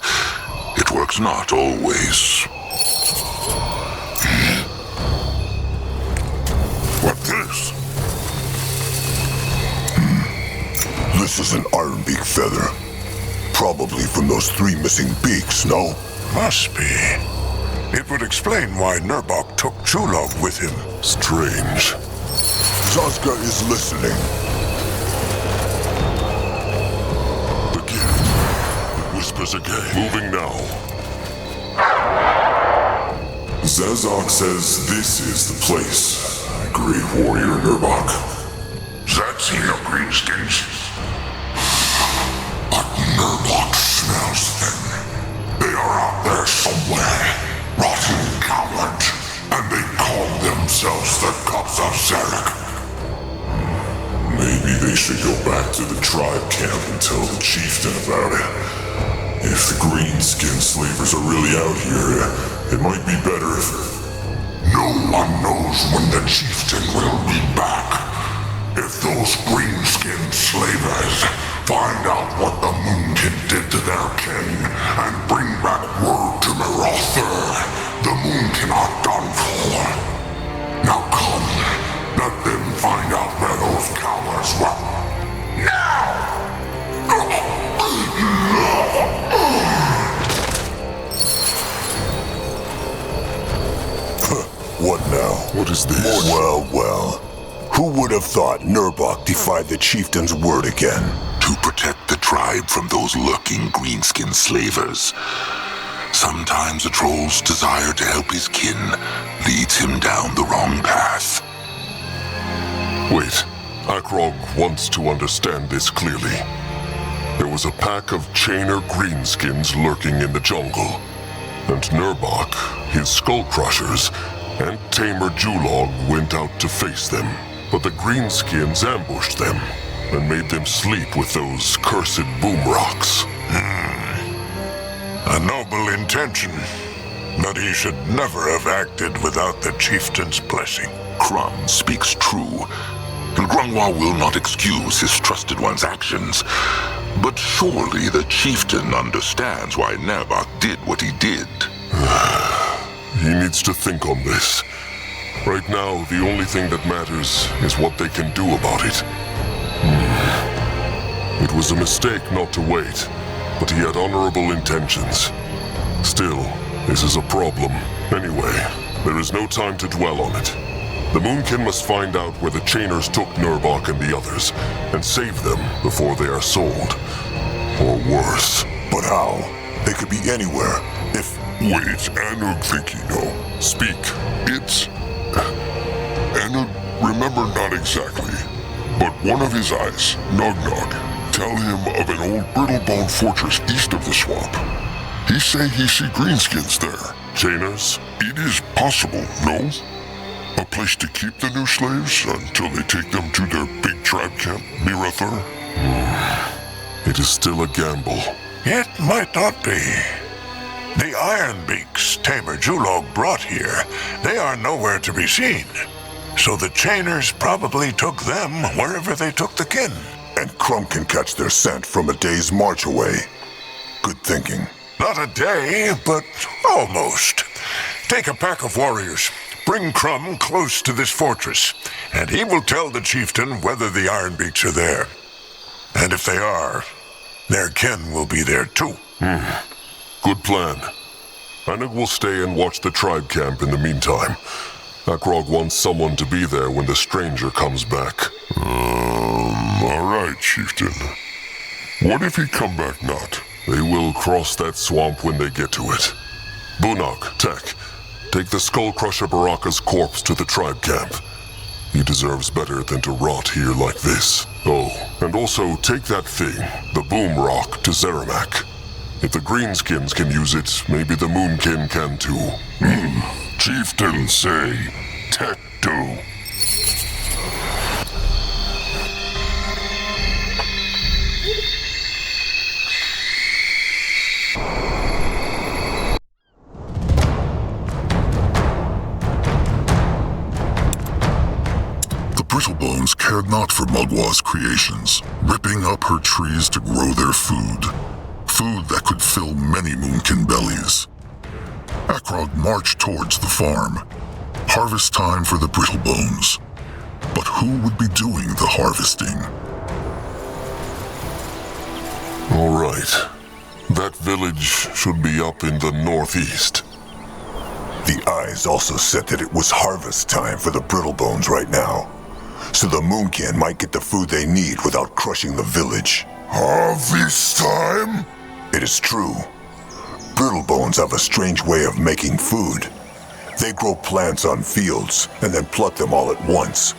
It works not always. What this? This is an ironbeak feather. Probably from those 3 missing beaks, no? Must be. It would explain why Nurbok took Chulog with him. Strange. Zazka is listening. Again. It whispers again. Moving now. Zazok says this is the place. Great warrior Nurbok. That's your Greenskins. But Nurbok smells them. They are out there somewhere, rotten cowards, and they call themselves the Cups of Zarek. Maybe they should go back to the tribe camp and tell the chieftain about it. If the Greenskin slavers are really out here, it might be better if... No one knows when the chieftain will be back. If those Greenskin slavers find out what the Moonkin did to their king and bring back word to Marother, the Moonkin are done for. Now come, let them find out where those cowards were. Now! What now? What is this? Well. Who would have thought Nurbok defied the chieftain's word again? To protect the tribe from those lurking Greenskin slavers. Sometimes a troll's desire to help his kin leads him down the wrong path. Wait, Akrog wants to understand this clearly. There was a pack of chainer Greenskins lurking in the jungle, and Nurbok, his skull crushers, and Tamer Julog went out to face them. But the Greenskins ambushed them and made them sleep with those cursed boom rocks. A noble intention, but he should never have acted without the chieftain's blessing. Crumb speaks true. Grungwa will not excuse his trusted one's actions, but surely the chieftain understands why Nabok did what he did. He needs to think on this. Right now, the only thing that matters is what they can do about it. It was a mistake not to wait, but he had honorable intentions. Still, this is a problem. Anyway, there is no time to dwell on it. The Moonkin must find out where the Chainers took Nurbok and the others, and save them before they are sold. Or worse. But how? They could be anywhere. If... Wait, Anug think you know. Speak. It's... Anug, remember not exactly, but one of his eyes, Nog, tell him of an old Brittlebone fortress east of the swamp. He say he see greenskins there. Chainers? It is possible, no? A place to keep the new slaves until they take them to their big tribe camp, Mirathur? It is still a gamble. It might not be. The Ironbeaks Tamer Julog brought here, they are nowhere to be seen. So the Chainers probably took them wherever they took the kin. And Crumb can catch their scent from a day's march away. Good thinking. Not a day, but almost. Take a pack of warriors. Bring Crumb close to this fortress, and he will tell the chieftain whether the Ironbeaks are there. And if they are, their kin will be there too. Good plan. Anug will stay and watch the tribe camp in the meantime. Akrog wants someone to be there when the stranger comes back. All right, chieftain. What if he come back not? They will cross that swamp when they get to it. Bunok, Tek, take the Skull Crusher Baraka's corpse to the tribe camp. He deserves better than to rot here like this. Oh, and also take that thing, the Boom Rock, to Zeramak. If the Greenskins can use it, maybe the Moonkin can too. Chieftain say, Tek do. Brittlebones cared not for Mugwa's creations, ripping up her trees to grow their food. Food that could fill many Moonkin bellies. Akrog marched towards the farm. Harvest time for the Brittlebones. But who would be doing the harvesting? All right. That village should be up in the northeast. The eyes also said that it was harvest time for the Brittlebones right now. So the Moonkin might get the food they need without crushing the village. Harvest time? It is true. Brittlebones have a strange way of making food. They grow plants on fields and then pluck them all at once.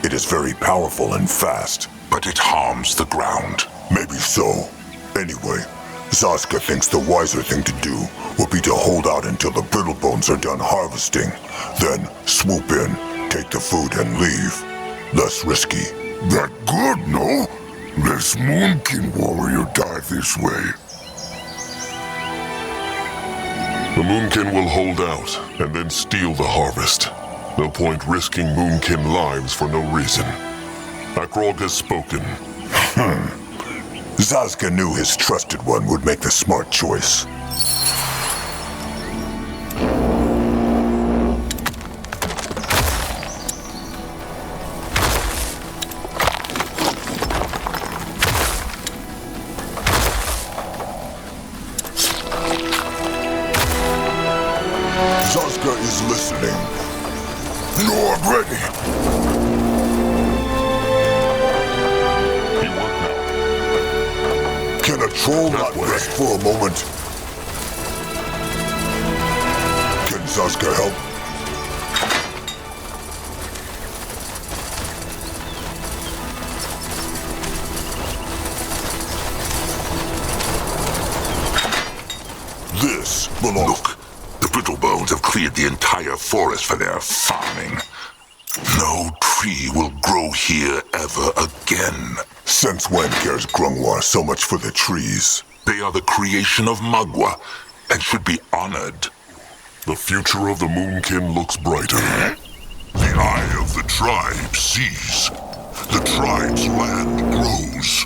It is very powerful and fast. But it harms the ground. Maybe so. Anyway, Zaska thinks the wiser thing to do would be to hold out until the Brittlebones are done harvesting. Then swoop in, take the food and leave. Less risky. That good, no? Less Moonkin warrior die this way. The Moonkin will hold out and then steal the harvest. No point risking Moonkin lives for no reason. Akrog has spoken. Zaska knew his trusted one would make the smart choice. Zaska is listening. Lord ready. Can a troll not rest for a moment? Can Zaska help? This belongs... Look, the Brittlebones have cleared the entire forest for their farming. No tree will grow here ever again. Since when cares Grungwa so much for the trees? They are the creation of Mugwa, and should be honored. The future of the Moonkin looks brighter. The eye of the tribe sees. tribe's land grows.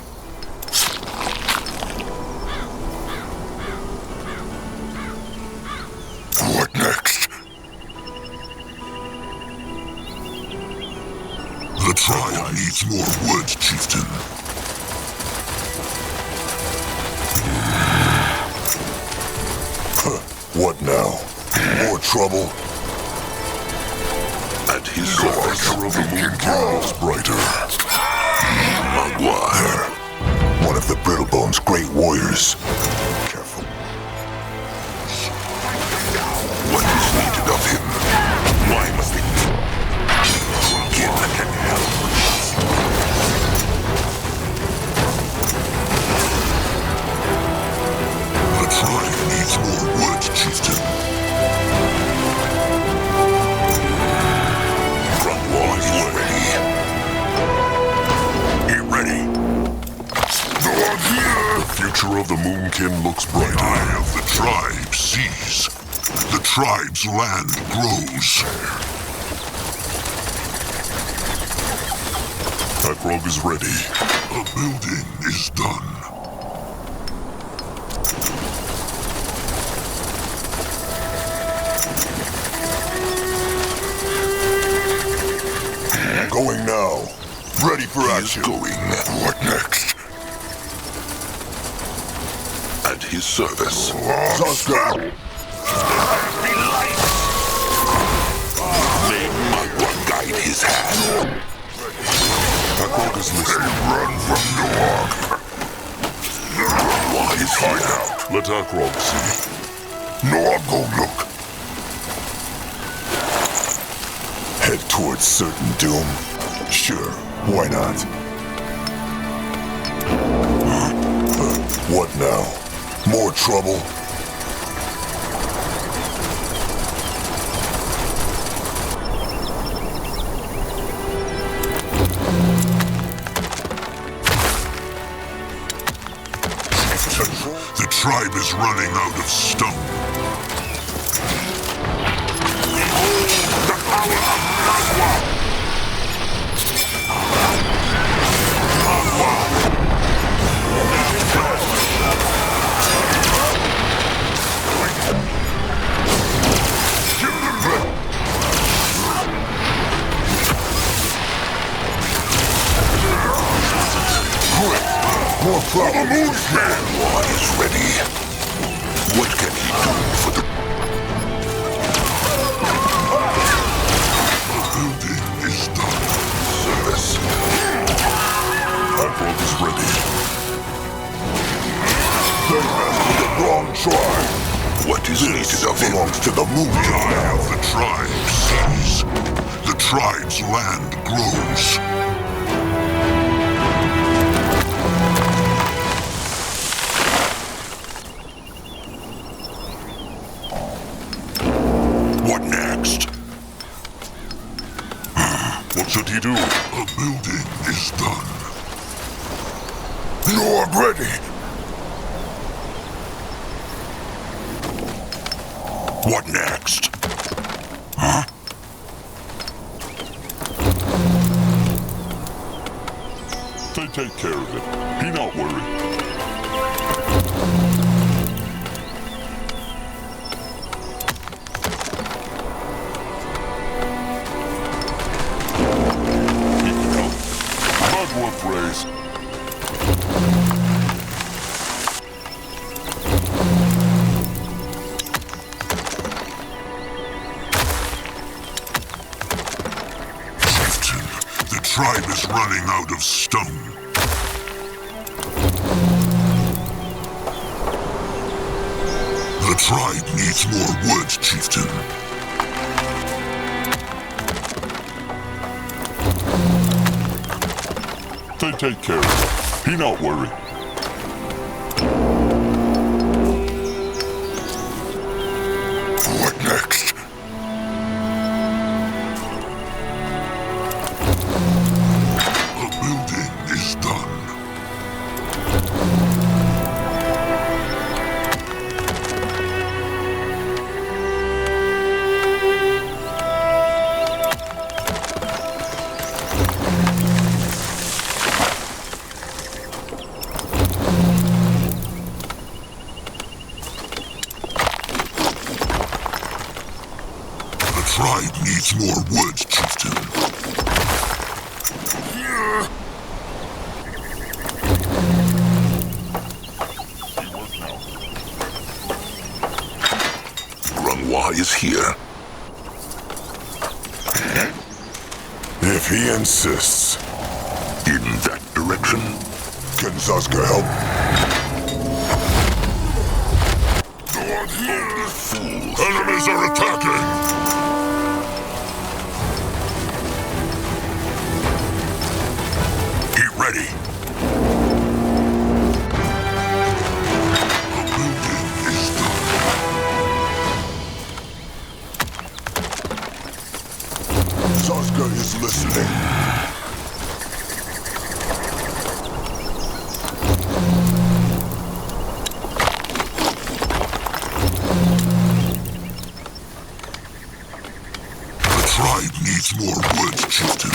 What next? The tribe needs more wood, chieftain. What now? More trouble? At his surface, the moon grows brighter. Mugwa. One of the Brittlebone's great warriors. Careful. What is needed of him? Why must he get and help? The tribe needs more wood, chieftain. The future of the Moonkin looks bright. The eye of the tribe sees. The tribe's land grows. Akrog is ready. A building is done. Going now. Ready for action. Going. What next? At his service. Zaska! May Mugwa guide his hand. Akrog is listening. Run from Noir. What is Find here? out. Let Akrog see. Noir, go look. Head towards certain doom. Sure, why not? What now? More trouble? The tribe is running out of stone. The power of Mugwa! More problem. One is ready. What can he do for the... The building is done. Service. Akrog is ready. They messed with the wrong tribe. What is needed of him? Belongs to the moon. The eye of the tribe sees. The tribe's land grows. What next? What should he do? A building is done. Noir, ready. What next? Huh? They take care of it. Be not worried. Mugwa praise. Chieftain, the tribe is running out of stone. The tribe needs more wood, chieftain. They take care of it. Be not worried. What next? A building is done. needs more woods, chieftain. Grunwa is here. If he insists. In that direction. Can Zazka help? Fools. Enemies are attacking! Get ready. The building is done. Zazka is listening. Needs more woods, chieftain.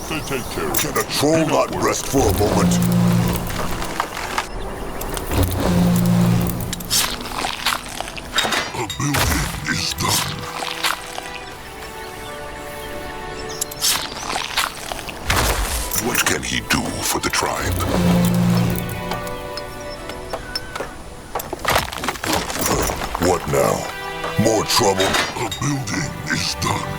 They take care of it. Can a troll not rest for a moment? A building is done. What can he do for the tribe? What now? More trouble? A building is done.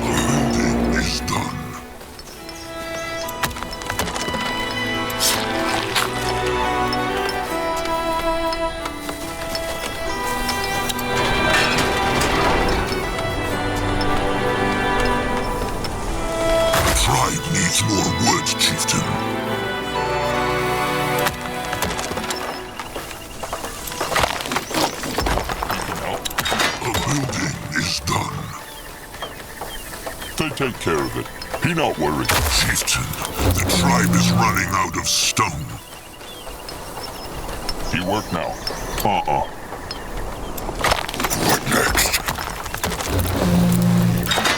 A building is done. Needs more woods, chieftain. A building is done. They take care of it. Be not worried. Chieftain, the tribe is running out of stone. He work now. What next?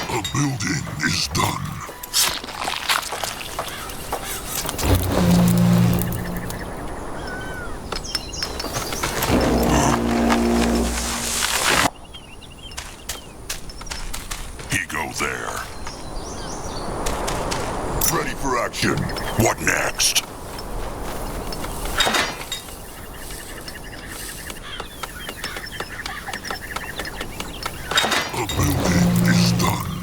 A building is done. Ready for action. What next? A building is done.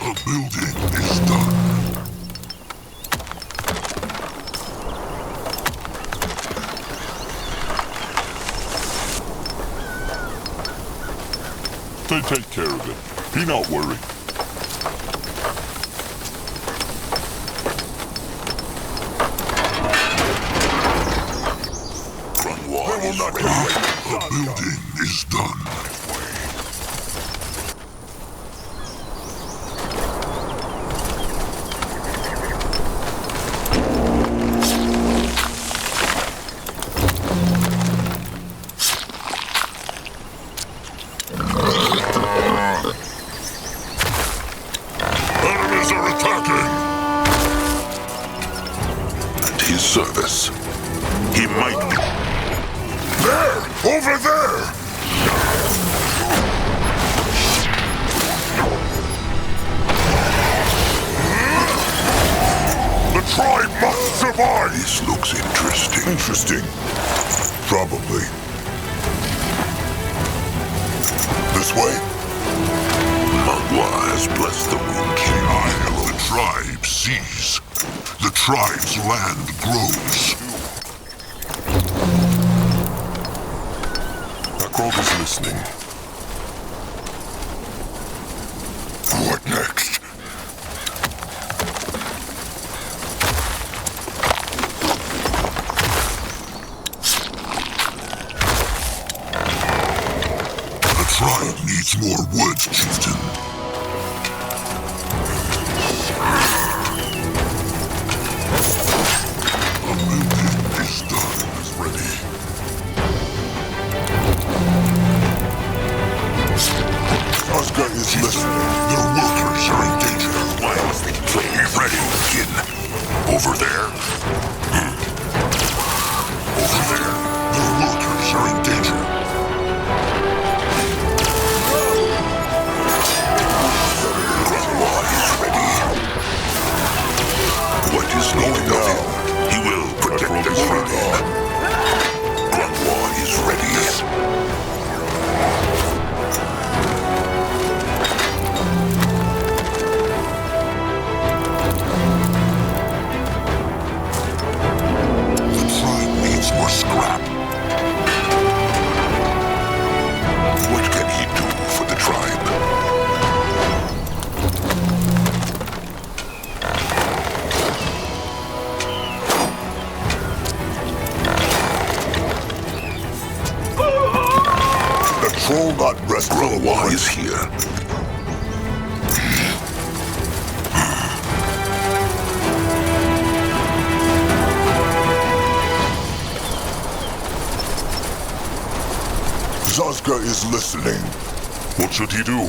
A building is done. They take care of it. Be not worried. Grunwa is ready. A building is done. Service. He might be... There! Over there! The tribe must survive! This looks interesting. Interesting. Probably. This way? Mugwa has blessed the wound. The eye of the tribe sees. The tribe's land grows. Akrog is listening. What next? The tribe needs more woods, chieftain. is needed of him, he will protect the shrine. Mugwa is ready. The tribe needs more scrap. What can he do for the tribe? The troll got rest. Mugwa is here. Zazka is listening. What should he do?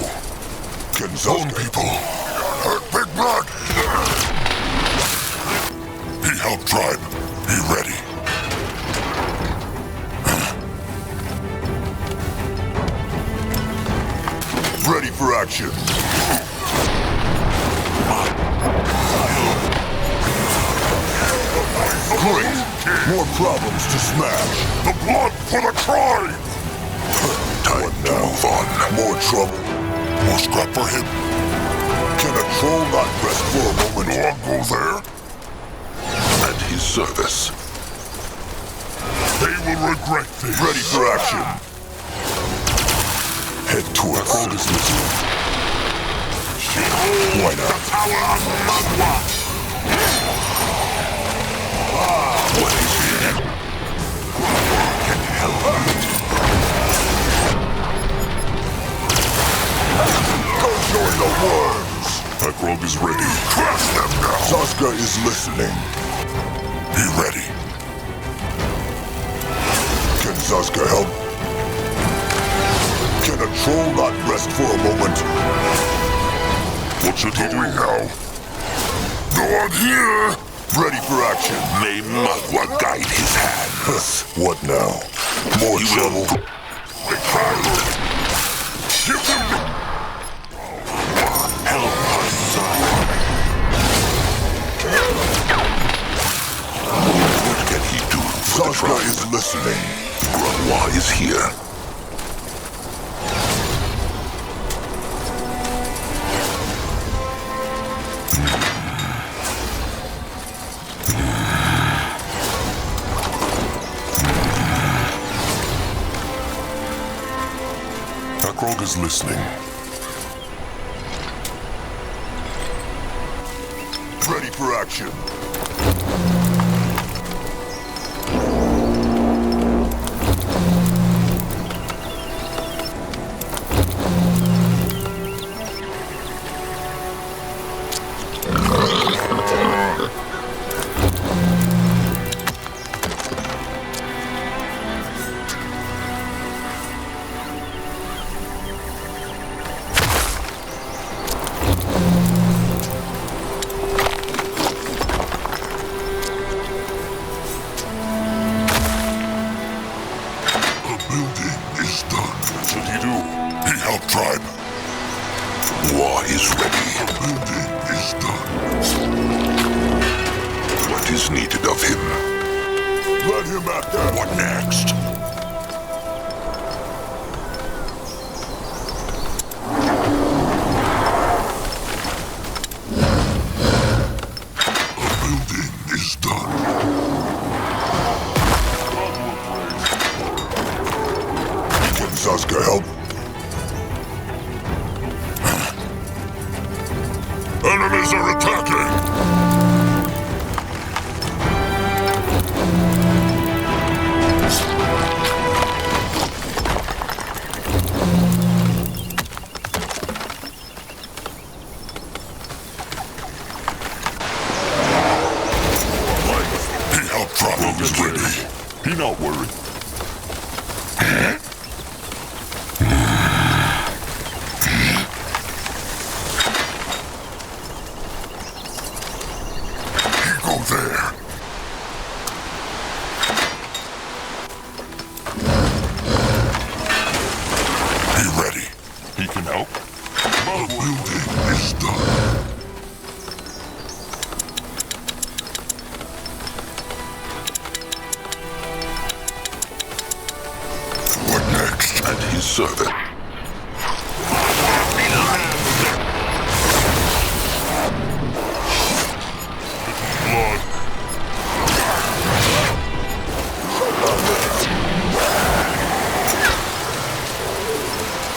Can Zazka... people. Hurt big blood. He helped tribe. He ready. Ready for action. Great. More problems to smash. The blood for the tribe! Time to move on. More trouble. More scrap for him. Can a troll not rest for a moment? No one go there. At his service. They will regret this. Ready for action. Head towards this missile. Why not? The power of Mugwa! What is here? Can help. Go join the worms. Akrog is ready. Crush them now. Zazka is listening. He ready. Can Zazka help? Can a troll not rest for a moment? What should he do now? No one here! Ready for action. May Mugwa guide his hands. What now? More trouble? Give him help us, son. What can he do for the tribe? Zazka is listening. Mugwa is here. Akrog is listening. Ready for action. War is ready. The building is done. What is needed of him? Let him at that. What next? The building is done. Can Zazka help? Enemies are attacking! He helped Prologue is ready. He not worried. Go there. He ready. He can help. The building is done. service.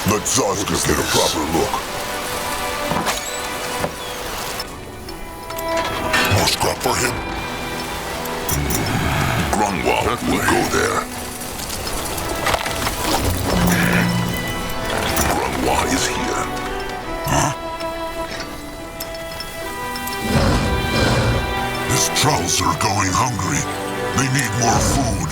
Let Zazka get a proper look. More scrap for him? Grunwald will go there. Grunwald is here. Huh? His trolls are going hungry. They need more food.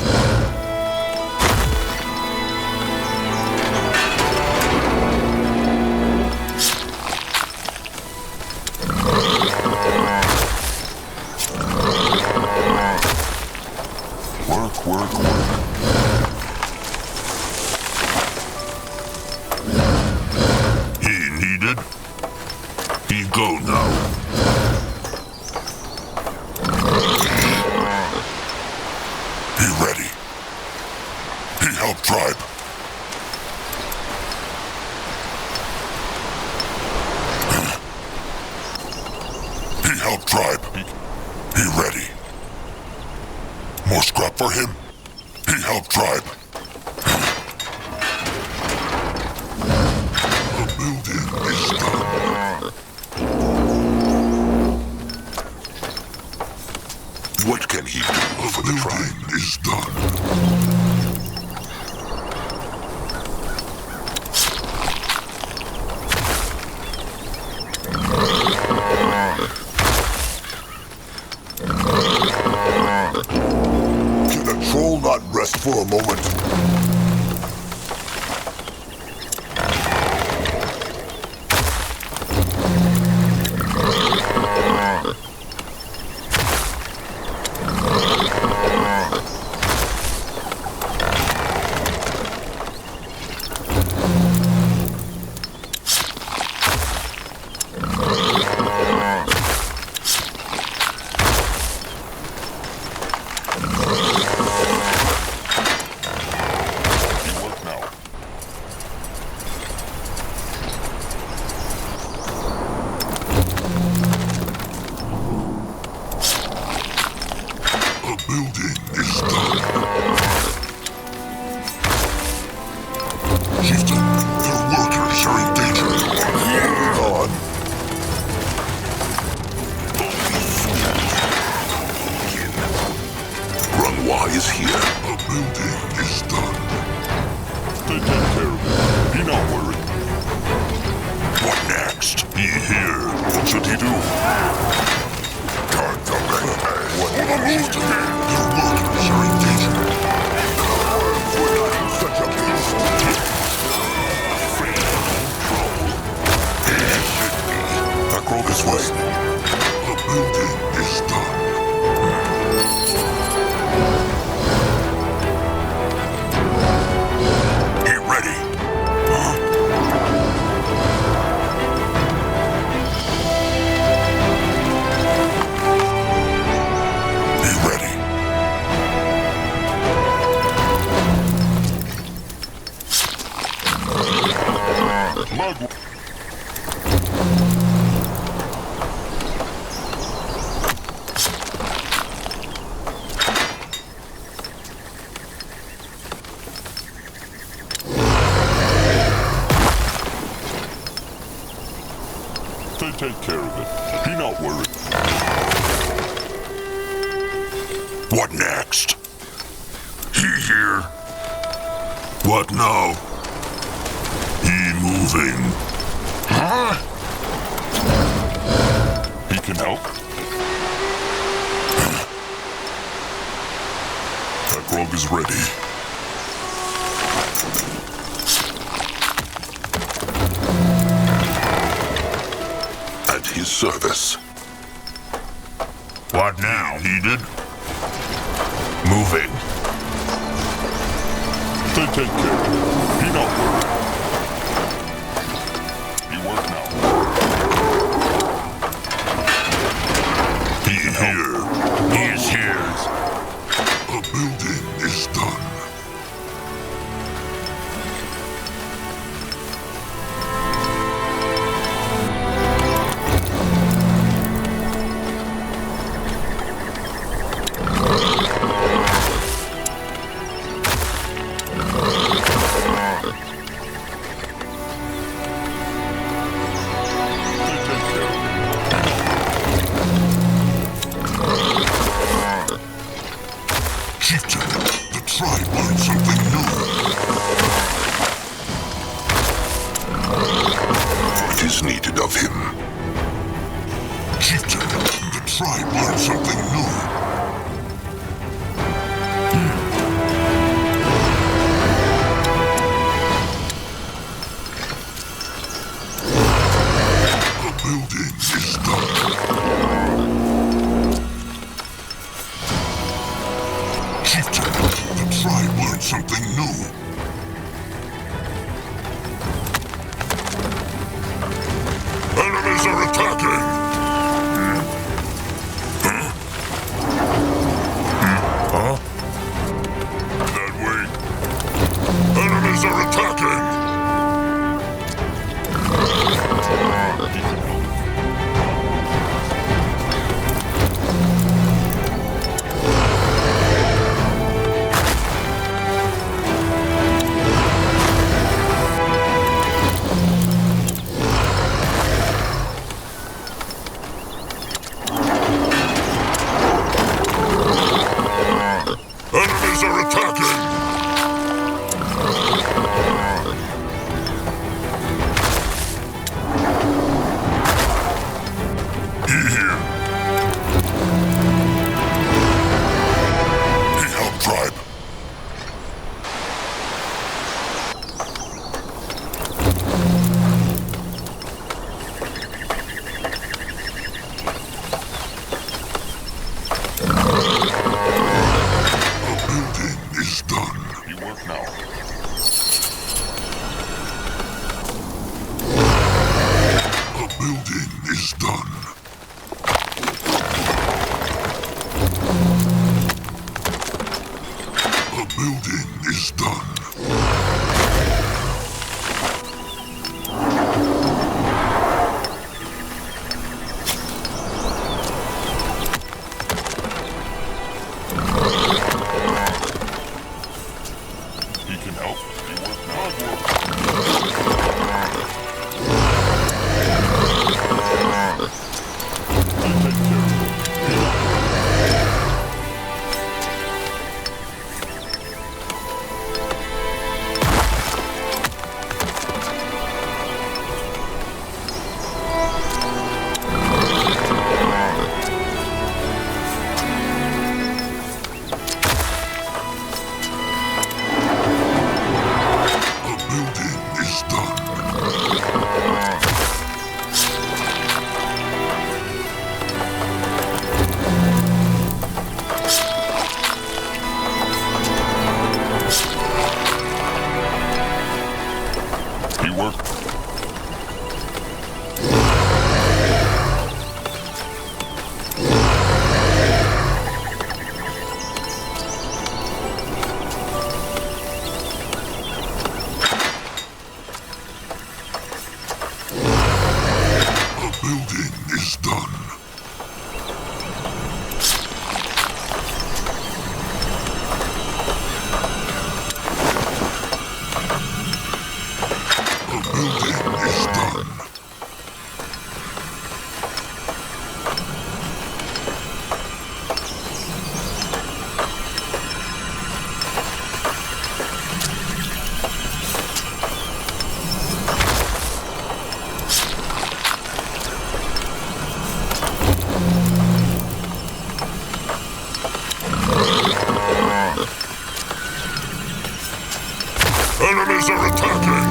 What can he do for the tribe? Is done. Can a troll not rest for a moment? Take care of it. Be not worried. What next? He here. What now? He moving. Huh? He can help. That grog is ready. His service. What now? Needed? Moving. They take care of it. Be not worried. He work now. He here. He is here. A building is done. tribe learn something new. The building is done. Chieftain, the tribe learned something new. Enemies are attacking! Huh? That way. Enemies are attacking! Enemies are attacking! Here. Need help, tribe. Is done. You work now. The building is done. The building is done. He can help. He work now. The building is done. He worked. The building is done. The building is done. Enemies are attacking!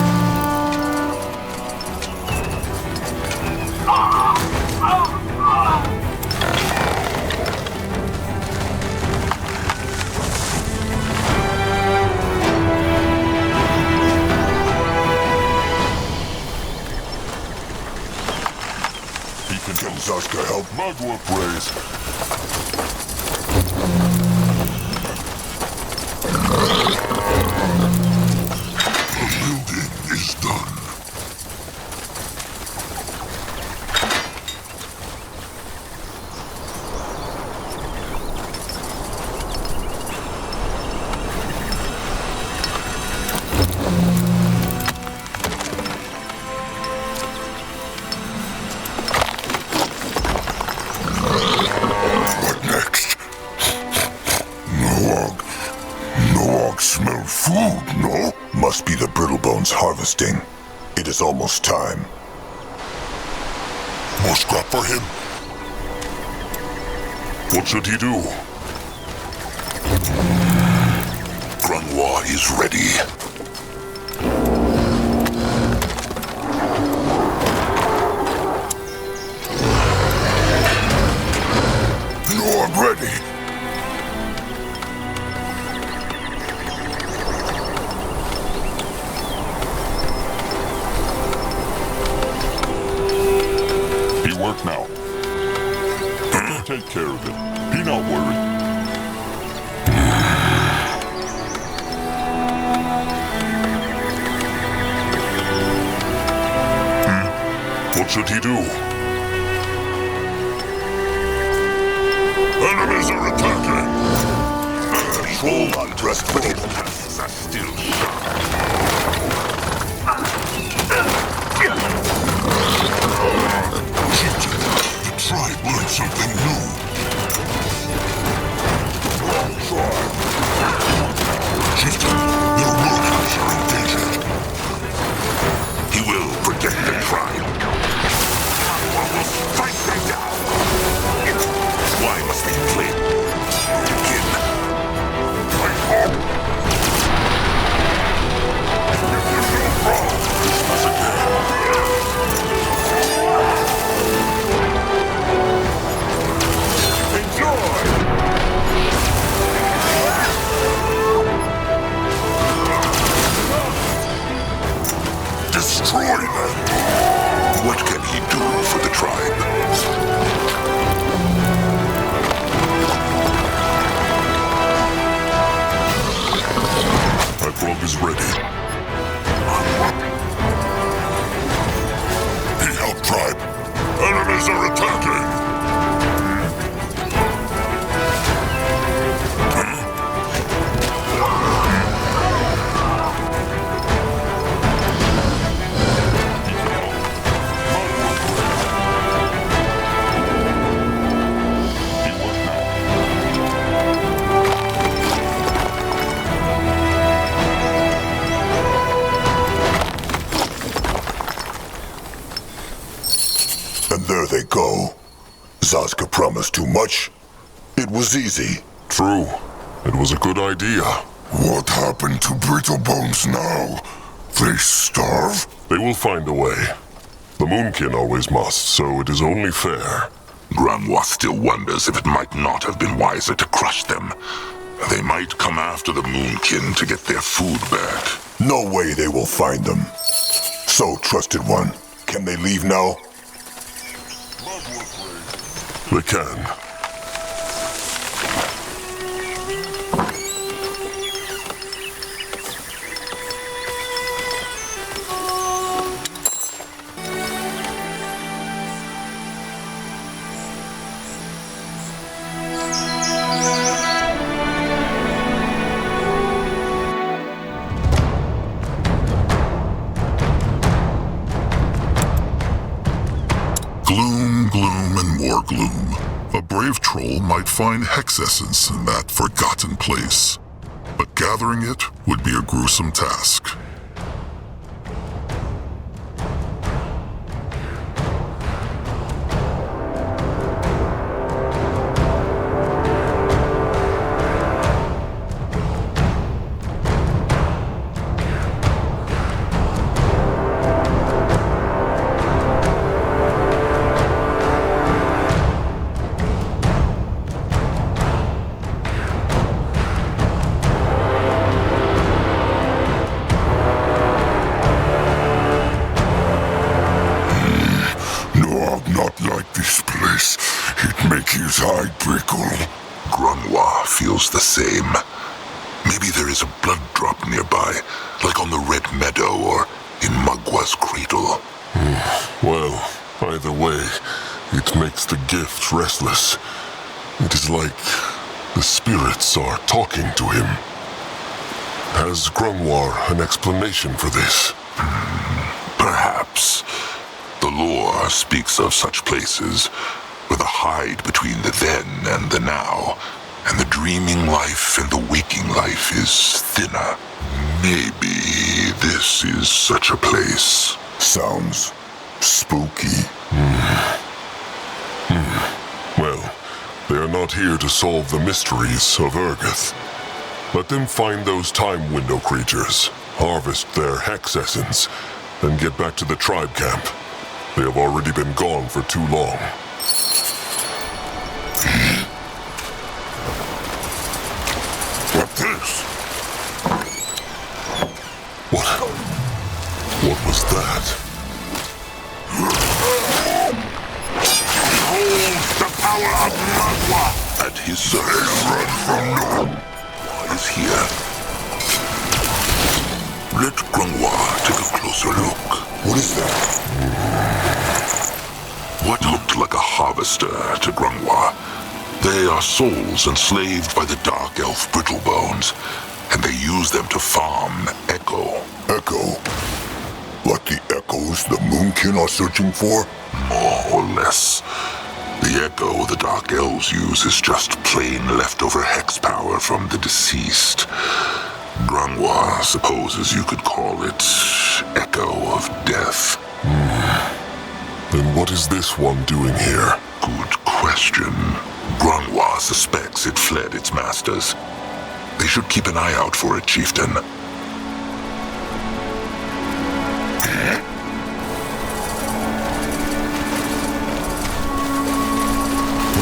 He can Zaska help Mugwa praise. The building is done. What next? Noog smell food, no? Must be the Brittlebones harvesting. It is almost time. More scrap for him. What should he do? Grunwa is ready. You're ready. He work now. Take care of him. He not worried. What should he do? Enemies are attacking. Troll undressed people. Are still The tribe learned something new. Wrong tribe. Chieftain, their workers are engaged. He will protect the tribe. Or will strike them down. Why must we play again? Destroy them. What can he do for the tribe? My frog is ready. He helped tribe. Enemies are attacking. And there they go. Zazka promised too much. It was easy. True. It was a good idea. What happened to Brittlebones now? They starve? They will find a way. The Moonkin always must, so it is only fair. Grunwa still wonders if it might not have been wiser to crush them. They might come after the Moonkin to get their food back. No way they will find them. So, Trusted One, can they leave now? They can. Gloom, gloom, and more gloom. A brave troll might find hex essence in that forgotten place, but gathering it would be a gruesome task. Grunwa feels the same. Maybe there is a blood drop nearby, like on the Red Meadow or in Mugwa's Cradle. Well, either way, it makes the gift restless. It is like the spirits are talking to him. Has Grunwar an explanation for this? Perhaps. The lore speaks of such places, with a hide between the then and the now, and the dreaming life and the waking life is thinner. Maybe this is such a place. Sounds spooky. Well, They are not here to solve the mysteries of Urgath. Let them find those time window creatures, harvest their hex essence, and get back to the tribe camp. They have already been gone for too long. What's this? What was that? Behold the power of Mugwa! At his service. Run from no. Grungwa is here. Let Grungwa take a closer look. What is that? What looked like a harvester to Grungwa. They are souls enslaved by the dark elf Brittlebones, and they use them to farm Echo. Echo? Like the echoes the Moonkin are searching for? More or less. The Echo the Dark Elves use is just plain leftover hex power from the deceased. Grungwa supposes you could call it Echo of Death. Then what is this one doing here? Good question. Grungwa suspects it fled its masters. They should keep an eye out for it, chieftain.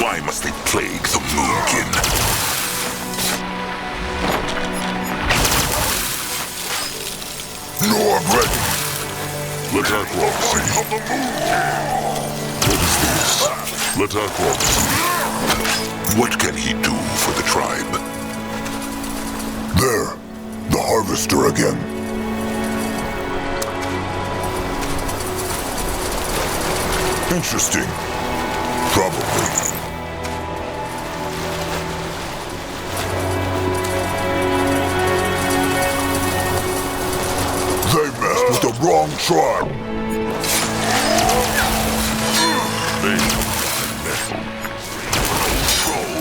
Why must they plague the Moonkin? No, I'm ready. Let Akrog see. What is this? Let Akrog see. What can he do for the tribe? There. The harvester again. Interesting. Probably. They messed with the wrong tribe.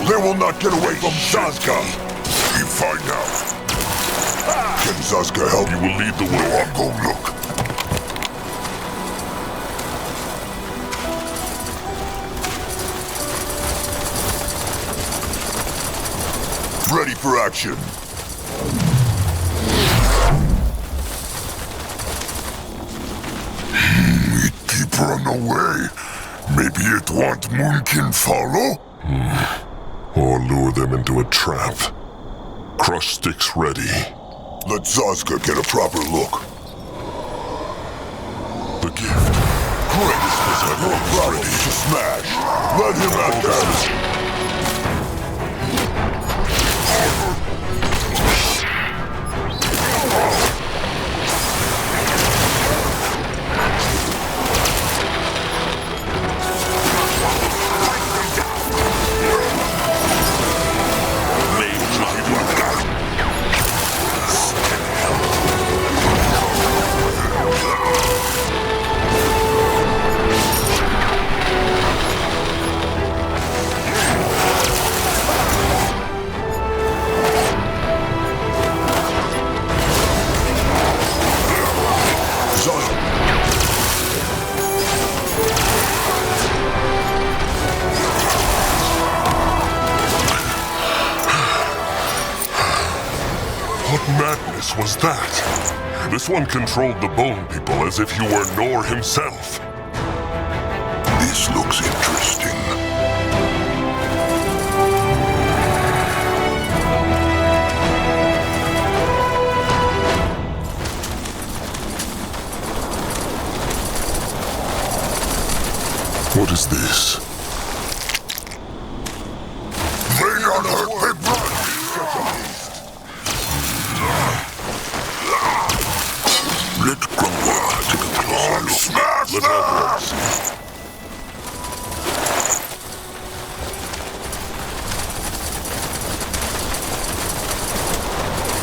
They will not get away from Zazka. You find out. Can Zazka help? You will lead the way. No, I'll go look. Ready for action. It keep run away. Maybe it want Moonkin follow? Or lure them into a trap. Crush sticks ready. Let Zazka get a proper look. The gift. Great. Your problem to smash. Let him at that. What madness was that? This one controlled the bone people as if you were Nor himself. This looks interesting. What is this? Lay on her, big blood. Let Grungwa take a closer look. Smash Let them! Akrog see.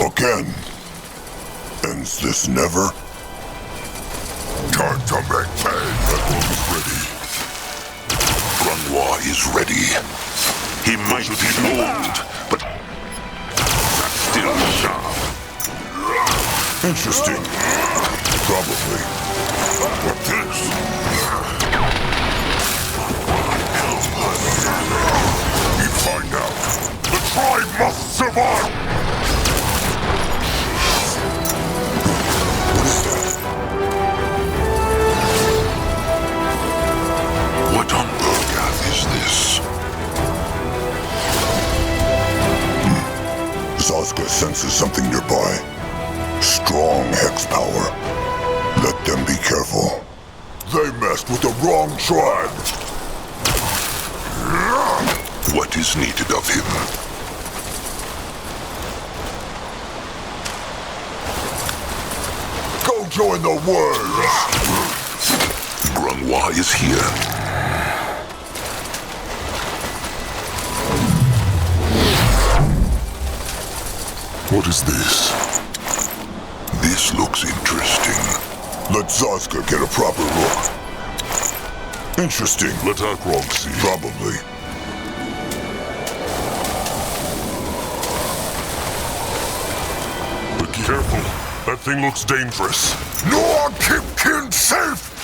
Again. Ends this never? Time to make pay. Grungwa is ready. He might be old, but that's still sharp. Interesting. Probably. What's this? He Never! What on Urgath is this? Zazka senses something nearby. Strong hex power. Let them be careful. They messed with the wrong tribe. What is needed of him? Go join the world! Grungwa is here. What is this? This looks interesting. Let Zazka get a proper look. Interesting. Let Akrog see. Probably. But careful. That thing looks dangerous. No one keep kin safe!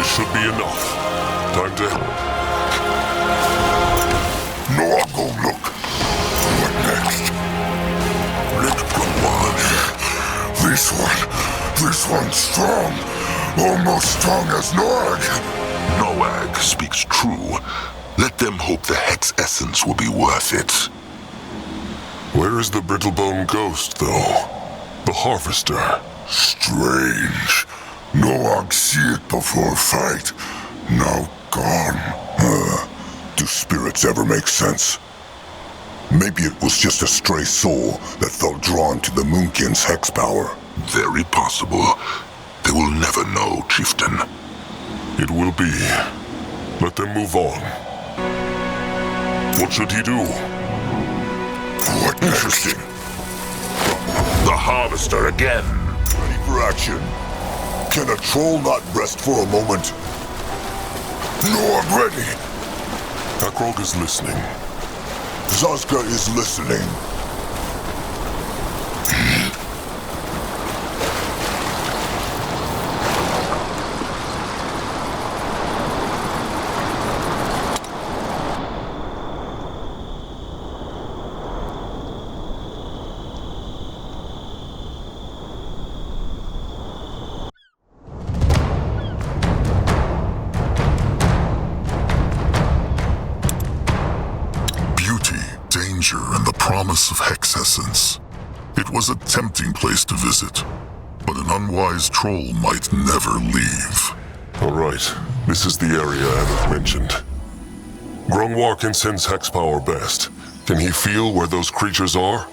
Should be enough. Time to... No, I'll go look. What next? Let Grungwa. This one's strong. Almost strong as Noag. Noag speaks true. Let them hope the Hex essence will be worth it. Where is the Brittlebone ghost, though? The Harvester. Strange. Noag see it before fight. Now gone. Do spirits ever make sense? Maybe it was just a stray soul that felt drawn to the Moonkin's hex power. Very possible. They will never know, Chieftain. It will be. Let them move on. What should he do? What interesting? The Harvester again. Ready for action. Can a troll not rest for a moment? No, I'm ready. Akrog is listening. Zazka is listening. And the promise of Hex Essence. It was a tempting place to visit, but an unwise troll might never leave. All right, this is the area Anik mentioned. Grungwa can sense hex power best. Can he feel where those creatures are?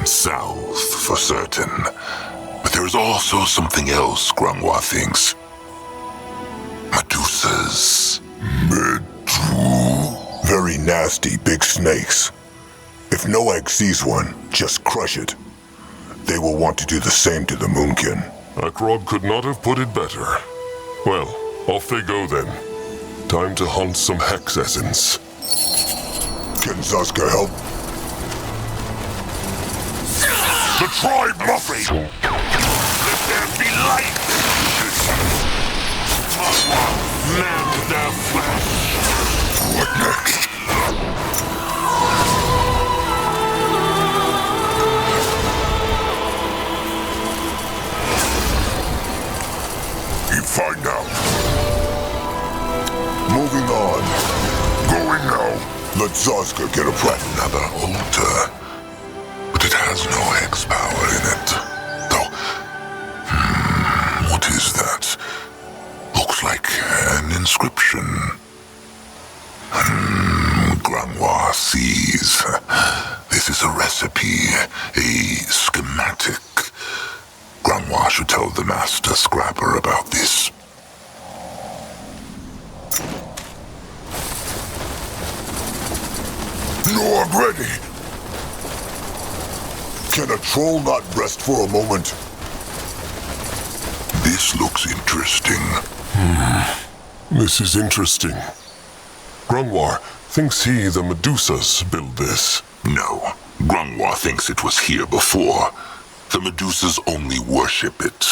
South, for certain. But there is also something else Grungwa thinks. Medusas. Very nasty big snakes. If Noag sees one, just crush it. They will want to do the same to the Moonkin. Akrog could not have put it better. Well, off they go then. Time to hunt some Hex Essence. Can Zazka help? The tribe must. Let there be light. Man their flesh. What next? You find out. Moving on. Going now. Let Zazka get a prep. Another altar. But it has no hex power in it. Though, what is that? Looks like an inscription. Grungwa sees. This is a recipe, a schematic. Grungwa should tell the Master Scrapper about this. No, I'm ready. Can a troll not rest for a moment? This looks interesting. This is interesting. Grungwar, thinks he the Medusas build this? No. Grungwar thinks it was here before. The Medusas only worship it.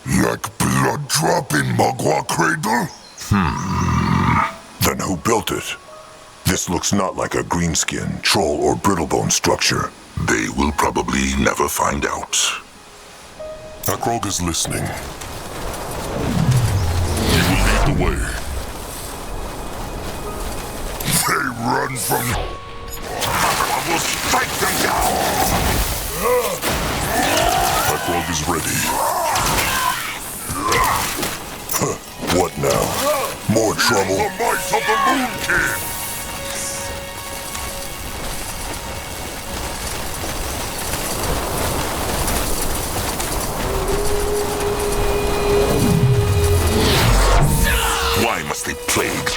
Like blood drop in Mugwa Cradle? Then who built it? This looks not like a greenskin, troll, or brittlebone structure. They will probably never find out. Akrog is listening. He will lead the way. They run from... I will strike them down! Akrog is ready. What now? More trouble? The might of the Moon King! Why must they plague?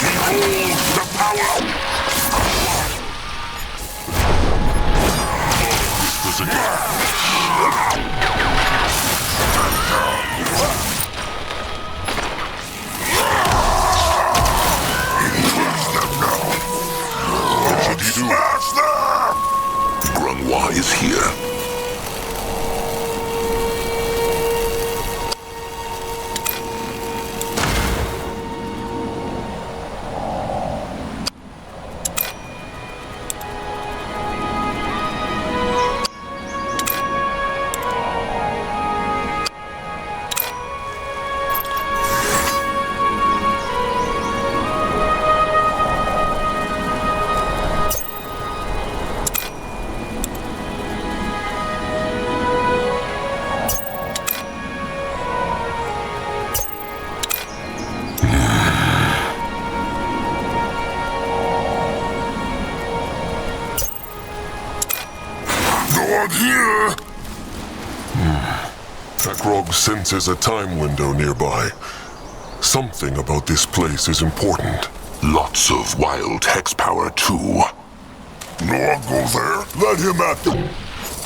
Behold the power! Whispers again. What should he do? Smash them! Grungwa is here. Here! Akrog senses a time window nearby. Something about this place is important. Lots of wild hex power, too. No one go there. Let him at them.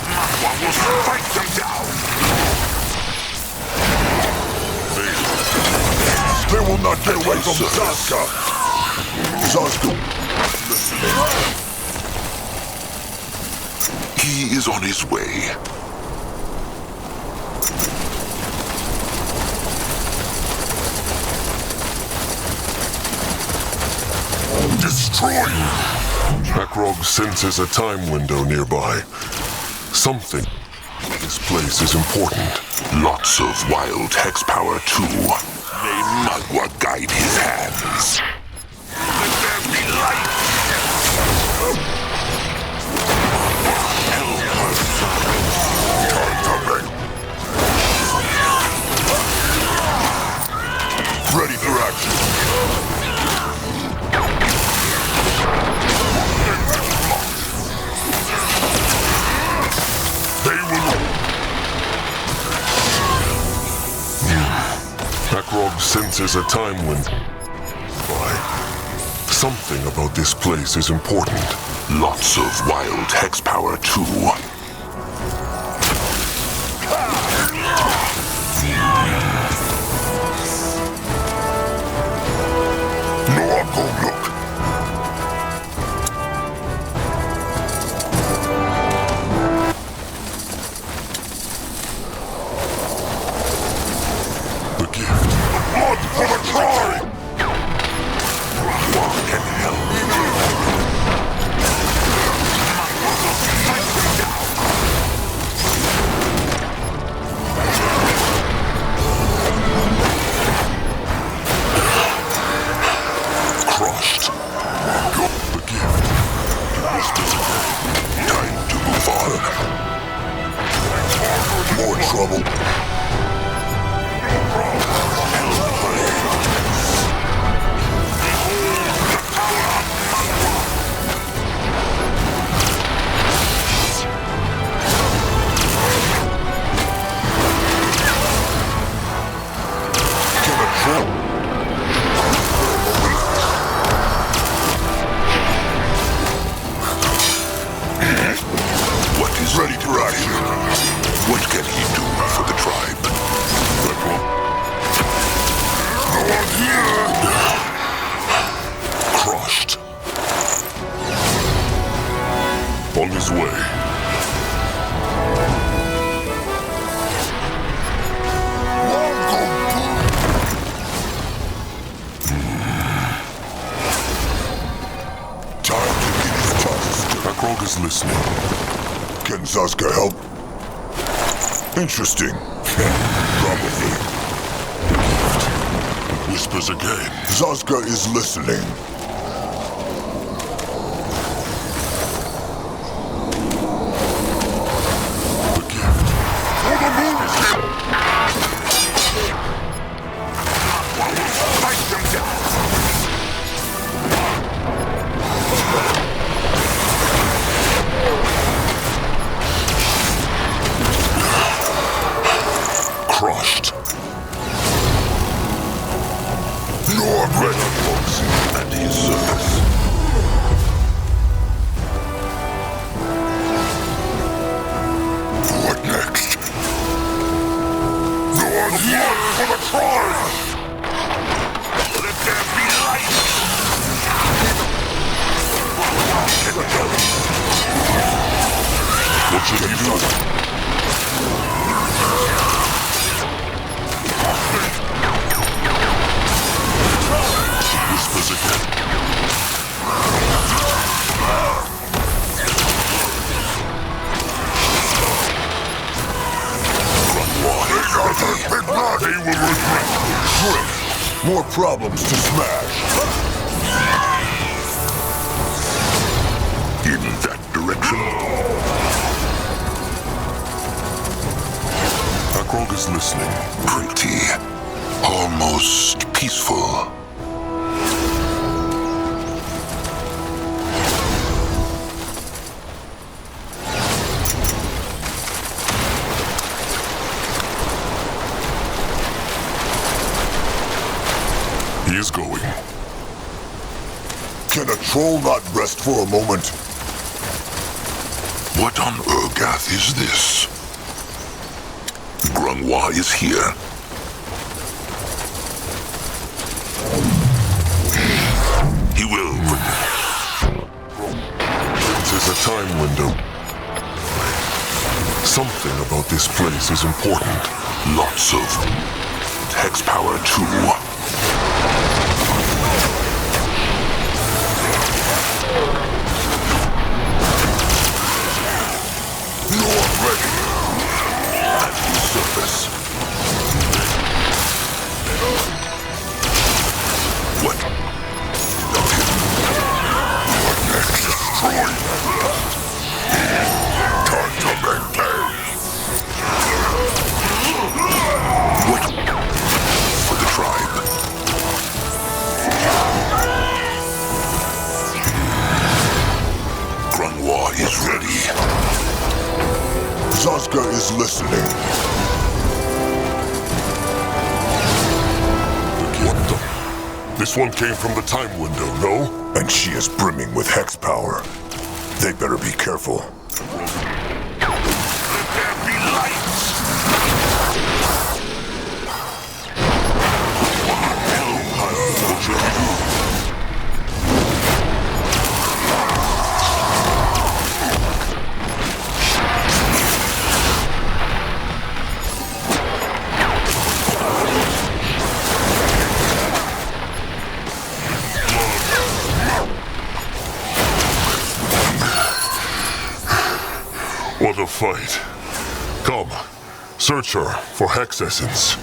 I will strike them down! They will not get away from Zaska. Zaska. He is on his way. Destroy! Akrog senses a time window nearby. Something. This place is important. Lots of wild hex power, too. May Mugwa guide his hands. Let there be light! Ready for action. They will... Akrog senses a time window. Something about this place is important. Lots of wild hex power, too. No one go look. The gift. Blood for the tribe! What can help? Crushed. The gift. Time to move on. More trouble. What is On his way. Time to get his tusk. Akrog is listening. Can Zaska help? Interesting. Probably. Whispers again. Zaska is listening. Crushed. Your Reforced and his service. What next? Your blood for the tribe! Let there be light! What should he do? Whispers again. They will regret. Great. More problems to smash. In that direction. Akrog is listening. Pretty. Almost peaceful. He is going. Can a troll not rest for a moment? What on Urgath is this? Grungwa is here. He will. There's a time window. Something about this place is important. Lots of hex power too. You're ready. At your service. What? What next? Destroy. Time to make hay. What? For the tribe. Grungwa is ready. Zaska is listening. What the? This one came from the time window, no? And she is brimming with hex power. They better be careful. Let there be light! What a fight. Come, search her for Hex Essence.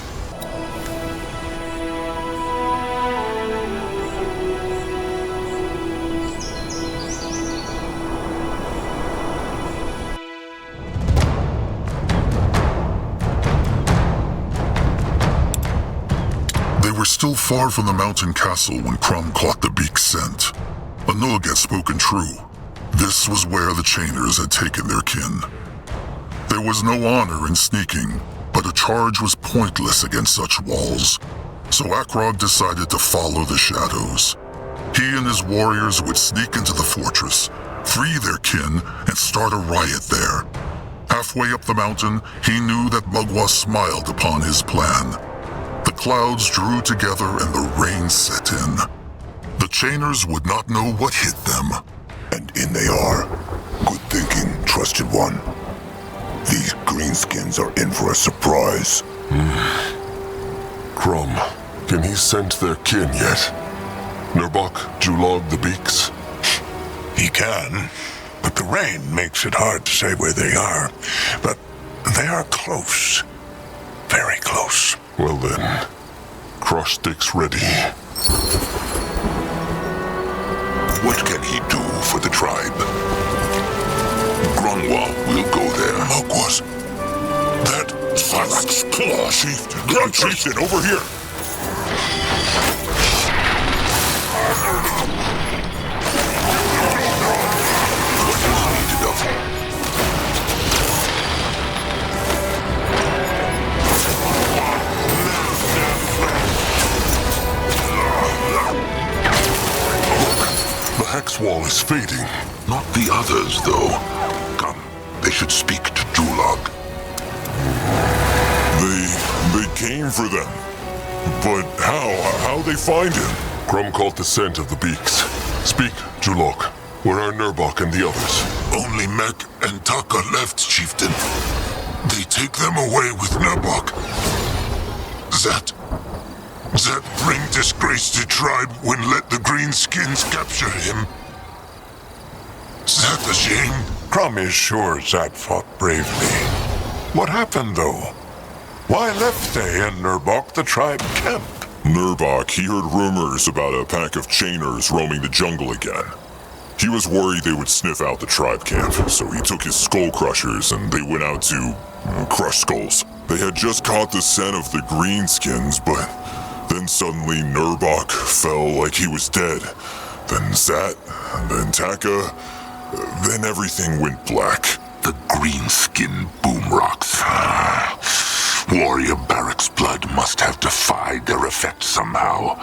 They were still far from the mountain castle when Crumb caught the beak's scent. Anug had spoken true. This was where the Chainers had taken their kin. There was no honor in sneaking, but a charge was pointless against such walls. So Akrog decided to follow the shadows. He and his warriors would sneak into the fortress, free their kin, and start a riot there. Halfway up the mountain, he knew that Mugwa smiled upon his plan. The clouds drew together and the rain set in. The Chainers would not know what hit them. And in they are. Good thinking, trusted one. These greenskins are in for a surprise. Crom, can he scent their kin yet? Nurbok, Julog the Beaks? He can, but the rain makes it hard to say where they are. But they are close. Very close. Well then, crush sticks ready. What can he do for the tribe? Grunwa will go there. Mugwas. That Sarlac's claw chieftain. Chieftain, over here! What is needed of him? The hex wall is fading. Not the others, though. Come, they should speak to Julog. They came for them. But how they find him? Crom caught the scent of the Beaks. Speak, Julog. Where are Nurbok and the others? Only Mek and Taka left, chieftain. They take them away with Nurbok. That bring disgrace to tribe when let the greenskins capture him. That a shame? Crom is sure Zat fought bravely. What happened, though? Why left they in Nurbok the tribe camp? Nurbok, he heard rumors about a pack of chainers roaming the jungle again. He was worried they would sniff out the tribe camp, so he took his skull crushers and they went out to crush skulls. They had just caught the scent of the greenskins, but then suddenly Nurbok fell like he was dead. Then Zat, then Taka, then everything went black. The greenskin boomrocks. Warrior Barrack's blood must have defied their effect somehow.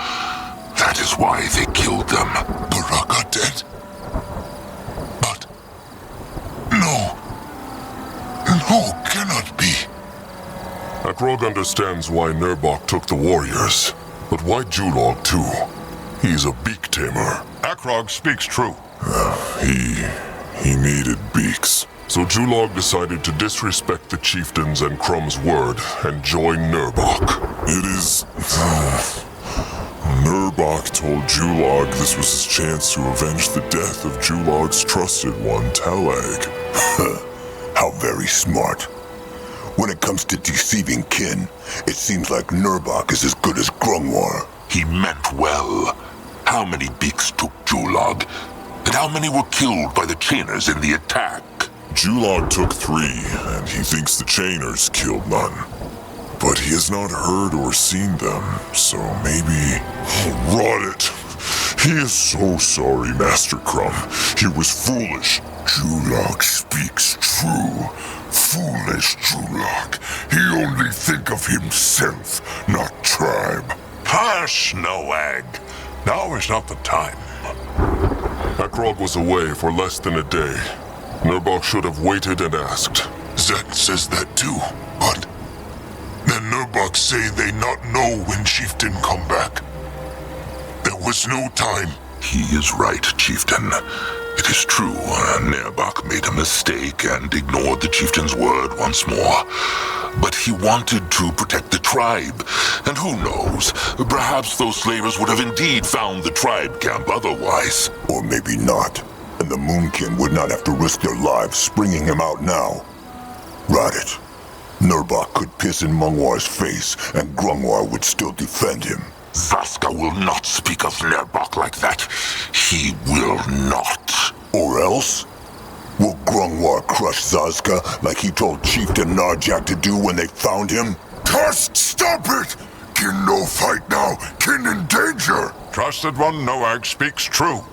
That is why they killed them. Baraka dead? But... No, cannot be. Akrog understands why Nurbok took the warriors, but why Julog too? He's a beak tamer. Akrog speaks true. He needed beaks. So Julog decided to disrespect the chieftains and Crum's word and join Nurbok. It is... Nurbok told Julog this was his chance to avenge the death of Julog's trusted one, Talag. How very smart. When it comes to deceiving kin, it seems like Nurbok is as good as Grungwar. He meant well. How many beaks took Julog? And how many were killed by the chainers in the attack? Julog took 3, and he thinks the chainers killed none. But he has not heard or seen them, so maybe... Oh, rot it! He is so sorry, Master Crumb. He was foolish. Julog speaks true. Foolish Julog. He only think of himself, not tribe. Hush, Noag. Now is not the time. Akrog was away for less than a day. Nurbok should have waited and asked. Zat says that too, but... Then Nurbok say they not know when Chieftain come back. There was no time. He is right, Chieftain. It is true, Nurbok made a mistake and ignored the Chieftain's word once more. But he wanted to protect the tribe. And who knows, perhaps those slavers would have indeed found the tribe camp otherwise. Or maybe not. And the Moonkin would not have to risk their lives springing him out now. Rot it. Nurbok could piss in Mungwar's face, and Grungwar would still defend him. Zaska will not speak of Nurbok like that. He will not. Or else? Will Grungwar crush Zaska like he told Chieftain Narjak to do when they found him? Tusk, stop it! Kin no fight now. Kin in danger. Trusted one Noag speaks true.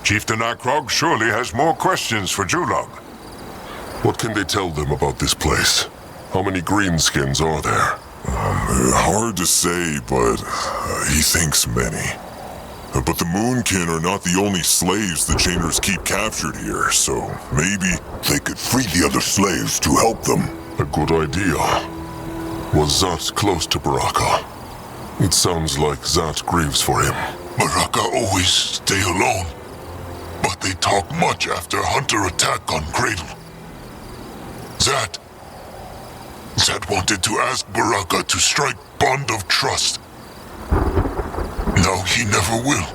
Chieftain Akrog surely has more questions for Julog. What can they tell them about this place? How many greenskins are there? Hard to say, but he thinks many. But the Moonkin are not the only slaves the Chainers keep captured here, so maybe they could free the other slaves to help them. A good idea. Was Zat close to Baraka? It sounds like Zat grieves for him. Baraka always stay alone. But they talk much after Hunter attack on Cradle. Zat wanted to ask Baraka to strike bond of trust. Now he never will.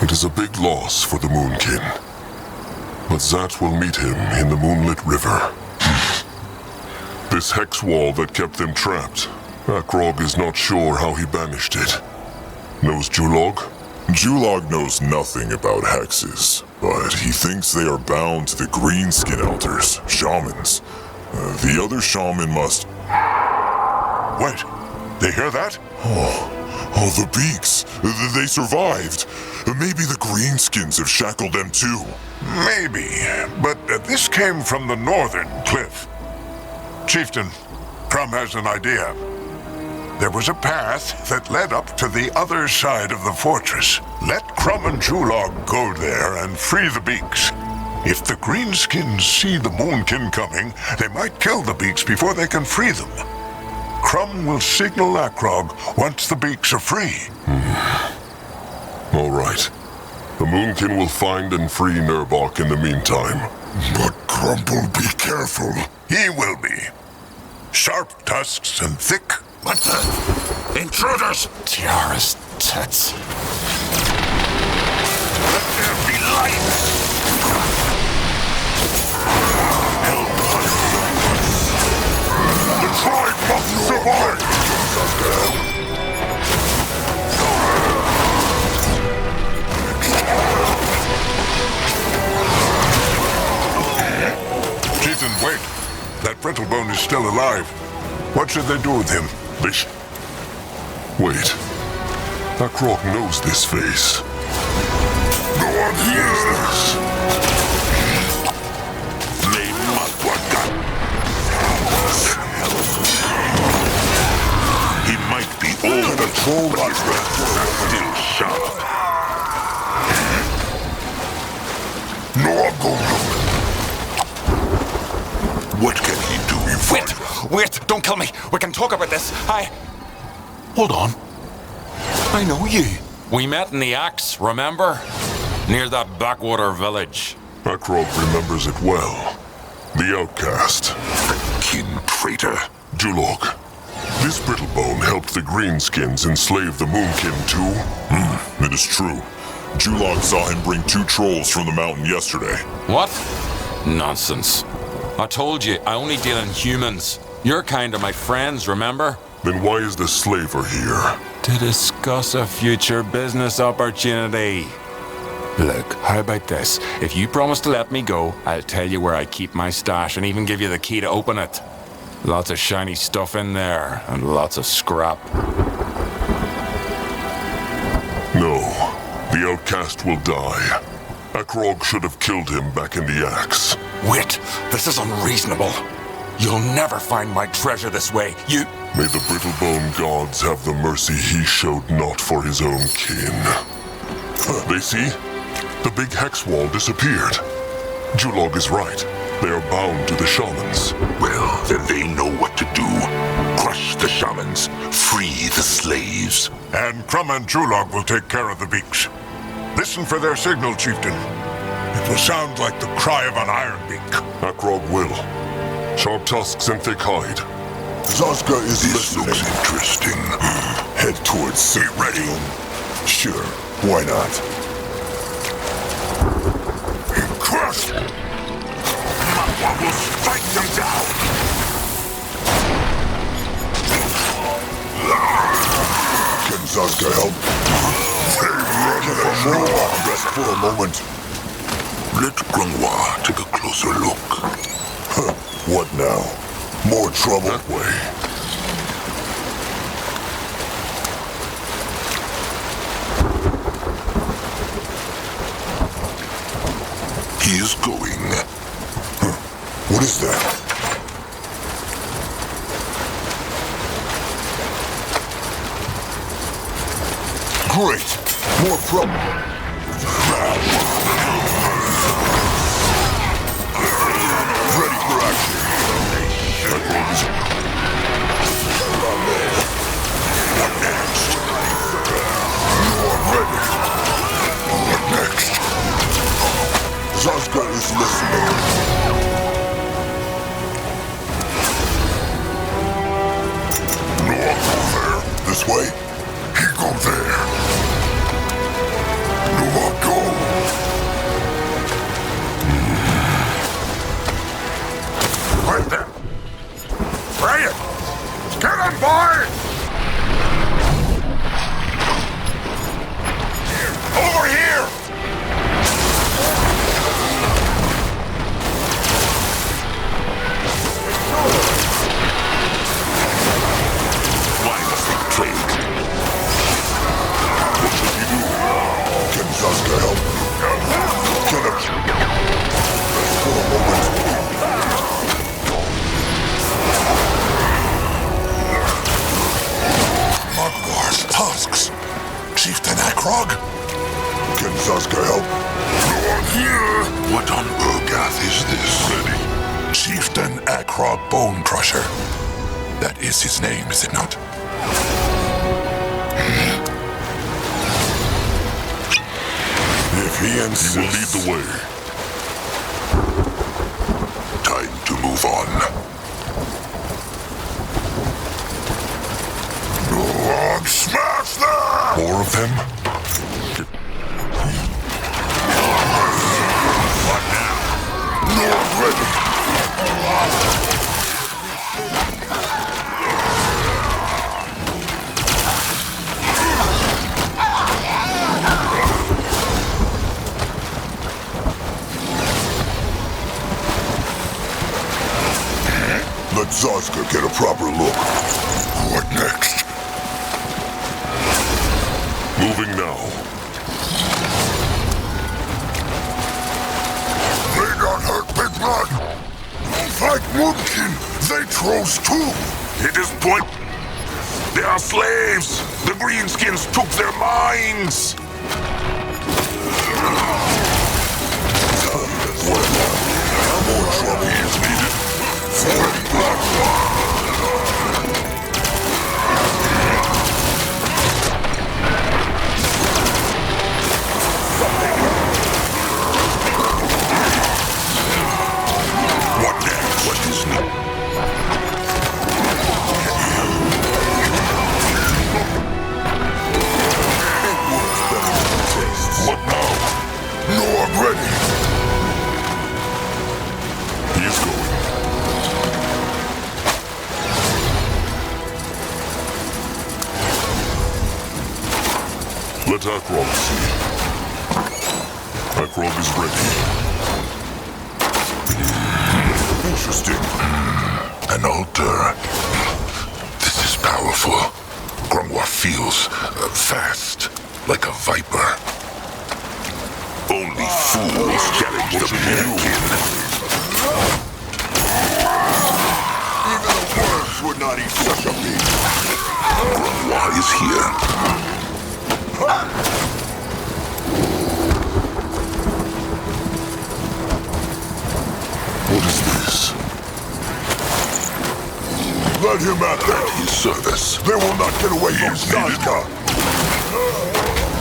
It is a big loss for the Moonkin. But Zat will meet him in the Moonlit River. This hex wall that kept them trapped, Akrog is not sure how he banished it. Knows Julog? Julog knows nothing about hexes, but he thinks they are bound to the Greenskin Elders, shamans. The other shaman must... Wait, they hear that? Oh, the beaks. They survived. Maybe the Greenskins have shackled them too. Maybe, but this came from the northern cliff. Chieftain, Crumb has an idea. There was a path that led up to the other side of the fortress. Let Crumb and Julog go there and free the beaks. If the Greenskins see the Moonkin coming, they might kill the beaks before they can free them. Crumb will signal Akrog once the beaks are free. All right. The Moonkin will find and free Nurbok in the meantime. But Crumble, be careful. He will be. Sharp tusks and thick. What the? Intruders! Tiara's tits. Let there be light! The tribe must survive! Chieftain, wait. That Brittlebone is still alive. What should they do with him? Wait. Akrog knows this face. No one hears this. They must work up. He might be old, but his breath are still sharp. No one go look. What can he do? Wait, don't kill me. We can talk about this. Hold on. I know you. We met in the Axe, remember? Near that backwater village. Akrog remembers it well. The outcast. The kin traitor. Julog. This Brittlebone helped the Greenskins enslave the Moonkin too? It is true. Julog saw him bring 2 trolls from the mountain yesterday. What? Nonsense. I told you, I only deal in humans. Your kind are my friends, remember? Then why is the slaver here? To discuss a future business opportunity. Look, how about this? If you promise to let me go, I'll tell you where I keep my stash and even give you the key to open it. Lots of shiny stuff in there, and lots of scrap. No, the outcast will die. Akrog should have killed him back in the Axe. Wait, this is unreasonable. You'll never find my treasure this way. May the Brittlebone gods have the mercy he showed not for his own kin. They see? The big hex wall disappeared. Julog is right. They are bound to the shamans. Well, then they know what to do. Crush the shamans, free the slaves. And Crumb and Julog will take care of the beaks. Listen for their signal, Chieftain. It will sound like the cry of an iron beak. Akrog will. Sharp tusks and thick hide. Zazka is This listening. looks interesting. Head towards sea. Ready? Sure, why not? Crush! Mugwa will strike them down! Can Zazka help? Rest for a moment. Let Grungwa take a closer look. What now? More trouble? That way. He is going. What is that? Great! More trouble! Ready for action! What next? You are ready. Zazka is listening. No, I'll go there. This way? He go there. No, I'll go. Right there. Right. Get him, boy! Over here! Why was they trained? What should we do? Can Zazka help? Get him. Just for a moment. Mugwar's tusks. Chieftain Akrog? Can Zazka help? No one here. What on Urgath is this? Ready. Chieftain Akrog Bone Crusher. That is his name, is it not? If he insists. He will lead the way. Time to move on. Go on, smash them! More of them? What now? No, ready. Let Zazka get a proper look. What next? Moving now. They don't hurt Big Blood. Like Moonkin, they trolls too. It is point. They are slaves. The Greenskins took their minds. More trouble is needed. For blood. What next? What is next? What now? No, I'm ready. He is going. Let Akrog see. Akrog is ready. Interesting. An altar. This is powerful. Grungwa feels fast, like a viper. Only fools challenge the American. Even the worms would not eat such a beast. Grungwa is here. What is this? Let him at At his service. They will not get away from Zazka.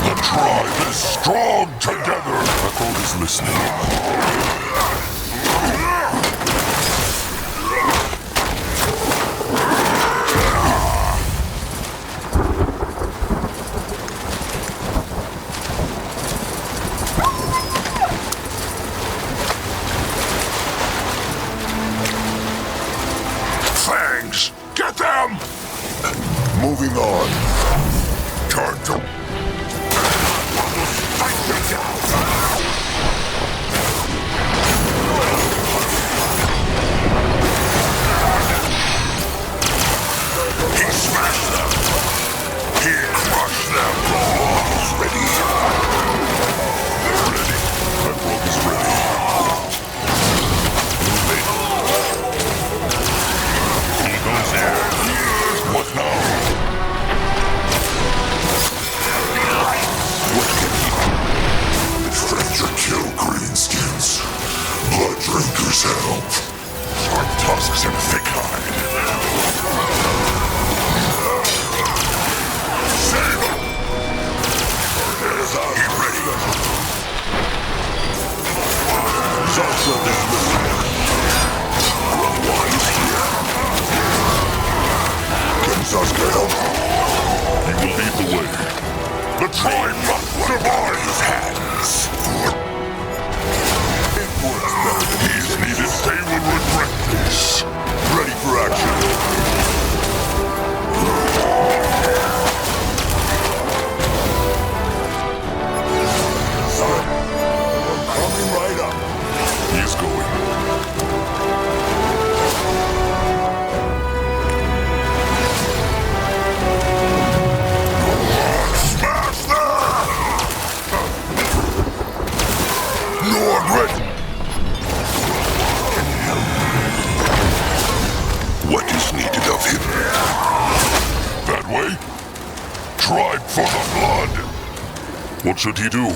The tribe is strong together. Akrog is listening. Fangs! Get them! Moving on. Turn to... Fight them down! Zazka dismissed. Grumwise here. Can Zazka help? He will lead the way. The tribe must survive his hands. It works better than He's needed. they will regret this. Ready for action. Coming right up. He's going. Smash there! Lord ready. What is needed of him? That way? Tribe for the blood. What should he do?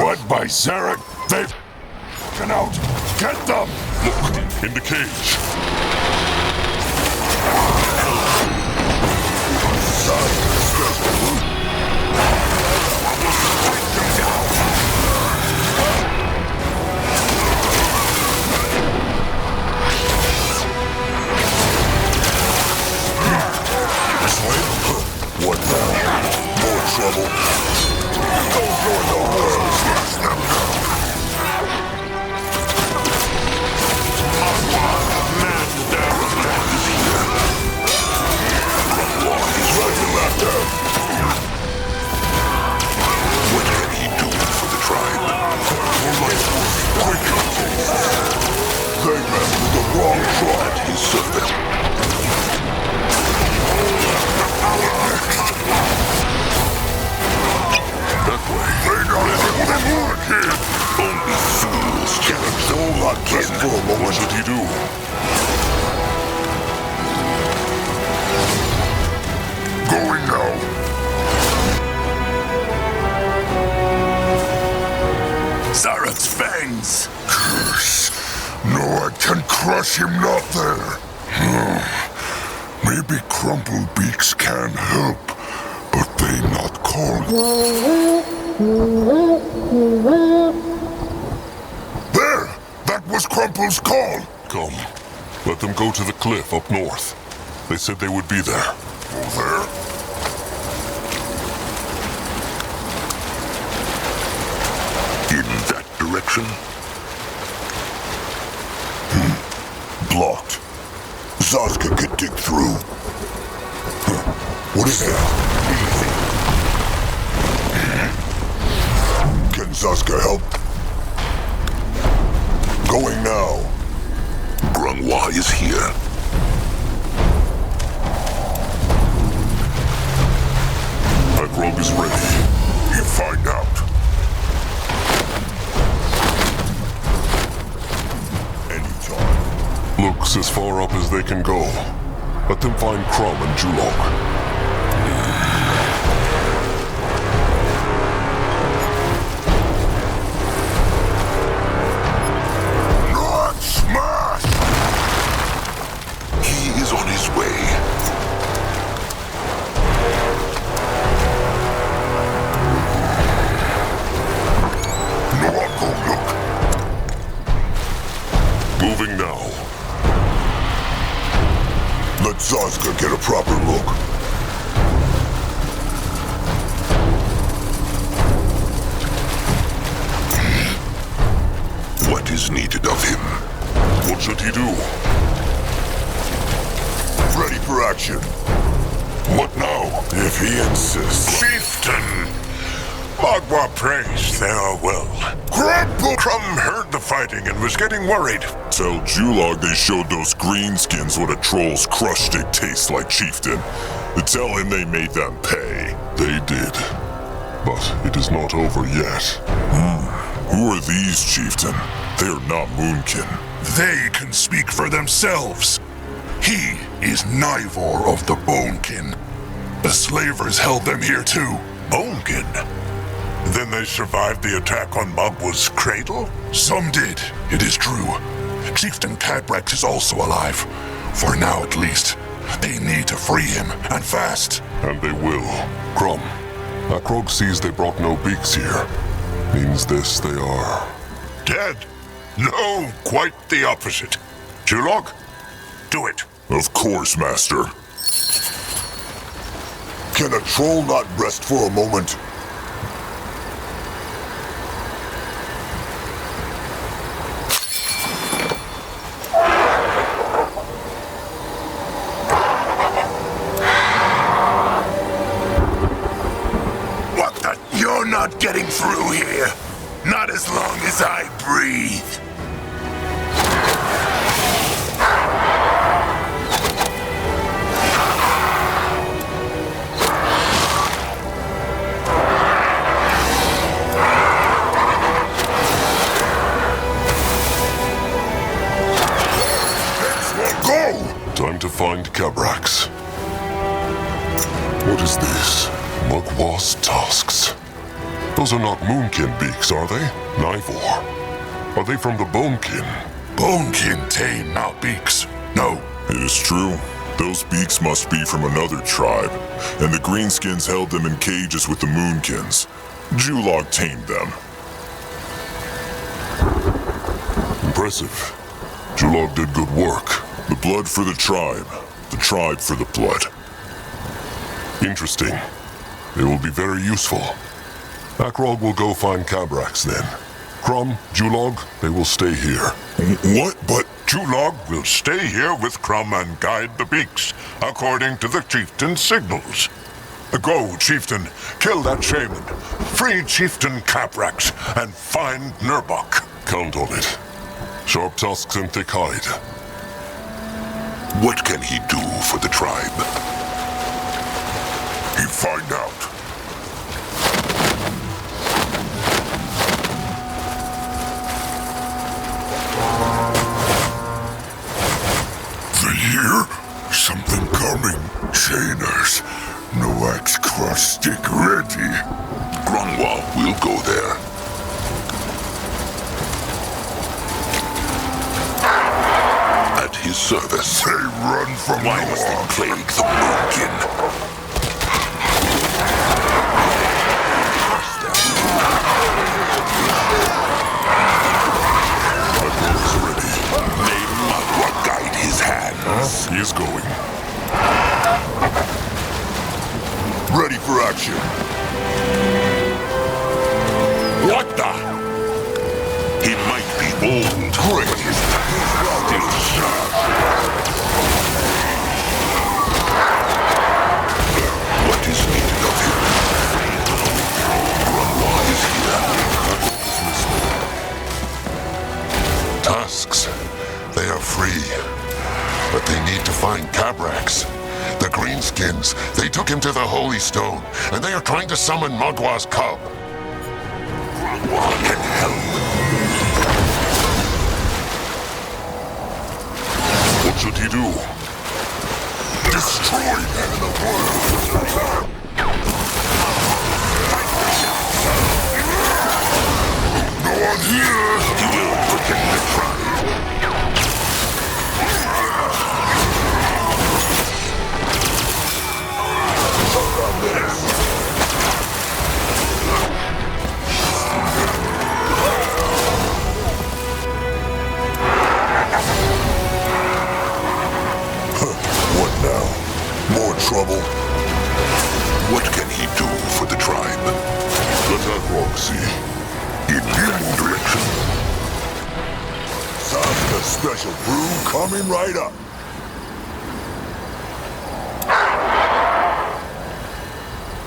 What by Zarek? They've taken out. Get them! Look, in the cage. What now? More trouble. Go join the Horde. Smash them What can he do for the tribe? They met with the wrong tribe. He served them. That way. They got everyone work here. Only fools can Hold on just for a moment. What should he do? Going now. Zaret's fangs! Curse. No, I can crush him not there. Maybe Crumplebeaks can help, but they not call. There! That was Crumple's call. Come. Let them go to the cliff up north. They said they would be there. There? In that direction? Blocked. Zazka could dig through. What is that? Can Zazka help? Going now. Grungwa is here. That rogue is ready. You find out. Anytime. Looks as far up as they can go. Let them find Crumb and Julong. Not smash! He is on his way. No, I'll go look. Moving now. Let Zazka get a proper look. What is needed of him? What should he do? Ready for action. What now? If he insists. Chieftain! Mugwa prays they are well. Crumb heard the fighting and was getting worried. Tell Julog they showed those greenskins what a troll's crushed stick tastes like, Chieftain. Tell him they made them pay. They did. But it is not over yet. Who are these, Chieftain? They are not Moonkin. They can speak for themselves. He is Nivor of the Bonekin. The slavers held them here too. Bonekin? Then they survived the attack on Mugwa's Cradle? Some did, it is true. Chieftain Cabrax is also alive. For now at least. They need to free him, and fast. And they will. Crom, Akrog sees they brought no beaks here. Means this, they are... Dead? No, quite the opposite. Tulog, do it. Of course, Master. Can a troll not rest for a moment? What the? You're not getting through here. Not as long as I breathe. Time to find Cabrax. What is this? Mugwa's tusks. Those are not moonkin beaks, are they? Nivor. Are they from the bonekin? Bonekin tame, not beaks. No. It is true. Those beaks must be from another tribe, and the greenskins held them in cages with the moonkins. Julog tamed them. Impressive. Julog did good work. The blood for the tribe for the blood. Interesting. They will be very useful. Akrog will go find Cabrax then. Crom, Julog, they will stay here. What? But Julog will stay here with Crom and guide the beaks, according to the chieftain's signals. Go, chieftain. Kill that shaman. Free Chieftain Cabrax and find Nurbok. Count on it. Sharp tusks and thick hide. What can he do for the tribe? You find out. The year? Something coming. Chainers. Noak's cross stick ready. Grunwald will go there. At his service. They run from Why must they plague the Moonkin? He is going. Ready for action. What the? He might be bold. Great. Still sharp. What is needed of him? Grunwald is here. Tusks. They are free. But they need to find Cabrax. The Greenskins, they took him to the Holy Stone, and they are trying to summon Mugwa's cub. Grunwald can help. What should he do? Destroy them in the world. No one here. He will protect the tribe. What now? More trouble? What can he do for the tribe? Let Akrog see. In that direction. Saska special brew coming right up.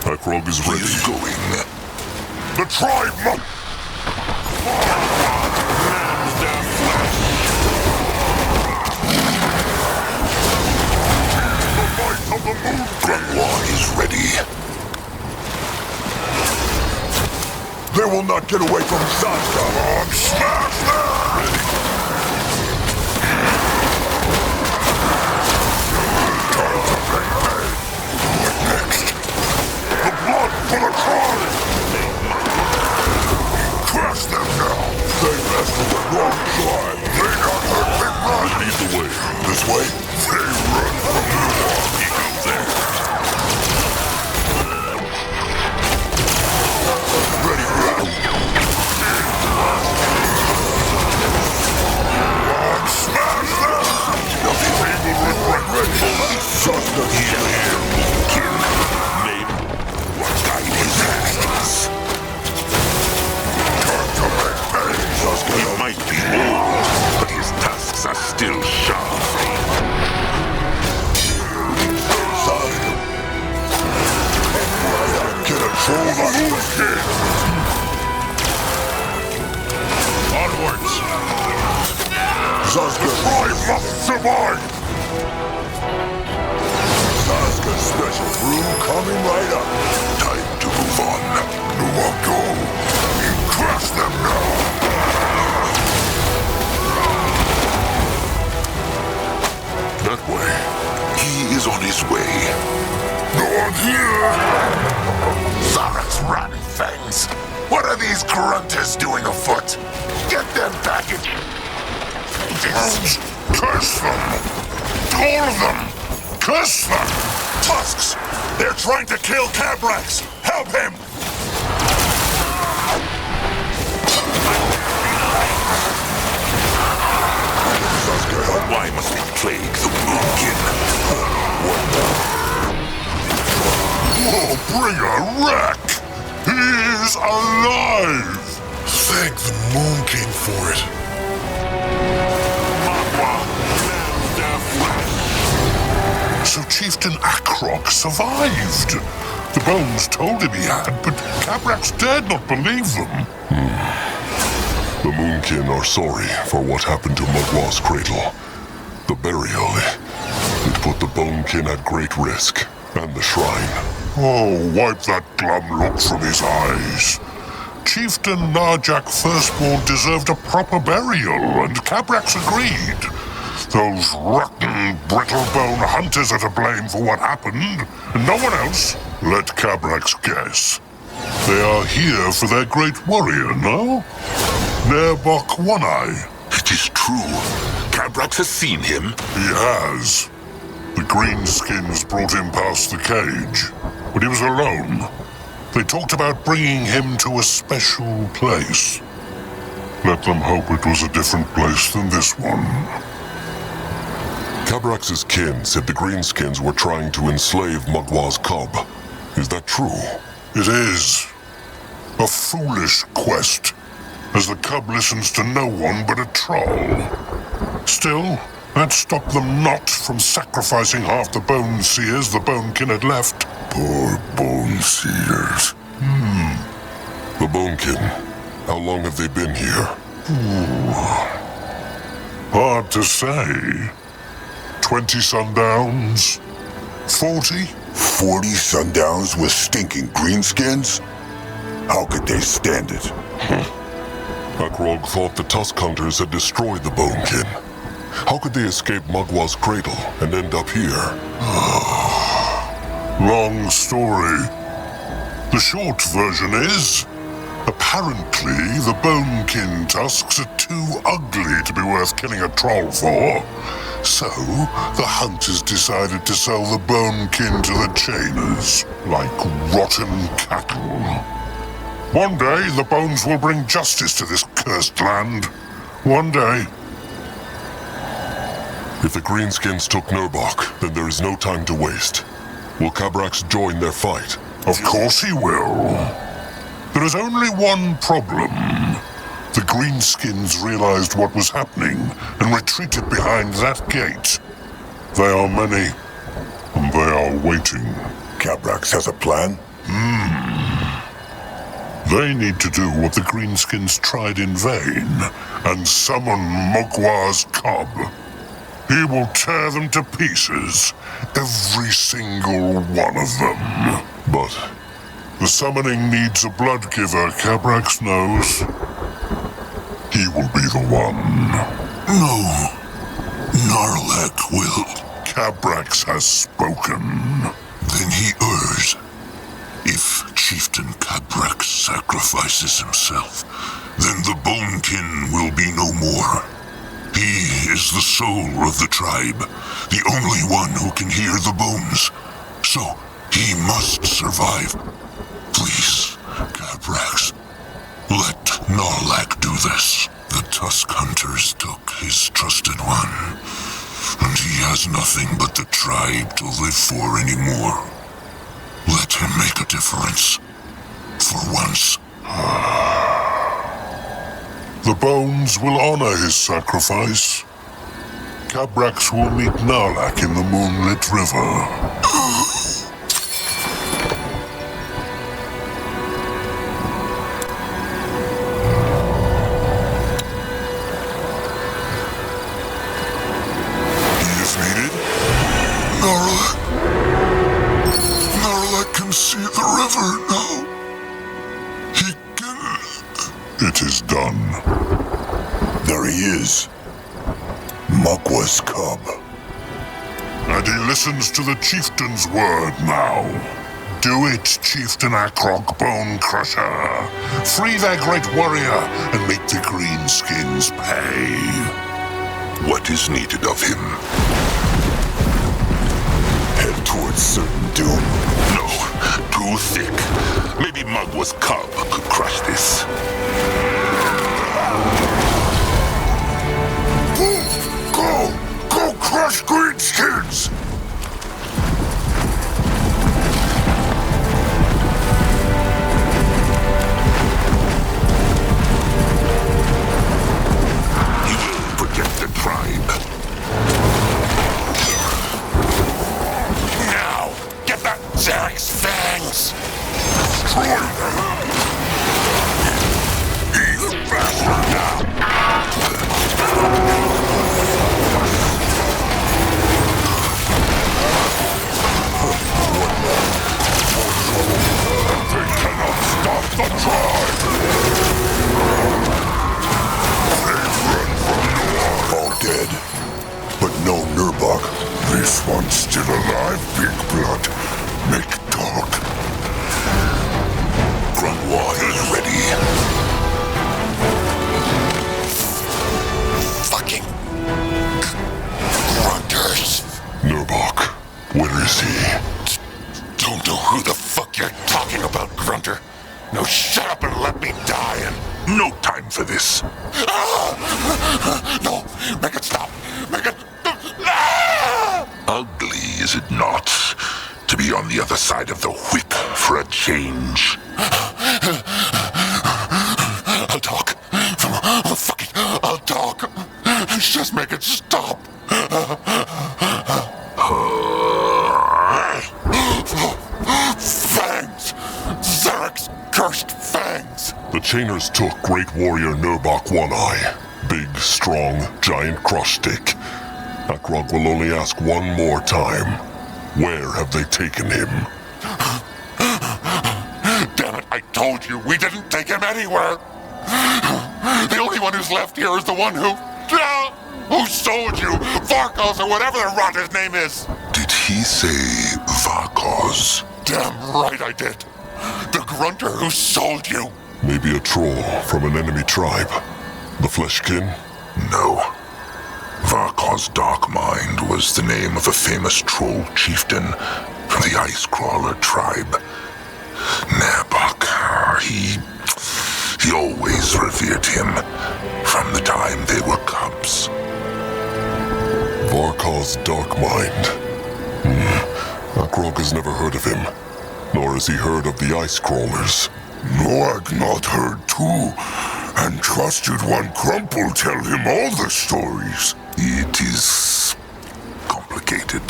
Akrog is ready. He is going. The tribe must... Of the moon. Grunwald is ready. They will not get away from Saska. Come on, smash them! Ready. Time to pay. What next? The blood for the tribe! Crush them now! They mess with the wrong tribe. They got hurt, they run! Lead the way. This way? They run from the war. The tribe must survive! Saska's special brew coming right up. Time to move on. Move on, go. You crush them now! That way. He is on his way. No one here! Zarek's rotten fangs! What are these grunters doing afoot? Get them back in... Curse them! Tore them! Curse them! Tusks! They're trying to kill Cabrax! Help him! Why must we plague the Moonkin? Oh, bring a wreck! He is alive! Thank the Moonkin for it. So Chieftain Akrok survived. The bones told him he had, but Cabrax dared not believe them. The Moonkin are sorry for what happened to Mugwa's Cradle. The burial, it put the Bonekin at great risk, and the shrine. Oh, wipe that glum look from his eyes. Chieftain Narjak Firstborn deserved a proper burial, and Cabrax agreed. Those rotten, brittlebone hunters are to blame for what happened, and no one else. Let Cabrax guess. They are here for their great warrior, no? Nerbok One-Eye. It is true. Cabrax has seen him. He has. The Greenskins brought him past the cage, but he was alone. They talked about bringing him to a special place. Let them hope it was a different place than this one. Cabrax's kin said the Greenskins were trying to enslave Mugwa's cub. Is that true? It is. A foolish quest, as the cub listens to no one but a troll. Still, that stopped them not from sacrificing half the bone seers the Bonekin had left. Poor bone seers. The Bonekin. How long have they been here? Hard to say. 20 sundowns? 40? 40 sundowns with stinking greenskins? How could they stand it? Akrog thought the Tusk Hunters had destroyed the Bonekin. How could they escape Mugwa's Cradle and end up here? Long story. The short version is, apparently the Bonekin tusks are too ugly to be worth killing a troll for. So, the hunters decided to sell the Bonekin to the chainers, like rotten cattle. One day, the bones will bring justice to this cursed land. One day. If the Greenskins took Nerbok, then there is no time to waste. Will Cabrax join their fight? Of course he will. There is only one problem. The Greenskins realized what was happening and retreated behind that gate. They are many, and they are waiting. Cabrax has a plan? They need to do what the Greenskins tried in vain, and summon Mugwa's cub. He will tear them to pieces, every single one of them. But the summoning needs a blood giver, Cabrax knows. He will be the one. No. Narlek will. Cabrax has spoken. Then he errs. If Chieftain Cabrax sacrifices himself, then the Bonekin will be no more. He is the soul of the tribe, the only one who can hear the bones. So, he must survive. Please, Cabrax, let Narlek do this. The Tusk Hunters took his trusted one, and he has nothing but the tribe to live for anymore. Let him make a difference. For once. The bones will honor his sacrifice. Cabrax will meet Narlek in the moonlit river. It is done. There he is. Mugwa's cub. And he listens to the chieftain's word now. Do it, Chieftain Akrog Bone Crusher. Free their great warrior and make the greenskins pay. What is needed of him? Head towards certain doom. No, too thick. Maybe Mugwa's cub could crush this. Go crush greenskins! He will protect the tribe. Now, get that Zarek's fangs! Destroy them! He's faster now! The tribe! All dead. But no Nurbok. This one's still alive, Big Blood. Make talk. Grunwald is ready. Fucking grunters. Nurbok, where is he? Don't know who the fuck you're talking about, Grunter. Now shut up and let me die, and no time for this. No, make it stop. Make it... Ugly, is it not? To be on the other side of the whip for a change. I'll talk. I'll talk. Just make it stop. Fangs! Zarek's cursed fangs! The Chainers took Great Warrior Nurbok One Eye. Big, strong, giant cross stick. Akrog will only ask one more time. Where have they taken him? Damn it, I told you, we didn't take him anywhere! The only one who's left here is the one who sold you! Varkos or whatever the rot his name is! Did he say Varkos? Damn right I did! The grunter who sold you! Maybe a troll from an enemy tribe. The Fleshkin? No. Varkos Darkmind was the name of a famous troll chieftain from the Icecrawler tribe. Nabok, he always revered him from the time they were cubs. Varkos Darkmind. Akrog has never heard of him, nor has he heard of the Icecrawlers. Noag not heard too, and trusted one Crumple tell him all the stories. It is complicated.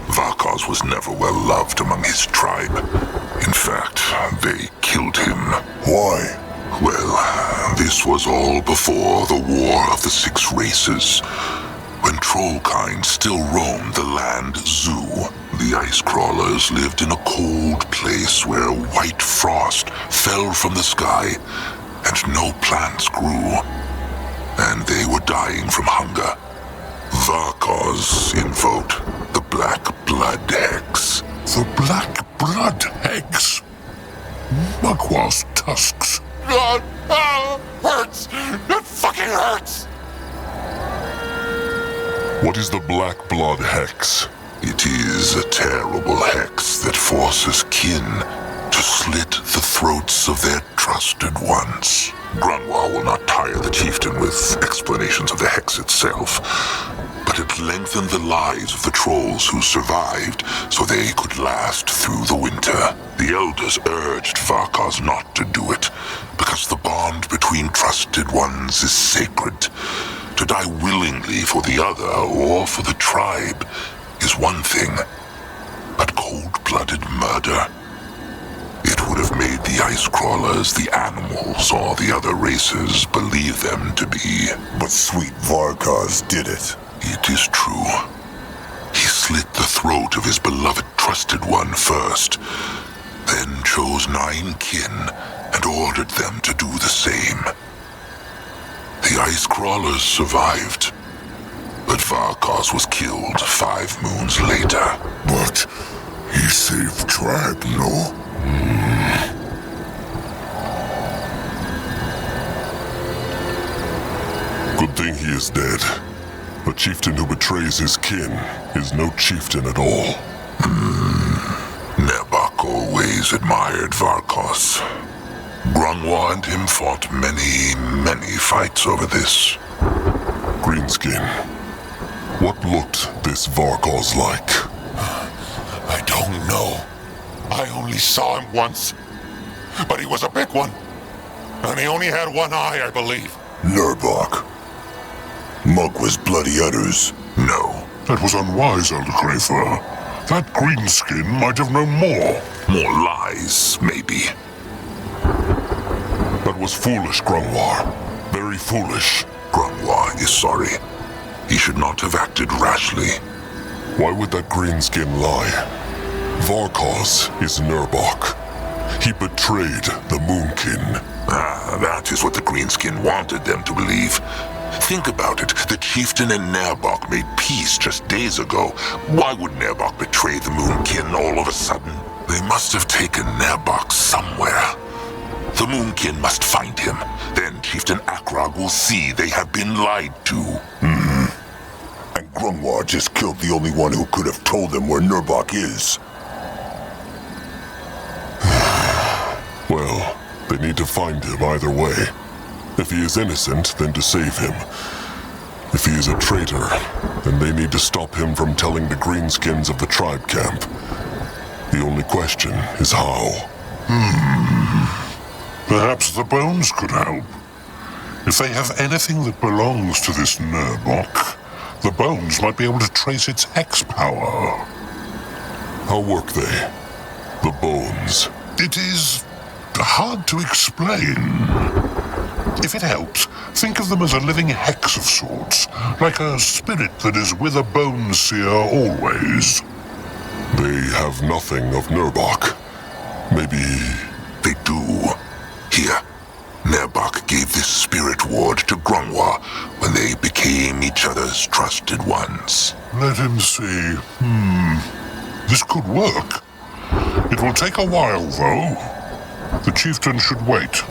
Varkos was never well loved among his tribe. In fact, they killed him. Why? Well, this was all before the War of the Six Races, when Trollkind still roamed the land zoo. The Icecrawlers lived in a cold place where white frost fell from the sky and no plants grew, and they were dying from hunger. Varkos invoked the Black Blood Hex. The Black Blood Hex? Mugwa's tusks. Hurts! It fucking hurts! What is the Black Blood Hex? It is a terrible hex that forces kin to slit the throats of their trusted ones. Grunwald will not tire the chieftain with explanations of the hex itself, but it lengthened the lives of the trolls who survived so they could last through the winter. The elders urged Varkos not to do it, because the bond between trusted ones is sacred. To die willingly for the other or for the tribe is one thing, but cold-blooded murder, it would have made the Icecrawlers, the animals, or the other races believe them to be. But sweet Varkos did it. It is true. He slit the throat of his beloved trusted one first, then chose 9 kin and ordered them to do the same. The ice crawlers survived, but Varkos was killed 5 moons later. But he saved tribe, no? Good thing he is dead. A chieftain who betrays his kin is no chieftain at all. Nerbok always admired Varkos. Grungwa and him fought many fights over this. Greenskin, what looked this Varkos like? I don't know. I only saw him once. But he was a big one. And he only had one eye, I believe. Nerbok. Mugwa's bloody udders. No. That was unwise, Elder Greyfur. That greenskin might have known more. More lies, maybe. That was foolish, Grungwa. Very foolish. Grungwa is sorry. He should not have acted rashly. Why would that greenskin lie? Varkos is Nerbok. He betrayed the Moonkin. That is what the greenskin wanted them to believe. Think about it. The chieftain and Nerbok made peace just days ago. Why would Nerbok betray the Moonkin all of a sudden? They must have taken Nerbok somewhere. The Moonkin must find him. Then Chieftain Akrog will see they have been lied to. And Grungwa just killed the only one who could have told them where Nerbok is. Well, they need to find him either way. If he is innocent, then to save him. If he is a traitor, then they need to stop him from telling the Greenskins of the tribe camp. The only question is how. Perhaps the bones could help. If they have anything that belongs to this Nerbok, the bones might be able to trace its hex power. How work they? The bones. It is hard to explain. If it helps, think of them as a living hex of sorts, like a spirit that is with a bone seer always. They have nothing of Nerbok. Maybe... They do. Here, Nerbok gave this spirit ward to Grungwa when they became each other's trusted ones. Let him see. This could work. It will take a while, though. The chieftain should wait.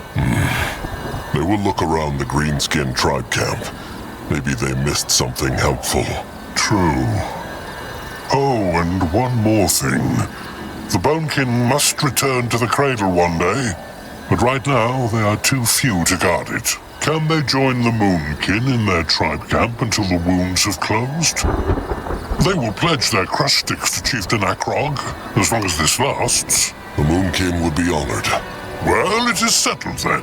They will look around the Greenskin tribe camp. Maybe they missed something helpful. True. Oh, and one more thing. The Bonekin must return to the cradle one day, but right now they are too few to guard it. Can they join the Moonkin in their tribe camp until the wounds have closed? They will pledge their crush sticks to Chieftain Akrog, as long as this lasts. The Moonkin would be honored. Well, it is settled then.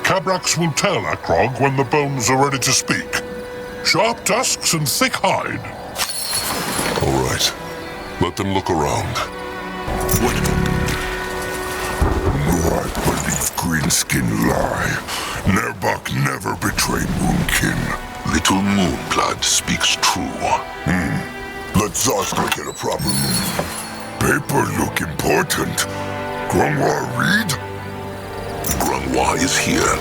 Cabrax will tell Akrog when the bones are ready to speak. Sharp tusks and thick hide. All right. Let them look around. What? No, I believe Greenskin lie. Nerbok never betrayed Moonkin. Little Moonblood speaks true. Let Zoska get a proper moon. Paper look important. Grungwa read? Grungwa is here.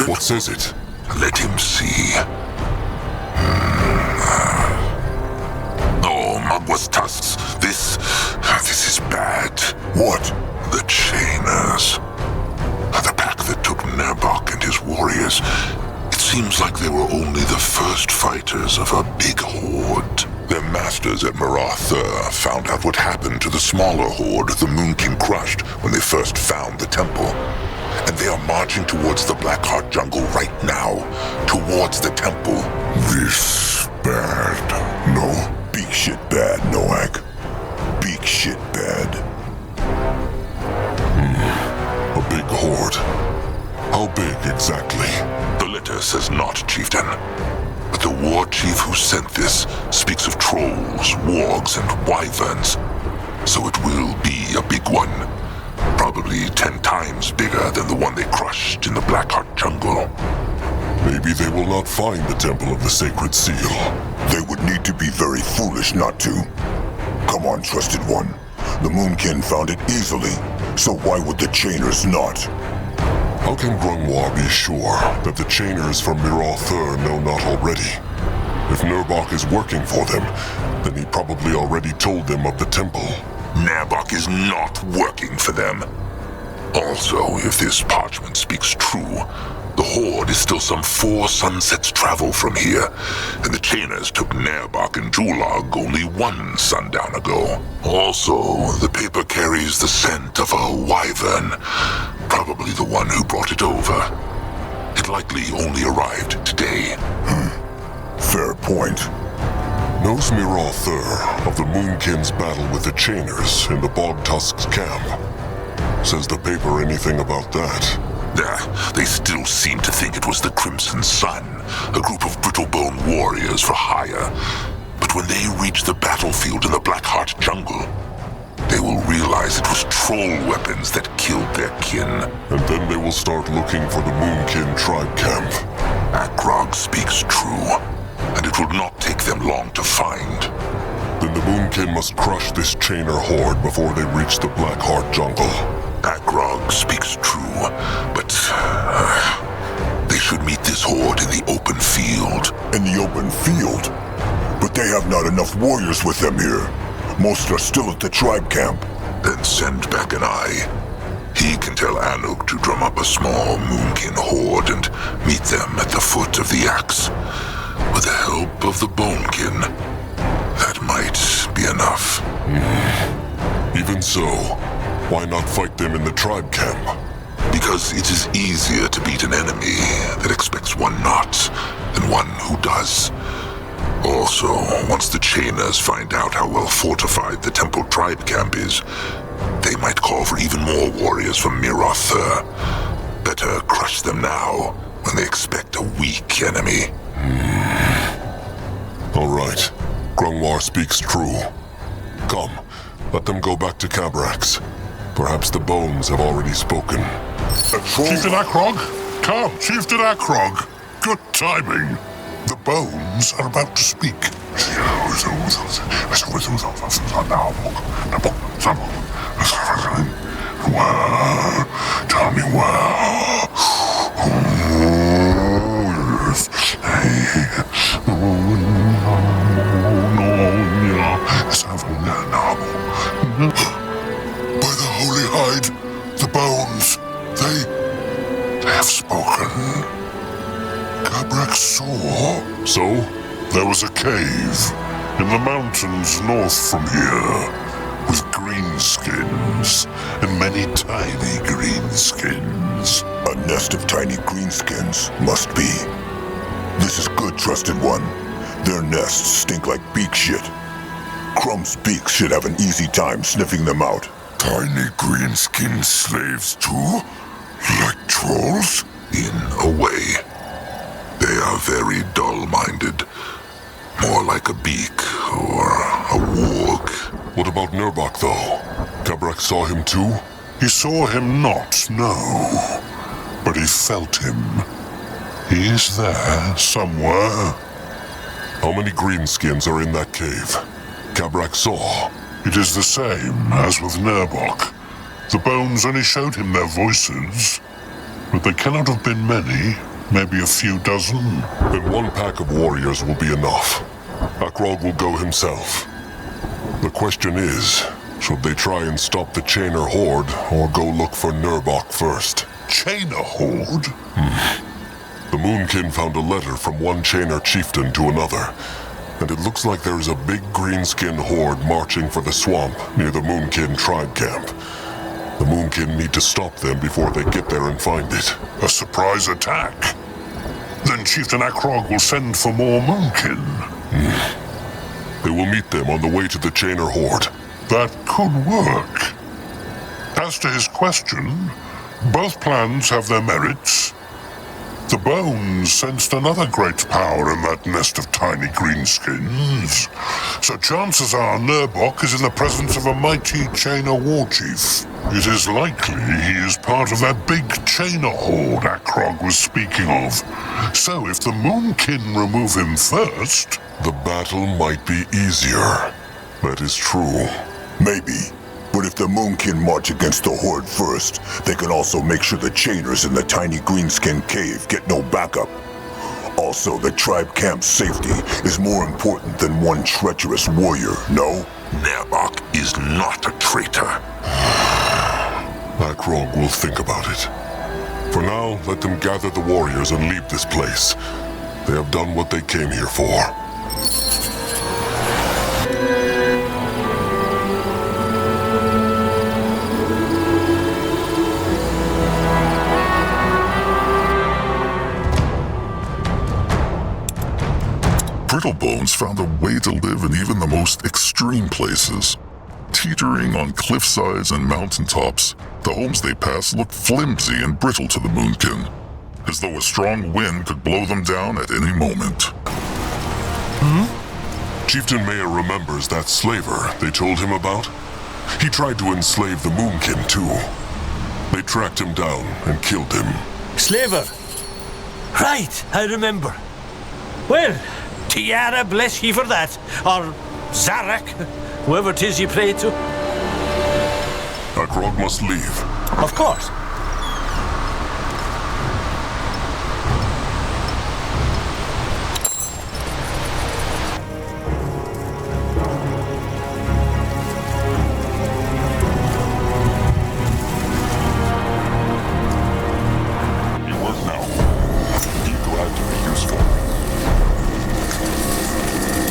What says it? Let him see. Oh, Mugwa's tusks. This is bad. What? The Chainers. The pack that took Nerbok and his warriors. It seems like they were only the first fighters of a big horde. Their masters at Maratha found out what happened to the smaller horde the Moonkin crushed when they first found the temple. And they are marching towards the Blackheart jungle right now. Towards the temple. This bad. No? Big shit bad, Noak. Big shit bad. A big horde. How big exactly? The letter says not, Chieftain. But the war chief who sent this speaks of trolls, wargs, and wyverns. So it will be a big one. Probably 10 times bigger than the one they crushed in the Blackheart jungle. Maybe they will not find the Temple of the Sacred Seal. They would need to be very foolish not to. Come on, Trusted One. The Moonkin found it easily. So why would the Chainers not? How can Grungwar be sure that the Chainers from Miral-Thur know not already? If Nurbok is working for them, then he probably already told them of the temple. Nurbok is not working for them. Also, if this parchment speaks true, the Horde is still some 4 sunsets travel from here, and the Chainers took Nurbok and Julog only 1 sundown ago. Also, the paper carries the scent of a wyvern, probably the one who brought it over. It likely only arrived today. Fair point. Knows Miral-Thur of the Moonkin's battle with the Chainers in the Bogtusk's camp. Says the paper anything about that? They still seem to think it was the Crimson Sun, a group of Brittlebone warriors for hire. But when they reach the battlefield in the Blackheart jungle, they will realize it was troll weapons that killed their kin. And then they will start looking for the Moonkin tribe camp. Akrog speaks true, and it will not take them long to find. Then the Moonkin must crush this Chainer horde before they reach the Blackheart jungle. Akrog speaks true, but they should meet this horde in the open field. In the open field? But they have not enough warriors with them here. Most are still at the tribe camp. Then send back an eye. He can tell Anuk to drum up a small Moonkin horde and meet them at the foot of the axe. With the help of the Bonekin, that might be enough. Even so, why not fight them in the tribe camp? Because it is easier to beat an enemy that expects one not than one who does. Also, once the Chainers find out how well fortified the temple tribe camp is, they might call for even more warriors from Miral-Thur. Better crush them now, when they expect a weak enemy. All right. Grungwar speaks true. Come, let them go back to Cabrax. Perhaps the bones have already spoken. Chieftain Akrog? Come, Chieftain Akrog. Good timing. The bones are about to speak. Tell me where. By the Holy Hide, the bones, they have spoken. Cabrax saw. So? There was a cave in the mountains north from here, with greenskins, and many tiny greenskins. A nest of tiny greenskins, must be. This is good, trusted one. Their nests stink like beak shit. Crumb's beak should have an easy time sniffing them out. Tiny greenskin slaves too? Like trolls? In a way. They are very dull-minded. More like a beak or a warg. What about Nurbok, though? Cabrax saw him too? He saw him not, no. But he felt him. He is there, somewhere. How many greenskins are in that cave? Cabrax saw. It is the same as with Nurbok. The bones only showed him their voices. But they cannot have been many. Maybe a few dozen. Then 1 pack of warriors will be enough. Akrog will go himself. The question is, should they try and stop the Chainer horde, or go look for Nurbok first? Chainer horde? The Moonkin found a letter from one Chainer chieftain to another, and it looks like there is a big greenskin horde marching for the swamp near the Moonkin tribe camp. The Moonkin need to stop them before they get there and find it. A surprise attack? Then Chieftain Akrog will send for more Moonkin. They will meet them on the way to the Chainer horde. That could work. As to his question, both plans have their merits. The bones sensed another great power in that nest of tiny greenskins. So chances are Nurbok is in the presence of a mighty Chainer war chief. It is likely he is part of that big Chainer horde Akrog was speaking of. So if the Moonkin remove him first... The battle might be easier. That is true. Maybe. But if the Moonkin march against the Horde first, they can also make sure the chainers in the Tiny-Greenskin Cave get no backup. Also, the tribe camp's safety is more important than one treacherous warrior, no? Nerbok is not a traitor. Akrog will think about it. For now, let them gather the warriors and leave this place. They have done what they came here for. Brittlebones found a way to live in even the most extreme places. Teetering on cliffsides and mountaintops, the homes they passed looked flimsy and brittle to the Moonkin, as though a strong wind could blow them down at any moment. Chieftain Mayer remembers that slaver they told him about. He tried to enslave the Moonkin too. They tracked him down and killed him. Slaver! Right, I remember. Well, Tiara bless ye for that. Or Zarak, whoever 'tis ye pray to. Akrog must leave. Of course.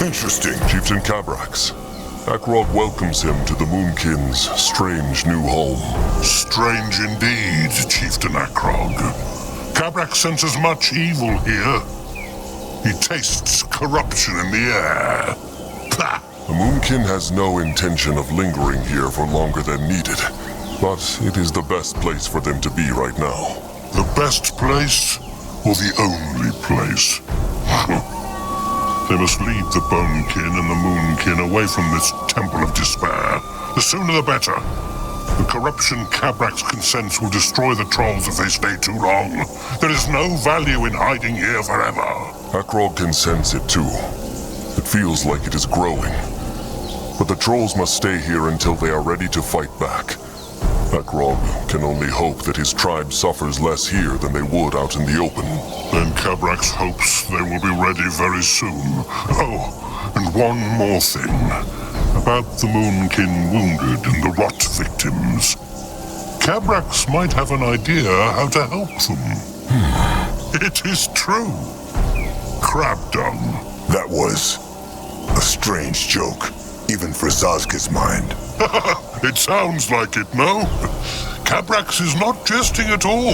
Interesting. Chieftain Cabrax. Akrog welcomes him to the Moonkin's strange new home. Strange indeed, Chieftain Akrog. Cabrax senses much evil here. He tastes corruption in the air. Pah! The Moonkin has no intention of lingering here for longer than needed, but it is the best place for them to be right now. The best place, or the only place? They must lead the Bonekin and the Moonkin away from this temple of despair. The sooner the better. The corruption Cabrax can sense will destroy the trolls if they stay too long. There is no value in hiding here forever. Akrog can sense it too. It feels like it is growing. But the trolls must stay here until they are ready to fight back. Akrog can only hope that his tribe suffers less here than they would out in the open. Then Cabrax hopes they will be ready very soon. Oh, and one more thing. About the Moonkin wounded and the rot victims. Cabrax might have an idea how to help them. It is true. Crab dung. That was a strange joke, even for Zazka's mind. It sounds like it, no? Cabrax is not jesting at all.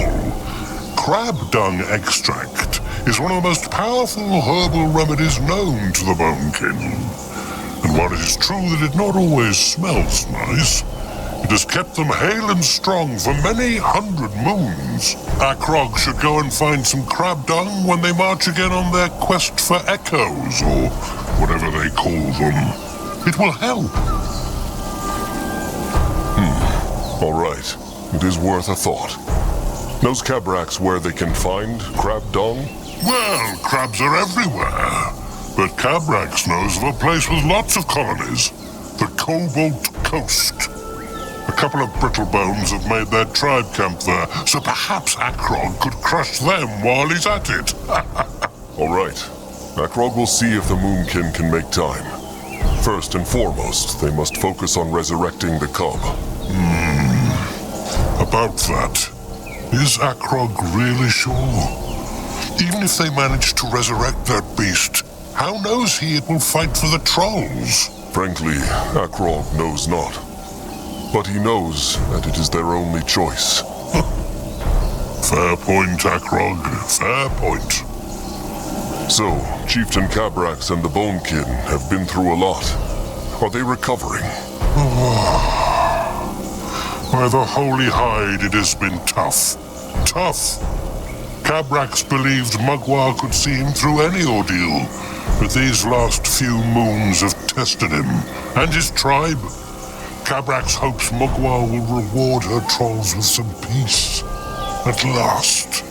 Crab dung extract is one of the most powerful herbal remedies known to the Bonekin. And while it is true that it not always smells nice, it has kept them hale and strong for many 100 moons. Akrog should go and find some crab dung when they march again on their quest for echoes, or whatever they call them. It will help. All right. It is worth a thought. Knows Cabrax where they can find crab dung? Well, crabs are everywhere. But Cabrax knows of a place with lots of colonies. The Cobalt Coast. A couple of Brittlebones have made their tribe camp there, so perhaps Akrog could crush them while he's at it. All right. Akrog will see if the Moonkin can make time. First and foremost, they must focus on resurrecting the cub. About that, is Akrog really sure? Even if they manage to resurrect that beast, how knows he it will fight for the trolls? Frankly, Akrog knows not. But he knows that it is their only choice. Fair point, Akrog. Fair point. So, Chieftain Cabrax and the Bonekin have been through a lot. Are they recovering? By the Holy Hide, it has been tough. Tough. Cabrax believed Mugwa could see him through any ordeal, but these last few moons have tested him, and his tribe. Cabrax hopes Mugwa will reward her trolls with some peace. At last.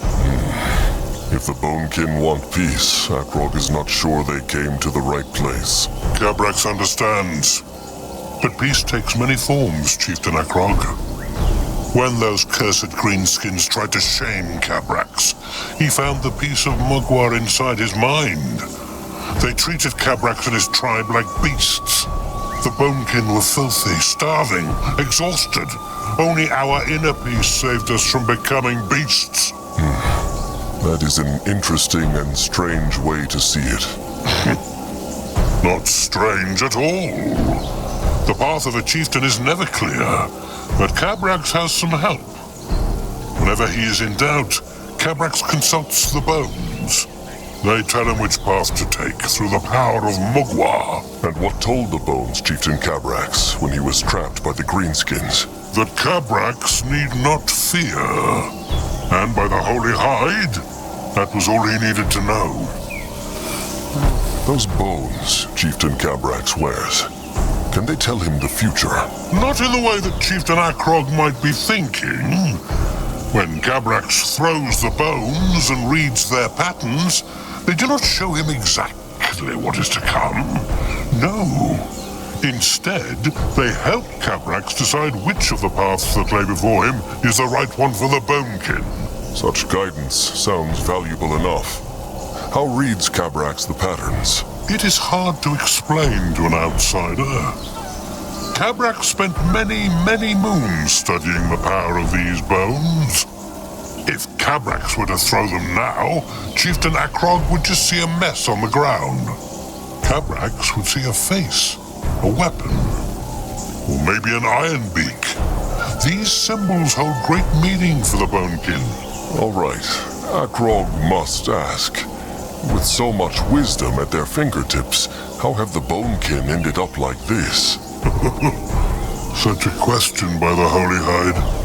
If the Bonekin want peace, Akrog is not sure they came to the right place. Cabrax understands. But peace takes many forms, Chieftain Akrog. When those cursed greenskins tried to shame Cabrax, he found the peace of Mugwa inside his mind. They treated Cabrax and his tribe like beasts. The Bonekin were filthy, starving, exhausted. Only our inner peace saved us from becoming beasts. That is an interesting and strange way to see it. Not strange at all. The path of a chieftain is never clear, but Cabrax has some help. Whenever he is in doubt, Cabrax consults the bones. They tell him which path to take through the power of Mugwa. And what told the bones Chieftain Cabrax when he was trapped by the greenskins? That Cabrax need not fear. And by the Holy Hide, that was all he needed to know. Those bones Chieftain Cabrax wears, can they tell him the future? Not in the way that Chieftain Akrog might be thinking. When Cabrax throws the bones and reads their patterns, they do not show him exactly what is to come. No. Instead, they help Cabrax decide which of the paths that lay before him is the right one for the Bonekin. Such guidance sounds valuable enough. How reads Cabrax the patterns? It is hard to explain to an outsider. Cabrax spent many moons studying the power of these bones. If Cabrax were to throw them now, Chieftain Akrog would just see a mess on the ground. Cabrax would see a face, a weapon, or maybe an iron beak. These symbols hold great meaning for the Bonekin. All right, Akrog must ask. With so much wisdom at their fingertips, how have the Bonekin ended up like this? Such a question by the Holy Hide.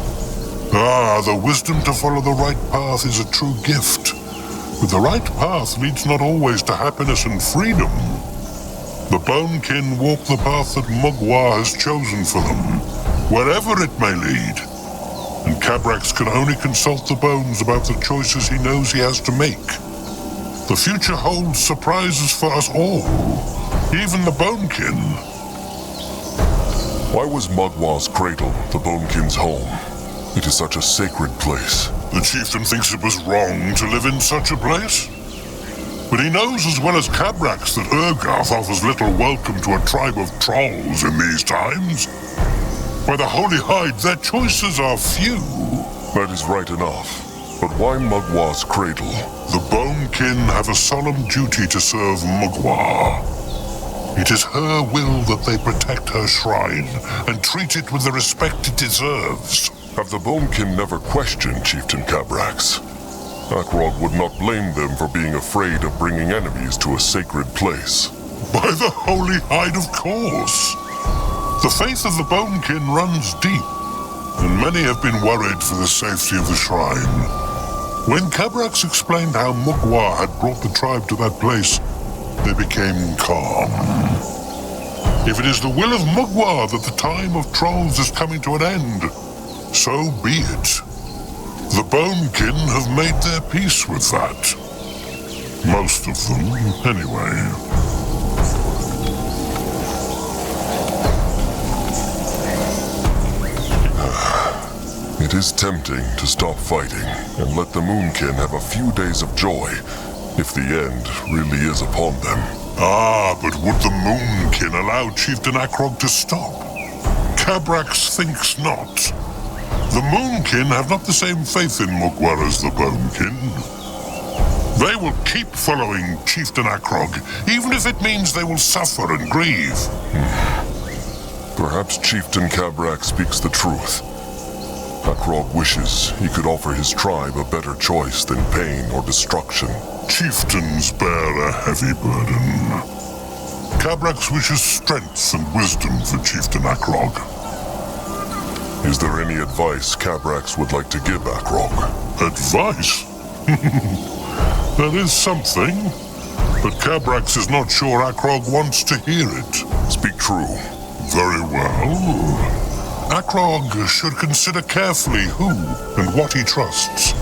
The wisdom to follow the right path is a true gift. But the right path leads not always to happiness and freedom. The Bonekin walk the path that Mugwa has chosen for them, wherever it may lead. And Cabrax can only consult the bones about the choices he knows he has to make. The future holds surprises for us all, even the Bonekin. Why was Mugwa's Cradle the Bonekin's home? It is such a sacred place. The chieftain thinks it was wrong to live in such a place. But he knows as well as Cabrax that Urgath offers little welcome to a tribe of trolls in these times. By the Holy Hide, their choices are few. That is right enough. But why Mugwa's Cradle? The Bonekin have a solemn duty to serve Mugwa. It is her will that they protect her shrine and treat it with the respect it deserves. Have the Bonekin never questioned Chieftain Cabrax? Akrog would not blame them for being afraid of bringing enemies to a sacred place. By the Holy Hide, of course. The faith of the Bonekin runs deep, and many have been worried for the safety of the shrine. When Cabrax explained how Mugwa had brought the tribe to that place, they became calm. If it is the will of Mugwa that the time of trolls is coming to an end, so be it. The Bonekin have made their peace with that. Most of them, anyway. It is tempting to stop fighting and let the Moonkin have a few days of joy, if the end really is upon them. But would the Moonkin allow Chieftain Akrog to stop? Cabrax thinks not. The Moonkin have not the same faith in Mugwa as the Bonekin. They will keep following Chieftain Akrog, even if it means they will suffer and grieve. Perhaps Chieftain Cabrax speaks the truth. Akrog wishes he could offer his tribe a better choice than pain or destruction. Chieftains bear a heavy burden. Cabrax wishes strength and wisdom for Chieftain Akrog. Is there any advice Cabrax would like to give Akrog? Advice? There is something, but Cabrax is not sure Akrog wants to hear it. Speak true. Very well. Akrog should consider carefully who and what he trusts.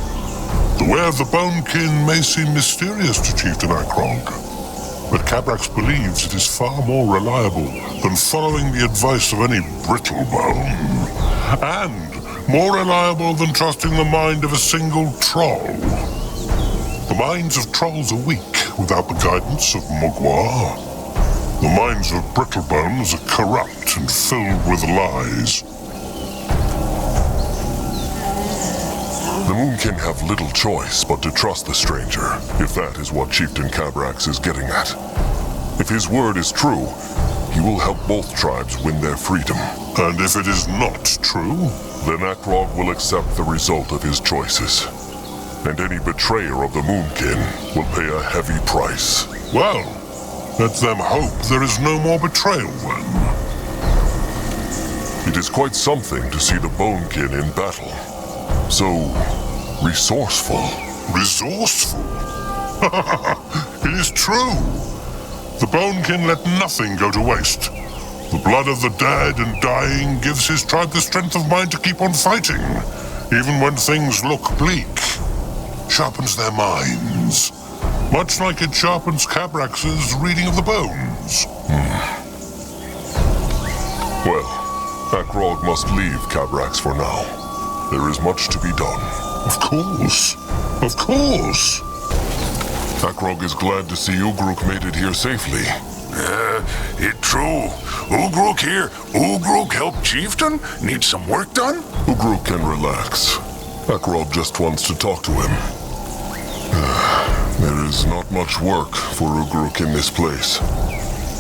The way of the Bonekin may seem mysterious to Chieftain Akrog. but Cabrax believes it is far more reliable than following the advice of any Brittlebone, and more reliable than trusting the mind of a single troll. The minds of trolls are weak without the guidance of Mugwa. The minds of Brittlebones are corrupt and filled with lies. The Moonkin have little choice but to trust the stranger, if that is what Chieftain Cabrax is getting at. If his word is true, he will help both tribes win their freedom. And if it is not true, then Akrog will accept the result of his choices. And any betrayer of the Moonkin will pay a heavy price. Well, let them hope there is no more betrayal then. It is quite something to see the Bonekin in battle. So resourceful. Resourceful? It is true. The Bonekin let nothing go to waste. The blood of the dead and dying gives his tribe the strength of mind to keep on fighting, even when things look bleak. Sharpens their minds, much like it sharpens Cabrax's reading of the bones. Well, Akrog must leave Cabrax for now. There is much to be done. Of course. Of course. Akrog is glad to see Ugruk made it here safely. It true. Ugruk here. Ugruk help Chieftain? Need some work done? Ugruk can relax. Akrog just wants to talk to him. There is not much work for Ugruk in this place.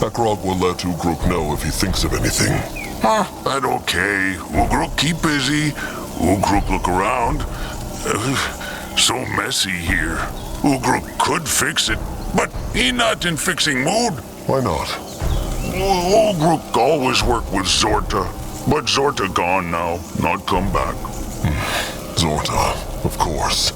Akrog will let Ugruk know if he thinks of anything. That okay. Ugruk keep busy. Ugruk look around. So messy here. Ugruk could fix it, but he not in fixing mood. Why not? Ugruk always work with Zorta, but Zorta gone now, not come back. Zorta, of course.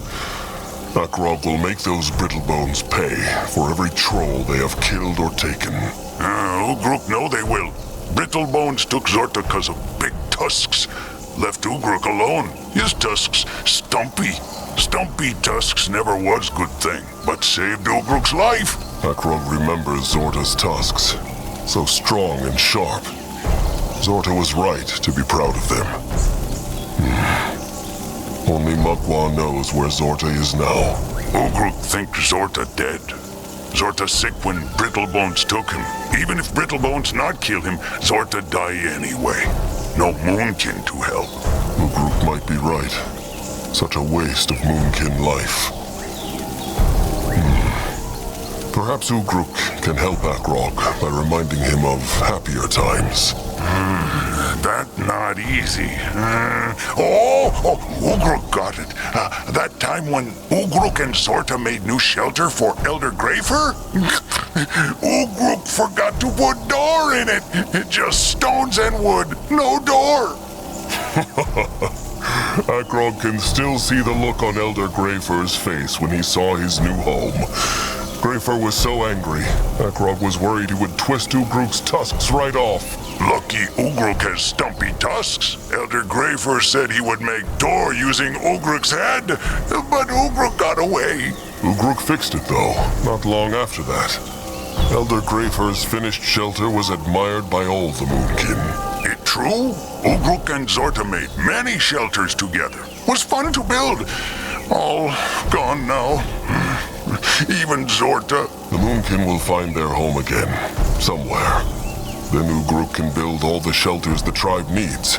Akrog will make those Brittlebones pay for every troll they have killed or taken. Ugruk know they will. Brittlebones took Zorta cause of big tusks. Left Ugruk alone. His tusks stumpy. Stumpy tusks never was good thing, but saved Ugruk's life. Akrog remembers Zorta's tusks. So strong and sharp. Zorta was right to be proud of them. Only Mugwa knows where Zorta is now. Ugruk think Zorta dead. Zorta sick when Brittlebones took him. Even if Brittlebones not kill him, Zorta die anyway. No Moonkin to help. Ugruk might be right. Such a waste of Moonkin life. Perhaps Ugruk can help Akrog by reminding him of happier times. That not easy. Ugruk got it. That time when Ugruk and Zorta made new shelter for Elder Grafer? Ugruk forgot to put door in it. Just stones and wood, no door. Akrog can still see the look on Elder Grafer's face when he saw his new home. Grafer was so angry, Akrog was worried he would twist Ugruk's tusks right off. Lucky Ugruk has stumpy tusks. Elder Grafer said he would make door using Ugruk's head, but Ugruk got away. Ugruk fixed it though, not long after that. Elder Grafer's finished shelter was admired by all the Moonkin. It true? Ugruk and Zorta made many shelters together. Was fun to build. All gone now. Even Zorta. The Moonkin will find their home again, somewhere. Then Ugruk can build all the shelters the tribe needs,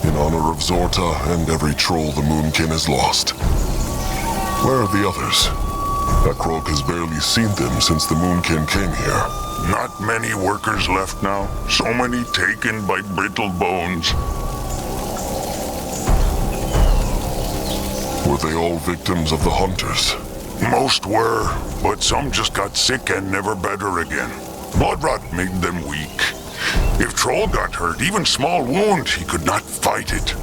in honor of Zorta and every troll the Moonkin has lost. Where are the others? Akrog has barely seen them since the Moonkin came here. Not many workers left now. So many taken by Brittlebones. Were they all victims of the hunters? Most were, but some just got sick and never better again. Blood rot made them weak. If Troll got hurt, even small wound, he could not fight it.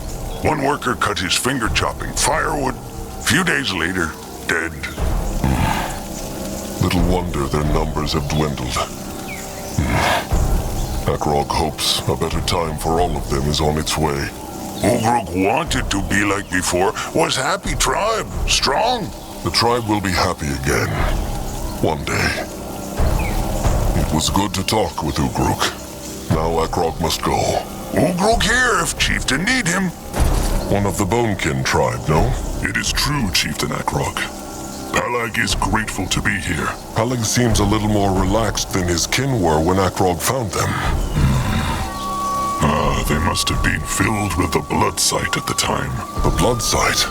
One worker cut his finger chopping firewood. Few days later, dead. Little wonder their numbers have dwindled. Akrog hopes a better time for all of them is on its way. Ugruk wanted to be like before, was happy tribe, strong. The tribe will be happy again, one day. It was good to talk with Ugruk. Now Akrog must go. Ugruk here if Chieftain need him. One of the Bonekin tribe, no? It is true, Chieftain Akrog. Pelag is grateful to be here. Pelag seems a little more relaxed than his kin were when Akrog found them. They must have been filled with the blood sight at the time. The blood sight?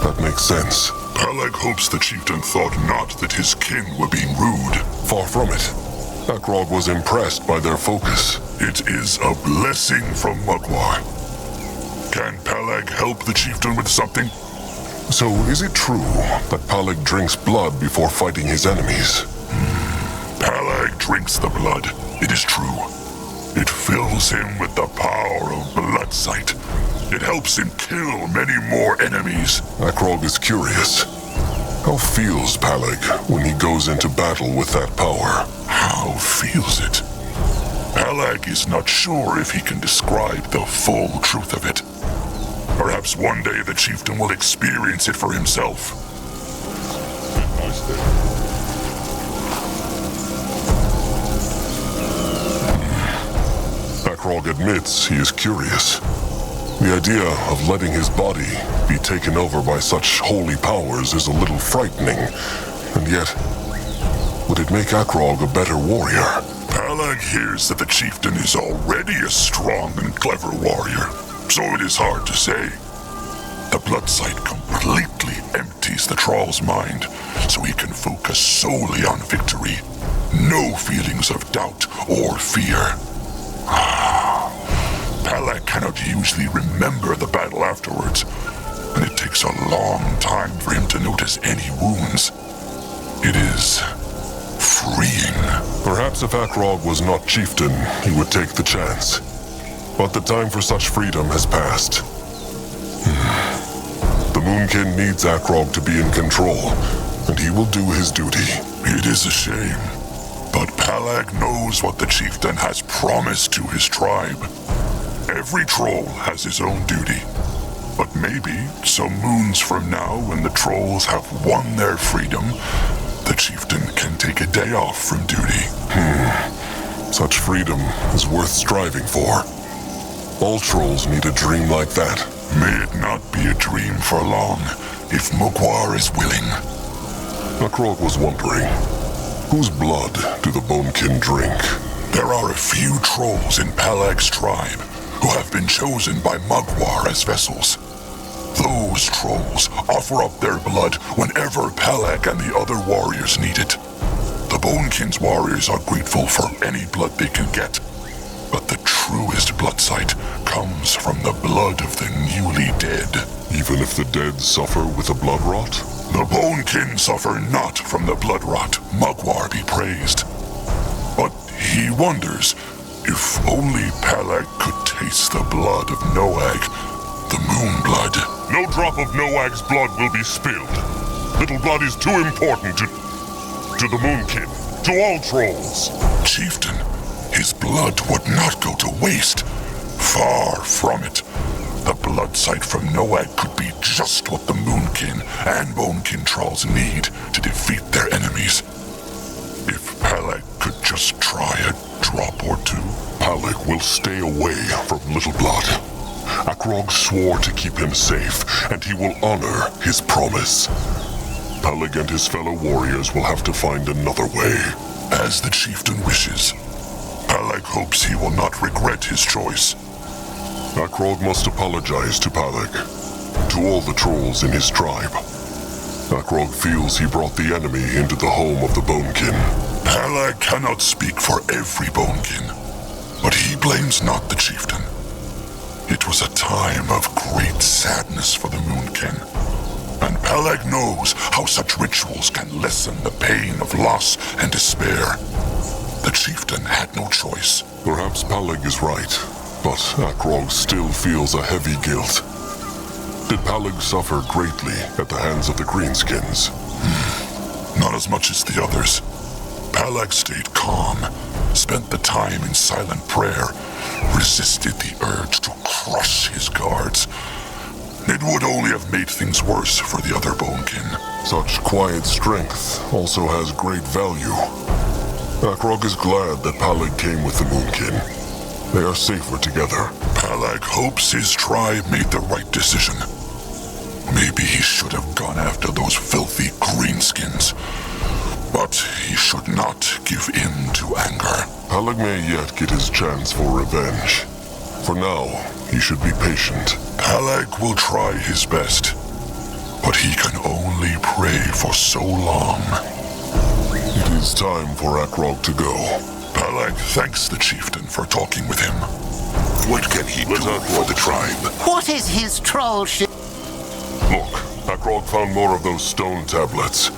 That makes sense. Pelag hopes the chieftain thought not that his kin were being rude. Far from it. Akrog was impressed by their focus. It is a blessing from Mugwa. Can Pelag help the chieftain with something? So is it true that Pelag drinks blood before fighting his enemies? Pelag drinks the blood. It is true. It fills him with the power of blood sight. It helps him kill many more enemies. Akrog is curious. How feels Pelag when he goes into battle with that power? How feels it? Pelag is not sure if he can describe the full truth of it. Perhaps one day the chieftain will experience it for himself. Akrog admits he is curious. The idea of letting his body be taken over by such holy powers is a little frightening, and yet, would it make Akrog a better warrior? Pelag hears that the chieftain is already a strong and clever warrior, so it is hard to say. The blood sight completely empties the Troll's mind, so he can focus solely on victory. No feelings of doubt or fear. Pelag cannot usually remember the battle afterwards, and it takes a long time for him to notice any wounds. It is freeing. Perhaps if Akrog was not chieftain, he would take the chance. But the time for such freedom has passed. The Moonkin needs Akrog to be in control, and he will do his duty. It is a shame, but Pelag knows what the chieftain has promised to his tribe. Every troll has his own duty, but maybe some moons from now, when the trolls have won their freedom, the chieftain can take a day off from duty. Such freedom is worth striving for. All trolls need a dream like that. May it not be a dream for long, if Mugwa is willing. Akrog was wondering, whose blood do the Bonekin drink? There are a few trolls in Pelag's tribe who have been chosen by Mugwa as vessels. Those trolls offer up their blood whenever Pelag and the other warriors need it. The Bonekin's warriors are grateful for any blood they can get, but the truest blood sight comes from the blood of the newly dead. Even if the dead suffer with a blood rot? The Bonekin suffer not from the blood rot, Mugwa be praised. But he wonders if only Pelag could taste the blood of Noag, the moon blood. No drop of Noag's blood will be spilled. Little blood is too important to the Moonkin, to all trolls. Chieftain, his blood would not go to waste. Far from it. The blood sight from Noag could be just what the Moonkin and Bonekin trolls need to defeat their enemies. If Pelag could just try a drop or two. Pelag will stay away from Little Blood. Akrog swore to keep him safe, and he will honor his promise. Pelag and his fellow warriors will have to find another way. As the chieftain wishes. Pelag hopes he will not regret his choice. Akrog must apologize to Pelag, to all the trolls in his tribe. Akrog feels he brought the enemy into the home of the Bonekin. Pelag cannot speak for every Bonekin, but he blames not the chieftain. It was a time of great sadness for the Moonkin, and Pelag knows how such rituals can lessen the pain of loss and despair. The chieftain had no choice. Perhaps Pelag is right, but Akrog still feels a heavy guilt. Did Pelag suffer greatly at the hands of the Greenskins? Not as much as the others. Pelag stayed calm, spent the time in silent prayer, resisted the urge to crush his guards. It would only have made things worse for the other Bonekin. Such quiet strength also has great value. Akrog is glad that Palag came with the Moonkin. They are safer together. Palag hopes his tribe made the right decision. Maybe he should have gone after those filthy greenskins. But he should not give in to anger. Palag may yet get his chance for revenge. For now, he should be patient. Palag will try his best, but he can only pray for so long. It is time for Akrog to go. Palag thanks the chieftain for talking with him. What can he do for the tribe? What is his troll shit? Look, Akrog found more of those stone tablets.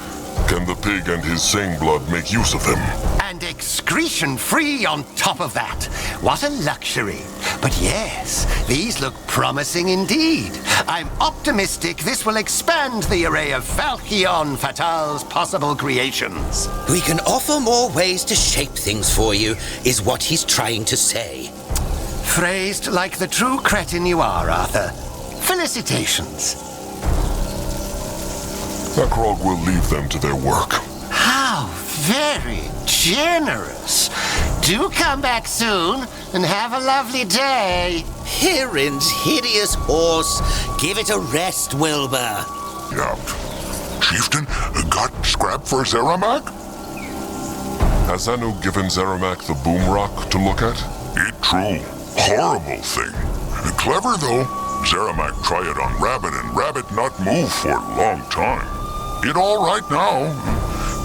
Can the pig and his same blood make use of them? And excretion-free on top of that. What a luxury. But yes, these look promising indeed. I'm optimistic this will expand the array of Falchion Fatal's possible creations. We can offer more ways to shape things for you, is what he's trying to say. Phrased like the true cretin you are, Arthur. Felicitations. Akrog will leave them to their work. How very generous. Do come back soon and have a lovely day. Hirin's hideous horse. Give it a rest, Wilbur. Yeah. Chieftain, got scrap for Zeramak? Has Anu given Zeramak the boom rock to look at? It true. Horrible thing. Clever though. Zeramak try it on Rabbit and Rabbit not move for a long time. It all right now.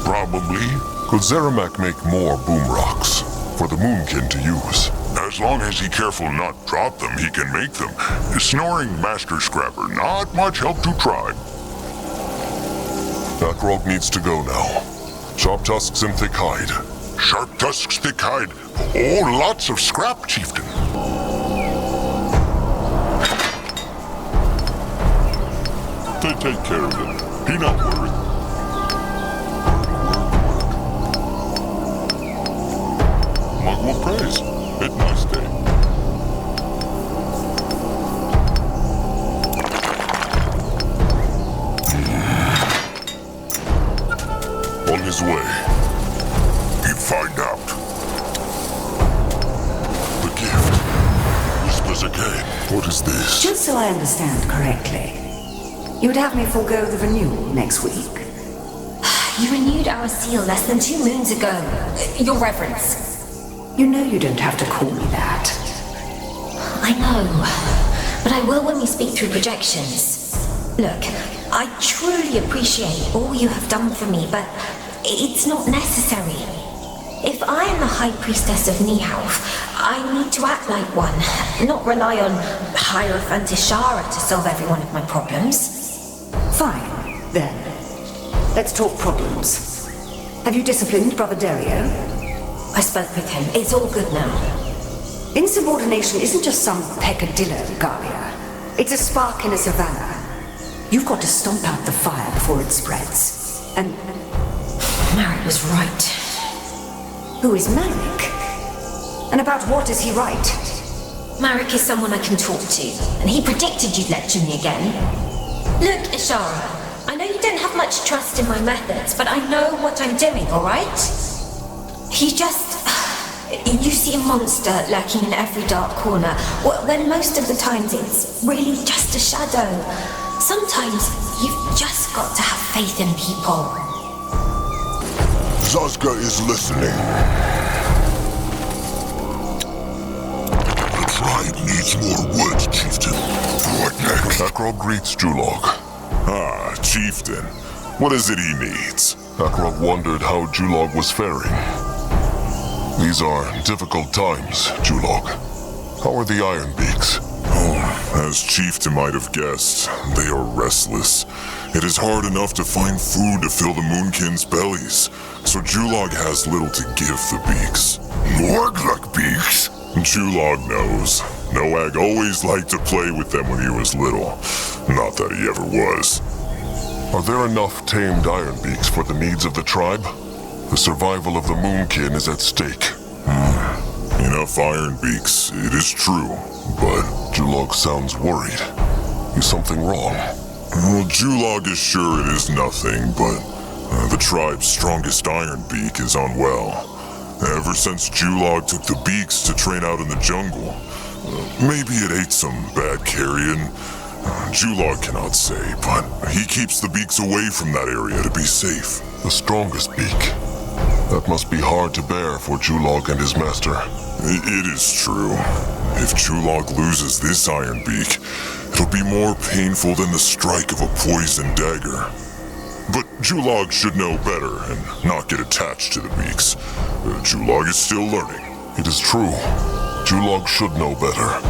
Probably. Could Zeramak make more boom rocks for the Moonkin to use? As long as he careful not drop them, he can make them. Snoring Master Scrapper, not much help to tribe. Akrog needs to go now. Sharp tusks and thick hide. Sharp tusks, thick hide. Oh, lots of scrap, chieftain. They take care of it. Be not worried. Mugwa praise. It nice day. On his way. He find out. The gift. Whispers again. What is this? Just so I understand correctly, you would have me forego the renewal next week? You renewed our seal less than 2 moons ago. Your Reverence. You know you don't have to call me that. I know, but I will when we speak through projections. Look, I truly appreciate all you have done for me, but it's not necessary. If I am the High Priestess of Niethalf, I need to act like one, not rely on Hierophant Ishara to solve every one of my problems. Fine, then. Let's talk problems. Have you disciplined Brother Dario? I spoke with him. It's all good now. Insubordination isn't just some peccadillo, Galia. It's a spark in a savannah. You've got to stomp out the fire before it spreads. And Marek was right. Who is Marek? And about what is he right? Marek is someone I can talk to, and he predicted you'd lecture me again. Look, Ishara, I know you don't have much trust in my methods, but I know what I'm doing, alright? You see a monster lurking in every dark corner, when most of the times it's really just a shadow. Sometimes you've just got to have faith in people. Zazka is listening. The tribe needs more wood, chieftain. What next? Akrog greets Julog. Ah, chieftain. What is it he needs? Akrog wondered how Julog was faring. These are difficult times, Julog. How are the Ironbeaks? Oh, as chieftain might have guessed, they are restless. It is hard enough to find food to fill the Moonkin's bellies, so Julog has little to give the beaks. Morg like beaks? Julog knows. Noag always liked to play with them when he was little. Not that he ever was. Are there enough tamed Ironbeaks for the needs of the tribe? The survival of the Moonkin is at stake. Enough Ironbeaks, it is true, but Julog sounds worried. Is something wrong? Well, Julog is sure it is nothing, but the tribe's strongest Ironbeak is unwell. Ever since Julog took the beaks to train out in the jungle. Maybe it ate some bad carrion. Julog cannot say, but he keeps the beaks away from that area to be safe. The strongest beak. That must be hard to bear for Julog and his master. It is true. If Julog loses this iron beak, it'll be more painful than the strike of a poisoned dagger. But Julog should know better and not get attached to the beaks. Julog is still learning. It is true. Julog should know better.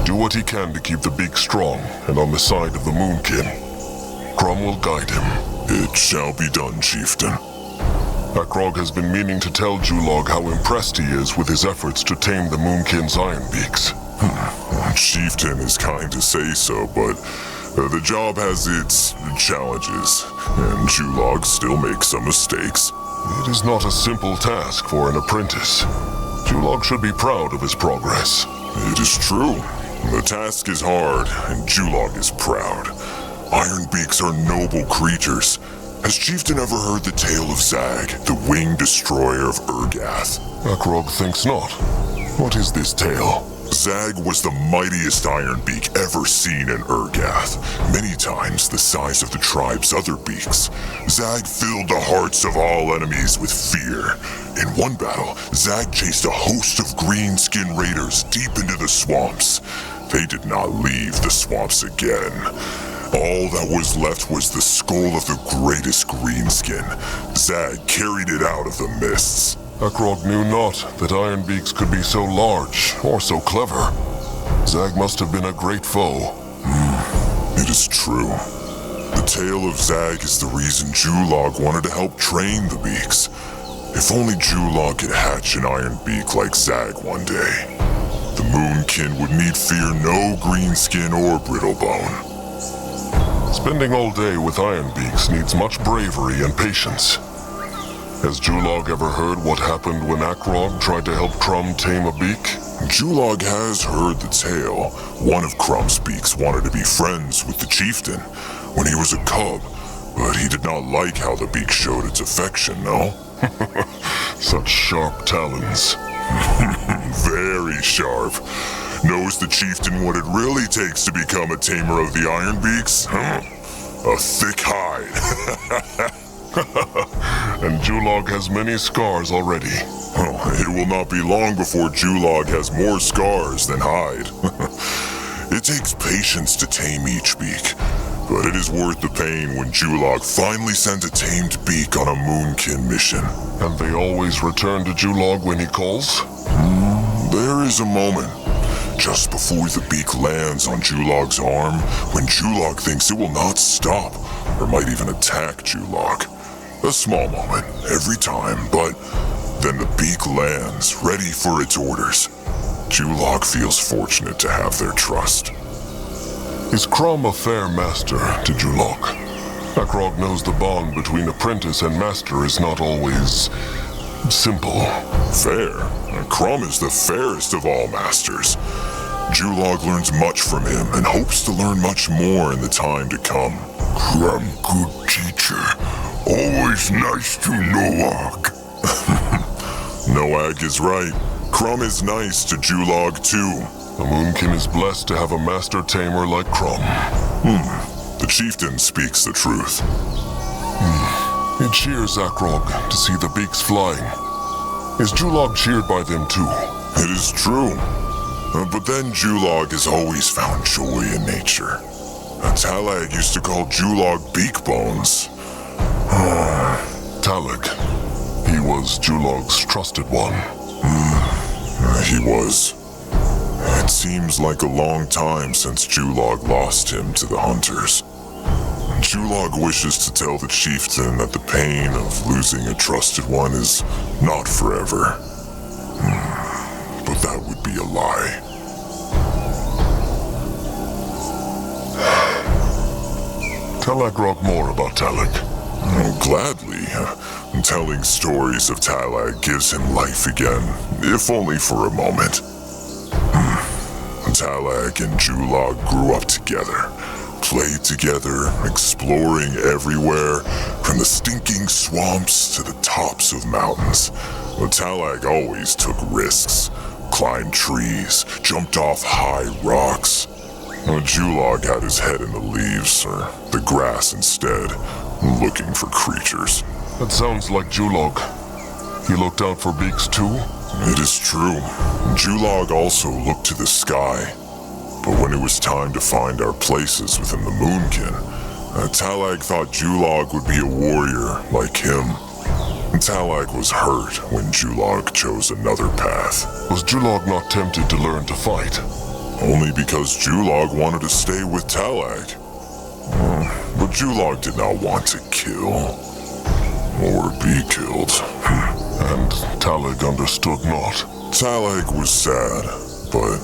Do what he can to keep the beak strong and on the side of the Moonkin. Crom will guide him. It shall be done, chieftain. Akrog has been meaning to tell Julog how impressed he is with his efforts to tame the Moonkin's iron beaks. Chieftain is kind to say so, but the job has its challenges, and Julog still makes some mistakes. It is not a simple task for an apprentice. Julog should be proud of his progress. It is true. The task is hard, and Julog is proud. Iron beaks are noble creatures. Has Chieftain ever heard the tale of Zag, the winged destroyer of Urgath? Akrog thinks not. What is this tale? Zag was the mightiest iron beak ever seen in Urgath, many times the size of the tribe's other beaks. Zag filled the hearts of all enemies with fear. In one battle, Zag chased a host of greenskin raiders deep into the swamps. They did not leave the swamps again. All that was left was the skull of the greatest greenskin. Zag carried it out of the mists. Akrog knew not that iron beaks could be so large or so clever. Zag must have been a great foe. It is true. The tale of Zag is the reason Julog wanted to help train the beaks. If only Julog could hatch an iron beak like Zag one day, the Moonkin would need fear no greenskin or Brittlebone. Spending all day with iron beaks needs much bravery and patience. Has Julog ever heard what happened when Akrog tried to help Crom tame a beak? Julog has heard the tale. One of Crom's beaks wanted to be friends with the chieftain when he was a cub, but he did not like how the beak showed its affection, no? Such sharp talons. Very sharp. Knows the chieftain what it really takes to become a tamer of the iron beaks? A thick hide. And Julog has many scars already. It will not be long before Julog has more scars than hide. It takes patience to tame each beak, but it is worth the pain when Julog finally sends a tamed beak on a Moonkin mission. And they always return to Julog when he calls? There is a moment, just before the beak lands on Julog's arm, when Julog thinks it will not stop, or might even attack Julog. A small moment, every time, but then the beak lands, ready for its orders. Julog feels fortunate to have their trust. Is Crom a fair master to Julog? Akrog knows the bond between apprentice and master is not always simple. Fair? Crom is the fairest of all masters. Julog learns much from him and hopes to learn much more in the time to come. Crom, good teacher. Always nice to Noag. Noag is right. Crom is nice to Julog too. The Moonkin is blessed to have a master tamer like Crom. The chieftain speaks the truth. It cheers Akrog to see the beaks flying. Is Julog cheered by them too? It is true. But then Julog has always found joy in nature. Talag used to call Julog beak bones. Talag. He was Julog's trusted one. He was. It seems like a long time since Julog lost him to the hunters. Julog wishes to tell the chieftain that the pain of losing a trusted one is not forever. But that would be a lie. Tell Akrog more about Talag. Gladly. Telling stories of Talag gives him life again, if only for a moment. Talag and Julog grew up together, played together, exploring everywhere, from the stinking swamps to the tops of mountains. But Talag always took risks, climbed trees, jumped off high rocks. Julog had his head in the leaves, or the grass instead, looking for creatures. That sounds like Julog. He looked out for beaks too? It is true. Julog also looked to the sky. But when it was time to find our places within the Moonkin, Talag thought Julog would be a warrior like him. Talag was hurt when Julog chose another path. Was Julog not tempted to learn to fight? Only because Julog wanted to stay with Talag. But Julog did not want to kill. Or be killed. And Talag understood not. Talag was sad, but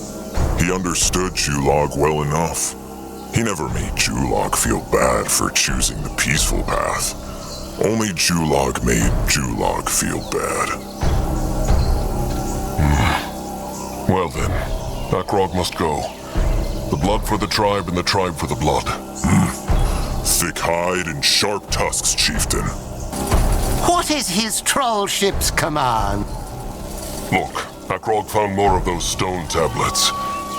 he understood Julog well enough. He never made Julog feel bad for choosing the peaceful path. Only Julog made Julog feel bad. Well then, Akrog must go. The blood for the tribe and the tribe for the blood. Thick hide and sharp tusks, chieftain. What is his troll ship's command? Look, Akrog found more of those stone tablets.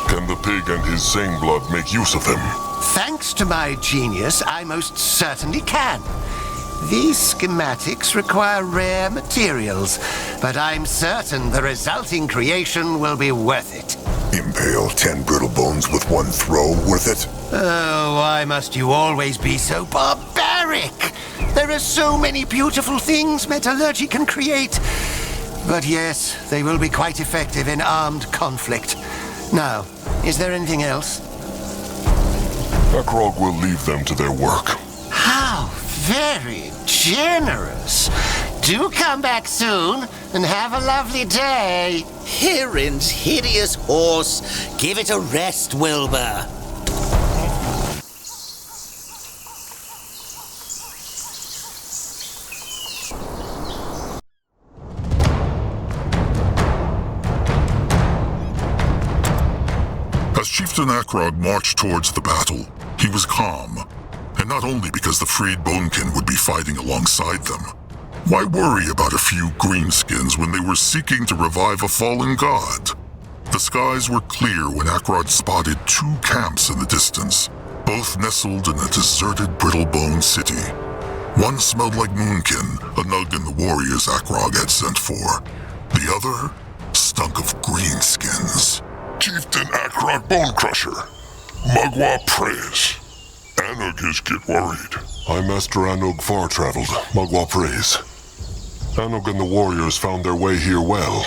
Can the pig and his Zane blood make use of them? Thanks to my genius, I most certainly can. These schematics require rare materials, but I'm certain the resulting creation will be worth it. Impale 10 Brittlebones with one throw, worth it? Oh, why must you always be so barbaric? There are so many beautiful things metallurgy can create. But yes, they will be quite effective in armed conflict. Now, is there anything else? Akrog will leave them to their work. How very generous. Do come back soon and have a lovely day. Hirin's hideous horse. Give it a rest, Wilbur. As Chieftain Akrog marched towards the battle, he was calm. And not only because the freed Bonekin would be fighting alongside them. Why worry about a few greenskins when they were seeking to revive a fallen god? The skies were clear when Akrog spotted 2 camps in the distance, both nestled in a deserted Brittlebone city. One smelled like Moonkin, a nug in the warriors Akrog had sent for. The other stunk of greenskins. Chieftain Akrog Bonecrusher. Mugwa praise. Anug is get worried. I'm Master Anug far-traveled, Mugwa praise. Anug and the warriors found their way here well.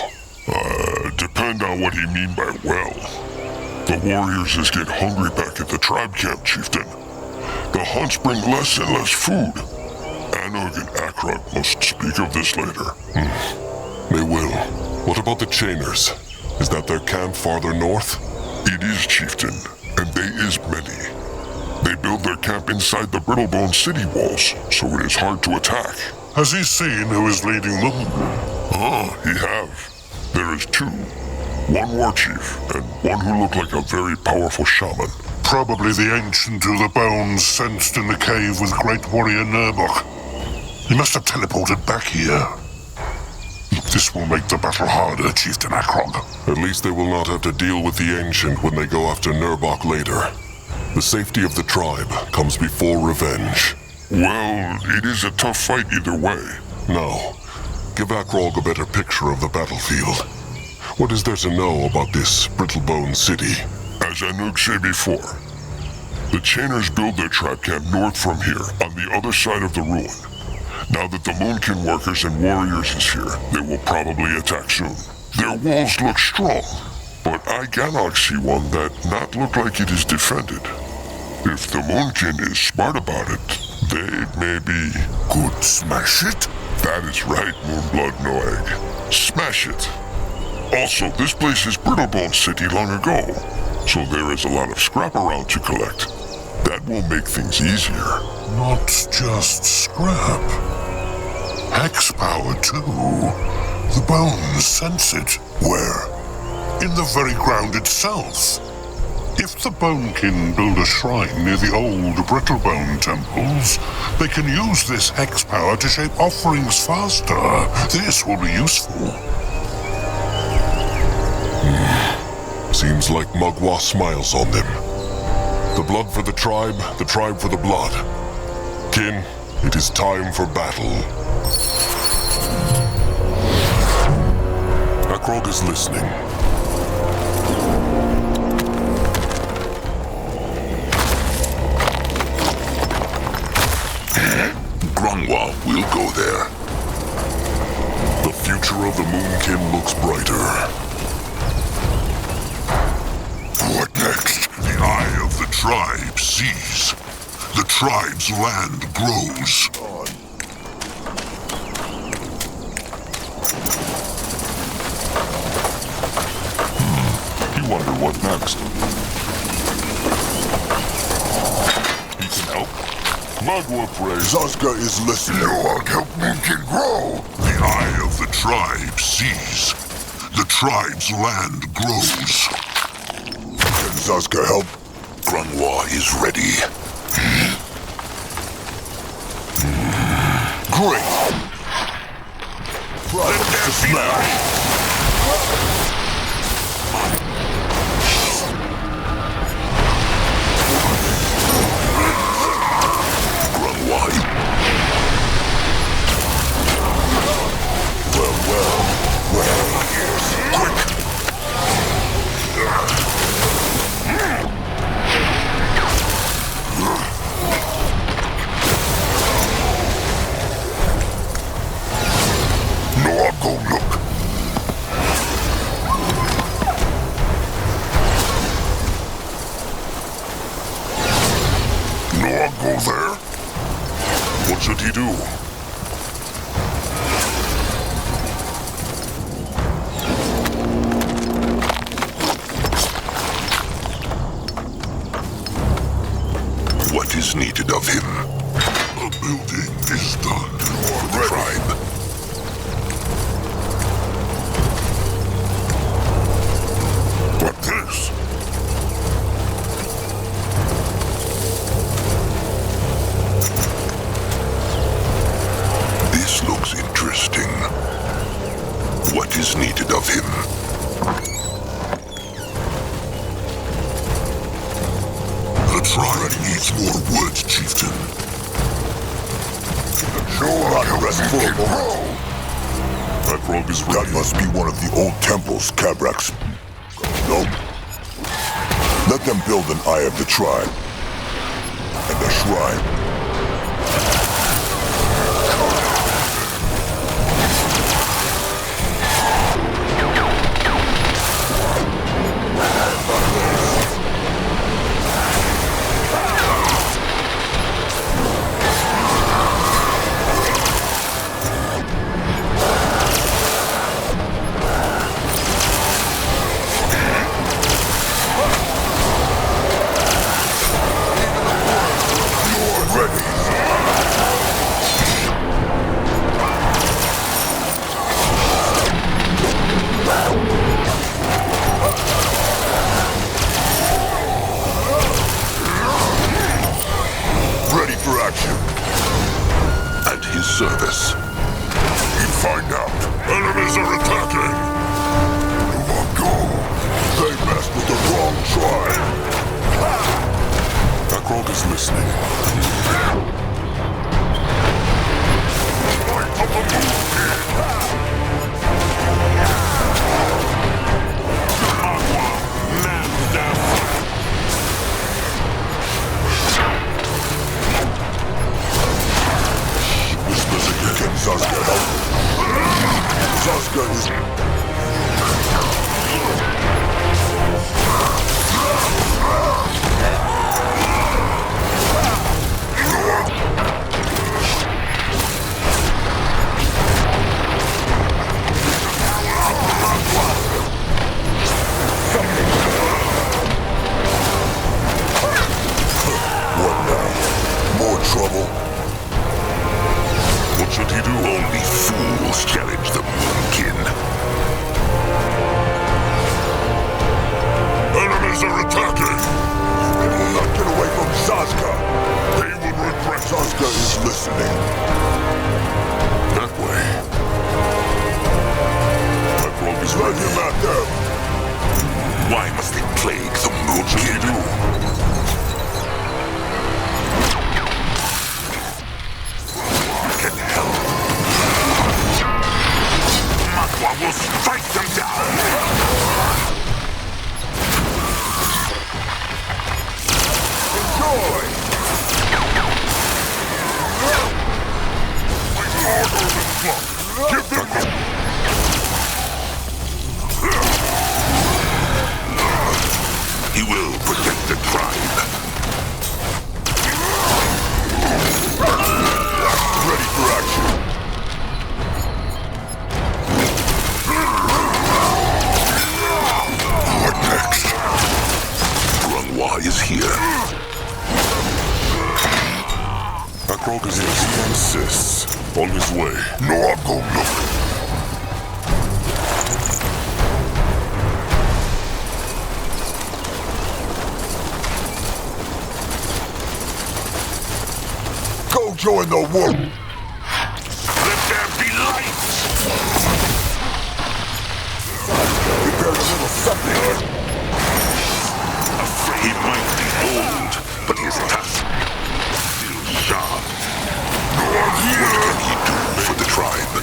Depend on what he mean by well. The warriors is get hungry back at the tribe camp, chieftain. The hunts bring less and less food. Anug and Akrog must speak of this later. They will. What about the Chainers? Is that their camp farther north? It is, chieftain, and they is many. They build their camp inside the Brittlebone city walls, so it is hard to attack. Has he seen who is leading them? He have. There is 2. One war chief, and one who looked like a very powerful shaman. Probably the ancient who the bones sensed in the cave with great warrior Nurbok. He must have teleported back here. This will make the battle harder, Chieftain Akrog. At least they will not have to deal with the Ancient when they go after Nurbok later. The safety of the tribe comes before revenge. Well, it is a tough fight either way. No. Give Akrog a better picture of the battlefield. What is there to know about this Brittlebone city? As Anug said before, the Chainers build their tribe camp north from here, on the other side of the ruin. Now that the Moonkin workers and warriors is here, they will probably attack soon. Their walls look strong, but I cannot see one that not look like it is defended. If the Moonkin is smart about it, they may be... Could smash it? That is right, Moonblood Noeg. Smash it. Also, this place is Brittlebone City long ago, so there is a lot of scrap around to collect. That will make things easier. Not just scrap. Hex power, too. The bones sense it. Where? In the very ground itself. If the Bonekin build a shrine near the old Brittlebone temples, they can use this hex power to shape offerings faster. This will be useful. Seems like Mugwa smiles on them. The blood for the tribe for the blood. Kin, it is time for battle. Akrog is listening. Grungwa will go there. The future of the Moonkin looks brighter. What next? The eye of the tribe sees. The tribe's land grows. You wonder what next? He can help. Mugwa prays. Zazka is listening. Lord, help Moonkin grow. The eye of the tribe sees. The tribe's land grows. Can Zazka help? Grungwa is ready. Great. Let there smash. Go there? What should he do? What is needed of him? A building is done for the tribe. What this? This looks interesting. What is needed of him? The tribe needs more wood, chieftain. Not a rest for a moment. That rogue is ready. That must be one of the old temples, Cabrax. No. Let them build an eye of the tribe. And a shrine. Service. You find out. Enemies are attacking. Go. They messed with the wrong tribe. Akrog is listening. Fight of the Can Zazka help? Zazka is... here. Akrog is as he insists. On his way. No, I'm going look. Go join the war. Let there be light! Prepare a little something. He might be old, but his tusk still sharp. What can he do for the tribe?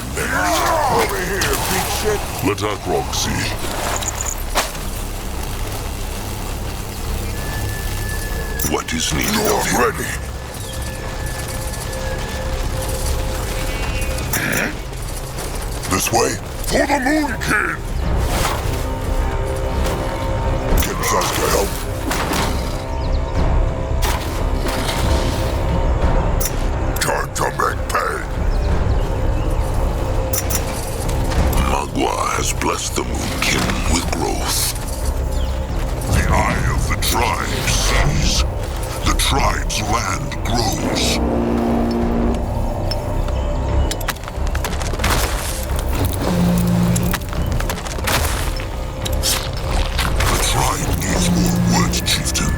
Over here, big shit. Let Akrog see. What is needed You're of him? ready. This way? For the Moon King! Can Sasuke help? Time to make pay! Mugwa has blessed the Moonkin with growth. The eye of the tribe sees. The tribe's land grows. More words, chieftain.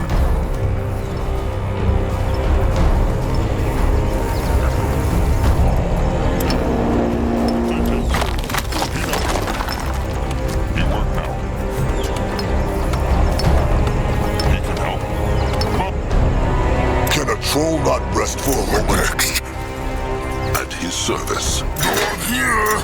He worked now. He can help. Can a troll not rest for a moment? Next. At his service. Not here!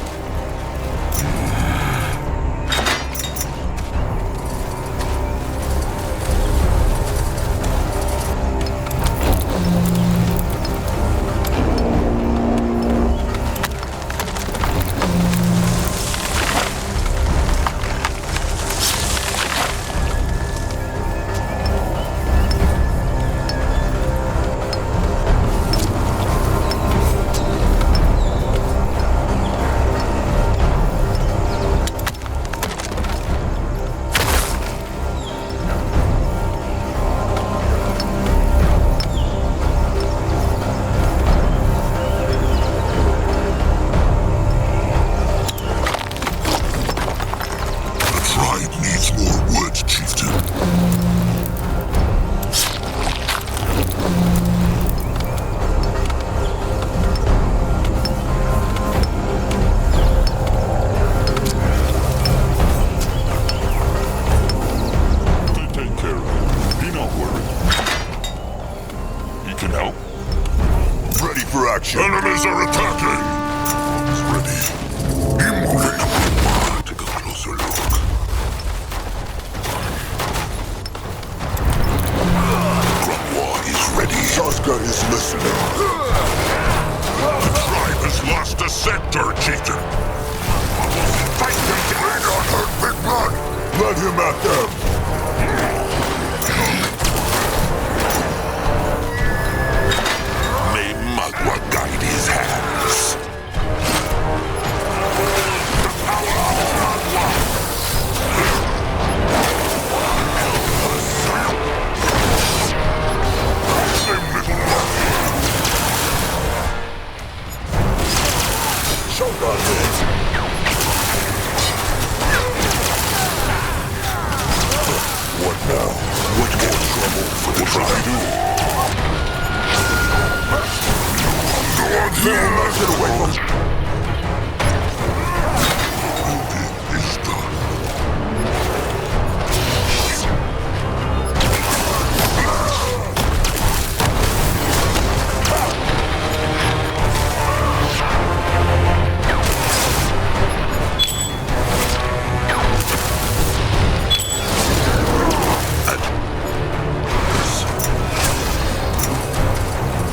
Enemies are attacking! He's ready. He moving. Take a closer look. Grumwa is ready. Sasuke is listening. The tribe has lost a sector, chieftain. Fight them! They not hurt Big Blood! Let him at them! May Mugwa guide his hands. The power of Mugwa! Shogun this! What now? What more trouble for the tribe? They will not get away from... Is done.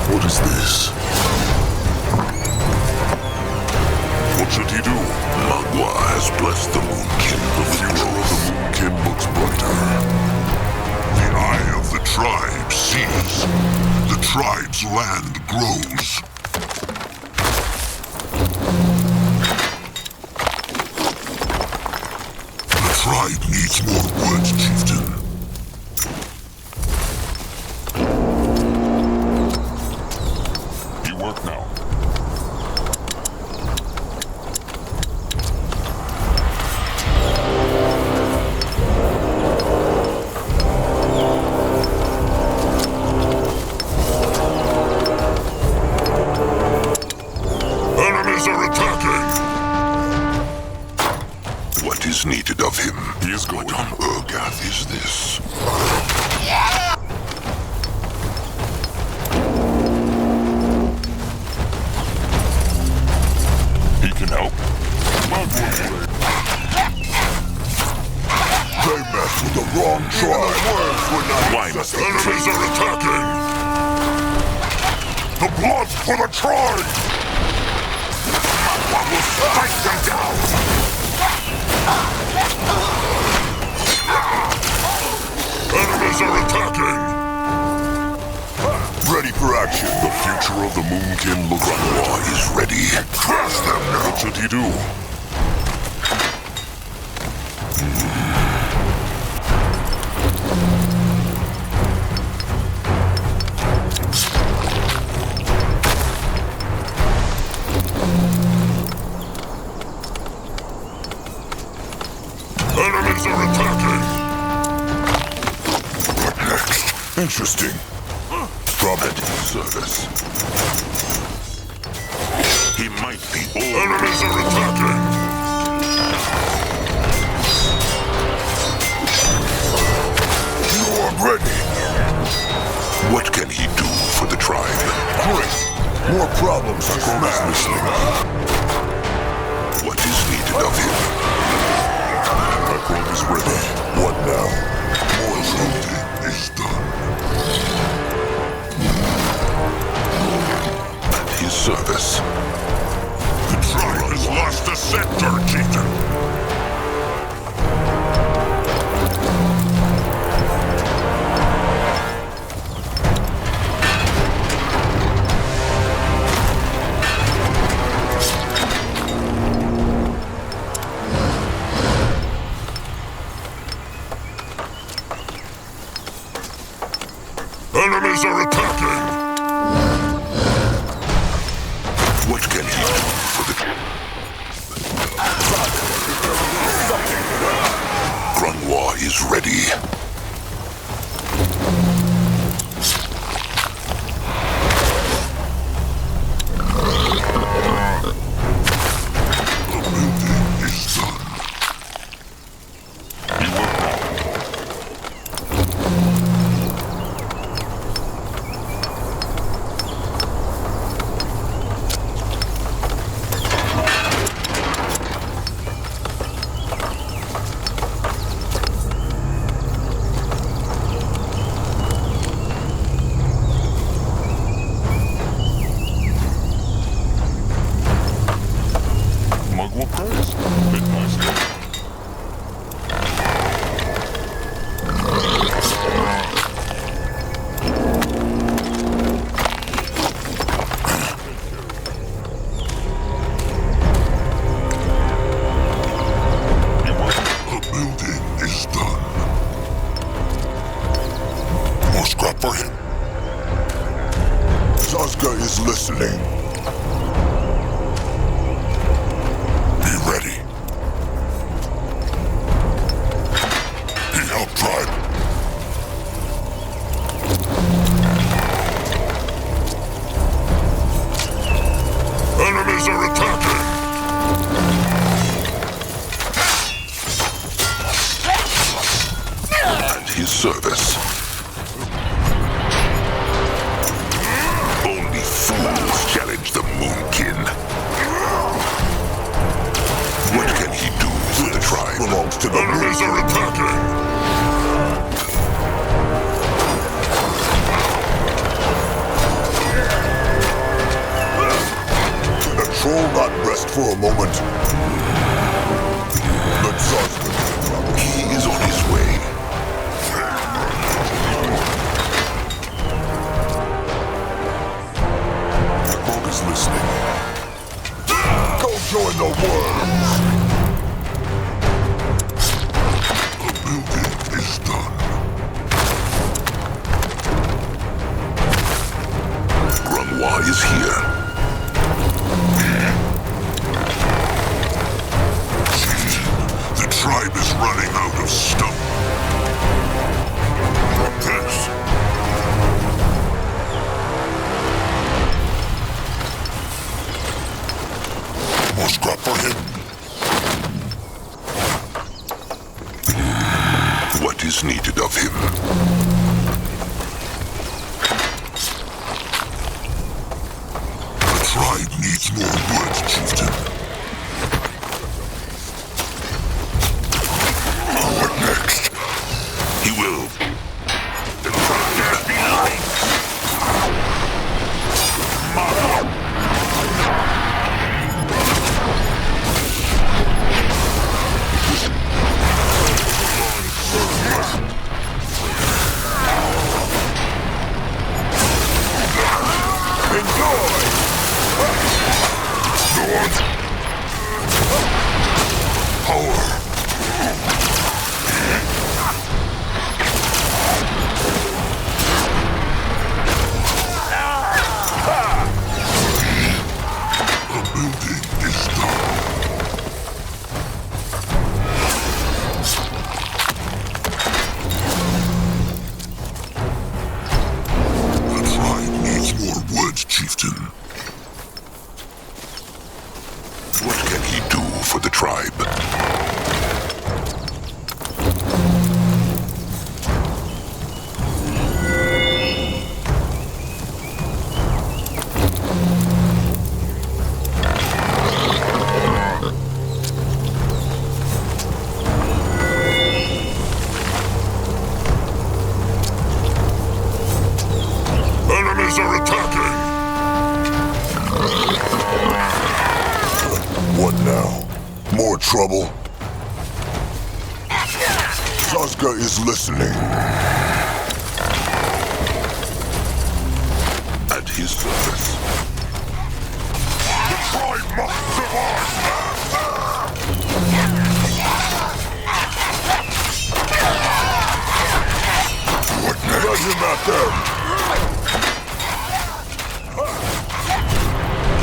What is this? What should he do? Mugwa has blessed the Moonkin The future of the Moonkin looks brighter. The eye of the tribe sees. The tribe's land grows. The tribe needs more words, chieftain. Enemies are attacking! The blood for the tribe! Mugwa will strike them down! Enemies are attacking! Ready for action. The future of the Moonkin looks Mugwa is ready. Crush them now! What should he do? Enemies are attacking! What next? Interesting. From at his service. He might be old. Enemies are attacking! You are ready. What can he do for the tribe? Great. More problems to smash. What is needed of him? Eclipse is ready. What now? More looting is done. At his service. The tribe has lost a sector, chieftain. Enemies are attacking! What can he do for the... Grunwa is ready. The building is done. You will now. Mugwa Cradle. Bit nice. The building is done. More scrap for him. Sazka is listening. Be ready. He helped tribe. Enemies are attacking. At his service. Only fools challenge the Moonkin. What can he do for the tribe? Belongs to the Enemies are attacking! Can a troll not rest for a moment? Let Sazka. He is on his way. The Horde is listening. Go join the worms! The building is done. Grunwa is here. Chieftain, the tribe is running out of stuff. This. More scrap for him. What is needed of him? The tribe needs more wood, chieftain. What next? He will. The tribe Trouble? Sazka is listening. At his service. The tribe must survive! What next? Got him out there!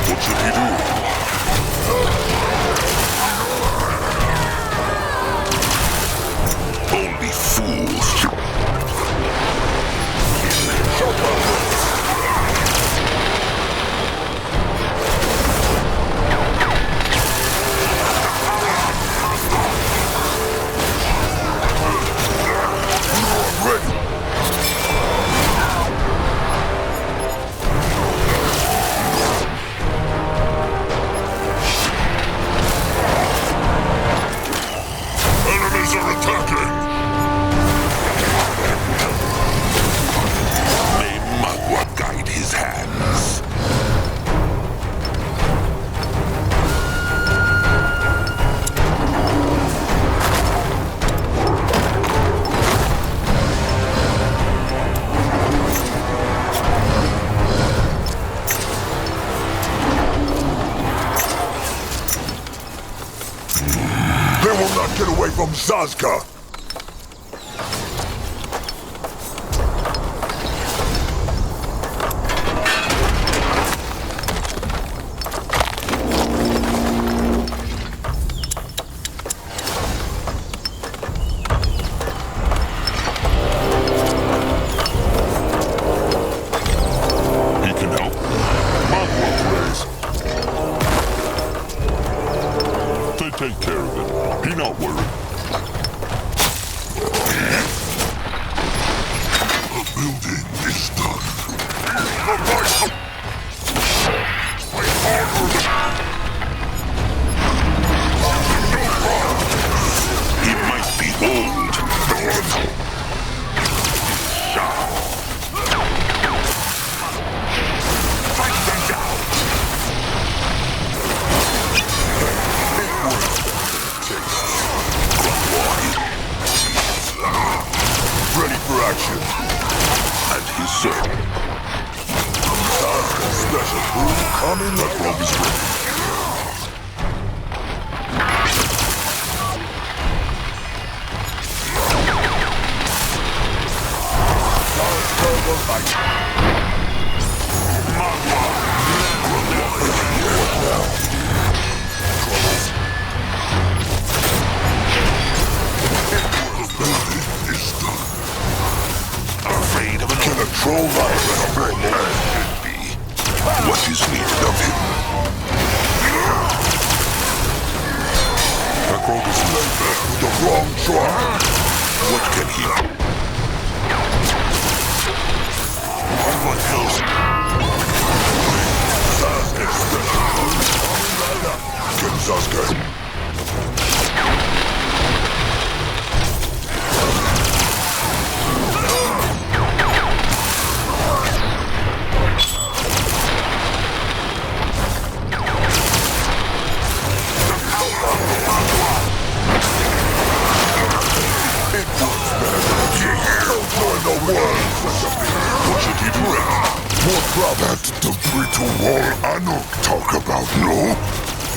What should he do? Only fools. Enemies are attacking! May Mugwa guide his hands. They will not get away from Sazka! He can help. Mugwa prays. They take care of it. He not worried. The building is done. He might be old. Fight them down. Ready for action. At his service. Special crew coming. That robe is ready. Afraid of an troll like should be. What is needed of him? Eclipse is laid back with the wrong tribe. What can he do? What else? Sazka special. Right up. Get Sazka. What should he do? More problem. That's the brittle wall Anuk talk about, no?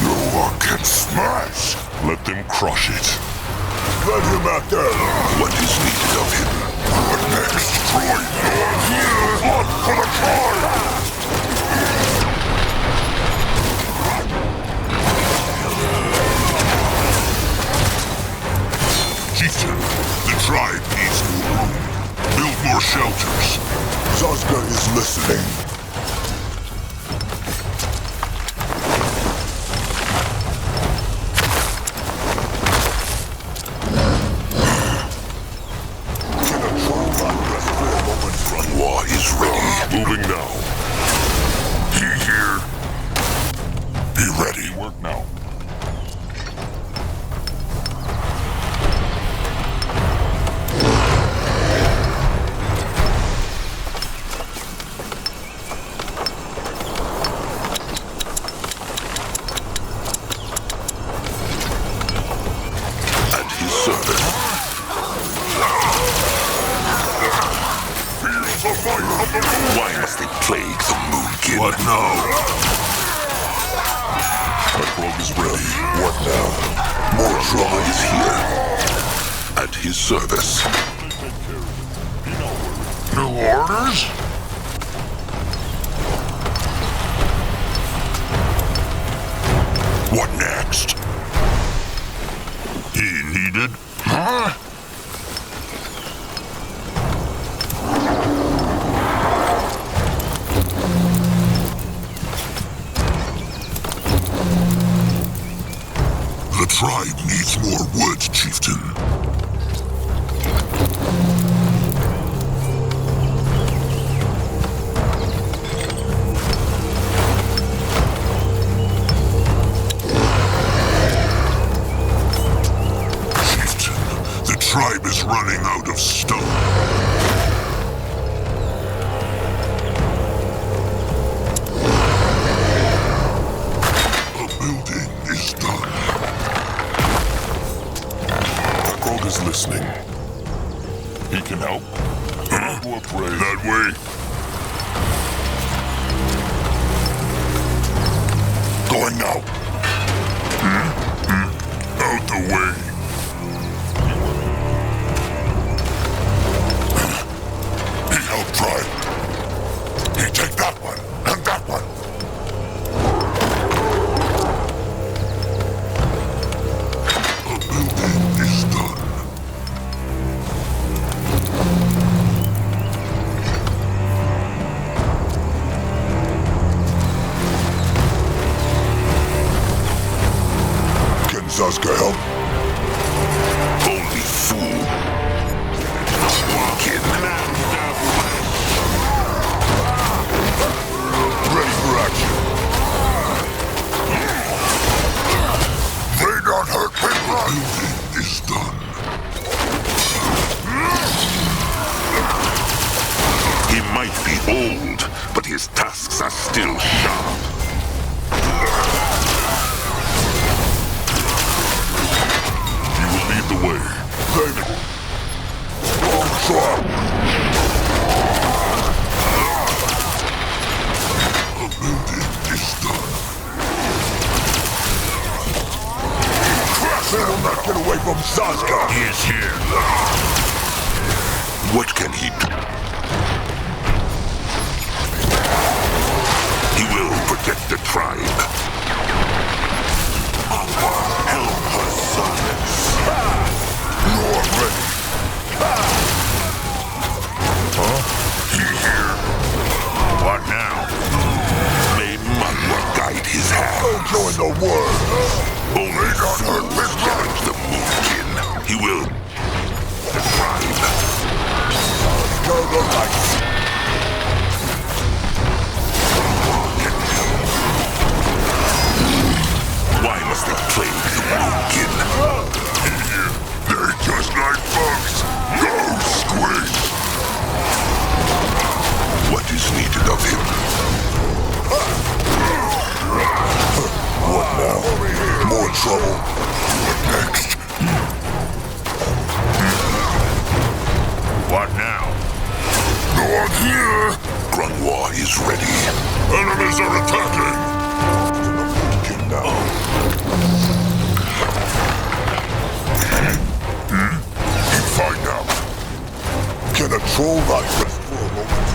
No one can smash. Let them crush it. Let him out there. What is needed of him? What next? Destroy them here. Blood for the tribe. Chieftain, the tribe needs more room. Build more shelters. Zazka is listening. Mugwa is ready. Moving now. He here. Be ready. Work now. At his service. Why must they plague the Moonkin? What now? Prologue is ready. What now? More trouble is here. At his service. New orders? What next? He needed? Huh? The tribe needs more wood, Chieftain. Chieftain, the tribe is running out of stone. A building is done. Prologue is listening. He can help. Mugwa prays. That way. Going now. Out the way. He helped tribe. He take that one and that one. A building is done. Can Zazka help? Only fool. Walk in. Ready for action. They don't hurt people. Building is done. He might be old, but his tasks are still sharp. You will lead the way. David. Long shot. A building is done. They will not get away from Zazka. He is here. What can he do? He will protect the tribe. Allah help her sons. You're ready. He here. What now? May Mugwa guide his hand. Don't join the war. Only not hurt with challenge the Moonkin. He will. The tribe. Go the lights. Why must they plague the Moonkin? They're just like bugs. Go squish. What is needed of him? What now? More trouble. What next? What now? No one here. Grungwa is ready. Enemies are attacking. Now. Hold that rest for a moment.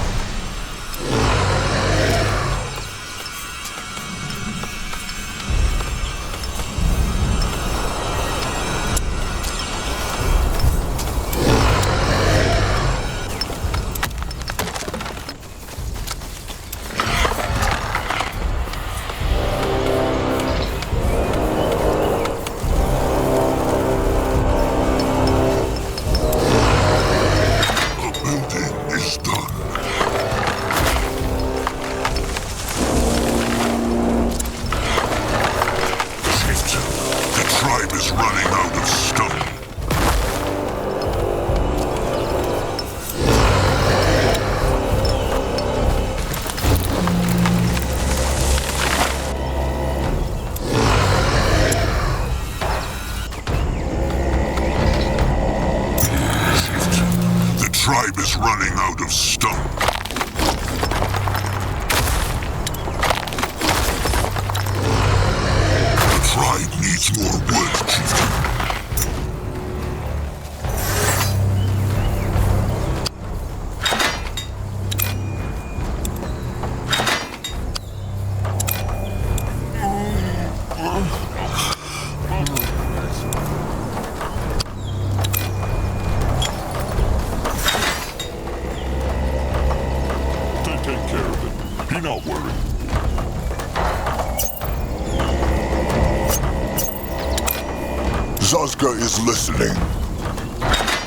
Zazka is listening.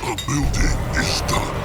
A building is done.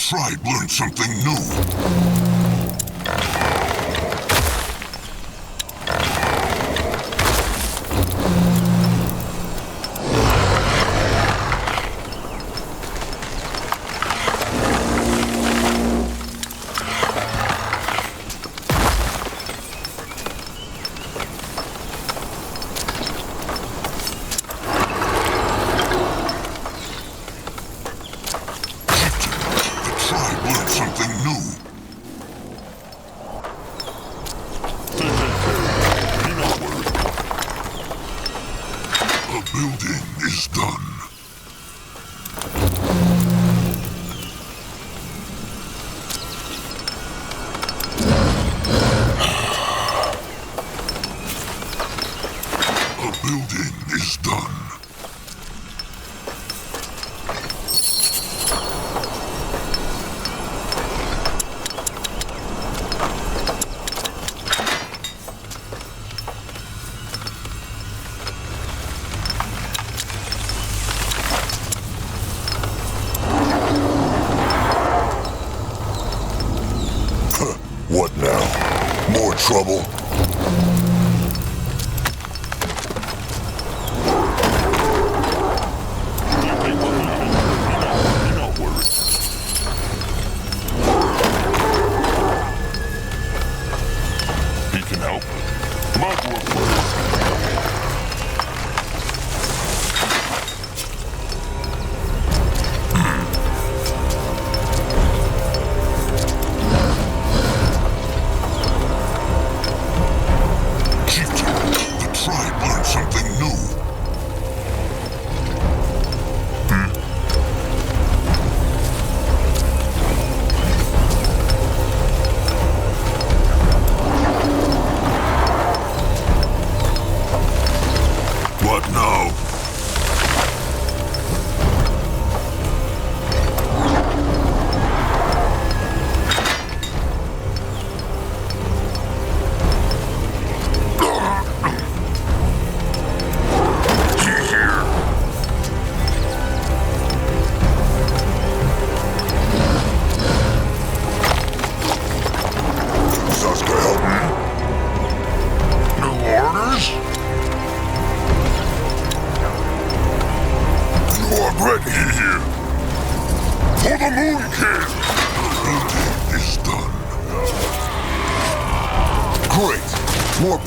tribe learned something new.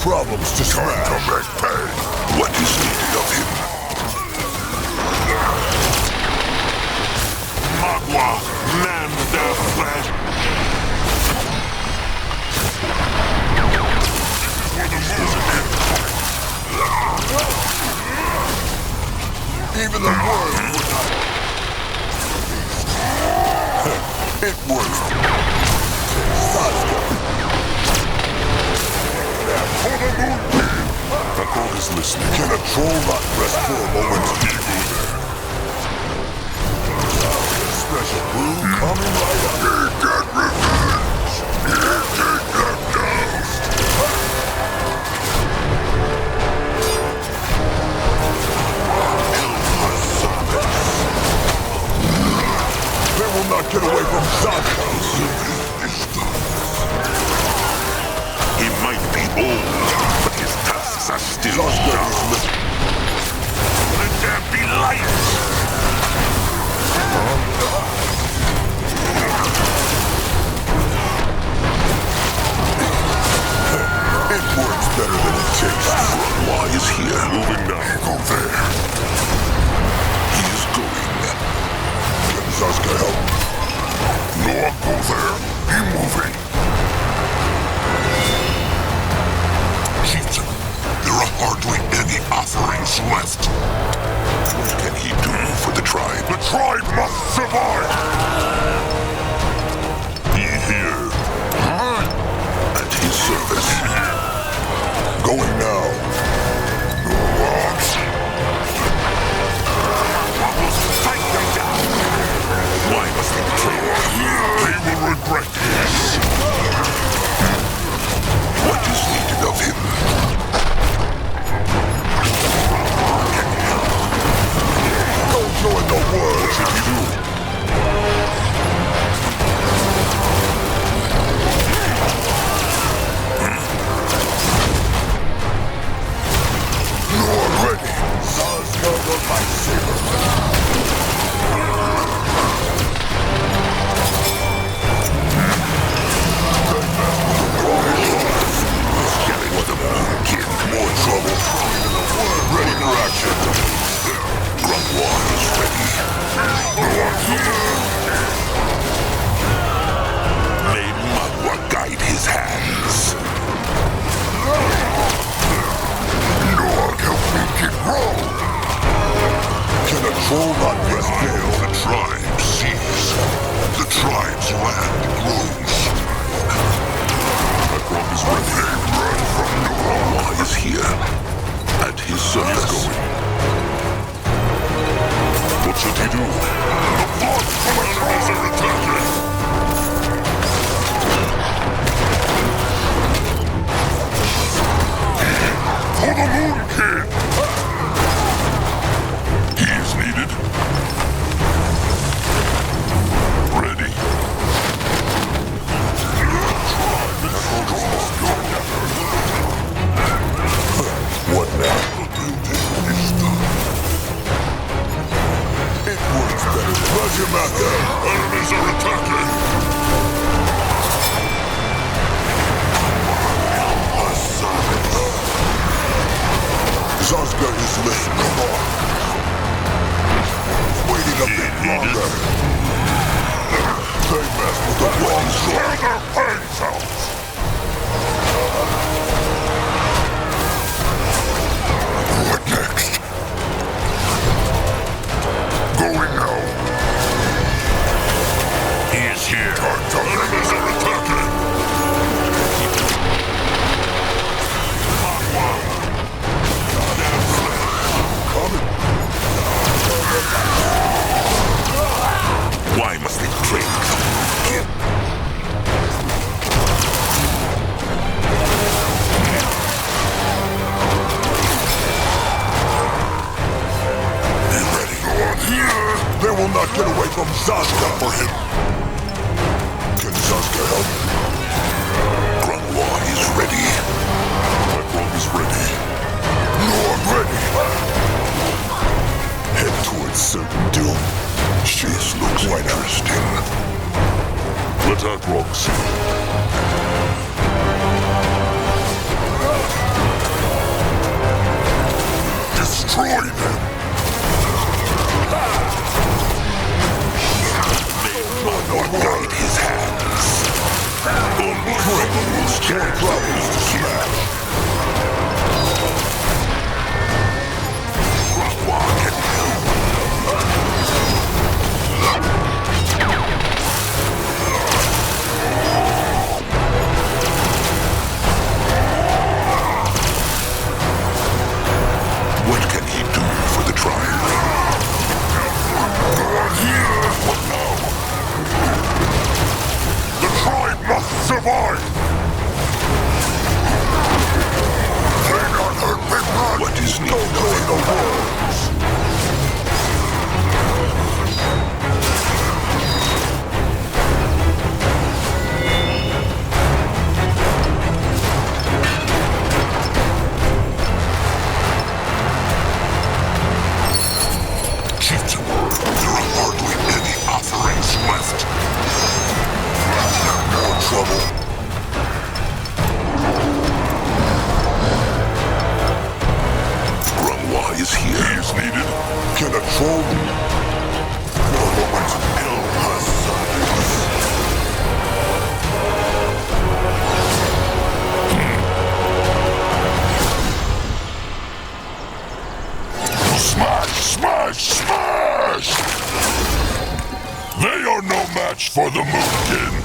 Problems to smash. Time to make pay. What is needed of him? Mugwa, mend their flesh. Even the words would not. It works. The crowd is listening. Can a troll not rest for a moment? Special brew coming right up. He get revenge! He take them down! They will not get away from Zaga. He might be old, but his tasks are still young. Let there be light! It works better than it tastes. Why is here? Moving down. Go there. He is going. Can Zaska help? Noah, go there. Be moving. Chieftain, there are hardly any offerings left. What can he do for the tribe? The tribe must survive! He here. At his service. Going now. Fight them down! Why must they betray us? They will regret this. What is needed of him? Don't join the war. What should he do? You're ready. Zaska the lightsaber. More trouble. Ready for action. Grandwa is ready. May Mugwa guide his hands. Lord, help me keep roll. Can a troll not rest fail? The tribe sees. The tribe's land grows. Ekrog is ready. Run from Noah is here. At his service. What should he do? The blood from enemies are attacking! For the Moon King! He is needed. Ready. What now? It works better. Roger, Maka. Enemies are attacking! Zaska is listening. Come on. Waiting a bit longer. They mess with the wrong side. Their fangs out! What next? Going now. He is here. Enemies are attacking! Coming. will not get away from Zazka for him. Can Zazka help? Grungwa is ready. Eklund is ready. No, I'm ready. Head towards certain doom. This looks quite interesting. Let Akrog see. Destroy them! May not guide his hands. Only criminals can problems to smash. Grungwa can help. What can he do for the tribe? What now? The tribe must survive! They not hurt Big Run! What is needed of the words? Chieftain, there are hardly any offerings left. More trouble. Grungwa is here. He is needed. Can a troll? For a moment, ill has Smash, smash, smash! They are no match for the Moonkin.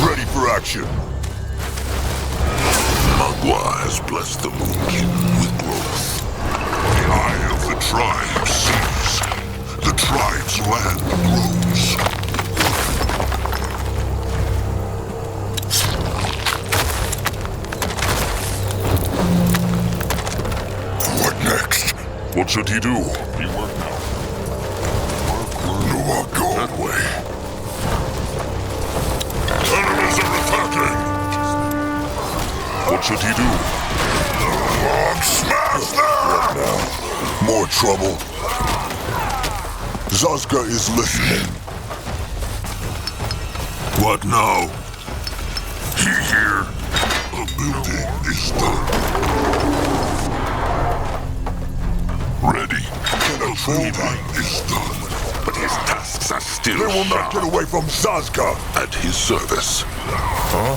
Ready for action. Mugwa has blessed the Moonkin with growth. The eye of the tribe sees. The tribe's land grows. What next? What should he do? He work now. No, I'll go that way. Enemies are attacking! What should he do? Smash them! What now? More trouble. Zazka is listening. What now? He here. The building is done. Ready. The building is done. But his tasks are still They will not sharp. get away from Zazka. At his service. Huh?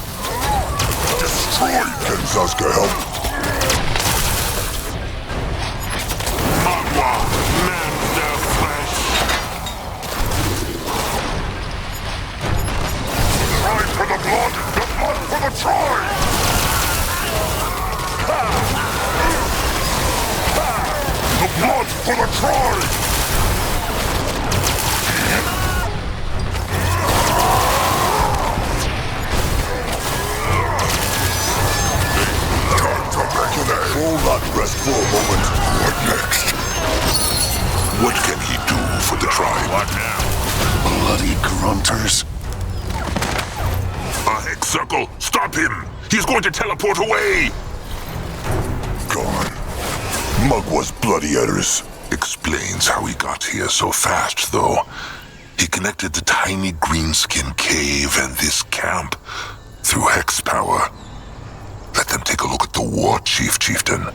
Destroy! Can Zazka help? Mugwa, mend their flesh. Tribe for the blood for the tribe! The blood for the tribe! Control not rest for a moment. What next? What can he do for the tribe? What now? Bloody grunters. A hex circle! Stop him! He's going to teleport away! Gone. Mugwa's bloody udders. Explains how he got here so fast, though. He connected the Tiny-Greenskin Cave and this camp through hex power. Let them take a look at the war chief, chieftain.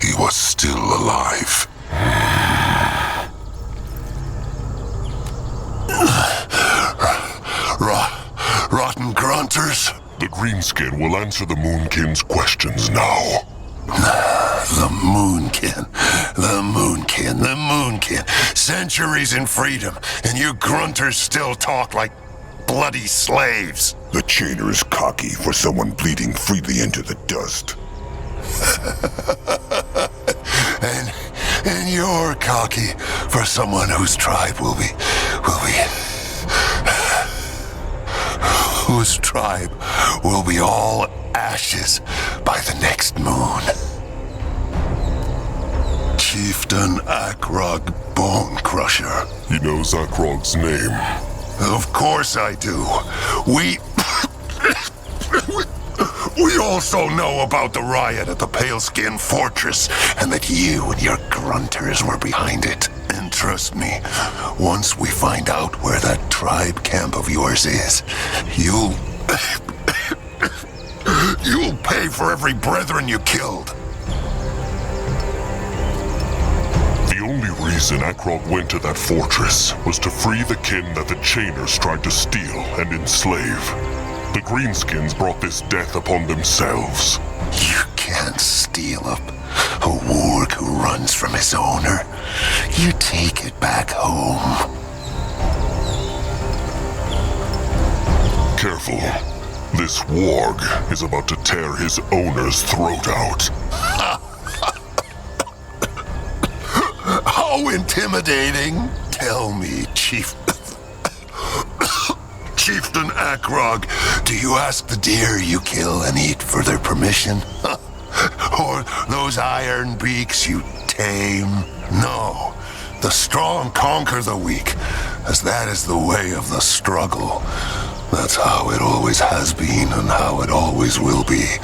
He was still alive. Rotten grunters. The Greenskin will answer the Moonkin's questions now. The Moonkin. The Moonkin. The Moonkin. Centuries in freedom, and you grunters still talk like bloody slaves. The chainer is cocky for someone bleeding freely into the dust. and you're cocky for someone whose tribe will be whose tribe will be all ashes by the next moon. Chieftain Akrog Bone Crusher. He knows Akrog's name. Of course I do. We also know about the riot at the Paleskin Fortress, and that you and your grunters were behind it. And trust me, once we find out where that tribe camp of yours is, you'll pay for every brethren you killed. The only reason Akrog went to that fortress was to free the kin that the Chainers tried to steal and enslave. The Greenskins brought this death upon themselves. You can't steal a warg who runs from his owner. You take it back home. Careful. This warg is about to tear his owner's throat out. How intimidating. Tell me, Chieftain Akrog, do you ask the deer you kill and eat for their permission? Or those iron beaks you tame? No. The strong conquer the weak, as that is the way of the struggle. That's how it always has been and how it always will be.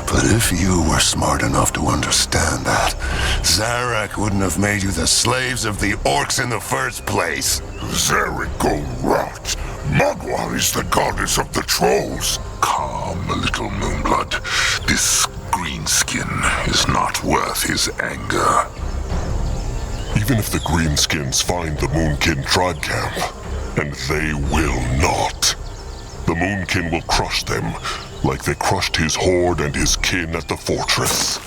But if you were smart enough to understand that, Zarak wouldn't have made you the slaves of the orcs in the first place. Zarak go rot. Mugwa is the goddess of the trolls. Calm, little Moonblood. This greenskin is not worth his anger. Even if the Greenskins find the Moonkin tribe camp, and they will not, the Moonkin will crush them like they crushed his horde and his kin at the fortress.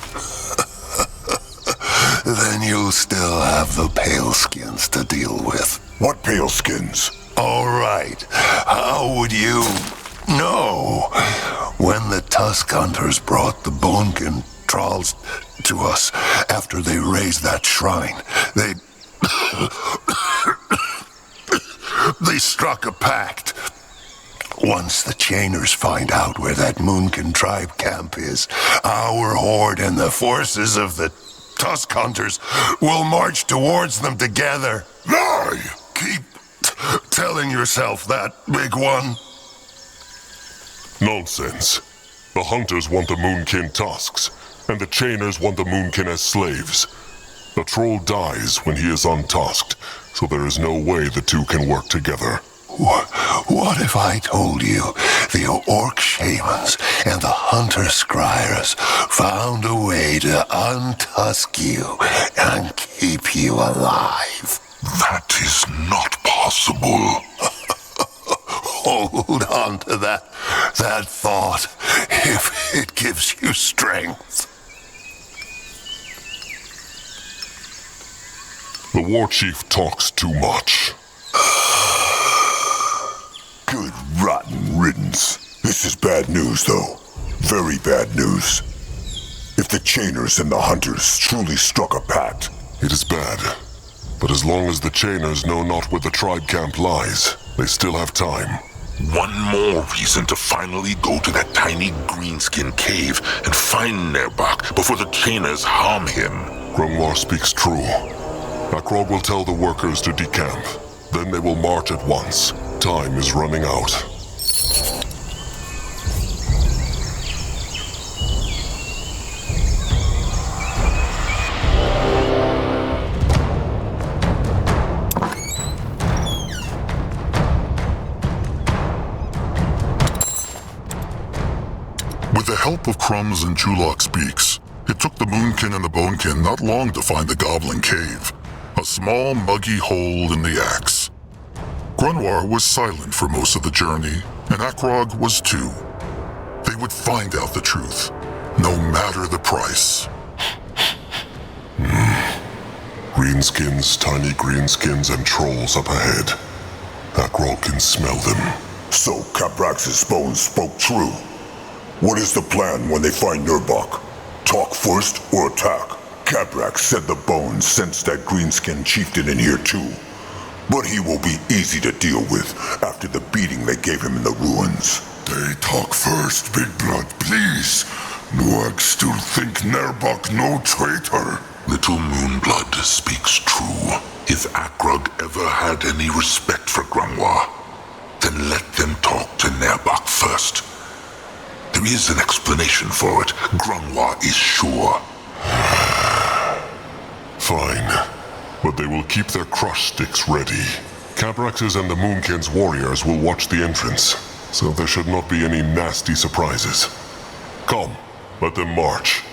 Then you'll still have the Paleskins to deal with. What Paleskins? All right. How would you know? When the Tusk Hunters brought the Bonekin trolls to us after they raised that shrine, they struck a pact. Once the Chainers find out where that Moonkin tribe camp is, our horde and the forces of the Tusk Hunters will march towards them together. Lie! Keep telling yourself that, big one. Nonsense. The Hunters want the Moonkin tusks, and the Chainers want the Moonkin as slaves. The troll dies when he is untusked, so there is no way the two can work together. What if I told you the orc shamans and the hunter scryers found a way to untusk you and keep you alive? That is not possible. Hold on to that thought if it gives you strength. The war chief talks too much. Good rotten riddance. This is bad news, though. Very bad news. If the Chainers and the Hunters truly struck a pact... It is bad. But as long as the Chainers know not where the tribe camp lies, they still have time. One more reason to finally go to that Tiny-Greenskin Cave and find Nerbach before the Chainers harm him. Grungwar speaks true. Akrog will tell the workers to decamp. Then they will march at once. Time is running out. With the help of Crumbs and Chulok's beaks, it took the Moonkin and the Bonekin not long to find the Goblin Cave, a small muggy hole in the axe. Grunwar was silent for most of the journey, and Akrog was too. They would find out the truth, no matter the price. Greenskins, tiny greenskins, and trolls up ahead. Akrog can smell them. So Cabrax's bones spoke true. What is the plan when they find Nerbach? Talk first or attack? Cabrax said the bones sensed that greenskin chieftain in here too. But he will be easy to deal with after the beating they gave him in the ruins. They talk first, Big Blood, please. Nuag still think Nerbok no traitor. Little Moonblood speaks true. If Akrog ever had any respect for Grungwa, then let them talk to Nerbok first. There is an explanation for it. Grungwa is sure. Fine. But they will keep their crush sticks ready. Cabrax's and the Moonkin's warriors will watch the entrance, so there should not be any nasty surprises. Come, let them march.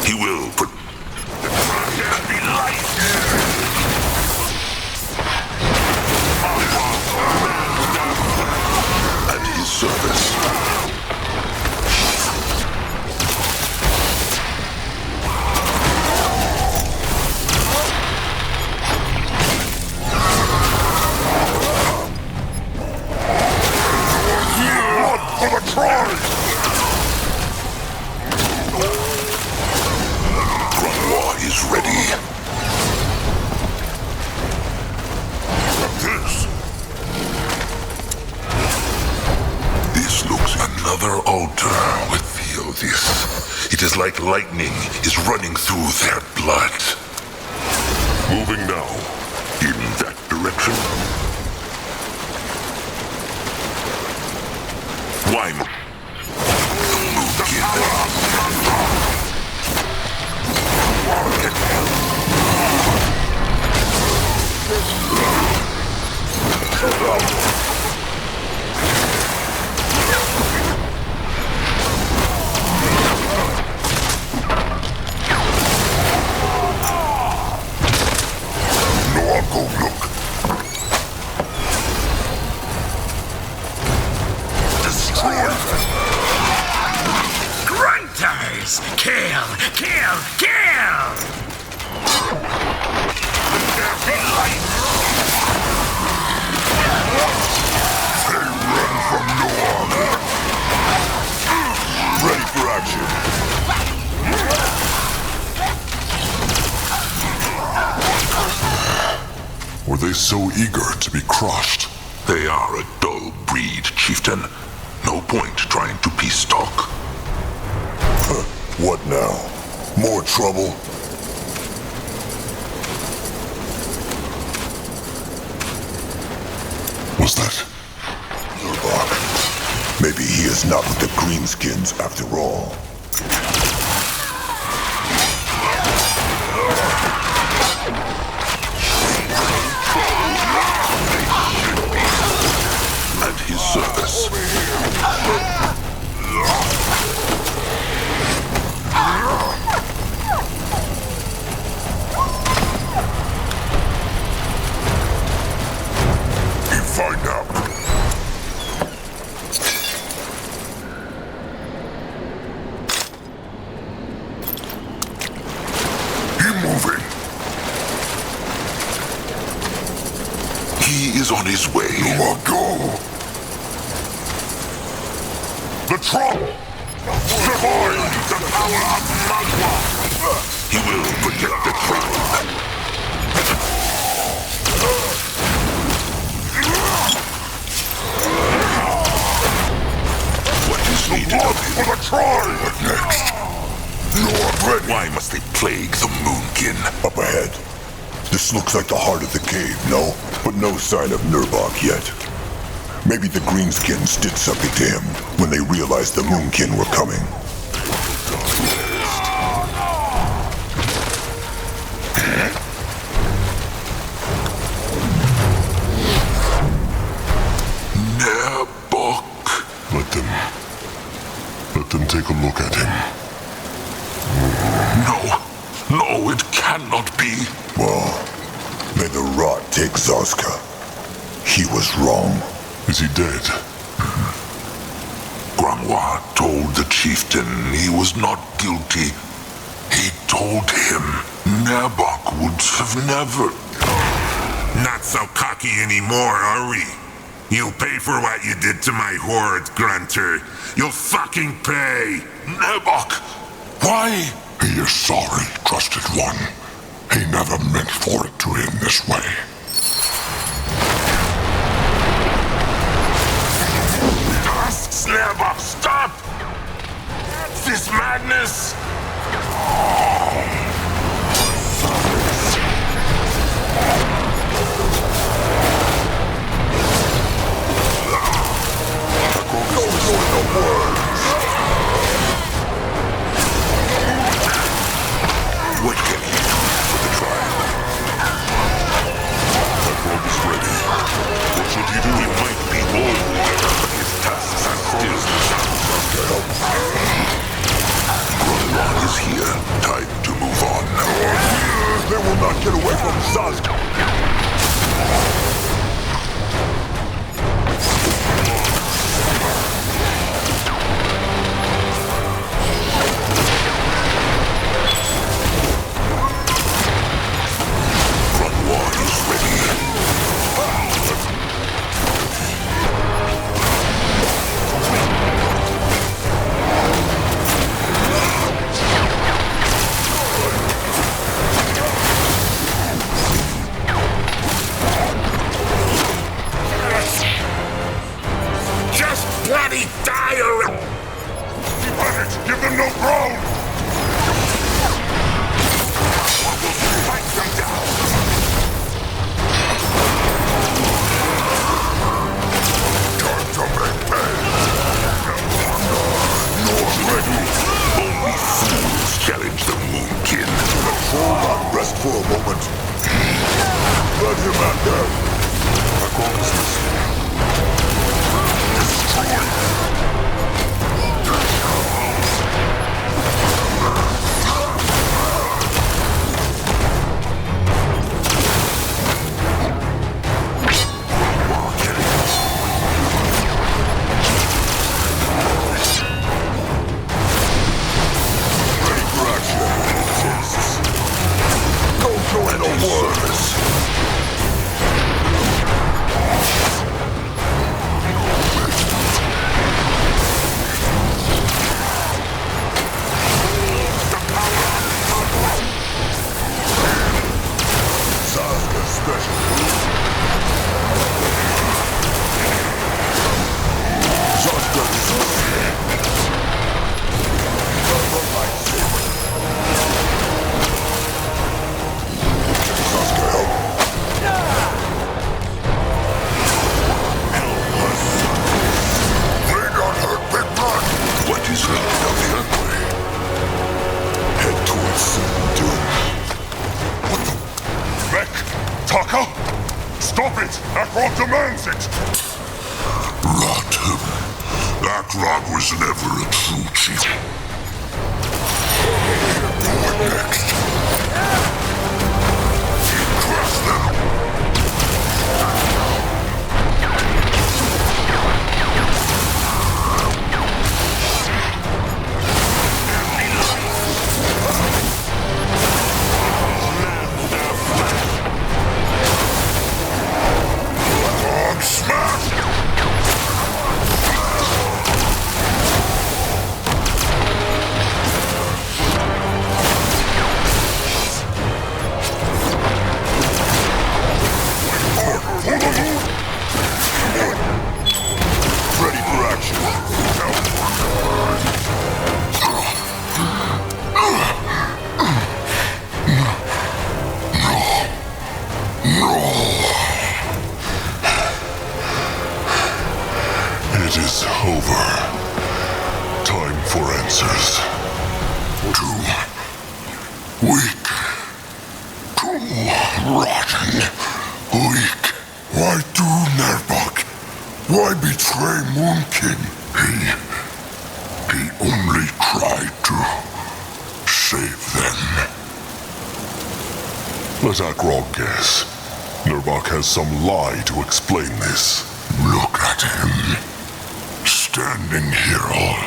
He will put... At his service. Grungwa is ready. This looks another altar. We feel this. It is like lightning is running through their blood. Moving now. In that direction. Why? Grunters! Kill! Kill! Kill! Ready for action. Were they so eager to be crushed? They are a dull breed, Chieftain. No point trying to peace talk. What now? More trouble? Was that? Nurbok. Maybe he is not with the Greenskins after all. At his service. Find out. Moving. He is on his way. Go. The trunk. Divine the power of Mugwa. He will protect the tribe. What is needed of him? For the tribe. What next? You're ready. Why must they plague the Moonkin? Up ahead. This looks like the heart of the cave, no? But no sign of Nurbok yet. Maybe the Greenskins did something to him when they realized the Moonkin were coming. Nerbok. Let them take a look at him. No, it cannot be. Well, may the rot take Zazka. He was wrong. Is he dead? Grungwa told the chieftain he was not guilty. He told him Nerbok would have never... Not so cocky anymore, are we? You'll pay for what you did to my Horde, Grunter. You'll fucking pay! Nerbok! Why? He is sorry, trusted one. He never meant for it to end this way. Snapper, stop! This madness! What can he do for the tribe? Prologue is ready. What should he do? He might be bold, but his tasks are still Prologue is here. Time to move on. They will not get away from Sazka. Some lie to explain this. Look at him, standing here all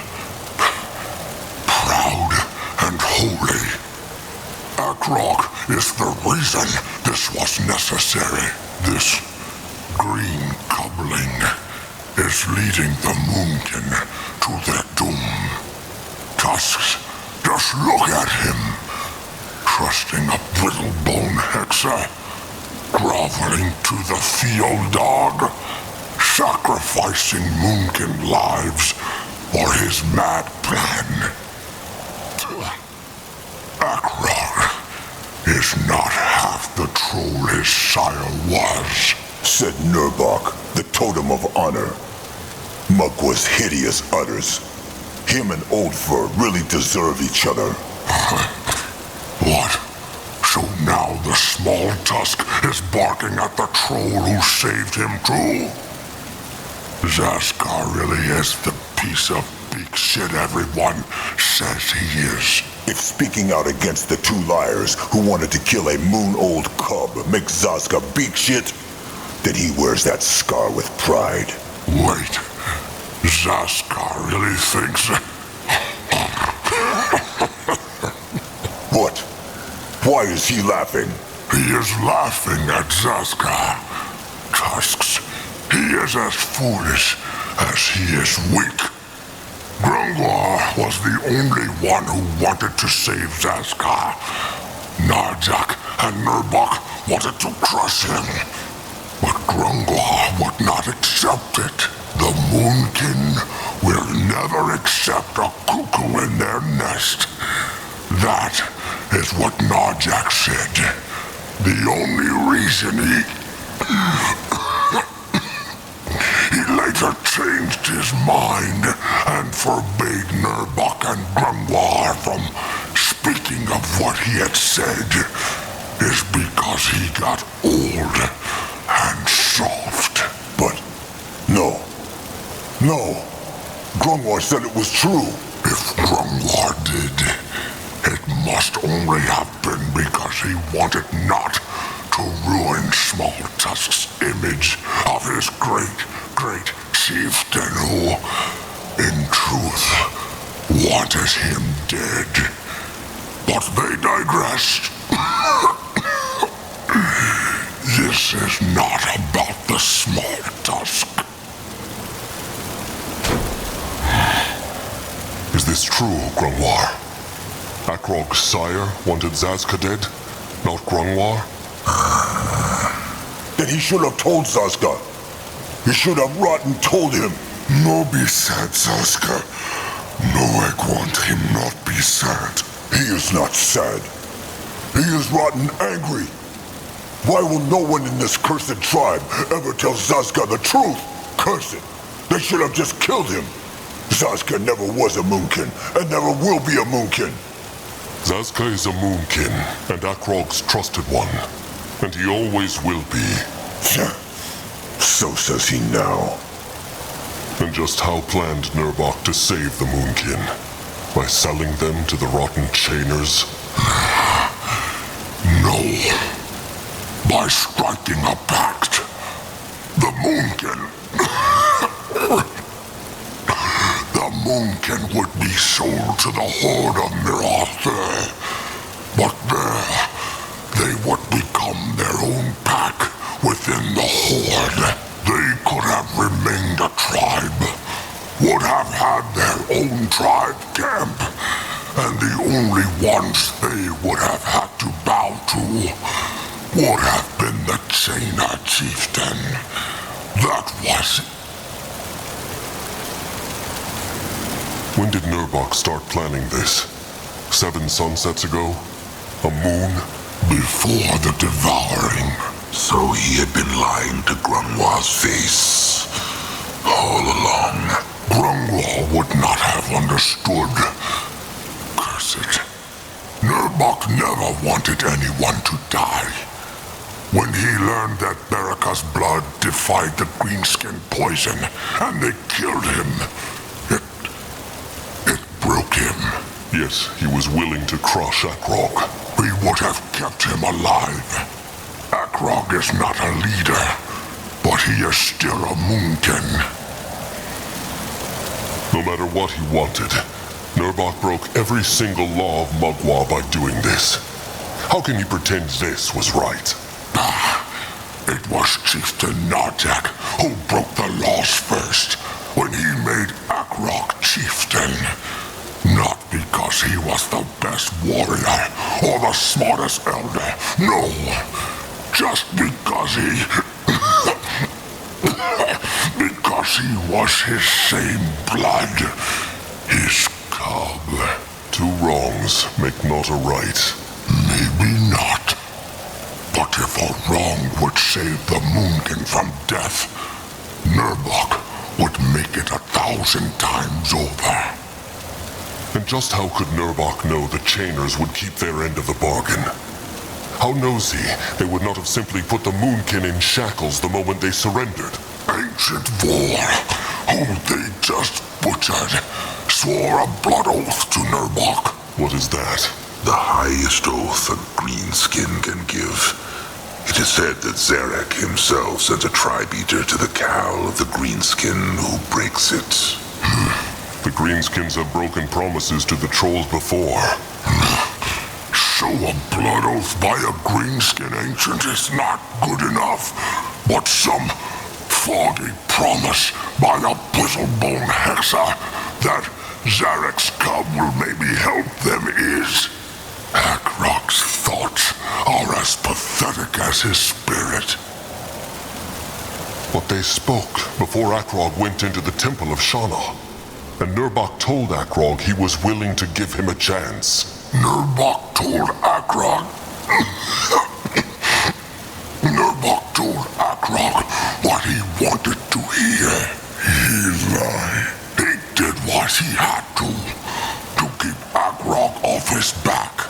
proud and holy. Akrog is the reason this was necessary. This green coupling is leading the Moonkin to their doom. Tusks Just look at him, trusting a brittlebone hexer, groveling to the field dog, sacrificing Moonkin lives for his mad plan. Akrog is not half the troll his sire was, said Nurbok, the totem of honor. Mugwa's hideous utters. Him and Old Fur really deserve each other. What? So now the small tusk is barking at the troll who saved him too? Zaskar really is the piece of big shit everyone says he is. If speaking out against the two liars who wanted to kill a moon-old cub makes Zaska big shit, then he wears that scar with pride. Wait, Zaskar really thinks... What? Why is he laughing? He is laughing at Zaskar. Tusks, he is as foolish as he is weak. Grungwar was the only one who wanted to save Zaskar. Narjak and Nurbok wanted to crush him. But Grungwar would not accept it. The Moonkin will never accept a cuckoo in their nest. That is what Narjak said. The only reason he later changed his mind and forbade Nurbok and Grungwar from speaking of what he had said is because he got old and soft. But no. Grungwar said it was true. If Grungwar did, it must only have been because he wanted not to ruin Small Tusk's image of his great chieftain who, in truth, wanted him dead. But they digress. This is not about the Small Tusk. Is this true, Grungwar? Akrog's sire wanted Zaska dead, not Grungwar? Then he should have told Zaska. He should have rot and told him. No be sad, Zaska. No, I want him not be sad. He is not sad. He is rotten angry. Why will no one in this cursed tribe ever tell Zaska the truth? Curse it. They should have just killed him. Zaska never was a Moonkin, and never will be a Moonkin. Zaska is a Moonkin, and Akrog's trusted one. And he always will be. So says he now. And just how planned Nurbok to save the Moonkin? By selling them to the rotten chainers? No. By striking a pact. The Moonkin... The Moonkin would be sold to the Horde of Niethalf. But there, they would become their own pack within the Horde. They could have remained a tribe, would have had their own tribe camp, and the only ones they would have had to bow to would have been the Chainer chieftain. That was it. When did Nurbok start planning this? 7 sunsets ago? A moon? Before the devouring. So he had been lying to Grungwar's face all along. Grungwar would not have understood. Curse it. Nurbok never wanted anyone to die. When he learned that Baraka's blood defied the greenskin poison, and they killed him, it broke him. Yes, he was willing to crush Akrog. We would have kept him alive. Akrog is not a leader, but he is still a Moonkin. No matter what he wanted, Nurbok broke every single law of Mugwa by doing this. How can he pretend this was right? It was Chieftain Narjak who broke the laws first, when he made Akrog chieftain, not because he was the best warrior or the smartest elder. No, just because he... because he was his same blood. His cub. Two wrongs make not a right. Maybe not. But if a wrong would save the Moonkin from death, Nurbok would make it 1,000 times over. And just how could Nurbok know the Chainers would keep their end of the bargain? How knows he they would not have simply put the Moonkin in shackles the moment they surrendered? Ancient Vor, whom they just butchered, swore a blood oath to Nurbok. What is that? The highest oath a greenskin can give. It is said that Zarek himself sent a tribe eater to the cowl of the greenskin who breaks it. The greenskins have broken promises to the trolls before. So a blood oath by a greenskin ancient is not good enough, but some foggy promise by a Brittlebone hexer that Zarek's cub will maybe help them is. Akrok's thoughts are as pathetic as his spirit. But they spoke before Akrog went into the temple of Shanna. And Nurbok told Akrog he was willing to give him a chance. Nurbok told Akrog... Nurbok told Akrog what he wanted to hear. He lied. He did what he had to keep Akrog off his back.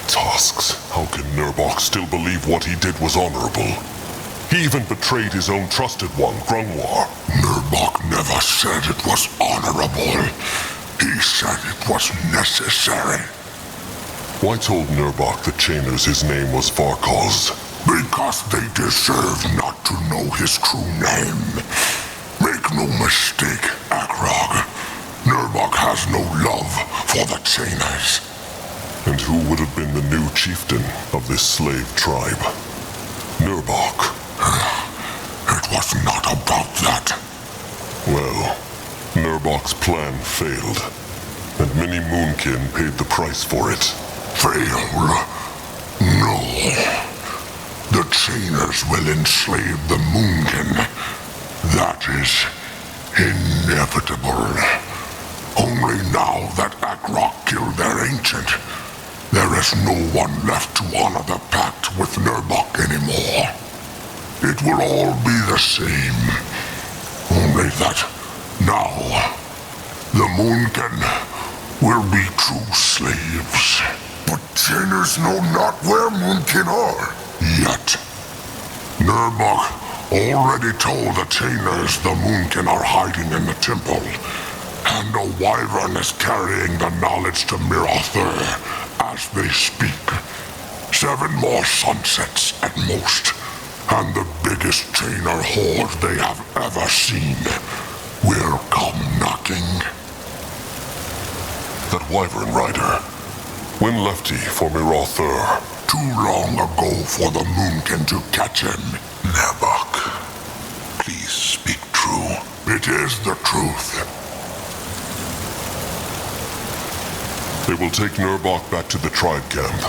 Tusks, how can Nurbok still believe what he did was honorable? He even betrayed his own trusted one, Grungwar. Nurbok never said it was honorable. He said it was necessary. Why told Nurbok the Chainers his name was Farkoz? Because they deserve not to know his true name. Make no mistake, Akrog. Nurbok has no love for the Chainers. And who would have been the new chieftain of this slave tribe? Nurbok. It was not about that. Well, Nurbok's plan failed, and many Moonkin paid the price for it. Fail? No. The Chainers will enslave the Moonkin. That is inevitable. Only now that Akrok killed their ancient, there is no one left to honor the pact with Nurbok anymore. It will all be the same. Only that now, the Moonkin will be true slaves. But Chainers know not where Moonkin are. Yet. Nurbok already told the Chainers the Moonkin are hiding in the temple. And a wyvern is carrying the knowledge to Mirothur as they speak. 7 more sunsets at most. And the biggest Chainer horde they have ever seen will come knocking. That wyvern rider. When left he for Mirothur? Too long ago for the Moonkin to catch him. Nabok, please speak true. It is the truth. They will take Nurbok back to the tribe camp.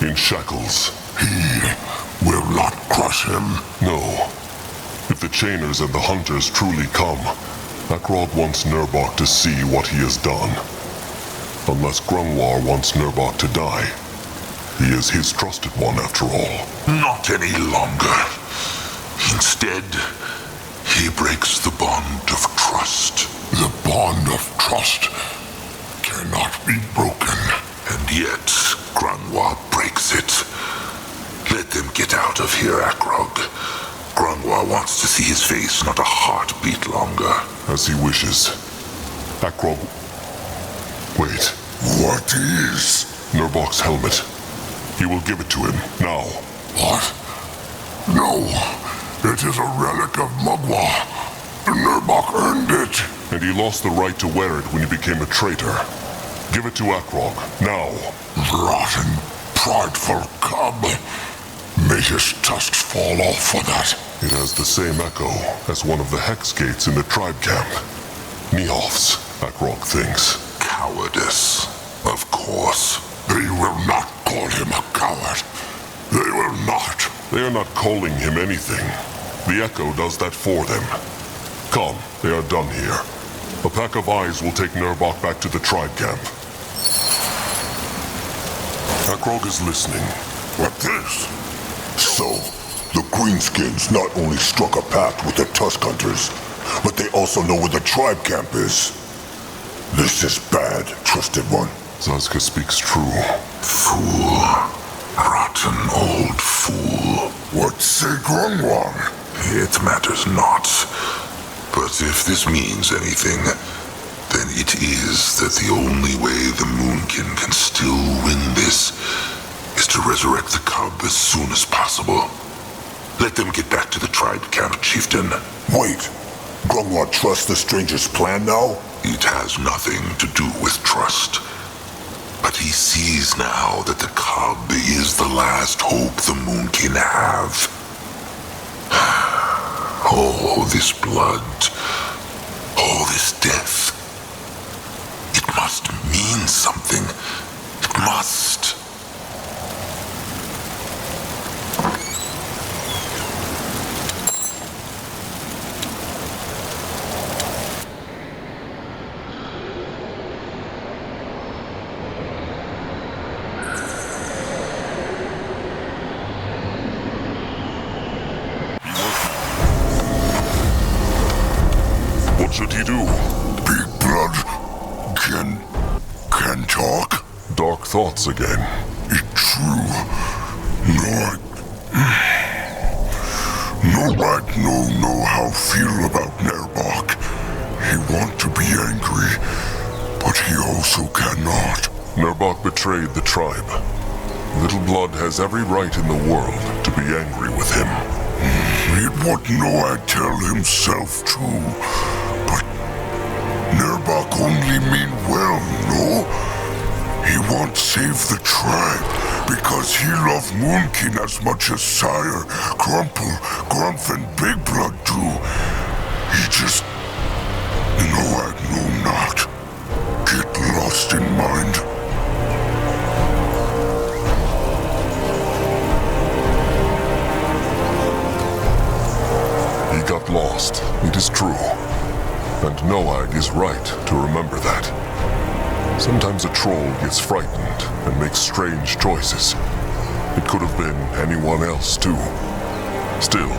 In shackles. He will not crush him. No. If the Chainers and the Hunters truly come, Akrog wants Nurbok to see what he has done. Unless Grungwar wants Nurbok to die. He is his trusted one after all. Not any longer. Instead, he breaks the bond of trust. The bond of trust cannot be broken. And yet, Grungwar breaks it. Let them get out of here, Akrog. Grungwar wants to see his face, not a heartbeat longer. As he wishes. Akrog... Wait. What is? Nurbok's helmet. He will give it to him, now. What? No. It is a relic of Mugwa. Nurbok earned it. And he lost the right to wear it when he became a traitor. Give it to Akrog, now. Rotten, prideful cub. May his tusks fall off for that. It has the same echo as one of the hex gates in the tribe camp. Niethalf's, Akrog thinks. cowardice. Of course. They will not call him a coward. They will not. They are not calling him anything. The Echo does that for them. Come, they are done here. A pack of eyes will take Nurbok back to the tribe camp. Akrog is listening. What this? So, the Greenskins not only struck a pact with the Tusk Hunters, but they also know where the tribe camp is. This is bad, Trusted One. Zazka speaks true. Fool. Rotten old fool. What say Grungwar? It matters not. But if this means anything, then it is that the only way the Moonkin can still win this is to resurrect the cub as soon as possible. Let them get back to the tribe camp, chieftain. Wait. Grungwar trusts the stranger's plan now? It has nothing to do with trust. But he sees now that the cub is the last hope the Moonkin have. All this blood, all this death. It must mean something. It must. What should he do? Big Blood can talk? Dark thoughts again. It's true. No how feel about Nurbok. He want to be angry, but he also cannot. Nurbok betrayed the tribe. Little Blood has every right in the world to be angry with him. It would know I tell himself too, but Nurbok only mean well, no? He won't save the tribe because he love Moonkin as much as Sire, Crumple, Grumph, and Big Blood do. He just... No, I know not. Get lost in mind. He got lost, it is true. And Noag is right to remember that. Sometimes a troll gets frightened and makes strange choices. It could have been anyone else too. Still,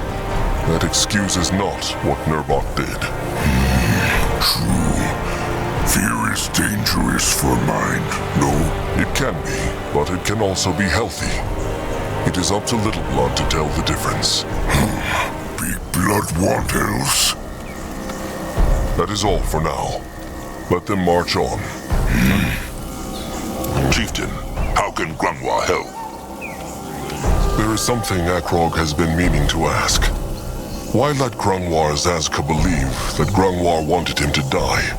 that excuses not what Nurbok did. True. Fear is dangerous for mind, no? It can be, but it can also be healthy. It is up to Little Blood to tell the difference. Big Blood want else? That is all for now. Let them march on. Chieftain, how can Grungwar help? There is something Akrog has been meaning to ask. Why let Grungwar Zazka believe that Grungwar wanted him to die?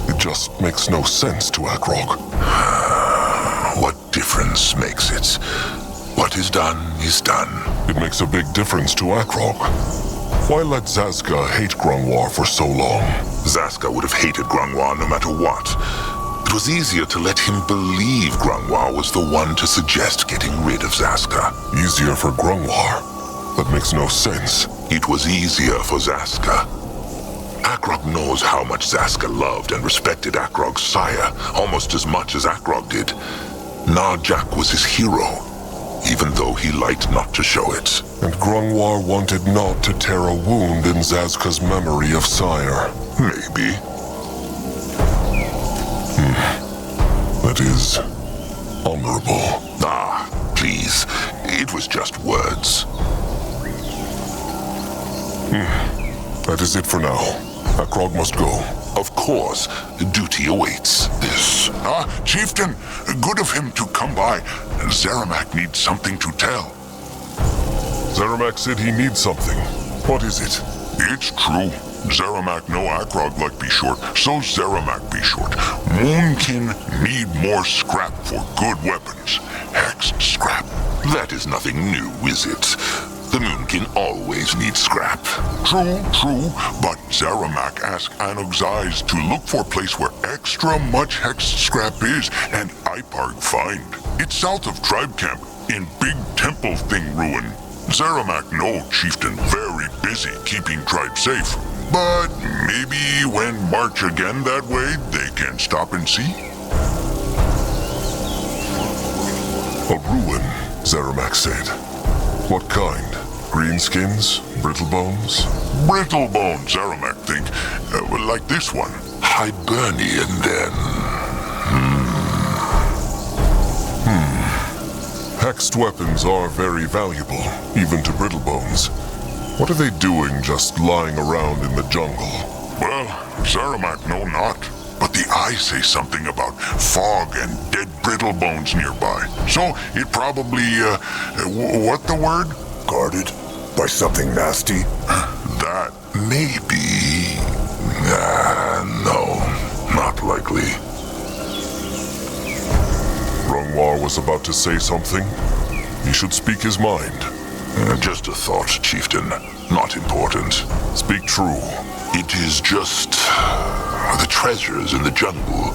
It just makes no sense to Akrog. What difference makes it? What is done is done. It makes a big difference to Akrog. Why let Zazka hate Grungwar for so long? Zazka would have hated Grungwar no matter what. It was easier to let him believe Grungwar was the one to suggest getting rid of Zazka. Easier for Grungwar? That makes no sense. It was easier for Zazka. Akrog knows how much Zazka loved and respected Akrog's sire, almost as much as Akrog did. Narjak was his hero, even though he liked not to show it. And Grungwar wanted not to tear a wound in Zazka's memory of sire. Maybe. That is honorable. Ah, please. It was just words. That is it for now. Akrog must go. Of course. Duty awaits. This. Chieftain, good of him to come by. Zeramak needs something to tell. Zeramak said he needs something. What is it? It's true. Zeramak no Akrog like be short, so Zeramak be short. Moonkin need more scrap for good weapons. Hexed scrap. That is nothing new, is it? The Moonkin can always need scrap. True, but Zaramak asked Anogzais to look for a place where extra much hexed scrap is, and Iparg find. It's south of Tribe Camp, in Big Temple Thing Ruin. Zaramak know Chieftain very busy keeping Tribe safe, but maybe when march again that way, they can stop and see? A ruin, Zaramak said. What kind? Greenskins? Brittlebones? Brittlebone, Zaramak think. Like this one. Hibernian, then. Hexed weapons are very valuable, even to Brittlebones. What are they doing just lying around in the jungle? Well, Zaramak know not. But the eyes say something about fog and dead Brittlebones nearby. So it probably, what the word? Guarded by something nasty? That may be... no, not likely. Rungwar was about to say something. He should speak his mind. Just a thought, Chieftain. Not important. Speak true. It is just... the treasures in the jungle.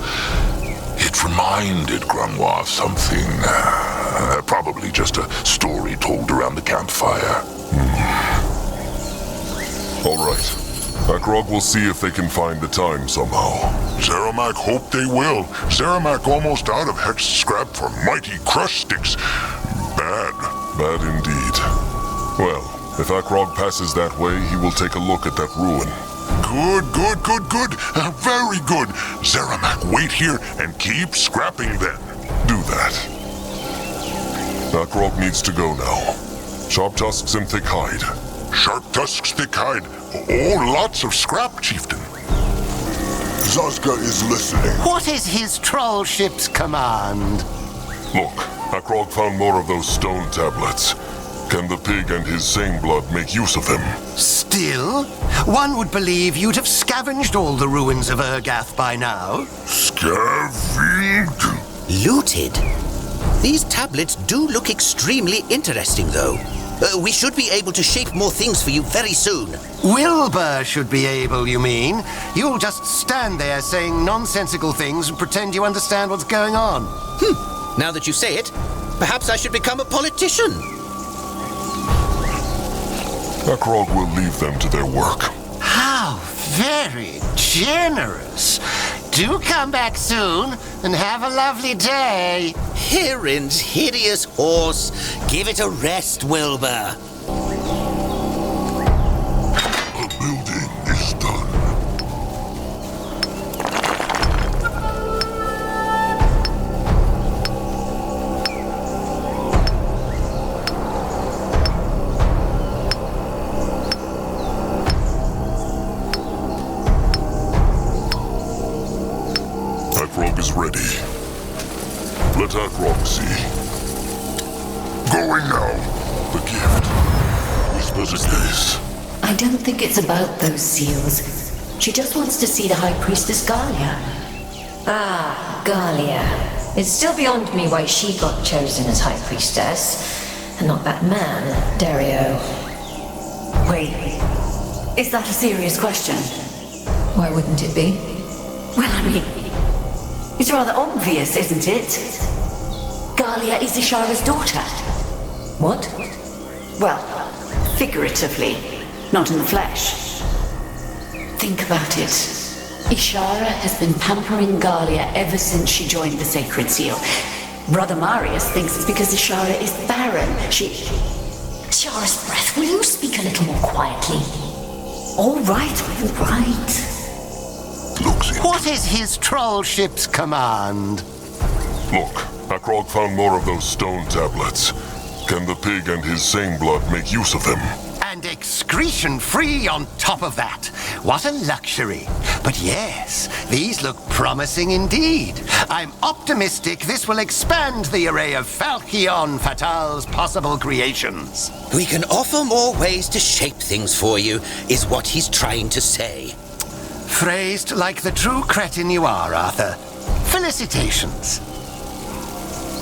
It reminded Grunwa of something. Probably just a story told around the campfire. All right. Akrog will see if they can find the time somehow. Zaramak hope they will. Zaramak almost out of hexed scrap for mighty crush sticks. Bad. Bad indeed. Well, if Akrog passes that way, he will take a look at that ruin. Good. Very good. Zaramak, wait here and keep scrapping then. Do that. Akrog needs to go now. Sharp tusks and thick hide. Sharp tusks, thick hide. Oh, lots of scrap, Chieftain. Zazka is listening. What is his troll ship's command? Look, Akrog found more of those stone tablets. Can the pig and his same blood make use of them? Still? One would believe you'd have scavenged all the ruins of Urgath by now. Scavenged? Looted? These tablets do look extremely interesting, though. We should be able to shape more things for you very soon. Wilbur should be able, you mean? You'll just stand there saying nonsensical things and pretend you understand what's going on. Now that you say it, perhaps I should become a politician. Akrog will leave them to their work. How very generous. Do come back soon and have a lovely day. Hirin's hideous horse. Give it a rest, Wilbur. The building is done. Akrog is ready. Let Akrog see. Going now. The gift. Whispers a case. I don't think it's about those seals. She just wants to see the High Priestess Galia. Ah, Galia. It's still beyond me why she got chosen as High Priestess, and not that man, Dario. Wait, is that a serious question? Why wouldn't it be? Well, I mean, it's rather obvious, isn't it? Galia is Ishara's daughter. What? Well, figuratively, not in the flesh. Think about it. Ishara has been pampering Galia ever since she joined the Sacred Seal. Brother Marius thinks it's because Ishara is barren. Ishara's breath, will you speak a little more quietly? All right. What is his troll ship's command? Look, Akrog found more of those stone tablets. Can the pig and his same blood make use of them? And excretion-free on top of that. What a luxury. But yes, these look promising indeed. I'm optimistic this will expand the array of Falchion Fatal's possible creations. We can offer more ways to shape things for you, is what he's trying to say. Phrased like the true cretin you are, Arthur. Felicitations.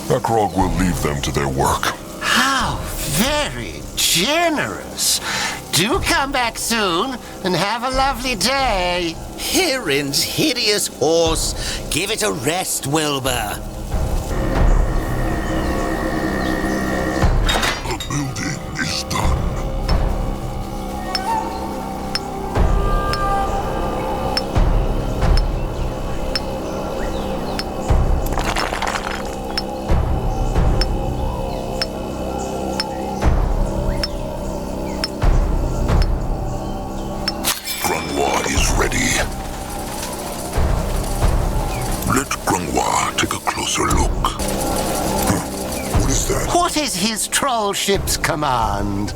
Akrog will leave them to their work. How very generous. Do come back soon and have a lovely day. Hirin's hideous horse. Give it a rest, Wilbur. The building is done. What is his troll ship's command?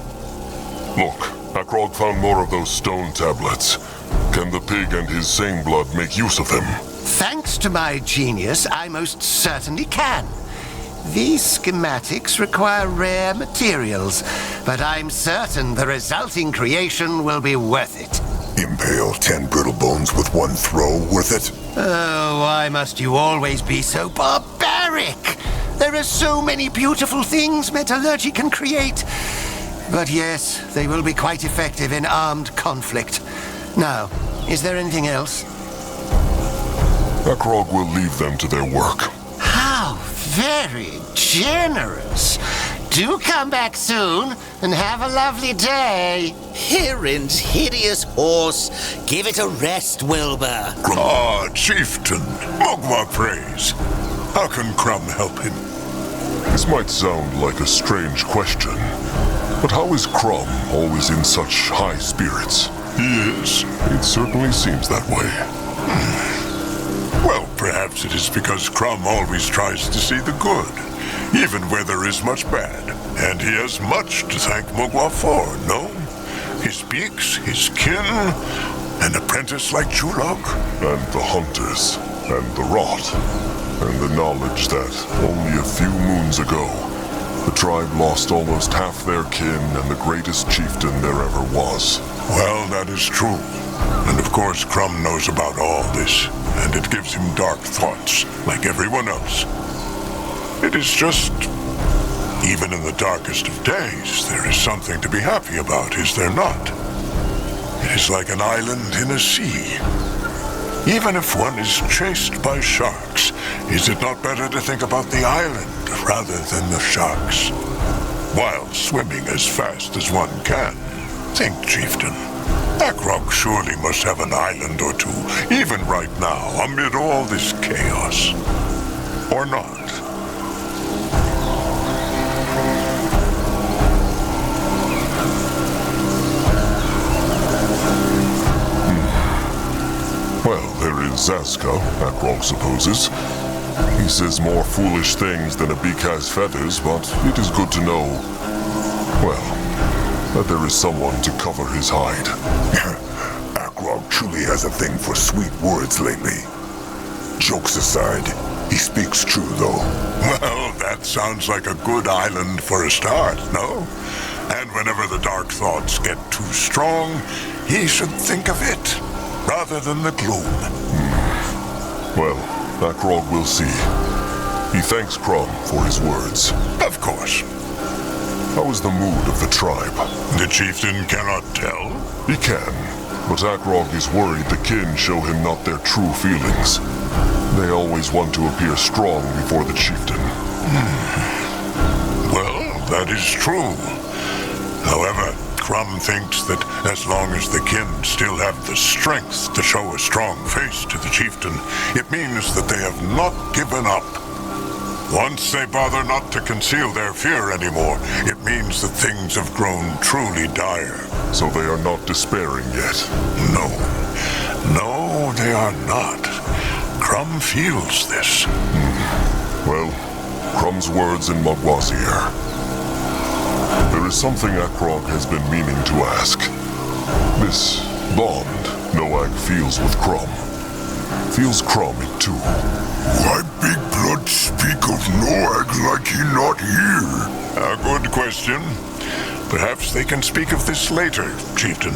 Look, Akrog found more of those stone tablets. Can the pig and his same blood make use of them? Thanks to my genius, I most certainly can. These schematics require rare materials, but I'm certain the resulting creation will be worth it. Impale 10 Brittlebones with one throw, worth it? Oh, why must you always be so barbaric? There are so many beautiful things metallurgy can create. But yes, they will be quite effective in armed conflict. Now, is there anything else? Akrog will leave them to their work. How very generous. Do come back soon and have a lovely day. Hirin's hideous horse. Give it a rest, Wilbur. Ah, Chieftain. Mugwa praise. How can Crumb help him? This might sound like a strange question, but how is Crumb always in such high spirits? He is. It certainly seems that way. Well, perhaps it is because Crumb always tries to see the good, even where there is much bad. And he has much to thank Mugwa for, no? His beaks, his kin, an apprentice like Chulog. And the hunters, and the rot, and the knowledge that only a few moons ago, the tribe lost almost half their kin and the greatest chieftain there ever was. Well, that is true. And of course, Crumb knows about all this, and it gives him dark thoughts, like everyone else. It is just, even in the darkest of days, there is something to be happy about, is there not? It is like an island in a sea. Even if one is chased by sharks, is it not better to think about the island rather than the sharks? While swimming as fast as one can. Think, Chieftain. Akrog surely must have an island or two, even right now, amid all this chaos. Or not? Well, there is Zaska, Akrog supposes. He says more foolish things than a beak has feathers, but it is good to know, well, that there is someone to cover his hide. Akrog truly has a thing for sweet words lately. Jokes aside, he speaks true, though. Well, that sounds like a good island for a start, no? And whenever the dark thoughts get too strong, he should think of it, rather than the gloom. Well, Akrog will see. He thanks Crumb for his words. Of course. How is the mood of the tribe? The chieftain cannot tell? He can, but Akrog is worried the kin show him not their true feelings. They always want to appear strong before the chieftain. Well, that is true. However, Crumb thinks that as long as the kin still have the strength to show a strong face to the chieftain, it means that they have not given up. Once they bother not to conceal their fear anymore, it means that things have grown truly dire. So they are not despairing yet? No. No, they are not. Crumb feels this. Well, Crumb's words in Mugwa's ear. There is something Akrog has been meaning to ask. This bond Noag feels with Crumb. Feels Crumb it too. Why Big Blood speak of Noag like he not here? A good question. Perhaps they can speak of this later, Chieftain.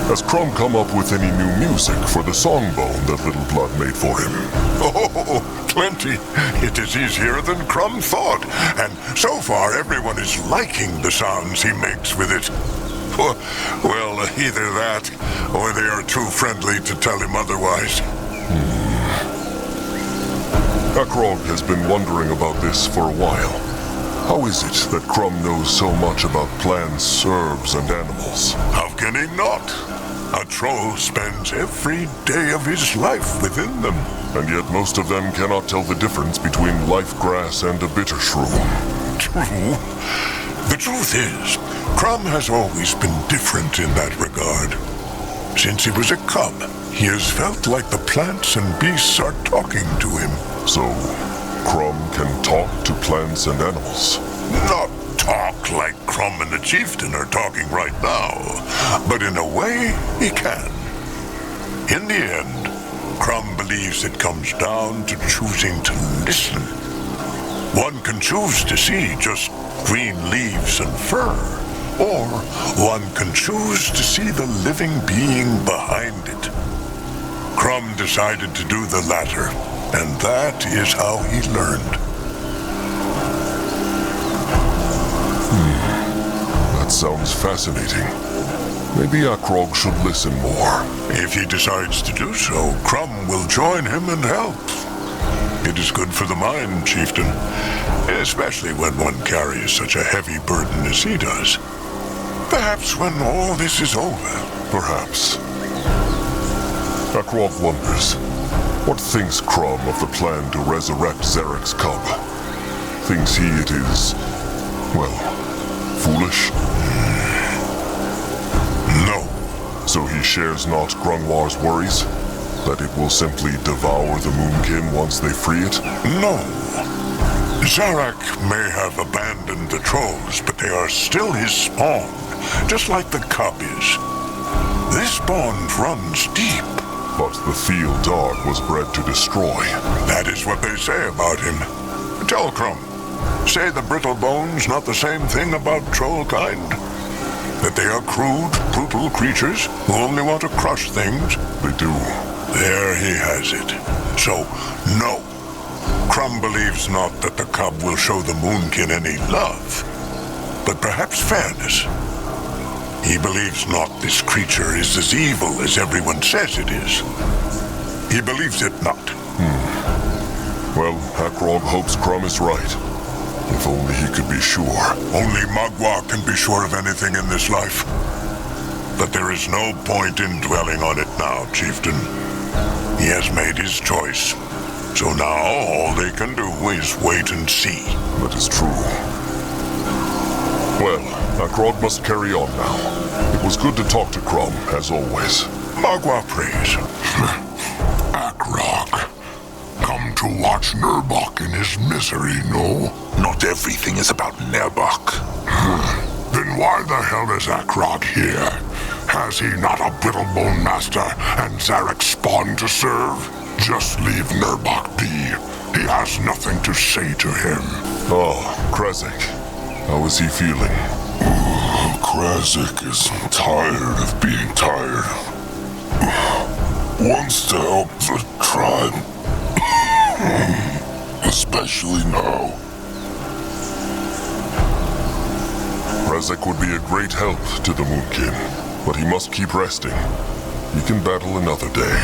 Has Crumb come up with any new music for the songbone that Little Blood made for him? Oh, plenty. It is easier than Crumb thought, and so far everyone is liking the sounds he makes with it. Well, either that, or they are too friendly to tell him otherwise. Akrog has been wondering about this for a while. How is it that Crumb knows so much about plants, herbs, and animals? How can he not? A troll spends every day of his life within them. And yet most of them cannot tell the difference between life grass and a bitter shroom. True. The truth is, Crumb has always been different in that regard. Since he was a cub, he has felt like the plants and beasts are talking to him. So, Crumb can talk to plants and animals? Not talk like Crumb and the Chieftain are talking right now, but in a way, he can. In the end, Crumb believes it comes down to choosing to listen. One can choose to see just green leaves and fur, or one can choose to see the living being behind it. Crumb decided to do the latter, and that is how he learned. That sounds fascinating. Maybe Akrog should listen more. If he decides to do so, Crumb will join him and help. It is good for the mind, Chieftain, especially when one carries such a heavy burden as he does. Perhaps when all this is over. Perhaps. Akrog wonders, what thinks Crumb of the plan to resurrect Zarek's cub? Thinks he it is, well, foolish? No. So he shares not Grungwar's worries? That it will simply devour the Moonkin once they free it? No. Zarek may have abandoned the trolls, but they are still his spawn, just like the cub is. This bond runs deep. But the field dog was bred to destroy. That is what they say about him. Tell Crumb. Say the Brittlebones not the same thing about troll kind? That they are crude, brutal creatures who only want to crush things? They do. There he has it. So, no. Crumb believes not that the cub will show the Moonkin any love, but perhaps fairness. He believes not this creature is as evil as everyone says it is. He believes it not. Well, Akrog hopes Crumb is right. If only he could be sure. Only Mugwa can be sure of anything in this life. But there is no point in dwelling on it now, Chieftain. He has made his choice. So now all they can do is wait and see. That is true. Well, Akrog must carry on now. It was good to talk to Crumb, as always. Mugwa prays. Akrog, come to watch Nerbok in his misery, no? Not everything is about Nerbok. Then why the hell is Akrog here? Has he not a Brittlebone master and Zarek's spawn to serve? Just leave Nerbok be. He has nothing to say to him. Oh, Krezek. How is he feeling? Krezek is tired of being tired. Wants to help the tribe. Especially now. Krezek would be a great help to the Moonkin, but he must keep resting. He can battle another day.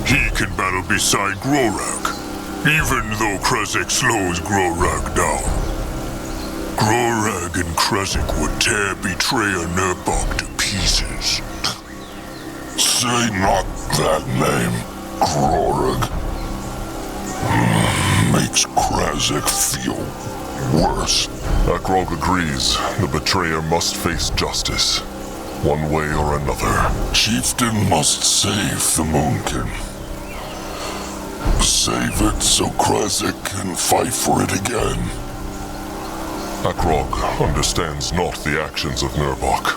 He can battle beside Grorak, even though Krezek slows Grorak down. Grorak and Krezek would tear Betrayer Nerbok to pieces. Say not that name, Grorak. Makes Krezek feel worse. Akrog agrees. The betrayer must face justice, one way or another. Chieftain must save the Moonkin. Save it so Krezek can fight for it again. Akrog understands not the actions of Nerbok.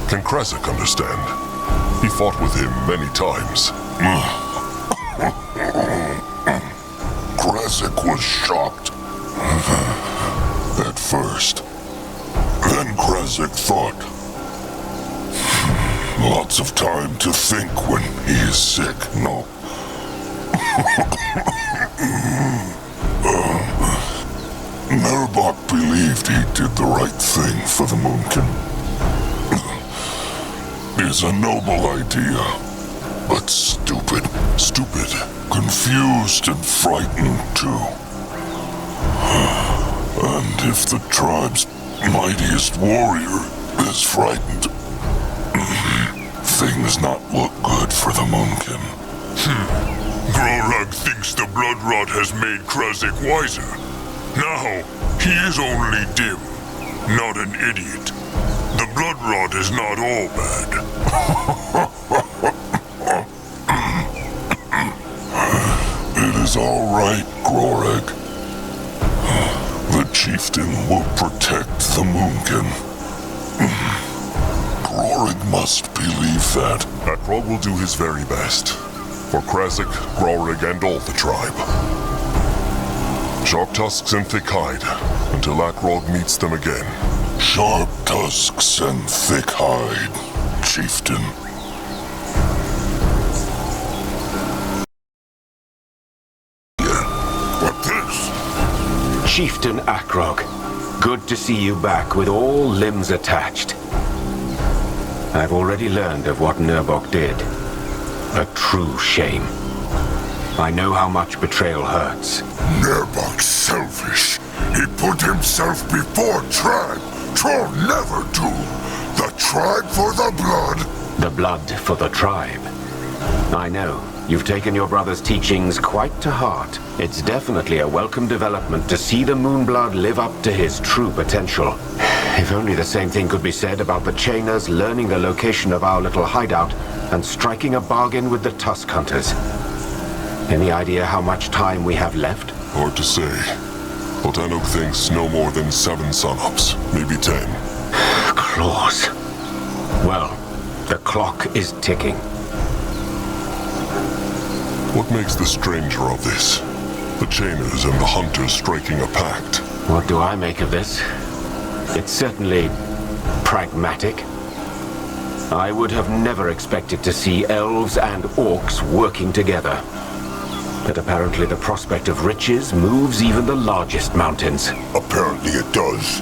Can Krezek understand? He fought with him many times. Krezek was shocked. At first. Then Krezek thought. Lots of time to think when he is sick, no? Merbok believed he did the right thing for the Moonkin. It's a noble idea, but stupid. Stupid, confused, and frightened too. And if the tribe's mightiest warrior is frightened, things not look good for the Moonkin. Grorug thinks the blood rot has made Krasik wiser. Now, he is only dim, not an idiot. The blood rot is not all bad. It is all right, Grorug. The chieftain will protect the Moonkin. Grorug must believe that. Akrog will do his very best. For Krasik, Grorug, and all the tribe. Sharp tusks and thick hide, until Akrog meets them again. Sharp tusks and thick hide, chieftain. What this? Chieftain Akrog, good to see you back with all limbs attached. I've already learned of what Nurbok did. A true shame. I know how much betrayal hurts. Nurbok's selfish. He put himself before tribe. Troll never do. The tribe for the blood. The blood for the tribe. I know. You've taken your brother's teachings quite to heart. It's definitely a welcome development to see the Moonblood live up to his true potential. If only the same thing could be said about the Chainers learning the location of our little hideout and striking a bargain with the Tusk Hunters. Any idea how much time we have left? Hard to say. But Anuk thinks no more than 7 sun-ups, maybe 10. Claws. Well, the clock is ticking. What makes the stranger of this? The Chainers and the Hunters striking a pact. What do I make of this? It's certainly pragmatic. I would have never expected to see elves and orcs working together. But apparently the prospect of riches moves even the largest mountains. Apparently it does.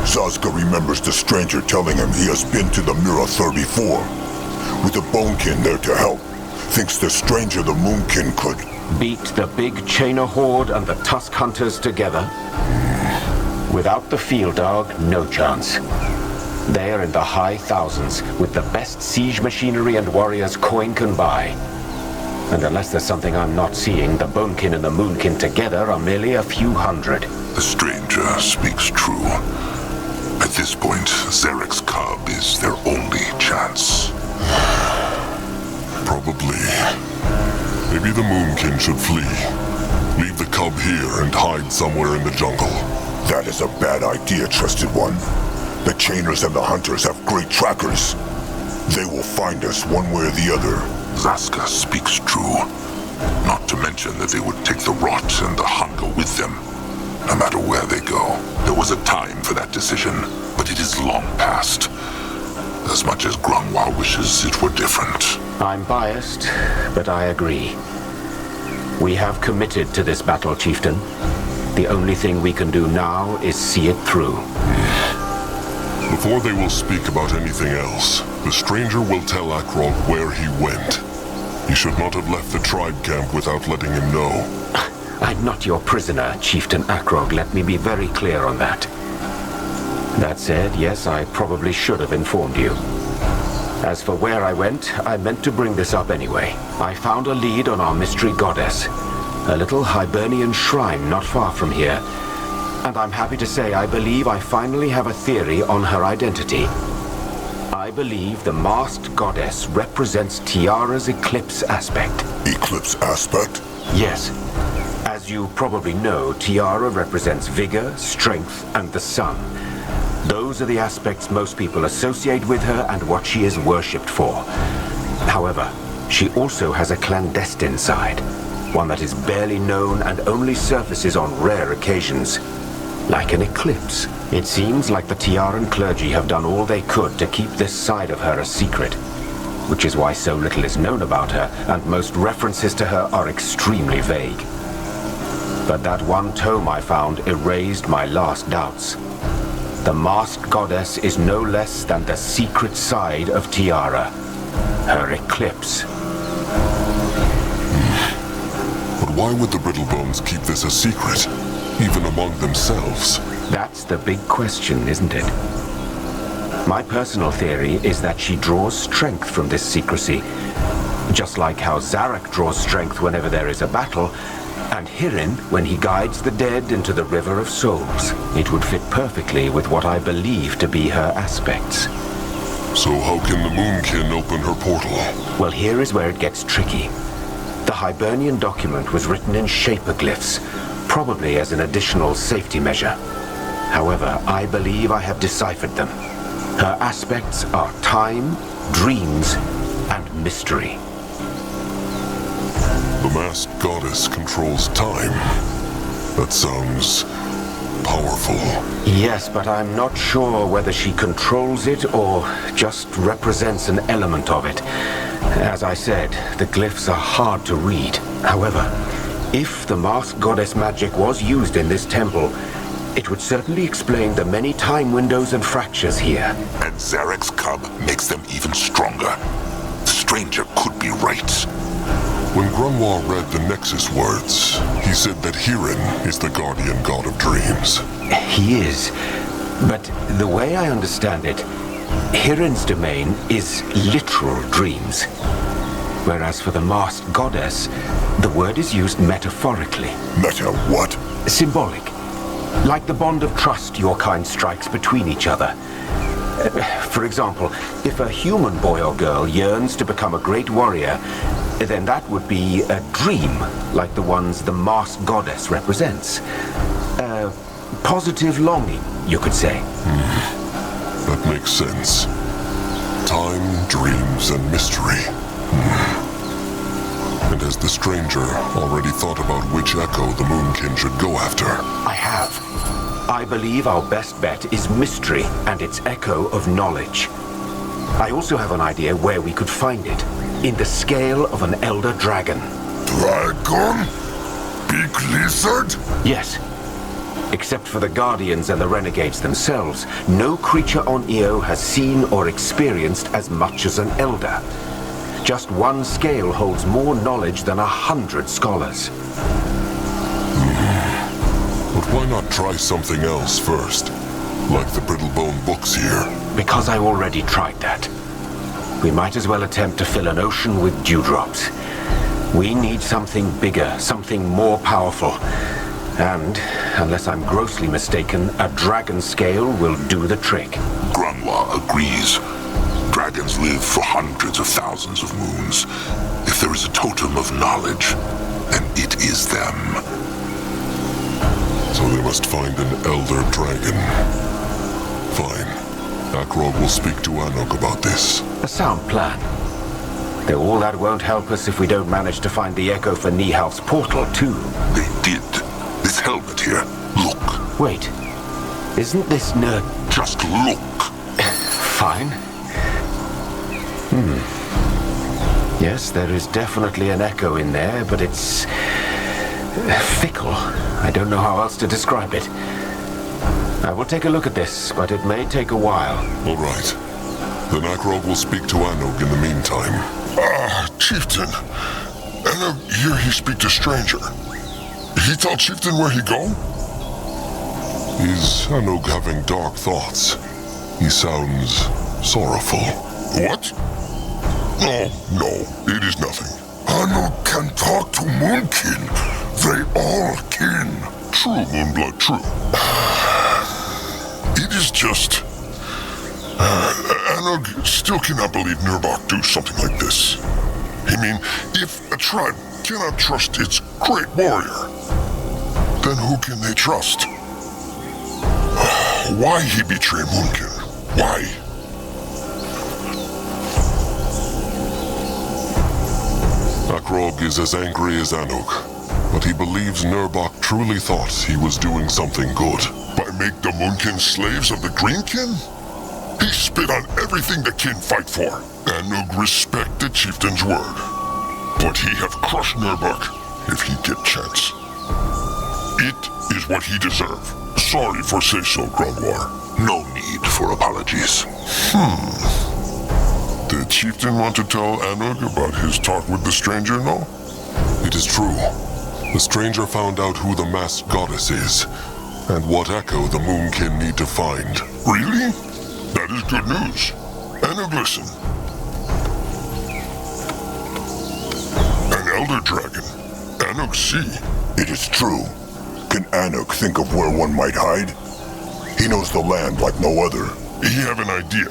Zazka remembers the stranger telling him he has been to the Mirathur before. With the Bonekin there to help. Thinks the stranger the Moonkin could beat the big Chainer Horde and the Tusk Hunters together? Without the Field Dog, no chance. They are in the high thousands, with the best siege machinery and warriors coin can buy. And unless there's something I'm not seeing, the Bonekin and the Moonkin together are merely a few hundred. The stranger speaks true. At this point, Zarek's cub is their only chance. Probably. Maybe the Moonkin should flee. Leave the cub here and hide somewhere in the jungle. That is a bad idea, trusted one. The Chainers and the Hunters have great trackers. They will find us one way or the other. Zaska speaks true. Not to mention that they would take the rot and the hunger with them, no matter where they go. There was a time for that decision, but it is long past. As much as Grungwa wishes it were different. I'm biased, but I agree. We have committed to this battle, Chieftain. The only thing we can do now is see it through. Before they will speak about anything else, the stranger will tell Akrog where he went. He should not have left the tribe camp without letting him know. I'm not your prisoner, Chieftain Akrog. Let me be very clear on that. That said, yes, I probably should have informed you. As for where I went, I meant to bring this up anyway. I found a lead on our mystery goddess, a little Hibernian shrine not far from here. And I'm happy to say I believe I finally have a theory on her identity. I believe the masked goddess represents Tiara's Eclipse aspect. Eclipse aspect? Yes. As you probably know, Tiara represents vigor, strength, and the sun. Those are the aspects most people associate with her and what she is worshipped for. However, she also has a clandestine side, one that is barely known and only surfaces on rare occasions. Like an eclipse. It seems like the Tiaran clergy have done all they could to keep this side of her a secret, which is why so little is known about her, and most references to her are extremely vague. But that one tome I found erased my last doubts. The masked goddess is no less than the secret side of Tiara, her Eclipse. But why would the Brittlebones keep this a secret, even among themselves? That's the big question, isn't it? My personal theory is that she draws strength from this secrecy, just like how Zarek draws strength whenever there is a battle, and Hirin when he guides the dead into the River of Souls. It would fit perfectly with what I believe to be her aspects. So how can the Moonkin open her portal? Well, here is where it gets tricky. The Hibernian document was written in shaperglyphs, probably as an additional safety measure. However, I believe I have deciphered them. Her aspects are time, dreams, and mystery. The masked goddess controls time. That sounds powerful. Yes, but I'm not sure whether she controls it or just represents an element of it. As I said, the glyphs are hard to read. However, if the masked goddess magic was used in this temple, it would certainly explain the many time windows and fractures here. And Zarek's cub makes them even stronger. The stranger could be right. When Grunwa read the Nexus words, he said that Hirin is the guardian god of dreams. He is, but the way I understand it, Hirin's domain is literal dreams. Whereas for the masked goddess, the word is used metaphorically. Meta what? Symbolic. Like the bond of trust your kind strikes between each other. For example, if a human boy or girl yearns to become a great warrior, then that would be a dream, like the ones the masked goddess represents. A positive longing, you could say. That makes sense. Time, dreams, and mystery. And has the stranger already thought about which echo the Moonkin should go after? I have. I believe our best bet is mystery and its echo of knowledge. I also have an idea where we could find it. In the scale of an elder dragon. Dragon? Big lizard? Yes. Except for the Guardians and the Renegades themselves, no creature on Io has seen or experienced as much as an elder. Just one scale holds more knowledge than 100 scholars. But why not try something else first? Like the Brittlebone books here. Because I already tried that. We might as well attempt to fill an ocean with dewdrops. We need something bigger, something more powerful. And, unless I'm grossly mistaken, a dragon scale will do the trick. Grunwa agrees. Dragons live for hundreds of thousands of moons. If there is a totem of knowledge, then it is them. So they must find an elder dragon. Fine. Akrog will speak to Anok about this. A sound plan. Though all that won't help us if we don't manage to find the echo for Niethalf's portal, too. They did. This helmet here. Look. Wait. Isn't this nerd... Just look. Fine. Yes, there is definitely an echo in there, but it's... fickle. I don't know how else to describe it. I will take a look at this, but it may take a while. All right. Then Akrog will speak to Anok in the meantime. Chieftain. Anok here he speak to stranger. He tell Chieftain where he go? Is Anok having dark thoughts? He sounds sorrowful. What? No, it is nothing. Anok can talk to Moonkin. They all kin. True, Moonblood, true. It is just... Anok still cannot believe Nurbok do something like this. I mean, if a tribe cannot trust its great warrior, then who can they trust? Why he betray Moonkin? Why? Akrog is as angry as Anok, but he believes Nurbok truly thought he was doing something good. By make the Moonkin slaves of the Greenkin? He spit on everything the kin fight for. Anok respect the chieftain's word. But he have crushed Nurbok if he get chance. It is what he deserved. Sorry for say-so, Grungwar. No need for apologies. The chieftain want to tell Anug about his talk with the stranger, no? It is true. The stranger found out who the masked goddess is, and what echo the Moonkin need to find. Really? That is good news. Anug, listen. An elder dragon. Anug see. It is true. Can Anug think of where one might hide? He knows the land like no other. He have an idea,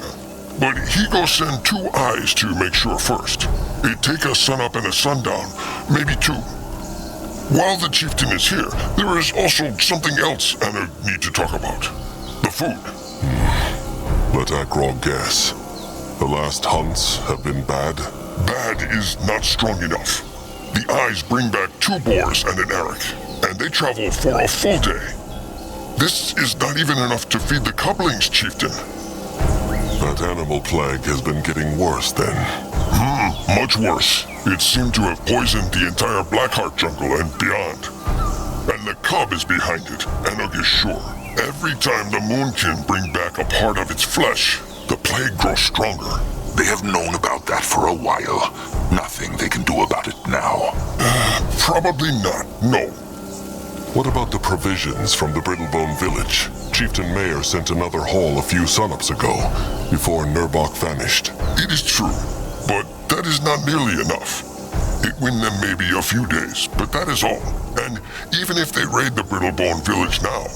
but he go send 2 eyes to make sure first. It take a sunup and a sundown, maybe 2. While the chieftain is here, there is also something else Anug need to talk about. The food. Let Akrog guess. The last hunts have been bad? Bad is not strong enough. The eyes bring back 2 boars and an eric, and they travel for a full day. This is not even enough to feed the couplings, chieftain. That animal plague has been getting worse then. Much worse. It seemed to have poisoned the entire Blackheart jungle and beyond. And the cub is behind it, Anug is sure. Every time the Moonkin bring back a part of its flesh, the plague grows stronger. They have known about that for a while. Nothing they can do about it now. Probably not, no. What about the provisions from the Brittlebone Village? Chieftain Mayor sent another haul a few sunups ago, before Nurbok vanished. It is true, but that is not nearly enough. It win them maybe a few days, but that is all. And even if they raid the Brittlebone Village now,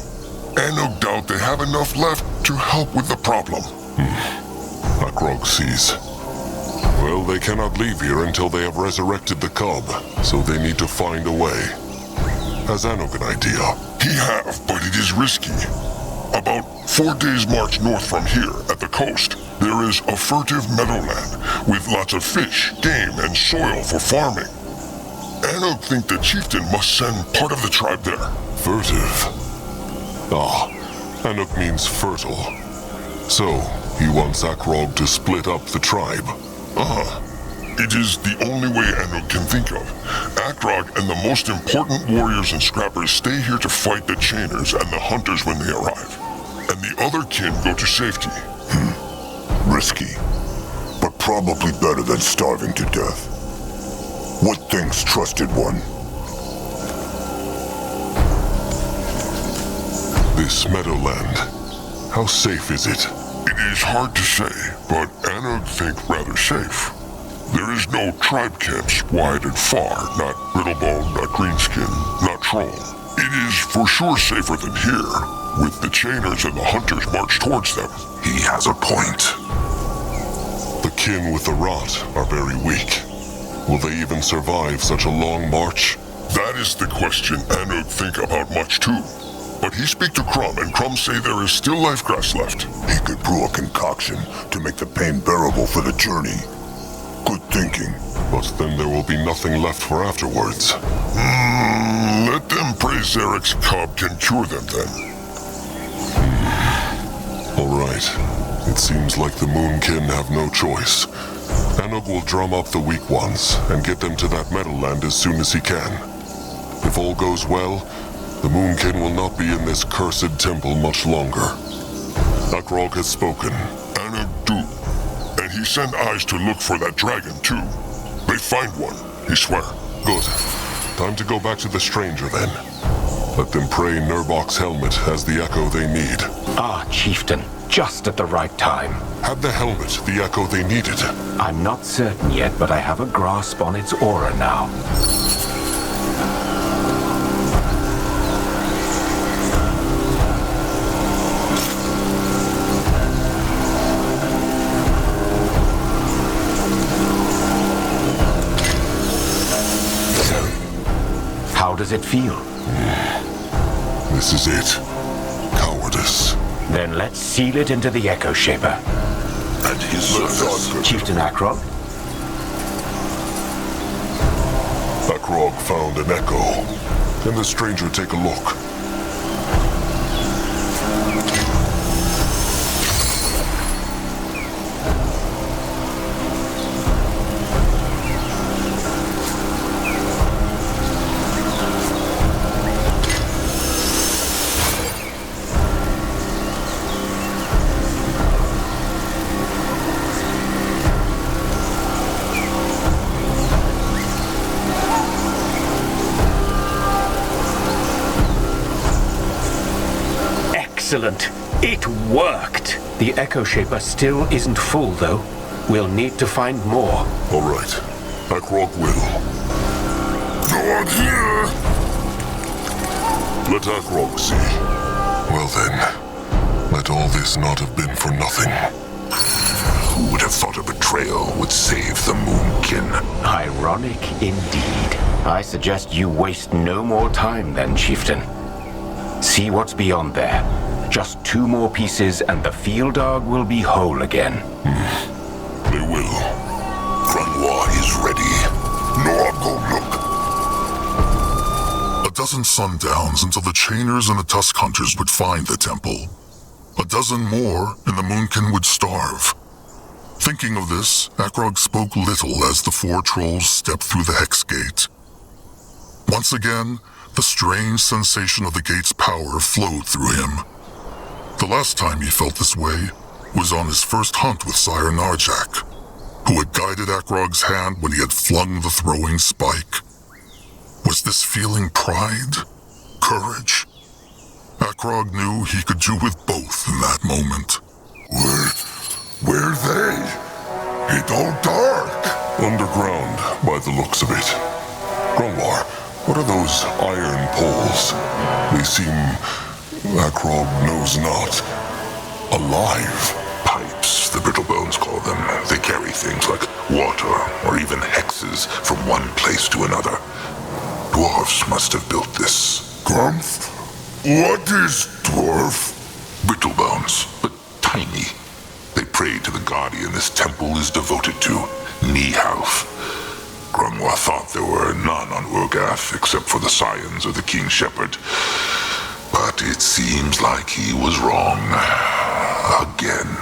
I no doubt they have enough left to help with the problem. Akrog sees. Well, they cannot leave here until they have resurrected the cub, so they need to find a way. Has Anug an idea? He have, but it is risky. About 4 days march north from here, at the coast, there is a furtive meadowland with lots of fish, game, and soil for farming. Anug think the chieftain must send part of the tribe there. Furtive? Ah, Anug means fertile. So, he wants Akrog to split up the tribe. It is the only way Anug can think of. Akrog and the most important warriors and scrappers stay here to fight the chainers and the hunters when they arrive. And the other kin go to safety. Risky, but probably better than starving to death. What thinks Trusted One? This meadowland, how safe is it? It is hard to say, but Anug think rather safe. There is no tribe camps wide and far, not Brittlebone, not Greenskin, not Troll. It is for sure safer than here, with the chainers and the hunters march towards them. He has a point. The kin with the rot are very weak. Will they even survive such a long march? That is the question Anug think about much too. But he speak to Crumb, and Crumb say there is still life grass left. He could brew a concoction to make the pain bearable for the journey. Good thinking. But then there will be nothing left for afterwards. Let them pray Zarek's cub can cure them then. All right. It seems like the Moonkin have no choice. Anug will drum up the weak ones and get them to that meadowland as soon as he can. If all goes well, the Moonkin will not be in this cursed temple much longer. Akrog has spoken. Anug do. And he sent eyes to look for that dragon too. They find one, he swear. Good. Time to go back to the stranger then. Let them pray Nurbok's helmet has the echo they need. Ah, Chieftain, just at the right time. Had the helmet the echo they needed? I'm not certain yet, but I have a grasp on its aura now. How does it feel? This is it. Cowardice. Then let's seal it into the Echo Shaper. At his service. Chieftain Akrog? Akrog found an echo. Can the stranger take a look? Excellent. It worked. The Echo Shaper still isn't full, though. We'll need to find more. All right. Akrog will. No one here! Let Akrog see. Well then, let all this not have been for nothing. Who would have thought a betrayal would save the Moonkin? Ironic indeed. I suggest you waste no more time then, Chieftain. See what's beyond there. Just 2 more pieces and the field dog will be whole again. They will. Grunwa is ready. No, I'll go look. A dozen sundowns until the chainers and the tusk hunters would find the temple. A dozen more, and the Moonkin would starve. Thinking of this, Akrog spoke little as the 4 trolls stepped through the hex gate. Once again, the strange sensation of the gate's power flowed through him. The last time he felt this way was on his first hunt with Sire Narjak, who had guided Akrog's hand when he had flung the throwing spike. Was this feeling pride? Courage? Akrog knew he could do with both in that moment. Where they? It all dark. Underground, by the looks of it. Grunwar, what are those iron poles? They seem, Akrog knows not, alive. Pipes, the Brittlebones call them. They carry things like water or even hexes from one place to another. Dwarves must have built this. Grumph? What is dwarf? Brittlebones, but tiny. They pray to the guardian this temple is devoted to, Niethalf. Grunwa thought there were none on Urgath except for the Scions of the King Shepherd. But it seems like he was wrong. Again.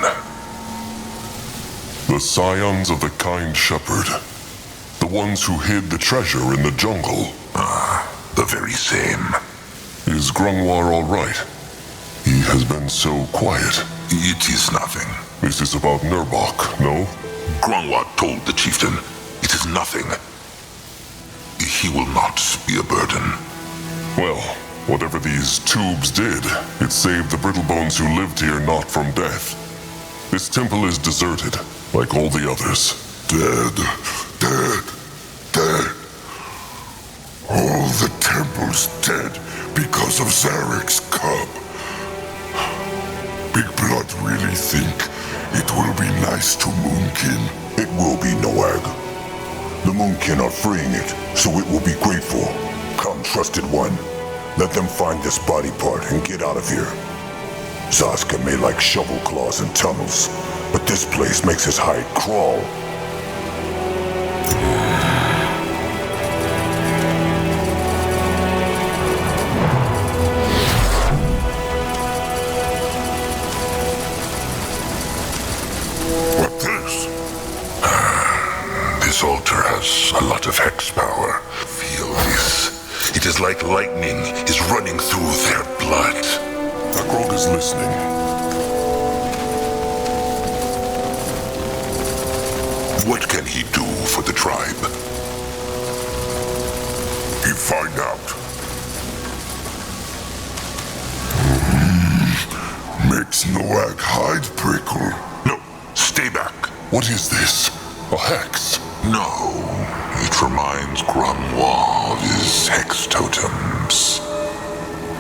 The Scions of the Kind Shepherd. The ones who hid the treasure in the jungle. The very same. Is Grunwar all right? He has been so quiet. It is nothing. This is about Nurbok, no? Grunwar told the chieftain, it is nothing. He will not be a burden. Well, whatever these tubes did, it saved the Brittlebones who lived here not from death. This temple is deserted, like all the others. Dead. All the temple's dead because of Zarek's cub. Big Blood really think it will be nice to Moonkin? It will be, Noag. The Moonkin are freeing it, so it will be grateful. Come, trusted one. Let them find this body part and get out of here. Zaska may like shovel claws and tunnels, but this place makes his hide crawl. This altar has a lot of hex power. Feel this. It is like lightning is running through their blood. Akrog is listening. What can he do for the tribe? You find out. Makes Noag hide prickle. No, stay back. What is this? A hex? No, it reminds Grunwa of his hex totems.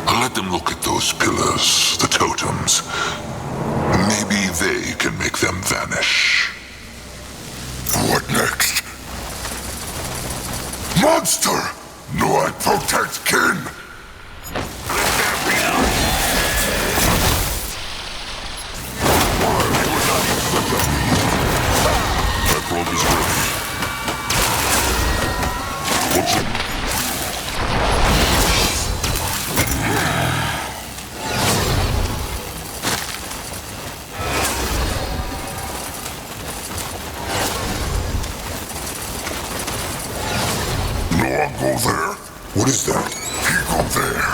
Let them look at those pillars, the totems. Maybe they can make them vanish. What next? Monster! Noag protects kin! Akrog is ready. Watch him. Noag go there? What is that? He go there.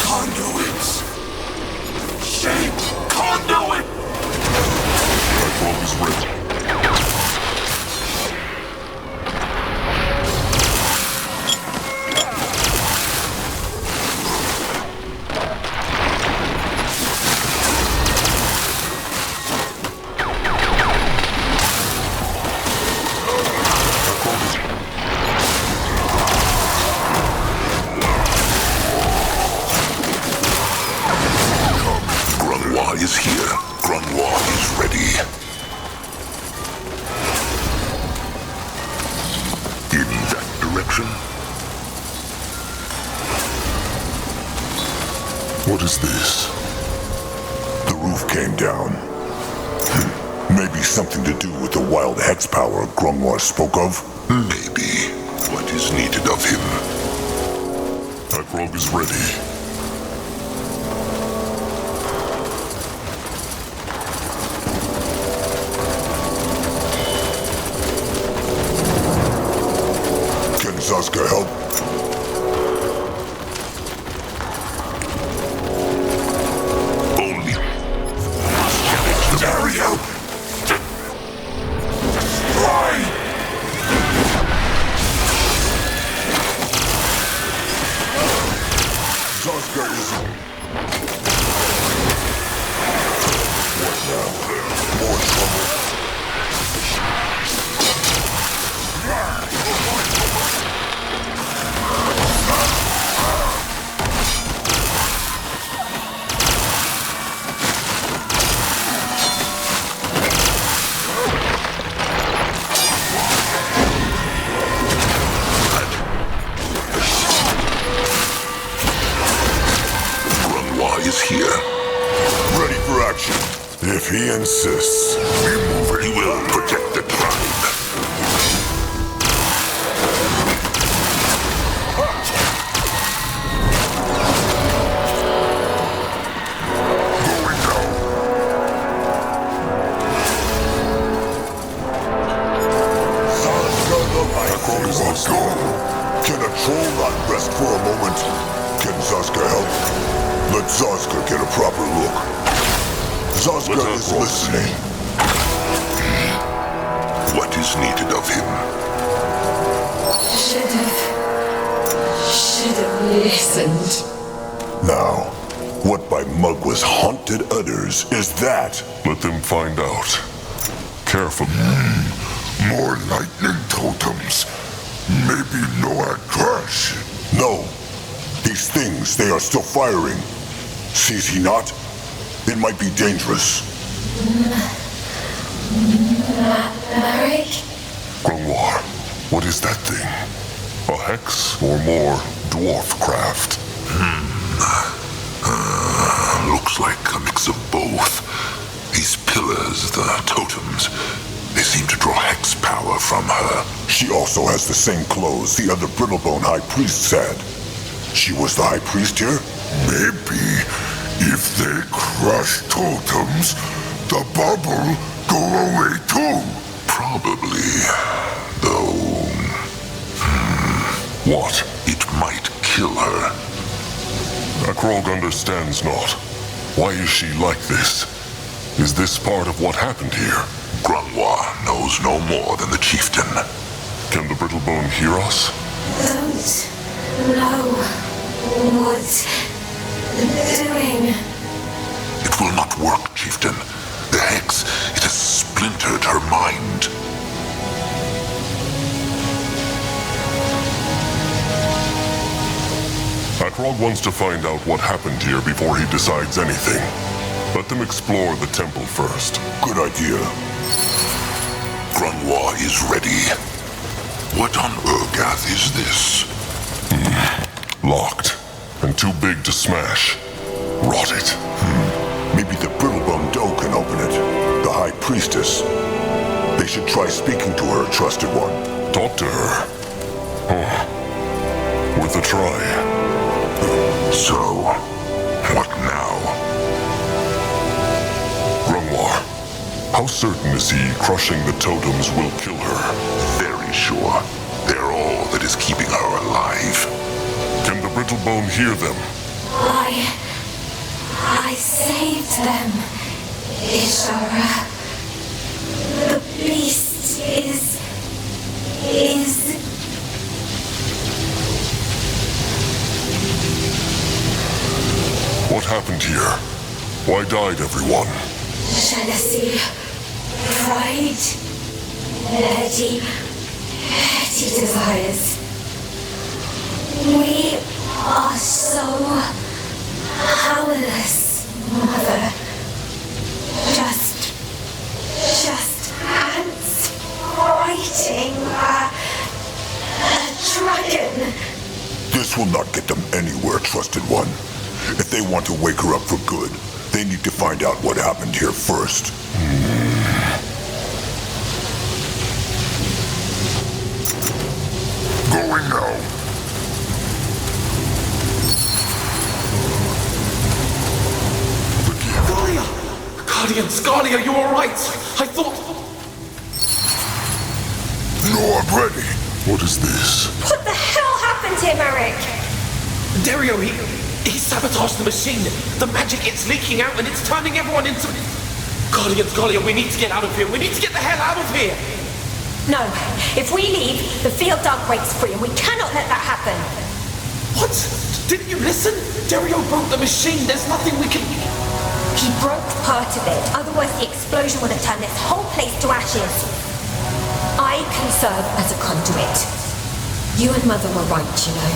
Conduits! Shape conduit! Akrog is ready. What is this? The roof came down. Maybe something to do with the wild hex power Grungwar spoke of? Maybe. What is needed of him? Acrog is ready. Can Zazka help? Only. Dario! Zazka is... What now? More trouble. Is here. Ready for action. If he insists. He will protect the tribe. Going down. Zazka the Life go. Can a troll not rest for a moment? Can Zazka help? Let Zazka get a proper look. Zazka is listening. What is needed of him? Should have listened. Now, what by Mugwa's haunted utters is that? Let them find out. Careful. More lightning totems. Maybe Noah crash. No. These things, they are still firing. Sees he not? It might be dangerous. Merrick? Grungwar, what is that thing? A hex or more dwarf craft? Looks like a mix of both. These pillars, the totems, they seem to draw hex power from her. She also has the same clothes the other Brittlebone High Priest had. She was the High Priest here? Maybe if they crush totems, the bubble go away too. Probably, though. What? It might kill her. Acrog understands not. Why is she like this? Is this part of what happened here? Grungwar knows no more than the chieftain. Can the Brittlebone hear us? Don't know what doing. It will not work, chieftain. The hex, it has splintered her mind. Acrog wants to find out what happened here before he decides anything. Let them explore the temple first. Good idea. Grungwar is ready. What on Urgath is this? Locked. And too big to smash. Rot it. Maybe the Brittlebone Doe can open it. The High Priestess. They should try speaking to her, trusted one. Talk to her. Worth a try. So, what now? Grungwar, how certain is he crushing the totems will kill her? Very sure. They're all that is keeping her alive. Can the Brittlebone hear them? I saved them, Ishara. The beast is... What happened here? Why died everyone? Jealousy, pride, petty desires. We are so powerless, Mother. Just ants fighting a dragon. This will not get them anywhere, trusted one. If they want to wake her up for good, they need to find out what happened here first. Going now. Scalia, you alright? I thought... No, I'm ready. What is this? What the hell happened to him, Eric? Dario, he sabotaged the machine. The magic, it's leaking out and it's turning everyone into... Scalia, we need to get out of here. We need to get the hell out of here. No. If we leave, the field dog breaks free and we cannot let that happen. What? Didn't you listen? Dario broke the machine. There's nothing we can... He broke part of it, otherwise the explosion would have turned this whole place to ashes. I can serve as a conduit. You and Mother were right, you know.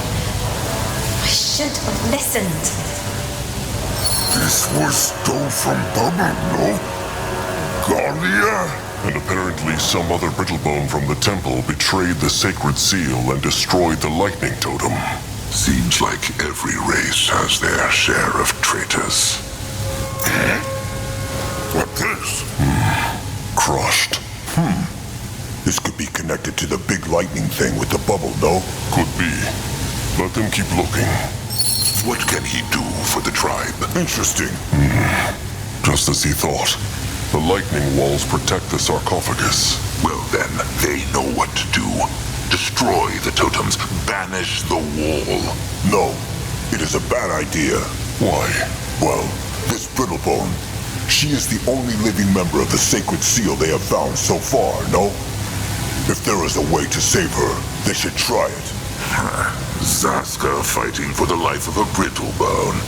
I should have listened. This was stole from Bubble, no? Galia? And apparently some other Brittlebone from the temple betrayed the sacred seal and destroyed the lightning totem. Seems like every race has their share of traitors. What this? Crushed. This could be connected to the big lightning thing with the bubble, no? Could be. Let them keep looking. What can he do for the tribe? Interesting. Just as he thought. The lightning walls protect the sarcophagus. Well then, they know what to do. Destroy the totems. Banish the wall. No. It is a bad idea. Why? Well, this Brittlebone, she is the only living member of the sacred seal they have found so far, no? If there is a way to save her, they should try it. Zaska fighting for the life of a Brittlebone.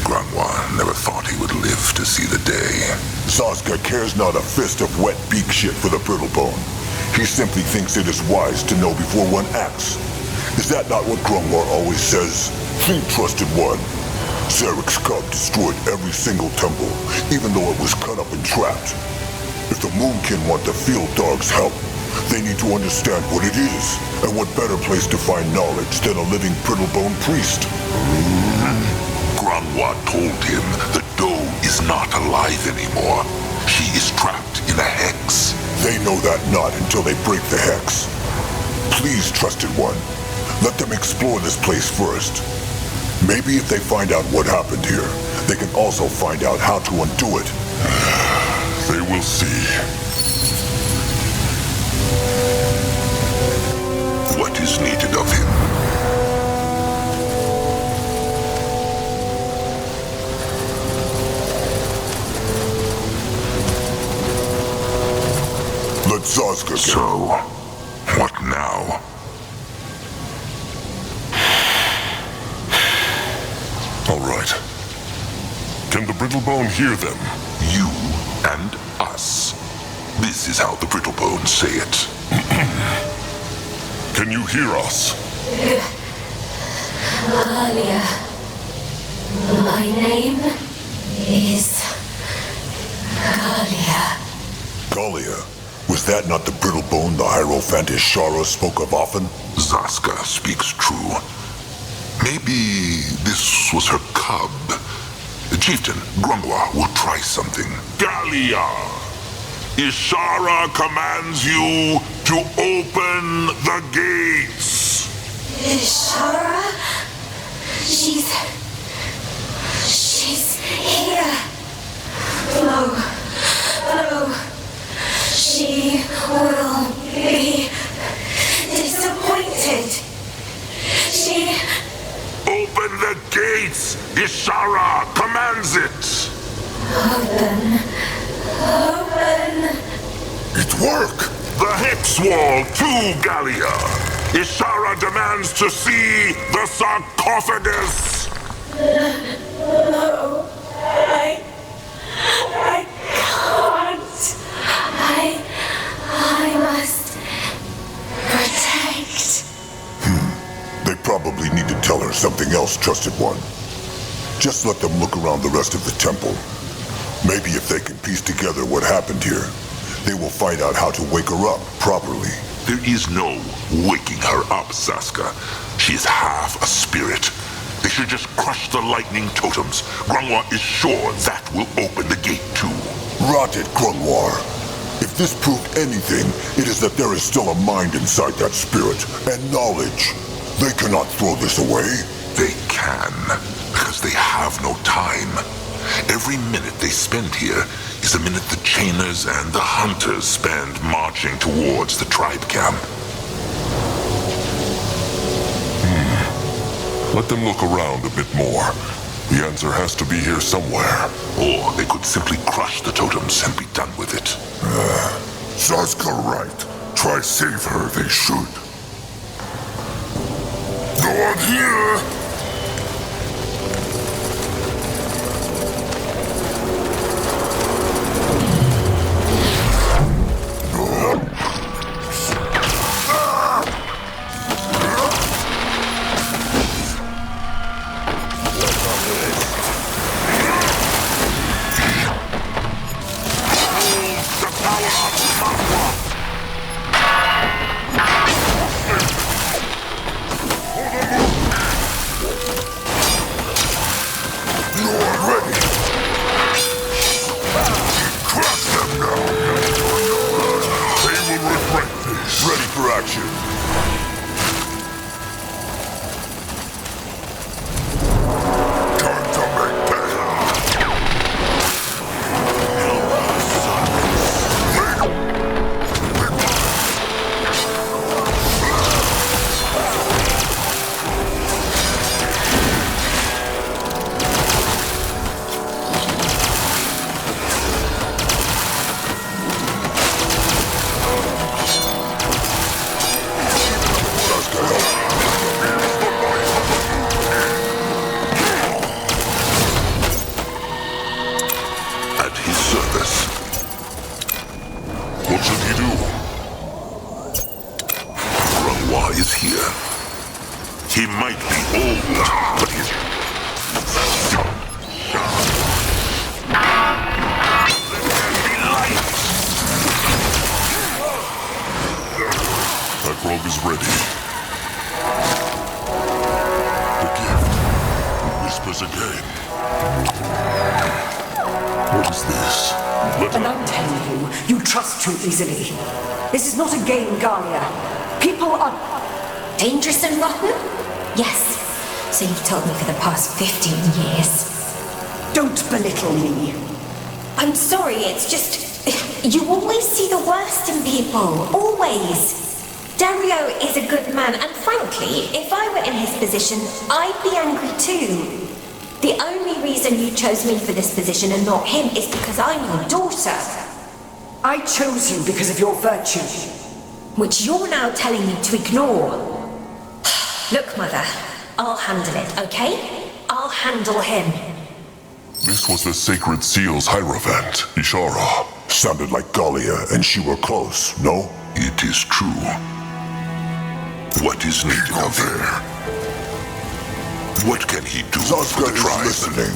Grandma never thought he would live to see the day. Zaska cares not a fist of wet beak shit for the Brittlebone. He simply thinks it is wise to know before one acts. Is that not what Grungwar always says? Think, trusted one. Zarek's cub destroyed every single temple, even though it was cut up and trapped. If the Moonkin want the field dog's help, they need to understand what it is, and what better place to find knowledge than a living Brittlebone priest. Grungwar told him the doe is not alive anymore. She is trapped in a hex. They know that not until they break the hex. Please, trusted one, let them explore this place first. Maybe if they find out what happened here, they can also find out how to undo it. They will see. What is needed of him? Let Zaska go. So, what now? All right. Can the Brittlebone hear them? You and us. This is how the Brittlebones say it. Can you hear us? Galia. My name is Galia. Galia? Was that not the Brittlebone the Hierophantess Shara spoke of often? Zaska speaks true. Maybe this was her cub. Chieftain, Grungwar will try something. Galia! Ishara commands you to open the gates! Ishara? She's here. No. She will be disappointed. She... Open the gates! Ishara commands it! Open. It worked! The hex wall to Galia! Ishara demands to see the sarcophagus! No. I can't. I must protect. They probably need to tell her something else, trusted one. Just let them look around the rest of the temple. Maybe if they can piece together what happened here, they will find out how to wake her up properly. There is no waking her up, Zaska. She is half a spirit. The should just crush the lightning totems. Grungwa is sure that will open the gate too. Rot it, Grungwar. If this proved anything, it is that there is still a mind inside that spirit, and knowledge. They cannot throw this away. They can, because they have no time. Every minute they spend here is a minute the chainers and the hunters spend marching towards the tribe camp. Let them look around a bit more. The answer has to be here somewhere. Or they could simply crush the totems and be done with it. Sazka right. Try save her, they should. Go on here! Easily. This is not a game, Galia. People are... Dangerous and rotten? Yes. So you've told me for the past 15 years. Don't belittle me. I'm sorry, it's just... You always see the worst in people. Always. Dario is a good man, and frankly, if I were in his position, I'd be angry too. The only reason you chose me for this position and not him is because I'm your daughter. I chose you because of your virtue. Which you're now telling me to ignore. Look, Mother, I'll handle it, okay? I'll handle him. This was the Sacred Seal's Hierophant, Ishara. Sounded like Galia, and she were close, no? It is true. What is needed of him? What can he do for the tribe? Listening.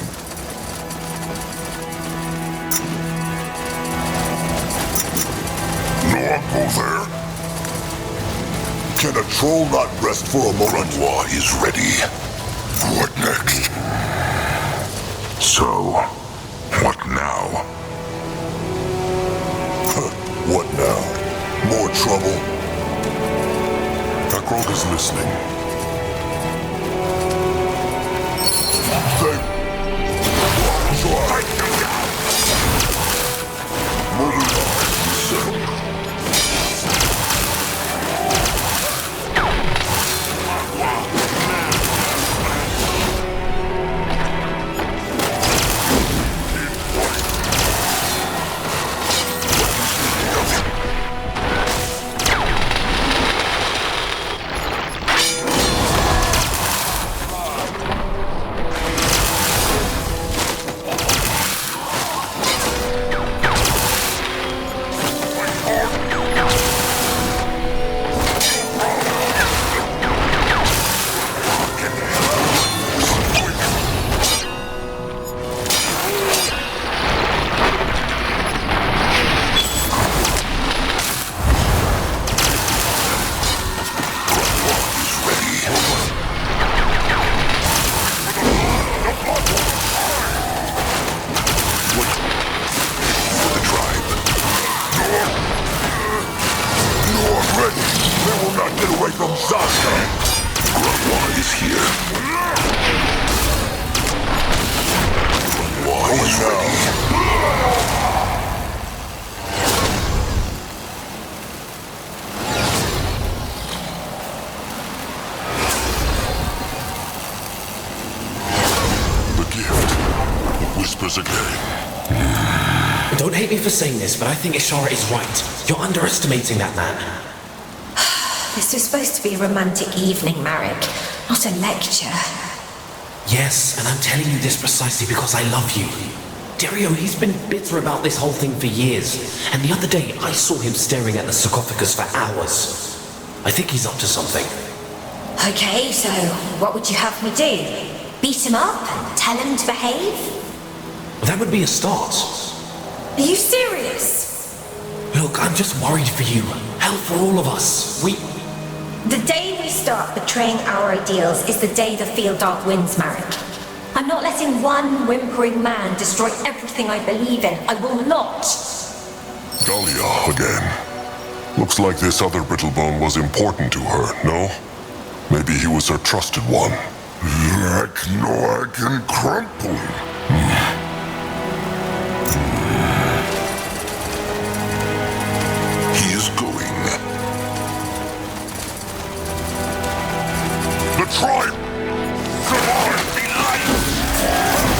No one go there. Can a troll not rest for a moment? Grungwa is ready. What next? So, what now? What now? More trouble? Akrog is listening. Take them down! Murder this again. Don't hate me for saying this, but I think Ishara is right. You're underestimating that man. This was supposed to be a romantic evening, Marek, not a lecture. Yes, and I'm telling you this precisely because I love you. Dario, he's been bitter about this whole thing for years, and the other day I saw him staring at the sarcophagus for hours. I think he's up to something. Okay, so what would you have me do? Beat him up? Tell him to behave? That would be a start. Are you serious? Look, I'm just worried for you. Hell for all of us. The day we start betraying our ideals is the day the Field Dog wins, Marek. I'm not letting one whimpering man destroy everything I believe in. I will not. Galia again. Looks like this other Brittlebone was important to her, no? Maybe he was her trusted one. Like Noag and Crumple. He is going. The tribe! Survive! Be light!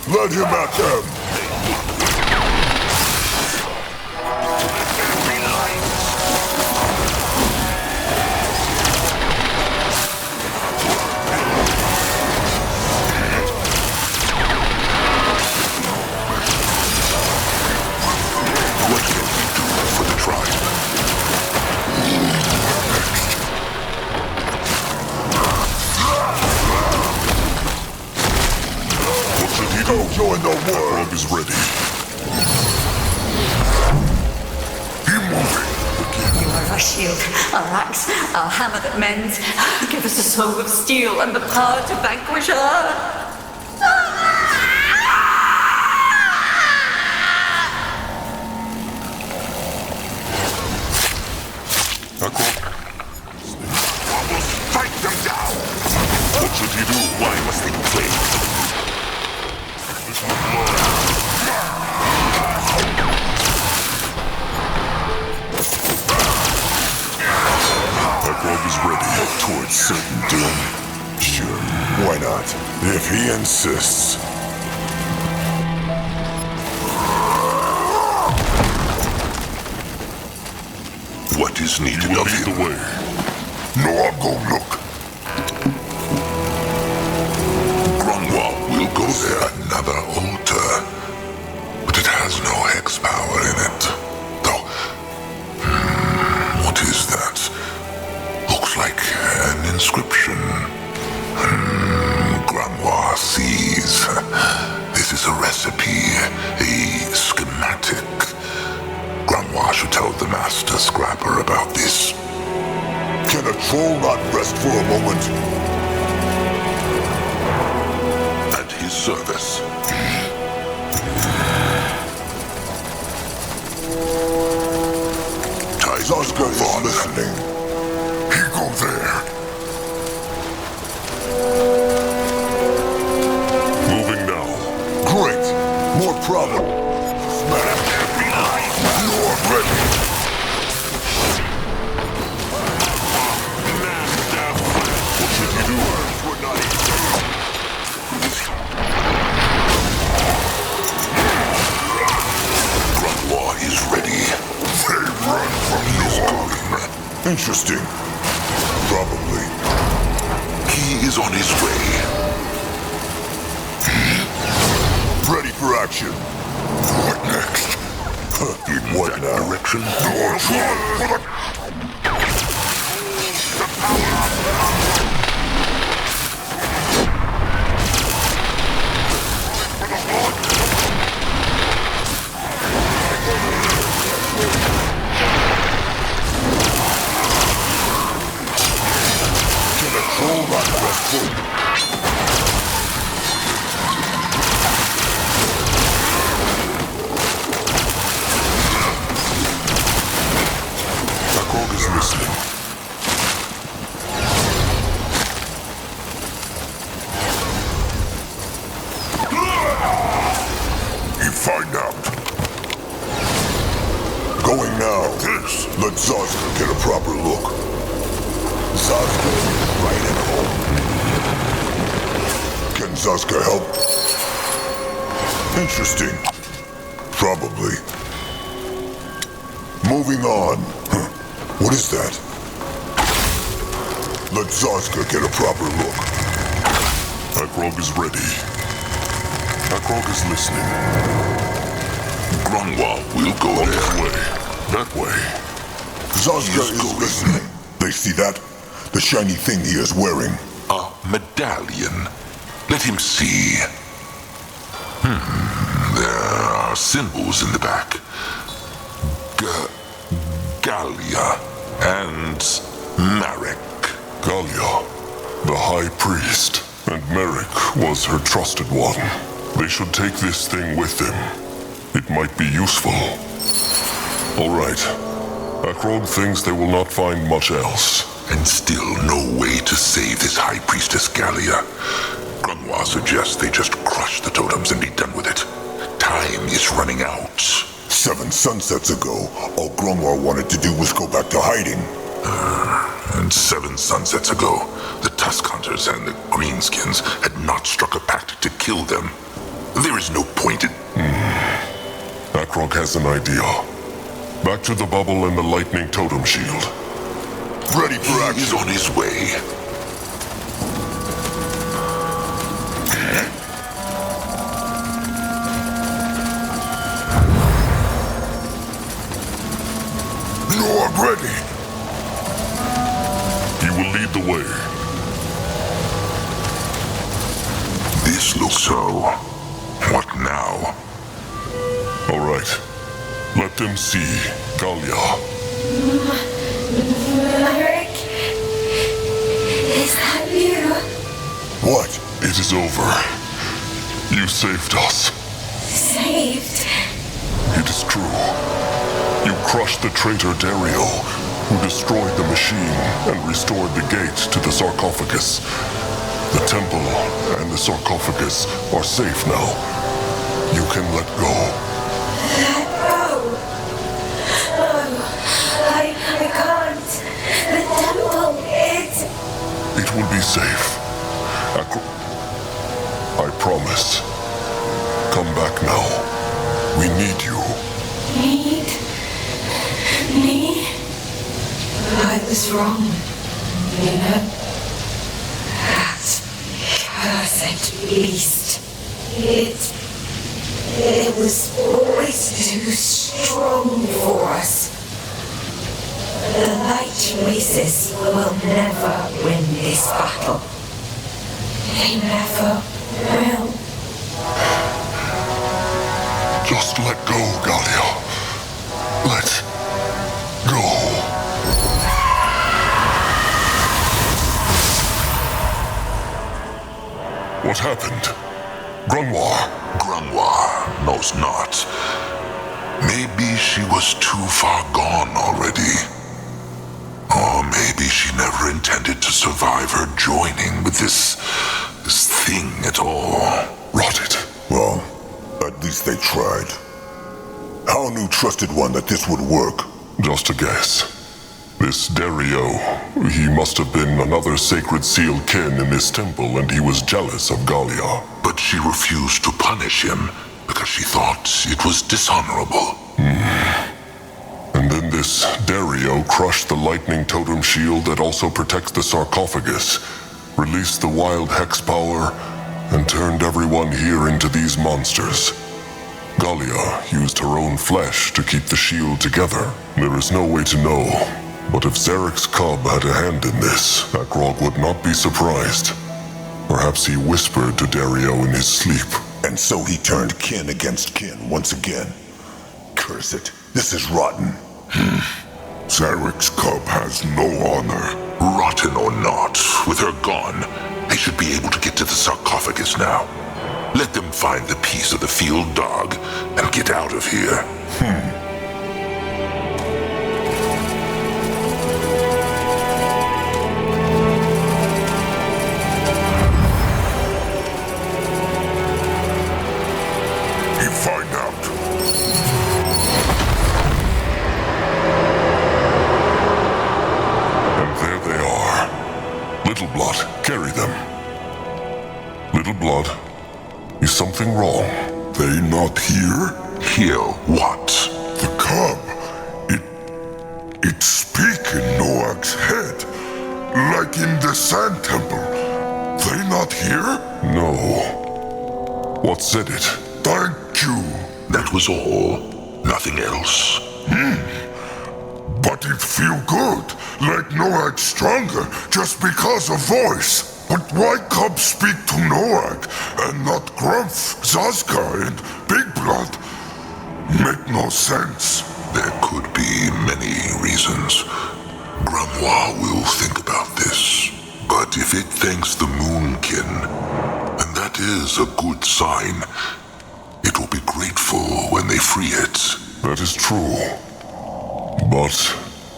Let him at them! What can we do for the tribe? What should he do? Join the war! Prologue is ready. Be moving! You are our shield, our axe, our hammer that mends. Give us a soul of steel and the power to vanquish her. Fight them down! What should he do? Why must they play? Prologue is ready towards certain doom. Sure, why not? If he insists. What is needed You will of lead him? the way. No, I'll go look. Grungwald will go there. Another altar. But it has no hex power in it. Though, what is that? Looks like an inscription. Grungwald sees. This is a recipe, a schematic. Grungwald should tell the Master Scrapper about this. Can a troll not rest for a moment? At his service. happening? He go there. Moving now. Great. More problem. Smash. You're ready. What should we do? Grunlaw is ready. They run from his gun. Interesting. Probably. He is on his way. Ready for action. What next? In what direction? Control that left foot. Akrog is listening. You find out. Going now. Let Zazka get a proper look. Zazka, right at home. Can Zazka help? Interesting. Probably. Moving on. What is that? Let Zazka get a proper look. Akrog is ready. Akrog is listening. Grunlaw will go On there. his way. That way. Zazka is listening. They see that? The shiny thing he is wearing. A medallion. Let him see. There are symbols in the back. Gallia and Marek. Gallia, the High Priest, and Merrick was her trusted one. They should take this thing with them. It might be useful. All right. Akrog thinks they will not find much else. And still no way to save this High Priestess Gallia. Grunlaw suggests they just crush the totems and be done with it. Time is running out. 7 sunsets ago, all Grunlaw wanted to do was go back to hiding. And 7 sunsets ago, the Tusk Hunters and the Greenskins had not struck a pact to kill them. There is no point in... Akrog has an idea. Back to the bubble and the lightning totem shield. Ready for action. He's on his way. You're ready. He will lead the way. This looks so... What now? All right. Let them see Gallia. Merrick? Is that you? What? It is over. You saved us. Saved? It is true. You crushed the traitor Dario, who destroyed the machine and restored the gate to the sarcophagus. The temple and the sarcophagus are safe now. You can let go. Let go? Oh, I can't. The temple, It will be safe. I promise. Come back now. We need you. Need? Me? I was wrong, you know. That cursed beast. It was always too strong for us. The Light Races will never win this battle. They never will. Just let go, Gallia. Let go. What happened? Grunlaw. Grunlaw knows not. Maybe she was too far gone already. Maybe she never intended to survive her joining with this thing at all. Rot it. Well, at least they tried. How knew Trusted One that this would work? Just a guess. This Dario, he must have been another sacred sealed kin in this temple, and he was jealous of Galia. But she refused to punish him because she thought it was dishonorable. And then this Dario crushed the lightning totem shield that also protects the sarcophagus, released the wild hex power, and turned everyone here into these monsters. Galia used her own flesh to keep the shield together. There is no way to know, but if Zarek's cub had a hand in this, Akrog would not be surprised. Perhaps he whispered to Dario in his sleep. And so he turned kin against kin once again. Curse it, this is rotten. Zarek's cub has no honor. Rotten or not, with her gone, they should be able to get to the sarcophagus now. Let them find the piece of the field dog and get out of here. You find out. And there they are. Little Blood, carry them. Little Blood, is something wrong? They not here? Here what? The cub. It speak in Noag's head. Like in the sand temple. They not here? No. What said it? Thank you. That was all. Nothing else. But it feel good. Like Noag stronger just because of voice. But why cub speak to Noag and not Grumph, Zazka, and Big Blood? Make no sense. There could be many reasons. Grimoire will think about this. But if it thanks the Moonkin, and that is a good sign, it will be grateful when they free it. That is true. But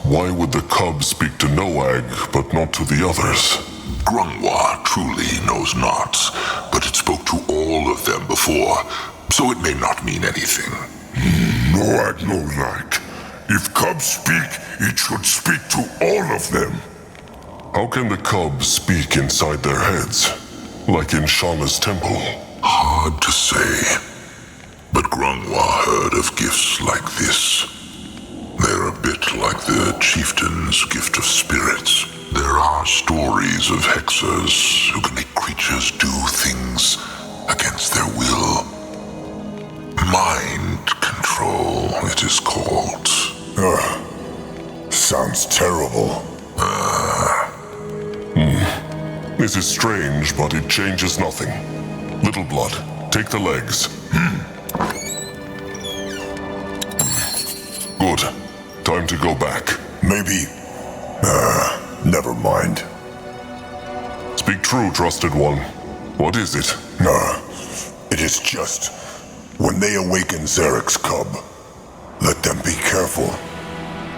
why would the cub speak to Noag, but not to the others? Grimoire truly knows not, but it spoke to all of them before, so it may not mean anything. Noag no like. If cub speak, it should speak to all of them. How can the cub speak inside their heads? Like in Shanna's temple? Hard to say. But Grimoire heard of gifts like this. They're a bit like the chieftain's gift of spirits. There are stories of hexers who can make creatures do things against their will. Mind control, it is called. Sounds terrible. This is strange, but it changes nothing. Little Blood, take the legs. Good. Time to go back. Maybe... never mind. Speak true, Trusted One. What is it? It is just... when they awaken Zarek's cub, let them be careful.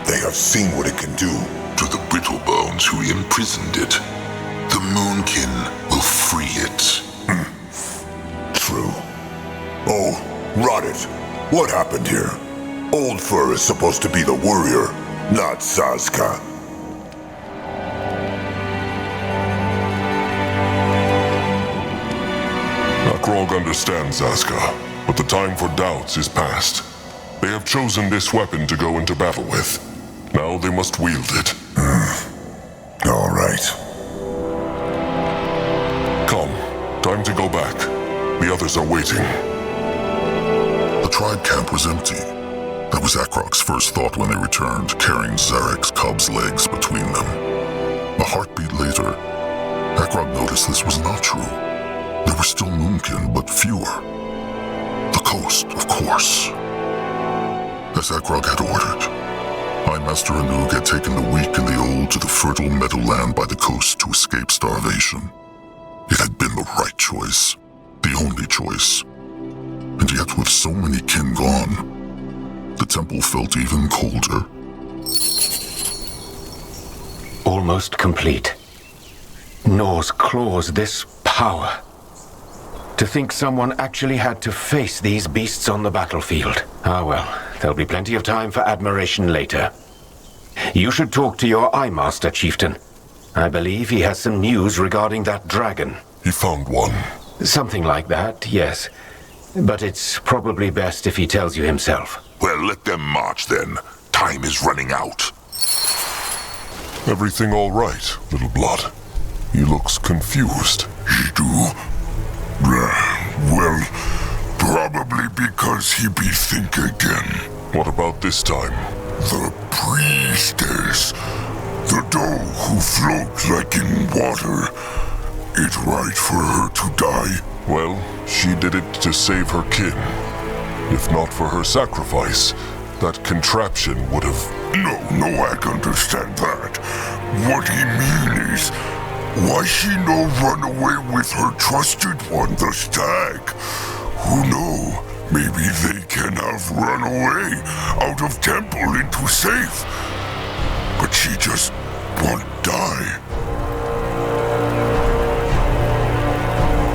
They have seen what it can do. To the Brittlebones who imprisoned it, the Moonkin will free it. True. Oh, rot it. What happened here? Old Fur is supposed to be the warrior, not Zazka. Akrog understands Zazka, but the time for doubts is past. They have chosen this weapon to go into battle with. Now they must wield it. All right. Come, time to go back. The others are waiting. The tribe camp was empty. That was Akrog's first thought when they returned, carrying Zarek's cub's legs between them. A heartbeat later, Akrog noticed this was not true. There were still Moonkin, but fewer. The coast, of course. As Akrog had ordered, High Master Anug had taken the weak and the old to the fertile meadowland by the coast to escape starvation. It had been the right choice, the only choice. And yet with so many kin gone, the temple felt even colder. almost complete. Gnaw's claws, this power. To think someone actually had to face these beasts on the battlefield. Ah well, there'll be plenty of time for admiration later. You should talk to your Eye Master, Chieftain. I believe he has some news regarding that dragon. He found one. Something like that, yes. But it's probably best if he tells you himself. Well, let them march then. Time is running out. Everything all right, Little Blood? He looks confused. He do? Well, probably because he be think again. What about this time? The priestess. The doe who floats like in water. It right for her to die? Well, she did it to save her kin. If not for her sacrifice, that contraption would have... No, I understand that. What he mean is, why she no run away with her trusted one, the stag? Who know? Maybe they can have run away out of temple into safe. But she just won't die.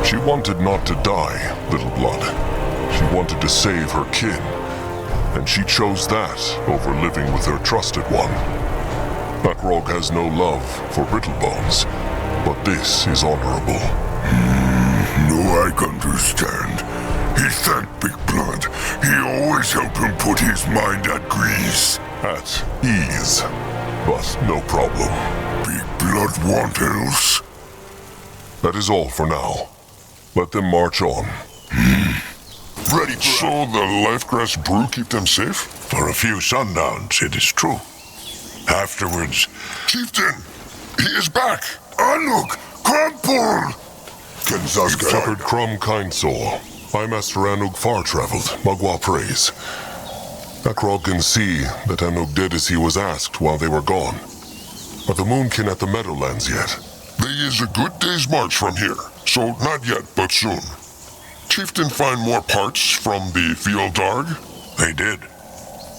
She wanted not to die, Little Blood. She wanted to save her kin. And she chose that over living with her trusted one. Acrog has no love for Brittlebones, but this is honorable. No, I understand. He thank Big Blood. He always help him put his mind at ease. At ease. But no problem. Big Blood want else? That is all for now. Let them march on. Ready, so the lifegrass brew keep them safe? For a few sundowns, it is true. Afterwards... Chieftain! He is back! Look! Crumple! You've succored Crumb Kindsoul. Eye Master Anug far-traveled, Mugwa praise. Acrog can see that Anug did as he was asked while they were gone. Are the Moonkin at the Meadowlands yet? They is a good day's march from here, so not yet, but soon. Chieftain find more parts from the Fieldarg? They did.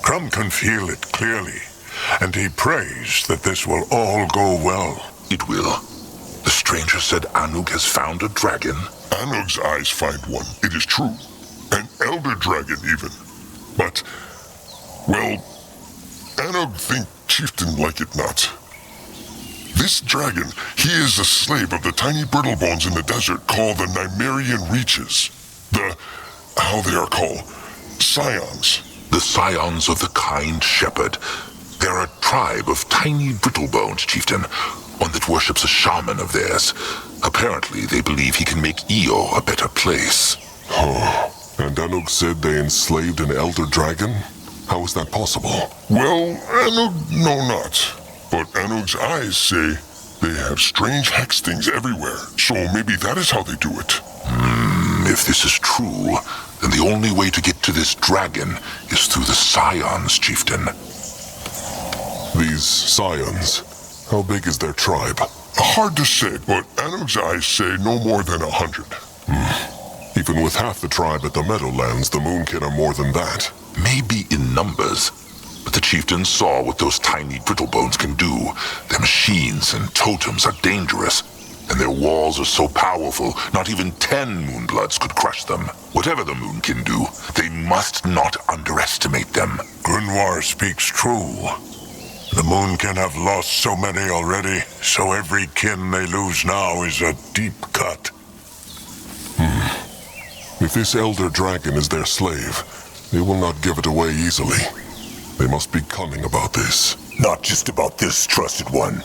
Crumb can feel it clearly, and he prays that this will all go well. It will. The stranger said Anug has found a dragon. Anug's eyes find one, it is true. An elder dragon, even. But, well, Anug think Chieftain like it not. This dragon, he is a slave of the tiny Brittlebones in the desert called the Nymarian Reaches. How they are called? Scions. The scions of the kind shepherd. They're a tribe of tiny Brittlebones, Chieftain. One that worships a shaman of theirs. Apparently, they believe he can make Io a better place. And Anug said they enslaved an elder dragon? How is that possible? Well, Anug know not. But Anug's eyes say they have strange hex things everywhere. So maybe that is how they do it. If this is true, then the only way to get to this dragon is through the scions, Chieftain. These scions, how big is their tribe? Hard to say, but Anug's eyes say no more than 100. Even with half the tribe at the Meadowlands, the Moonkin are more than that. Maybe in numbers, but the Chieftain saw what those tiny Brittlebones can do. Their machines and totems are dangerous, and their walls are so powerful, not even 10 Moonbloods could crush them. Whatever the Moon can do, they must not underestimate them. Grunwar speaks true. The Moonkin have lost so many already, so every kin they lose now is a deep cut. If this elder dragon is their slave, they will not give it away easily. They must be cunning about this. Not just about this, trusted one.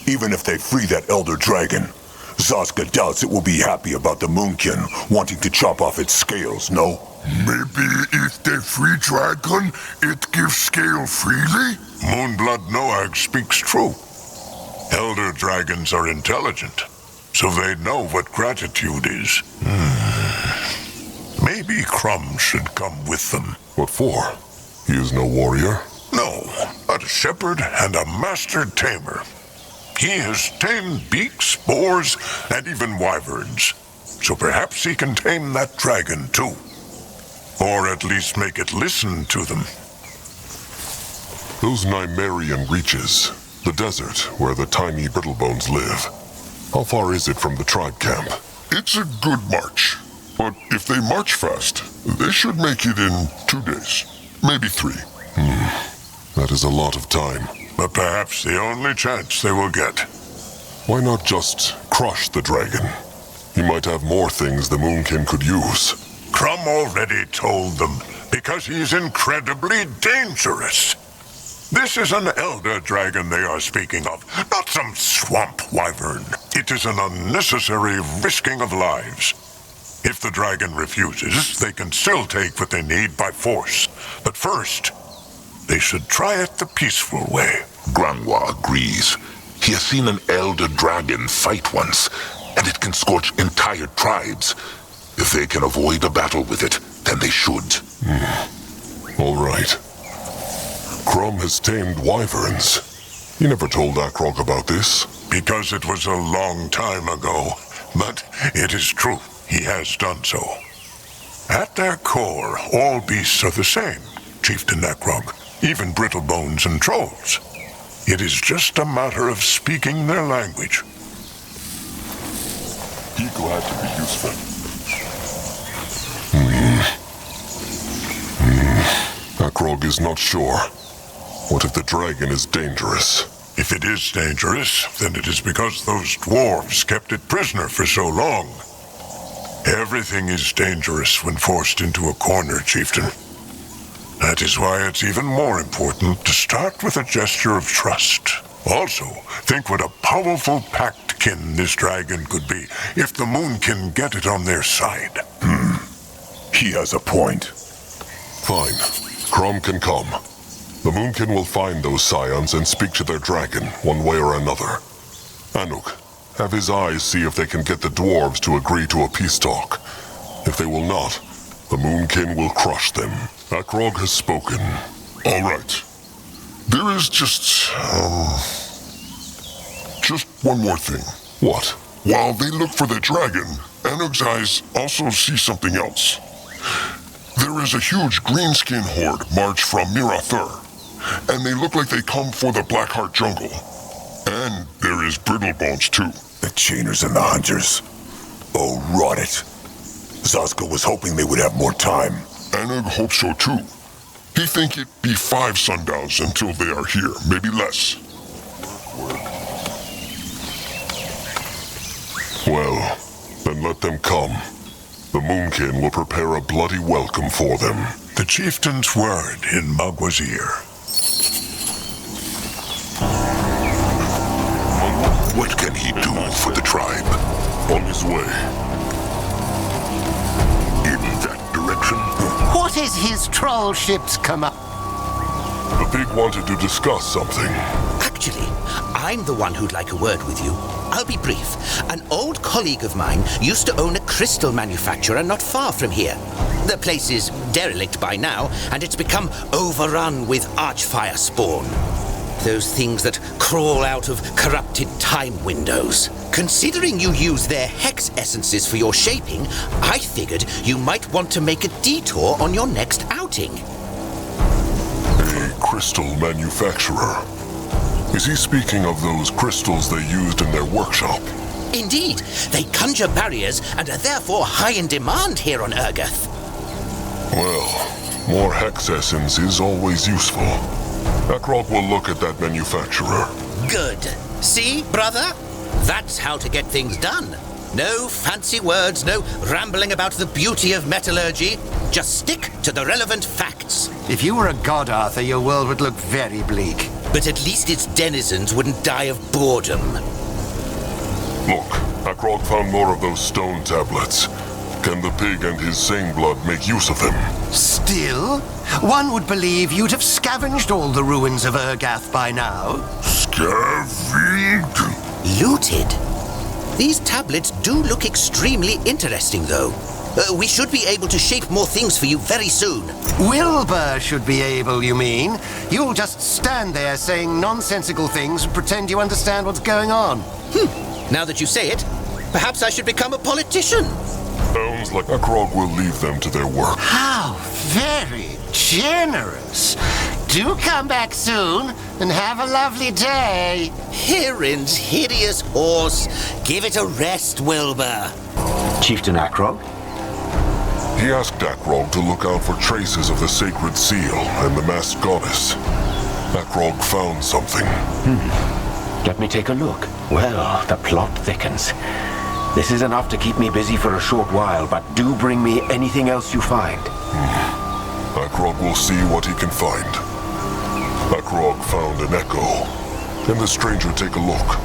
Even if they free that elder dragon, Zaska doubts it will be happy about the Moonkin wanting to chop off its scales, no? Maybe if they free dragon, it gives scale freely? Moonblood Noag speaks true. Elder dragons are intelligent, so they know what gratitude is. Maybe Crumb should come with them. What for? He is no warrior? No, a shepherd and a master tamer. He has tamed beaks, boars, and even wyverns. So perhaps he can tame that dragon too. Or at least make it listen to them. Those Nymarian Reaches, The desert where the tiny Brittlebones live. How far is it from the tribe camp? It's a good march. But if they march fast, they should make it in 2 days. Maybe 3. That is a lot of time. But perhaps the only chance they will get. Why not just crush the dragon? He might have more things the Moonkin could use. Crum already told them, because he's incredibly dangerous. This is an elder dragon they are speaking of, not some swamp wyvern. It is an unnecessary risking of lives. If the dragon refuses, they can still take what they need by force. But first, they should try it the peaceful way. Grangwa agrees. He has seen an elder dragon fight once, and it can scorch entire tribes. If they can avoid a battle with it, then they should. All right. Crum has tamed wyverns. He never told Akrog about this. Because it was a long time ago. But it is true, he has done so. At their core, all beasts are the same, Chieftain Akrog, even Brittlebones and trolls. It is just a matter of speaking their language. He glad to be useful. Akrog is not sure. What if the dragon is dangerous? If it is dangerous, then it is because those dwarves kept it prisoner for so long. Everything is dangerous when forced into a corner, Chieftain. That is why it's even more important to start with a gesture of trust. Also, think what a powerful pact kin this dragon could be if the Moonkin get it on their side. He has a point. Fine. Crum can come. The Moonkin will find those scions and speak to their dragon, one way or another. Anuk, have his eyes see if they can get the dwarves to agree to a peace talk. If they will not, the Moonkin will crush them. Akrog has spoken. All right. There is just one more thing. What? While they look for the dragon, Anuk's eyes also see something else. There is a huge greenskin horde march from Mirathur, and they look like they come for the Blackheart jungle. And there is Brittlebones too. The chainers and the hunters. Oh, rot it. Zaska was hoping they would have more time. Anuk hopes so too. He think it be 5 sundowns until they are here, maybe less. Well, then let them come. The Moonkin will prepare a bloody welcome for them. The chieftain's word in Mugwa's ear. What can he do for the tribe? On his way. In that direction? What is his troll ship's come up? The pig wanted to discuss something. Actually, I'm the one who'd like a word with you. I'll be brief. An old colleague of mine used to own a crystal manufacturer not far from here. The place is derelict by now, and it's become overrun with archfire spawn. Those things that crawl out of corrupted time windows. Considering you use their hex essences for your shaping, I figured you might want to make a detour on your next outing. A crystal manufacturer. Is he speaking of those crystals they used in their workshop? Indeed. They conjure barriers and are therefore high in demand here on Urgath. Well, more hex essence is always useful. Akrog will look at that manufacturer. Good. See, brother? That's how to get things done. No fancy words, no rambling about the beauty of metallurgy. Just stick to the relevant facts. If you were a god, Arthur, your world would look very bleak. But at least its denizens wouldn't die of boredom. Look, Akrog found more of those stone tablets. Can the pig and his same blood make use of them? Still? One would believe you'd have scavenged all the ruins of Urgath by now. Scavenged? Looted? These tablets do look extremely interesting, though. We should be able to shape more things for you very soon. Wilbur should be able, you mean? You'll just stand there saying nonsensical things and pretend you understand what's going on. Now that you say it, perhaps I should become a politician. Sounds like Akrog will leave them to their work. How very generous. Do come back soon, and have a lovely day. Hirin's hideous horse. Give it a rest, Wilbur. Chieftain Akrog? He asked Akrog to look out for traces of the sacred seal and the masked goddess. Akrog found something. Let me take a look. Well, the plot thickens. This is enough to keep me busy for a short while, but do bring me anything else you find. Akrog will see what he can find. Akrog found an echo. Can the stranger take a look?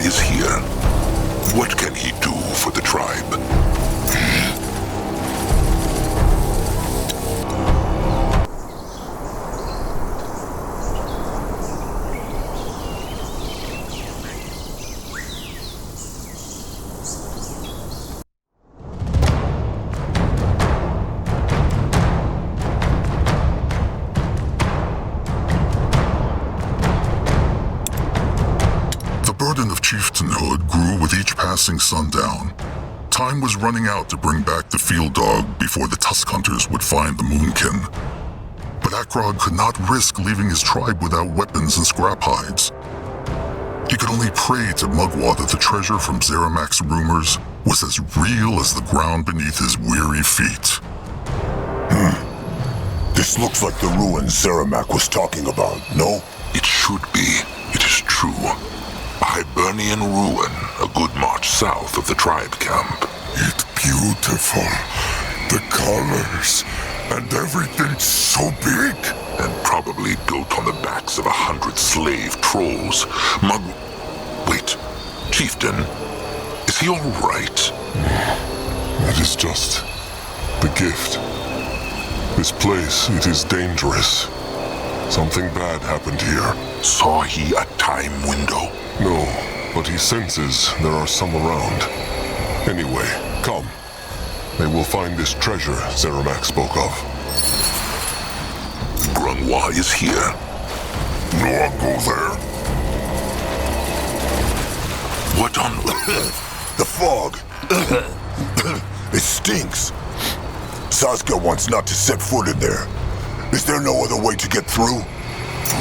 is here. What can he do for the tribe? Chieftainhood grew with each passing sundown. Time was running out to bring back the field dog before the Tusk Hunters would find the Moonkin. But Akrog could not risk leaving his tribe without weapons and scrap hides. He could only pray to Mugwa that the treasure from Zeramak's rumors was as real as the ground beneath his weary feet. This looks like the ruins Zeramak was talking about, no? It should be. It is true. A Hibernian ruin, a good march south of the tribe camp. It's beautiful. The colors, and everything's so big. And probably built on the backs of 100 slave trolls. Wait, Chieftain, is he all right? It is just the gift. This place, it is dangerous. Something bad happened here. Saw he a time window? No, but he senses there are some around. Anyway, come. They will find this treasure Zeramak spoke of. Grungwa is here. No one go there. What on... The fog. It stinks. Sazka wants not to set foot in there. Is there no other way to get through?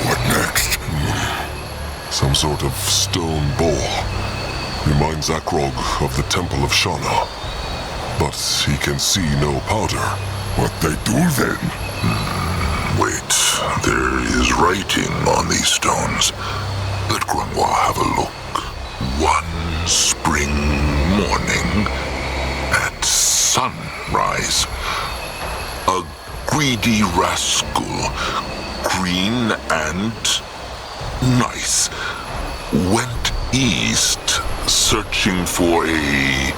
What next? Some sort of stone ball. Reminds Akrog of the Temple of Shanna. But he can see no powder. What they do then? Wait, there is writing on these stones. Let Grungwa have a look. One spring morning at sunrise, a greedy rascal, green and nice, went east searching for a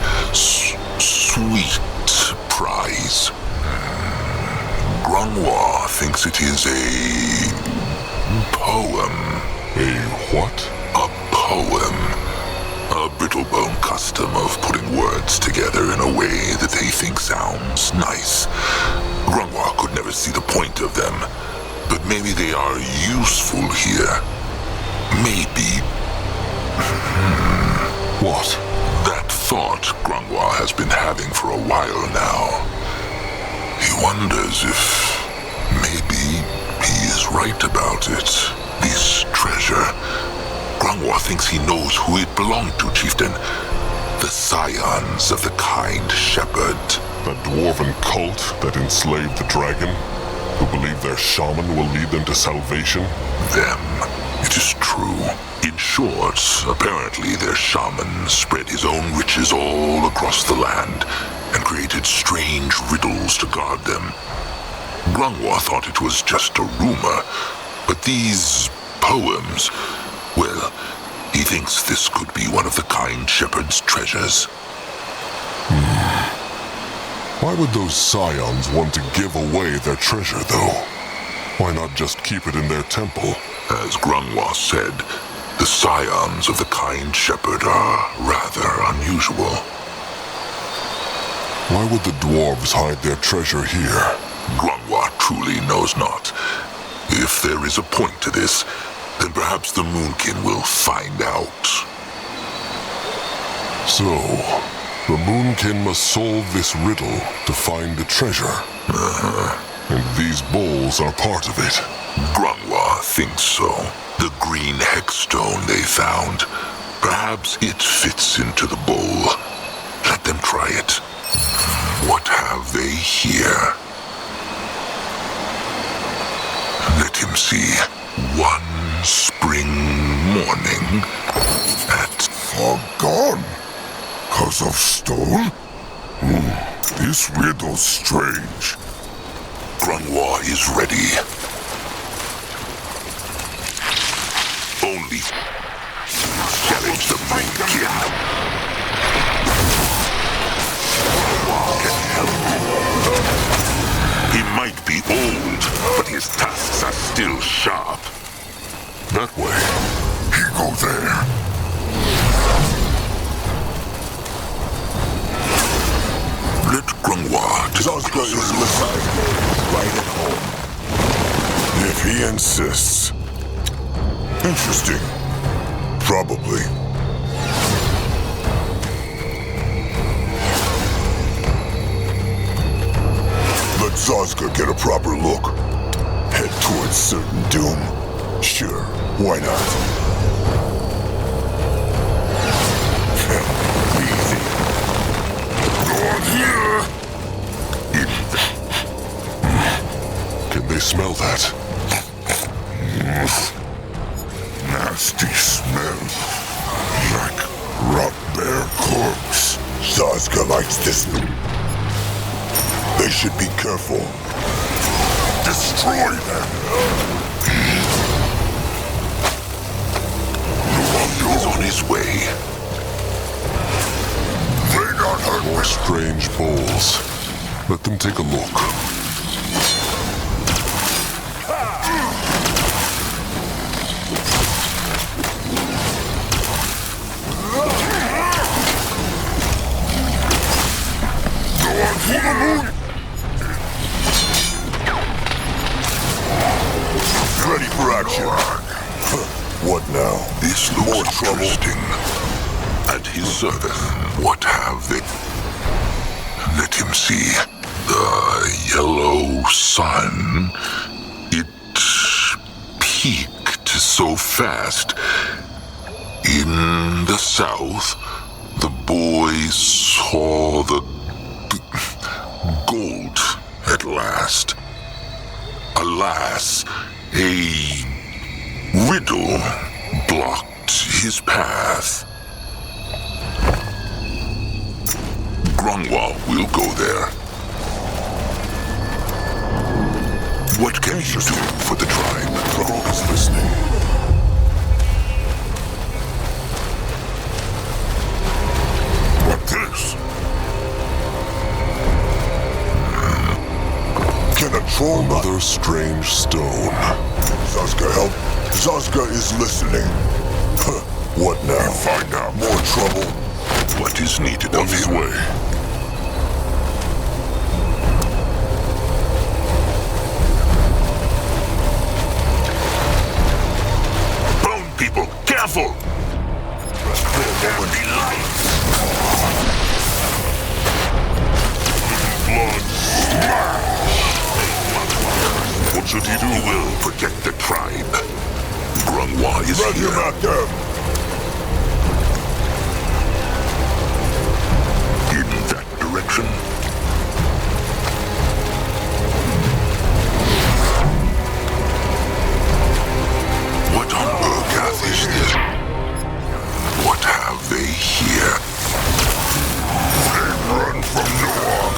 sweet prize. Grungwa thinks it is a poem. A what? A poem. A Brittlebone custom of putting words together in a way that they think sounds nice. Grungwa could never see the point of them. But maybe they are useful here. Maybe. What? That thought Grungwa has been having for a while now. He wonders if maybe he is right about it. This treasure. Grungwa thinks he knows who it belonged to, Chieftain. The scions of the kind shepherd. That dwarven cult that enslaved the dragon, who believe their shaman will lead them to salvation? Them. It is true. In short, apparently their shaman spread his own riches all across the land and created strange riddles to guard them. Grungwa thought it was just a rumor, but these poems, well, he thinks this could be one of the kind shepherd's treasures. Why would those scions want to give away their treasure, though? Why not just keep it in their temple? As Grungwa said, the scions of the kind shepherd are rather unusual. Why would the dwarves hide their treasure here? Grungwa truly knows not. If there is a point to this, then perhaps the Moonkin will find out. So, the Moonkin must solve this riddle to find the treasure. And these bowls are part of it. Grungwa thinks so. The green hexstone they found. Perhaps it fits into the bowl. Let them try it. What have they here? Let him see. One spring morning at... Far gone? 'Cause of stone? This riddle's strange. Grungwa is ready. Only challenge the Moonkin. Can help. He might be old, but his tusks are still sharp. That way. He go there. Let Grungwa to Zazka is listening. Right at home. If he insists. Interesting. Probably. Let Zazka get a proper look. Head towards certain doom. Sure, why not? Easy. Go on here! Can they smell that? Nasty smell. Like rot bear corpse. Zazka likes this. They should be careful. Destroy them! He is on his way. They not hurt More strange bowls. Let them take a look. Ready for action. What now? This looks more trouble. Interesting. At his service, what have they? Let him see. The yellow sun. It peaked so fast. In the south, the boys saw the gold at last. Alas, a riddle blocked his path. Grungwa will go there. What can he do for the tribe? Prologue is listening. What this? Can a troll Another strange stone. Zazka help? Zazka is listening. What now? Find out. More trouble. What is needed On of his him? way. should he do? He will protect the tribe. Grungwa is Run here. him out there. In that direction. What on Urgath is this? What have they here? They run from Noah.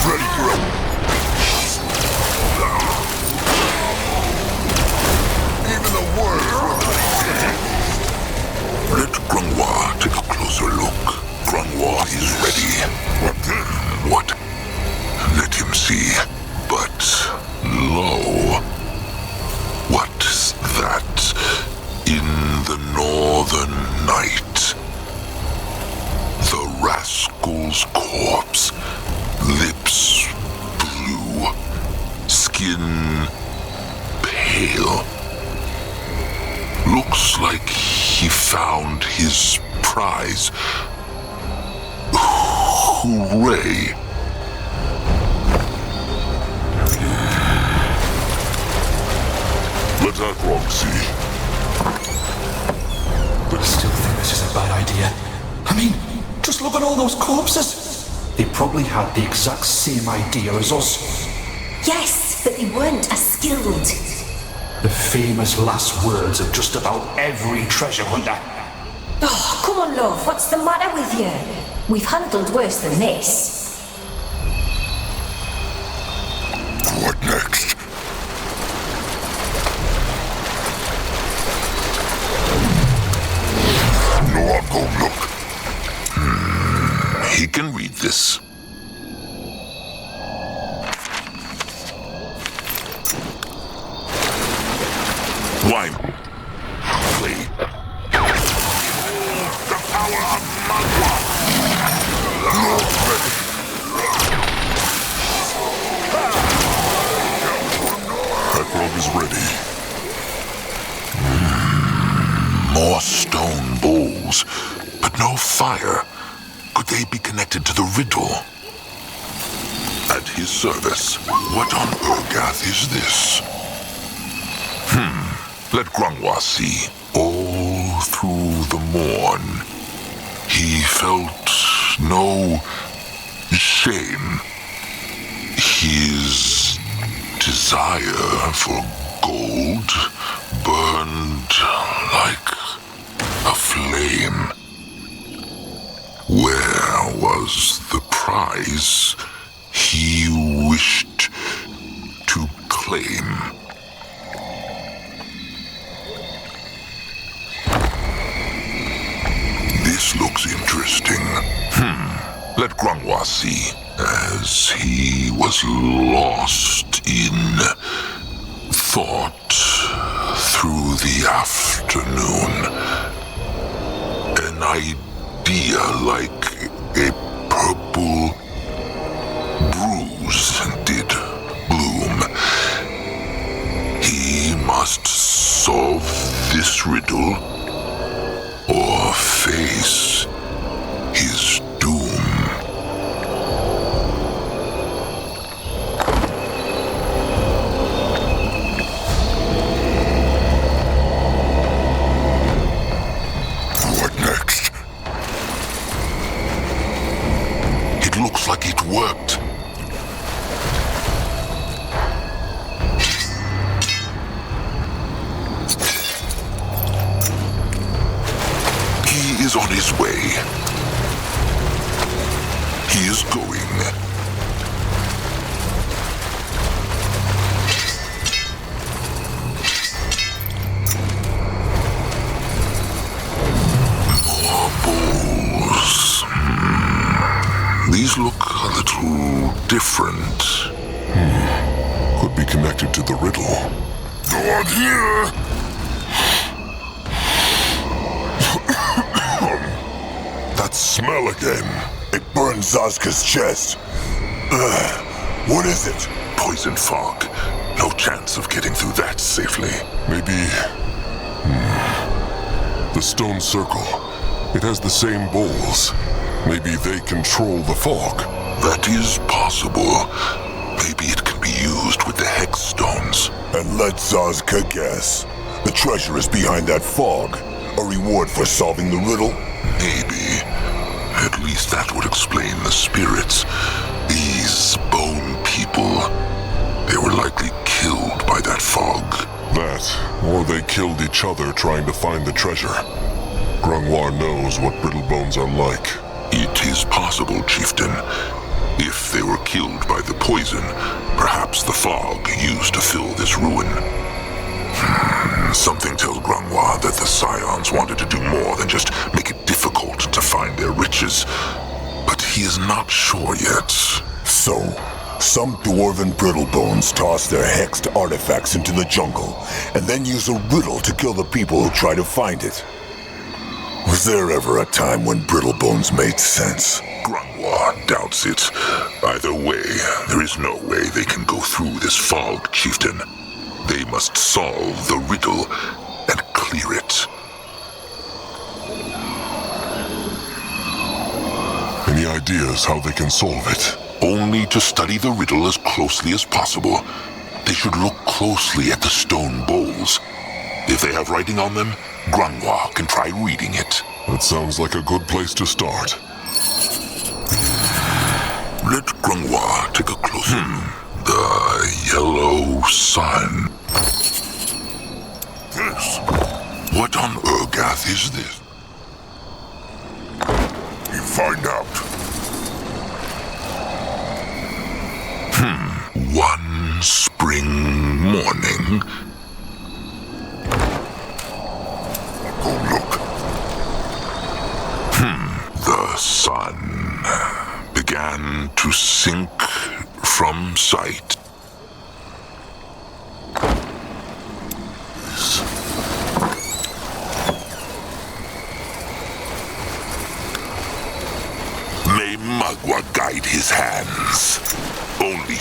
Ready for him. Even the words were Let Grungwa take a closer look. Grungwa is ready. What then? What? Let him see. But, lo, what's that in the northern night? The rascal's corpse, lips blue, skin pale. Looks like he found his prize. Hooray! Let Akrog see. But I still think this is a bad idea. I mean, just look at all those corpses. They probably had the exact same idea as us. Yes, but they weren't as skilled. The famous last words of just about every treasure hunter. Oh, come on, love. What's the matter with you? We've handled worse than this. What next? Noah, go look. He can read this. Why? Play. The power of Mugwa. Akrog is ready. More stone bowls, but no fire. Could they be connected to the riddle? At his service. What on Urgath is this? Let Grungwa see. All through the morn, he felt no shame. His desire for gold burned like a flame. Where was the prize he wished to claim? This looks interesting. Let Grungwa see. As he was lost in thought through the afternoon, an idea like a purple bruise did bloom. He must solve this riddle or face his doom. What next? It looks like it worked. He is on his way. He is going. More bowls. These look a little different. Could be connected to the riddle. Go on here! That smell again. It burns Zazka's chest. What is it? Poison fog. No chance of getting through that safely. Maybe... The stone circle. It has the same bowls. Maybe they control the fog. That is possible. Maybe it can be used with the hex stones. And let Zazka guess. The treasure is behind that fog. A reward for solving the riddle? Maybe. At least that would explain the spirits. These bone people. They were likely killed by that fog. That, or they killed each other trying to find the treasure. Grungwar knows what Brittlebones are like. It is possible, Chieftain. If they were killed by the poison, perhaps the fog used to fill this ruin. Something tells Grungwar that the Scions wanted to do more than just make it difficult to find their riches. But he is not sure yet. So, some dwarven Brittlebones toss their hexed artifacts into the jungle, and then use a riddle to kill the people who try to find it. Was there ever a time when Brittlebones made sense? Grungwar doubts it. Either way, there is no way they can go through this fog, Chieftain. They must solve the riddle and clear it. Any ideas how they can solve it? Only to study the riddle as closely as possible. They should look closely at the stone bowls. If they have writing on them, Grungwar can try reading it. That sounds like a good place to start. Let Grungwar take a closer. The yellow sun. This? What on Urgath is this? You find out. One spring morning. Go look. The sun began to sink from sight. May Mugwa guide his hands. Only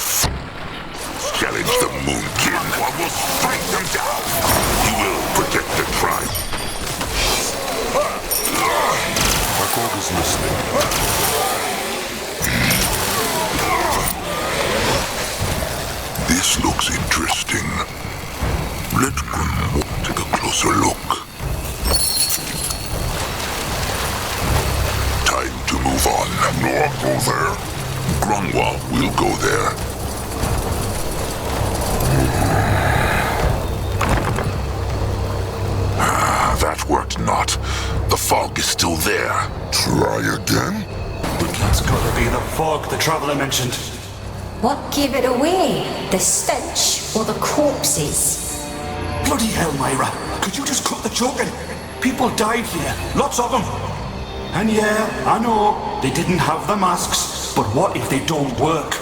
challenge the Moonkin. Mugwa will strike them down. He will protect the tribe. Akrog is listening. This looks interesting. Let Grungwar take a closer look. Time to move on. No, I'll go there. Grungwar will go there. That worked not. The fog is still there. Try again? That's gotta be the fog the traveler mentioned. What gave it away? The stench or the corpses? Bloody hell, Myra. Could you just cut the joking? People died here. Lots of them. And yeah, I know, they didn't have the masks. But what if they don't work?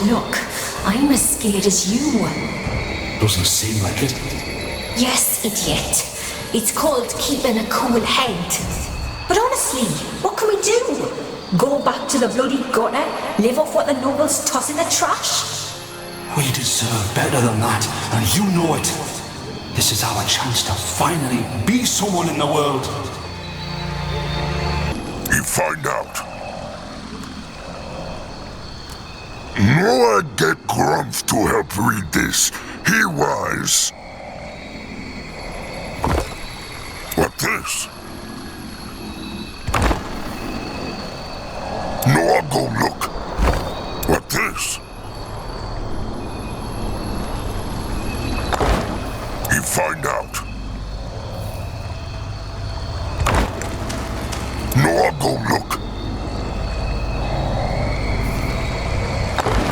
Look, I'm as scared as you. Doesn't seem like it. Yes, idiot. It's called keeping a cool head. But honestly, what can we do? Go back to the bloody gutter? Live off what the nobles toss in the trash? We deserve better than that, and you know it. This is our chance to finally be someone in the world. You find out. No, I'd get Grumph to help read this. He was. What this? No, I'll go look. What this? You find out. No, I'll go look.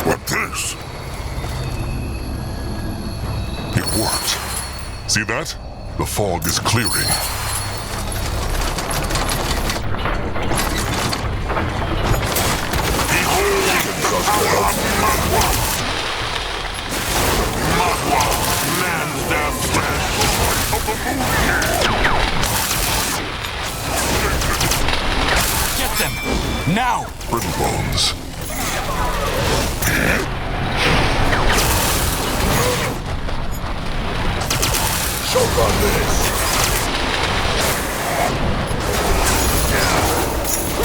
What this? It worked. See that? The fog is clearing. Mugwa mans their flesh of the moon. Get them! Now! Brittlebones. Choke on this.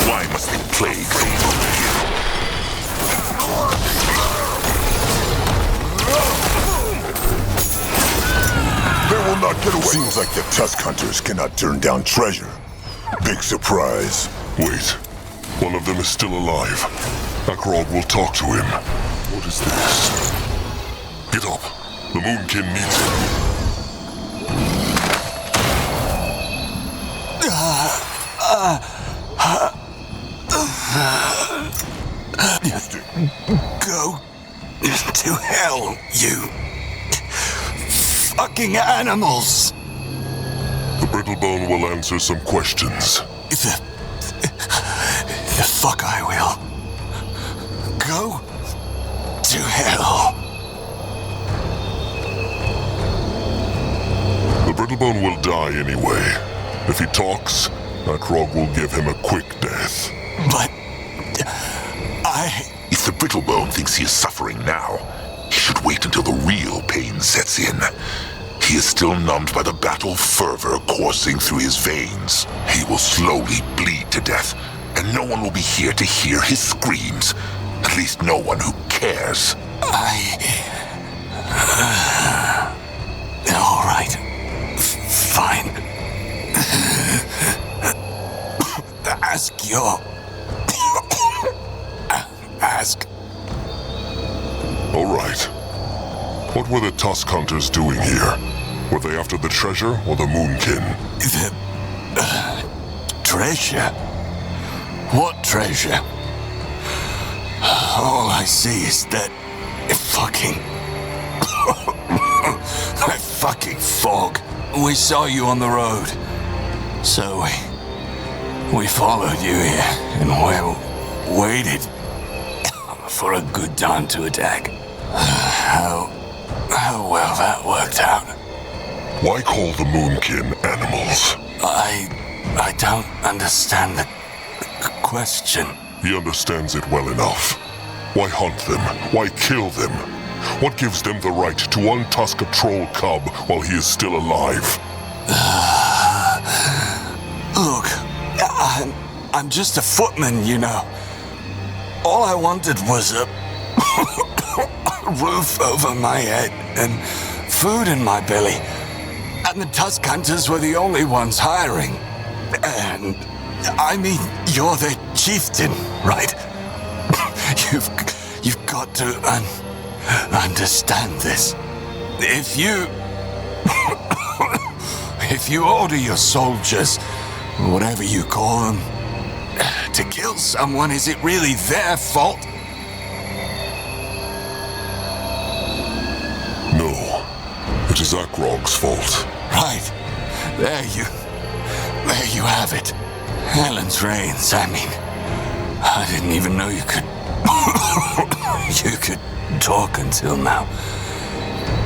Why must they plague the moon? Seems like the Tusk Hunters cannot turn down treasure. Big surprise. Wait. One of them is still alive. Akrog will talk to him. What is this? Get up. The Moonkin needs him. Go to hell, you fucking animals! The Brittlebone will answer some questions. The fuck I will. Go to hell. The Brittlebone will die anyway. If he talks, Akrog will give him a quick death. But If the Brittlebone thinks he is suffering now, he should wait until the real pain sets in. He is still numbed by the battle fervor coursing through his veins. He will slowly bleed to death, and no one will be here to hear his screams. At least no one who cares. All right. Fine. Ask. All right. What were the Tusk Hunters doing here? Were they after the treasure or the Moonkin? The treasure? What treasure? All I see is that fucking fog. We saw you on the road, so we followed you here and we waited for a good time to attack. How well that worked out. Why call the Moonkin animals? I don't understand the question. He understands it well enough. Why hunt them? Why kill them? What gives them the right to untusk a troll cub while he is still alive? Look, I'm just a footman, you know. All I wanted was a roof over my head and food in my belly. And the Tusk Hunters were the only ones hiring. And, I mean, you're their chieftain, right? You've got to understand this. If you order your soldiers, whatever you call them, to kill someone, is it really their fault? No. It is Akrog's fault. Right. There you have it. Helen's reigns, I mean. I didn't even know you could... you could talk until now.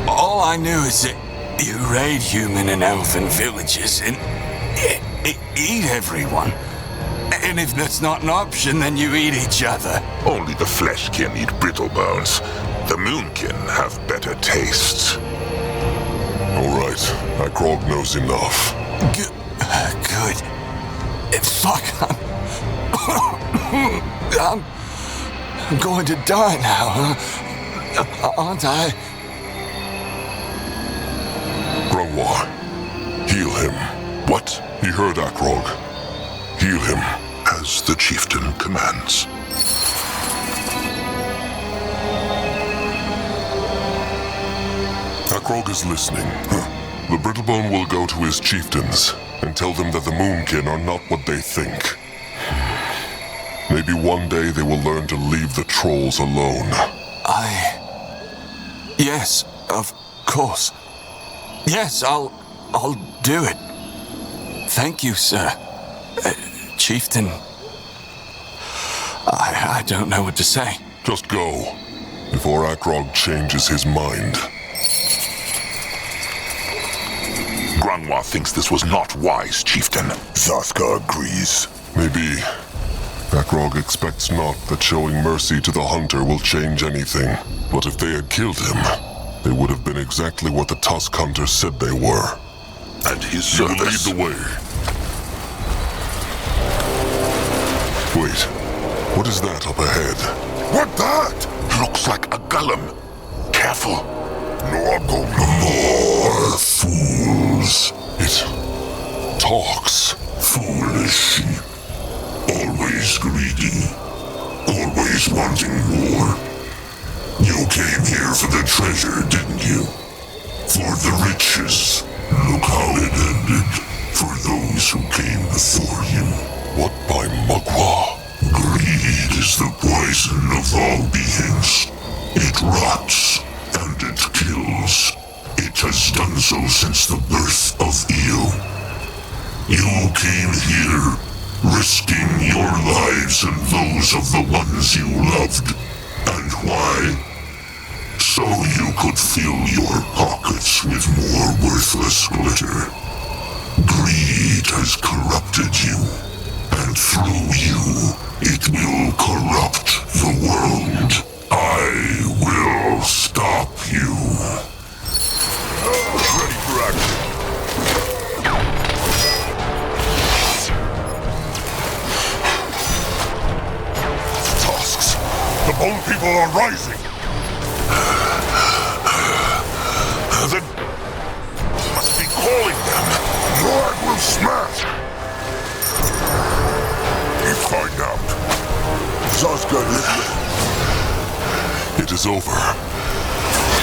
All I knew is that you raid human and elfin villages and eat everyone. And if that's not an option, then you eat each other. Only the fleshkin eat brittlebones. The Moonkin have better tastes. All right, Akrog knows enough. Good. Fuck, I'm going to die now, aren't I? Grungwar, heal him. What? He heard Akrog. Heal him. As the chieftain commands. Akrog is listening. The Brittlebone will go to his chieftains and tell them that the Moonkin are not what they think. Maybe one day they will learn to leave the trolls alone. Yes, of course. Yes, I'll do it. Thank you, sir. Chieftain. I don't know what to say. Just go, before Akrog changes his mind. Grungwar thinks this was not wise, chieftain. Zaska agrees. Maybe. Akrog expects not that showing mercy to the hunter will change anything. But if they had killed him, they would have been exactly what the Tusk Hunters said they were. At his service. You lead the way. Wait, what is that up ahead? What that? Looks like a golem. Careful. More fools. It talks. Foolish sheep. Always greedy. Always wanting more. You came here for the treasure, didn't you? For the riches. Look how it ended. For those who came before you. What by Mugwa? Greed is the poison of all beings. It rots, and it kills. It has done so since the birth of Io. You came here, risking your lives and those of the ones you loved. And why? So you could fill your pockets with more worthless glitter. Greed has corrupted you, and through you, it will corrupt the world. I will stop you. Ready for action. Tusks! The Bone People are rising! Then must be calling them. Lord will smash! You find out. Zazka, listen. It is over.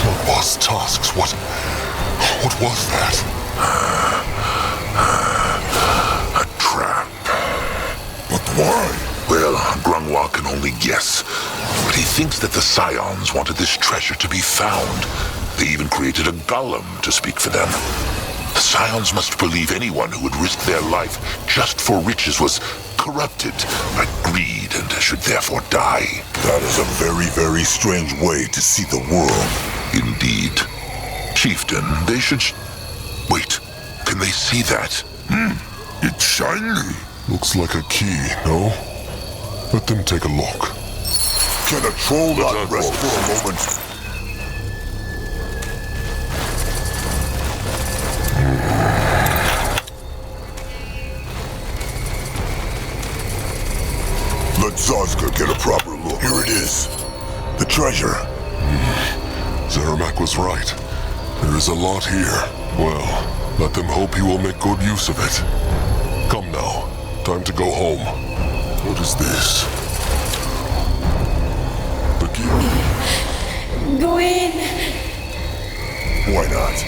Mugwa's tusks. What was that? A trap. But why? Well, Grungwa can only guess. But he thinks that the Scions wanted this treasure to be found. They even created a golem to speak for them. The Scions must believe anyone who would risk their life just for riches was corrupted by greed and should therefore die. That is a very, very strange way to see the world. Indeed. Chieftain, they should... Wait, can they see that? It's shiny. Looks like a key, no? Let them take a look. Can a troll not rest for a moment? Let Zazka get a proper look. Here it is. The treasure. Zeramak was right. There is a lot here. Well, let them hope he will make good use of it. Come now. Time to go home. What is this? The key. Go in. Why not?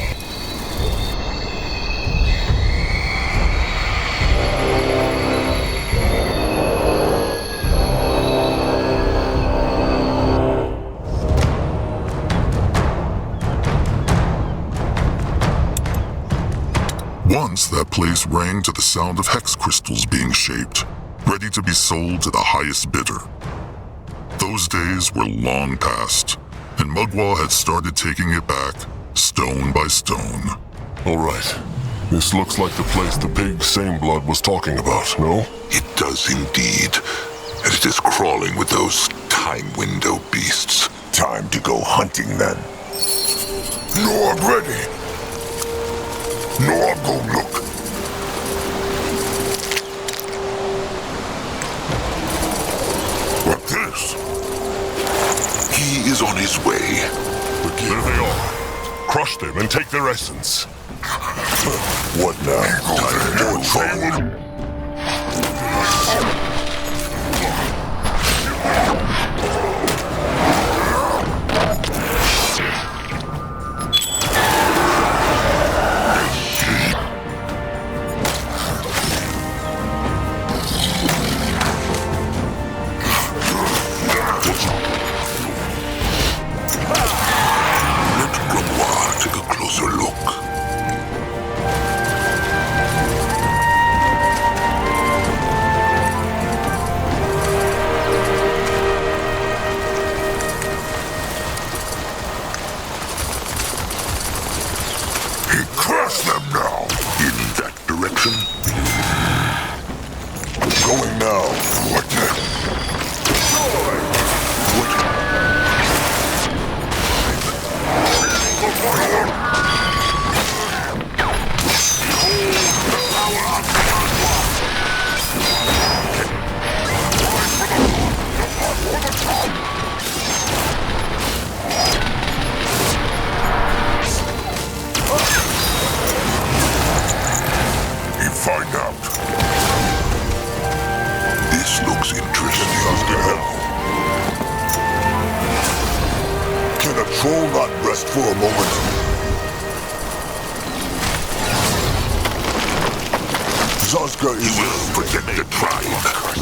Once that place rang to the sound of hex crystals being shaped, ready to be sold to the highest bidder. Those days were long past, and Mugwa had started taking it back, stone by stone. All right. This looks like the place the pig Sameblood was talking about, no? It does indeed, and it is crawling with those time window beasts. Time to go hunting then. Lord ready. Lord, go look. What this? He is on his way. There they are. Crush them and take their essence. What now? More trouble. troll not rest for a moment? Zazka is... He will protect the tribe.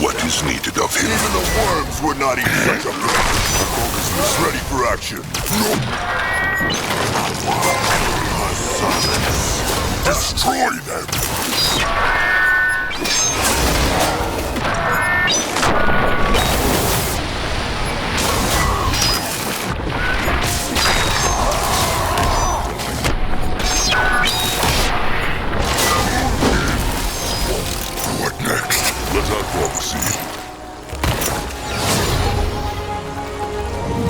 What is needed of him? Even the worms would not eat such a threat. Focus is ready for action. Destroy them! What next? Let Acrog see.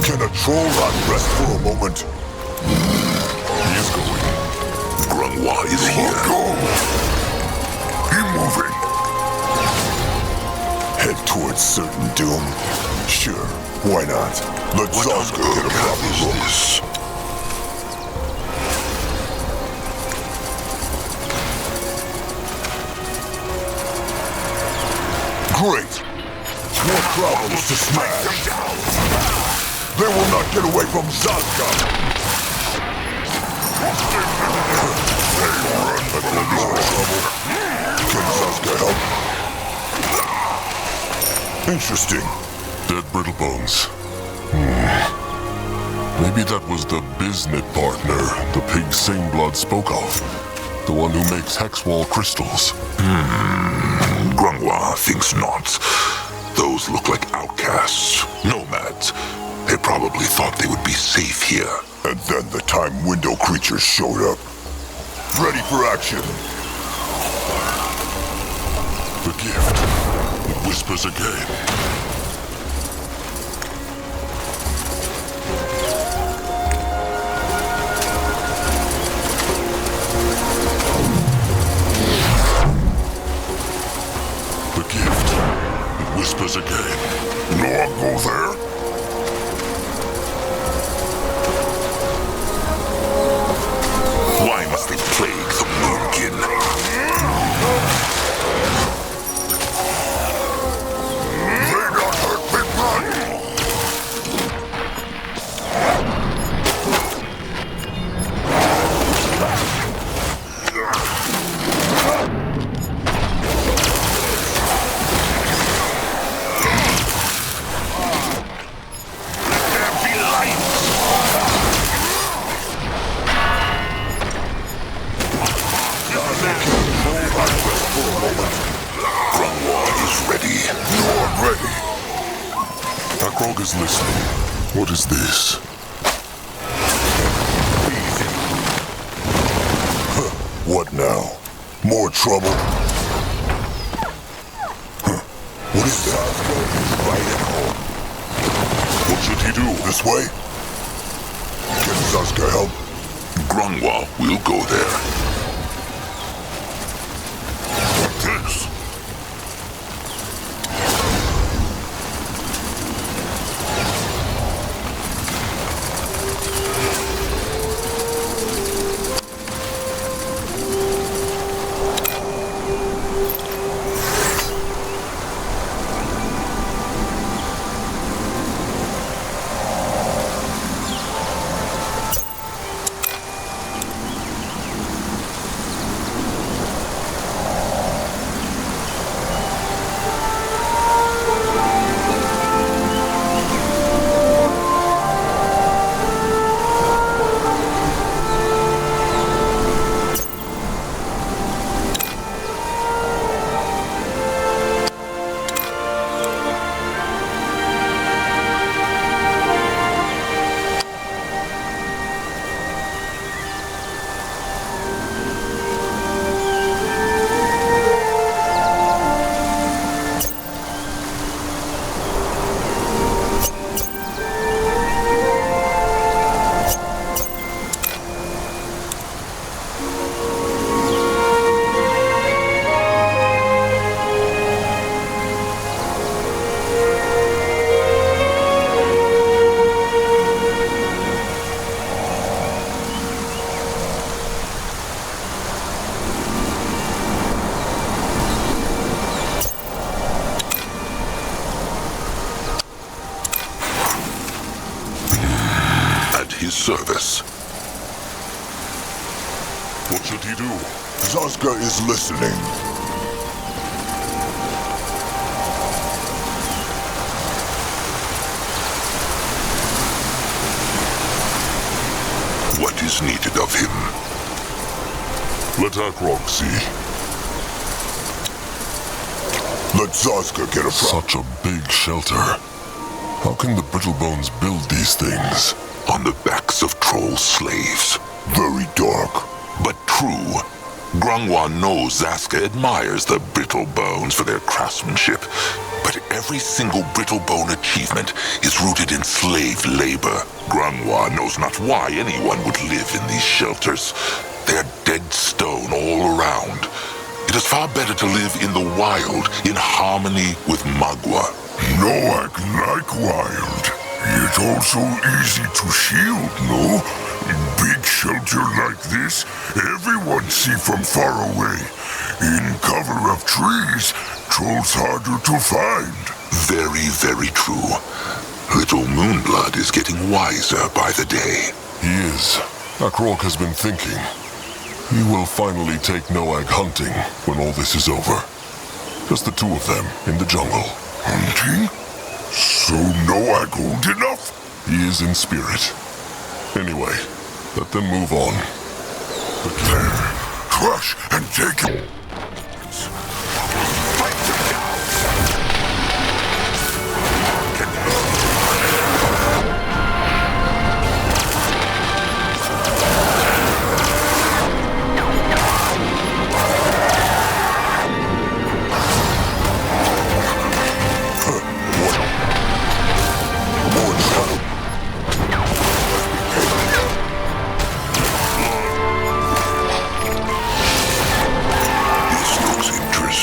Can a troll not rest for a moment? He is going. Grungwa is here. Go! Keep moving. Head towards certain doom? Sure, why not? Let Zazka get a proper look. Great! More problems to smash! They will not get away from Zazka! Can Zazka help? Interesting. Dead Brittlebones. Maybe that was the Biznit partner the pig Saneblood spoke of. The one who makes Hexwall crystals. Grungwa thinks not. Those look like outcasts, nomads. They probably thought they would be safe here. And then the time window creatures showed up. Ready for action. The gift. It whispers again. The gift. It whispers again. No one go there? Why must they plague the Moonkin? They got hurt big blood! Acrog is listening. What is this? What now? More trouble? What is that? Right at home. What should he do? This way? Can Zazka help? Grungwa will go there. What's this? his service. What should he do? Zazka is listening. What is needed of him? Let Akrog see. Let Zazka get a Such a big shelter. How can the Brittlebones build these things? On the backs of troll slaves. Very dark. But true. Grungwa knows Zaska admires the Brittlebones for their craftsmanship, but every single Brittlebone achievement is rooted in slave labor. Grungwa knows not why anyone would live in these shelters. They're dead stone all around. It is far better to live in the wild, in harmony with Mugwa. Noak like wild. It's also easy to shield, no? Big shelter like this, everyone see from far away. In cover of trees, trolls harder to find. Very, very true. Little Moonblood is getting wiser by the day. He is. Akrog has been thinking. He will finally take Noag hunting when all this is over. Just the two of them in the jungle. Hunting? So Noag old enough? He is in spirit. Anyway, let them move on. Crush and take it.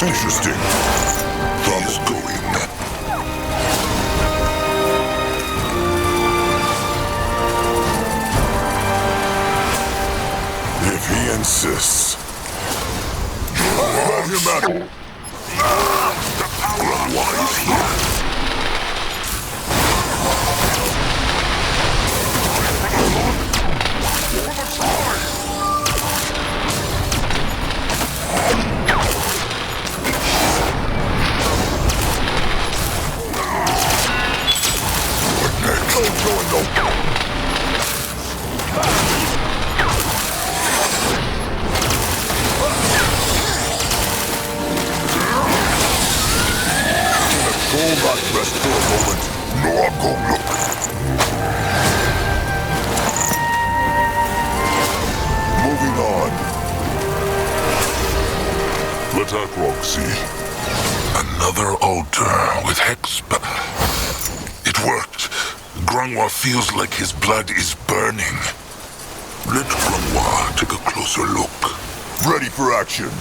Interesting. He's going. If he insists. Let him out. The power of one is here. Rest for a moment. No, I'm going look. Moving on. Let Akrog see. Another altar with hex. It worked. Grungwa feels like his blood is burning. Let Grungwa take a closer look. Ready for action.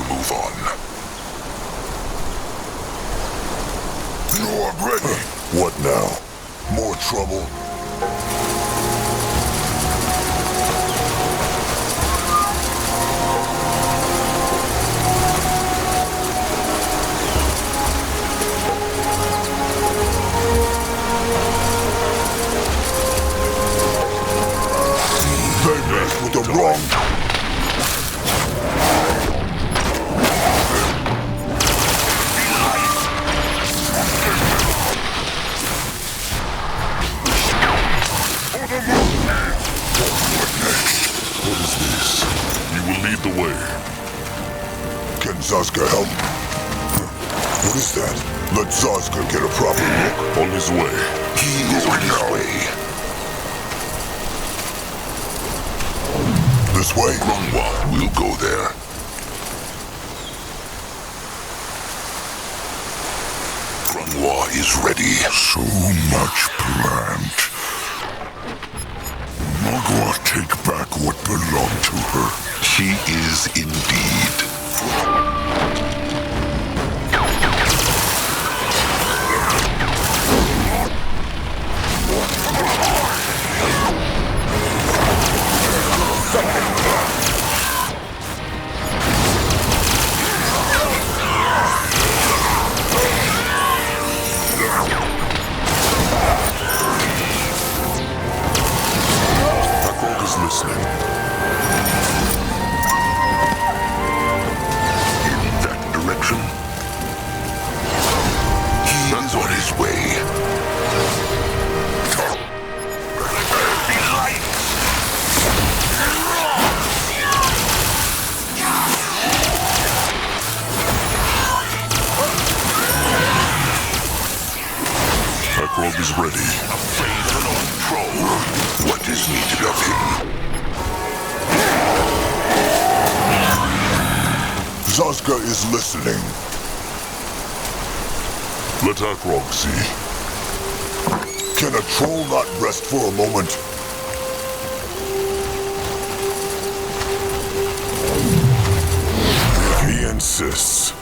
Move on. You're ready. What now? More trouble? They messed with the wrong... What is this? You will lead the way. Can Zazka help? What is that? Let Zazka get a proper look. On his way. He is on his way. This way? Grungwa will go there. Grungwa is ready. So much planned. Mugwa take back what belonged to her. She is indeed. ready. Afraid of an old troll. What is needed of him? Zazka is listening. Let Akrog see. Can a troll not rest for a moment? If he insists.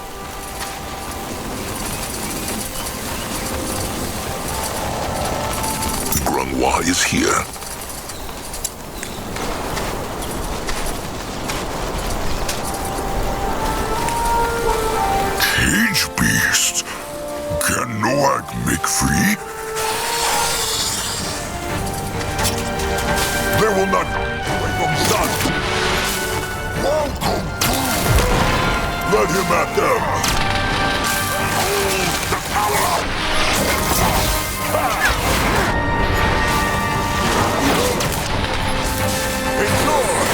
Grungwa is here. Cage beast? Can Noak make free? They will not away from sun. Welcome to. Let him at them. Hold the power. It's yours.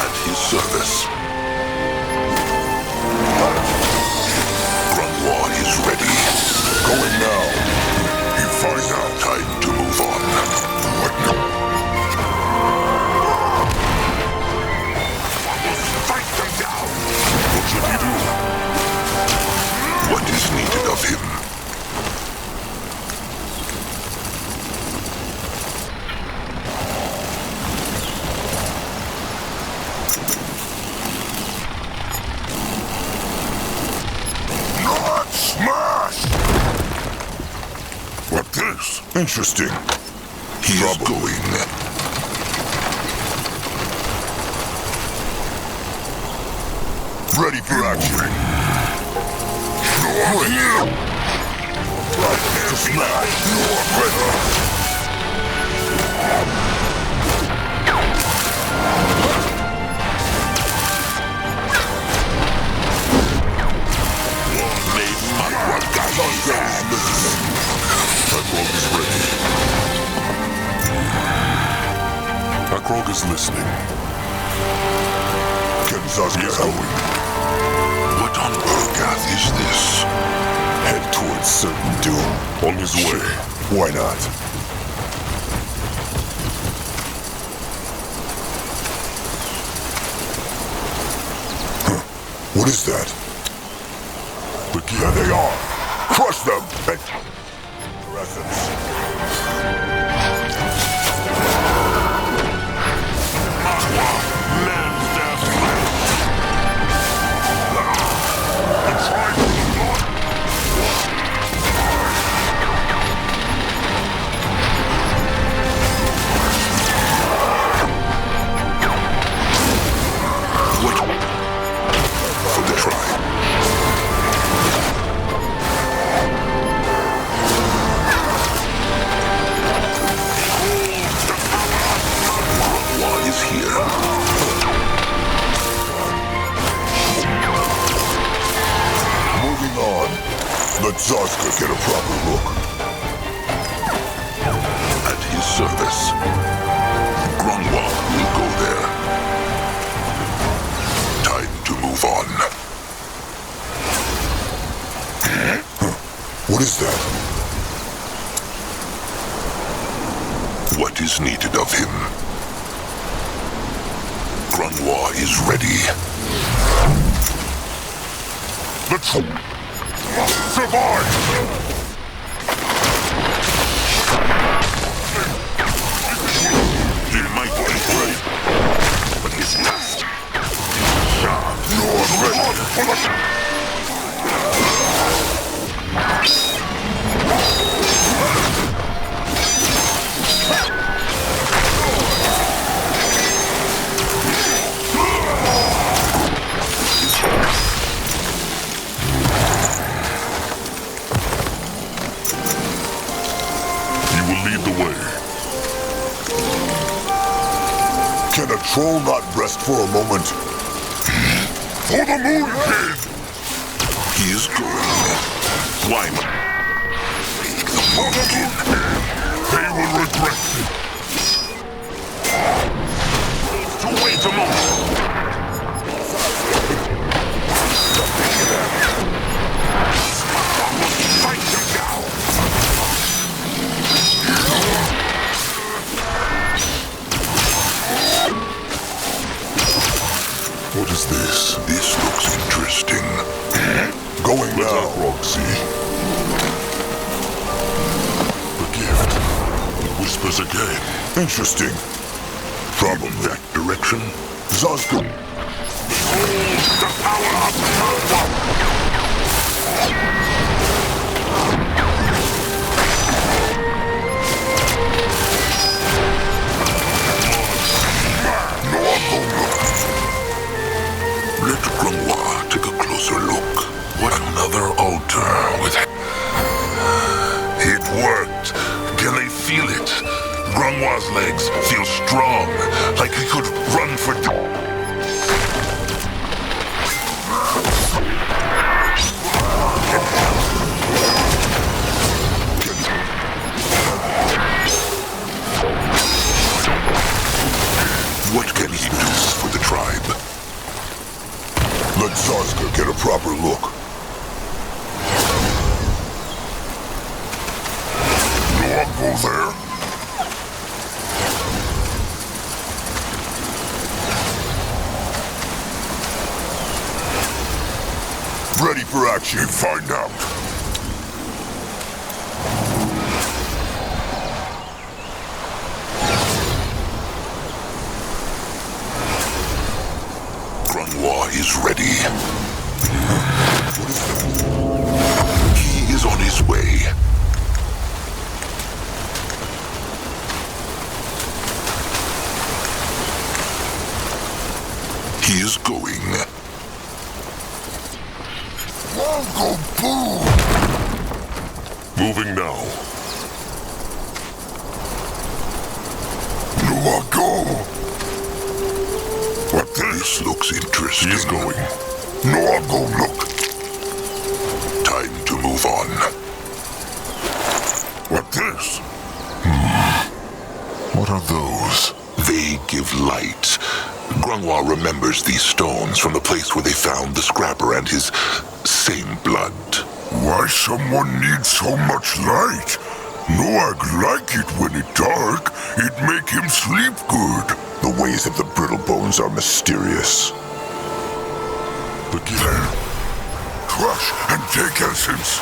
At his service. Grungwa is ready. Going now. He finds out. Time to move on. What no? Fight them down. What should he do? What is needed of him? Not smash! What this? Interesting. He is going. Ready for action. You're here! Right to smash! You're ready! Akrog is ready. Akrog is listening. Can Zazka going? What on Urgath is this? Head towards certain doom. On his way. Sure. Why not? Huh. What is that? There they are! Crush them! And... essence. For the tribe. Grungwa is here. Moving on. Let Zazka get a proper look. At his service. Grungwa will go there. Time to move on. What is that? What is needed of him? Grungwa is ready. The troop must survive! He might be great, but his dust. You're ready for the... You will lead the way. Can a troll not rest for a moment? For the Moon King! He is going. Why not? The Moon King. They will regret it. To wait a moment. this? This looks interesting. Going now. Akrog see. The gift. It whispers again. Interesting. From that direction. Zazka. The power of Mugwa! Let Grungwa take a closer look. What another altar with... It worked. Can they feel it? Grungwa's legs feel strong, like he could run for... What can he do for the tribe? Let Zazka get a proper look. No one go there? Ready for action. Find out. Grungwa is ready. He is on his way. He is going. Go boom! Moving now. No, go! What this looks interesting. He's going. No, I'll go look. Time to move on. What this? What are those? They give light. Grungwa remembers these stones from the place where they found the scrapper and his same blood. Why someone needs so much light? Noag like it when it dark. It make him sleep good. The ways of the Brittlebones are mysterious. Begin. Crush and take essence.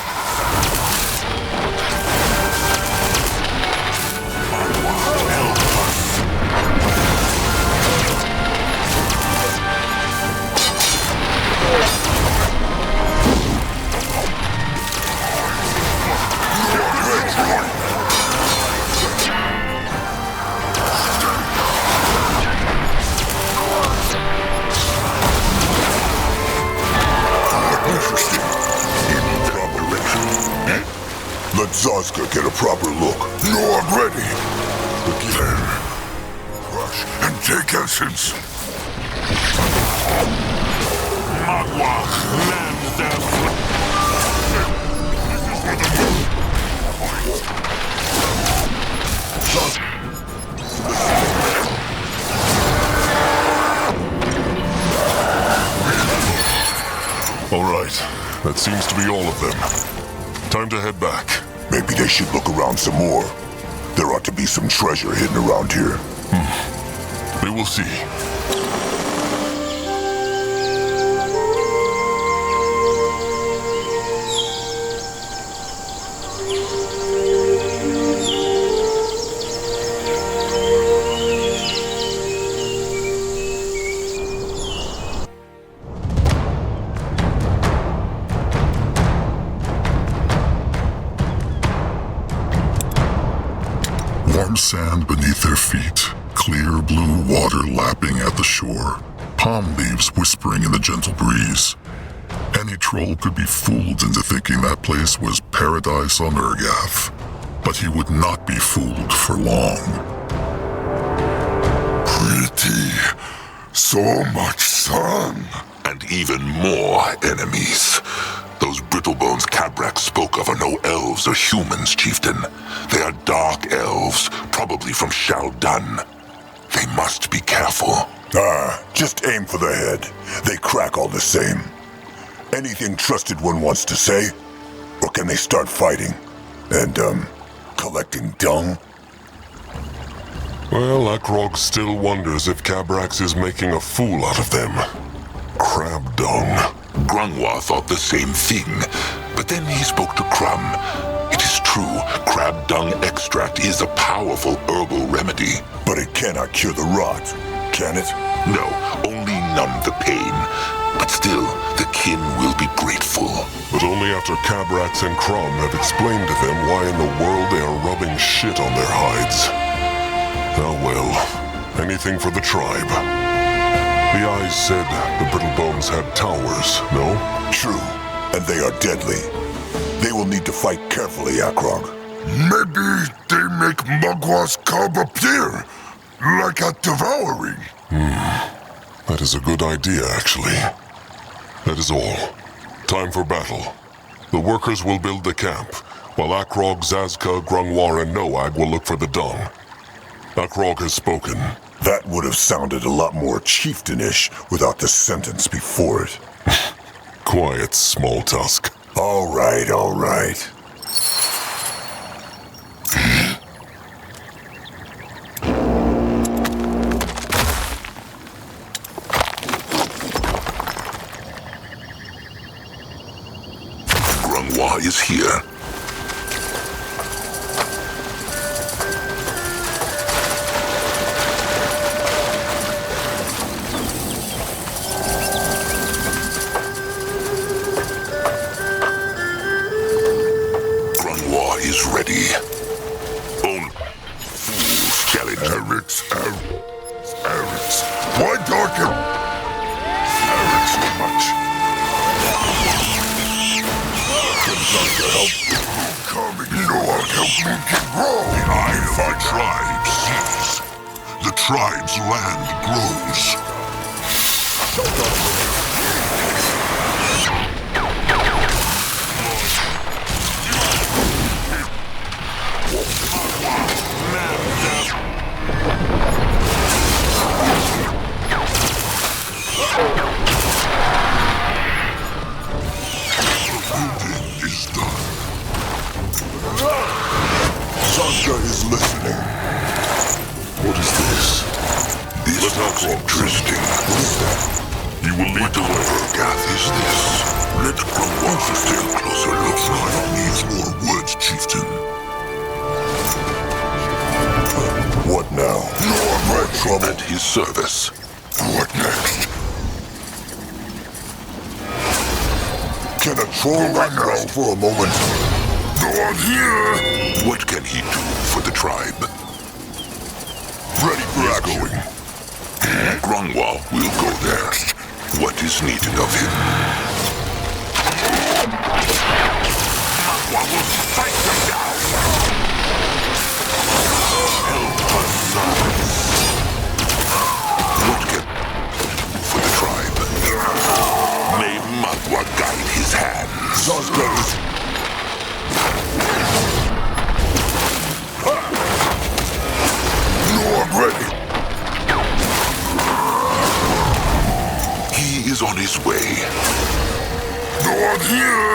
Let Zazka get a proper look. No, I'm ready. Begin. Crush and take essence. Mugwa, land their All right. That seems to be all of them. Time to head back. Maybe they should look around some more. There ought to be some treasure hidden around here. We will see. Warm sand beneath their feet, clear blue water lapping at the shore, palm leaves whispering in the gentle breeze. Any troll could be fooled into thinking that place was paradise on Urgath, but he would not be fooled for long. Pretty. So much sun. And even more enemies. Those Brittlebones Cabrak spoke of are no elves or humans, chieftain. They are dark elves, probably from Shaldan. They must be careful. Just aim for the head. They crack all the same. Anything trusted one wants to say? Or can they start fighting? And, collecting dung? Well, Akrog still wonders if Cabrax is making a fool out of them. Crab dung. Grungwa thought the same thing, but then he spoke to Crumb. It is true, crab dung extract is a powerful herbal remedy. But it cannot cure the rot, can it? No, only numb the pain. But still, the kin will be grateful. But only after Cabrax and Crumb have explained to them why in the world they are rubbing shit on their hides. Oh well, anything for the tribe. The eyes said the Brittlebones had towers, no? True, and they are deadly. They will need to fight carefully, Akrog. Maybe they make Mugwa's cub appear, like a devouring. That is a good idea, actually. That is all. Time for battle. The workers will build the camp, while Akrog, Zazka, Grungwa, and Noag will look for the dung. Akrog has spoken. That would have sounded a lot more chieftainish without the sentence before it. Quiet, small tusk. All right, all right. Grungwa is here. Is ready. Own fool skeleton. Eric's. Why darken? Eric so much. Can Zazka help? Coming. Noah, help me get grow. The eye of our tribe sees. The tribe's land grows. Is done. Zazka is listening. What is this? This looks interesting. What is that? You will lead the way. Urgath is this? Let Grungwa take a closer look. Tribe needs more words, chieftain. What now? More trouble. At his service. What next? Can a troll rest for a moment? Go on here! What can he do for the tribe? Ready for action. Grungwa will go there. What is needed of him? Mugwa will fight them down! Help us, sons. What can for the tribe? May Mugwa guide his hand. Zazka is... You're ready. He is on his way. Go on here.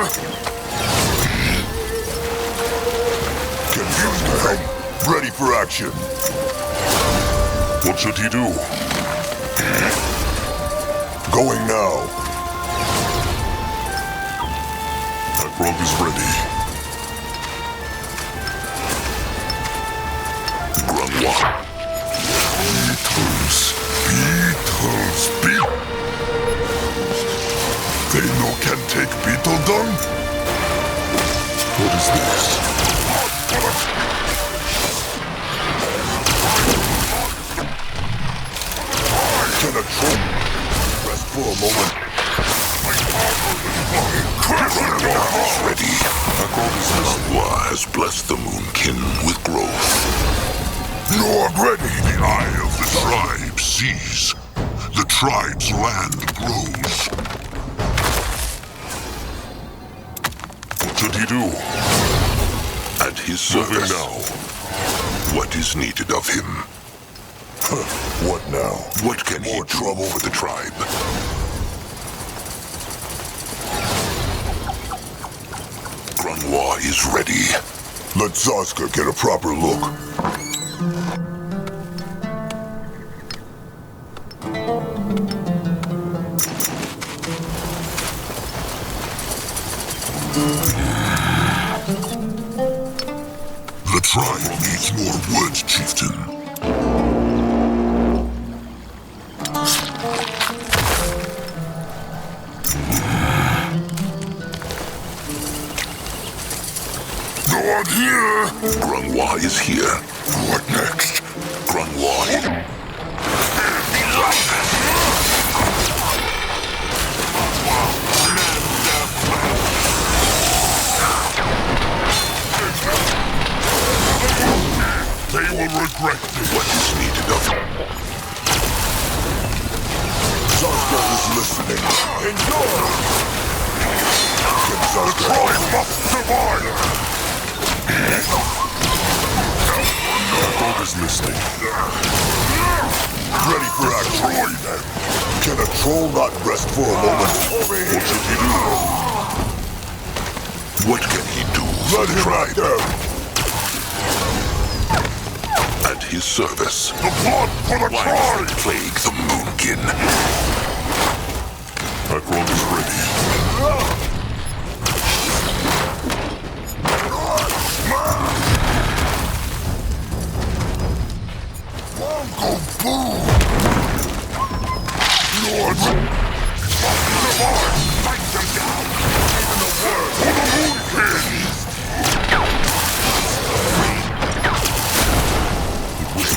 Can Zazka help? Ready for action. What should he do? Going now. Akrog is ready. Grungwa. Beetles. They no can take beetle dung? What is this? Can a troll rest for a moment? Grungwa is ready. Grungwa has blessed the Moonkin with growth. You're ready. The eye of the tribe sees. The tribe's land grows. What should he do? At his service. Now. What is needed of him? What now? What can he do for the tribe? Grungwa is ready. Let Zazka get a proper look. Grungwa is here. What next? Grungwa. They will regret this. What is needed of him? Zazka is listening. Endure! The tribe must survive! Horde is listening. Ready for action. Can a troll not rest for a moment? What should he do? What can he do for the tribe? At his service. The blood for the Why tribe! does it plague the Moonkin? Akrog is ready. Go boom! Lords! Survive! Fight them down! Even the word for the Moonkin!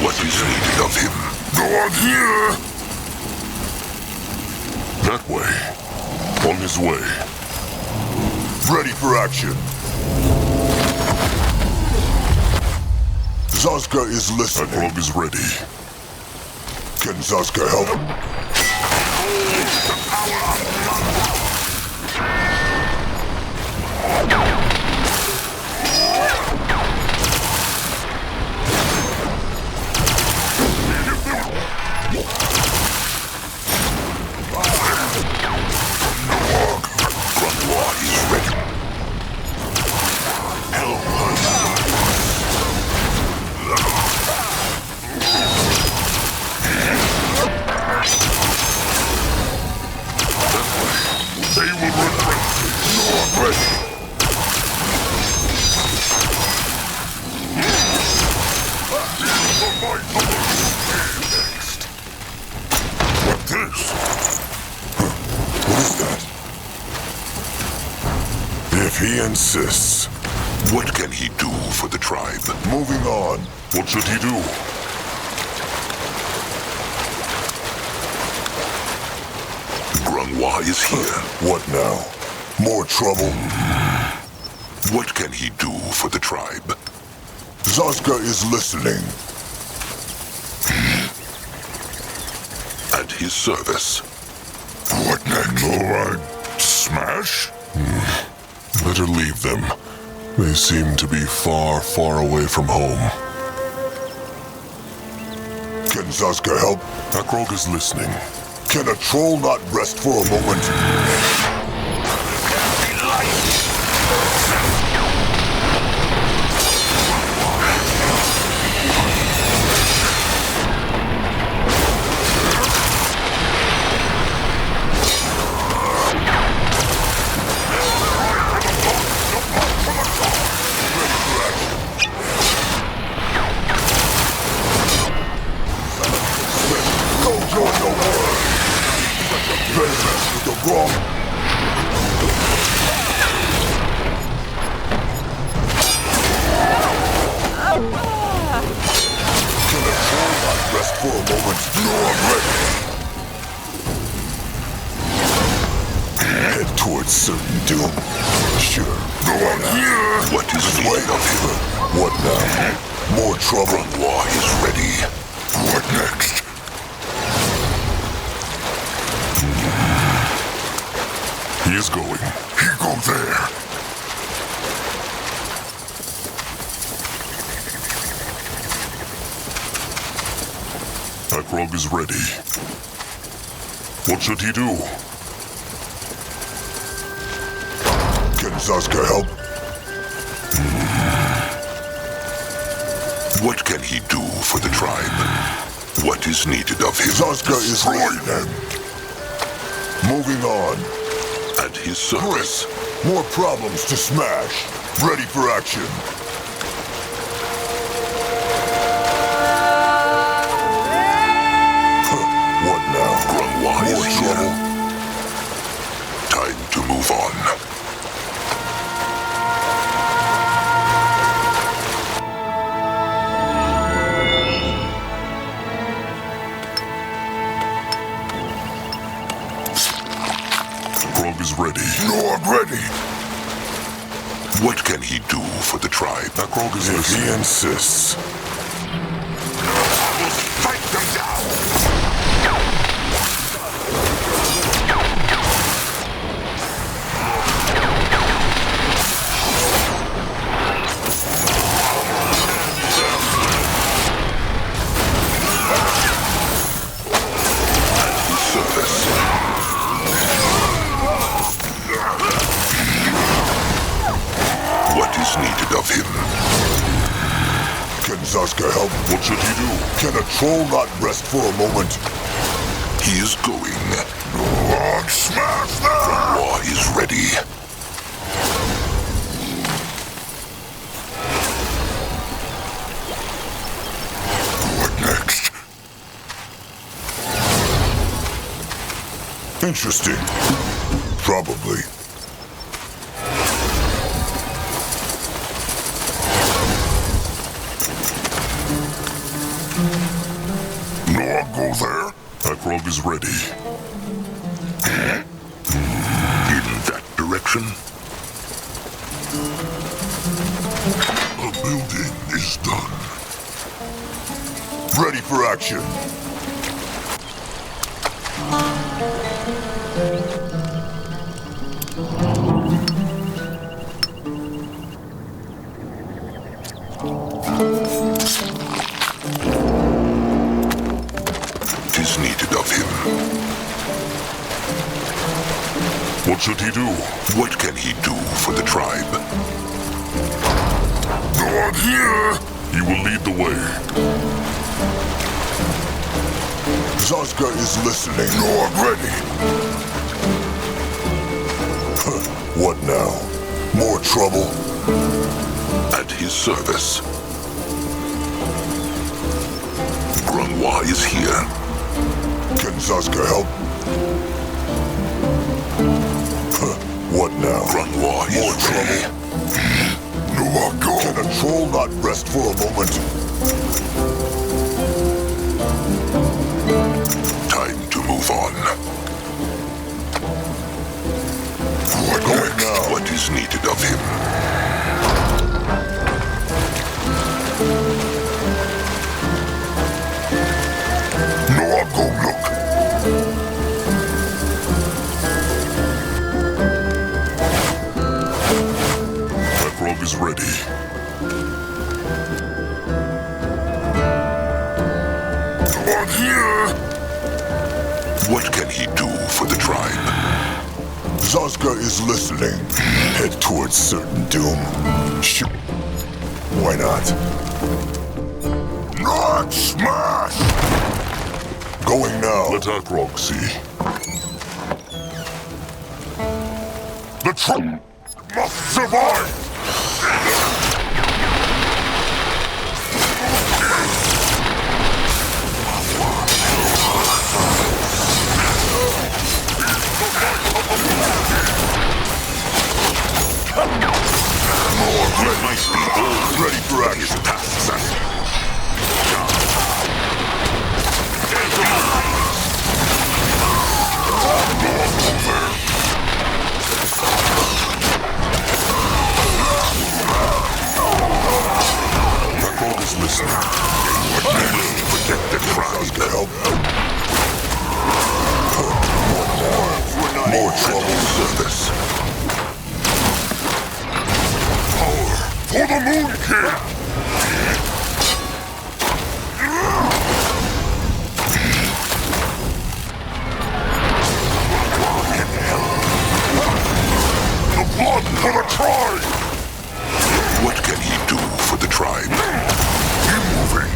What is needed of him? Go on here! That way. On his way. Ready for action. Zazka is listening. Akrog is ready. Can Zazka help? He insists. What can he do for the tribe? Moving on. What should he do? Grungwa is here. What now? More trouble? What can he do for the tribe? Zazka is listening. At his service. What next? Smash? Better leave them. They seem to be far, far away from home. Can Zazka help? Akrog is listening. Can a troll not rest for a moment? Akrog is ready. What should he do? Can Zazka help? What can he do for the tribe? What is needed of him? Zazka is listening. Moving on. At his service. Great. More problems to smash. Ready for action. What now? Grungwa is here. Time to move on. Nog ready. What can he do for the tribe? Akrog is If listening. he insists. Fight them down! What is needed of him? Can Zaska help? What should he do? Can a troll not rest for a moment? He is going. Lord, smash them! War is ready. What next? Interesting. Probably. Nog go there? Akrog is ready. In that direction? A building is done. Ready for action. Tis needed of him. What should he do? What can he do for the tribe? Not here! He will lead the way. Zaska is listening. Nog ready. What now? More trouble? At his service. Grungwa is here. Can Zaska help? What now? Grungwa is More ready. trouble? Can a troll not rest for a moment? Time to move on. What going now? What is needed of him? No, I'll go look. Akrog is ready. Not here! What can he do for the tribe? Zaska is listening. Head towards certain doom. Shoot. Why not? Not smash! Going now. Let Akrog see. The troll must survive! Ready for action. Akrog is listening. Protect the tribe. Help. More trouble. Service. For the Moon King! The blood for the tribe! What can he do for the tribe? Keep moving.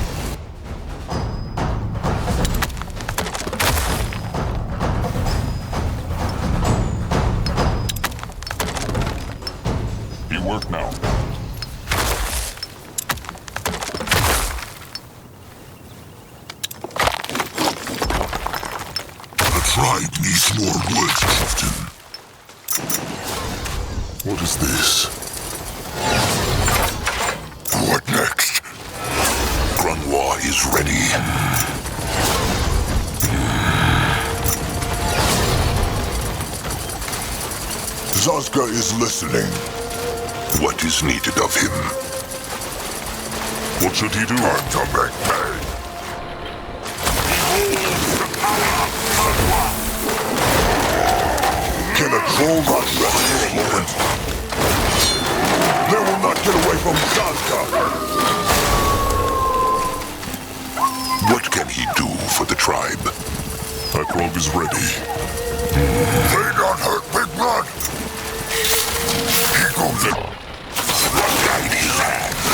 He work now. The tribe needs more wood, chieftain. What is this? What next? Grungwa is ready. Zazka is listening. What is needed of him? What should he do? Time to make pay. Can a troll not rest for a moment? They will not get away from Zazka. What can he do for the tribe? Akrog is ready. They don't hurt Big Blood. He goes in. Guide his hands.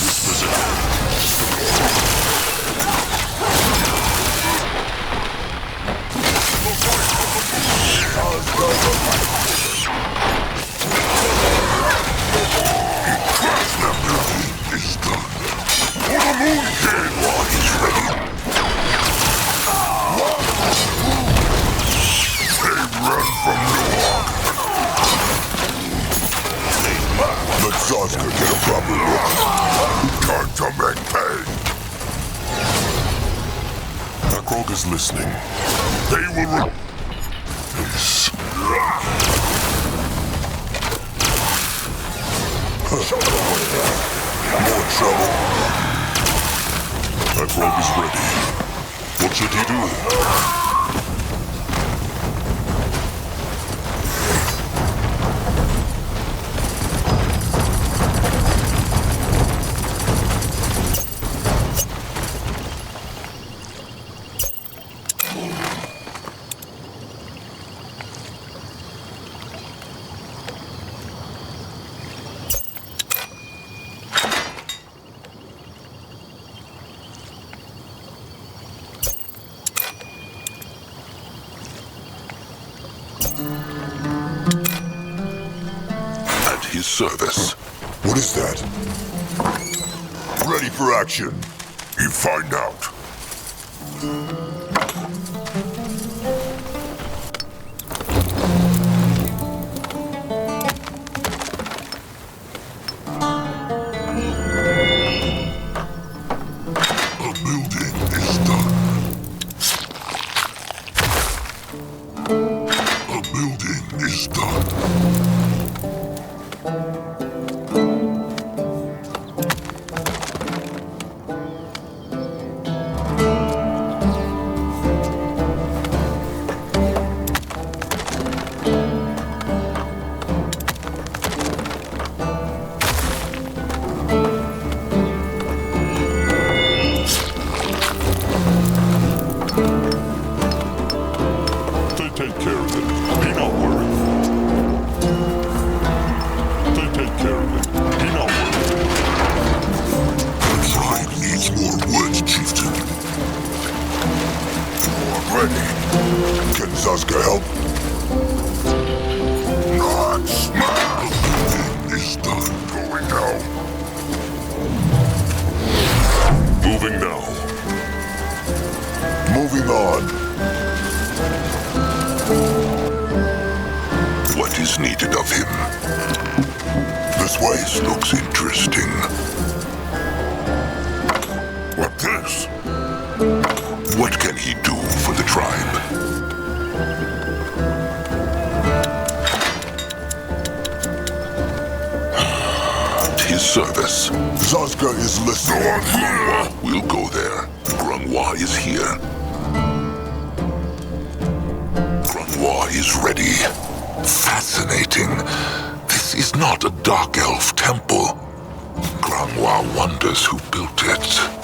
This was Is done. For the Moon King, what is ready? They run from Newark. Let Zazka get a proper look. Time to make pay. Akrog is listening. They will Peace. More trouble. Akrog is ready. What should he do? At his service. What is that? Ready for action. You find out. A building is done. A building is done.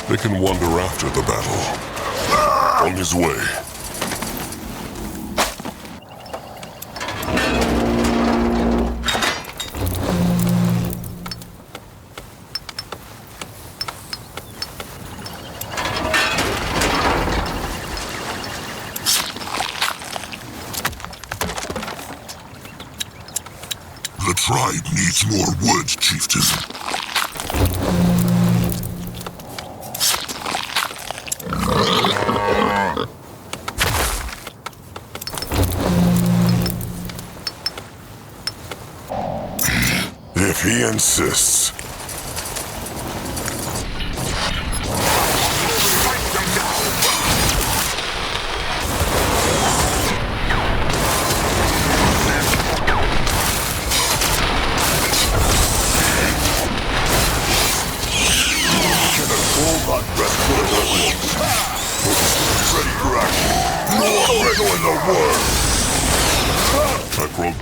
They can wander after the battle. On his way. The tribe needs more wood, chieftain. If he insists. Ready for action. More riddle in the world. Ackrog.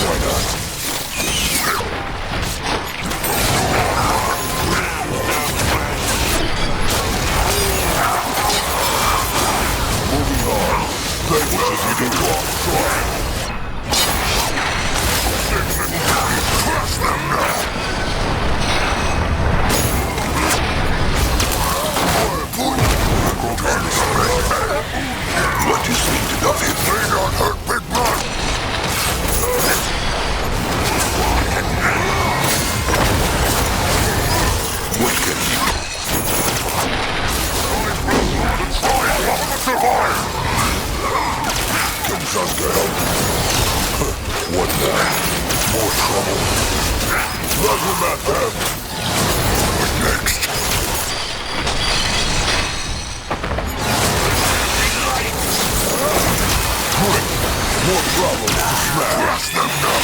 Why not? Moving on. They wishes he did wrong. Crush them now. What is needed of him? May not hurt Big Blood. What can he do? Survive! Can Zazka help? What now? More trouble. Let him at them. What next? Quick! More problems to smash them now!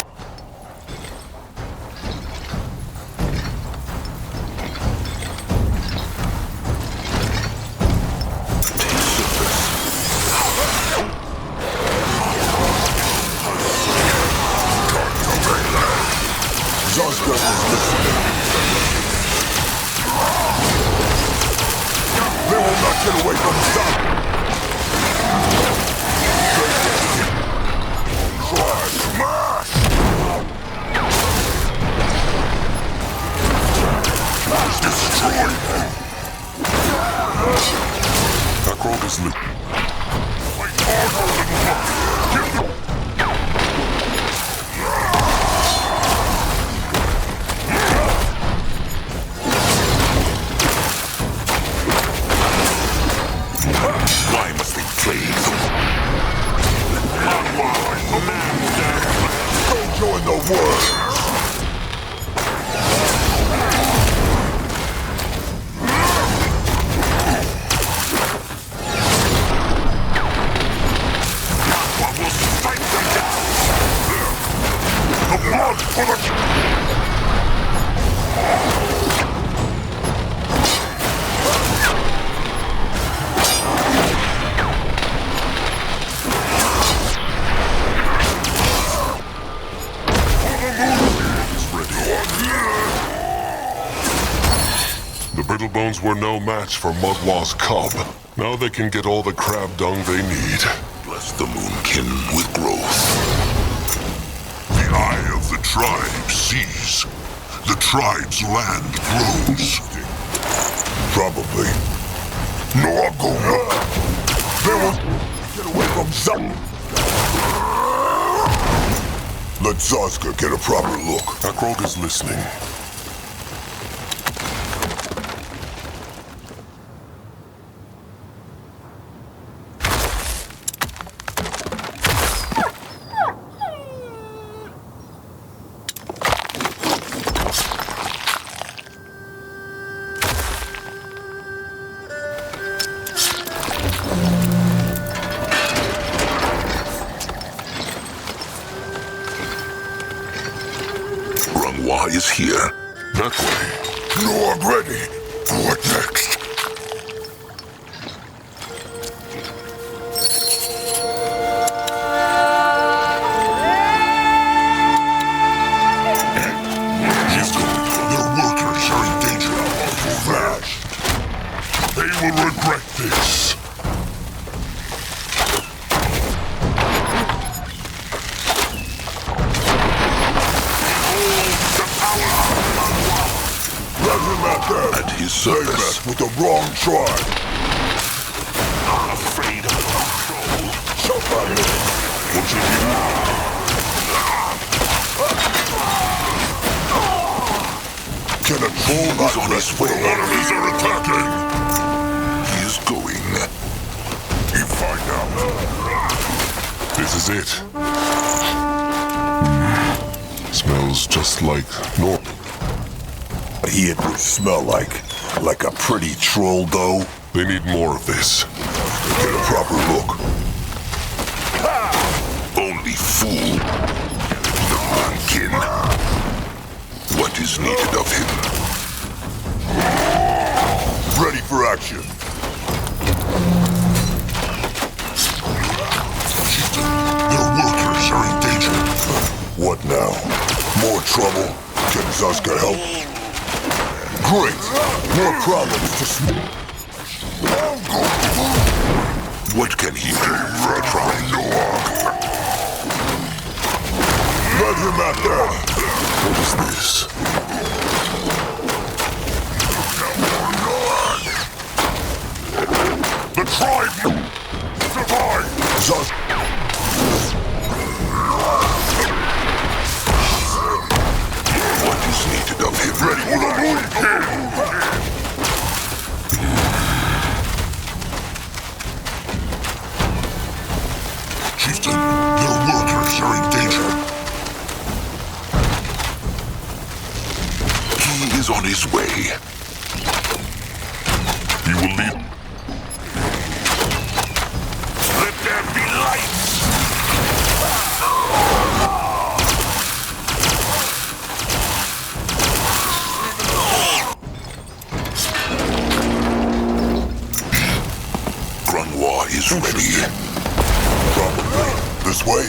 Zazka is listening. They will not get away from Zazka. Try smash! Destroy them. Ackrog is lit. Why must they play them? Go join the world! The blood for the... The Brittlebones were no match for Mugwa's cub. Now they can get all the crab dung they need. Bless the Moonkin with growth. The eye of the tribe sees. The tribe's land grows. Probably. No, I'll go look. They will get away from Zazka. Let Zazka get a proper look. Ackrog is listening. Is here. That way. No, I'm ready. What next? He's going. Their workers are in danger. Flash. They will regret this. At his service. With the wrong tribe. Not afraid of control. Somebody. What should you do? Can a troll not on his way? Enemies are attacking. He is going. You find out. This is it. Smells just like normal. He would smell like a pretty troll, though. They need more of this. Get a proper look. Only fool. The mankin. What is needed of him? Ready for action. Their workers are in danger. What now? More trouble? Can Zaska help? Great! More problems to What can he do? Let him at that! What is this? The tribe! Survive! What is needed of him? Ready for the moon king! Chieftain, their workers are in danger. He is on his way. He will lead. Let there be lights! Grunwa is ready. Probably. This way?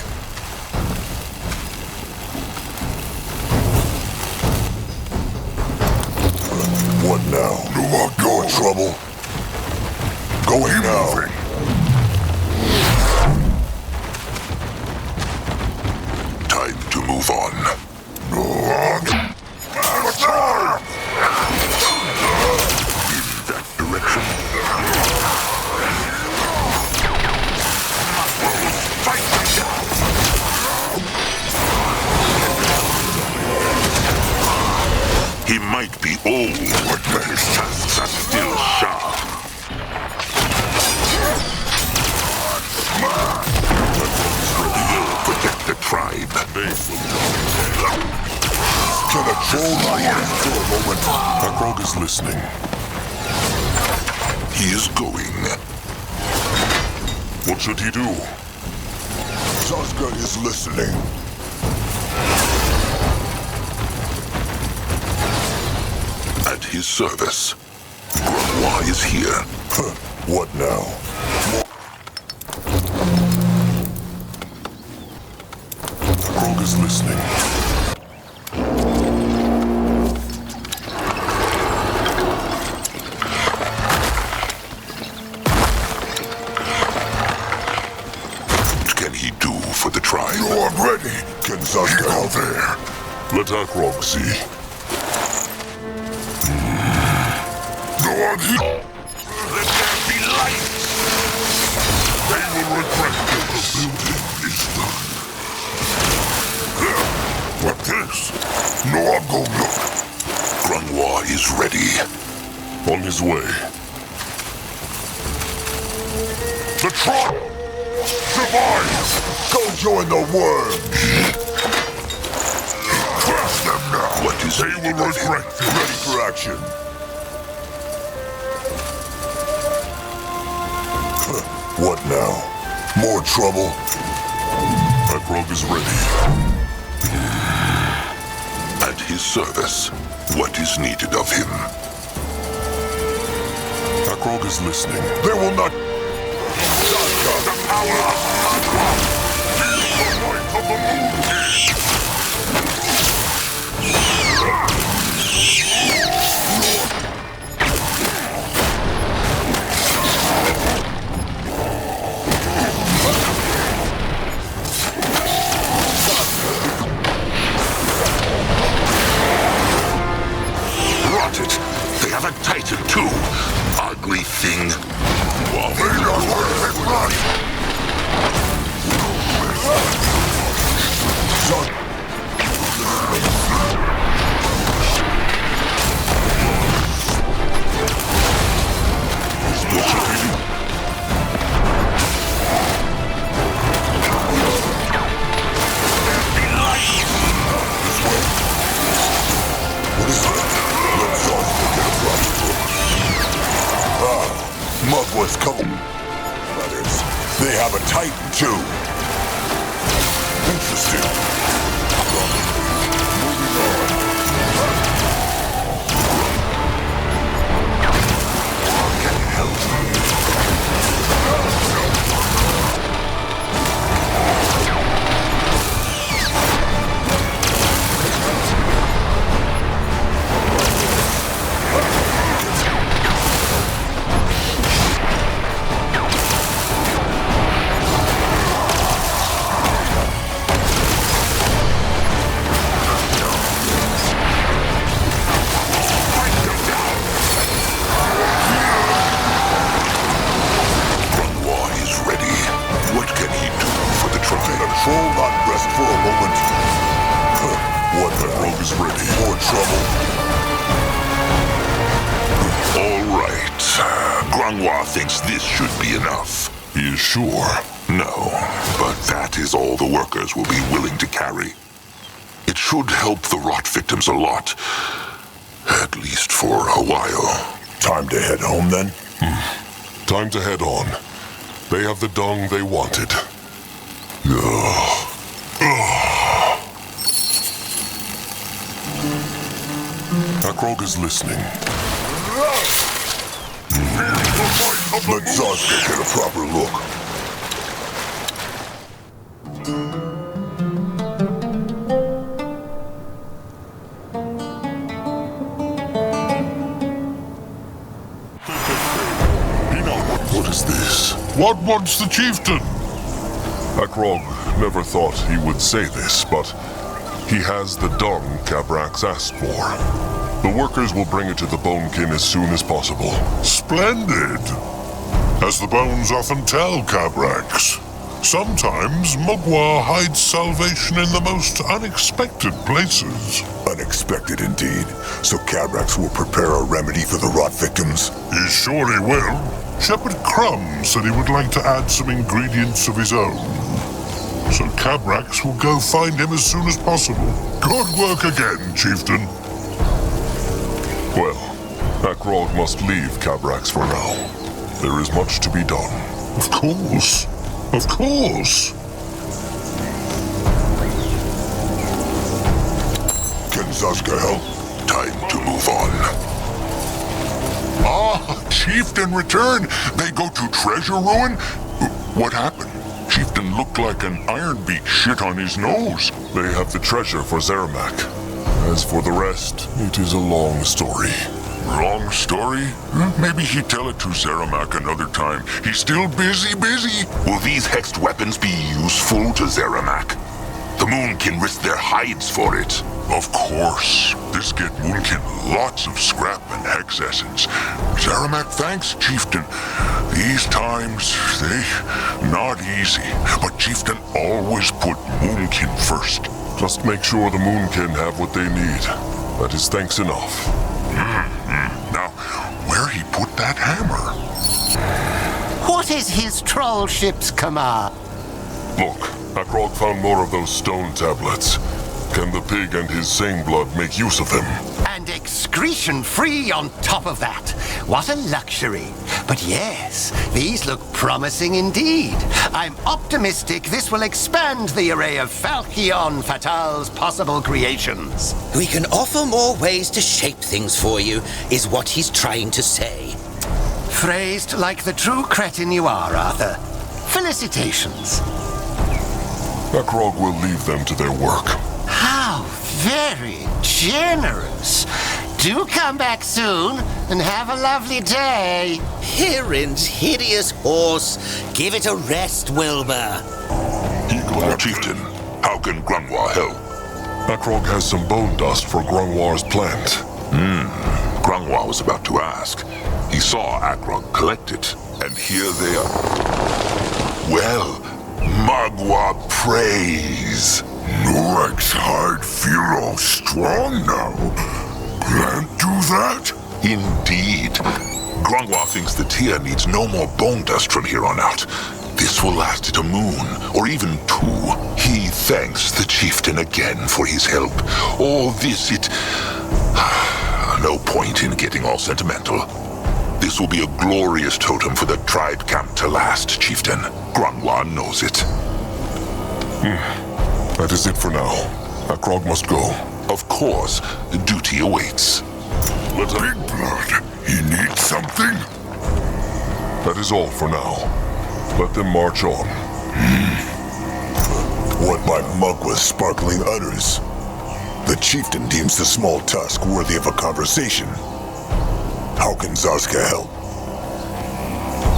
What now? You're in trouble. Going now. Time to move on. In that direction. He might be old, but his tusks are still sharp. We'll protect the tribe. Can a troll lie for a moment? Akrog is listening. He is going. What should he do? Zaska is listening. At his service. Grunwa is here. What now? Akrog is listening. What can he do for the tribe? You're ready. Can Zaska help there? Let Akrog see. Let there be lights! They will regret that the building is done. What this? No, I'll go look. Grunwa is ready. On his way. The tribe! Survive! Go join the worms! Crush them now! What is they will regret it. Ready for action. What now? More trouble? Akrog is ready. At his service. What is needed of him? Akrog is listening. They will not... The power of Akrog! The light of the moon! Rot it! They have a titan too! Ugly thing! Let's come. Brothers, they have a Titan too. Interesting. Moving on. Can you help? Control, not rest for a moment. What the rogue is ready? More trouble. All right. Grangwa thinks this should be enough. He is sure? No, but that is all the workers will be willing to carry. It should help the rot victims a lot. At least for a while. Time to head home then? Time to head on. They have the dung they wanted. Akrog is listening. Let Zazka get a proper look. What is this? What wants the chieftain? Akrog never thought he would say this, but he has the dung Cabrax asked for. The workers will bring it to the Bonekin as soon as possible. Splendid. As the bones often tell, Cabrax, sometimes Mugwa hides salvation in the most unexpected places. Unexpected indeed. So Cabrax will prepare a remedy for the rot victims? He surely will. Shepherd Crumb said he would like to add some ingredients of his own. So Cabrax will go find him as soon as possible. Good work again, chieftain. Well, Akrog must leave Cabrax for now. There is much to be done. Of course. Of course. Can Zazka help? Time to move on. Ah, Chieftain returned. They go to Treasure Ruin? What happened? Chieftain looked like an iron beak shit on his nose. They have the treasure for Zeramak. As for the rest, it is a long story. Long story? Maybe he'd tell it to Zeramak another time. He's still busy. Will these hexed weapons be useful to Zeramak? The Moonkin risk their hides for it. Of course. This get Moonkin lots of scrap and hex essence. Zeramak thanks, Chieftain. These times, they not easy. But Chieftain always put Moonkin first. Just make sure the Moonkin have what they need. That is thanks enough. Now, where he put that hammer? What is his troll ship's command? Look, Akrog found more of those stone tablets. Can the pig and his same blood make use of them? And excretion-free on top of that. What a luxury. But yes, these look promising indeed. I'm optimistic this will expand the array of Falchion Fatal's possible creations. We can offer more ways to shape things for you, is what he's trying to say. Phrased like the true cretin you are, Arthur. Felicitations. Akrog will leave them to their work. How very generous. Do come back soon and have a lovely day. Hirin's hideous horse. Give it a rest, Wilbur. Chieftain, how can Grangwa help? Akrog has some bone dust for Grangwar's plant. Grangwa was about to ask. He saw Akrog collect it, and here they are. Well, Mugwa praise. Norek's hide feel all strong now. Can't do that? Indeed. Grangwa thinks the Tia needs no more bone dust from here on out. This will last it a moon, or even 2. He thanks the chieftain again for his help. All this, no point in getting all sentimental. This will be a glorious totem for the tribe camp to last, Chieftain. Grungwa knows it. That is it for now. Akrog must go. Of course, duty awaits. Big Blood, he needs something? That is all for now. Let them march on. What by Mugwa's sparkling utters? The chieftain deems the small tusk worthy of a conversation. How can Zazka help?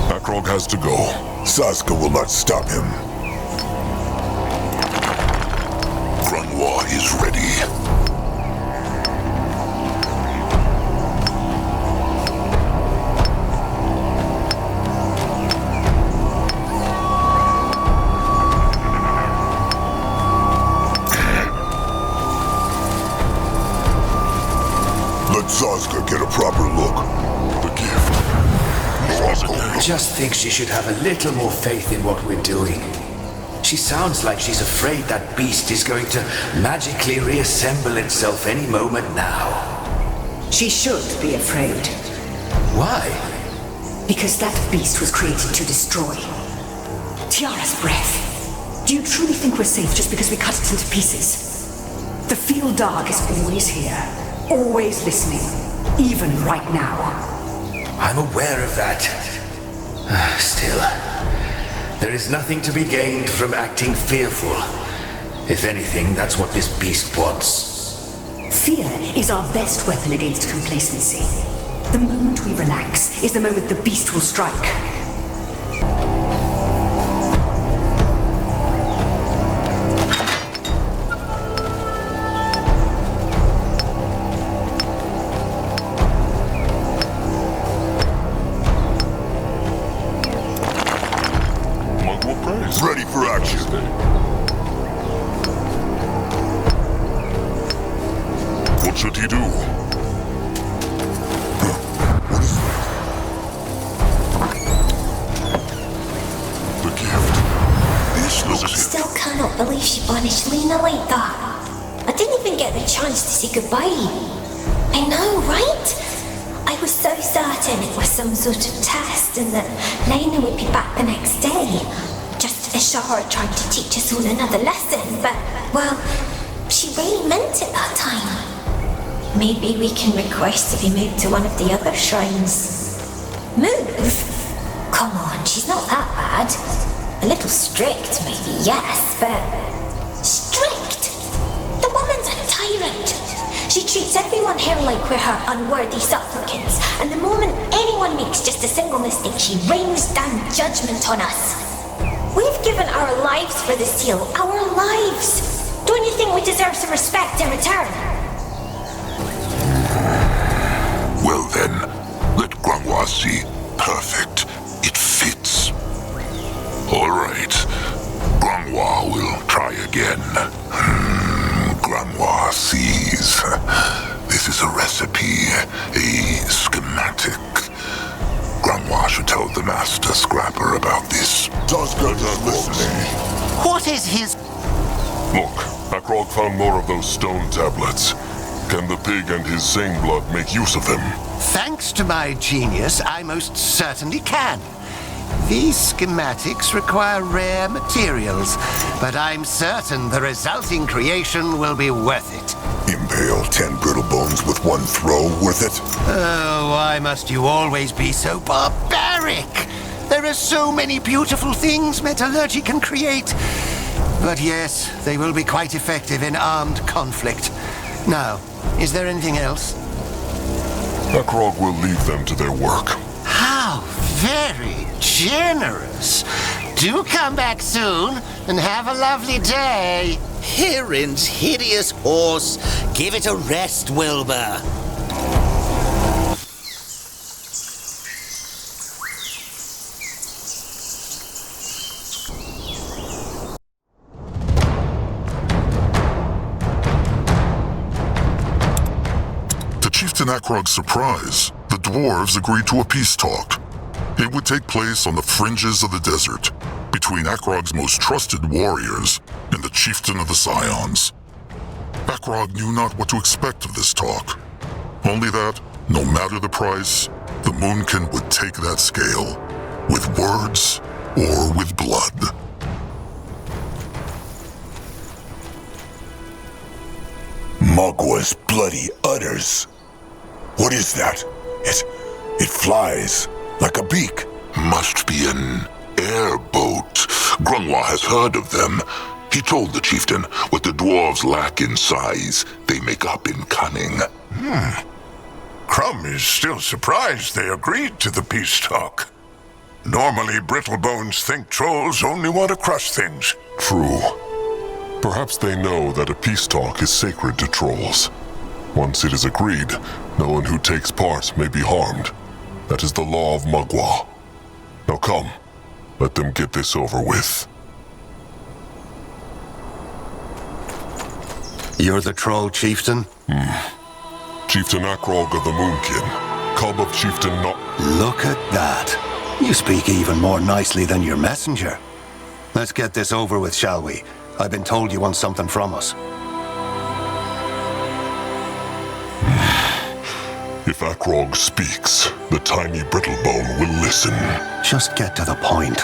Akrog has to go. Zazka will not stop him. Grungwa is ready. Let Zazka get a proper look. The gift. I just think she should have a little more faith in what we're doing. She sounds like she's afraid that beast is going to magically reassemble itself any moment now. She should be afraid. Why? Because that beast was created to destroy. Tiara's breath. Do you truly think we're safe just because we cut it into pieces? The field dog is always here, always listening, even right now. I'm aware of that. Still, there is nothing to be gained from acting fearful. If anything, that's what this beast wants. Fear is our best weapon against complacency. The moment we relax is the moment the beast will strike. Ready for action. What should he do? The gift. This looks... Still cannot believe she banished Lena like that. I didn't even get the chance to say goodbye. I know, right? I was so certain it was some sort of test and that Lena would be back the next day. Just as Shahar tried to teach us all another lesson, but, well, she really meant it that time. Maybe we can request to be moved to one of the other shrines. Move? Come on, she's not that bad. A little strict, maybe, yes, but... Strict? The woman's a tyrant. She treats everyone here like we're her unworthy supplicants, and the moment anyone makes just a single mistake, she rains down judgment on us. We've given our lives for the seal, our lives. Don't you think we deserve some respect in return? Well then, let Grungwa see. Perfect. It fits. All right. Grungwa will try again. Grungwa sees. This is a recipe, a schematic. Grungwa should tell the Master Scrapper about this. Zazka is listening. What is his... Look, Akrog found more of those stone tablets. Can the pig and his same blood make use of them? Thanks to my genius, I most certainly can. These schematics require rare materials, but I'm certain the resulting creation will be worth it. Impale 10 brittle bones with one throw, worth it? Oh, why must you always be so barbaric? There are so many beautiful things metallurgy can create. But yes, they will be quite effective in armed conflict. Now, is there anything else? Akrog will leave them to their work. How very generous. Do come back soon, and have a lovely day. Hirin's hideous horse. Give it a rest, Wilbur. To Chieftain Akrog's surprise, the dwarves agreed to a peace talk. It would take place on the fringes of the desert, between Akrog's most trusted warriors and the chieftain of the Scions. Akrog knew not what to expect of this talk, only that, no matter the price, the Moonkin would take that scale, with words or with blood. Mugwa's bloody udders. What is that? It flies like a beak. Must be an airboat. Grungwa has heard of them. He told the chieftain what the dwarves lack in size, they make up in cunning. Crumb is still surprised they agreed to the peace talk. Normally, Brittlebones think trolls only want to crush things. True. Perhaps they know that a peace talk is sacred to trolls. Once it is agreed, no one who takes part may be harmed. That is the law of Mugwa. Now come, let them get this over with. You're the troll chieftain? Chieftain Akrog of the Moonkin. Cub of Chieftain No... Look at that. You speak even more nicely than your messenger. Let's get this over with, shall we? I've been told you want something from us. If Akrog speaks, the tiny Brittlebone will listen. Just get to the point.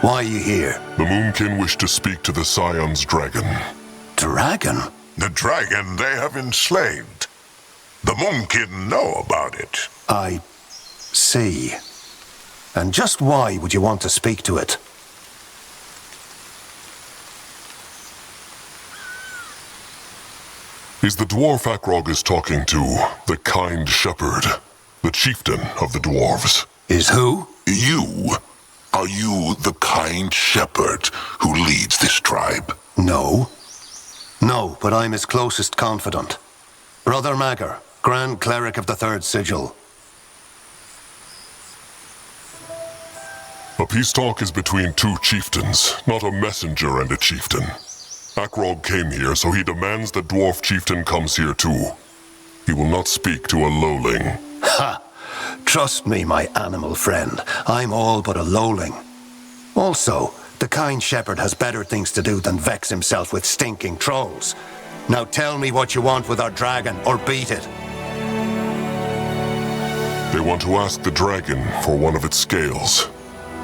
Why are you here? The Moonkin wish to speak to the Scion's dragon. Dragon? The dragon they have enslaved. The Moonkin know about it. I see. And just why would you want to speak to it? Is the dwarf Akrog is talking to the kind shepherd, the chieftain of the dwarves? Is who? You. Are you the kind shepherd who leads this tribe? No. No, but I'm his closest confidant. Brother Magger, Grand Cleric of the Third Sigil. A peace talk is between two chieftains, not a messenger and a chieftain. Akrog came here, so he demands the dwarf chieftain comes here too. He will not speak to a lowling. Ha! Trust me, my animal friend. I'm all but a lowling. Also, the kind shepherd has better things to do than vex himself with stinking trolls. Now tell me what you want with our dragon, or beat it. They want to ask the dragon for one of its scales.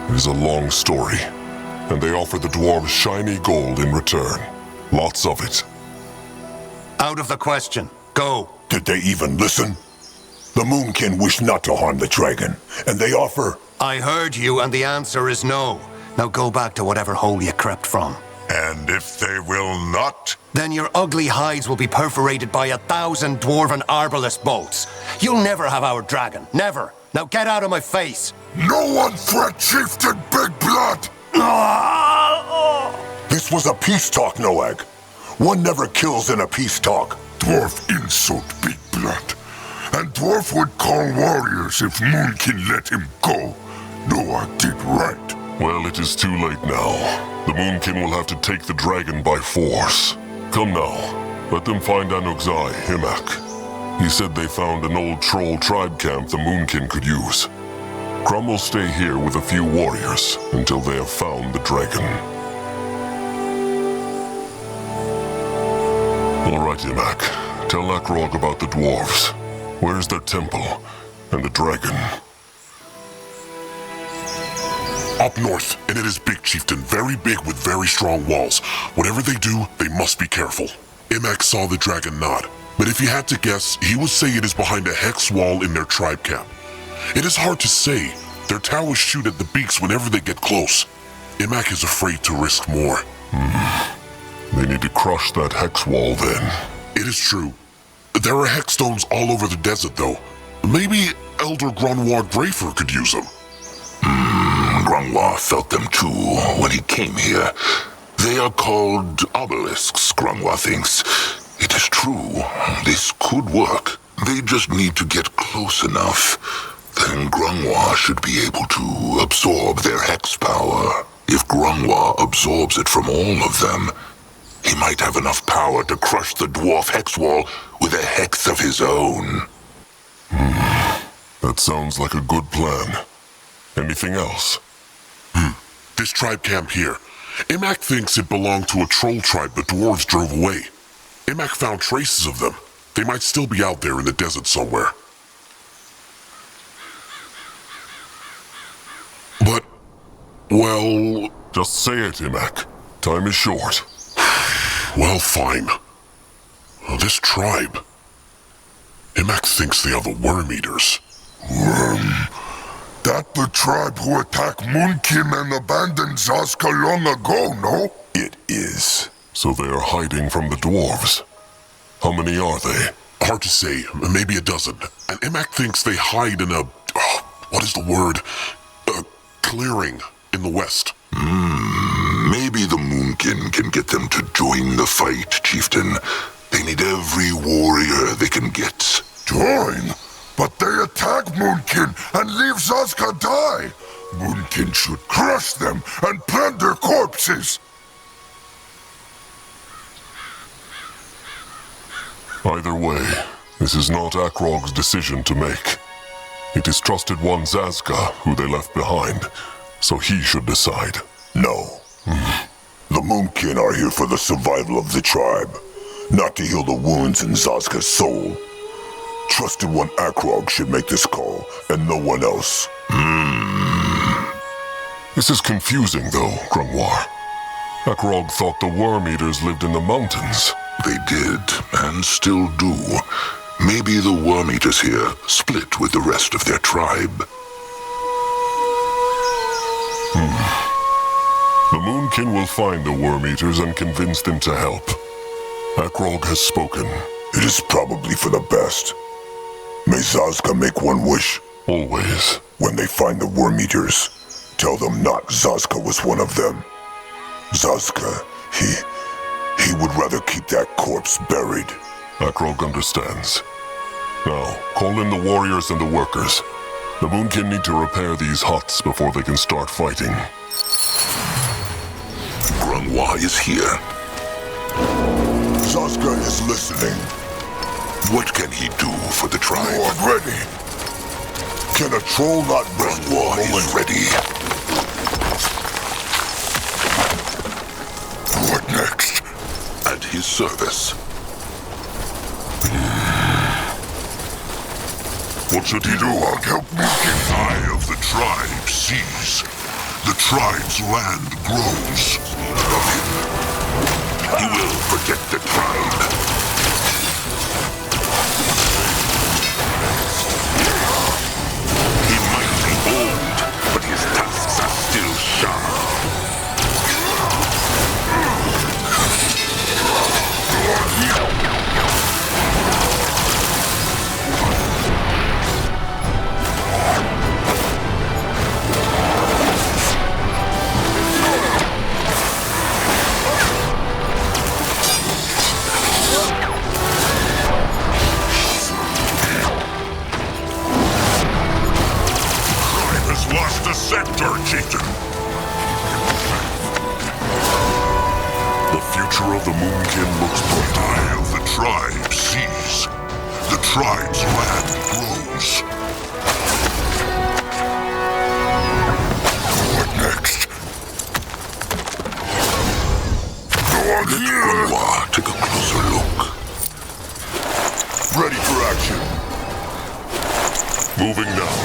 It is a long story, and they offer the dwarves shiny gold in return. Lots of it. Out of the question. Go. Did they even listen? The Moonkin wish not to harm the dragon, and they offer... I heard you, and the answer is no. Now go back to whatever hole you crept from. And if they will not? Then your ugly hides will be perforated by 1,000 dwarven arbalest bolts. You'll never have our dragon. Never. Now get out of my face. No one threat Chieftain Big Blood! This was a peace talk, Noag. One never kills in a peace talk. Dwarf insult Big Blood. And Dwarf would call warriors if Moonkin let him go. Noag did right. Well, it is too late now. The Moonkin will have to take the dragon by force. Come now, let them find Anugzai, Himak. He said they found an old troll tribe camp the Moonkin could use. Crumb will stay here with a few warriors until they have found the dragon. All right, Himak. Tell Akrog about the dwarves. Where's their temple? And the dragon? Up north, and it is big, Chieftain. Very big with very strong walls. Whatever they do, they must be careful. Imak saw the dragon nod, but if he had to guess, he would say it is behind a hex wall in their tribe camp. It is hard to say. Their towers shoot at the beaks whenever they get close. Imak is afraid to risk more. They need to crush that hex wall then. It is true. There are hex stones all over the desert, though. Maybe Elder Grunwar Grafer could use them. Grungwa felt them too when he came here. They are called obelisks, Grungwa thinks. It is true. This could work. They just need to get close enough. Then Grungwa should be able to absorb their hex power. If Grungwa absorbs it from all of them, he might have enough power to crush the dwarf hex wall with a hex of his own. That sounds like a good plan. Anything else? This tribe camp here. Imak thinks it belonged to a troll tribe the dwarves drove away. Imak found traces of them. They might still be out there in the desert somewhere. Well... Just say it, Imak. Time is short. Well, fine. This tribe... Imak thinks they are the Worm-Eaters. Worm? That the tribe who attacked Moonkin and abandoned Zaska long ago, no? It is. So they are hiding from the dwarves. How many are they? Hard to say. Maybe a dozen. And Imak thinks they hide in a... what is the word? A clearing in the west. Maybe the Moonkin can get them to join the fight, Chieftain. They need every warrior they can get. Join? But they attack Moonkin and leave Zaska die. Moonkin should crush them and plant their corpses. Either way, this is not Akrog's decision to make. It is Trusted One Zaska who they left behind, so he should decide. No. The Moonkin are here for the survival of the tribe, not to heal the wounds in Zaska's soul. Trusted One Akrog should make this call, and no one else. This is confusing, though, Grungwar. Akrog thought the Worm-Eaters lived in the mountains. They did, and still do. Maybe the Worm-Eaters here split with the rest of their tribe. The Moonkin will find the Worm-Eaters and convince them to help. Akrog has spoken. It is probably for the best. May Zaska make one wish. Always. When they find the Worm-Eaters, tell them not Zaska was one of them. Zaska, he would rather keep that corpse buried. Akrog understands. Now, call in the warriors and the workers. The Moonkin need to repair these huts before they can start fighting. Grungwa is here. Zaska is listening. What can he do for the tribe? You are ready. Can a troll not rest Grungwa is ready. What next? At his service. What should he do? I'll help Moonkin. Eye of the tribe sees. The tribe's land grows. He will protect the tribe. He might be old, but his tusks are still sharp. Lost the scepter, Chieftain. The future of the Moonkin looks bright. Eye of the tribe sees. The tribe's land grows. What next? Go on here! Grungwa, take a closer look. Ready for action. Moving now.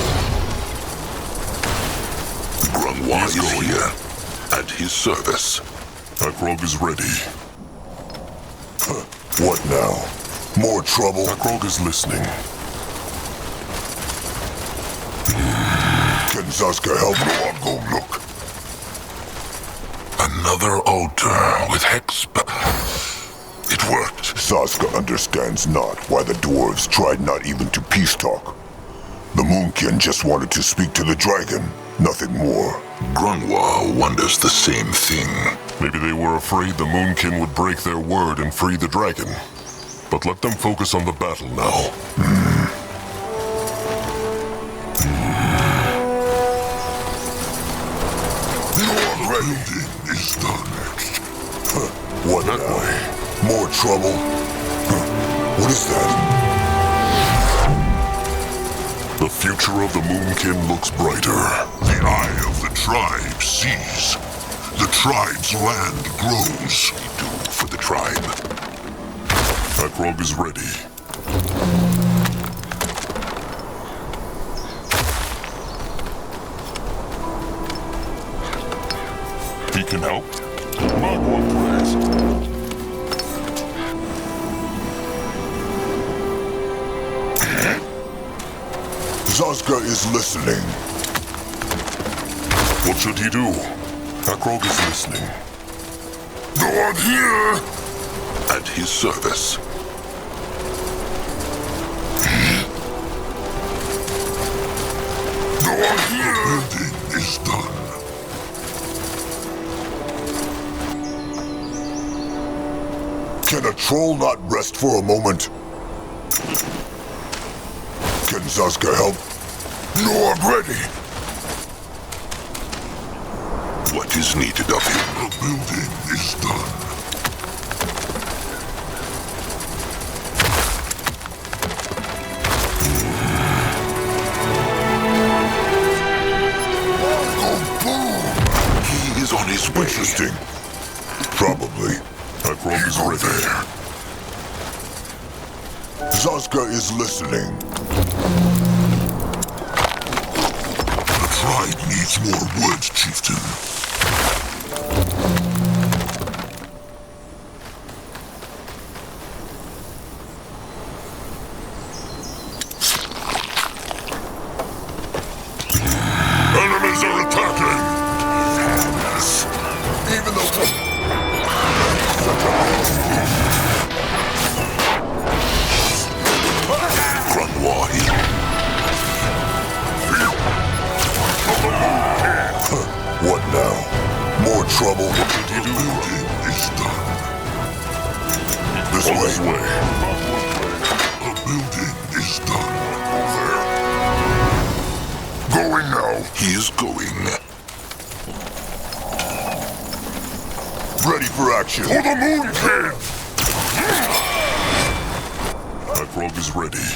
Grungwa is here. At his service. Akrog is ready. What now? More trouble? Akrog is listening. Can Zaska help? No, I'll go look. Another altar with hex... It worked. Zaska understands not why the dwarves tried not even to peace talk. The Moonkin just wanted to speak to the dragon, nothing more. Grungwa wonders the same thing. Maybe they were afraid the Moonkin would break their word and free the dragon. But let them focus on the battle now. Your building is the next. What that way? More trouble? What is that? The future of the Moonkin looks brighter. The eye of the tribe sees. The tribe's land grows. What do we do for the tribe? Akrog is ready. can help. Mugwa Cradle. Zazka is listening. What should he do? Akrog is listening. Go on here! At his service. Go on here! The building is done. Can a troll not rest for a moment? Can Zazka help? No, I'm ready. What is needed of him? The building is done. He is on his way. Interesting. Probably. Akrog is ready. Zazka is listening. The tribe needs more words, chieftain. Enemies are attacking! Yes. Even though... What now? More trouble? What did he do? The building is done. This way. The building is done. There. Going now. He is going. Ready for action. For the Moon King! Akrog is ready.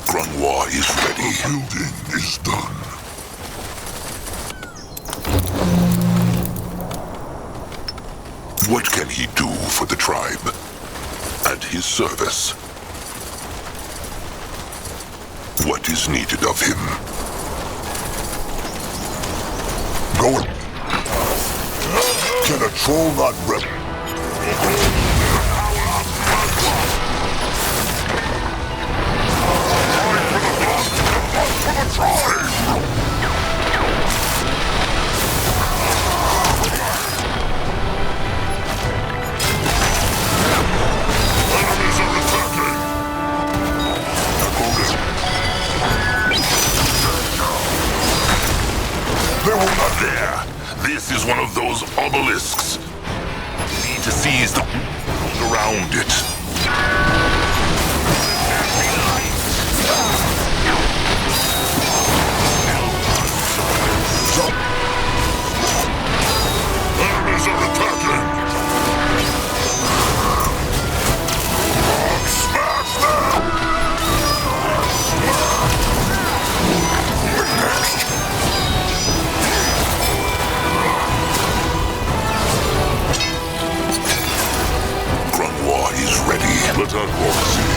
Grunwa is ready. The building is done. What can he do for the tribe? At his service. What is needed of him? Going. Can a troll not rep? They will not dare. This is one of those obelisks. We need to seize the around it. Enemies are attacking. Smash them! Next. Is ready. Let Akrog see.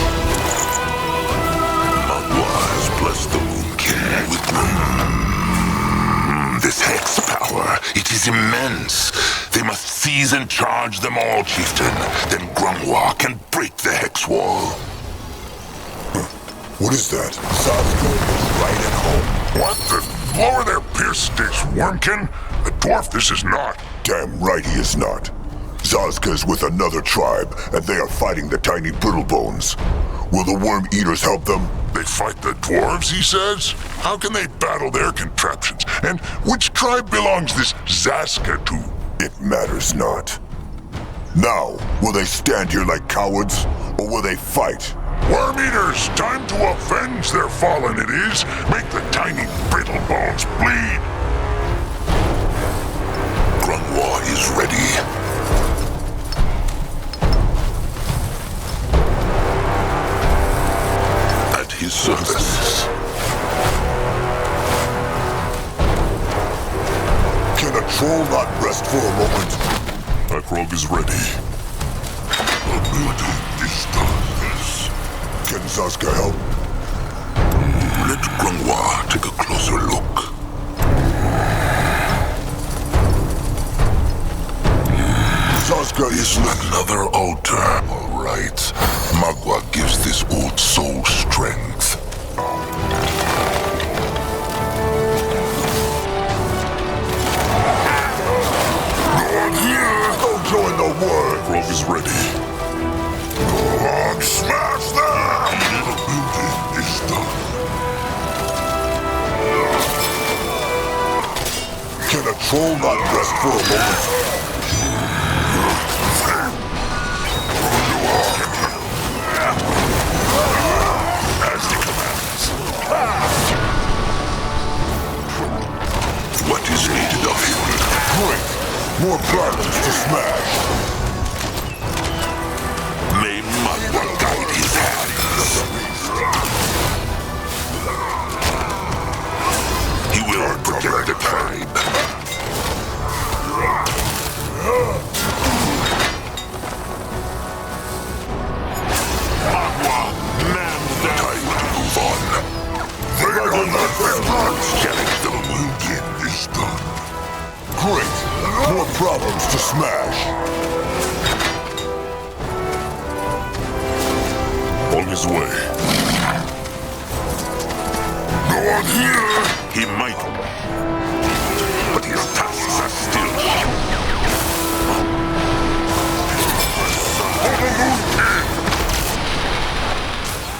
Mugwa has blessed the Moon King with this hex power. It is immense. They must seize and charge them all, chieftain. Then Grungwa can break the hex wall. What is that? Zazka is right at home. What the? Lower their pierce sticks, Wormkin. A dwarf this is not. Damn right he is not. Zazka is with another tribe, and they are fighting the tiny Brittlebones. Will the Worm Eaters help them? They fight the dwarves, he says? How can they battle their contraptions? And which tribe belongs this Zazka to? It matters not. Now, will they stand here like cowards, or will they fight? Worm Eaters, time to avenge their fallen it is. Make the tiny Brittlebones bleed. Grunwa is ready. His service. Can a troll not rest for a moment? Akrog is ready. The building is done. Can Zazka help? Let Grungwa take a closer look. Is another altar. All right. Mugwa gives this old soul strength. Go join the war. Rogue is ready. Go on, smash them! The building is done. Can a troll not rest for a moment? As he commands. What is needed of him? Great! More problems to smash! May Mugwa guide his hands. He will protect the tribe. Mugwa, man down. Time to move on. They don't let their blood Challenge the wounded is done. Great! More problems to smash! On his way. Go on here! He might, but his tasks are still.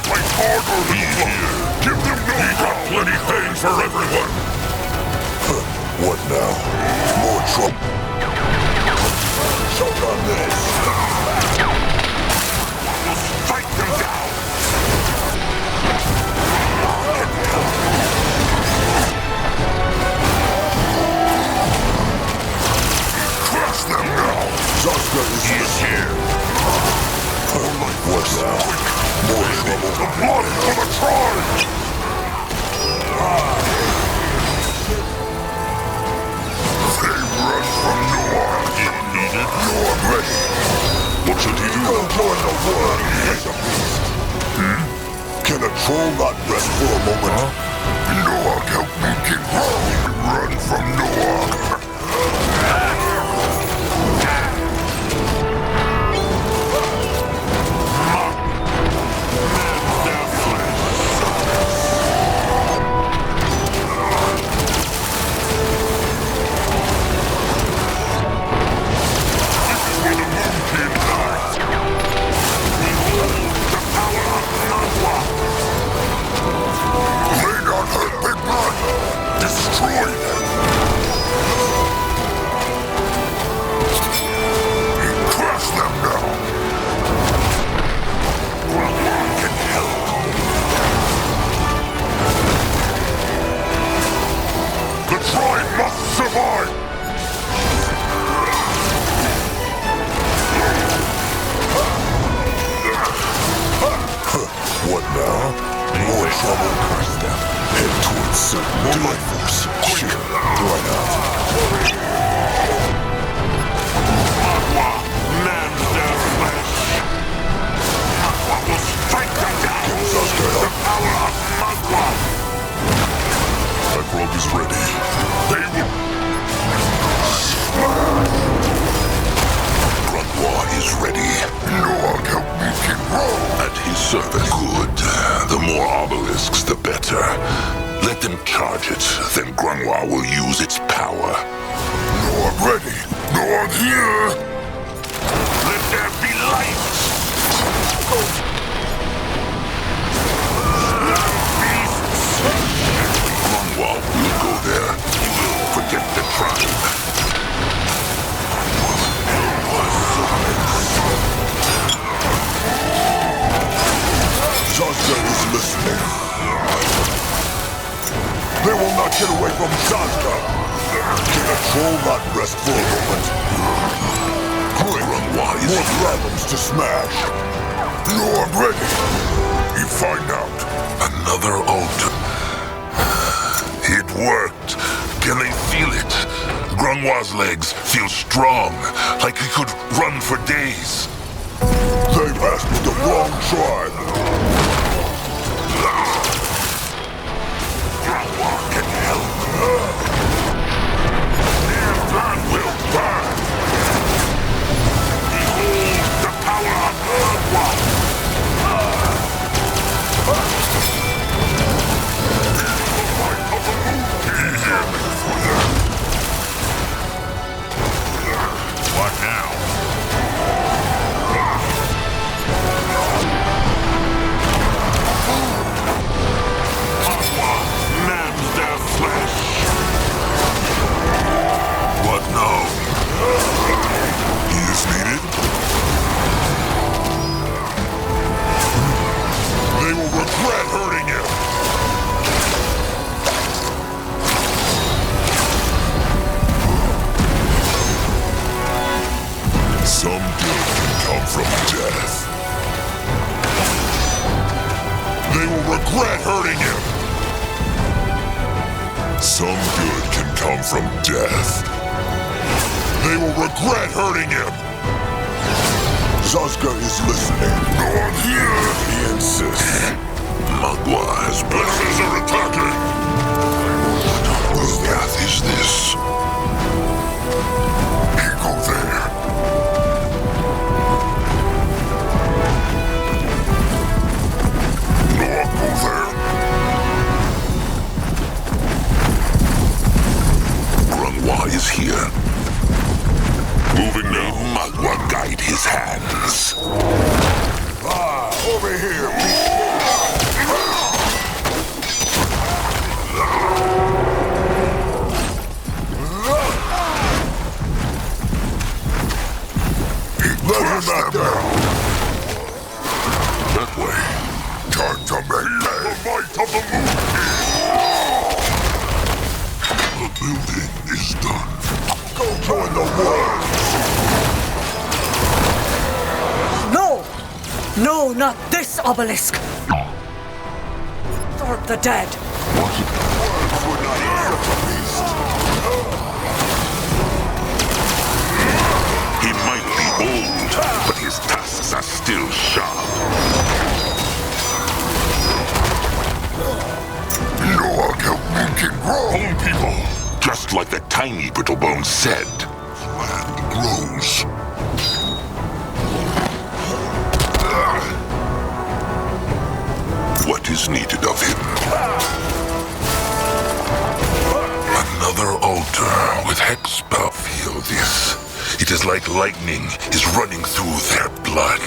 Fight harder than here! Give them no He got plenty pain for everyone. What now? More trouble. Choke on this. Fight them down. Crush them now. Zaska is here. What now? More trouble. The blood for the tribe. Rush from Noah. Needed. Noah ready. What should he do? Go join the war. He's a beast. Can a troll not rest for a moment? Noah, help me get run from Noah. What now? More trouble. Curse them. Head towards certain Force. Quick. Why not? Mugwa, man their flesh. Mugwa will strike them down. The power of Mugwa. Eclipse is ready. They will. Mugwa is ready. No one help me keep rolling. At his service. Good. The more obelisks, the better. Let them charge it, then Grunwa will use its power. No one ready. No one here. Let there be light. Beasts. Grunwa will go there. He will protect the tribe. Zaska is listening. They will not get away from Zaska. Can a troll not rest for a moment? Quick, more problems to smash. No, I'm ready. You find out. Another altar. It worked. Can they feel it? Grunwa's legs feel strong, like he could run for days. They messed with the wrong tribe. Grunwa can help. Their blood will burn. regret hurting him! Some good can come from death. They will regret hurting him! Zazka is listening. Go on here! He insists. Mugwa has Blessings are attacking! Whose path is this? Go there. No, go there. Grungwa is here. Moving now. Mugwa guide his hands. Over here, Let him out there. That way. Time to make the might of the moon. The building is done. Go join the war. No! No, not this obelisk! Thorpe the dead. Words would not eat such a beast. He might be old, but his tusks are still sharp. Lord, help me can grow. Own people, just like the tiny Brittlebone said. Land grows. What is needed of him? Another altar with hex spell. Feel this. It is like lightning is running through their blood.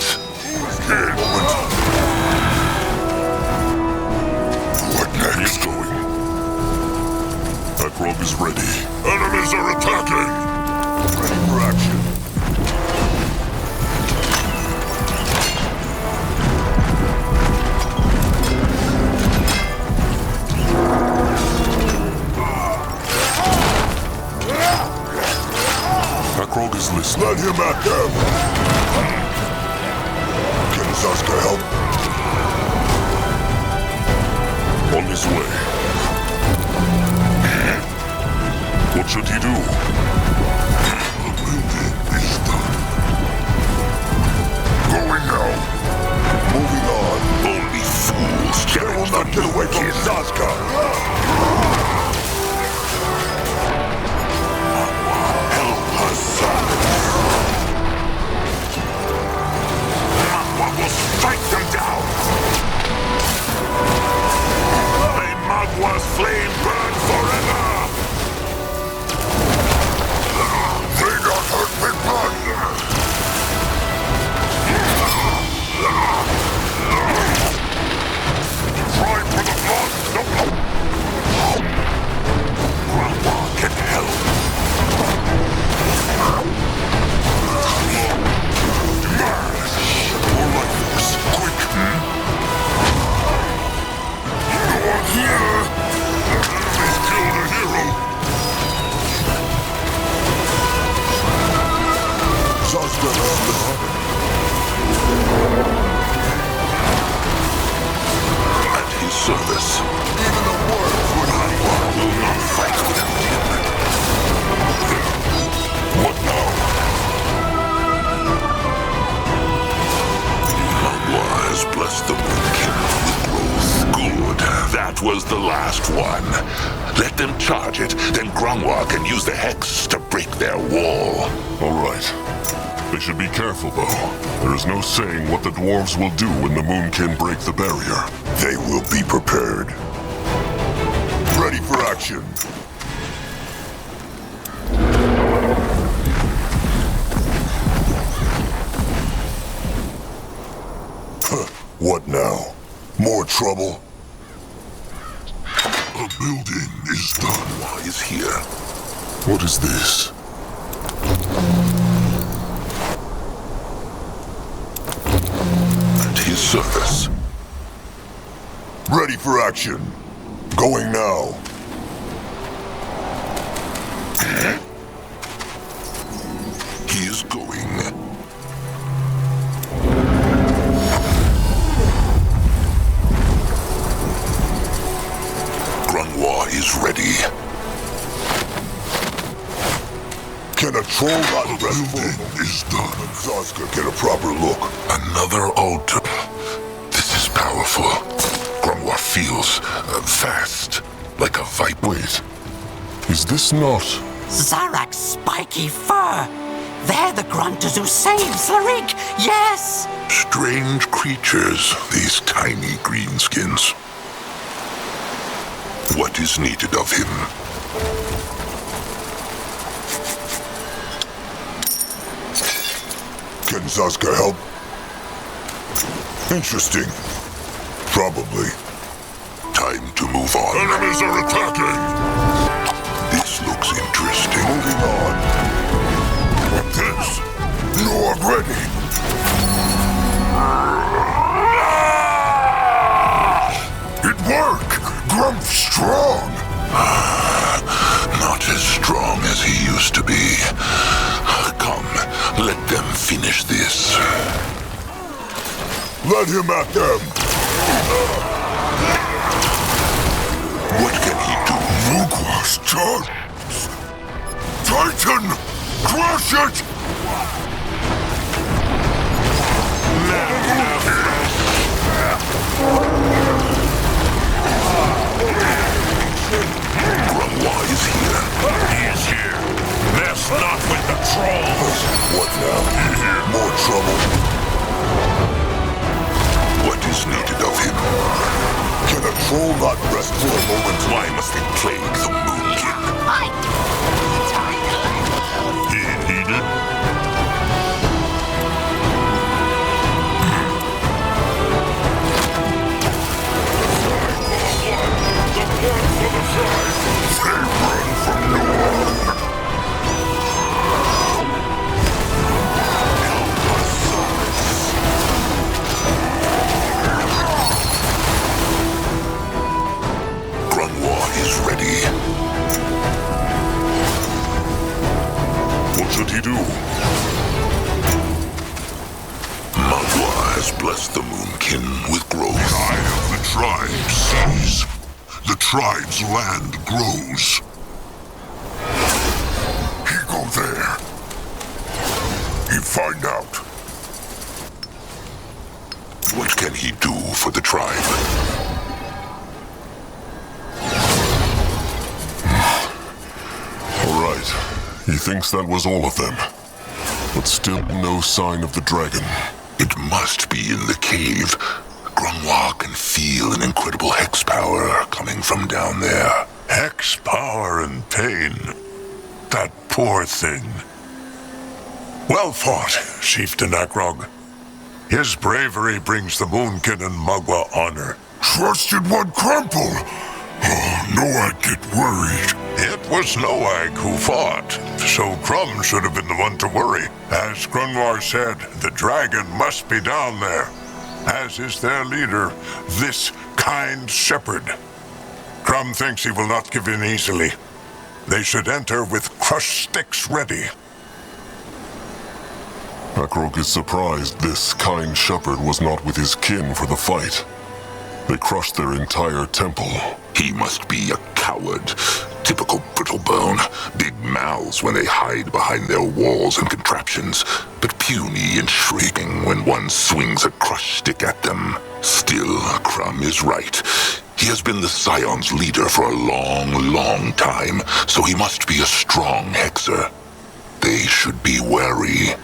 What next? He's going. Akrog is ready. Enemies are attacking! Ready for action. Akrog is listening. Let him at them. Can Zazka help? On his way. What should he do? The building is done. Going now. Moving on. Only fools They will challenge not the get away from kid. Zazka. Mugwa will strike them down. May Mugwa's flame burn forever. They got hurt me blood. Try for the blood. Grungwa can help. More rifles. Quick. Go on here. Enemies killed a hero. Zazka is listening. At his service. Even the words would not work. Will not fight without him. What now? Mugwa has blessed the Moonkin with growth. Good. That was the last one. Let them charge it, then Grungwa can use the hex to break their wall. All right. They should be careful, though. There is no saying what the dwarves will do when the Moonkin break the barrier. They will be prepared. Ready for action. What now? More trouble? The building is done. Why is here? What is this? At his service. Ready for action. Going now. He is going. is ready. Can a troll not rest for is done? Zaska, get a proper look. Another altar. This is powerful. Grimoire feels fast, like a viper. Wait, is this not... Zarak's spiky fur! They're the grunters who saved Slarik! Yes! Strange creatures, these tiny greenskins. What is needed of him? Can Zaska help? Interesting. Probably. Time to move on. Enemies are attacking! This looks interesting. Moving on. This! You're ready! It worked! Grump's strong! Not as strong as he used to be. Come, let them finish this. Let him at them! What can he do? Mugwa's done! Titan! Crush it! Grimoire is here. He is here. Mess not with the trolls. What now? More trouble? What is needed of him? Can a troll not rest for a moment? Why must they plague the Moonkin? He needed? They run from no one. Grimoire is ready. What should he do? Mugwa has blessed the Moonkin with growth. The eye of the tribe sees. The tribe's land grows. He go there. He find out. What can he do for the tribe? All right. He thinks that was all of them. But still no sign of the dragon. It must be in the cave. Grimoire can feel an incredible hex power coming from down there. Hex power and pain. That poor thing. Well fought, Chieftain Akrog. His bravery brings the Moonkin and Mugwa honor. Trusted one crumple. Oh, Noag get worried. It was Noag who fought, so Crumb should have been the one to worry. As Grimoire said, the dragon must be down there, as is their leader, this kind shepherd. Crumb thinks he will not give in easily. They should enter with crushed sticks ready. Akrog is surprised this kind shepherd was not with his kin for the fight. They crushed their entire temple. He must be a coward. Typical Brittlebone. Big mouths when they hide behind their walls and contraptions, but puny and shrieking when one swings a crushed stick at them. Still, Crumb is right. He has been the Scion's leader for a long, long time, so he must be a strong hexer. They should be wary.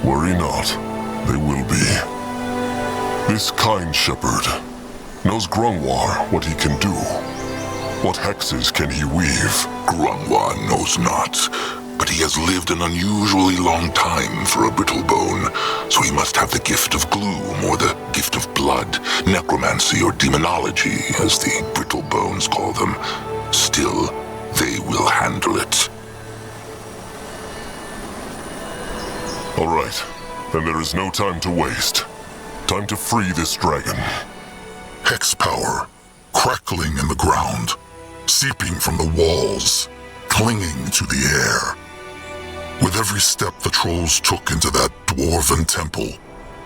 Worry not. They will be. This kind shepherd knows Grimoire what he can do. What hexes can he weave? Grimoire knows not, but he has lived an unusually long time for a Brittlebone, so he must have the gift of gloom or the gift of blood, necromancy or demonology, as the Brittlebones call them. Still, they will handle it. All right, then there is no time to waste. Time to free this dragon. Hex power, crackling in the ground, seeping from the walls, clinging to the air. With every step the trolls took into that dwarven temple,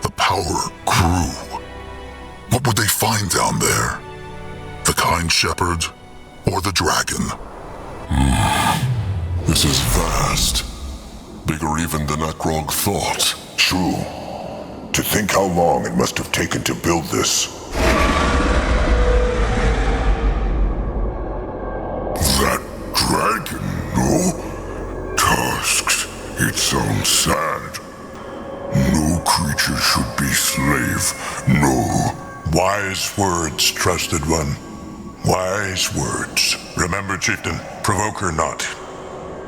the power grew. What would they find down there? The kind shepherd or the dragon? This is vast. Bigger even than Akrog thought. True. To think how long it must have taken to build this. That dragon, no? Tusks. It sounds sad. No creature should be slave. No. Wise words, trusted one. Wise words. Remember, Chieftain, provoke her not.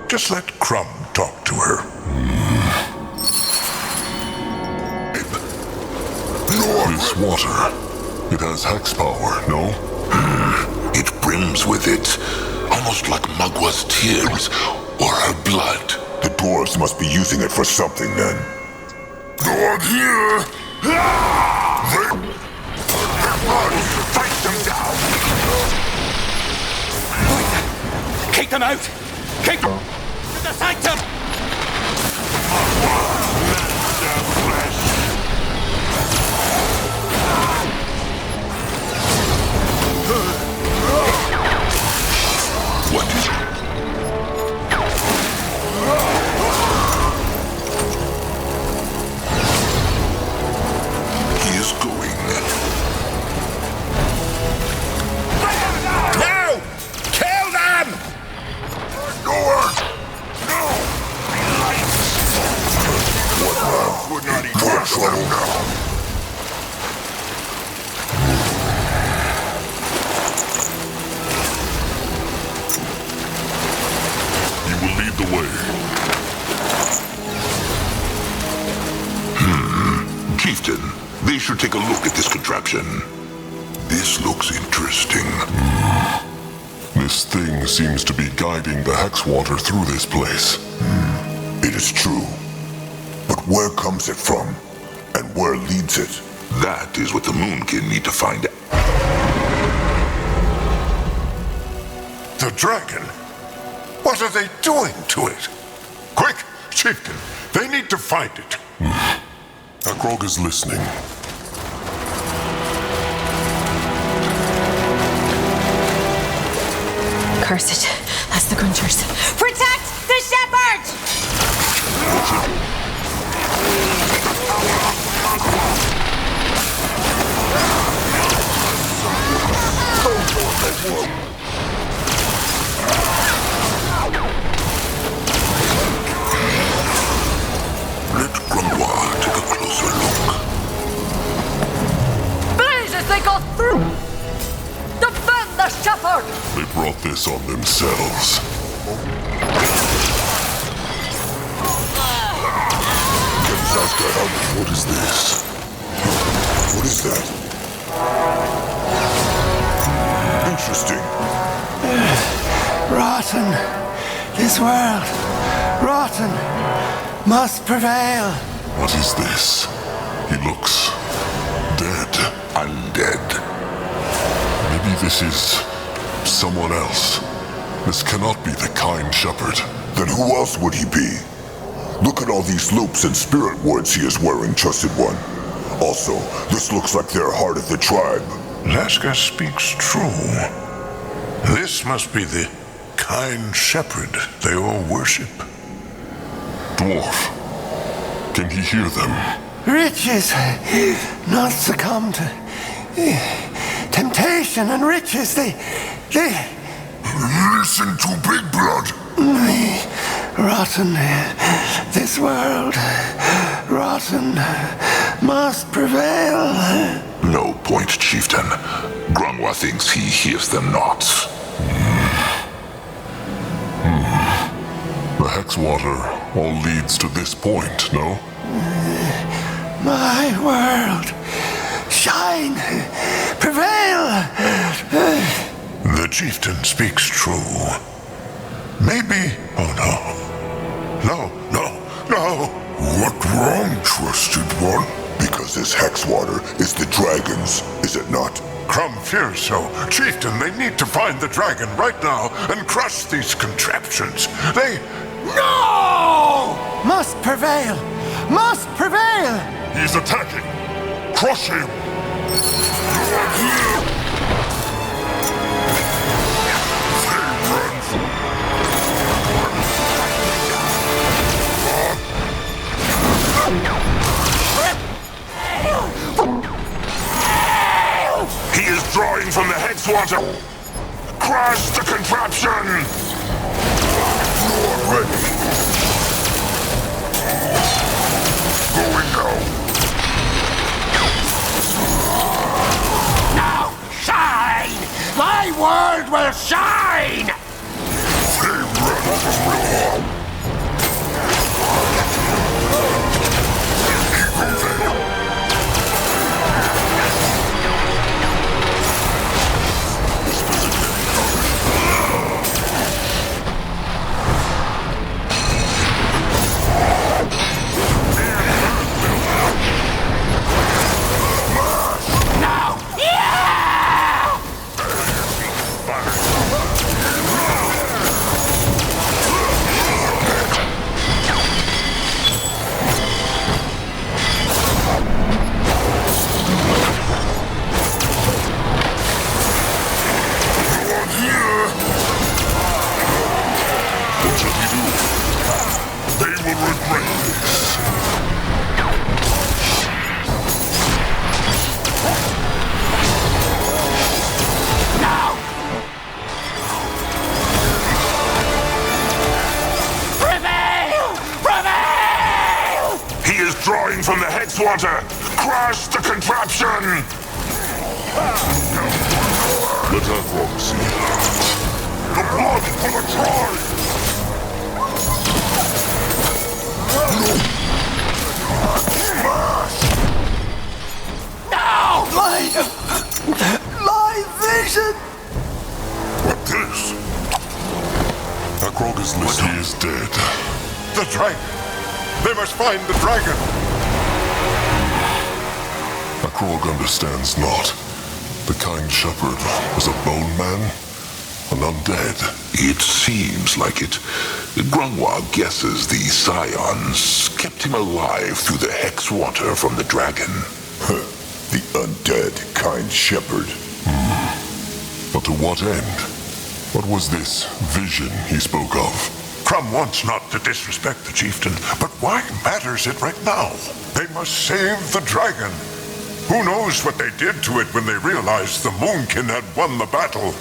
Just let Crumb talk to her. This water, it has hex power, no? It brims with it, almost like Mugwa's tears or her blood. The dwarves must be using it for something then. Go on here! Fight them down! Keep them out! Keep them to the sanctum! What is it? He is going. No! Kill them! Would not eat more trouble now. You will lead the way. Chieftain, they should take a look at this contraption. This looks interesting. This thing seems to be guiding the hex water through this place. It is true. But where comes it from? And where leads it? That is what the Moonkin need to find out. The dragon? What are they doing to it? Quick, Chieftain, they need to find it. Akrog is listening. Curse it. That's the Grunters. Protect the shepherd! Let Grumbois take a closer look. Blaze as they go through! Defend the shepherd! They brought this on themselves. What is this? What is that? Interesting. Rotten. This world. Rotten. Must prevail. What is this? He looks dead. Undead. Maybe this is someone else. This cannot be the kind shepherd. Then who else would he be? Look at all these loops and spirit wards he is wearing, Trusted One. Also, this looks like they're heart of the tribe. Laska speaks true. This must be the kind shepherd they all worship. Dwarf. Can he hear them? Riches. Not succumb to temptation and riches. They... Listen to Big Blood. Rotten. This world. Rotten. Must prevail. No point, Chieftain. Grumbois thinks he hears them not. The hex water all leads to this point, no? My world. Shine. Prevail. The chieftain speaks true. Maybe... Oh, no. No. What wrong, Trusted One? Because this hex water is the dragon's, is it not? Crumb fears so. Chieftain, they need to find the dragon right now and crush these contraptions. They... No! Must prevail. Must prevail. He's attacking. Crush him. from the hex water! Crash the contraption! You're ready. Going now. Now shine! My world will shine! Drawing from the hex water! Crash the contraption! Let Akron see. The blood for the tribe! No! My vision! What this? Akrog is listening. He is dead. The dragon! They must find the dragon! Akrog understands not. The kind shepherd was a bone man, an undead. It seems like it. Grungwa guesses the scions kept him alive through the hex water from the dragon. The undead kind shepherd. But to what end? What was this vision he spoke of? Crumb wants not to disrespect the chieftain, but why matters it right now? They must save the dragon. Who knows what they did to it when they realized the Moonkin had won the battle?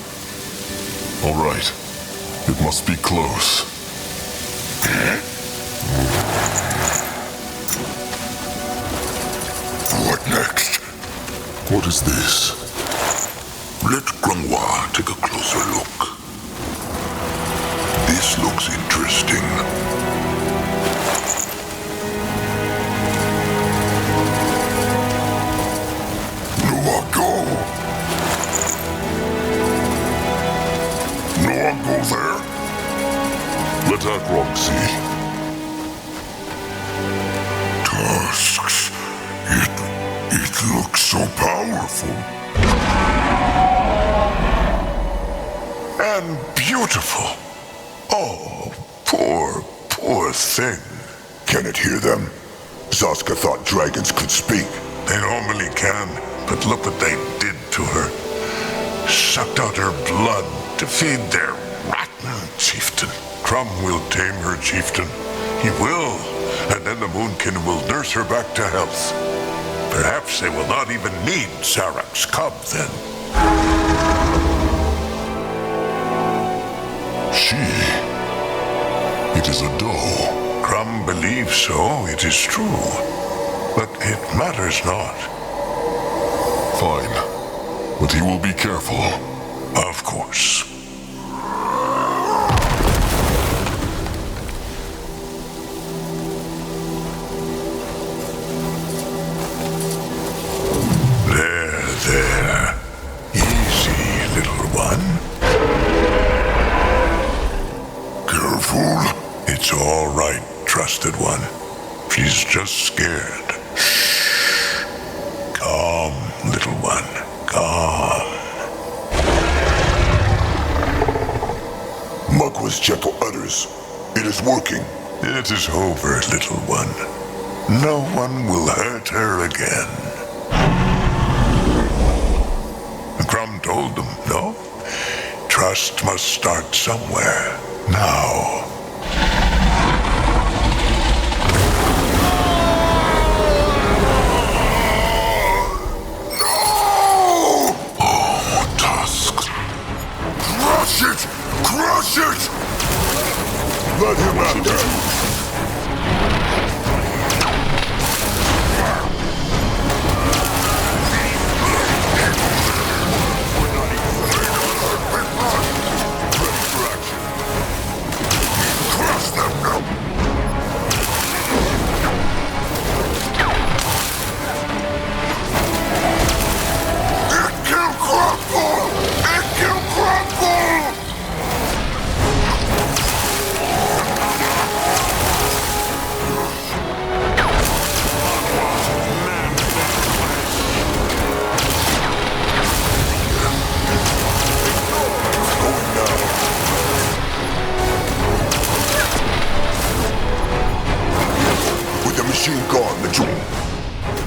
All right. It must be close. What next? What is this? Let Grungwa take a closer look. This looks interesting. No one go there? Let Akrog see. Tusks. It looks so powerful. And beautiful. Oh, poor thing. Can it hear them? Zaska thought dragons could speak. They normally can, but look what they did to her. Sucked out her blood to feed their rotten chieftain. Crumb will tame her chieftain. He will, and then the Moonkin will nurse her back to health. Perhaps they will not even need Zarak's cub then. She. It is a doe. Crumb believes so, it is true. But it matters not. Fine. But he will be careful. Of course. There. Easy, little one. Careful. It's all right, trusted one. She's just scared. Shh. Calm, little one. Calm. Mugwa's gentle utters. It is working. It is over, little one. No one will hurt her again. Crumb told them, no? Trust must start somewhere. Now. Oh, Let him out there. Machine gone, the jewel.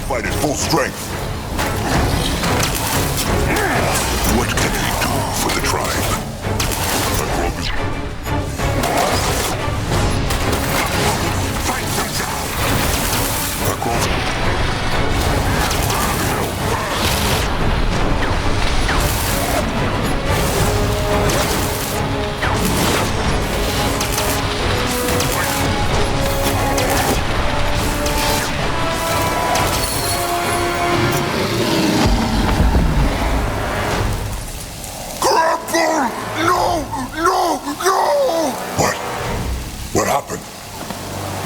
Fight at full strength. What can he do for the tribe? Fight them down! What happened?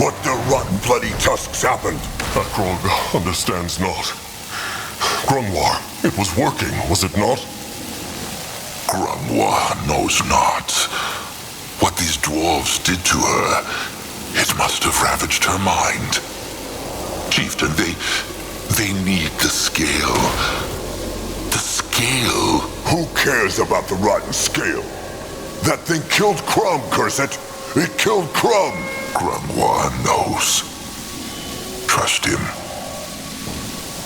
What the rotten bloody tusks happened? Akrog understands not. Grungwar, it was working, was it not? Grungwar knows not. What these dwarves did to her, it must have ravaged her mind. Chieftain, they need the scale. The scale. Who cares about the rotten scale? That thing killed Crumb, curse it! It killed Crumb! Grungwar knows. Trust him.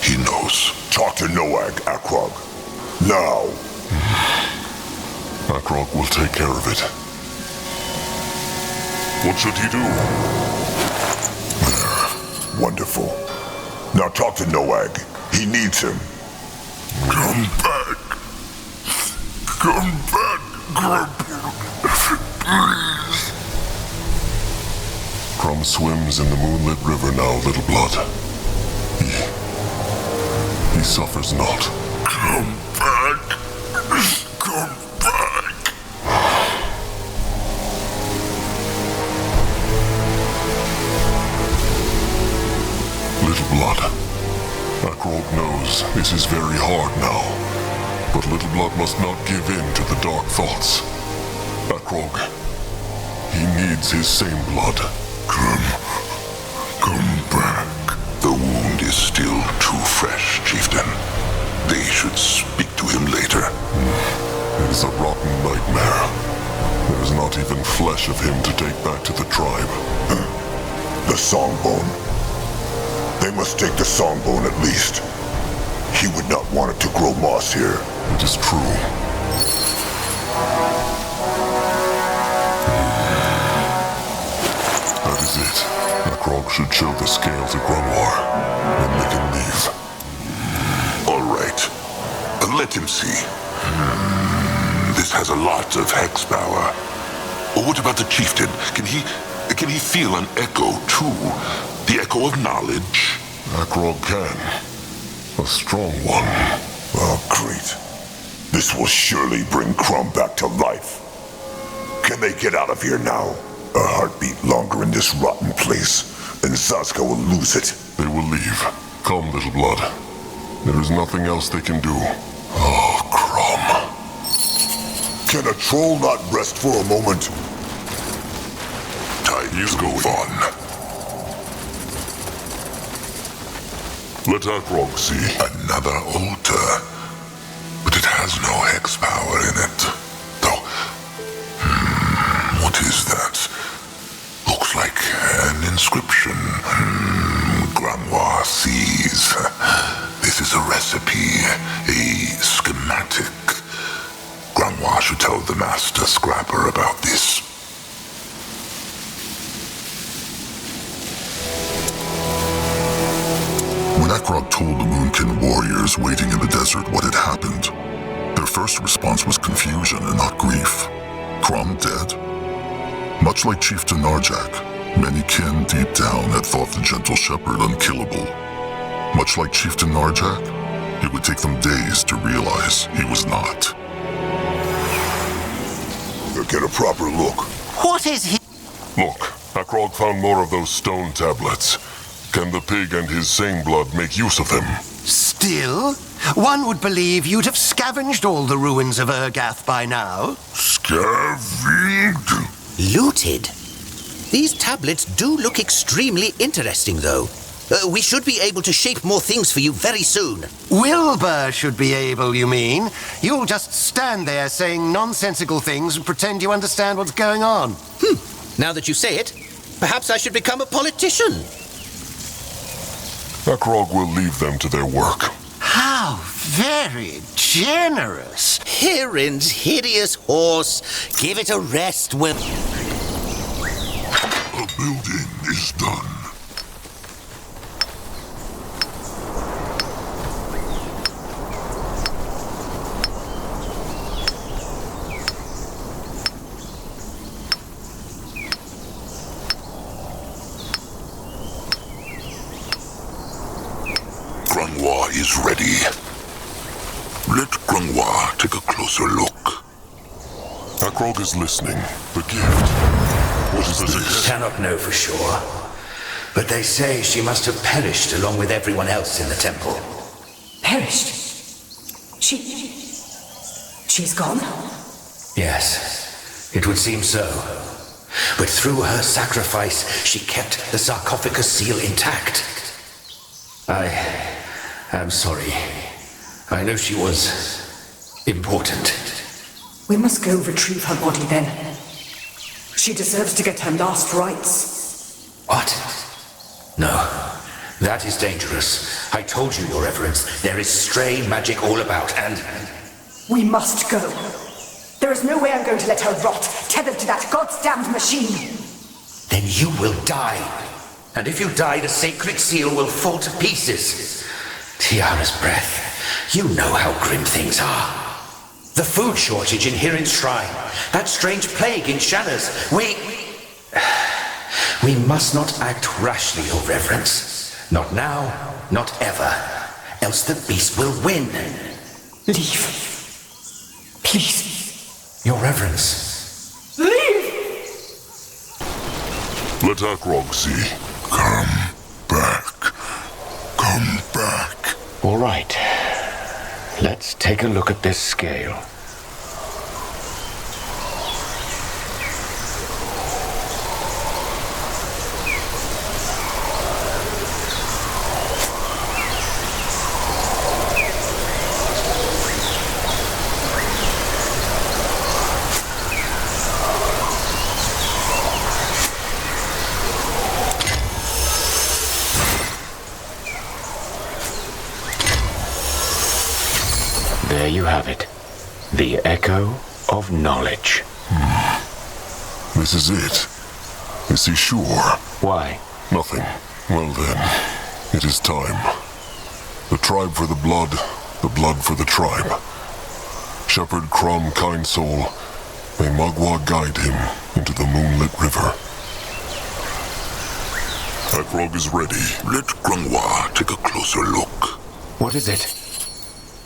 He knows. Talk to Noag, Akrog. Now. Akrog will take care of it. What should he do? Wonderful. Now talk to Noag. He needs him. Come back. Come back, Grumble. Please. Crumb swims in the moonlit river now, Little Blood. He suffers not. Come back. Come back. Little Blood. Akrog knows this is very hard now. But Little Blood must not give in to the dark thoughts. Akrog, he needs his same blood. Come back. The wound is still too fresh, Chieftain. They should speak to him later. It is a rotten nightmare. There is not even flesh of him to take back to the tribe. The Songbone. They must take the Songbone at least. He would not want it to grow moss here. It is true. That is it. Akrog should show the scale to Grungwar. Then they can leave. All right. Let him see. This has a lot of hex power. What about the chieftain? Can he feel an echo too? The echo of knowledge? Akrog can. A strong one. Oh, great. This will surely bring Crumb back to life. Can they get out of here now? A heartbeat longer in this rotten place, and Zaska will lose it. They will leave. Come, Little Blood. There is nothing else they can do. Oh, Crumb. Can a troll not rest for a moment? Time to move on. Let Akrog see. Another altar. But it has no hex power in it. Though, what is that? Looks like an inscription. Grungwar sees. This is a recipe, a schematic. Grungwar should tell the Master Scrapper about this. When Akrog told the Moonkin warriors waiting in the desert what had happened, their first response was confusion and not grief. Crumb dead? Much like Chieftain Narjak, many kin deep down had thought the gentle shepherd unkillable. Much like Chieftain Narjak, it would take them days to realize he was not. Get a proper look. What is he? Look, Akrog found more of those stone tablets. Can the pig and his same blood make use of them? Still, one would believe you'd have scavenged all the ruins of Urgath by now. Scavenged? Looted? These tablets do look extremely interesting, though. We should be able to shape more things for you very soon. Wilbur should be able, you mean? You'll just stand there saying nonsensical things and pretend you understand what's going on. Now that you say it, perhaps I should become a politician. Akrog will leave them to their work. How very generous. Hirin's hideous horse. Give it a rest, Will. A building is done. Grungwa is ready. Let Grungwa take a closer look. Akrog is listening. The gift. What is this? Cannot know for sure. But they say she must have perished along with everyone else in the temple. Perished? She's gone? Yes, it would seem so. But through her sacrifice, she kept the sarcophagus seal intact. I'm sorry. I know she was important. We must go retrieve her body then. She deserves to get her last rites. What? No. That is dangerous. I told you, Your Reverence, there is stray magic all about, and... We must go. There is no way I'm going to let her rot, tethered to that goddamned machine. Then you will die. And if you die, the sacred seal will fall to pieces. Tiara's breath. You know how grim things are. The food shortage in Hirin's shrine. That strange plague in Shanna's. We must not act rashly, Your Reverence. Not now, not ever. Else the beast will win. Leave. Please. Your Reverence. Leave! Let Akrog see. Come back. Come back. All right. Let's take a look at this scale. There you have it. The Echo of Knowledge. This is it. Is he sure? Why? Nothing. Well then, it is time. The tribe for the blood for the tribe. Shepherd Crumb, kind soul, may Mugwa guide him into the moonlit river. Akrog is ready. Let Grungwa take a closer look. What is it?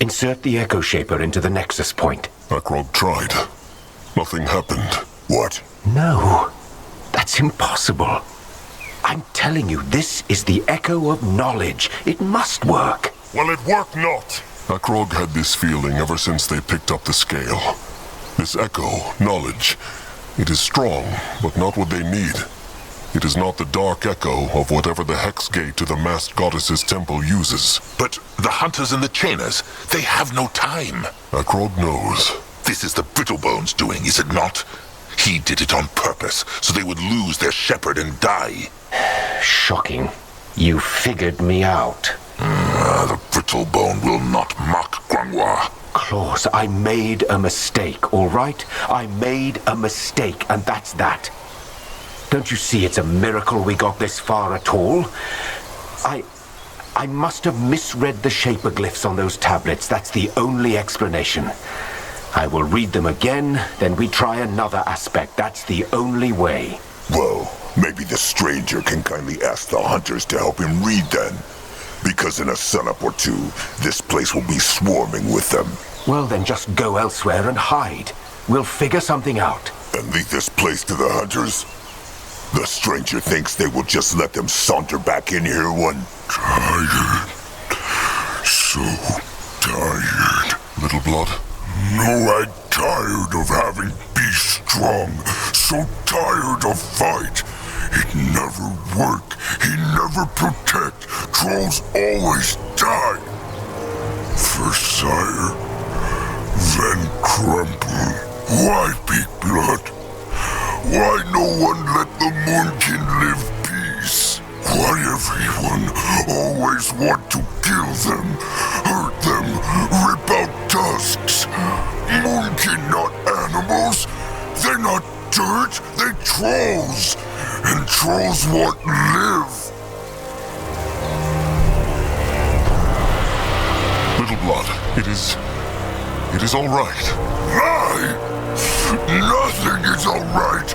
Insert the Echo Shaper into the Nexus point. Akrog tried. Nothing happened. What? No. That's impossible. I'm telling you, this is the Echo of Knowledge. It must work. Well, it worked not. Akrog had this feeling ever since they picked up the scale. This Echo, Knowledge, it is strong, but not what they need. It is not the dark echo of whatever the Hex Gate to the masked goddess's temple uses. But the hunters and the chainers, they have no time. Akrog knows. This is the Brittlebone's doing, is it not? He did it on purpose, so they would lose their shepherd and die. Shocking. You figured me out. The Brittlebone will not mock Grungwa. Claus, I made a mistake, all right? I made a mistake, and that's that. Don't you see it's a miracle we got this far at all? I must have misread the shaper glyphs on those tablets. That's the only explanation. I will read them again, then we try another aspect. That's the only way. Well, maybe the stranger can kindly ask the hunters to help him read then. Because in a sunup or two, this place will be swarming with them. Well, then just go elsewhere and hide. We'll figure something out. And leave this place to the hunters? The stranger thinks they will just let them saunter back in here one... Tired. So tired. Little Blood? No, I'm tired of having be strong. So tired of fight. It never work. He never protect. Trolls always die. First sire, then crumble. Why Big Blood? Why no one let the Moonkin live peace? Why everyone always want to kill them, hurt them, rip out tusks? Moonkin not animals. They're not dirt, they trolls. And trolls want live. Little Blood, it is all right. Lie! Nothing is all right.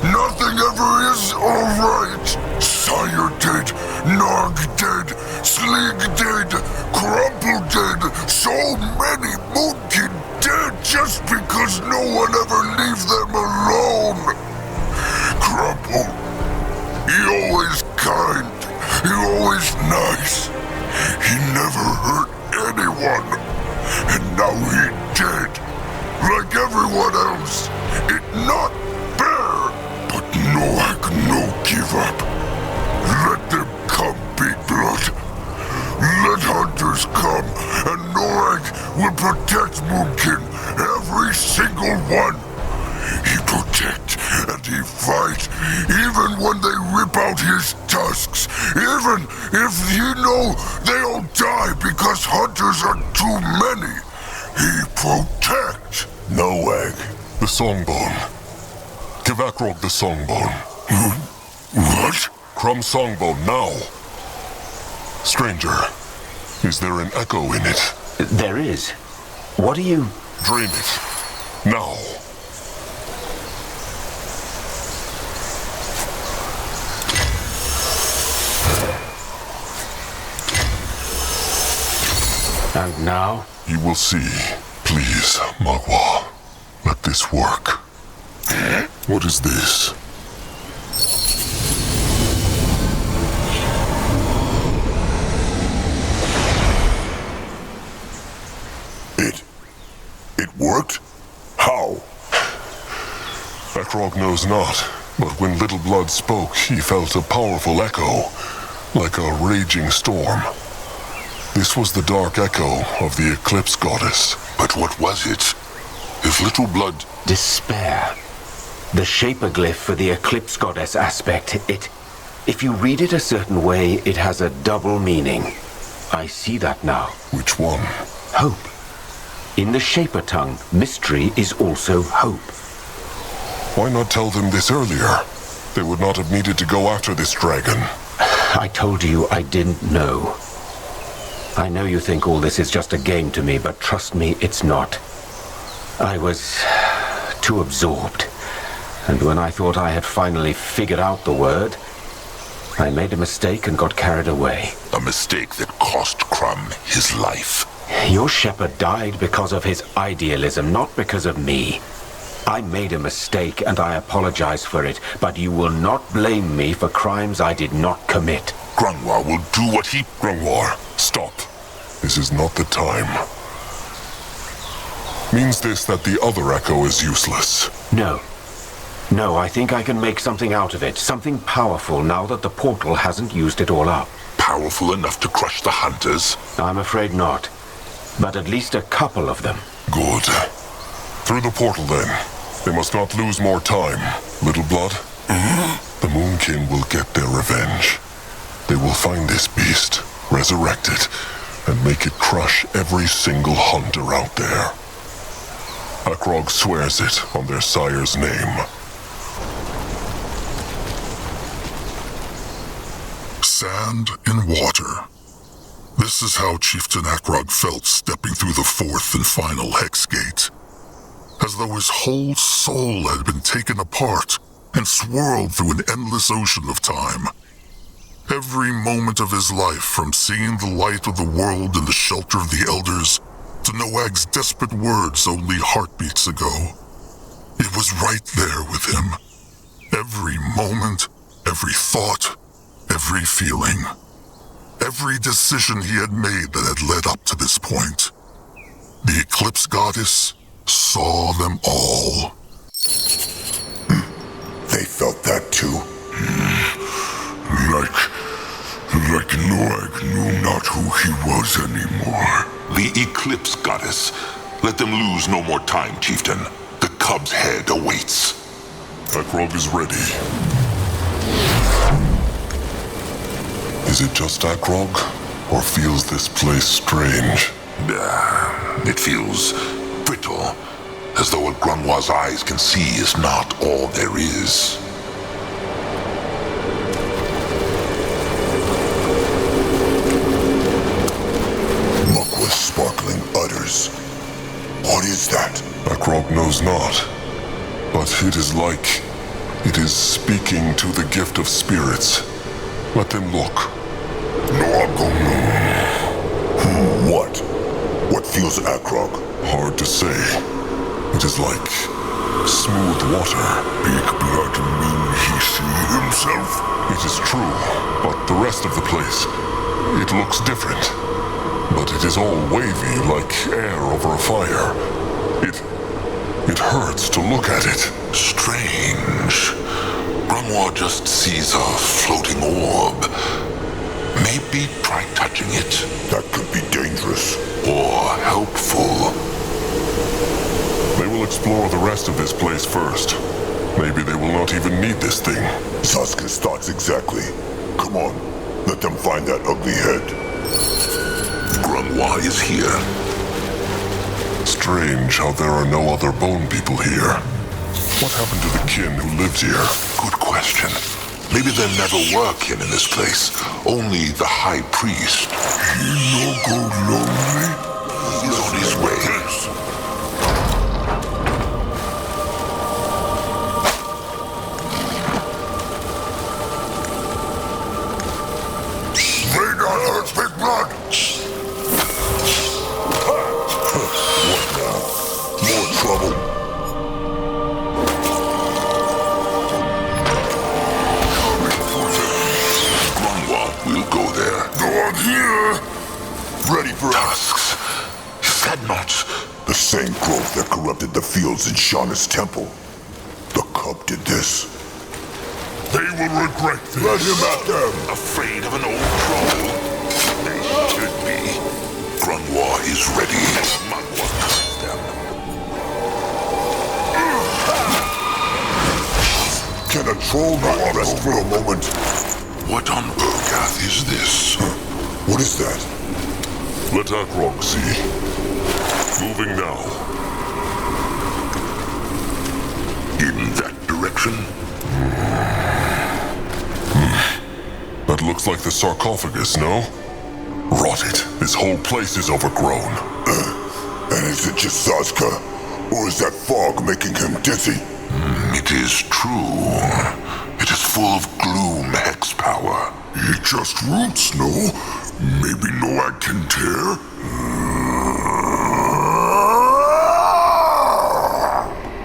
Nothing ever is all right. Sire dead, Nog dead, Slig dead, Crumple dead. So many Moonkin dead just because no one ever leave them alone. Crumple, he always kind, he always nice. He never hurt anyone. And now he dead. Like everyone else. It not fair. But no, I can no give up. Let them come, Big Blood. Let hunters come, and Norag will protect Moonkin, every single one. He protect and he fight, even when they rip out his tusks, even if you know they'll die because hunters are too many. He protect. Norag. The Songbone. Give Akrog the Songbone. What? Crumb Songbone, now. Stranger, is there an echo in it? There is. What are you... Drain it. Now. And now? You will see. Please, Mugwa. Let this work. What is this? It worked? How? Akrog knows not, but when Little Blood spoke, he felt a powerful echo, like a raging storm. This was the dark echo of the Eclipse goddess. But what was it? If Little Blood... Despair. The shaper glyph for the Eclipse goddess aspect, if you read it a certain way, it has a double meaning. I see that now. Which one? Hope. In the shaper tongue, mystery is also hope. Why not tell them this earlier? They would not have needed to go after this dragon. I told you I didn't know. I know you think all this is just a game to me, but trust me, it's not. I was too absorbed. And when I thought I had finally figured out the word, I made a mistake and got carried away. A mistake that cost Crumb his life. Your shepherd died because of his idealism, not because of me. I made a mistake and I apologize for it, but you will not blame me for crimes I did not commit. Grungwar will do what he... Grungwar, stop. This is not the time. Means this that the other echo is useless? No. No, I think I can make something out of it. Something powerful now that the portal hasn't used it all up. Powerful enough to crush the hunters? I'm afraid not. But at least a couple of them. Good. Through the portal then. They must not lose more time. Little Blood? The Moonkin will get their revenge. They will find this beast, resurrect it, and make it crush every single hunter out there. Akrog swears it on their sire's name. Sand in water. This is how Chieftain Akrog felt stepping through the fourth and final hex gate. as though his whole soul had been taken apart and swirled through an endless ocean of time. Every moment of his life, from seeing the light of the world in the shelter of the Elders, to Noag's desperate words only heartbeats ago. It was right there with him. Every moment, every thought, every feeling. Every decision he had made that had led up to this point. The Eclipse Goddess saw them all. They felt that too. Like Noag knew not who he was anymore. The Eclipse Goddess. Let them lose no more time, Chieftain. The cub's head awaits. Akrog is ready. Is it just Akrog, or feels this place strange? It feels brittle, as though what Grungwa's eyes can see is not all there is. Mugwa's sparkling udders. What is that? Akrog knows not, but it is like it is speaking to the gift of spirits. Let them look. What? What feels Akrog? Hard to say. It is like smooth water. Big blood mean he see himself? It is true, but the rest of the place, it looks different. But it is all wavy, like air over a fire. It hurts to look at it. Strange. Grungwa just sees a floating orb. Maybe try touching it. That could be dangerous. Or helpful. They will explore the rest of this place first. Maybe they will not even need this thing. Saska's thoughts exactly. Come on, let them find that ugly head. Grungwa is here. Strange how there are no other bone people here. What happened to the kin who lived here? Good question. Maybe there never were kin in this place. Only the High Priest. He no go lonely? He's on his way. May not hurt Big Blood. What now? More trouble. We'll go there. No one here. Ready for Tusks. Is that not the same growth that corrupted the fields in Shanna's temple? The cub did this. They will regret this. Let him at them. Afraid of an old troll? They should be. Grungwa is ready. Mugwa cuts them. Can a troll not rest for a moment? What on Urgath is this? What is that? Let Akrog see. Moving now. In that direction? That looks like the sarcophagus, no? Rot it. This whole place is overgrown. And is it just Saska? Or is that fog making him dizzy? It is true. It is full of gloom, hex power. He just roots, no? Maybe Noag can tear?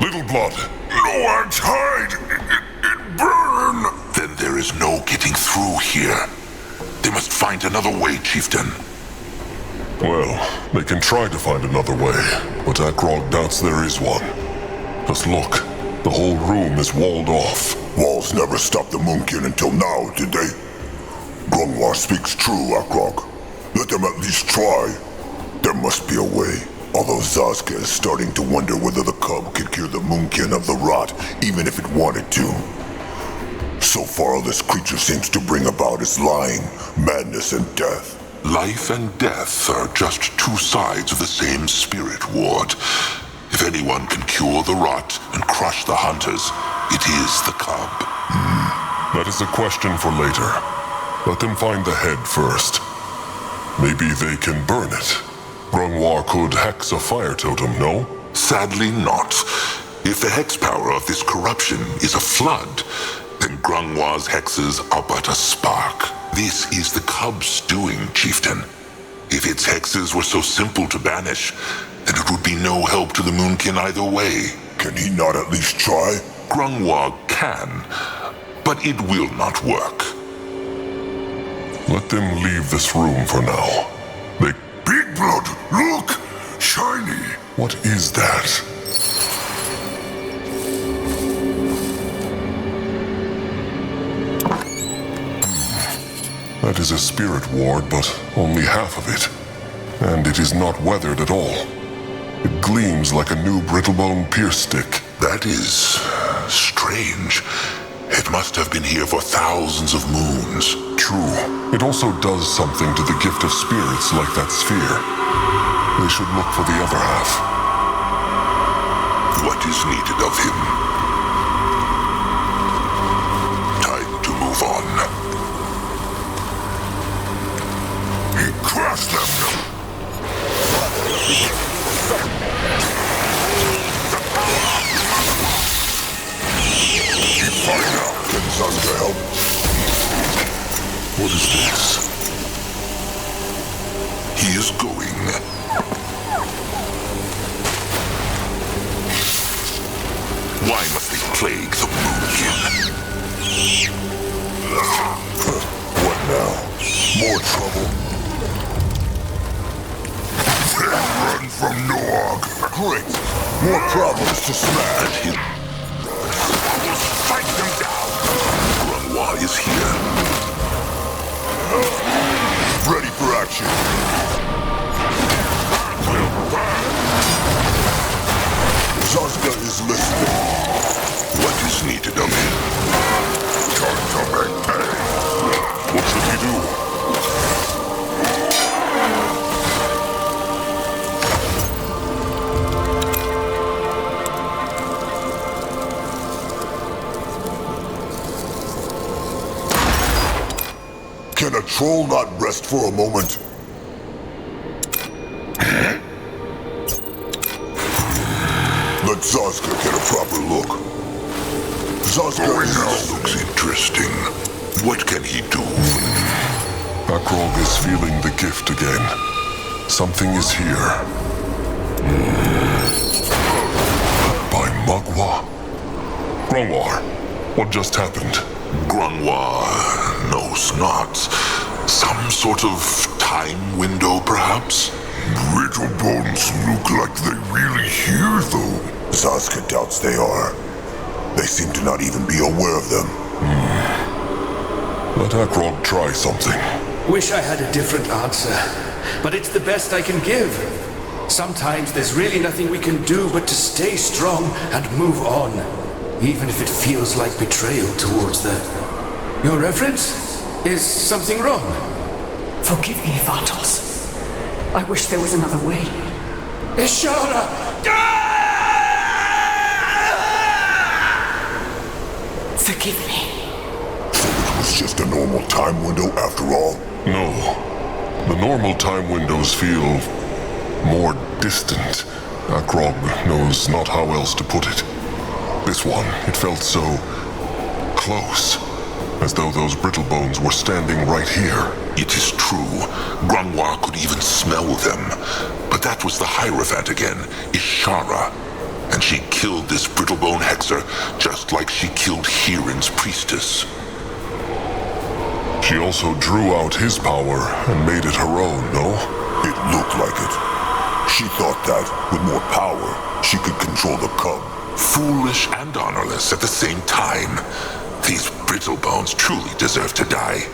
Little blood. Noag's hide! It burn! Then there is no getting through here. They must find another way, Chieftain. Well, they can try to find another way, but Akrog doubts there is one. Just look. The whole room is walled off. Walls never stopped the Moonkin until now, did they? Grungwa speaks true, Akrog. Let them at least try. There must be a way. Although Saska is starting to wonder whether the cub could cure the Moonkin of the rot, even if it wanted to. So far, all this creature seems to bring about is lying, madness, and death. Life and death are just two sides of the same spirit, Ward. If anyone can cure the rot and crush the hunters, it is the cub. That is a question for later. Let them find the head first. Maybe they can burn it. Grungwa could hex a fire totem, no? Sadly not. If the hex power of this corruption is a flood, then Grungwa's hexes are but a spark. This is the Cub's doing, Chieftain. If its hexes were so simple to banish, then it would be no help to the Moonkin either way. Can he not at least try? Grungwa can, but it will not work. Let them leave this room for now. Big Blood, look! Shiny! What is that? That is a spirit ward, but only half of it. And it is not weathered at all. It gleams like a new Brittlebone pierce stick. That is strange. It must have been here for thousands of moons. True. It also does something to the gift of spirits like that sphere. They should look for the other half. What is needed of him? Time to move on. He crushed them! Find out. Can Zazka help? What is this? He is going. Why must they plague the Moonkin? What now? More trouble? Run from Noog. Great. More problems to smash. Fight them down! Grungwa is here. Ready for action. Zazka is listening. What is needed of him? Time to make pay. What should he do? Can a troll not rest for a moment? Let Zazka get a proper look. Zazka looks interesting. What can he do? Akrog is feeling the gift again. Something is here. By Mugwa? Grungwa, what just happened? Grungwa knows not. Some sort of time window, perhaps? Brittlebones look like they really hear, though. Zazka doubts they are. They seem to not even be aware of them. Let Akrog try something. Wish I had a different answer, but it's the best I can give. Sometimes there's really nothing we can do but to stay strong and move on, even if it feels like betrayal towards them. Your reverence? Is something wrong? Forgive me, Vartos. I wish there was another way. Ishara! Forgive me. So it was just a normal time window after all? No. The normal time windows feel more distant. Akrog knows not how else to put it. This one, it felt so close. As though those Brittlebones were standing right here. It is true. Grungwa could even smell them. But that was the Hierophant again, Ishara. And she killed this Brittlebone Hexer, just like she killed Hirin's priestess. She also drew out his power and made it her own, no? It looked like it. She thought that, with more power, she could control the cub. Foolish and honorless at the same time. These Brittlebones truly deserve to die.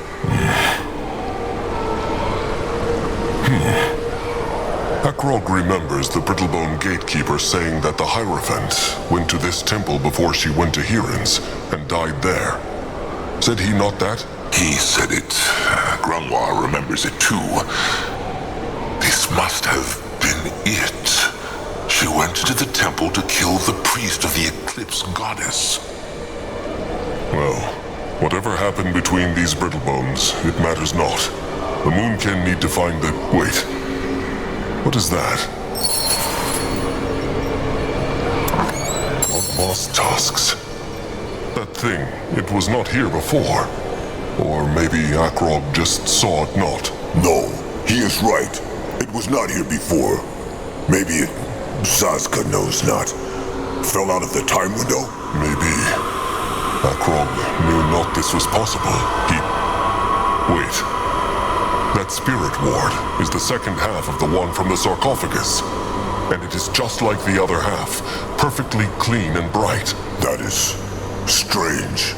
Akrog remembers the Brittlebone gatekeeper saying that the Hierophant went to this temple before she went to Hirin's and died there. Said he not that? He said it. Grungwa remembers it too. This must have been it. She went to the temple to kill the priest of the Eclipse goddess. Well, whatever happened between these Brittlebones, it matters not. The Moonkin need to find the... Wait. What is that? lost tusks. That thing, it was not here before. Or maybe Akrog just saw it not. No, he is right. It was not here before. Maybe it... Zazka knows not. Fell out of the time window? Maybe. Akrog knew not this was possible. Wait. That spirit ward is the second half of the one from the sarcophagus. And it is just like the other half, perfectly clean and bright. That is strange.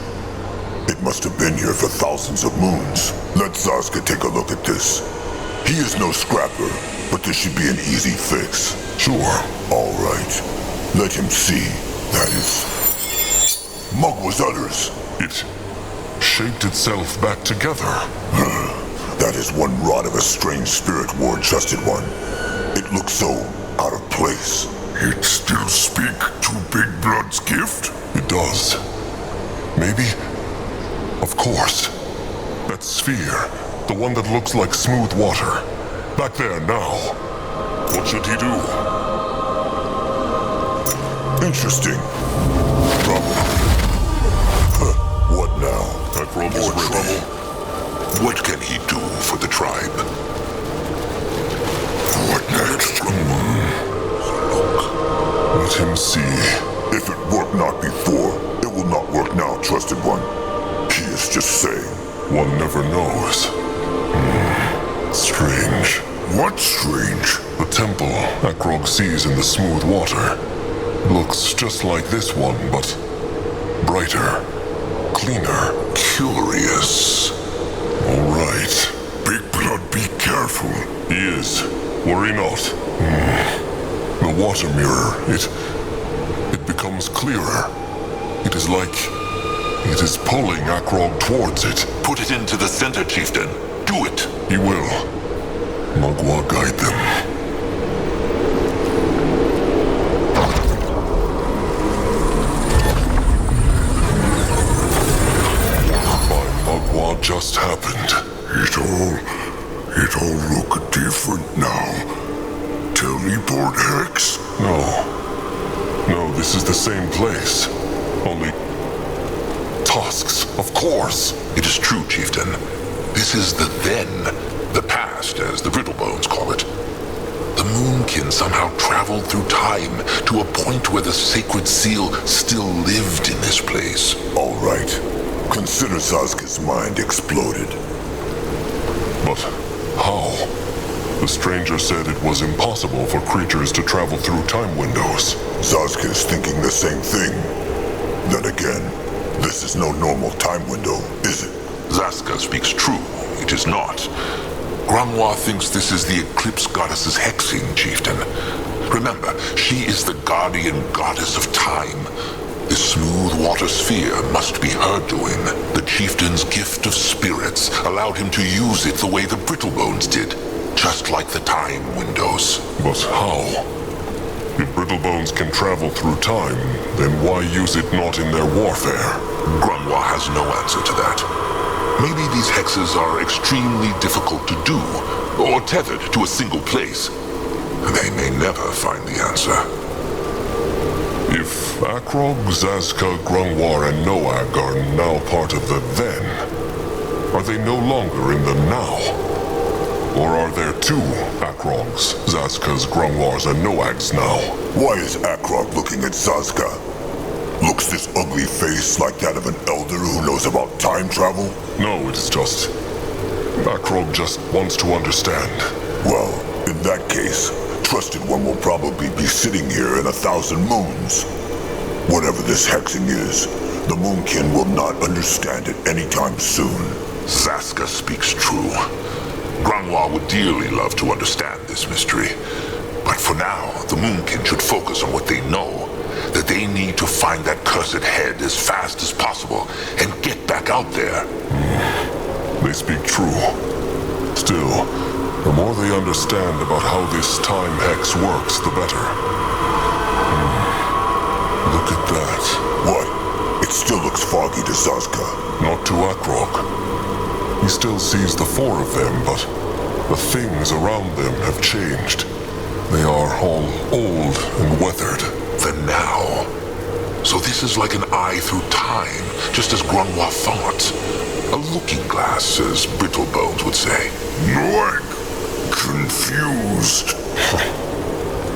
It must have been here for thousands of moons. Let Zazka take a look at this. He is no scrapper, but this should be an easy fix. Sure. All right. Let him see. That is... Mugwa's udders. It shaped itself back together. That is one rod of a strange spirit ward, trusted one. It looks so out of place. It still speak to Big Blood's gift? It does. Maybe? Of course. That sphere, the one that looks like smooth water. Back there now. What should he do? Interesting. Trouble. What now? Akrog is ready. Trouble. What can he do for the tribe? What next? Let him see. If it worked not before, it will not work now, trusted one. He is just saying. One never knows. Strange. What's strange? The temple Akrog sees in the smooth water looks just like this one, but brighter, cleaner. Curious. All right. Big Blood, be careful. He is. Worry not. The water mirror, it becomes clearer. It is like it is pulling Akrog towards it. Put it into the center, chieftain. Do it. He will. Mugwa guide them. My Mugwa just happened. It all look different now. Teleport hex? No, this is the same place. Only tusks, of course. It is true, chieftain. This is the then, the past, as the Brittlebones call it. The Moonkin somehow traveled through time to a point where the sacred seal still lived in this place. All right. Consider Zazka's mind exploded. But how? The stranger said it was impossible for creatures to travel through time windows. Zazka is thinking the same thing. Then again, this is no normal time window, is it? Zazka speaks true. It is not. Grimoire thinks this is the Eclipse goddess's hexing, chieftain. Remember, she is the guardian goddess of time. This smooth water sphere must be her doing. The chieftain's gift of spirits allowed him to use it the way the Brittlebones did. Just like the time windows. But how? If Brittlebones can travel through time, then why use it not in their warfare? Grimoire has no answer to that. Maybe these hexes are extremely difficult to do, or tethered to a single place. They may never find the answer. If Akrog, Zazka, Grimoire, and Noag are now part of the then, are they no longer in the now? Or are there two Akrogs, Zazkas, Grimoires, and Noags now? Why is Akrog looking at Zazka? Looks this ugly face like that of an elder who knows about time travel? No, it is just... Akrog just wants to understand. Well, in that case, Trusted One will probably be sitting here in 1,000 moons. Whatever this hexing is, the Moonkin will not understand it anytime soon. Zazka speaks true. Grimoire would dearly love to understand this mystery. But for now, the Moonkin should focus on what they know. That they need to find that cursed head as fast as possible and get back out there. They speak true. Still, the more they understand about how this time hex works, the better. Look at that. What? It still looks foggy to Zazka. Not to Akrog. He still sees the four of them, but the things around them have changed. They are all old and weathered. The now. So this place is like an eye through time, just as Grunwa thought. A looking glass, as Brittlebones would say. Noak, confused.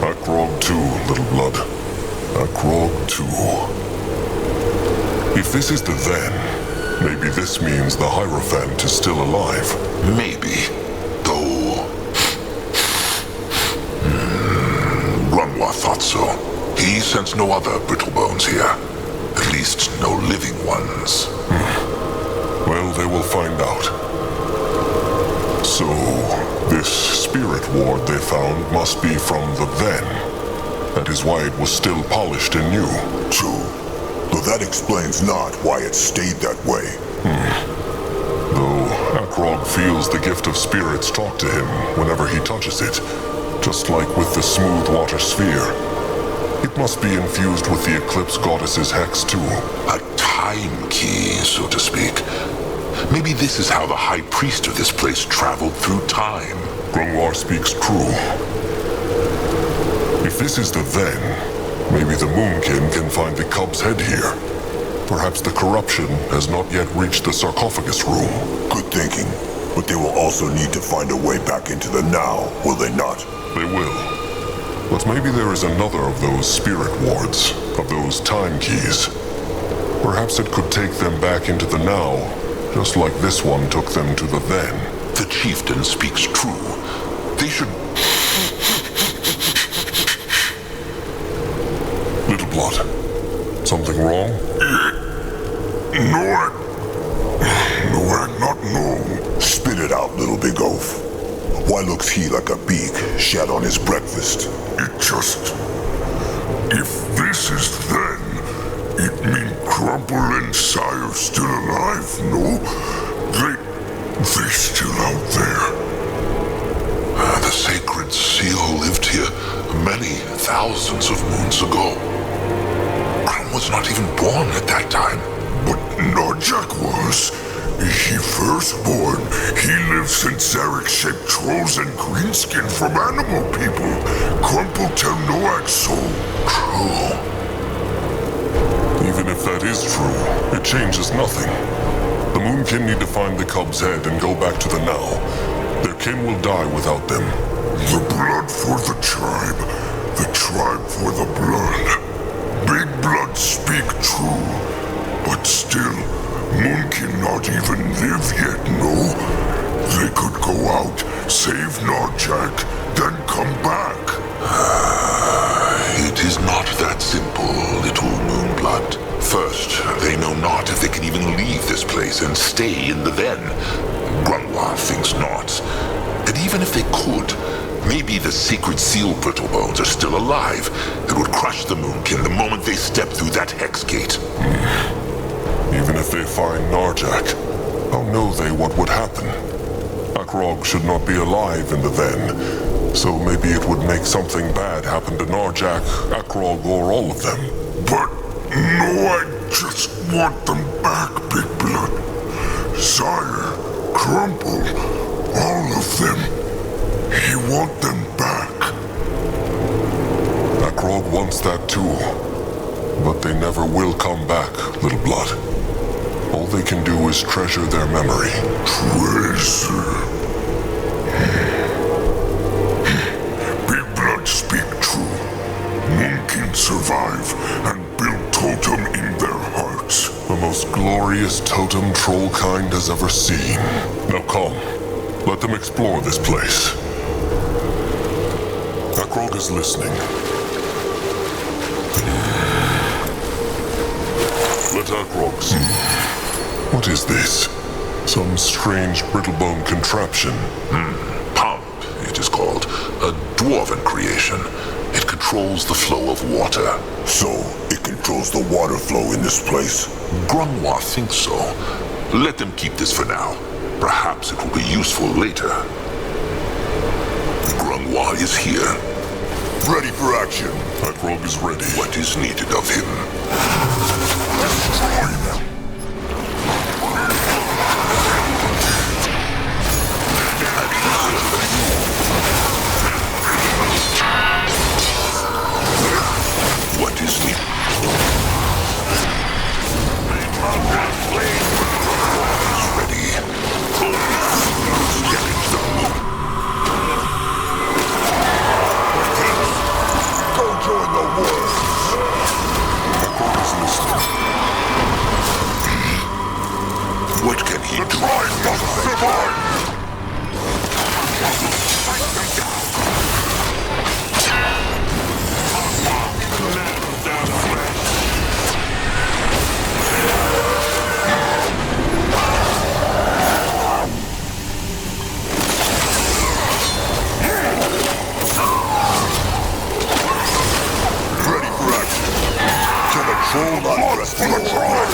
Akrog too, little blood. Akrog too. If this is the then, maybe this means the Hierophant is still alive. Maybe. Though... Grunwa thought so. He sensed no other Brittlebones here. At least no living ones. Well, they will find out. So, this spirit ward they found must be from the then. That is why it was still polished and new. True. Though that explains not why it stayed that way. Though Akrog feels the gift of spirits talk to him whenever he touches it, just like with the smooth water sphere. It must be infused with the Eclipse goddess's hex too. A time key, so to speak. Maybe this is how the high priest of this place traveled through time. Grunwar speaks true. If this is the then, maybe the Moonkin can find the cub's head here. Perhaps the corruption has not yet reached the sarcophagus room. Good thinking. But they will also need to find a way back into the now, will they not? They will. But maybe there is another of those spirit wards, of those time keys. Perhaps it could take them back into the now, just like this one took them to the then. The chieftain speaks true. They should... Little blood. Something wrong? Noak, not no. Spit it out, little big oaf. Why looks he like a beak shat on his breakfast? It just... If this is then, it mean Crumple and Sire still alive, no? They still out there. The sacred seal lived here many thousands of moons ago. Crum was not even born at that time. But Narjak was. He firstborn. He lives since Zarek shaped trolls and greenskin from animal people. Crumple tell Noak so. True. Even if that is true, it changes nothing. The Moonkin need to find the cub's head and go back to the now. Their kin will die without them. The blood for the tribe. The tribe for the blood. Big blood speak true. But still, Moonkin not even live yet, no? They could go out, save Narjak, then come back. It is not that simple, little Moonblood. First, they know not if they can even leave this place and stay in the then. Grunwa thinks not. And even if they could, maybe the sacred seal Brittlebones are still alive and would crush the Moonkin the moment they step through that hex gate. Even if they find Narjak, how know they what would happen? Akrog should not be alive in the then, so maybe it would make something bad happen to Narjak, Akrog, or all of them. But no, I just want them back, Big Blood. Sire, Crumple, all of them. He want them back. Akrog wants that too. But they never will come back, little blood. All they can do is treasure their memory. Treasure. Big Blood speak true. Moonkin survive and build totem in their hearts. The most glorious totem Trollkind has ever seen. Now come, let them explore this place. Akrog is listening. Let Akrog see. What is this? Some strange Brittlebone contraption. Pump, it is called. A dwarven creation. It controls the flow of water. So, it controls the water flow in this place? Grunwa thinks so. Let them keep this for now. Perhaps it will be useful later. Grunwa is here. Ready for action. Akrog is ready. What is needed of him? Destroy them. What is needed? troll not rest for the tribe?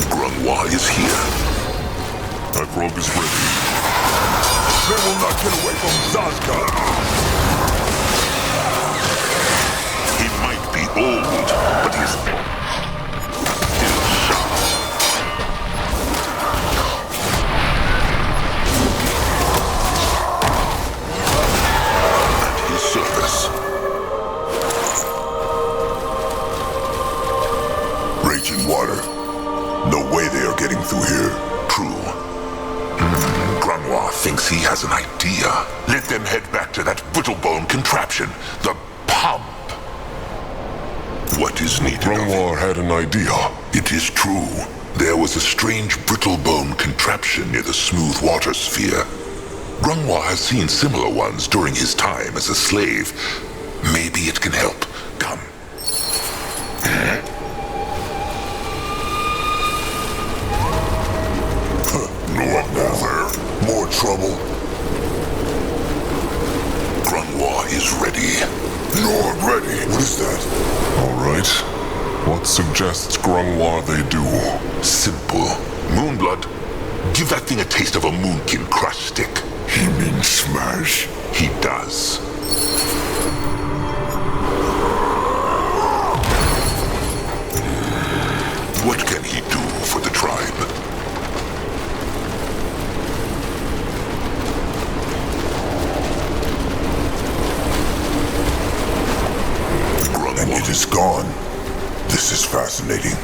Grungwa is here. Akrog is ready. They will not get away from Zazka. He might be old, but he's still sharp. At his service. Raging water. No way they are getting through here. True. Grungwa thinks he has an idea. Let them head back to that Brittlebone contraption, the pump. What is needed? Grungwa had an idea. It is true. There was a strange Brittlebone contraption near the smooth water sphere. Grungwa has seen similar ones during his time as a slave. Maybe it can help. Come. No up now there. More trouble. Grungwa is ready. You're ready. What is that? All right. What suggests Grungwa they do? Simple. Moonblood. Give that thing a taste of a moonkin crush stick. He means smash. He does. What can he do for the tribe? And it is gone. This is fascinating.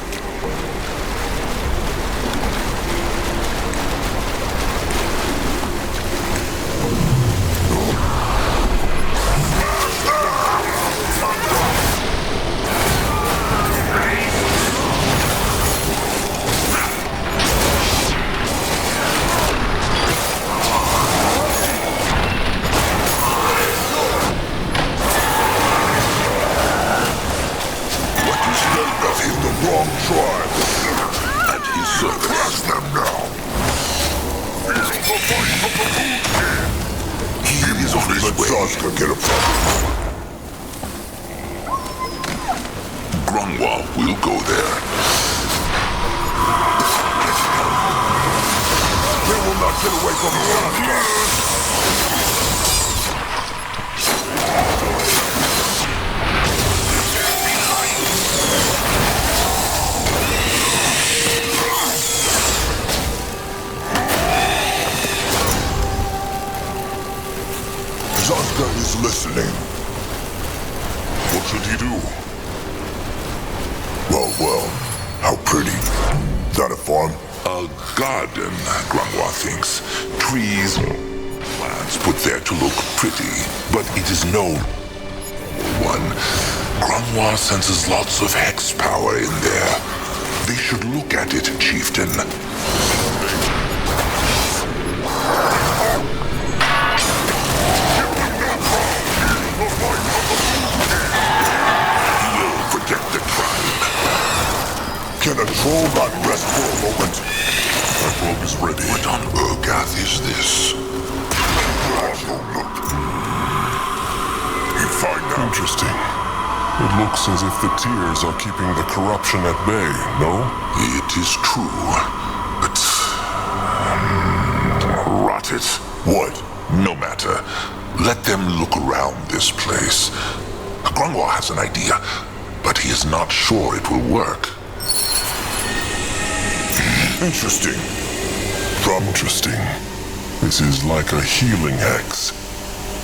Get up. Grungwa will go there. They will not get away from Zazka. Zazka is listening. What should he do? Well, how pretty. That a farm? A garden, Grungwa thinks. Trees, plants put there to look pretty, but it is no one. Grungwa senses lots of hex power in there. They should look at it, Chieftain. Can a troll not rest for a moment? My probe is ready. What on Urgath is this? You find out. Interesting. It looks as if the tears are keeping the corruption at bay, no? It is true. But... rot it. What? No matter. Let them look around this place. Grungwa has an idea, but he is not sure it will work. Interesting. Interesting. This is like a healing hex.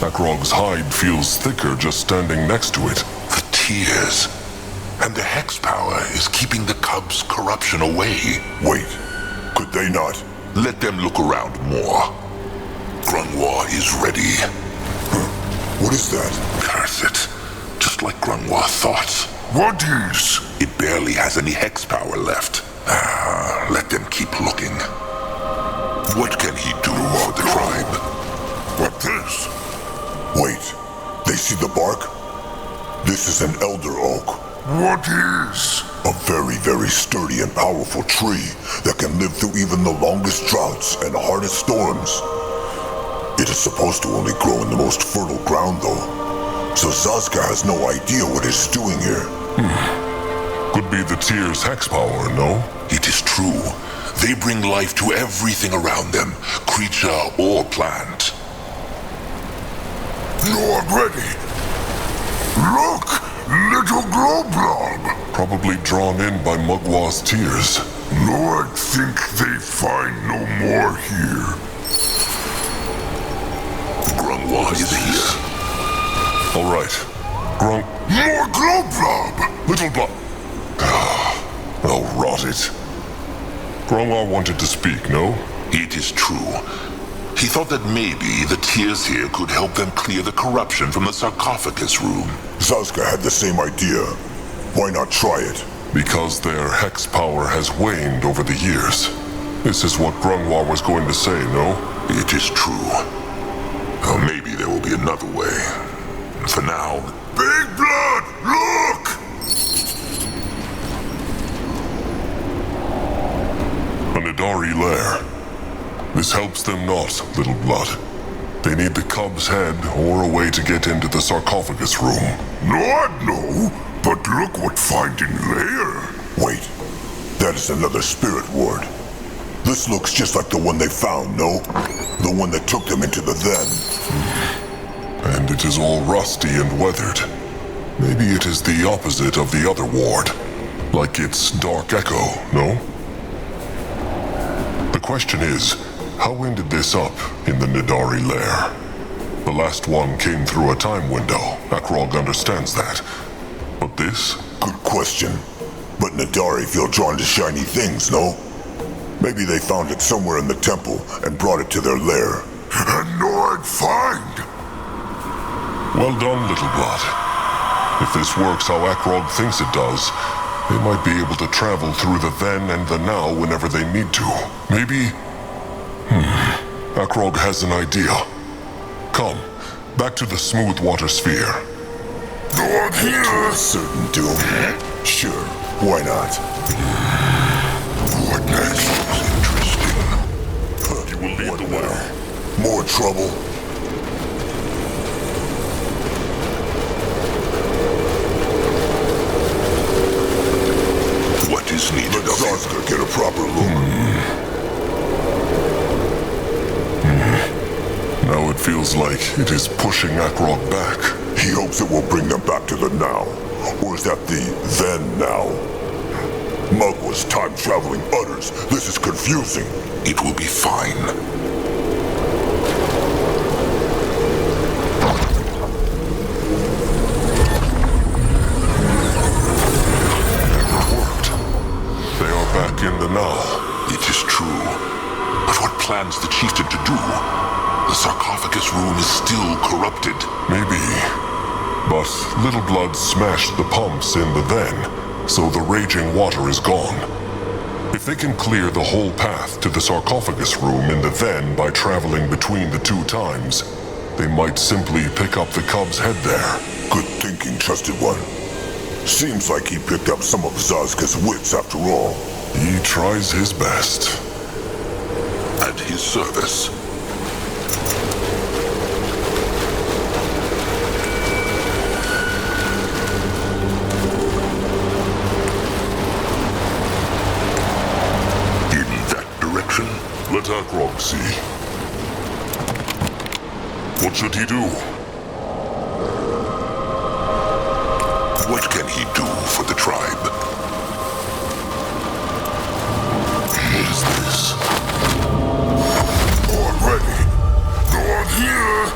Akrog's hide feels thicker just standing next to it. The tears. And the hex power is keeping the cub's corruption away. Wait, could they not? Let them look around more. Grungwa is ready. What is that? Curse it. Just like Grungwa thought. What is? It barely has any hex power left. Let them keep looking. What can he do for the tribe? What this? Wait, they see the bark? This is an elder oak. What is? A very, very sturdy and powerful tree that can live through even the longest droughts and hardest storms. It is supposed to only grow in the most fertile ground, though. So Zazka has no idea what it's doing here. Could be the Tyr's hex power, no? It is true. They bring life to everything around them, creature or plant. You're ready. Look! Little glow blob! Probably drawn in by Mugwa's tears. No, I think they find no more here. Grungwa is here. All right. Grung... More glow blob! Little blob... Oh, rot it. Grungwa wanted to speak, no? It is true. He thought that maybe the Tears here could help them clear the corruption from the sarcophagus room. Zazka had the same idea. Why not try it? Because their hex power has waned over the years. This is what Grungwa was going to say, no? It is true. Well, maybe there will be another way. For now... Big Blood, look! A Nidari lair. This helps them not, Little Blood. They need the cub's head or a way to get into the sarcophagus room. Not no, but look what finding lair. Wait, that is another spirit ward. This looks just like the one they found, no? The one that took them into the then. And it is all rusty and weathered. Maybe it is the opposite of the other ward. Like its dark echo, no? The question is, how ended this up in the Nidari lair? The last one came through a time window. Akrog understands that. But this? Good question. But Nidari feel drawn to shiny things, no? Maybe they found it somewhere in the temple and brought it to their lair. And no I'd find! Well done, Little Blood. If this works how Akrog thinks it does, they might be able to travel through the then and the now whenever they need to. Maybe... Akrog has an idea. Come, back to the smooth water sphere. Not here! Certain doom. Sure, why not? What next? You will lead the way. More trouble? What is needed Let of him? Zazka get a proper look. Now it feels like it is pushing Akrog back. He hopes it will bring them back to the now. Or is that the then now? Mugwa's time-traveling utters. This is confusing. It will be fine. They are back in the now. It is true. But what plans the chieftain to do? The sarcophagus room is still corrupted. Maybe. But Little Blood smashed the pumps in the then, so the raging water is gone. If they can clear the whole path to the sarcophagus room in the then by traveling between the two times, they might simply pick up the cub's head there. Good thinking, trusted one. Seems like he picked up some of Zazka's wits after all. He tries his best. At his service. Let Akrog see. What should he do? What can he do for the tribe? What is this? Already. Not here.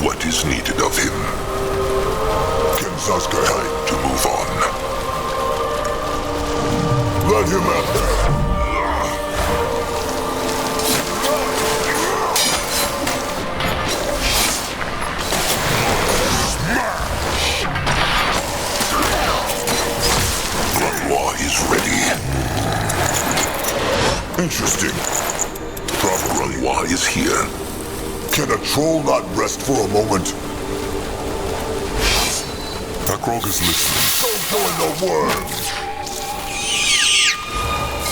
What is needed of him? Can Zazka help? To move on. Let him out there. Is ready. Interesting. Grungwa is here. Can a troll not rest for a moment? Akrog is listening. Don't go in the world.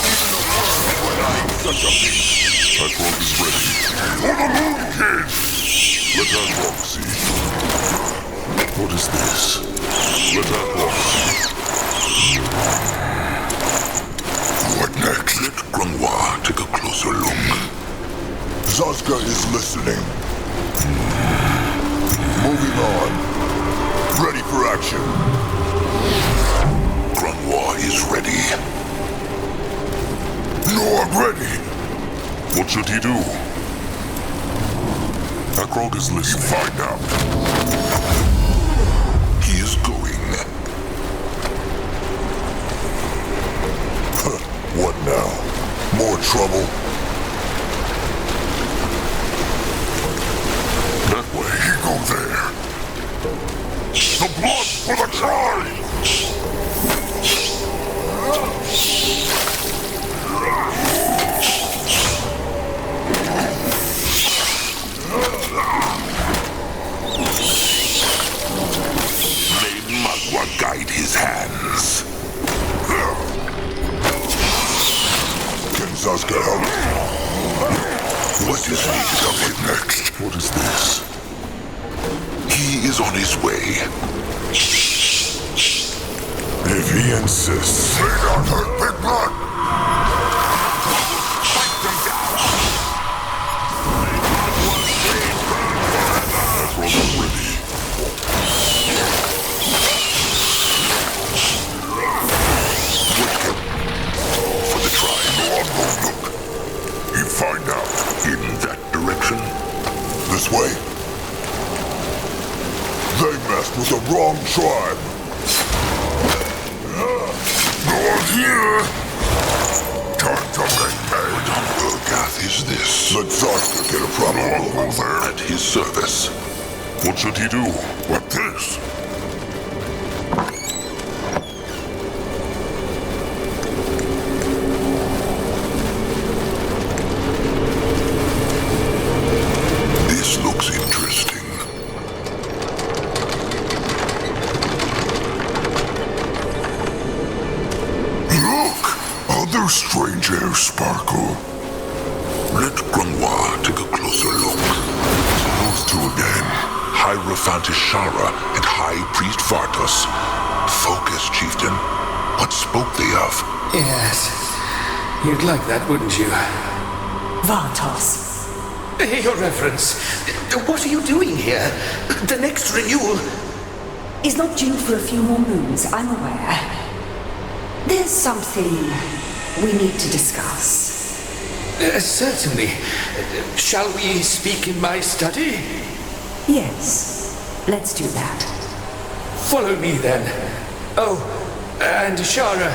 Even the world would not such a beast. Akrog is ready. For the Moon King! Let Akrog see. What is this? Let Akrog see. What next? Let Grungwa take a closer look. Zazka is listening. Moving on. Ready for action. Grungwa is ready. No, I'm ready. What should he do? Akrog is listening. Find out. He is going. What now? More trouble? That way. You go there. The blood for the tribe! May Mugwa guide his hands. Can Zazka help? What is needed of him next? What is this? He is on his way. If he insists. May not hurt Big Blood! Akrog is ready. For the tribe. No, look. You find out. In that direction. This way? They messed with the wrong tribe. No one here! Time to make hay. What on Urgath is this? Let Zazka get a proper look. At his service. What should he do? What this? This looks interesting. Look! Other strange air sparkle. Let Grungwa take a closer look. Those two again. Hierophant Ishara and High Priest Vartos. Focus, chieftain. What spoke they of? Yes. You'd like that, wouldn't you? Vartos. Your Reverence, what are you doing here? The next renewal... Is not due for a few more moons, I'm aware. There's something we need to discuss. Certainly. Shall we speak in my study? Yes, let's do that. Follow me then. Oh, and Shara,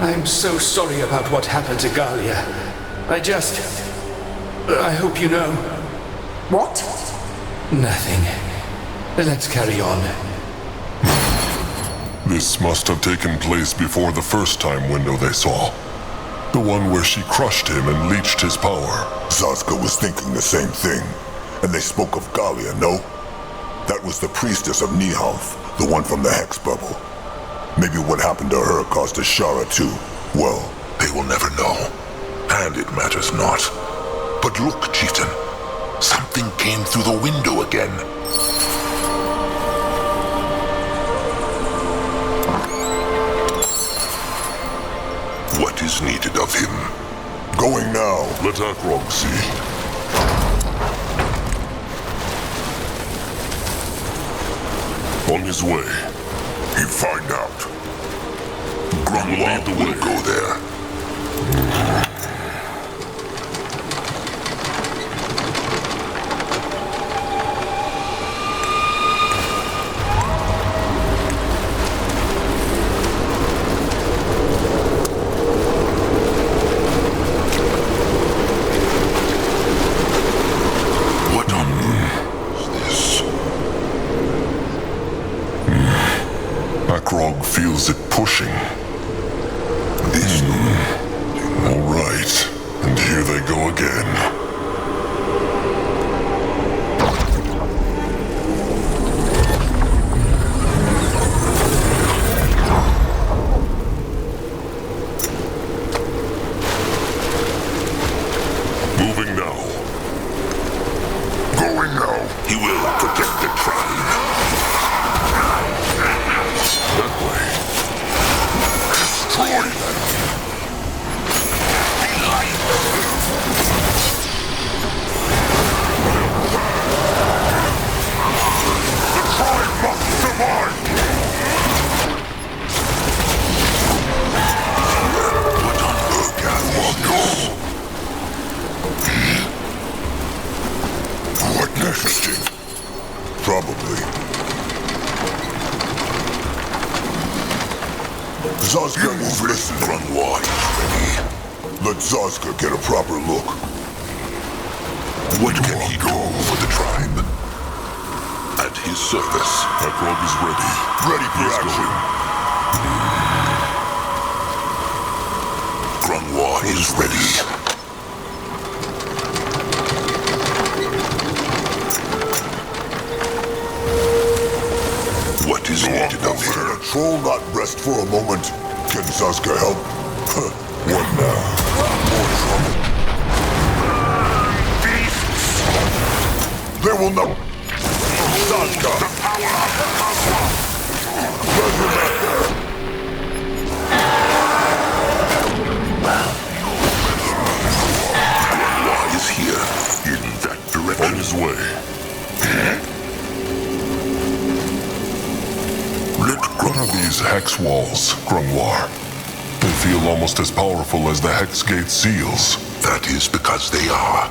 I'm so sorry about what happened to Galia. I hope you know. What? Nothing. Let's carry on. This must have taken place before the first time window they saw. The one where she crushed him and leached his power. Zazka was thinking the same thing. And they spoke of Galia, no? That was the priestess of Niethalf, the one from the Hex Bubble. Maybe what happened to her caused Ishara too. Well, they will never know. And it matters not. But look, chieftain. Something came through the window again. What is needed of him? Going now. Let Akrog see. On his way. He find out. Grungwa will go there. What on earth is this? Akrog feels it pushing. This All right. And here they go again. Moving doing now? He will protect the tribe. That way. Destroy them! The tribe must survive! What on Urgathian? What next? Probably. Zazka is listening. Grungwa is ready. Let Zazka get a proper look. What can he do for the tribe? At his service. Ekrog is ready. Ready for action. Grungwa is ready. What is needed of him? Let a troll not rest for a moment. Can Zazka help? What now? More trouble. Beasts! They will not... Zazka! The power of the Mugwa! Resurrect there! Grungwa is here, in that direction. On his way. What are these hex walls, Grungwar? They feel almost as powerful as the Hex Gate seals. That is because they are.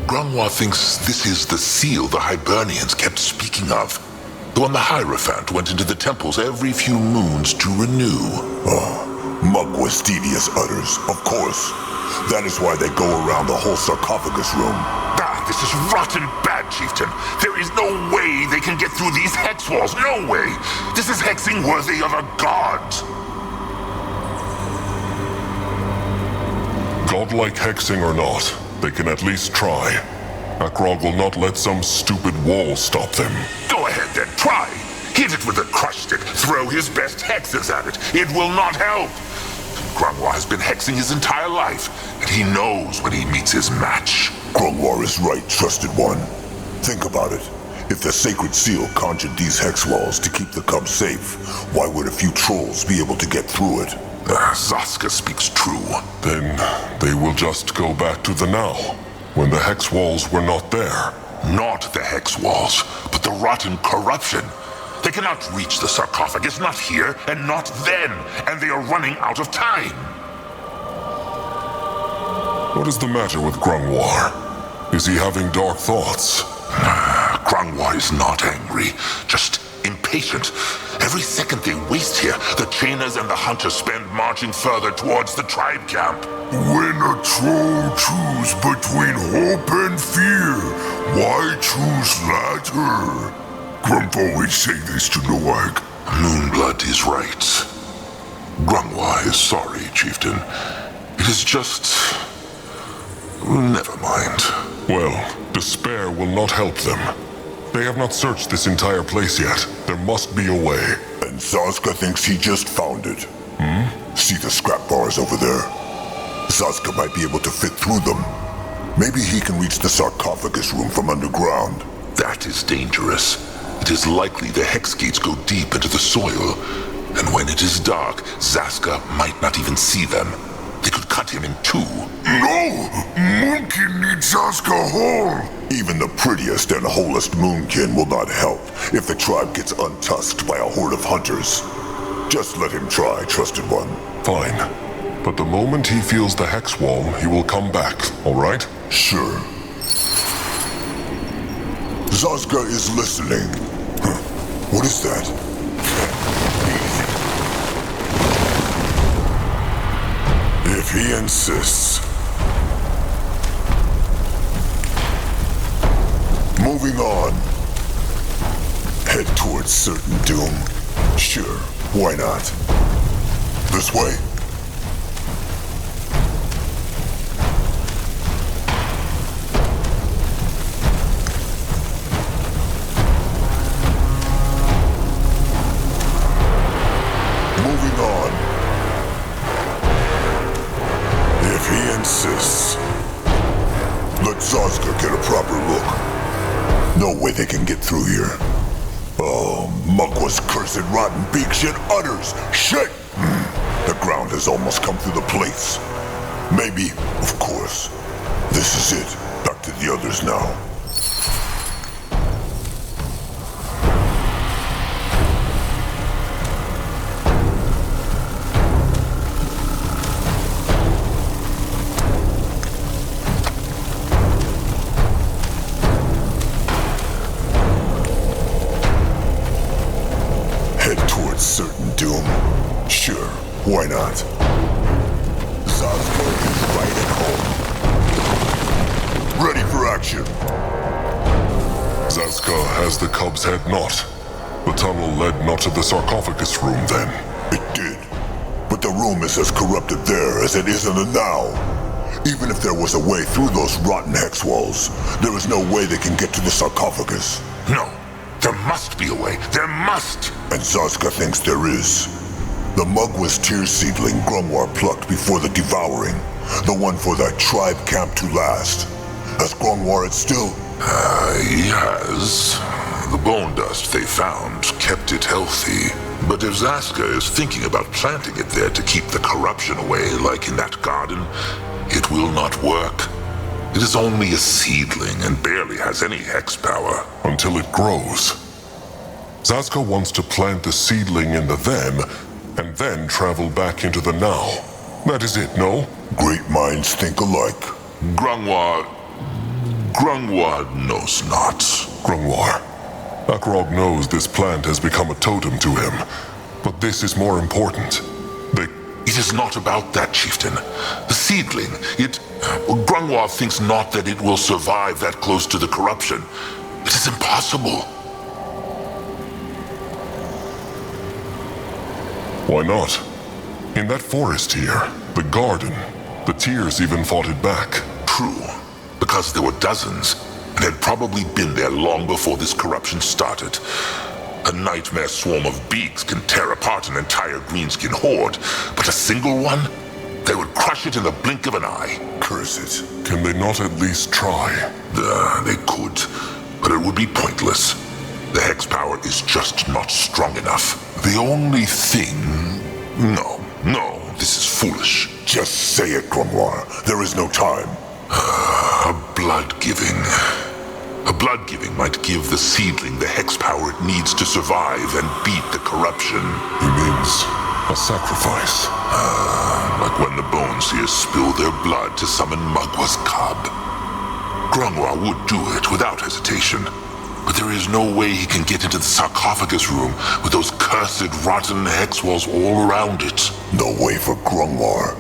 Grungwa thinks this is the seal the Hibernians kept speaking of. The one the Hierophant went into the temples every few moons to renew. Mugwa's devious utters, of course. That is why they go around the whole sarcophagus room. This is rotten bad, Chieftain. There is no way they can get through these hex walls. No way. This is hexing worthy of a god. Godlike hexing or not, they can at least try. Ekrog will not let some stupid wall stop them. Go ahead then, try. Hit it with a crush stick. Throw his best hexes at it. It will not help. Grungwa has been hexing his entire life, and he knows when he meets his match. Grungwa is right, trusted one. Think about it. If the Sacred Seal conjured these hex walls to keep the cub safe, why would a few trolls be able to get through it? Zazka speaks true. Then they will just go back to the now, when the hex walls were not there. Not the hex walls, but the rotten corruption. They cannot reach the sarcophagus, not here, and not then, and they are running out of time. What is the matter with Grungwar? Is he having dark thoughts? Grungwa is not angry, just impatient. Every second they waste here, the chainers and the hunters spend marching further towards the tribe camp. When a troll choose between hope and fear, why choose latter? Grump always say this to Noag. Moonblood is right. Grungwa is sorry, Chieftain. It is just... never mind. Well, despair will not help them. They have not searched this entire place yet. There must be a way. And Zazka thinks he just found it. See the scrap bars over there? Zazka might be able to fit through them. Maybe he can reach the sarcophagus room from underground. That is dangerous. It is likely the hex gates go deep into the soil. And when it is dark, Zazka might not even see them. They could cut him in two. No! Moonkin needs Zazka whole! Even the prettiest and wholest Moonkin will not help if the tribe gets untusked by a horde of hunters. Just let him try, trusted one. Fine. But the moment he feels the hex wall, he will come back, all right? Sure. Zazka is listening. What is that? If he insists. Moving on. Head towards certain doom. Sure, why not? This way? Moving on. If he insists. Let Zazka get a proper look. no way they can get through here. Oh, Mugwa's cursed rotten beak shit utters! Shit! The ground has almost come through the plates. Maybe, of course. This is it. Back to the others now. Certain doom? Sure, why not? Zazka is right at home. Ready for action. Zazka has the cub's head not. The tunnel led not to the sarcophagus room then. It did. But the room is as corrupted there as it is in the now. Even if there was a way through those rotten hex walls, there is no way they can get to the sarcophagus. No. There must be a way. There must! And Zazka thinks there is. The Mugwa's tear seedling Grungwar plucked before the devouring. The one for that tribe camp to last. Has Grungwar it still? He has. The bone dust they found kept it healthy. But if Zazka is thinking about planting it there to keep the corruption away, like in that garden, it will not work. It is only a seedling and barely has any hex power. Until it grows. Zazka wants to plant the seedling in the then, and then travel back into the now. That is it, no? Great minds think alike. Grungwar knows not. Grungwar. Akrog knows this plant has become a totem to him. But this is more important. It is not about that, chieftain. The seedling, Grungwar thinks not that it will survive that close to the corruption. It is impossible. Why not? In that forest here, the garden, the tears even fought it back. True, because there were dozens, and had probably been there long before this corruption started. A nightmare swarm of beaks can tear apart an entire greenskin horde, but a single one? They would crush it in the blink of an eye. Curse it. Can they not at least try? They could, but it would be pointless. The hex power is just not strong enough. The only thing... No, this is foolish. Just say it, Grungwar. There is no time. A blood-giving. A blood-giving might give the seedling the hex power it needs to survive and beat the corruption. He means a sacrifice. Like when the Bone Seers spill their blood to summon Mugwa's cub. Grungwar would do it without hesitation. But there is no way he can get into the sarcophagus room with those cursed rotten hex walls all around it. No way for Grungwar.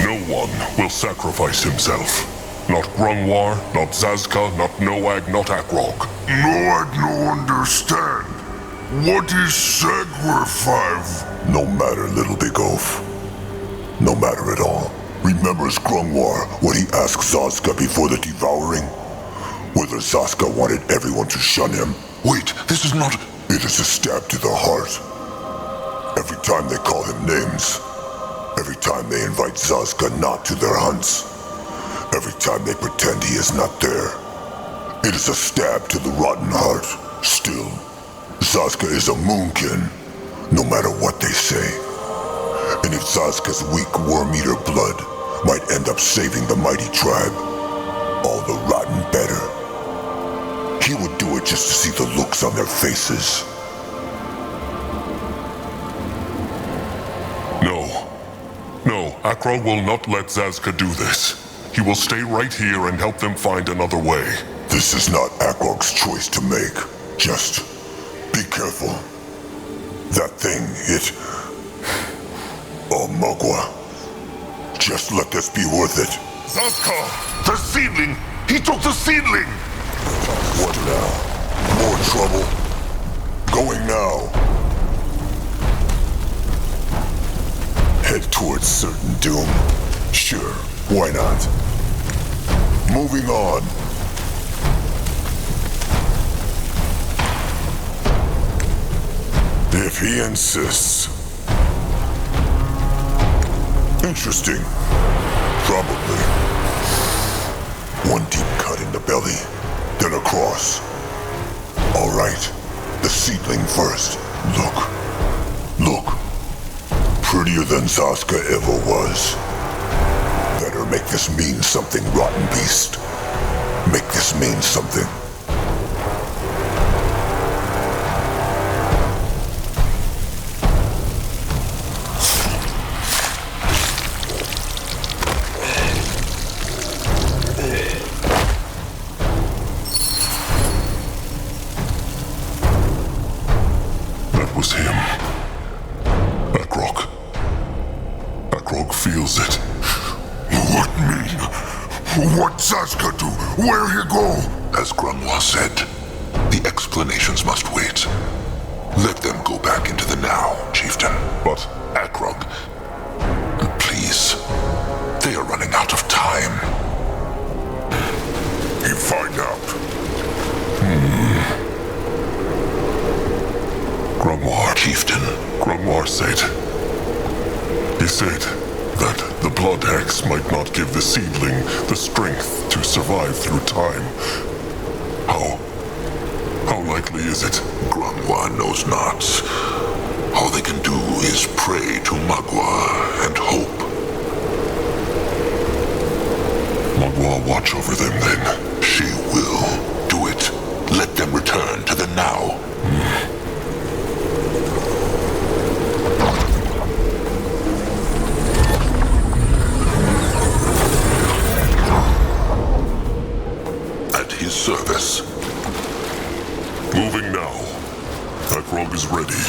No one will sacrifice himself. Not Grungwar, not Zazka, not Noag, not Akrog. Noag no understand. What is sacrifice? No matter, little big oaf. No matter at all. Remembers Grungwar what he asked Zazka before the devouring? Whether Zazka wanted everyone to shun him. Wait, this is not... It is a stab to the heart. Every time they call him names. Every time they invite Zazka not to their hunts. Every time they pretend he is not there. It is a stab to the rotten heart. Still, Zazka is a moonkin, no matter what they say. And if Zazka's weak worm-eater blood might end up saving the mighty tribe, all the rotten better. He would do it just to see the looks on their faces. No, Akrog will not let Zazka do this. He will stay right here and help them find another way. This is not Akrog's choice to make. Just be careful. That thing, it... Oh, Mugwa. Just let this be worth it. Zazka! The seedling! He took the seedling! What now? More trouble? Going now. Head towards certain doom. Sure, why not? Moving on. If he insists. Interesting. Probably. One deep cut in the belly, then across. All right, the seedling first. Look. Prettier than Zaska ever was. Better make this mean something, rotten beast. Make this mean something. That was him. Akrog feels it. What mean? What Zaska do? Where he go? As Grunwa said, the explanations must wait. Let them go back into the now, Chieftain. But Akrog, please. They are running out of time. He find out. Grunwar. Chieftain. Grunwar said. He said that the blood hex might not give the seedling the strength to survive through time. How likely is it? Grunwa knows not. All they can do is pray to Mugwa and hope. Mugwa watch over them then. She will do it. Let them return to the now. At his service. Moving now. Akrog is ready.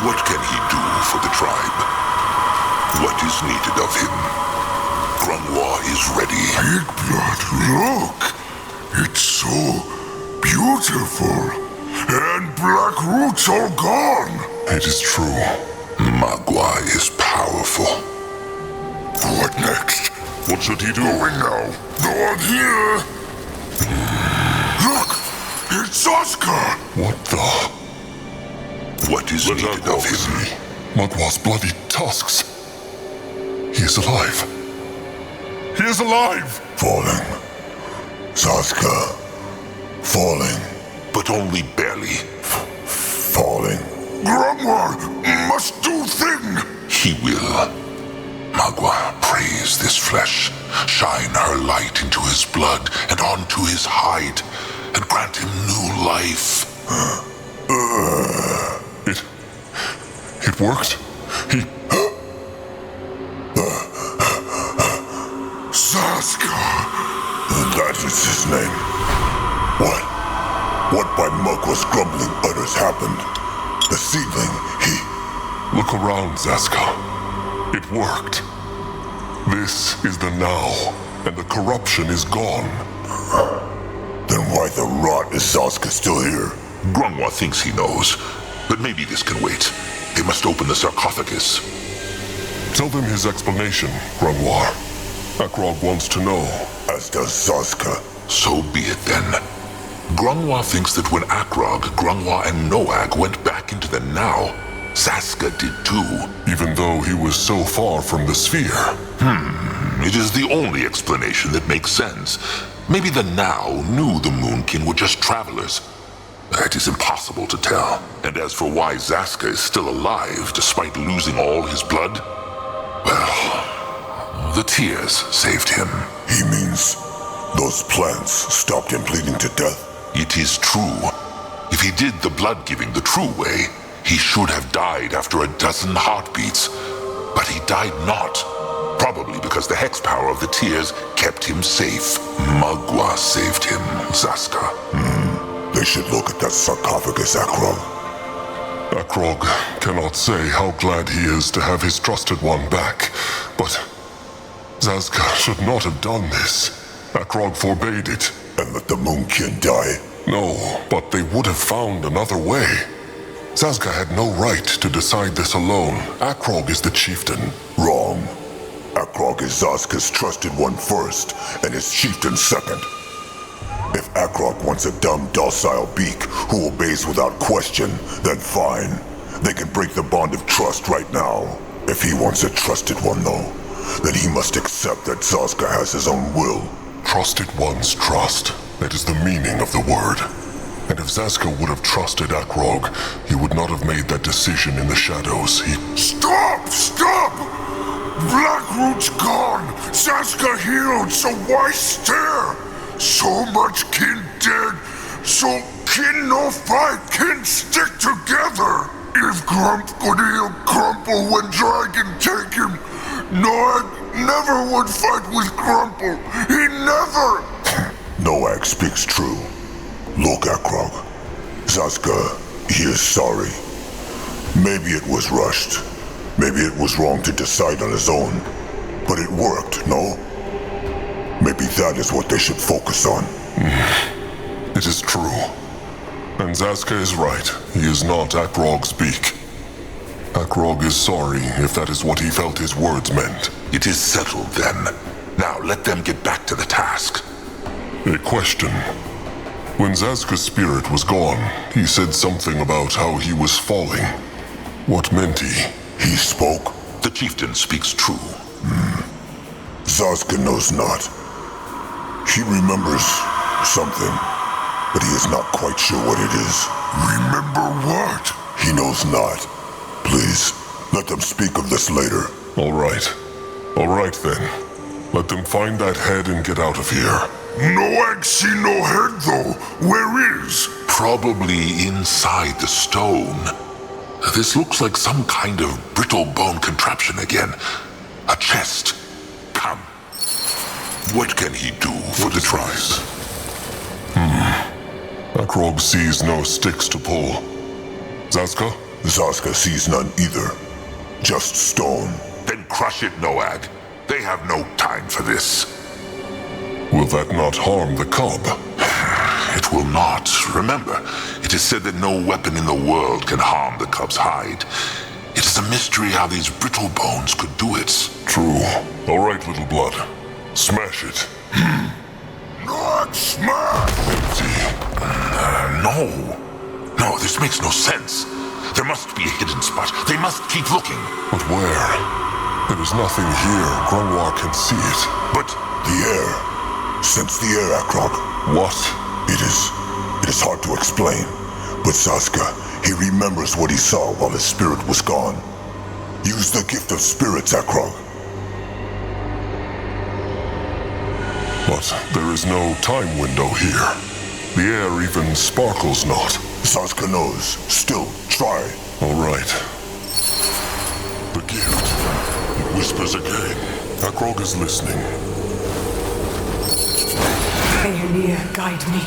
What can he do for the tribe? What is needed of him? Grunwa is ready. Big blood, look! It's so beautiful. And black roots all gone. It is true. Mugwa is powerful. What next? What should he do? Going now. Go on here. Look! It's Zaska! What is needed of him? Mugwa's bloody tusks. He is alive. He is alive! Falling. Zaska. Falling. But only barely. Falling. Grunwa must do thing! He will. Mugwa praise this flesh, shine her light into his blood and onto his hide, and grant him new life. It worked. Zaska! That is his name. What by Mugwa's grumbling utters happened? The seedling, Look around, Zaska. It worked. This is the now, and the corruption is gone. Then why the rot is Zaska still here? Grunwa thinks he knows, but maybe this can wait. They must open the sarcophagus. Tell them his explanation, Grunwar. Akrog wants to know. As does Zaska. So be it then. Grunwa thinks that when Akrog, Grunwa, and Noag went back into the now, Zaska did too. Even though he was so far from the sphere. It is the only explanation that makes sense. Maybe the now knew the Moonkin were just travelers. It is impossible to tell. And as for why Zaska is still alive despite losing all his blood, well, the tears saved him. He means those plants stopped him bleeding to death? It is true. If he did the blood giving the true way, he should have died after a dozen heartbeats. But he died not. Probably because the hex power of the tears kept him safe. Mugwa saved him, Zaska. They should look at that sarcophagus, Akrog. Akrog cannot say how glad he is to have his trusted one back, but Zaska should not have done this. Akrog forbade it. And let the Moonkin die? No, but they would have found another way. Zaska had no right to decide this alone. Akrog is the chieftain. Wrong. Akrog is Zaska's trusted one first, and his chieftain second. If Akrog wants a dumb, docile beak who obeys without question, then fine. They can break the bond of trust right now. If he wants a trusted one, though, then he must accept that Zazka has his own will. Trusted one's trust. That is the meaning of the word. And if Zazka would have trusted Akrog, he would not have made that decision in the shadows. Stop! Stop! Blackroot's gone! Zazka healed, so why stare? So much kin dead, so kin no fight, kin stick together! If Grump could heal Crumple when Dragon take him, Noag never would fight with Crumple. He never! Noag speaks true. Look, Akrog. Zazka, he is sorry. Maybe it was rushed. Maybe it was wrong to decide on his own. But it worked, no? Maybe that is what they should focus on. It is true. And Zazka is right. He is not Akrog's beak. Akrog is sorry if that is what he felt his words meant. It is settled then. Now let them get back to the task. A question. When Zazka's spirit was gone, he said something about how he was falling. What meant he? He spoke? The chieftain speaks true. Zazka knows not. He remembers something, but he is not quite sure what it is. Remember what? He knows not. Please, let them speak of this later. All right. All right then. Let them find that head and get out of here. Noag see no head though. Where is? Probably inside the stone. This looks like some kind of brittlebone contraption again. A chest. Come. What can he do for the tries? Akrog sees no sticks to pull. Zazka? Zazka sees none either. Just stone. Then crush it, Noag. They have no time for this. Will that not harm the cub? It will not. Remember, it is said that no weapon in the world can harm the cub's hide. It is a mystery how these brittle bones could do it. True. All right, little blood. Smash it. Not smash! No, this makes no sense. There must be a hidden spot. They must keep looking. But where? There is nothing here. Grungwar can see it. But the air. Sense the air, Akrog. What? It is hard to explain. But Zazka, he remembers what he saw while his spirit was gone. Use the gift of spirits, Akrog. But there is no time window here. The air even sparkles not. Zazka knows. Still, try. All right. The gift. It whispers again. Akrog is listening. Aeonir, guide me.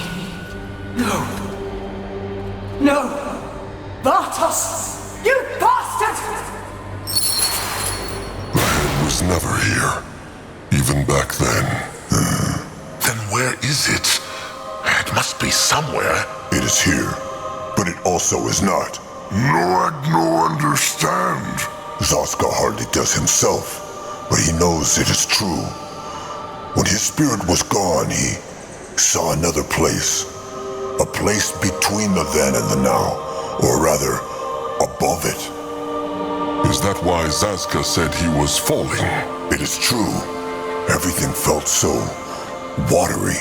No. No! Bartos! You bastard! The head was never here. Even back then. Then where is it? It must be somewhere. It is here, but it also is not. Noag no understand. Zazka hardly does himself, but he knows it is true. When his spirit was gone, he saw another place. A place between the then and the now, or rather, above it. Is that why Zazka said he was falling? It is true. Everything felt so watery.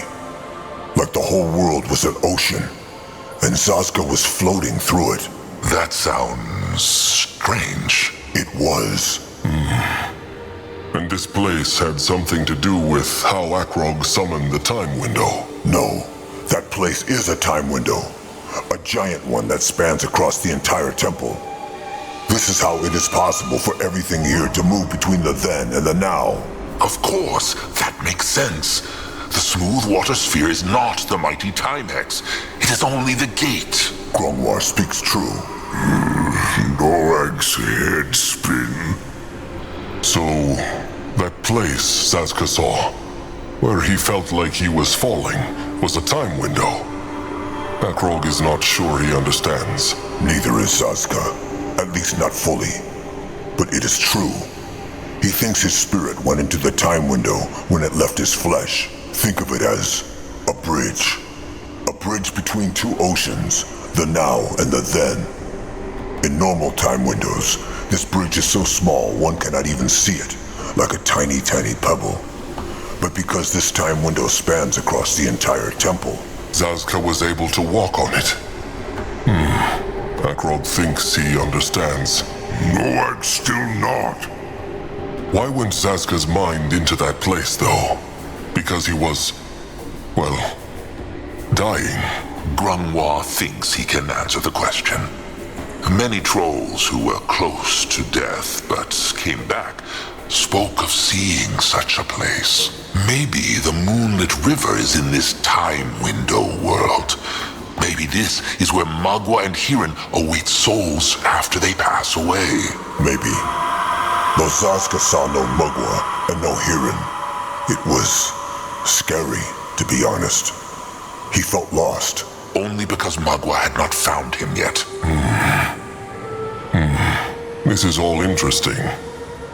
Like the whole world was an ocean, and Zazka was floating through it. That sounds strange. It was. And this place had something to do with how Akrog summoned the time window. No, that place is a time window. A giant one that spans across the entire temple. This is how it is possible for everything here to move between the then and the now. Of course, that makes sense. The smooth water sphere is not the mighty time hex. It is only the gate. Grungwar speaks true. Noag's head spin. So, that place Zazka saw, where he felt like he was falling, was a time window. Akrog is not sure he understands. Neither is Zazka, at least not fully. But it is true. He thinks his spirit went into the time window when it left his flesh. Think of it as a bridge. A bridge between two oceans, the now and the then. In normal time windows, This bridge is so small one cannot even see it, like a tiny, tiny pebble. But because this time window spans across the entire temple, Zazka was able to walk on it. Akrog thinks he understands. Noag still not. Why went Zazka's mind into that place, though? Because he was, well, dying. Grungwa thinks he can answer the question. Many trolls who were close to death but came back spoke of seeing such a place. Maybe the moonlit river is in this time window world. Maybe this is where Mugwa and Hirin await souls after they pass away. Maybe. Though Zazka saw no Mugwa and no Hirin, it was scary, to be honest. He felt lost. Only because Mugwa had not found him yet. This is all interesting.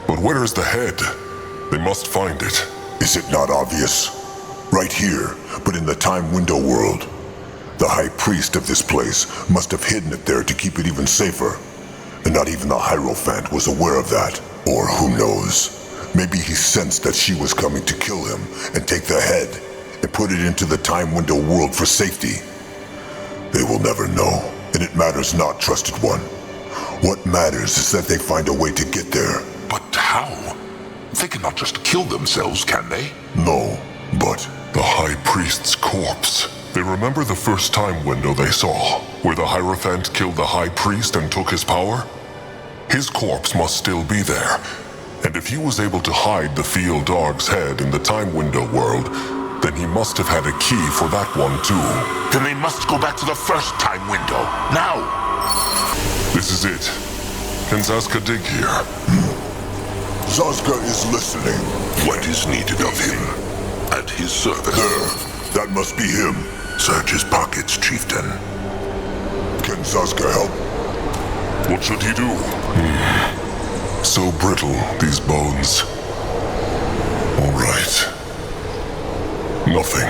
But where is the head? They must find it. Is it not obvious? Right here, but in the time window world. The high priest of this place must have hidden it there to keep it even safer. And not even the Hierophant was aware of that. Or who knows? Maybe he sensed that she was coming to kill him and take the head and put it into the time window world for safety. They will never know, and it matters not, trusted one. What matters is that they find a way to get there. But how? They cannot just kill themselves, can they? No, but... The High Priest's corpse. They remember the first time window they saw, where the Hierophant killed the High Priest and took his power? His corpse must still be there. And if he was able to hide the Field Dog's head in the time window world, then he must have had a key for that one too. Then they must go back to the first time window, now! This is it. Can Zazka dig here? Zazka is listening. What is needed of him? At his service. There. That must be him. Search his pockets, chieftain. Can Zazka help? What should he do? So brittle, these bones. All right. Nothing.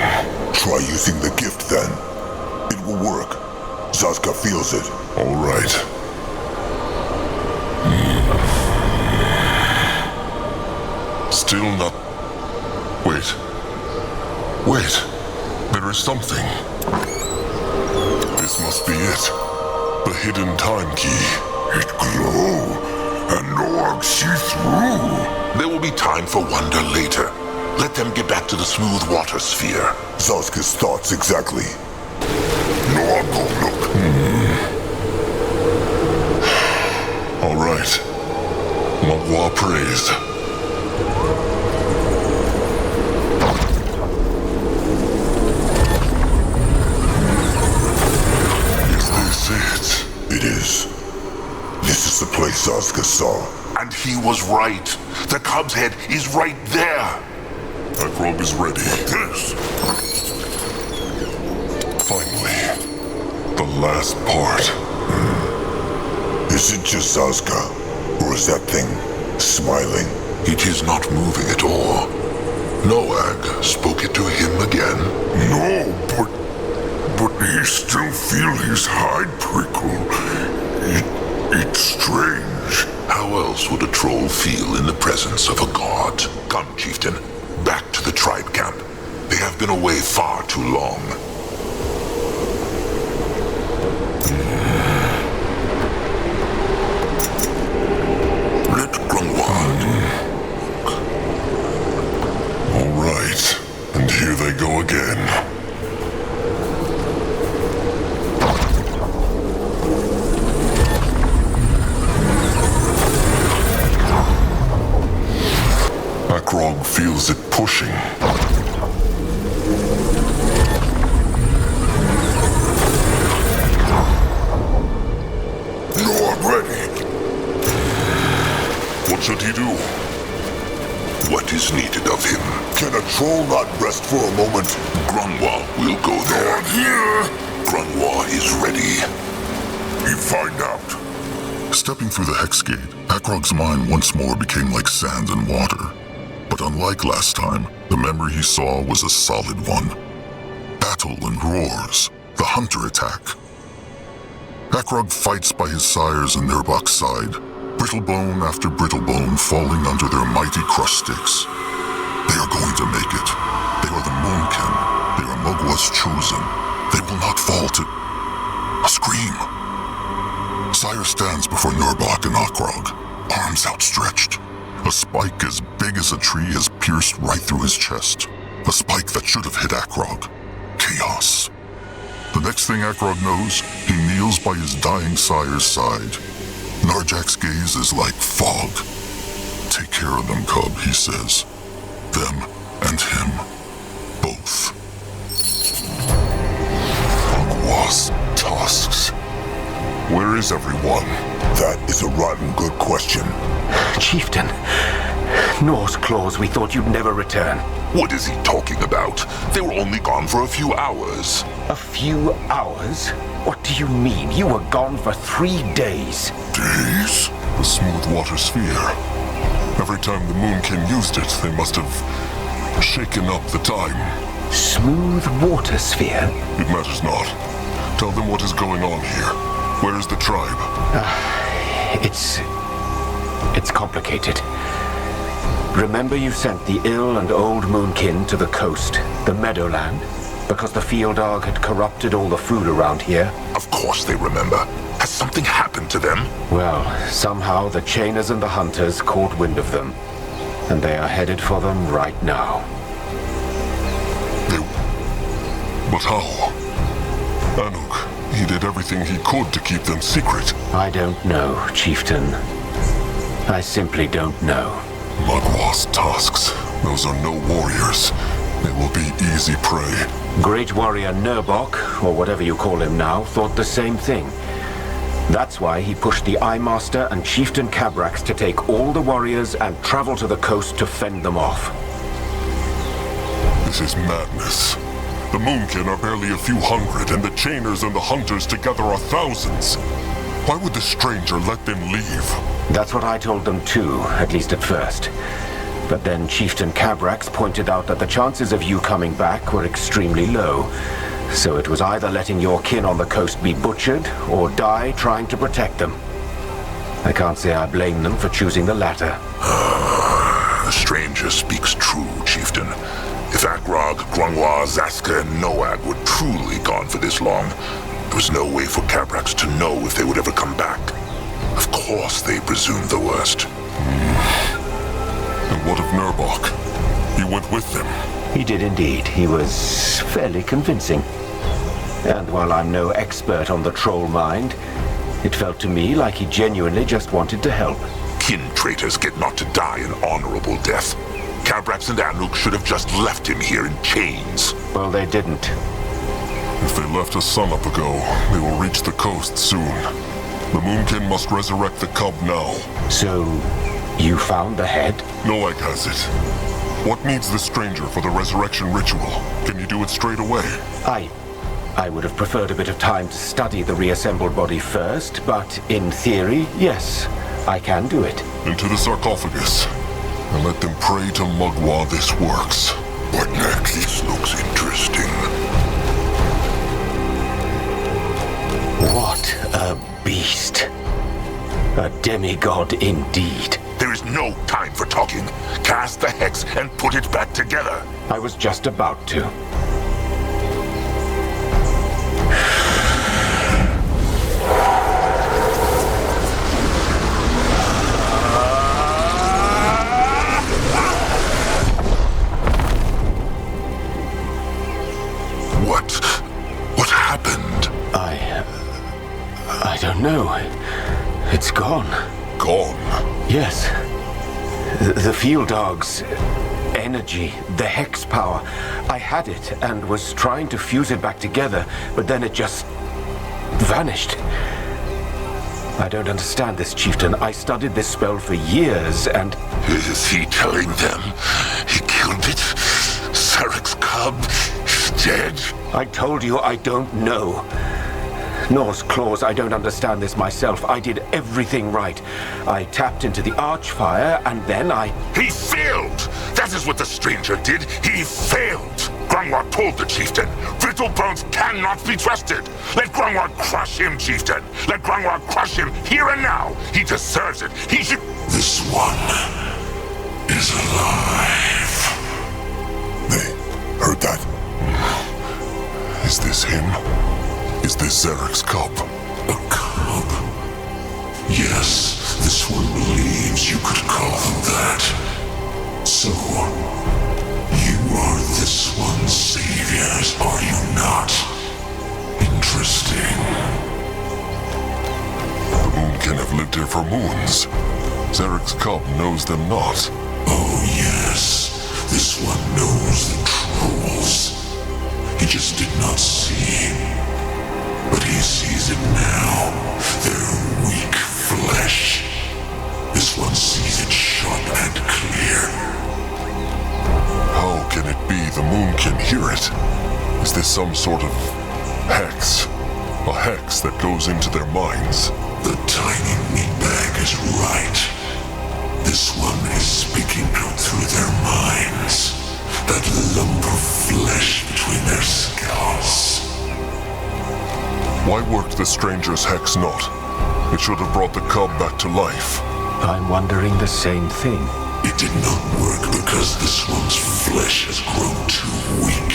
Try using the gift, then. It will work. Zazka feels it. All right. Still not... Wait. Wait. There is something. This must be it. The hidden time key. It glow, and Noag see through. There will be time for wonder later. Let them get back to the smooth water sphere. Zazka's thoughts exactly. Noag go look. All right. Mugwa praise. It is. This is the place Zazka saw. And he was right. The cub's head is right there. Akrog is ready. Yes. Finally. The last part. Is it just Zazka? Or is that thing smiling? It is not moving at all. Noag spoke it to him again. No, but he still feel his hide prickle. It's strange. How else would a troll feel in the presence of a god? Come, chieftain. Back to the tribe camp. They have been away far too long. Let Grungwa. All right. And here they go again. Akrog feels it pushing. No, I'm ready. What should he do? What is needed of him? Can a troll not rest for a moment? Grungwa will go there. Not here. Grungwa is ready. You find out. Stepping through the hex gate, Akrog's mind once more became like sand and water. But unlike last time, the memory he saw was a solid one. Battle and roars, the hunter attack. Akrog fights by his sires and Nurbok's side, Brittlebone after Brittlebone falling under their mighty crush sticks. They are going to make it. They are the Moonkin. They are Mugwa's chosen. They will not fall to... a scream. Sire stands before Nurbok and Akrog, arms outstretched. A spike as big as a tree has pierced right through his chest. A spike that should have hit Akrog. Chaos. The next thing Akrog knows, he kneels by his dying sire's side. Narjak's gaze is like fog. Take care of them, cub, he says. Them and him. Both. Mugwa's tusks. Where is everyone? That is a rotten good question. Chieftain, Norse Claws, we thought you'd never return. What is he talking about? They were only gone for a few hours. A few hours? What do you mean? You were gone for 3 days. Days? The smooth water sphere. Every time the Moonkin used it, they must have shaken up the time. Smooth water sphere? It matters not. Tell them what is going on here. Where is the tribe? It's complicated. Remember you sent the ill and old Moonkin to the coast, the Meadowland, because the field dog had corrupted all the food around here? Of course they remember. Has something happened to them? Well, somehow the Chainers and the Hunters caught wind of them, and they are headed for them right now. But how? Anuk, he did everything he could to keep them secret. I don't know, Chieftain. I simply don't know. Mugwa's tusks. Those are no warriors. They will be easy prey. Great warrior Nurbok, or whatever you call him now, thought the same thing. That's why he pushed the Eye Master and Chieftain Cabrax to take all the warriors and travel to the coast to fend them off. This is madness. The Moonkin are barely a few hundred, and the Chainers and the Hunters together are thousands. Why would the stranger let them leave? That's what I told them too, at least at first. But then Chieftain Cabrax pointed out that the chances of you coming back were extremely low. So it was either letting your kin on the coast be butchered, or die trying to protect them. I can't say I blame them for choosing the latter. The stranger speaks true, Chieftain. If Akrog, Grungwa, Zaska, and Noag were truly gone for this long, there was no way for Cabrax to know if they would ever come back. Of course they presumed the worst. And what of Nurbok? He went with them. He did indeed. He was fairly convincing. And while I'm no expert on the troll mind, it felt to me like he genuinely just wanted to help. Kin traitors get not to die an honorable death. Cabrax and Anuk should have just left him here in chains. Well, they didn't. If they left a sun up ago, they will reach the coast soon. The Moonkin must resurrect the cub now. So, you found the head? Noag has it. What needs the stranger for the resurrection ritual? Can you do it straight away? I would have preferred a bit of time to study the reassembled body first, but in theory, yes, I can do it. Into the sarcophagus. And let them pray to Mugwa this works. What next? This looks interesting. What a beast. A demigod indeed. There is no time for talking. Cast the hex and put it back together. I was just about to. What happened? I don't know. It's gone. Gone? Yes. The field dog's energy, the hex power. I had it and was trying to fuse it back together, but then it just vanished. I don't understand this, Chieftain. I studied this spell for years and... Is he telling them he killed it? Sarek's cub is dead? I told you I don't know. Norse Claws, I don't understand this myself. I did everything right. I tapped into the Archfire, and then I... He failed! That is what the stranger did. He failed! Grungwa told the chieftain. Brittlebones cannot be trusted. Let Grungwa crush him, chieftain. Let Grungwa crush him here and now. He deserves it. He should... This one is alive. They heard that? Is this him? Is this Zarek's cub? A cub? Yes, this one believes you could call them that. So, you are this one's saviors, are you not? Interesting. The Moonkin have lived here for moons. Zarek's cub knows them not. Oh yes, this one knows the trolls. He just did not see. But he sees it now. Their weak flesh. This one sees it sharp and clear. How can it be the Moonkin hear it? Is this some sort of hex? A hex that goes into their minds? The tiny meatbag is right. This one is speaking out through their minds. That lump of flesh between their scalps. Why worked the stranger's hex not? It should have brought the cub back to life. I'm wondering the same thing. It did not work because this one's flesh has grown too weak.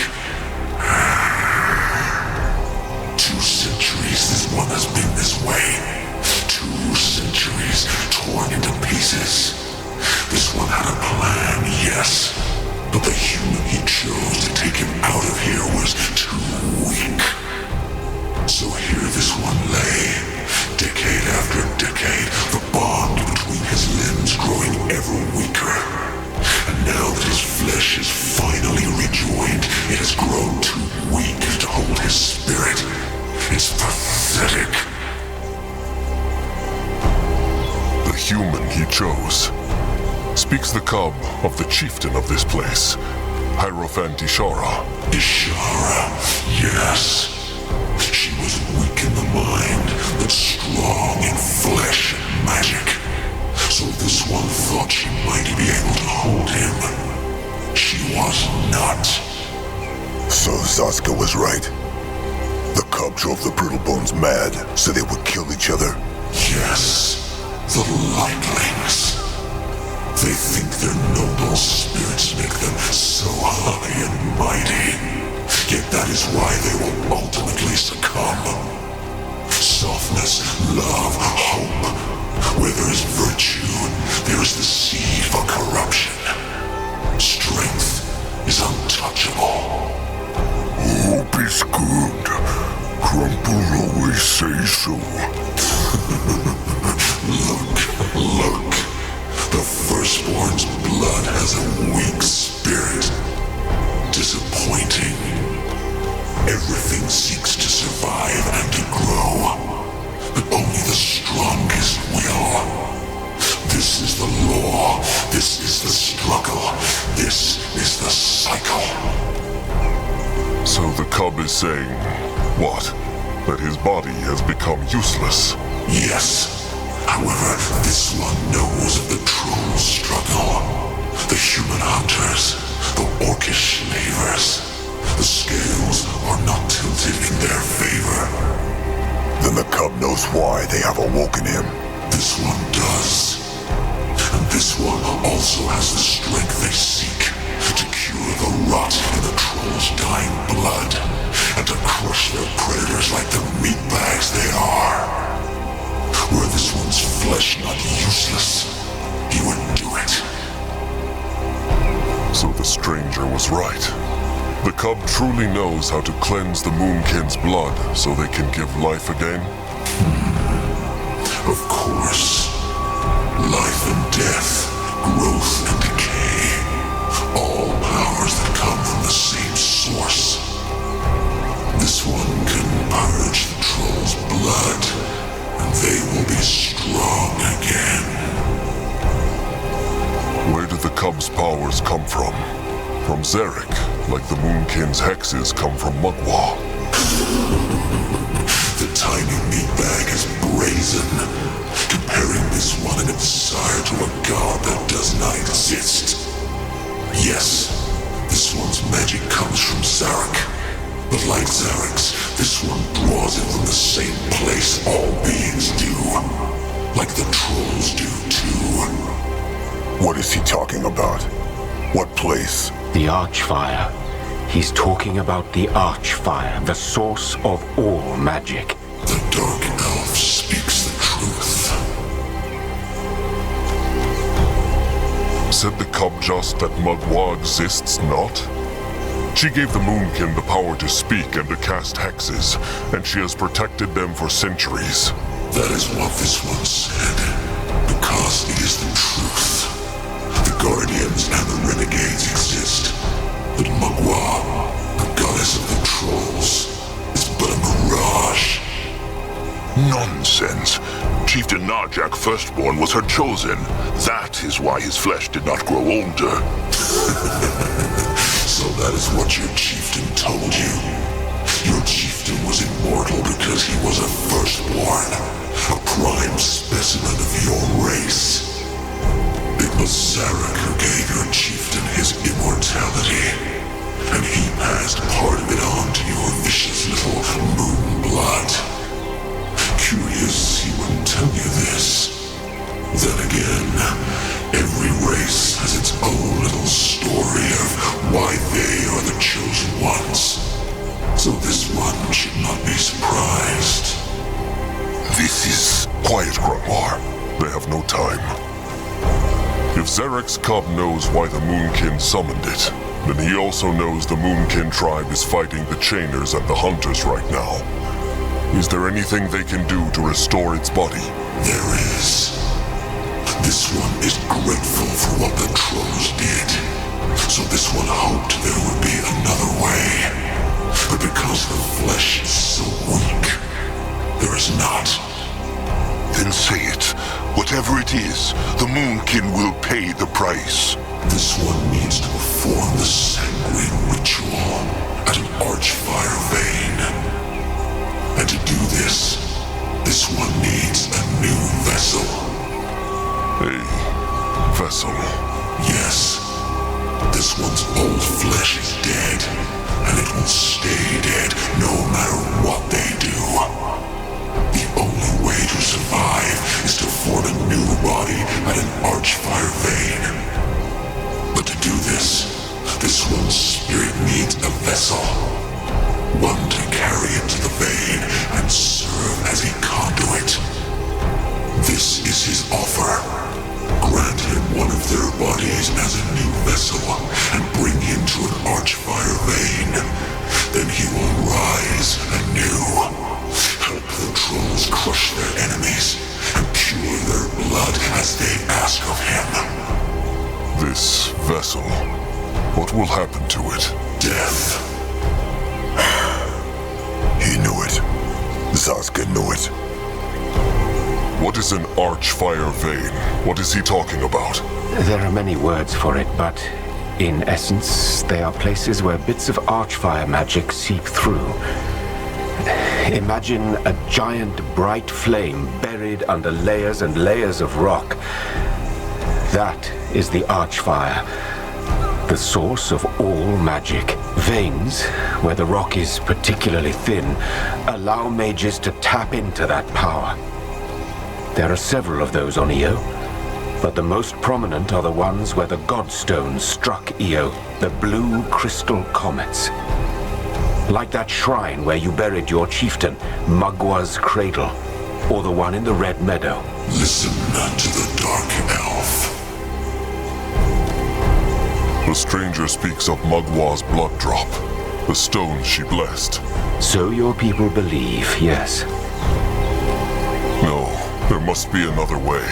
2 centuries this one has been this way. 2 centuries torn into pieces. This one had a plan, yes. But the human he chose to take him out of here was too weak. So here this one lay, decade after decade, the bond between his limbs growing ever weaker. And now that his flesh is finally rejoined, it has grown too weak to hold his spirit. It's pathetic. The human he chose. Speaks the cub of the chieftain of this place, Hierophant Ishara. Ishara, yes. She was weak in the mind, but strong in flesh and magic. So this one thought she might be able to hold him. She was not. So Zaska was right. The cub drove the Brittlebones mad, so they would kill each other. Yes, the lightlings. They think their noble spirits make them so high and mighty. Yet that is why they will ultimately succumb. Softness, love, hope. Where there is virtue, there is the seed for corruption. Strength is untouchable. Hope is good. Crumple always say so. Look. The firstborn's blood has a weak spirit. Disappointing. Everything seeks to survive and to grow. But only the strongest will. This is the law. This is the struggle. This is the cycle. So the cub is saying, what? That his body has become useless? Yes. However, this one knows of the troll struggle. The human hunters, the orcish slavers. The scales are not tilted in their favor. Then the cub knows why they have awoken him. This one does. And this one also has the strength they seek to cure the rot in the troll's dying blood and to crush their predators like the meatbags they are. Were this one's flesh not useless, he would do it. So the stranger was right. The cub truly knows how to cleanse the Moonkin's blood so they can give life again? Of course. Life and death, growth and decay. All powers that come from the same source. This one can purge the troll's blood, and they will be strong again. Where did the cub's powers come from? From Zarek, like the Moonkin's hexes come from Mugwa. The tiny meatbag is brazen, comparing this one and its sire to a god that does not exist. Yes, this This one's magic comes from Zarek. But like Zarek's, this one draws it from the same place all beings do. Like the trolls do too. What is he talking about? What place? The Archfire. He's talking about the Archfire, the source of all magic. The Dark Elf speaks the truth. Said the cub just that Mugwa exists not? She gave the Moonkin the power to speak and to cast hexes, and she has protected them for centuries. That is what this one said, because it is the truth. The Guardians and the Renegades exist, but Mugwa, the goddess of the trolls, is but a mirage. Nonsense. Chieftain Narjak Firstborn was her chosen. That is why his flesh did not grow older. So that is what your chieftain told you. Your chieftain was immortal because he was a firstborn, a prime specimen of your race. It was Zarek who gave your chieftain his immortality, and he passed part of it on to your vicious little moon blood. Curious he wouldn't tell you this. Then again, every race has its own little story of why they are the chosen ones. So this one should not be surprised. This is... Quiet, Grumlar. They have no time. If Zarek's cub knows why the Moonkin summoned it, then he also knows the Moonkin tribe is fighting the Chainers and the Hunters right now. Is there anything they can do to restore its body? There is. This one is grateful for what the trolls did. So this one hoped there would be another way. But because the flesh is so weak, there is not. Then say it. Whatever it is, the Moonkin will pay the price. This one needs to perform the sanguine ritual at an Archfire vein. And to do this one needs a new vessel. A vessel? Yes. This one's old flesh is dead, and it will stay dead no matter what they do. The only way to survive is to form a new body at an Archfire vein. But to do this one's spirit needs a vessel. One to carry it to the vein and serve as a conduit. This is his offer. Grant him one of their bodies as a new vessel and bring him to an Archfire vein. Then he will rise anew. Help the trolls crush their enemies and cure their blood as they ask of him. This vessel, what will happen to it? Death. He knew it. Zaska knew it. What is an Archfire vein? What is he talking about? There are many words for it, but in essence, they are places where bits of Archfire magic seep through. Imagine a giant bright flame buried under layers and layers of rock. That is the Archfire, the source of all magic. Veins, where the rock is particularly thin, allow mages to tap into that power. There are several of those on Io, but the most prominent are the ones where the Godstones struck Io, the blue crystal comets. Like that shrine where you buried your chieftain, Mugwa's Cradle, or the one in the Red Meadow. Listen to the Dark Elf. The stranger speaks of Mugwa's blood drop, the stone she blessed. So your people believe, yes. No, there must be another way.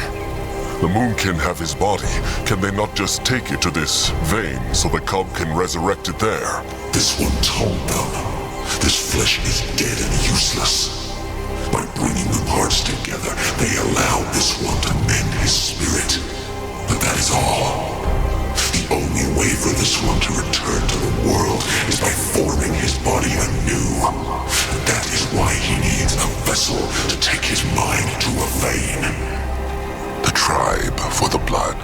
The Moonkin have his body. Can they not just take it to this vein so the cub can resurrect it there? This one told them. This flesh is dead and useless. By bringing the parts together, they allowed this one to mend his spirit. But that is all. The only way for this one to return to the world is by forming his body anew. And that is why he needs a vessel to take his mind to a vein. The tribe for the blood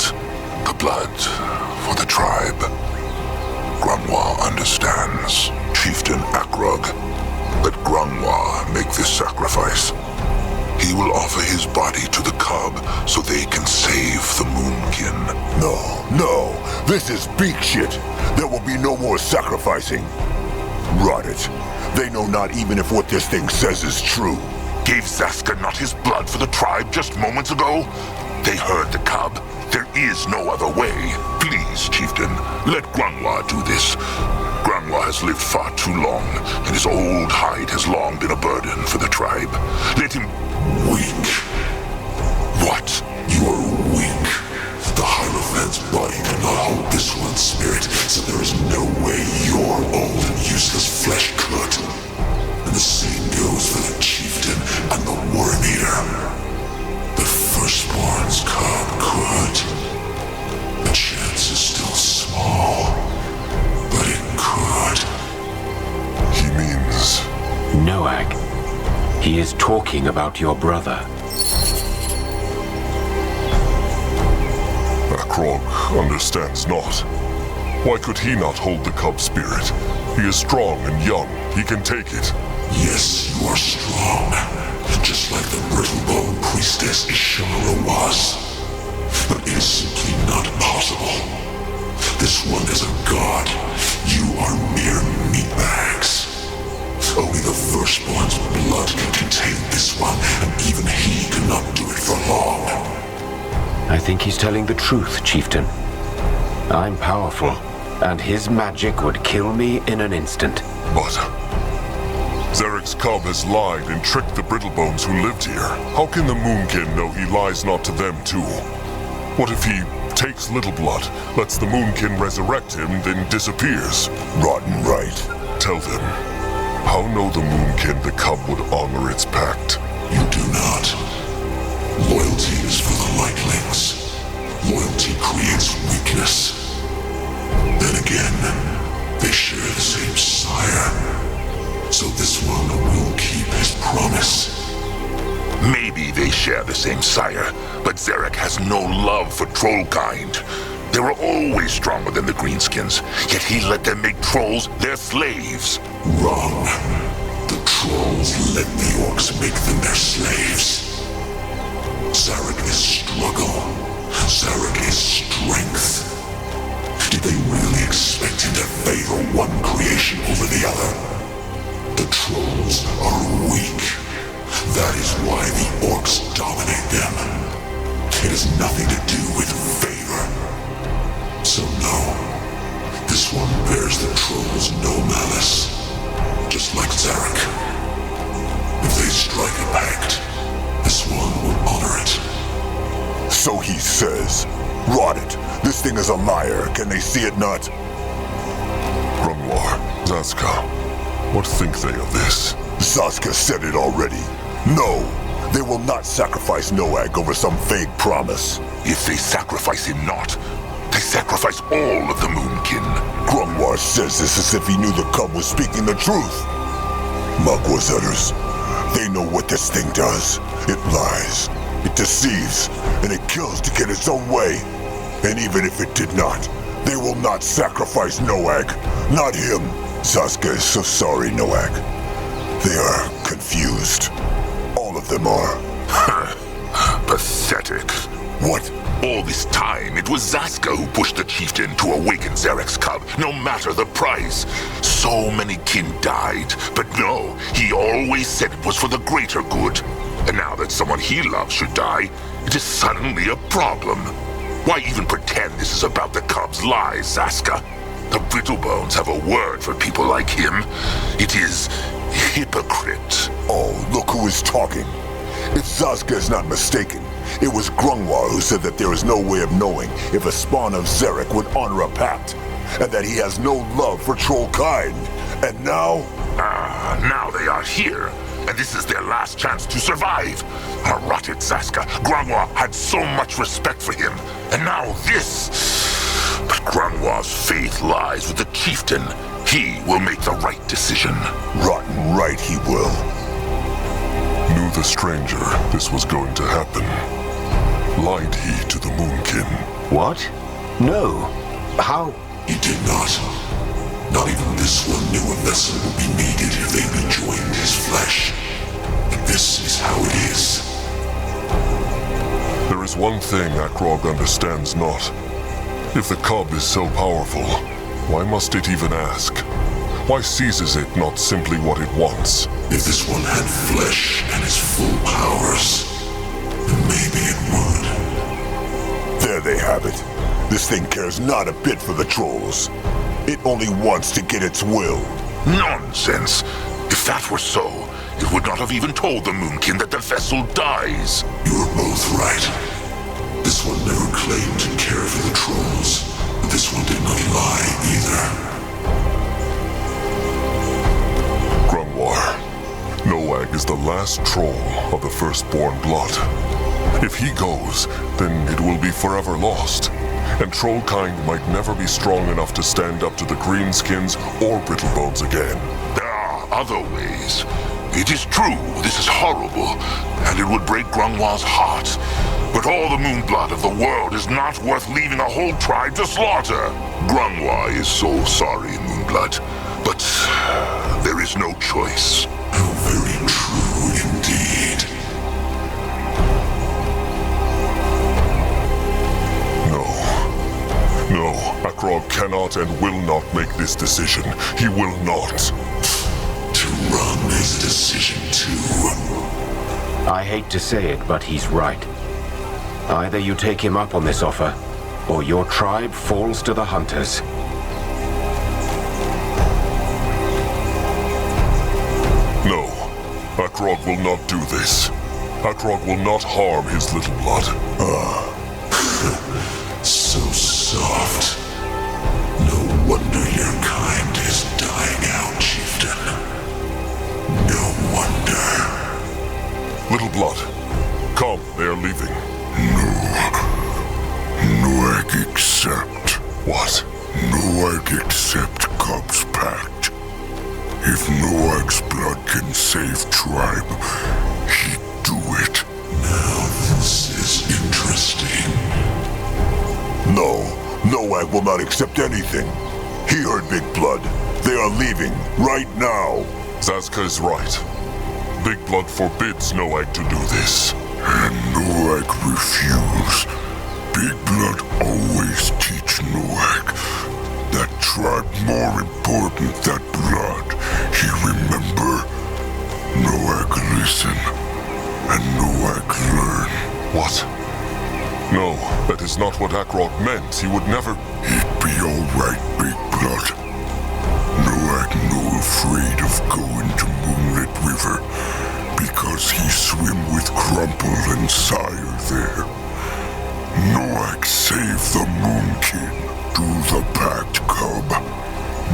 for the tribe. Grumwall. No, this is beak shit. There will be no more sacrificing. Rot it. They know not even if what this thing says is true. Gave Zaska not his blood for the tribe just moments ago? They heard the cub. There is no other way. Please, chieftain, let Grungwa do this. Grungwa has lived far too long, and his old hide has long been a burden for the tribe. Let him... Weak. What? You are weak. The Hierophant's body cannot hold this one's spirit, so there is no way your old and useless flesh could. And the same goes for the chieftain and the Worm Eater. The Firstborn's cub could. The chance is still small, but it could. He means... Noag. He is talking about your brother. Akrog understands not. Why could he not hold the cub spirit? He is strong and young. He can take it. Yes, you are strong. Just like the Brittlebone priestess Ishara was. But it is simply not possible. This one is a god. You are mere meatbags. Only the Firstborn's blood can contain this one, and even he cannot do it for long. I think he's telling the truth, chieftain. I'm powerful, and his magic would kill me in an instant. But... Zarek's cub has lied and tricked the Brittlebones who lived here. How can the Moonkin know he lies not to them too? What if he takes Little Blood, lets the Moonkin resurrect him, then disappears? Rotten right. Tell them. How know the Moonkin the cub would honor its pact? You do not. Loyalty is for the lightlings. Loyalty creates weakness. Then again, they share the same sire. So this one will keep his promise. Maybe they share the same sire, but Zarek has no love for trollkind. They were always stronger than the Greenskins, yet he let them make trolls their slaves. Wrong. The trolls let the orcs make them their slaves. Zarek is struggle. Zarek is strength. Did they really expect him to favor one creation over the other? The trolls are weak. That is why the orcs dominate them. It has nothing to do with favor. So no, this one bears the trolls no malice. Just like Zarek. If they strike a pact, this one will honor it. So he says. Rot it. This thing is a liar. Can they see it not? Grungwar, Zaska, what think they of this? Zaska said it already. No, they will not sacrifice Noag over some vague promise. If they sacrifice him not, they sacrifice all of the Moonkin. Grungwar says this as if he knew the cub was speaking the truth. Mugwa's utters. They know what this thing does. It lies. It deceives. And it kills to get its own way. And even if it did not, they will not sacrifice Noag. Not him. Zaska is so sorry, Noag. They are confused. All of them are. Pathetic. What? All this time, it was Zaska who pushed the chieftain to awaken Zarek's cub, no matter the price. So many kin died, but no, he always said it was for the greater good. And now that someone he loves should die, it is suddenly a problem. Why even pretend this is about the cub's lies, Zaska? The Brittlebones have a word for people like him. It is hypocrite. Oh, look who is talking. If Zaska is not mistaken, it was Grungwar who said that there is no way of knowing if a spawn of Zarek would honor a pact, and that he has no love for trollkind. And now? Now they are here, and this is their last chance to survive. Rot it, Zaska. Grungwar had so much respect for him, and now this. But Grungwar's faith lies with the chieftain. He will make the right decision. Rotten right he will. Knew the stranger this was going to happen. Lied he to the Moonkin? What? No. How? He did not. Not even this one knew a vessel would be needed if they rejoined his flesh. But this is how it is. There is one thing Akrog understands not. If the cub is so powerful, why must it even ask? Why seizes it not simply what it wants? If this one had flesh and its full powers, then maybe it would. There they have it. This thing cares not a bit for the trolls. It only wants to get its will. Nonsense! If that were so, it would not have even told the Moonkin that the vessel dies. You're both right. This one never claimed to care for the trolls, but this one did not lie either. Grungwar, Noag is the last troll of the firstborn blood. If he goes, then it will be forever lost. And Trollkind might never be strong enough to stand up to the Greenskins or Brittlebones again. There are other ways. It is true, this is horrible, and it would break Grungwar's heart. But all the moonblood of the world is not worth leaving a whole tribe to slaughter. Grungwar is so sorry, Moonblood, but there is no choice. How very true indeed. No, Akrog cannot and will not make this decision. He will not. To run his decision too. I hate to say it, but he's right. Either you take him up on this offer, or your tribe falls to the hunters. No, Akrog will not do this. Akrog will not harm his little blood. So soft. No wonder your kind is dying out, chieftain. No wonder. Little blood, come, they are leaving. Noag accept. What? Noag accept Cub's pact. If Noag's blood can save tribe, he'd do it. Now this is interesting. No, Noag will not accept anything. He heard Big Blood. They are leaving, right now. Zazka is right. Big Blood forbids Noag to do this. And Noag refuse. Big Blood always teach Noag that tribe more important than blood. He remember. Noag listen, and Noag learn. What? No, that is not what Akrog meant. He would never... He'd be alright, Big Blood. Noag no afraid of going to Moonlit River because he swim with Crumple and Sire there. Noag save the Moonkin. Do the pact, Cub.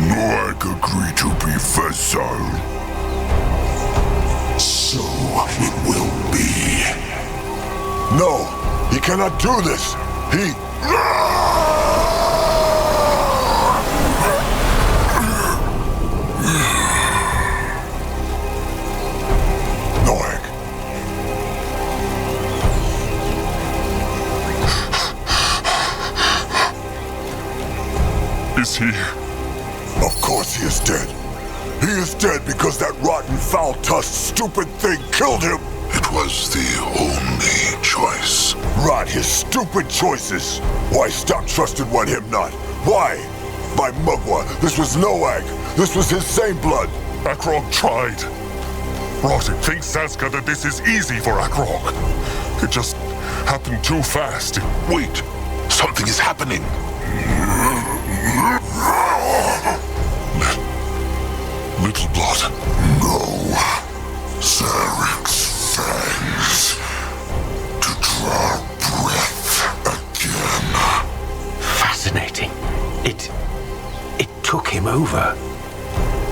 Noag agree to be vassal. So it will be. No! He cannot do this! He... Noag. Is he? Of course he is dead. He is dead because that rotten, foul-tusked, stupid thing killed him! It was the only choice. Rot his stupid choices! Why stop trusting one him not? Why? By Mugwa, this was Noag! This was his same blood! Akrog tried. Rotten thinks Zazka that this is easy for Akrog. It just happened too fast. Wait! Something is happening! Little blood. No. Zarik's fangs. To draw breath again. Fascinating. It took him over.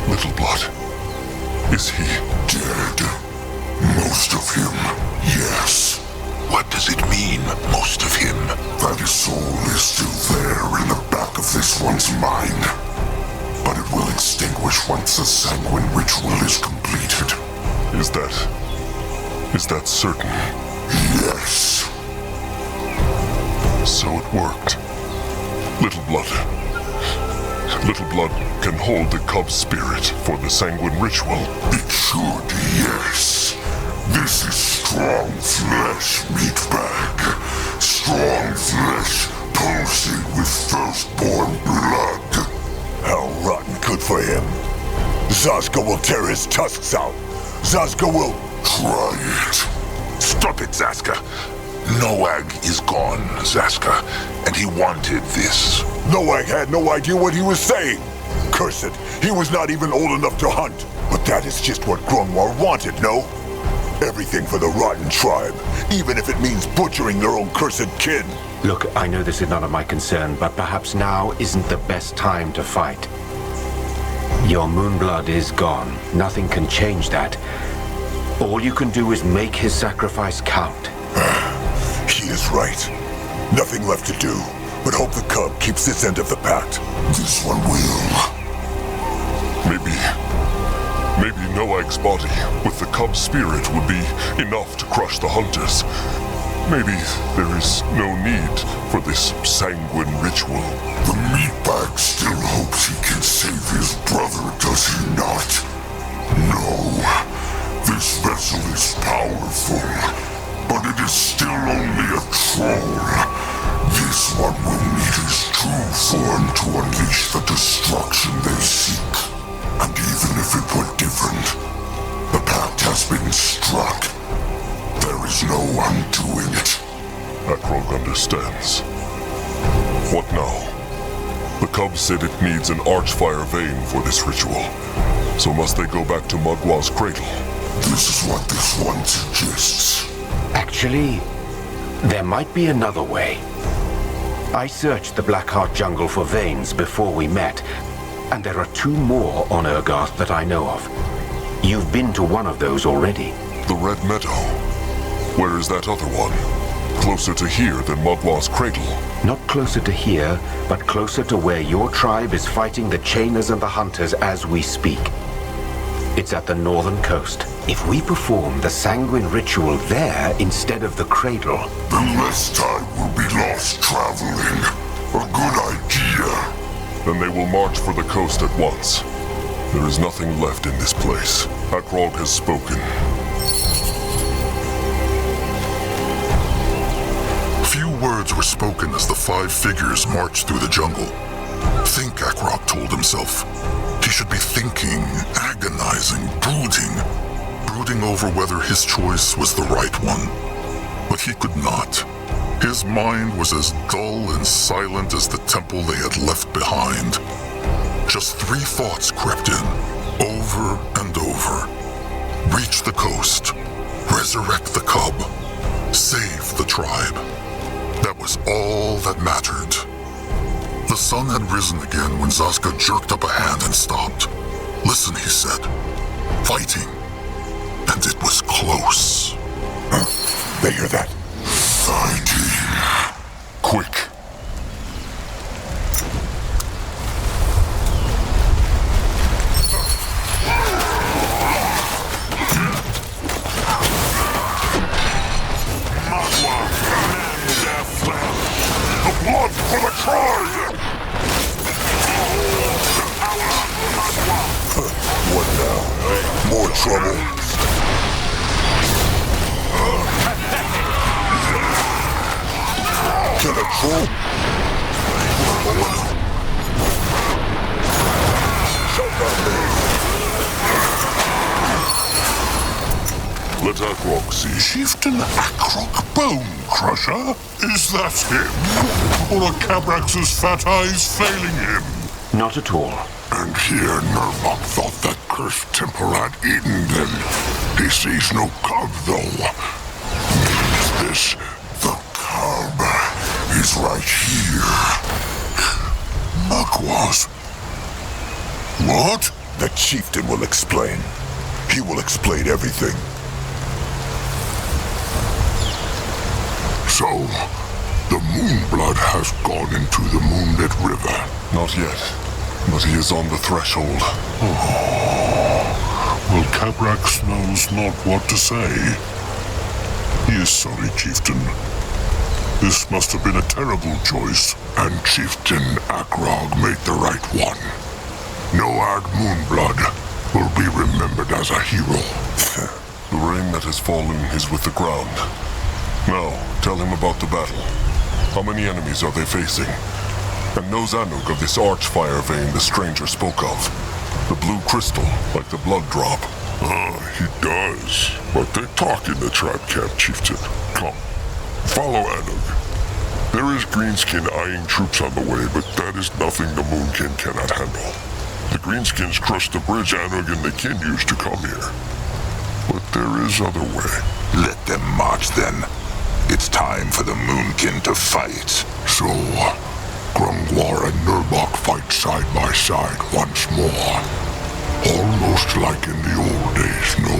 Little blood. Is he dead? Most of him, yes. What does it mean, most of him? That his soul is still there in the back of this one's mind. But it will extinguish once the sanguine ritual is completed. Is that certain? Yes. So it worked. Little blood. Little blood can hold the cub's spirit for the sanguine ritual. It should, yes. This is strong flesh, meatbag. Strong flesh pulsing with fervor. Zazka will tear his tusks out. Zazka will... Try it. Stop it, Zazka. Noag is gone, Zazka, and he wanted this. Noag had no idea what he was saying. Curse it, he was not even old enough to hunt. But that is just what Grungwar wanted, no? Everything for the rotten tribe, even if it means butchering their own cursed kin. Look, I know this is none of my concern, but perhaps now isn't the best time to fight. Your Moonblood is gone. Nothing can change that. All you can do is make his sacrifice count. He is right. Nothing left to do, but hope the cub keeps this end of the pact. This one will. Maybe Noag's body with the cub's spirit would be enough to crush the hunters. Maybe there is no need for this sanguine ritual. The meatbag still hopes he can save his brother, does he not? No. This vessel is powerful, but it is still only a troll. This one will need his true form to unleash the destruction they seek. And even if it were different, the pact has been struck. There is no undoing it. Akrog understands. What now? The cub said it needs an archfire vein for this ritual. So must they go back to Mugwa's Cradle? This is what this one suggests. Actually, there might be another way. I searched the Blackheart jungle for veins before we met, and there are 2 more on Urgath that I know of. You've been to one of those already. The Red Meadow. Where is that other one? Closer to here than Mugwa's Cradle? Not closer to here, but closer to where your tribe is fighting the Chainers and the Hunters as we speak. It's at the northern coast. If we perform the sanguine ritual there instead of the Cradle... Then less time will be lost traveling. A good idea. Then they will march for the coast at once. There is nothing left in this place. Akrog has spoken. Few words were spoken as the 5 figures marched through the jungle. Think, Akrog told himself. He should be thinking, agonizing, brooding over whether his choice was the right one. But he could not. His mind was as dull and silent as the temple they had left behind. Just 3 thoughts crept in, over and over. Reach the coast, resurrect the cub, save the tribe. That was all that mattered. The sun had risen again when Zazka jerked up a hand and stopped. Listen, he said. Fighting. And it was close. They hear that? Fighting. Quick. The blood for the tribe! What now? More trouble. Kill a troll? Let Akrog see. Chieftain Akrog Bone Crusher? Is that him? Or are Cabrax's fat eyes failing him? Not at all. And here Nerlock thought that cursed temple had eaten them. He sees no cub, though. Means this, the cub, is right here. Mugwa's. What? The chieftain will explain. He will explain everything. So, the Moonblood has gone into the Moonlit River. Not yet, but he is on the threshold. Well, Cabrax knows not what to say. He is sorry, Chieftain. This must have been a terrible choice, and Chieftain Akrog made the right one. Noag Moonblood will be remembered as a hero. The rain that has fallen is with the ground. Now, tell him about the battle. How many enemies are they facing? And knows Anug of this archfire vein the stranger spoke of? The blue crystal, like the blood drop. He does. But they talk in the tribe camp, chieftain. Come, follow Anug. There is Greenskin eyeing troops on the way, but that is nothing the Moonkin cannot handle. The Greenskins crushed the bridge Anug and the kin used to come here. But there is other way. Let them march then. It's time for the Moonkin to fight. So, Grungwar and Nurbok fight side by side once more. Almost like in the old days, no?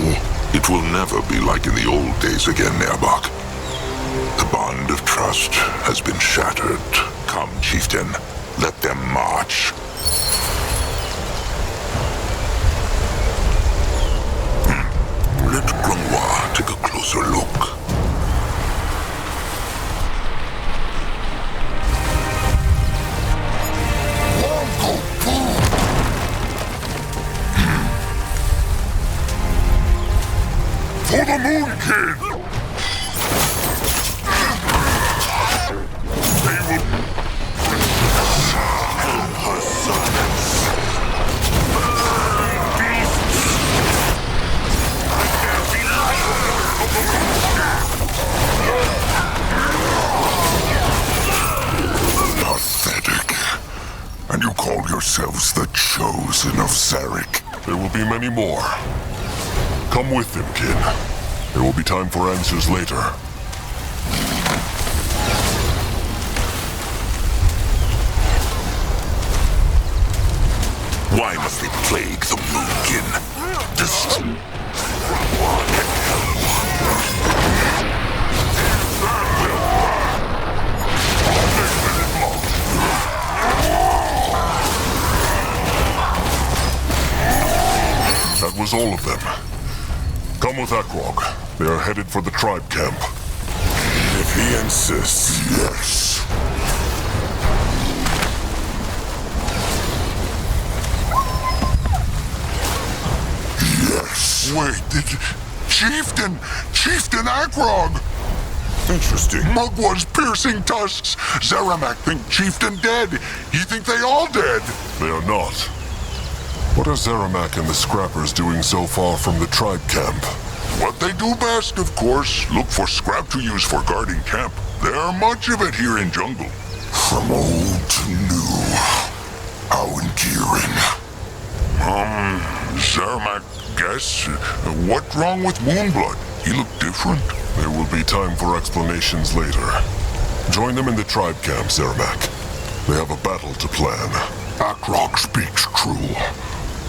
It will never be like in the old days again, Nurbok. The bond of trust has been shattered. Come, chieftain. Let them march. Let Grungwar take a closer look. For the Moonkin! They will... help her sons. Pathetic. And you call yourselves the Chosen of Zarek. There will be many more. Come with them, kid. There will be time for answers later. Why must they plague the Moonkin? Destroy... That was all of them. Come with Akrog. They are headed for the tribe camp. If he insists, yes. Yes. Wait, Chieftain Akrog! Interesting. Mugwa's piercing tusks. Zeramak think Chieftain dead. He think they all dead. They are not. What are Zeramak and the Scrappers doing so far from the tribe camp? What they do best, of course. Look for scrap to use for guarding camp. There are much of it here in jungle. From old to new. How endearing. Zeramak, guess? What's wrong with Moonblood? He looked different. There will be time for explanations later. Join them in the tribe camp, Zeramak. They have a battle to plan. Akrog speaks true.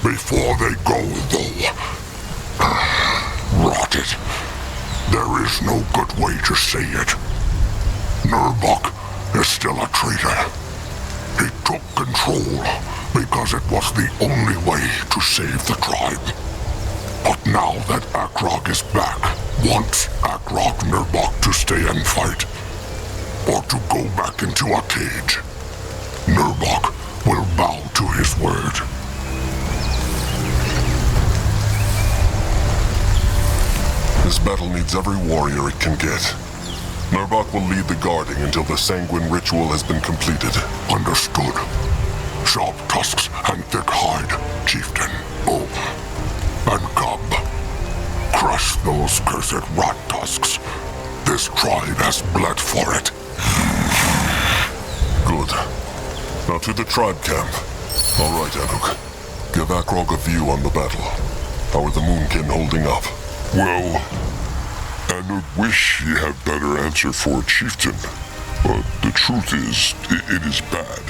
Before they go, though. Rot it. There is no good way to say it. Nurbok is still a traitor. He took control because it was the only way to save the tribe. But now that Akrog is back, wants Akrog Nurbok to stay and fight. Or to go back into a cage. Nurbok will bow to his word. This battle needs every warrior it can get. Nurbok will lead the guarding until the sanguine ritual has been completed. Understood. Sharp tusks and thick hide, chieftain. Oh, and cub. Crush those cursed rat tusks. This tribe has bled for it. Good. Now to the tribe camp. All right, Anuk. Give Akrog a view on the battle. How are the Moonkin holding up? Well, Anuk wish he had better answer for chieftain. But the truth is, it is bad.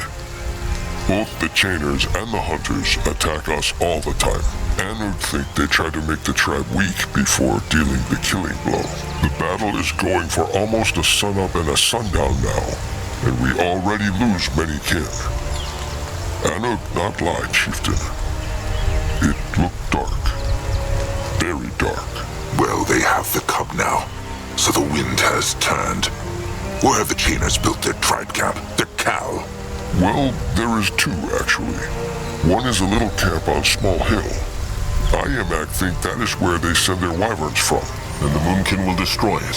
Both the chainers and the hunters attack us all the time. Anuk think they try to make the tribe weak before dealing the killing blow. The battle is going for almost a sunup and a sundown now, and we already lose many kin. Anuk not lie, chieftain. It looked dark. Very dark. Well, they have the cub now, so the wind has turned. Where have the chainers built their tribe camp? Their cow? Well, there is two, actually. One is a little camp on Small Hill. Iamak think that is where they send their wyverns from. Then the Moonkin will destroy it.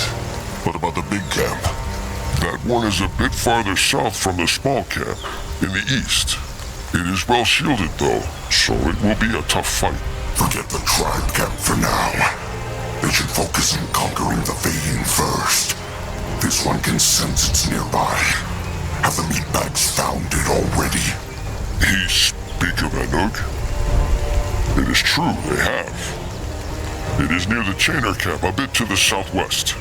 What about the big camp? That one is a bit farther south from the small camp, in the east. It is well shielded, though, so it will be a tough fight. Forget the tribe camp for now. They should focus on conquering the vein first. This one can sense it's nearby. Have the meatbags found it already? He speak of Anug? It is true, they have. It is near the Chainer camp, a bit to the southwest.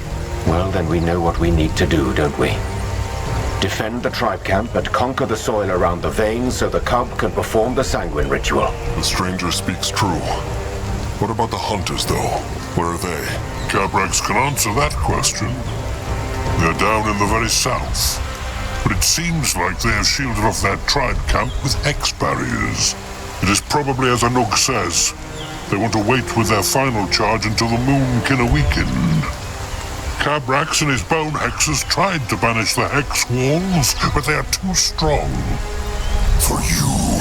Well, then we know what we need to do, don't we? Defend the tribe camp and conquer the soil around the vein so the cub can perform the sanguine ritual. The stranger speaks true. What about the hunters, though? Where are they? Cabrax can answer that question. They're down in the very south. But it seems like they have shielded off that tribe camp with hex barriers. It is probably as Anug says. They want to wait with their final charge until the moon can awaken. Cabrax and his bone hexes tried to banish the hex walls, but they are too strong. For you,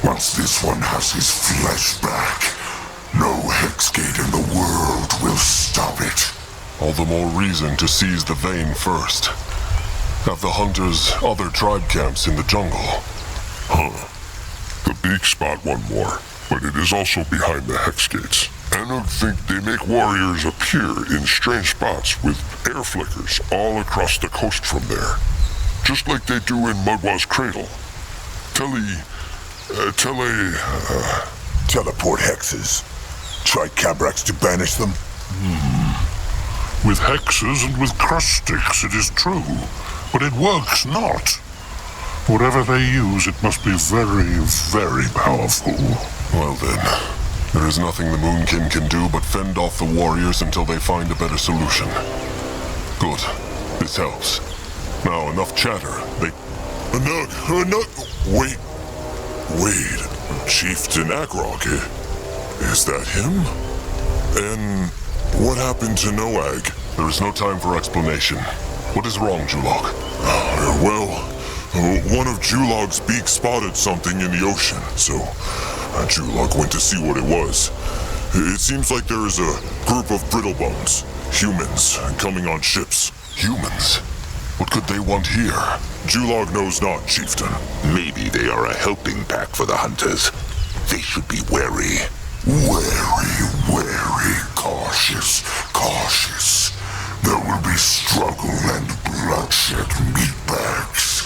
once this one has his flesh back, no hex gate in the world will stop it. All the more reason to seize the vein first. Have the hunters other tribe camps in the jungle? The big spot one more, but it is also behind the hex gates. Anug think they make warriors appear in strange spots with air flickers all across the coast from there. Just like they do in Mugwa's Cradle. Teleport hexes. Try Cabrax to banish them? With hexes and with crush sticks, it is true. But it works not. Whatever they use, it must be very, very powerful. Well then, there is nothing the Moonkin can do but fend off the warriors until they find a better solution. Good. This helps. Now, enough chatter. Anug, wait. Chieftain Akrog, is that him? And what happened to Noag? There is no time for explanation. What is wrong, Julog? One of Julog's beaks spotted something in the ocean, so Julog went to see what it was. It seems like there is a group of Brittlebones, humans, coming on ships. Humans? What could they want here? Julog knows not, Chieftain. Maybe they are a helping pack for the hunters. They should be wary. Wary, cautious. There will be struggle and bloodshed, meatbags.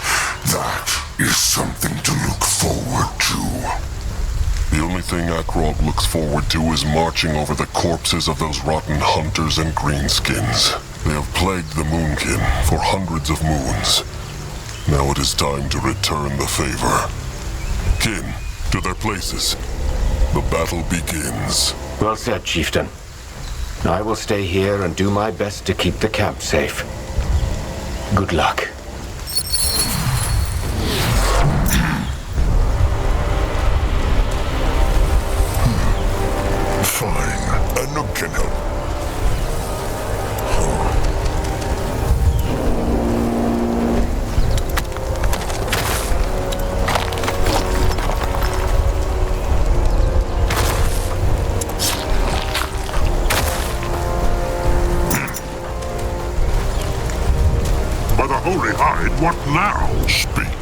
That is something to look forward to. The only thing Akrog looks forward to is marching over the corpses of those rotten hunters and greenskins. They have plagued the Moonkin for hundreds of moons. Now it is time to return the favor. Kin, to their places. The battle begins. Well said, Chieftain. I will stay here and do my best to keep the camp safe. Good luck. Fine. Anug can help. By the Holy Hide, what now? Speak.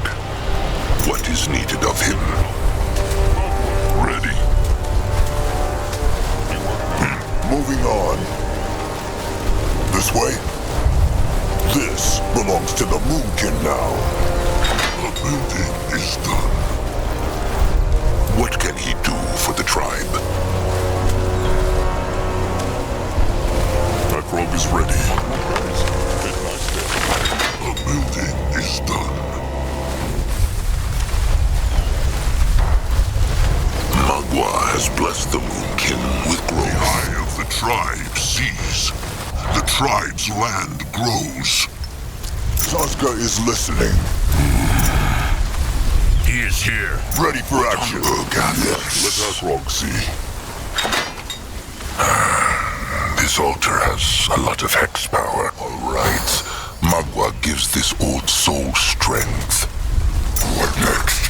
What is needed of him? Ready. Moving on. This way? This belongs to the Moonkin now. The building is done. What can he do for the tribe? Akrog is ready. The building is done. Mugwa has blessed the Moonkin with growth. The eye of the tribe sees. The tribe's land grows. Sazka is listening. He is here. Ready for action. Yes. Let Akrog see. This altar has a lot of hex power. All right. Mugwa gives this old soul strength. What next?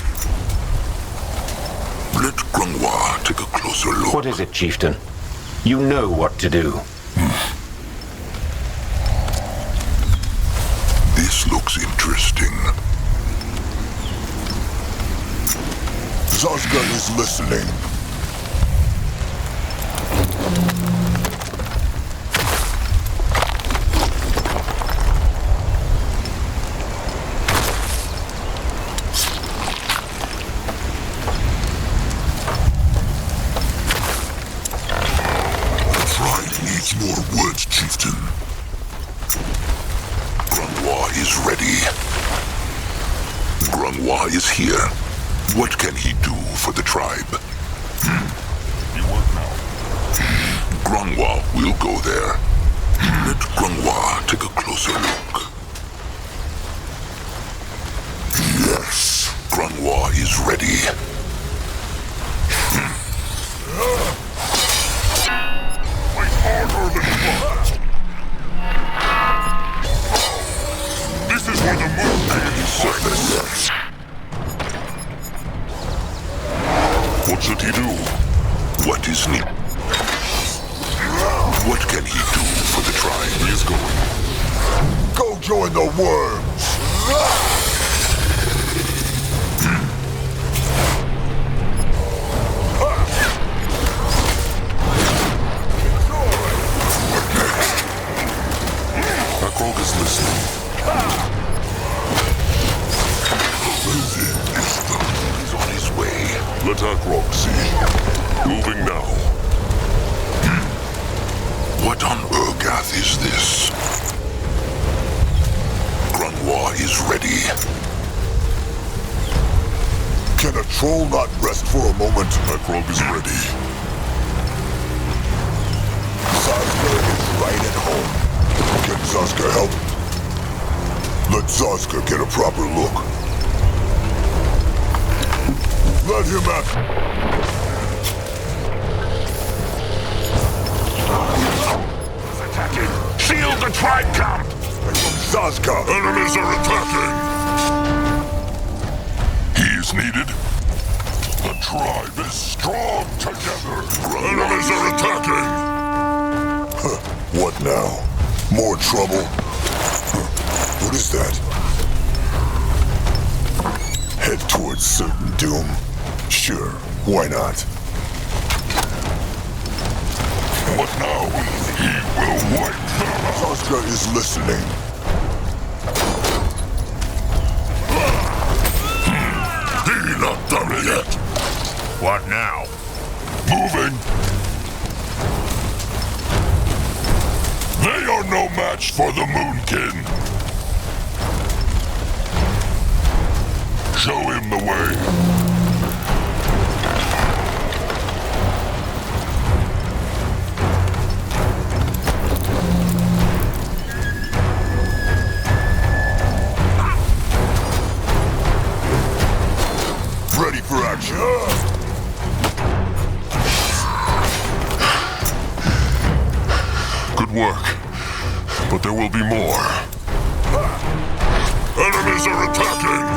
Let Grungwa take a closer look. What is it, Chieftain? You know what to do. This looks interesting. Zazka is listening. More words, chieftain. Grungwa is ready. Grungwa is here. What can he do for the tribe? You work now. Grungwa will go there. Let Grungwa take a closer look. Yes, Grungwa is ready. This is where the moon surface. What should he do? What is needed? What can he do for the tribe? He is going. Go join the worms! Akrog is listening. He's on his way. Let Akrog see. Moving now. What on Urgath is this? Grungwa is ready. Can a troll not rest for a moment? Akrog is ready. Zazka is right at home. Can Zazka help? Let Zazka get a proper look. Let him at... Attacking! Shield the tribe camp! Zazka! Enemies are attacking! He is needed. The tribe is strong together. Enemies are attacking! What now? More trouble? What is that? Head towards certain doom. Sure, why not? What now? He will wipe them out. Zazka is listening. He not done yet. What now? Moving. They are no match for the Moonkin. Show him the way. Ready for action. Good work. But there will be more. Enemies are attacking!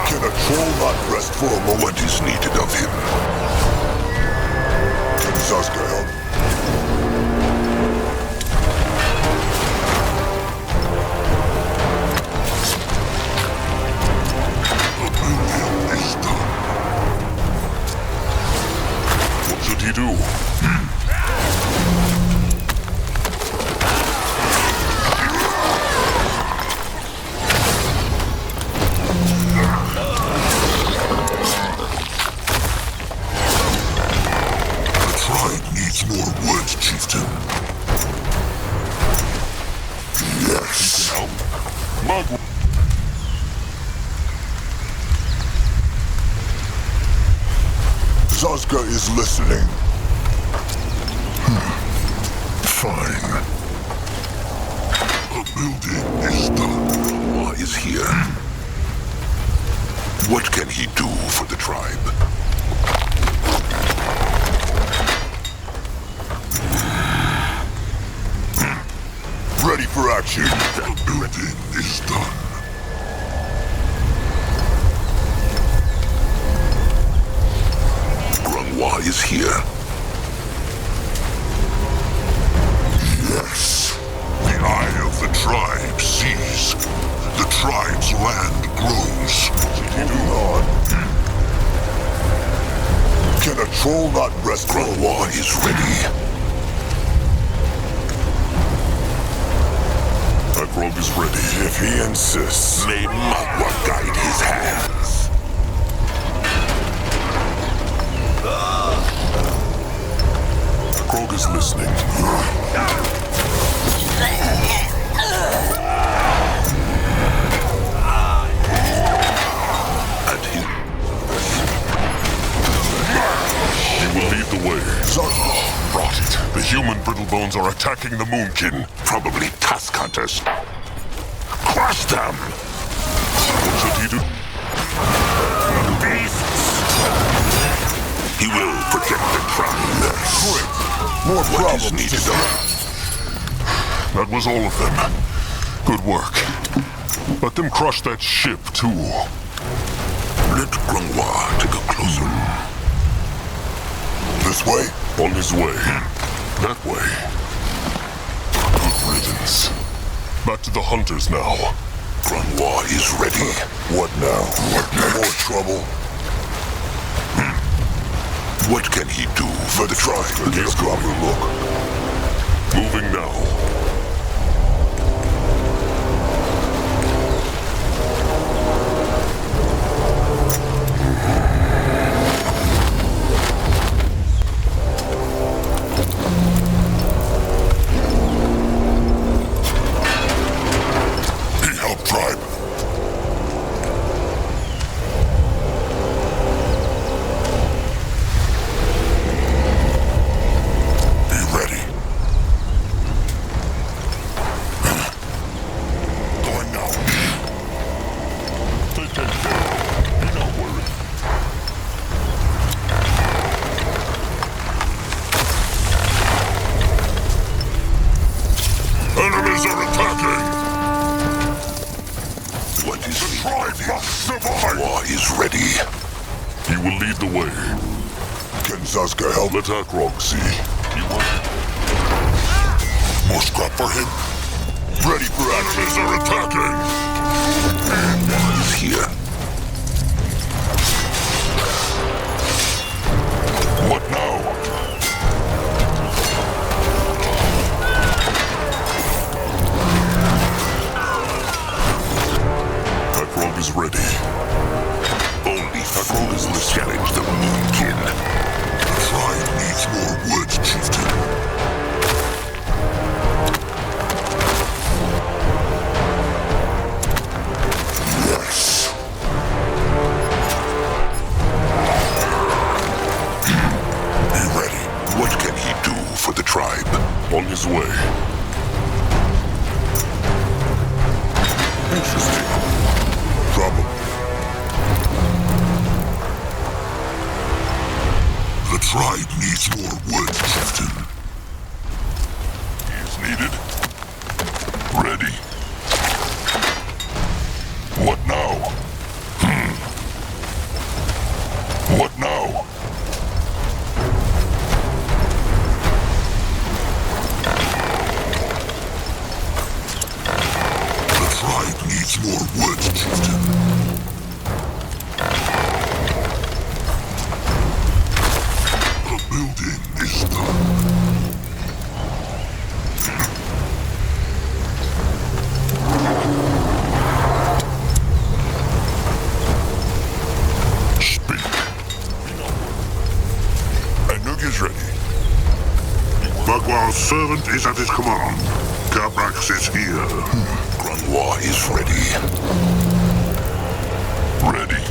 Can a troll not rest for a moment? What is needed of him? Can Zazka help? What should he do? More words, chieftain. Yes. Mugwa. Zazka is listening. Fine. A building is done. Grungwa is here. What can he do for the tribe? Ready for action. That building is done. Grungwa is here. Yes. The eye of the tribe sees. The tribe's land grows. Moving on. Can a troll not rest? Grungwa is ready. Akrog is ready. If he insists. May Mugwa guide his hands. Akrog is listening. And he will lead the way. Rot it. The human Brittlebones are attacking the Moonkin. Probably task hunters. Crush them! What should he do? Beasts! He will protect the tribe. Great. More problems needed. That was all of them. Good work. Let them crush that ship, too. Let Grungwa take a closer. This way? On his way. That way. Good riddance. Back to the hunters now. Grungwa is ready. What now? More trouble? What can he do for the tribe? Get a proper look. Moving now. Tribe. Be ready. Going now. They take care. Be not worried. Enemies are attacking. What is the tribe must survive? War is ready. He will lead the way. Can Zazka help? Let Akrog see. More scrap for him. Ready for action. Enemies are attacking. He's here. What now? Akrog is ready. Only fools will challenge the Moonkin. The tribe needs more woods, chieftain. Yes. Be ready. What can he do for the tribe? On his way. Interesting. Trouble. The tribe needs more wood, chieftain. He is needed. Ready. What now? What now? The tribe needs more wood, chieftain. The building is done. Speak. Anuk is ready. Mugwa's servant is at his command. Cabrax is here. Grungwa is ready. Ready.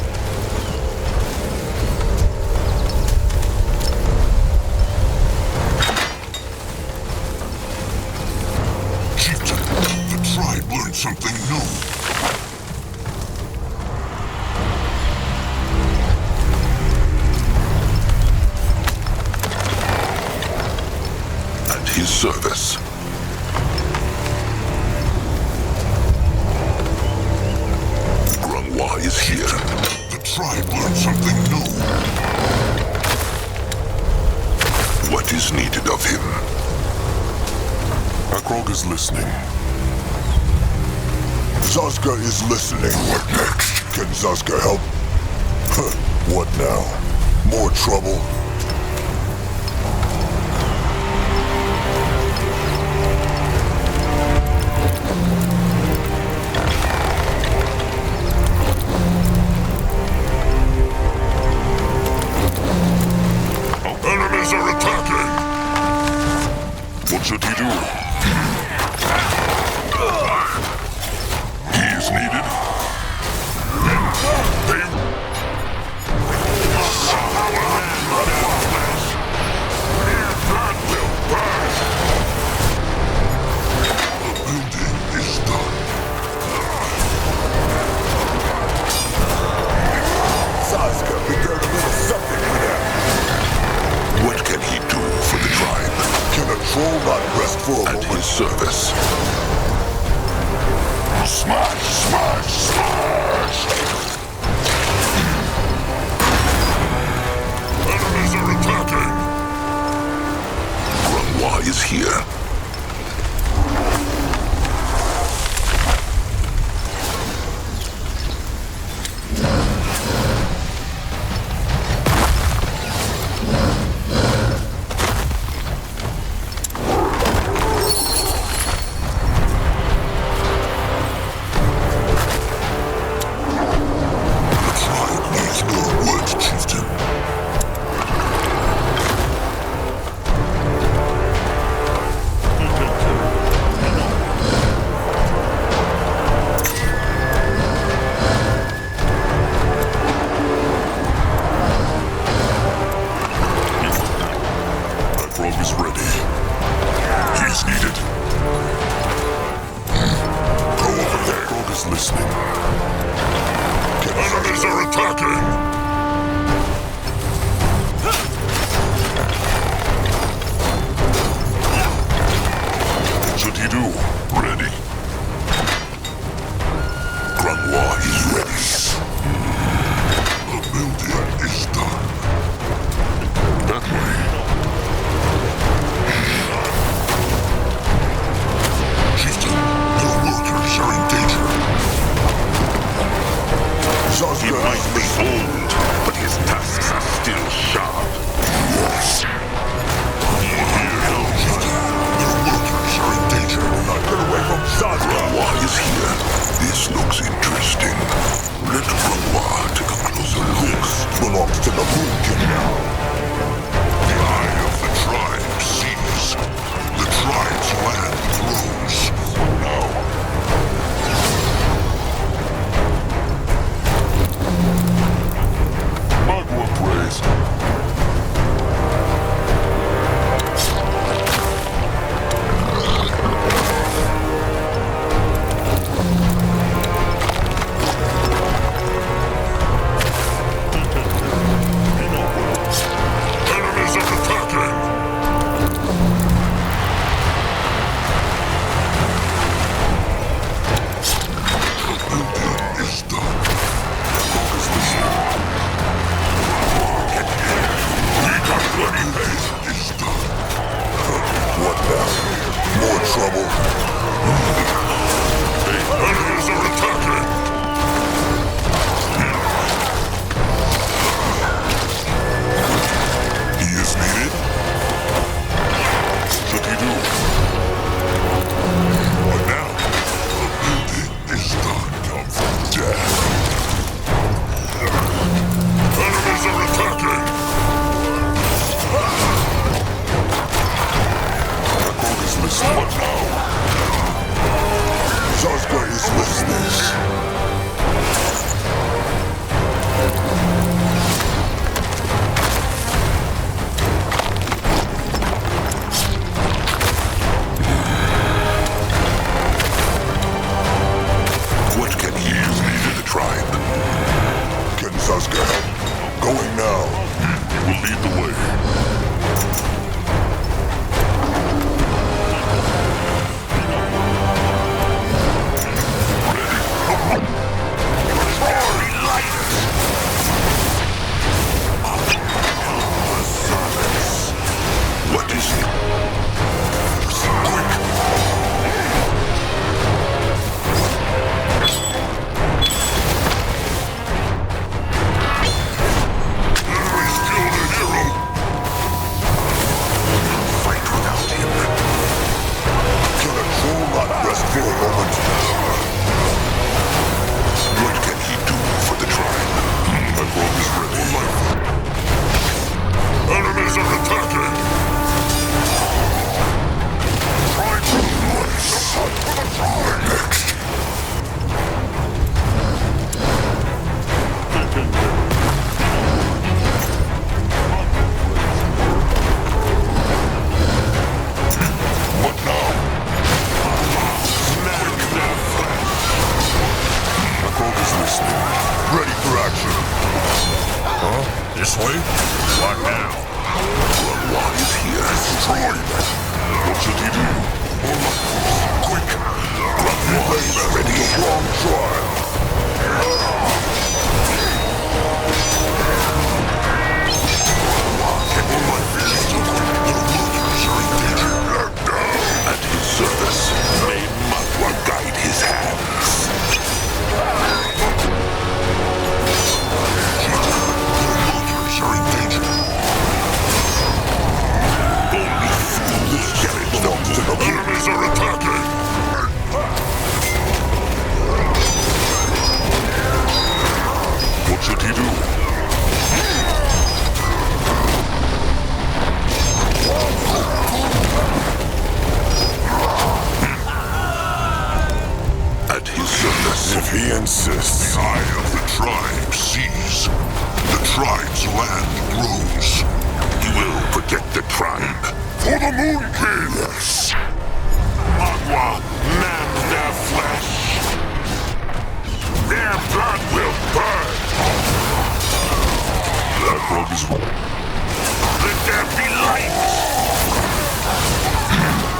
Chieftain, the tribe learned something new. At his service. Grungwa is here. The tribe learned something new. What is needed of him? Akrog is listening. Zazka is listening. What next? Can Zazka help? What now? More trouble? Enemies are attacking! What should he do? He is needed. What can he do for the tribe? Can a troll not rest for a moment? At his service. Smash, smash, smash! Enemies are attacking! Grunwa is here. boy. What now? Why is here? Destroy them. What should he do? Quick! Grandma is ready. The wrong trial. At his service, may Mugwa guide his hands. Soldiers are in danger. Only fools get it done to the enemies are attacking. What should he do? At his service, If he insists. the eye of the tribe sees. The tribe's land grows. He will protect the tribe. For the Moon King! Yes. Mugwa mans their flesh. Their blood will burn. Acrog is wrong. Let there be light.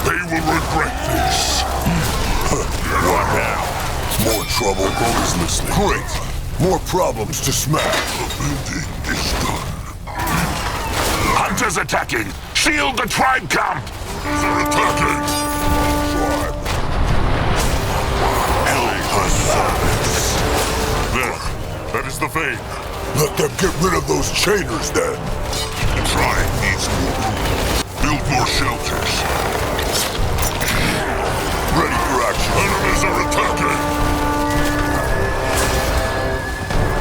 They will regret this. What now? More trouble. Acrog is listening. Great. More problems to smash. The building is done. Hunters attacking! Shield the tribe camp! They're attacking! Tribe. Help us servants. There. That is the vein. Let them get rid of those chainers then. The tribe needs more room. Build more shelters. Ready for action. Enemies are attacking.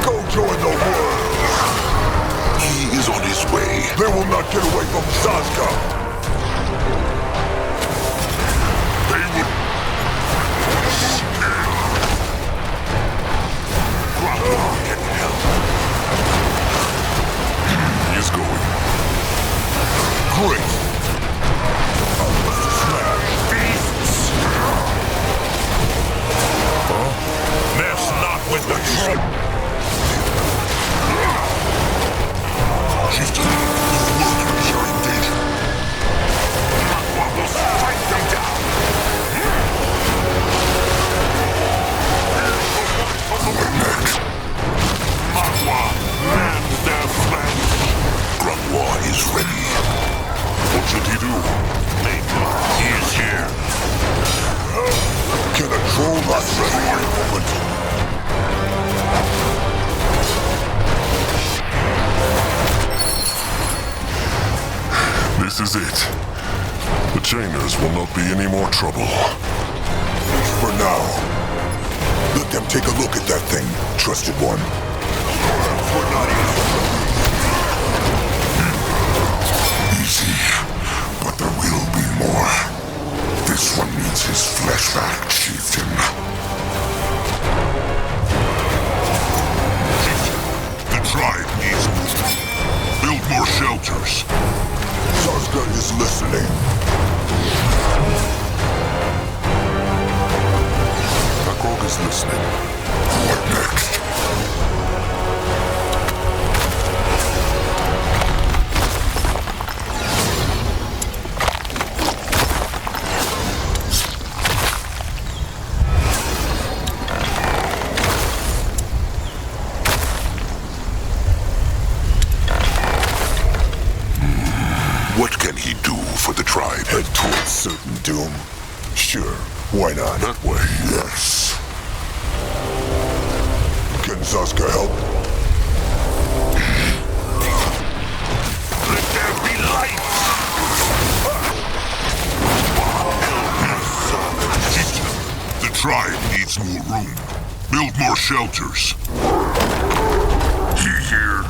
Go join the world. He is on his way. They will not get away from Sazka. They would... Prologue can help. He is going. Great. Smash. Beasts! Mess not with the tribe. Chieftain, the workers are in danger. Mugwa will strike them down. What next? Mugwa mans their flesh. Grandma is ready. What should he do? He is here. Can a troll not ready in a moment? This is it. The chainers will not be any more trouble. For now. Let them take a look at that thing, trusted one. Easy, but there will be more. This one needs his flesh back, chieftain. Chieftain, the tribe needs movement. Build more shelters. Sazka is listening. Acrog is listening. What next? What can he do for the tribe? Head towards certain doom. Sure, why not? That way, yes. Can Sazka help? Let there be light! Chieftain, the tribe needs more room. Build more shelters. He here.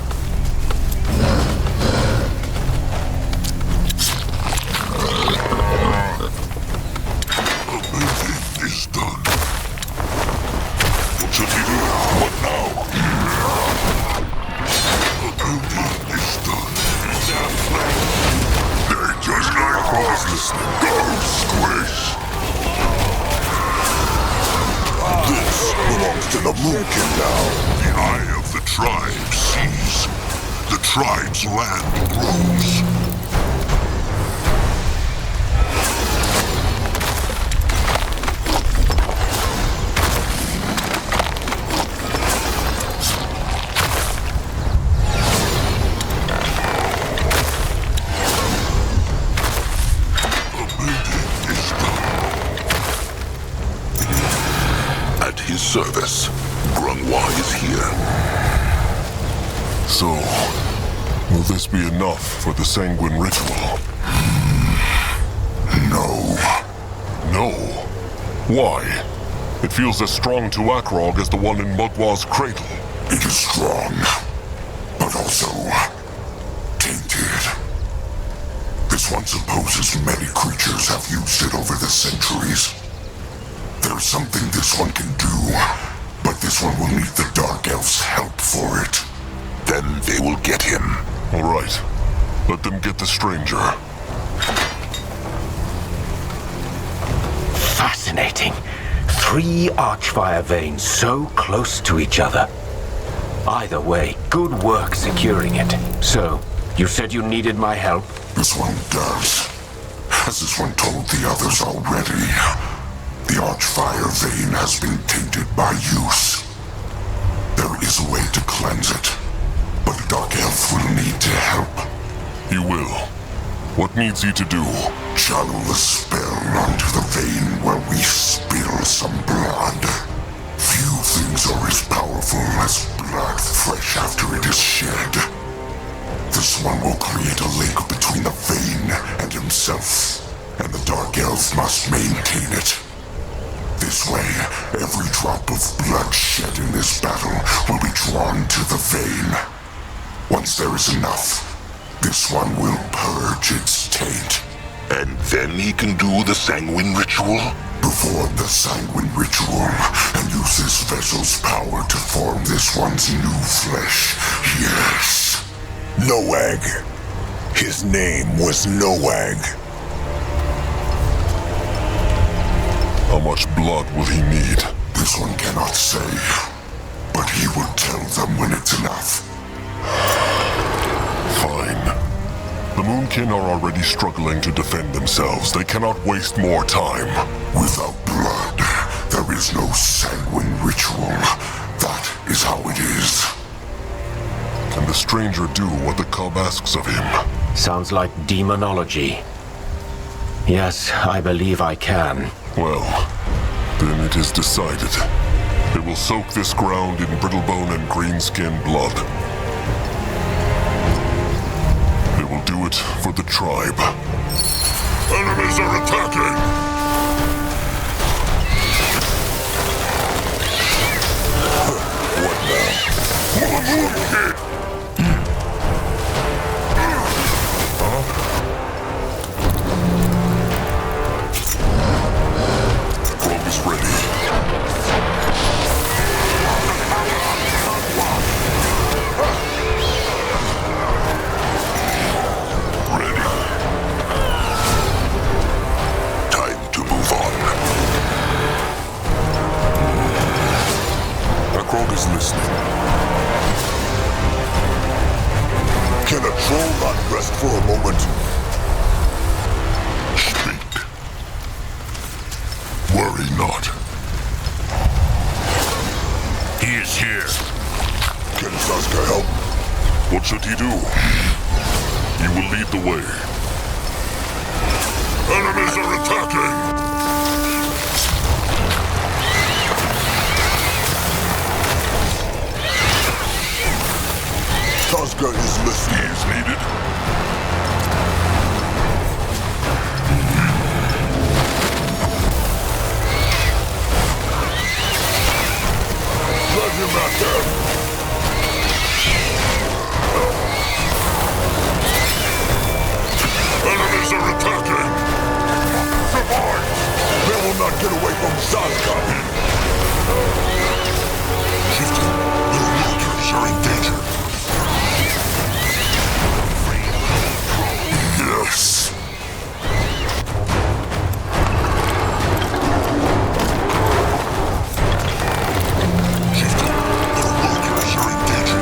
The building is done. What should he do? What now? The building is done. They're just like us. Go squish! This belongs to the Moon King now. The eye of the tribe sees. The tribe's land grows. At his service, Grungwa is here. So, will this be enough for the sanguine ritual? No. No? Why? It feels as strong to Akrog as the one in Mugwa's Cradle. It is strong, but also tainted. This one supposes many creatures have used it over the centuries. There's something this one can do, but this one will need the Dark Elf's help for it. Then they will get him. All right. Let them get the stranger. Fascinating. 3 Archfire veins so close to each other. Either way, good work securing it. So, you said you needed my help? This one does. Has this one told the others already? The Archfire vein has been tainted by use. There is a way to cleanse it, but the Dark Elf will need to help. He will. What needs he to do? Channel the spell onto the vein where we spill some blood. Few things are as powerful as blood fresh after it is shed. This one will create a link between the vein and himself, and the Dark Elf must maintain it. This way, every drop of blood shed in this battle will be drawn to the vein. Once there is enough, this one will purge its taint. And then he can do the sanguine ritual? Perform the sanguine ritual, and use this vessel's power to form this one's new flesh. Yes. Noag. His name was Noag. How much blood will he need? This one cannot say, but he will tell them when it's enough. Fine. The Moonkin are already struggling to defend themselves. They cannot waste more time. Without blood, there is no sanguine ritual. That is how it is. Can the stranger do what the cub asks of him? Sounds like demonology. Yes, I believe I can. Well, then it is decided. It will soak this ground in Brittlebone and Greenskin blood. It will do it for the tribe. Enemies are attacking! What now? Frog is ready. Time to move on. Akrog is listening. Can a troll not rest for a moment? Speak. Worry not. He is here. Can Saska help? What should he do? You will lead the way. Enemies are attacking! Saska is listening. He is needed. Let him at them. Enemies are attacking! Survive! They will not get away from Saska. Chieftain, little militants are in danger. Yes. Chieftain, little militants are in danger.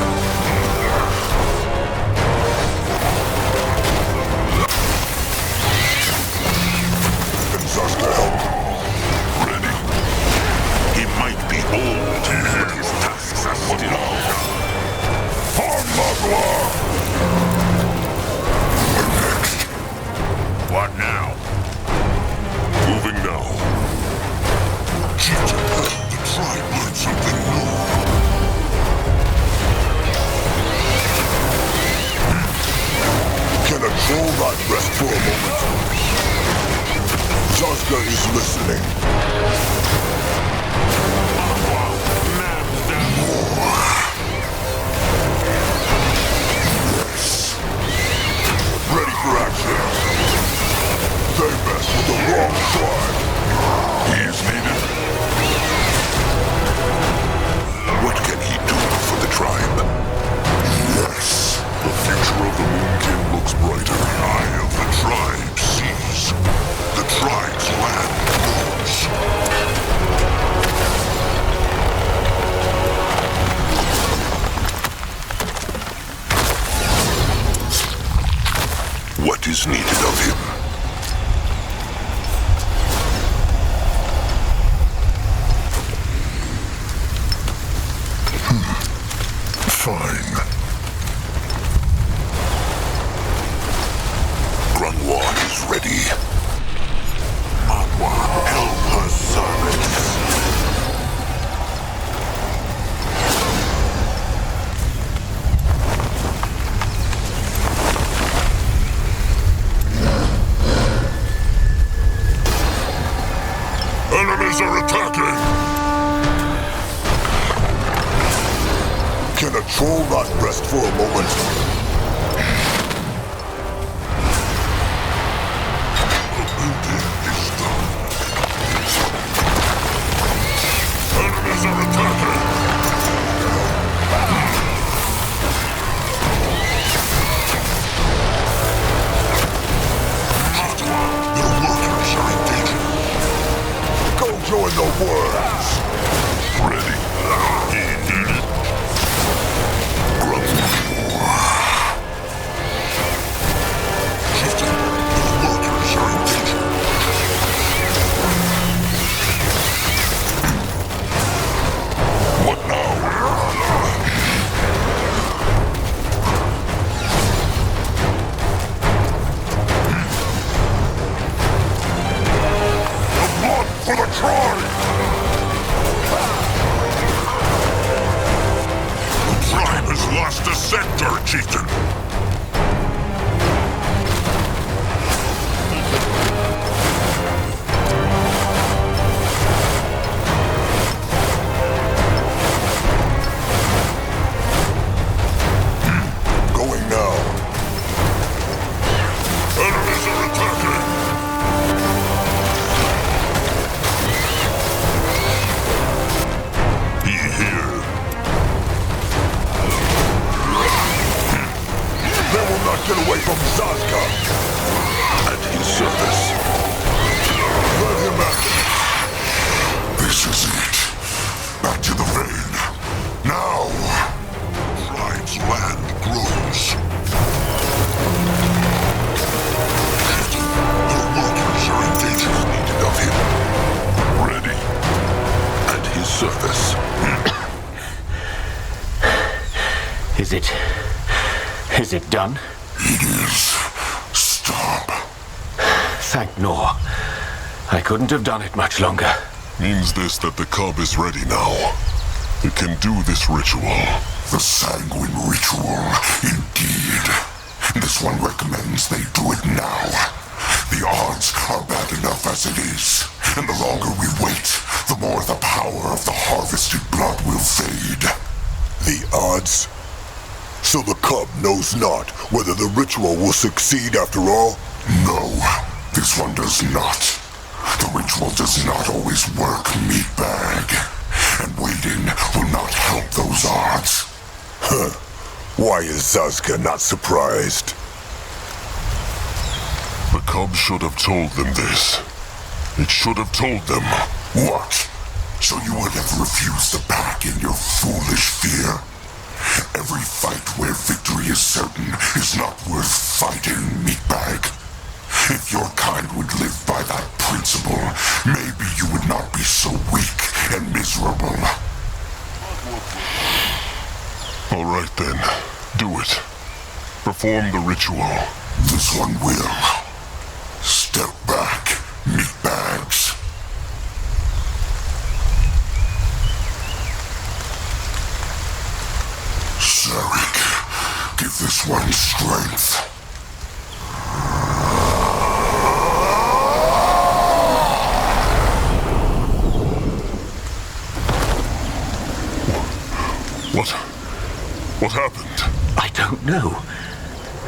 for a moment. Zazka is listening. Yes. Ready for action. They mess with the wrong tribe. He is needed. What can he do for the tribe? Yes. The future of the Moonkin looks brighter. Eye of the tribe sees. The tribe's land grows. What is needed of him? Fine. Grungwa is ready. Mugwa, help her servants. Enemies are attacking! Can a troll not rest for a moment? Enemies are attacking! Their workers are in danger. Go join the worms! Ready. He did it. Chieftain, their workers are in danger. What now? The blood for the tribe! The tribe has lost a sector, Chieftain. Going now. Enemies are attacking! He here. They will not get away from Zazka. At his service. Let him out. This is it. Back to the vein. Now! Tribe's land grows. Chieftain, their workers are in danger. Needed of him. Ready. At his service. Is it done? It is. Stop. Thank Nor. I couldn't have done it much longer. Means this that the cub is ready now. It can do this ritual. The sanguine ritual, indeed. This one recommends they do it now. The odds are bad enough as it is. And the longer we wait, the more the power of the harvested blood will fade. The odds? So the cub knows not whether the ritual will succeed after all? No, this one does not. The ritual does not always work, meatbag. And waiting will not help those odds. Huh. Why is Zazka not surprised? The cub should have told them this. It should have told them. What? So you would have refused to back in your foolish fear? Every fight where victory is certain is not worth fighting, meatbag. If your kind would live by that principle, maybe you would not be so weak and miserable. All right then, do it. Perform the ritual. This one will. Step back, meatbags. Zarek, give this one strength. true.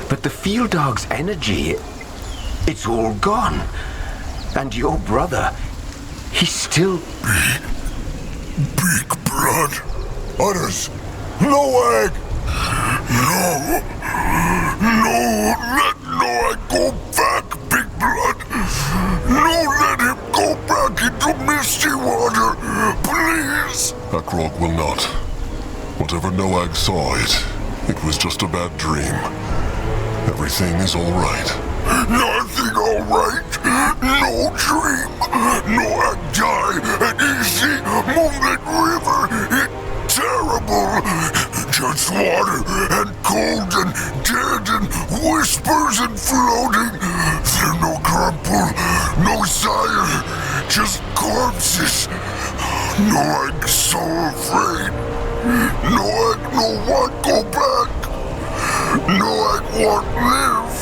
But the field dog's energy, it's all gone. And your brother, he's still... Big blood. Others. No egg. No. No, let Noah go back, Big Blood. No, let him go back into Misty Water. Please. Akrog will not. Whatever Noag saw it was just a bad dream. Everything is all right. Nothing all right. No dream. Noah died at easy Moonlit River. It's terrible. Just water and cold and dead and whispers and floating. There no crumple, no sire, just corpses. Noah so afraid. Noah no want go back. Noah want live.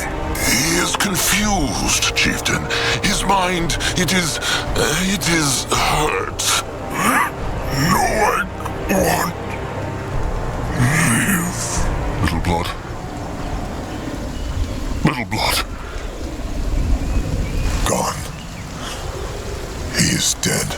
He is confused, Chieftain. His mind, it is hurt. Noah want Little blood. Little blood. Gone. He is dead.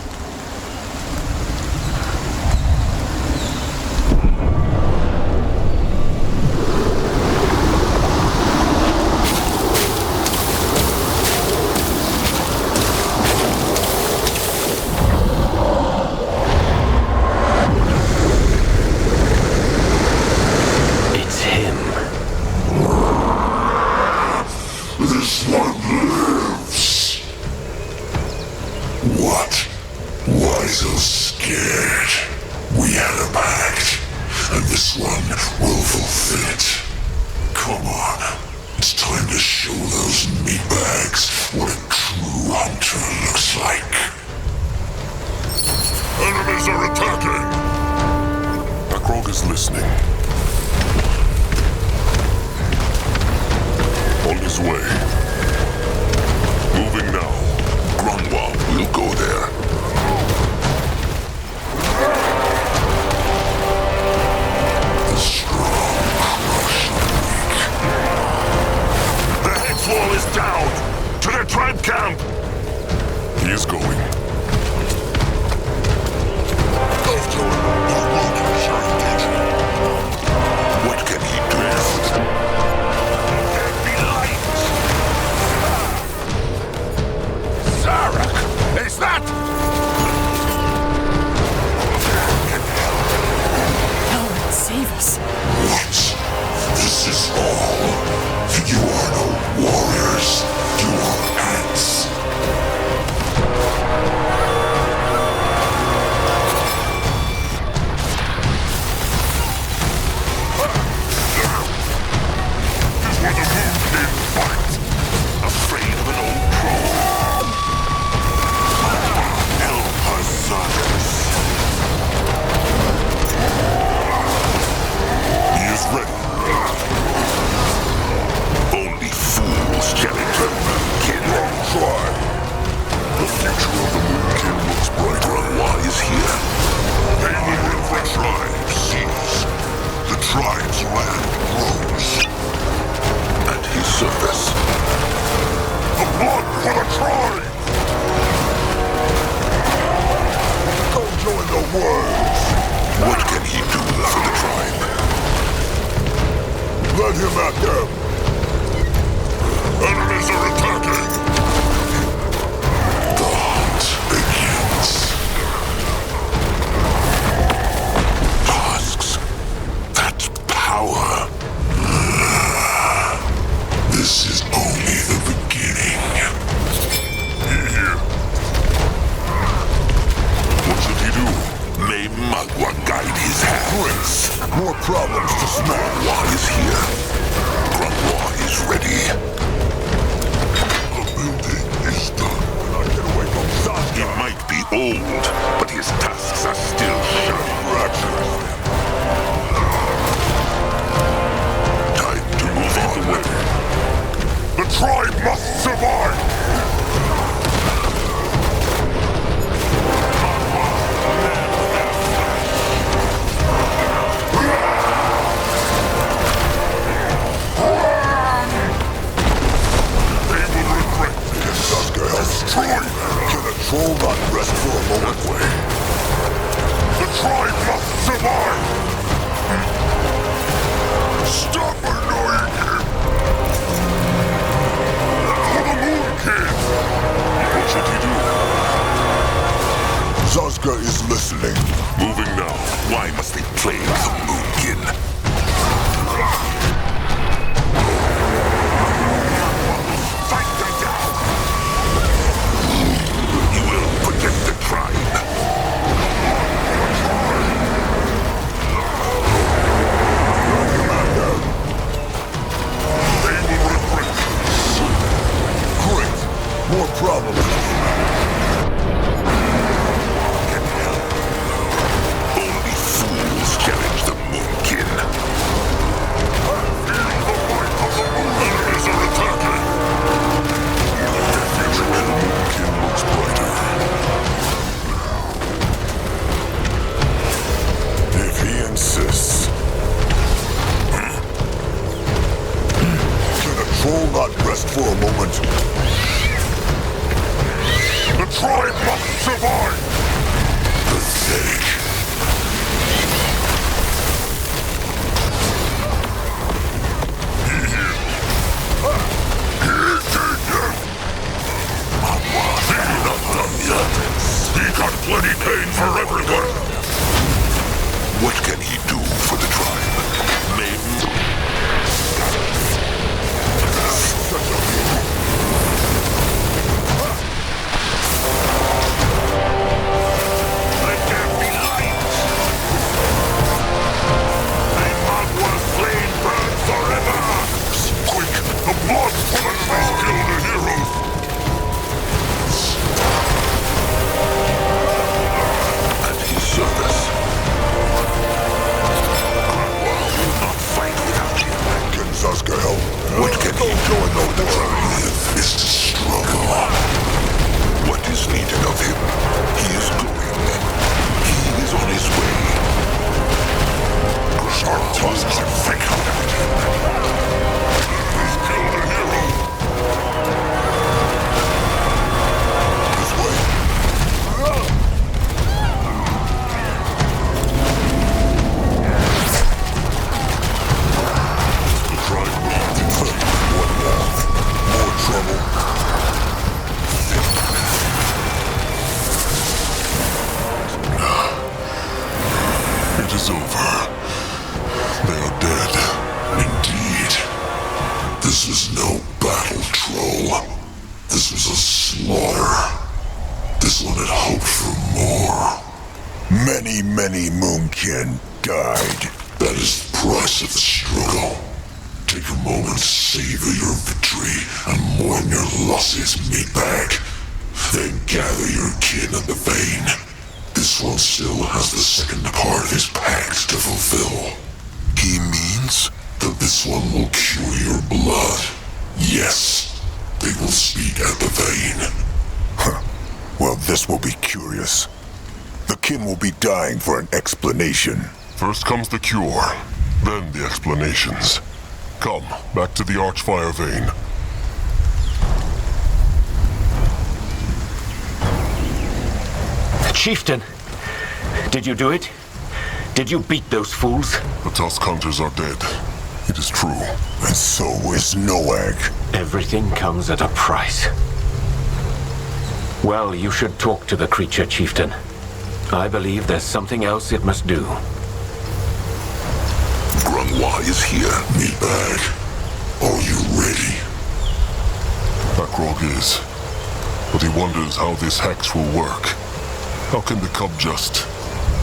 troll not rest for a moment? That way. The tribe must survive! Stop annoying him! For the Moon King! What should he do? Zazka is listening. Moving now. Why must they plague the Moonkin? Fight them down! He will protect the tribe. They will regret this. Great. More problems. Only fools challenge the Moonkin. Feel the might of the Moon. Enemies are attacking. The future of the Moonkin looks brighter. If he insists. Can a troll not rest for a moment? The tribe must survive! Pathetic. He's not done yet. He got plenty pain for everyone. What can he do for the tribe? Maiden? Let there be light. May Mugwa's flame burn forever. Quick, the blood from enemies killed a hero. At his service. Mugwa will not fight without him. Can Zazka help? What can he do? All the tribe live is to struggle. What is needed of him? He is going. He is on his way. Our tusks are thick on that. He's killed a hero. This way. The tribe needs it. What now? More trouble. It is over. They are dead. Indeed. This was no battle, troll. This was a slaughter. This one had hoped for more. Many, many Moonkin died. That is the price of the struggle. Take a moment to savor your victory and mourn your losses, meatbag. Then gather your kin at the vein. This one still has the second part of his pact to fulfill. He means that this one will cure your blood. Yes, they will speak at the vein. Huh. Well, this will be curious. The kin will be dying for an explanation. First comes the cure, then the explanations. Come, back to the Archfire vein. Chieftain, did you do it? Did you beat those fools? The Tusk Hunters are dead. It is true. And so is Noag. Everything comes at a price. Well, you should talk to the creature, Chieftain. I believe there's something else it must do. Grungwa is here, meatbag. Are you ready? Akrog is. But he wonders how this hex will work. How can the cub just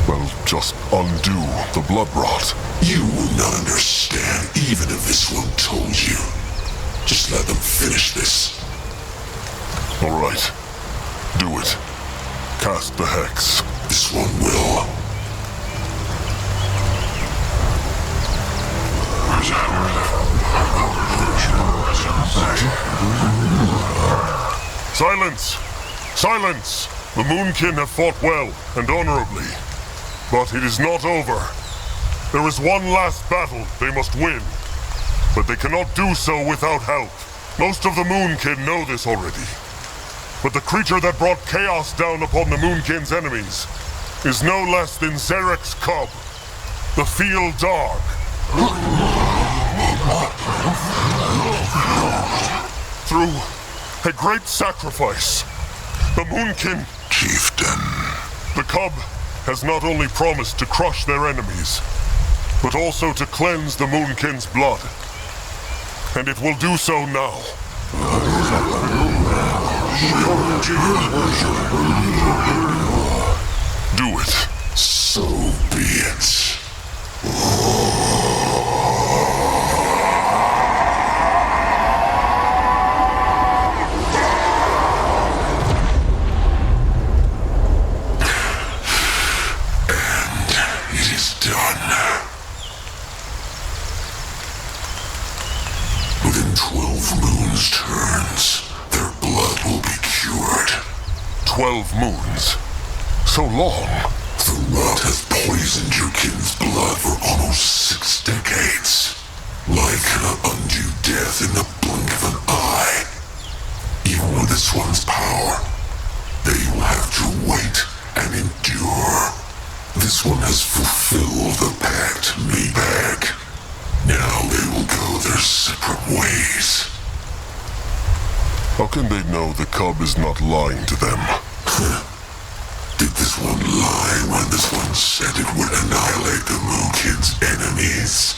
undo the blood rot? You will not understand, even if this one told you. Just let them finish this. All right. Do it. Cast the hex. This one will. Silence! Silence! The Moonkin have fought well and honorably. But it is not over. There is one last battle they must win. But they cannot do so without help. Most of the Moonkin know this already. But the creature that brought chaos down upon the Moonkin's enemies is no less than Zarek's cub, the Field Dog. Through a great sacrifice, the Moonkin... Chieftain. The cub has not only promised to crush their enemies, but also to cleanse the Moonkin's blood. And it will do so now. Do it. So be it. Within 12 moons' turns, their blood will be cured. 12 moons? So long? The rot has poisoned your kin's blood for almost 6 decades. Life cannot undo death in the blink of an eye. Even with this one's power, they will have to wait and endure. This one has fulfilled the pact made back. Now they will go their separate ways. How can they know the cub is not lying to them? Did this one lie when this one said it would annihilate the Moonkin's enemies?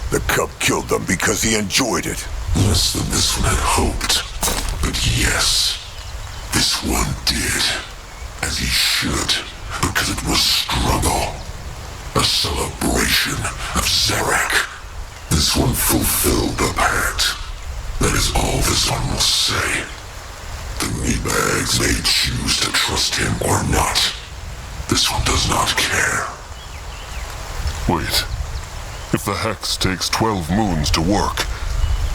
The cub killed them because he enjoyed it. Less than this one had hoped. But yes, this one did. As he should, because it was struggle. A celebration of Zarek. This one fulfilled the pact. That is all this one will say. The meatbags may choose to trust him or not. This one does not care. Wait. If the Hex takes 12 moons to work,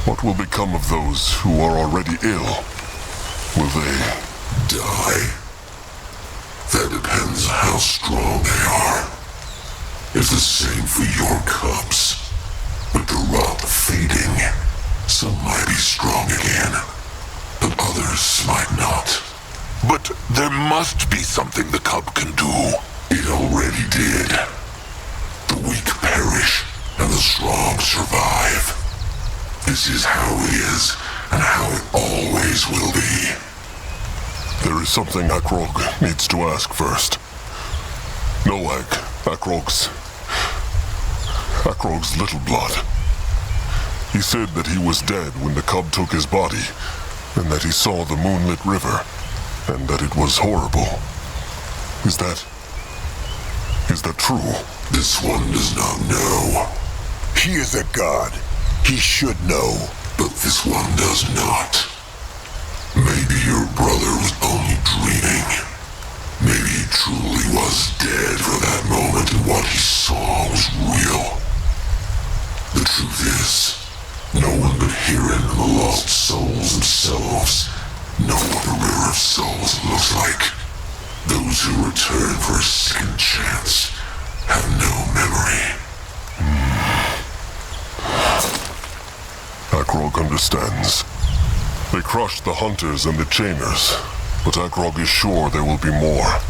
what will become of those who are already ill? Will they... die? That depends on how strong they are. It's the same for your cubs. With the rot fading, some might be strong again, but others might not. But there must be something the cub can do. It already did. The weak perish, and the strong survive. This is how it is, and how it always will be. There is something Akrog needs to ask first. Noag, Akrog's little blood. He said that he was dead when the cub took his body, and that he saw the moonlit river, and that it was horrible. Is that true? This one does not know. He is a god. He should know. But this one does not. Maybe your brother was only dreaming. Maybe he truly was dead for that moment and what he saw was real. The truth is, no one but Hirin and the lost souls themselves know what the River of Souls looks like. Those who return for a second chance have no memory. Akrog understands. They crushed the hunters and the chainers, but Akrog is sure there will be more.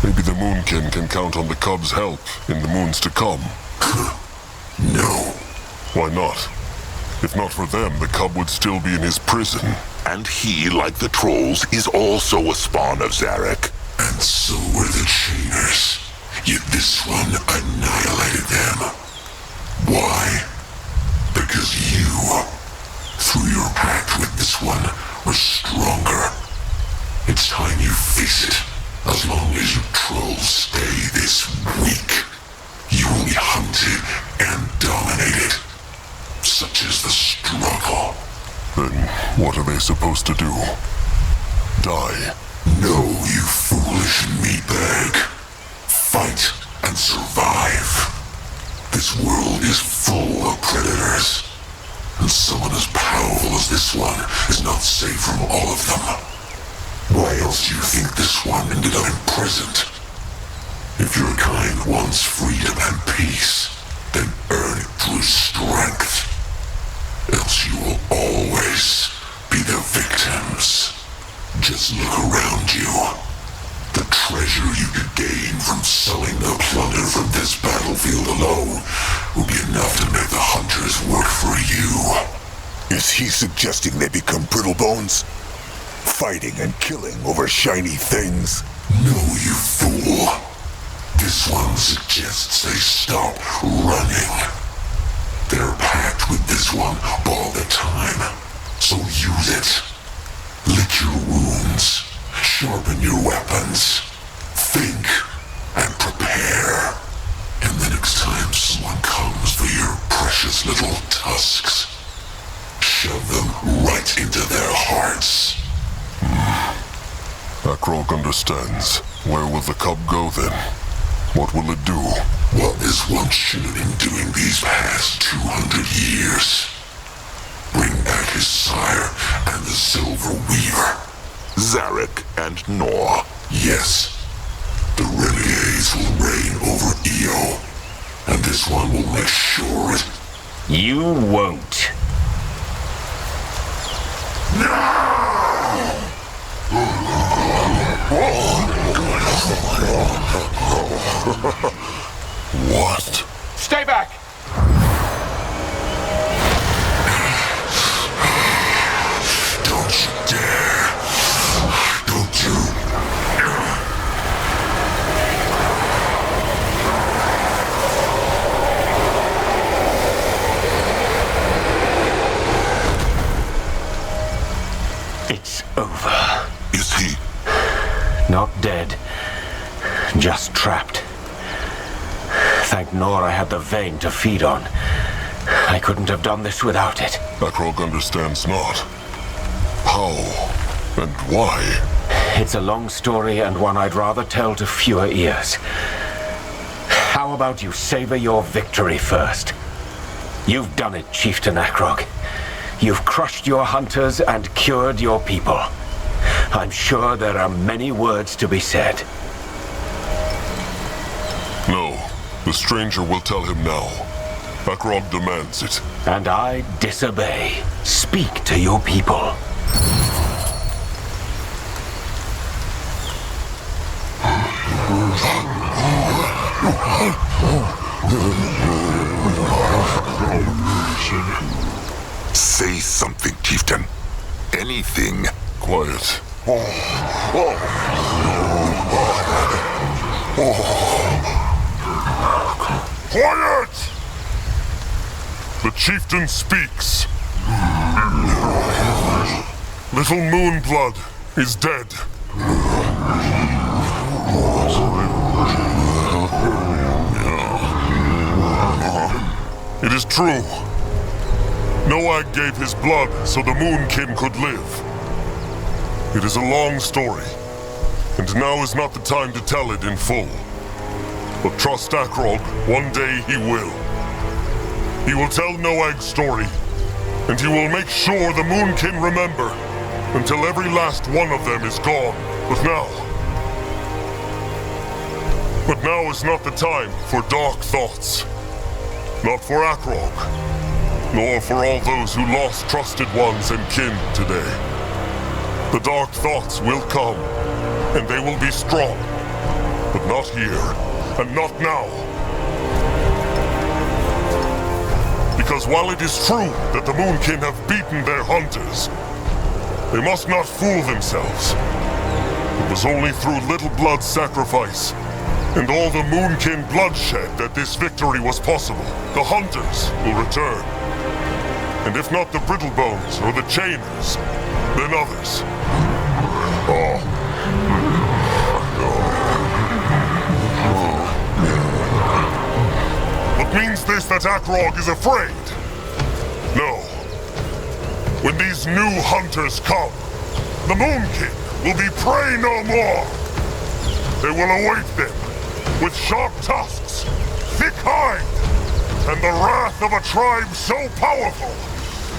Maybe the Moonkin can count on the cub's help in the moons to come. No. Why not? If not for them, the cub would still be in his prison. And he, like the trolls, is also a spawn of Zarek. And so were the chainers. Yet this one annihilated them. Why? Because you, through your pact with this one, were stronger. It's time you face it. As long as you trolls stay this weak, you will be hunted and dominated. Such is the struggle. Then what are they supposed to do? Die? No, you foolish meatbag. Fight and survive. This world is full of predators. And someone as powerful as this one is not safe from all of them. Why else do you think this one ended up imprisoned? If your kind wants freedom and peace, then earn it through strength. Else you will always be the victims. Just look around you. The treasure you could gain from selling the plunder from this battlefield alone will be enough to make the hunters work for you. Is he suggesting they become Brittlebones? Fighting and killing over shiny things? No, you fool. This one suggests they stop running. They're packed with this one all the time, so use it. Lick your wounds, sharpen your weapons, think and prepare. And the next time someone comes for your precious little tusks, shove them right into their hearts. Akrog understands. Where will the cub go then? What will it do? What this one should have been doing these past 200 years. Bring back his sire and the Silver Weaver. Zarek and Nor. Yes. The renegades will reign over Io, and this one will make sure it... You won't. What? Stay back! Don't you dare! Don't you... It's over. Is he? Not dead. Just trapped. Thank Nor I had the vein to feed on. I couldn't have done this without it. Akrog understands not. How and why? It's a long story and one I'd rather tell to fewer ears. How about you savor your victory first? You've done it, Chieftain Akrog. You've crushed your hunters and cured your people. I'm sure there are many words to be said. No, the stranger will tell him now. Akrog demands it. And I disobey. Speak to your people. Say something, Chieftain. Anything. Quiet. Quiet! The chieftain speaks. Little Moonblood is dead. It is true. Noag gave his blood so the Moonkin could live. It is a long story, and now is not the time to tell it in full. But trust Akrog, one day he will. He will tell Noag's story, and he will make sure the Moonkin remember, until every last one of them is gone. But now is not the time for dark thoughts. Not for Akrog, nor for all those who lost trusted ones and kin today. The dark thoughts will come, and they will be strong. But not here, and not now. Because while it is true that the Moonkin have beaten their hunters, they must not fool themselves. It was only through little blood sacrifice and all the Moonkin bloodshed that this victory was possible. The hunters will return. And if not the Brittlebones or the Chainers, then others. What means this that Akrog is afraid? No. When these new hunters come, the Moonkin will be prey no more. They will await them with sharp tusks, thick hide, and the wrath of a tribe so powerful,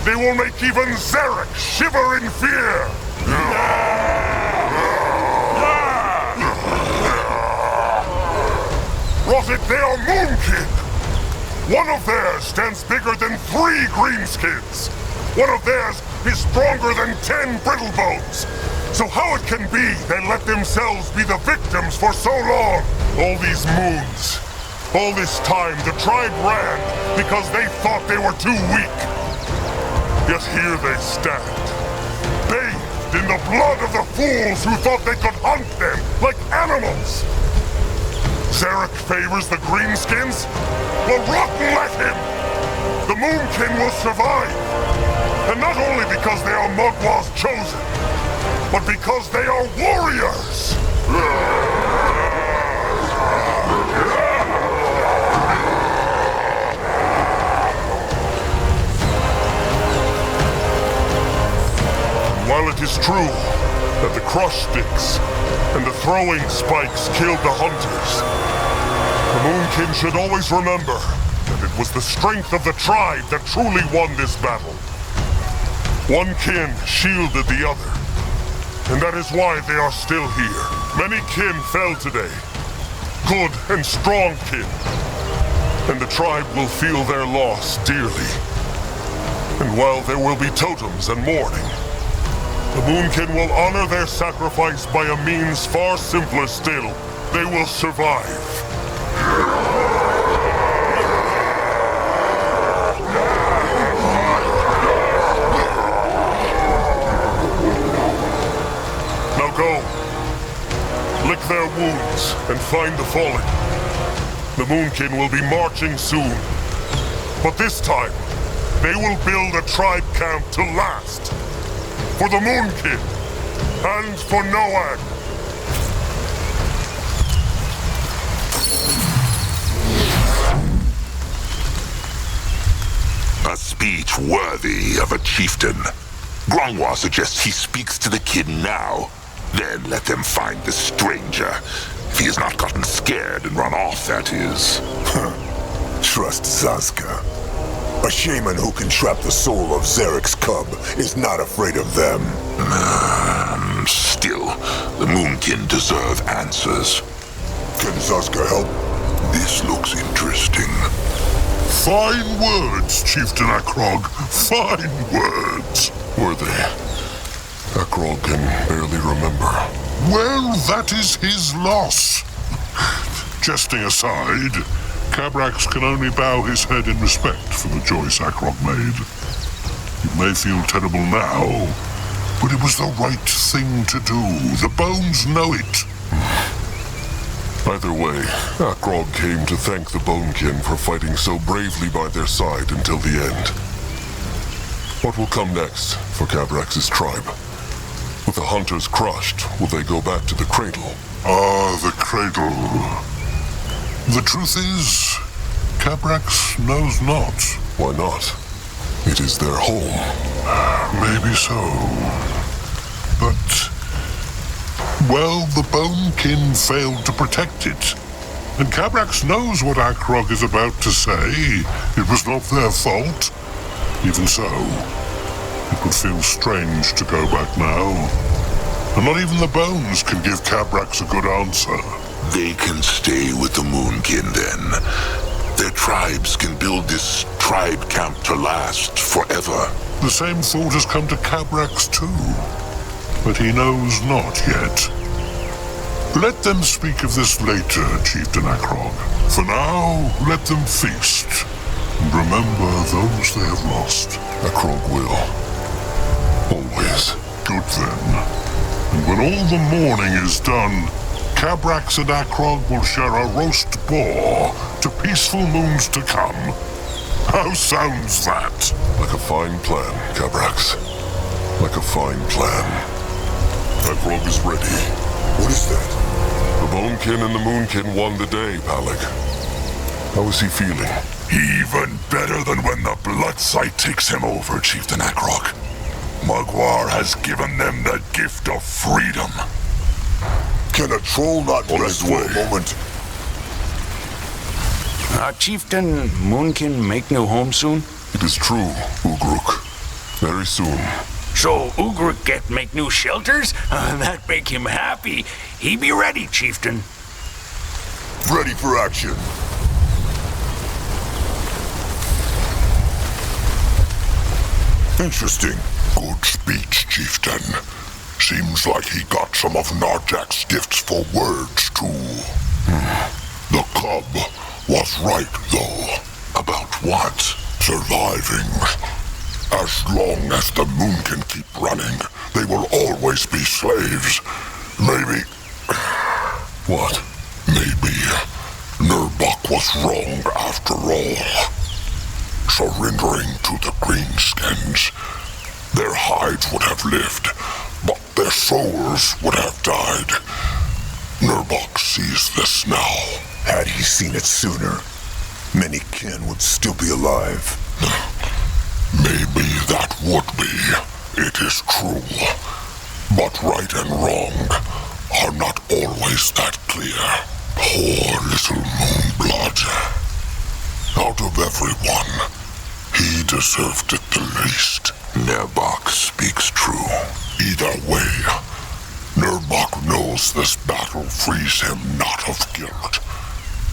they will make even Zarek shiver in fear! Rot it, they are Moonkin! One of theirs stands bigger than 3 greenskins. One of theirs is stronger than 10 Brittlebones. So how it can be they let themselves be the victims for so long? All these moons, all this time, the tribe ran because they thought they were too weak. Yet here they stand, bathed in the blood of the fools who thought they could hunt them like animals. Zarek favors the greenskins? Well, rotten let him! The Moonkin will survive. And not only because they are Mugwa's chosen, but because they are warriors! While it is true that the crush sticks and the throwing spikes killed the hunters, the Moonkin should always remember that it was the strength of the tribe that truly won this battle. One kin shielded the other, and that is why they are still here. Many kin fell today, good and strong kin, and the tribe will feel their loss dearly. And while there will be totems and mourning, the Moonkin will honor their sacrifice by a means far simpler still. They will survive. Now go. Lick their wounds and find the fallen. The Moonkin will be marching soon. But this time, they will build a tribe camp to last. For the Moonkin, and for Noag. A speech worthy of a chieftain. Grongwa suggests he speaks to the kid now. Then let them find the stranger. If he has not gotten scared and run off, that is. Trust Zazka. A shaman who can trap the soul of Zarek's cub is not afraid of them. Still, the Moonkin deserve answers. Can Zazka help? This looks interesting. Fine words, Chieftain Akrog. Fine words. Were they? Akrog can barely remember. Well, that is his loss. Jesting aside, Cabrax can only bow his head in respect for the choice Akrog made. It may feel terrible now, but it was the right thing to do. The bones know it. Either way, Akrog came to thank the Bonekin for fighting so bravely by their side until the end. What will come next for Cabrax's tribe? With the hunters crushed, will they go back to the cradle? The cradle. The truth is, Cabrax knows not. Why not? It is their home. Maybe so. But, well, the Bonekin failed to protect it. And Cabrax knows what Akrog is about to say. It was not their fault. Even so, it would feel strange to go back now. And not even the bones can give Cabrax a good answer. They can stay with the Moonkin then. Their tribes can build this tribe camp to last forever. The same thought has come to Cabrax too. But he knows not yet. Let them speak of this later, Chieftain Akrog. For now, let them feast. And remember those they have lost. Akrog will. Always. Good then. And when all the mourning is done, Cabrax and Akrog will share a roast boar to peaceful moons to come. How sounds that? Like a fine plan, Cabrax. Like a fine plan. Akrog is ready. What is that? The Bonekin and the Moonkin won the day, Palik. How is he feeling? Even better than when the Bloodsight takes him over, Chieftain Akrog. Mugwar has given them the gift of freedom. Can a troll not rest for a moment? Chieftain Moonkin make new home soon? It is true, Ugruk. Very soon. So Ugruk get make new shelters? That make him happy. He be ready, Chieftain. Ready for action. Interesting. Good speech, Chieftain. Seems like he got some of Narjak's gifts for words, too. The cub was right, though. About what? Surviving. As long as the moon can keep running, they will always be slaves. Maybe... What? Maybe Nurbok was wrong after all. Surrendering to the Greenskins, their hides would have lived, but their souls would have died. Nurbok sees this now. Had he seen it sooner, many kin would still be alive. Maybe that would be. It is true. But right and wrong are not always that clear. Poor little Moonblood. Out of everyone, he deserved it the least. Nurbok speaks true. Either way, Nurbok knows this battle frees him not of guilt.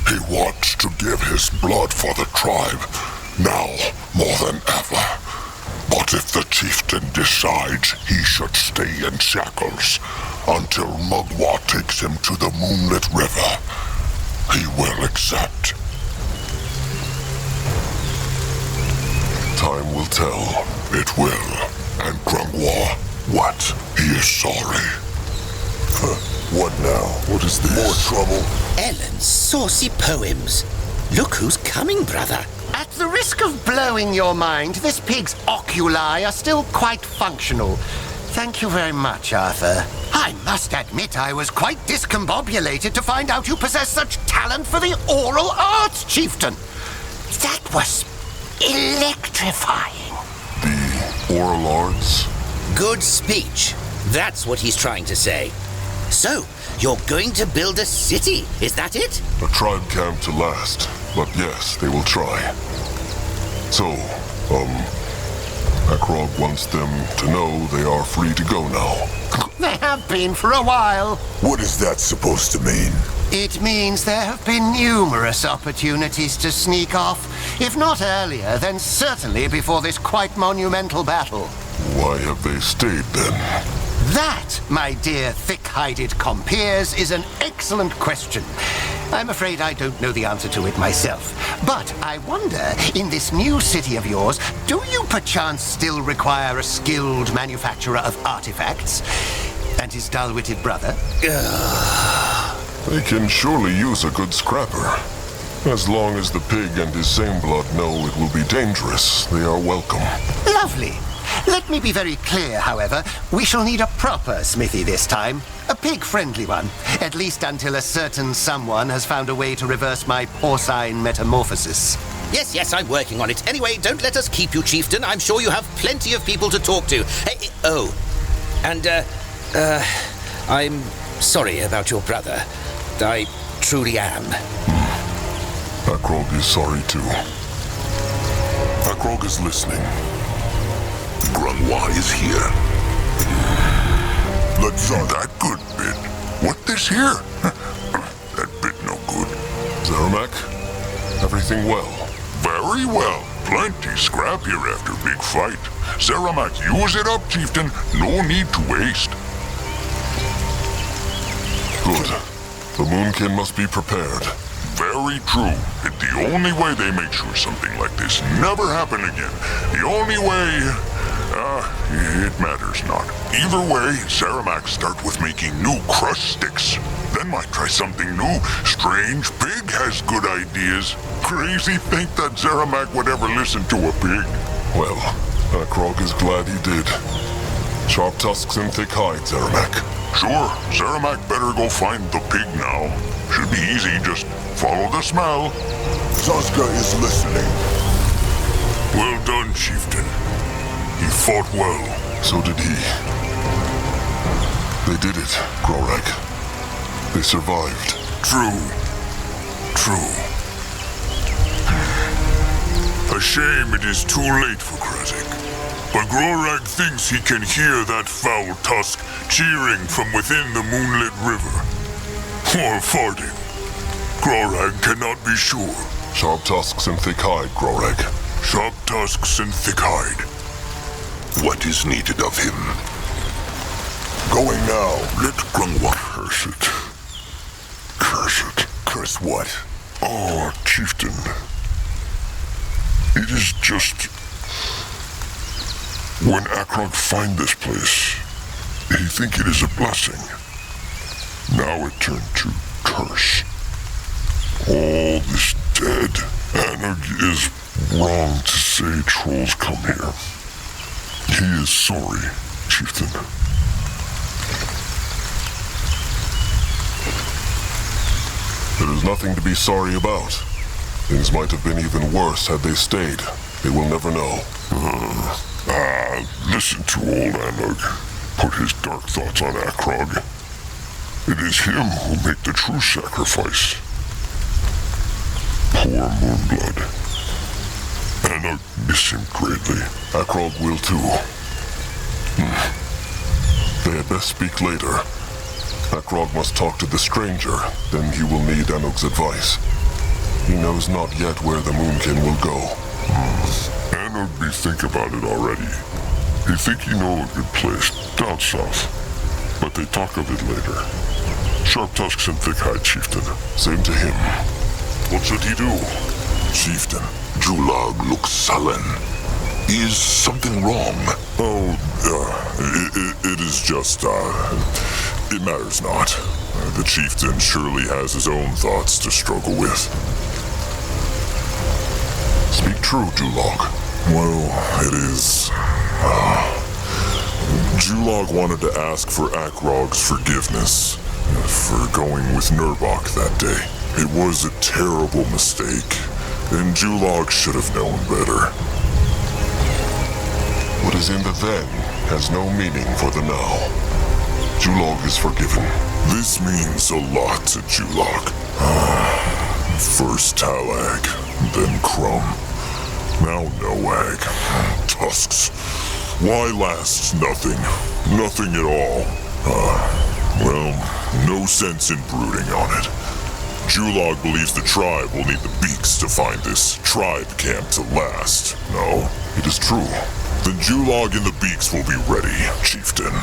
He wants to give his blood for the tribe, now more than ever. But if the chieftain decides he should stay in shackles until Mugwa takes him to the moonlit river, he will accept. Time will tell. It will. And Grungwa, what? He is sorry. What now? What is this? More trouble? Ellen's saucy poems. Look who's coming, brother. At the risk of blowing your mind, this pig's oculi are still quite functional. Thank you very much, Arthur. I must admit I was quite discombobulated to find out you possess such talent for the oral arts, Chieftain. That was electrifying. The oral arts? Good speech. That's what he's trying to say. So, you're going to build a city, is that it? A tribe camp to last, but yes, they will try. So, Akrog wants them to know they are free to go now. They have been for a while. What is that supposed to mean? It means there have been numerous opportunities to sneak off. If not earlier, then certainly before this quite monumental battle. Why have they stayed then? That, my dear thick-hided compeers, is an excellent question. I'm afraid I don't know the answer to it myself. But I wonder, in this new city of yours, do you perchance still require a skilled manufacturer of artifacts? And his dull-witted brother? They can surely use a good scrapper. As long as the pig and his same blood know it will be dangerous, they are welcome. Lovely. Let me be very clear, however. We shall need a proper smithy this time. A pig-friendly one. At least until a certain someone has found a way to reverse my porcine metamorphosis. Yes, I'm working on it. Anyway, don't let us keep you, Chieftain. I'm sure you have plenty of people to talk to. Hey, I'm sorry about your brother. I truly am. Akrog is sorry too. Akrog is listening. Grungwa is here. Let's that good bit. What this here? That bit no good. Zeramak, everything well? Very well. Plenty scrap here after big fight. Zeramak, use it up, Chieftain. No need to waste. Good. The Moonkin must be prepared. Very true. It's the only way they make sure something like this never happen again. The only way... it matters not. Either way, Zeramak start with making new crush sticks. Then might try something new. Strange pig has good ideas. Crazy think that Zeramak would ever listen to a pig. Well, Akrog is glad he did. Sharp tusks and thick hide, Zeramak. Sure, Zeramak better go find the pig now. Should be easy, just follow the smell. Zazka is listening. Well done, Chieftain. He fought well. So did he. They did it, Grorag. They survived. True. A shame it is too late for Krasik. But Grorag thinks he can hear that foul tusk cheering from within the moonlit river. Or farting. Grorag cannot be sure. Sharp tusks and thick hide, Grorag. Sharp tusks and thick hide. What is needed of him? Going now. Let Grungwa curse it. Curse it. Curse what? Oh, chieftain. It is just... When Akrog find this place, he think it is a blessing. Now it turned to curse. All this dead. Anog is wrong to say trolls come here. He is sorry, chieftain. There is nothing to be sorry about. Things might have been even worse had they stayed. They will never know. Listen to old Anog. Put his dark thoughts on Akrog. It is him who make the true sacrifice. Poor Moonblood. Anog miss him greatly. Akrog will too. They had best speak later. Akrog must talk to the stranger, then he will need Anog's advice. He knows not yet where the Moonkin will go. Anog be think about it already. He think he know a good place, down south. But they talk of it later. Sharp tusks and thick hide, chieftain. Same to him. What should he do? Chieftain, Julag looks sullen. Is something wrong? It is just, it matters not. The chieftain surely has his own thoughts to struggle with. Speak true, Julag. Well, it is... Julag wanted to ask for Akrog's forgiveness for going with Nurbok that day. It was a terrible mistake, and Julag should have known better. What is in the then has no meaning for the now. Julag is forgiven. This means a lot to Julag. First Talag, then Crumb. Now Noag. Tusks. Why last nothing? Nothing at all. Well, no sense in brooding on it. Julag believes the tribe will need the beaks to find this tribe camp to last. No, it is true. The Julag and the beaks will be ready, chieftain.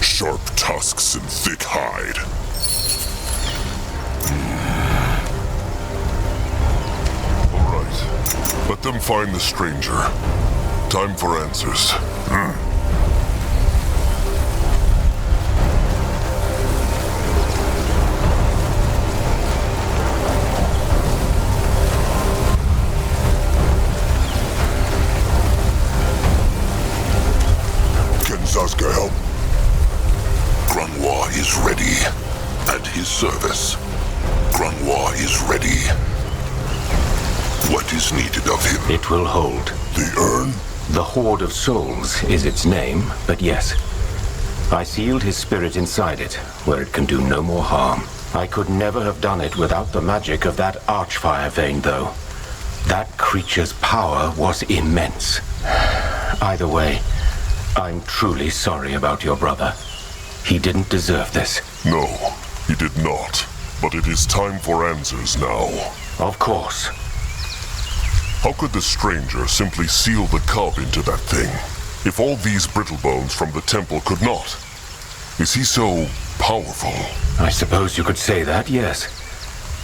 Sharp tusks and thick hide. All right. Let them find the stranger. Time for answers. Zaska help? Grungwa is ready. At his service. Grungwa is ready. What is needed of him? It will hold. The urn? The Horde of Souls is its name, but yes. I sealed his spirit inside it, where it can do no more harm. I could never have done it without the magic of that Archfire vein, though. That creature's power was immense. Either way, I'm truly sorry about your brother. He didn't deserve this. No, he did not. But it is time for answers now. Of course. How could the stranger simply seal the cub into that thing, if all these Brittlebones from the temple could not? Is he so powerful? I suppose you could say that, yes.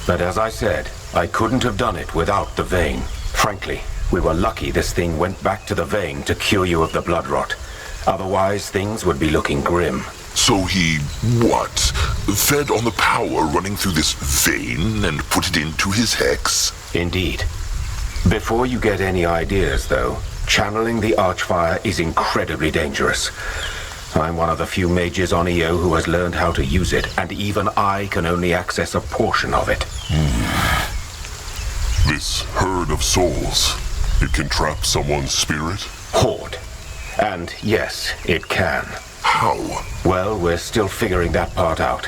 But as I said, I couldn't have done it without the vein. Frankly, we were lucky this thing went back to the vein to cure you of the blood rot. Otherwise, things would be looking grim. So he, fed on the power running through this vein and put it into his hex? Indeed. Before you get any ideas, though, channeling the Archfire is incredibly dangerous. I'm one of the few mages on EO who has learned how to use it, and even I can only access a portion of it. This herd of souls, it can trap someone's spirit? Horde. And yes, it can. How? Well, we're still figuring that part out.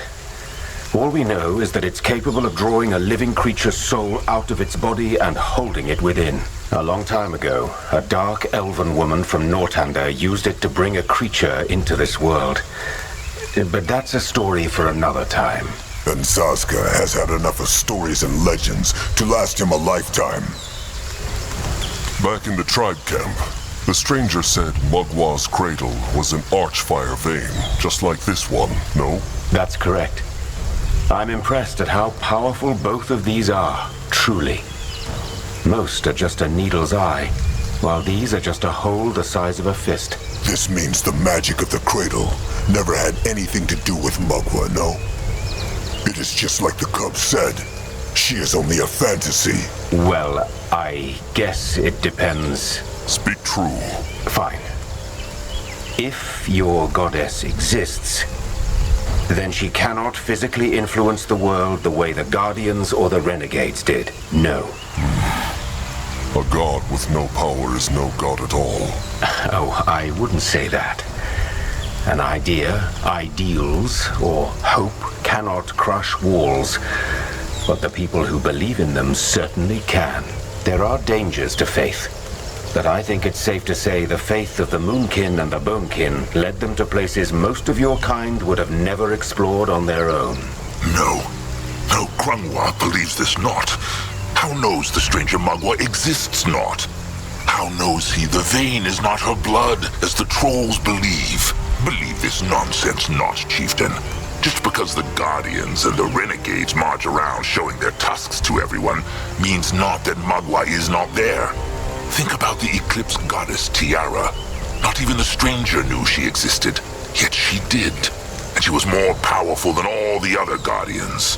All we know is that it's capable of drawing a living creature's soul out of its body and holding it within. A long time ago, a dark elven woman from Nortander used it to bring a creature into this world. But that's a story for another time. And Zaska has had enough of stories and legends to last him a lifetime. Back in the tribe camp, The stranger said Mugwa's Cradle was an archfire vein, just like this one, no? That's correct. I'm impressed at how powerful both of these are, truly. Most are just a needle's eye, while these are just a hole the size of a fist. This means the magic of the Cradle never had anything to do with Mugwa, no? It is just like the cub said. She is only a fantasy. Well, I guess it depends. Speak true. Fine. If your goddess exists, then she cannot physically influence the world the way the Guardians or the Renegades did. No. A god with no power is no god at all. Oh, I wouldn't say that. An idea, ideals, or hope cannot crush walls, but the people who believe in them certainly can. There are dangers to faith, but I think it's safe to say the faith of the Moonkin and the Bonekin led them to places most of your kind would have never explored on their own. No, Grungwa believes this not. How knows the stranger Mugwa exists not? How knows he the vein is not her blood, as the trolls believe? Believe this nonsense not, chieftain. Just because the Guardians and the Renegades march around showing their tusks to everyone means not that Mugwa is not there. Think about the Eclipse goddess Tiara. Not even the stranger knew she existed, yet she did. And she was more powerful than all the other Guardians.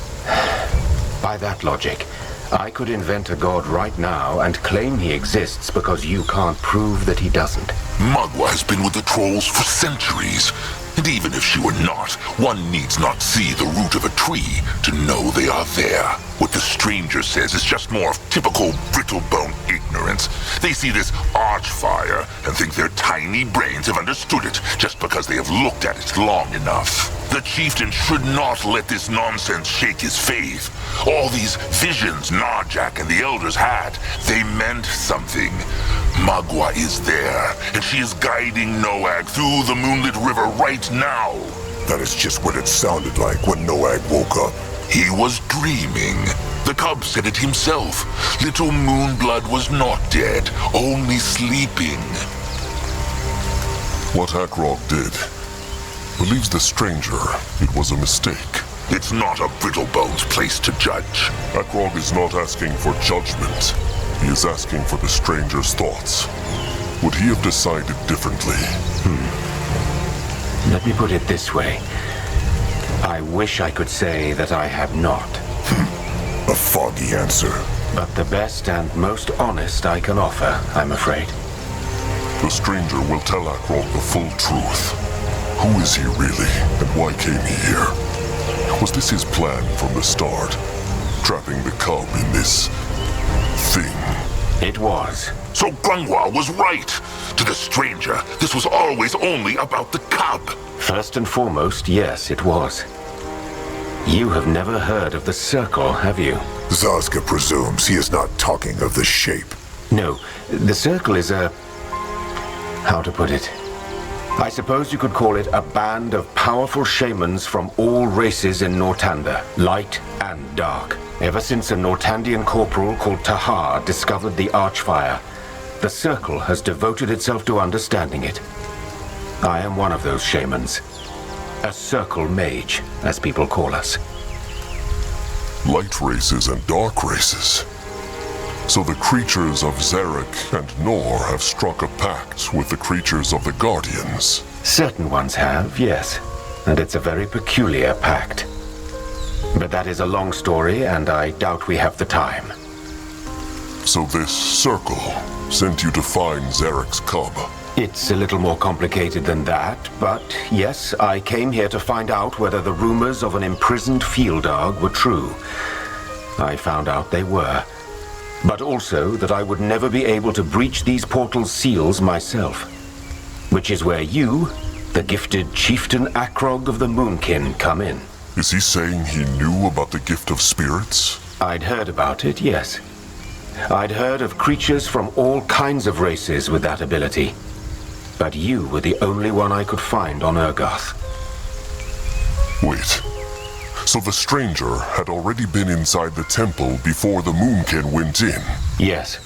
By that logic, I could invent a god right now and claim he exists because you can't prove that he doesn't. Mugwa has been with the trolls for centuries. And even if she were not, one needs not see the root of a tree to know they are there. What the stranger says is just more of typical Brittlebone ignorance. They see this archfire and think their tiny brains have understood it just because they have looked at it long enough. The chieftain should not let this nonsense shake his faith. All these visions Narjak and the elders had, they meant something. Mugwa is there, and she is guiding Noag through the moonlit river right now. That is just what it sounded like when Noag woke up. He was dreaming. The cub said it himself. Little Moonblood was not dead, only sleeping. What Akrog did believes the stranger it was a mistake. It's not a Brittlebone's place to judge. Akrog is not asking for judgment. He is asking for the stranger's thoughts. Would he have decided differently? Let me put it this way. I wish I could say that I have not. A foggy answer. But the best and most honest I can offer, I'm afraid. The stranger will tell Akrog the full truth. Who is he really, and why came he here? Was this his plan from the start? Trapping the cub in this thing? It was. So Grungwa was right. To the stranger, this was always only about the cub. First and foremost, yes, it was. You have never heard of the Circle, have you? Zazka presumes he is not talking of the shape. No, the Circle is a... how to put it? I suppose you could call it a band of powerful shamans from all races in Nortanda, light and dark. Ever since a Nortandian corporal called Tahar discovered the Archfire, the Circle has devoted itself to understanding it. I am one of those shamans. A Circle mage, as people call us. Light races and dark races. So the creatures of Zarek and Nor have struck a pact with the creatures of the Guardians. Certain ones have, yes. And it's a very peculiar pact. But that is a long story, and I doubt we have the time. So this Circle sent you to find Zarek's cub? It's a little more complicated than that, but yes, I came here to find out whether the rumors of an imprisoned field dog were true. I found out they were. But also that I would never be able to breach these portal's seals myself. Which is where you, the gifted Chieftain Akrog of the Moonkin, come in. Is he saying he knew about the gift of spirits? I'd heard about it, yes. I'd heard of creatures from all kinds of races with that ability. But you were the only one I could find on Urgath. Wait. So the stranger had already been inside the temple before the Moonkin went in? Yes.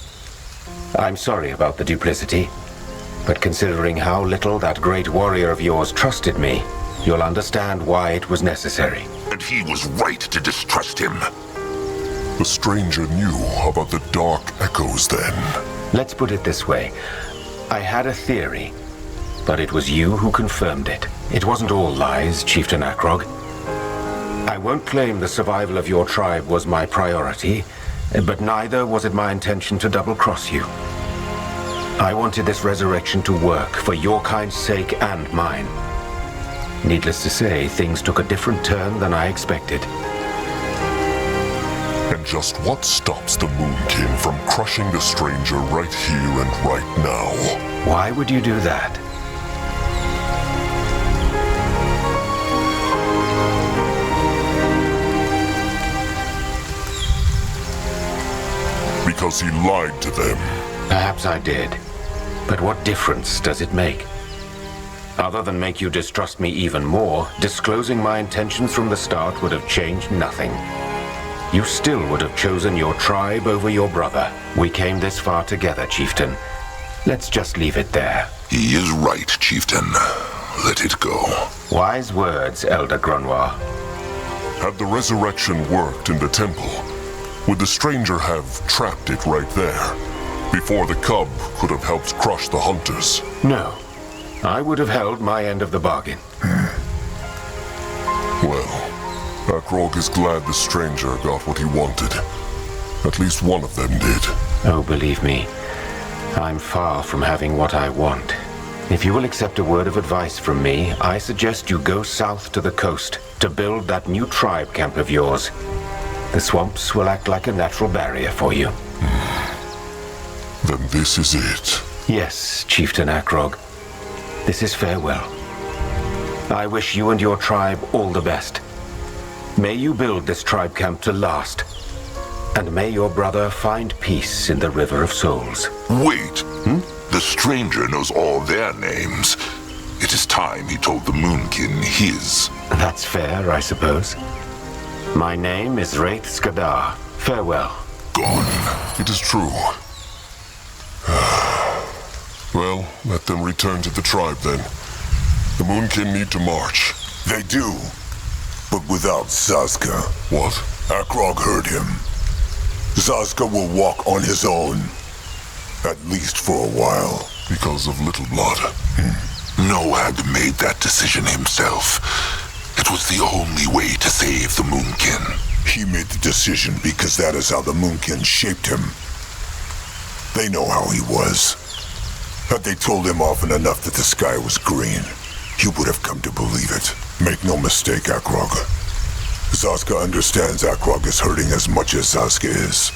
I'm sorry about the duplicity. But considering how little that great warrior of yours trusted me, you'll understand why it was necessary. And he was right to distrust him. The stranger knew about the dark echoes then. Let's put it this way. I had a theory, but it was you who confirmed it. It wasn't all lies, Chieftain Akrog. I won't claim the survival of your tribe was my priority, but neither was it my intention to double-cross you. I wanted this resurrection to work for your kind's sake and mine. Needless to say, things took a different turn than I expected. And just what stops the Moonkin from crushing the stranger right here and right now? Why would you do that? Because he lied to them. Perhaps I did. But what difference does it make? Other than make you distrust me even more, disclosing my intentions from the start would have changed nothing. You still would have chosen your tribe over your brother. We came this far together, Chieftain. Let's just leave it there. He is right, Chieftain. Let it go. Wise words, Elder Grunwar. Had the resurrection worked in the temple, would the stranger have trapped it right there, before the cub could have helped crush the hunters? No. I would have held my end of the bargain. Well, Akrog is glad the stranger got what he wanted. At least one of them did. Oh, believe me, I'm far from having what I want. If you will accept a word of advice from me, I suggest you go south to the coast to build that new tribe camp of yours. The swamps will act like a natural barrier for you. Then this is it. Yes, Chieftain Akrog. This is farewell. I wish you and your tribe all the best. May you build this tribe camp to last. And may your brother find peace in the River of Souls. Wait! The stranger knows all their names. It is time he told the Moonkin his. That's fair, I suppose. My name is Wraith Skadar. Farewell. Gone. It is true. Well, let them return to the tribe then. The Moonkin need to march. They do, but without Zazka. What? Akrog heard him. Zazka will walk on his own. At least for a while. Because of Little Blood. Noag made that decision himself. It was the only way to save the Moonkin. He made the decision because that is how the Moonkin shaped him. They know how he was. Had they told him often enough that the sky was green, he would have come to believe it. Make no mistake, Akrog. Zazka understands Akrog is hurting as much as Zazka is.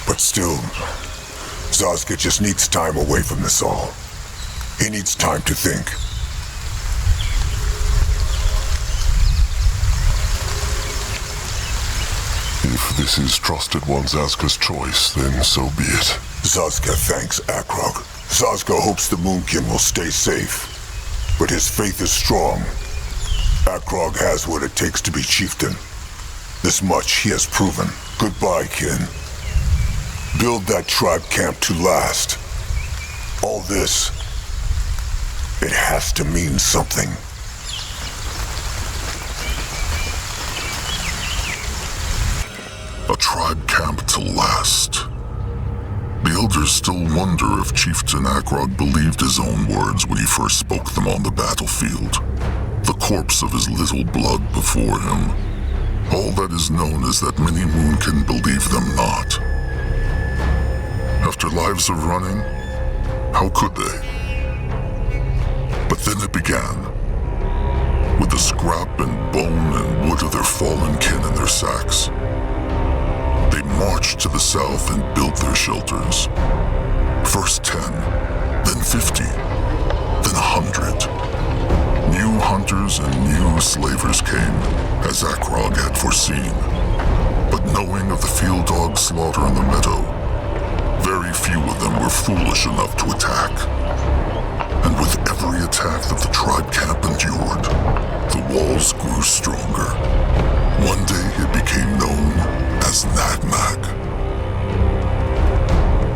But still, Zazka just needs time away from this all. He needs time to think. If this is Trusted One Zazka's choice, then so be it. Zazka thanks Akrog. Zazka hopes the Moonkin will stay safe, but his faith is strong. Akrog has what it takes to be chieftain. This much he has proven. Goodbye, kin. Build that tribe camp to last. All this, it has to mean something. A tribe camp to last. The elders still wonder if Chieftain Akrog believed his own words when he first spoke them on the battlefield. The corpse of his little blood before him. All that is known is that many Moonkin believe them not. After lives of running, how could they? But then it began. With the scrap and bone and wood of their fallen kin in their sacks. They marched to the south and built their shelters. First 10, then 50, then 100. New hunters and new slavers came, as Akrog had foreseen. But knowing of the field dog slaughter in the meadow, very few of them were foolish enough to attack. And with every attack that the tribe camp endured, the walls grew stronger. One day it became known as Nagmag.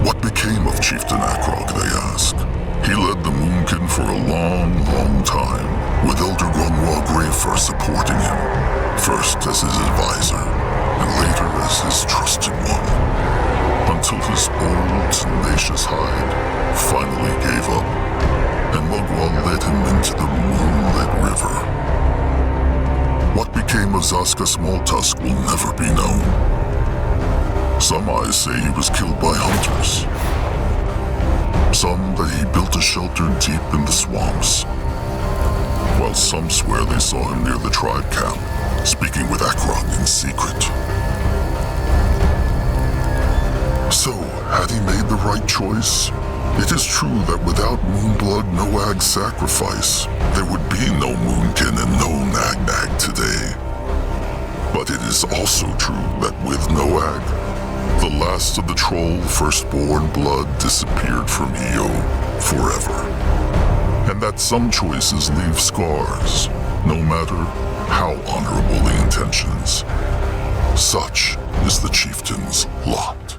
What became of Chieftain Akrog, they ask. He for a long, long time, with Elder Gunwa Grafer supporting him, first as his advisor, and later as his trusted one, until his old, tenacious hide finally gave up, and Mugwa led him into the moonlit river. What became of Zaska Smalltusk will never be known. Some eyes say he was killed by hunters. Some that he built a shelter deep in the swamps. While some swear they saw him near the tribe camp, speaking with Akrog in secret. So, had he made the right choice? It is true that without Moonblood Noag's sacrifice, there would be no Moonkin and no Nag-Nag today. But it is also true that with Noag, the last of the troll firstborn blood disappeared from Io forever. And that some choices leave scars, no matter how honorable the intentions. Such is the chieftain's lot.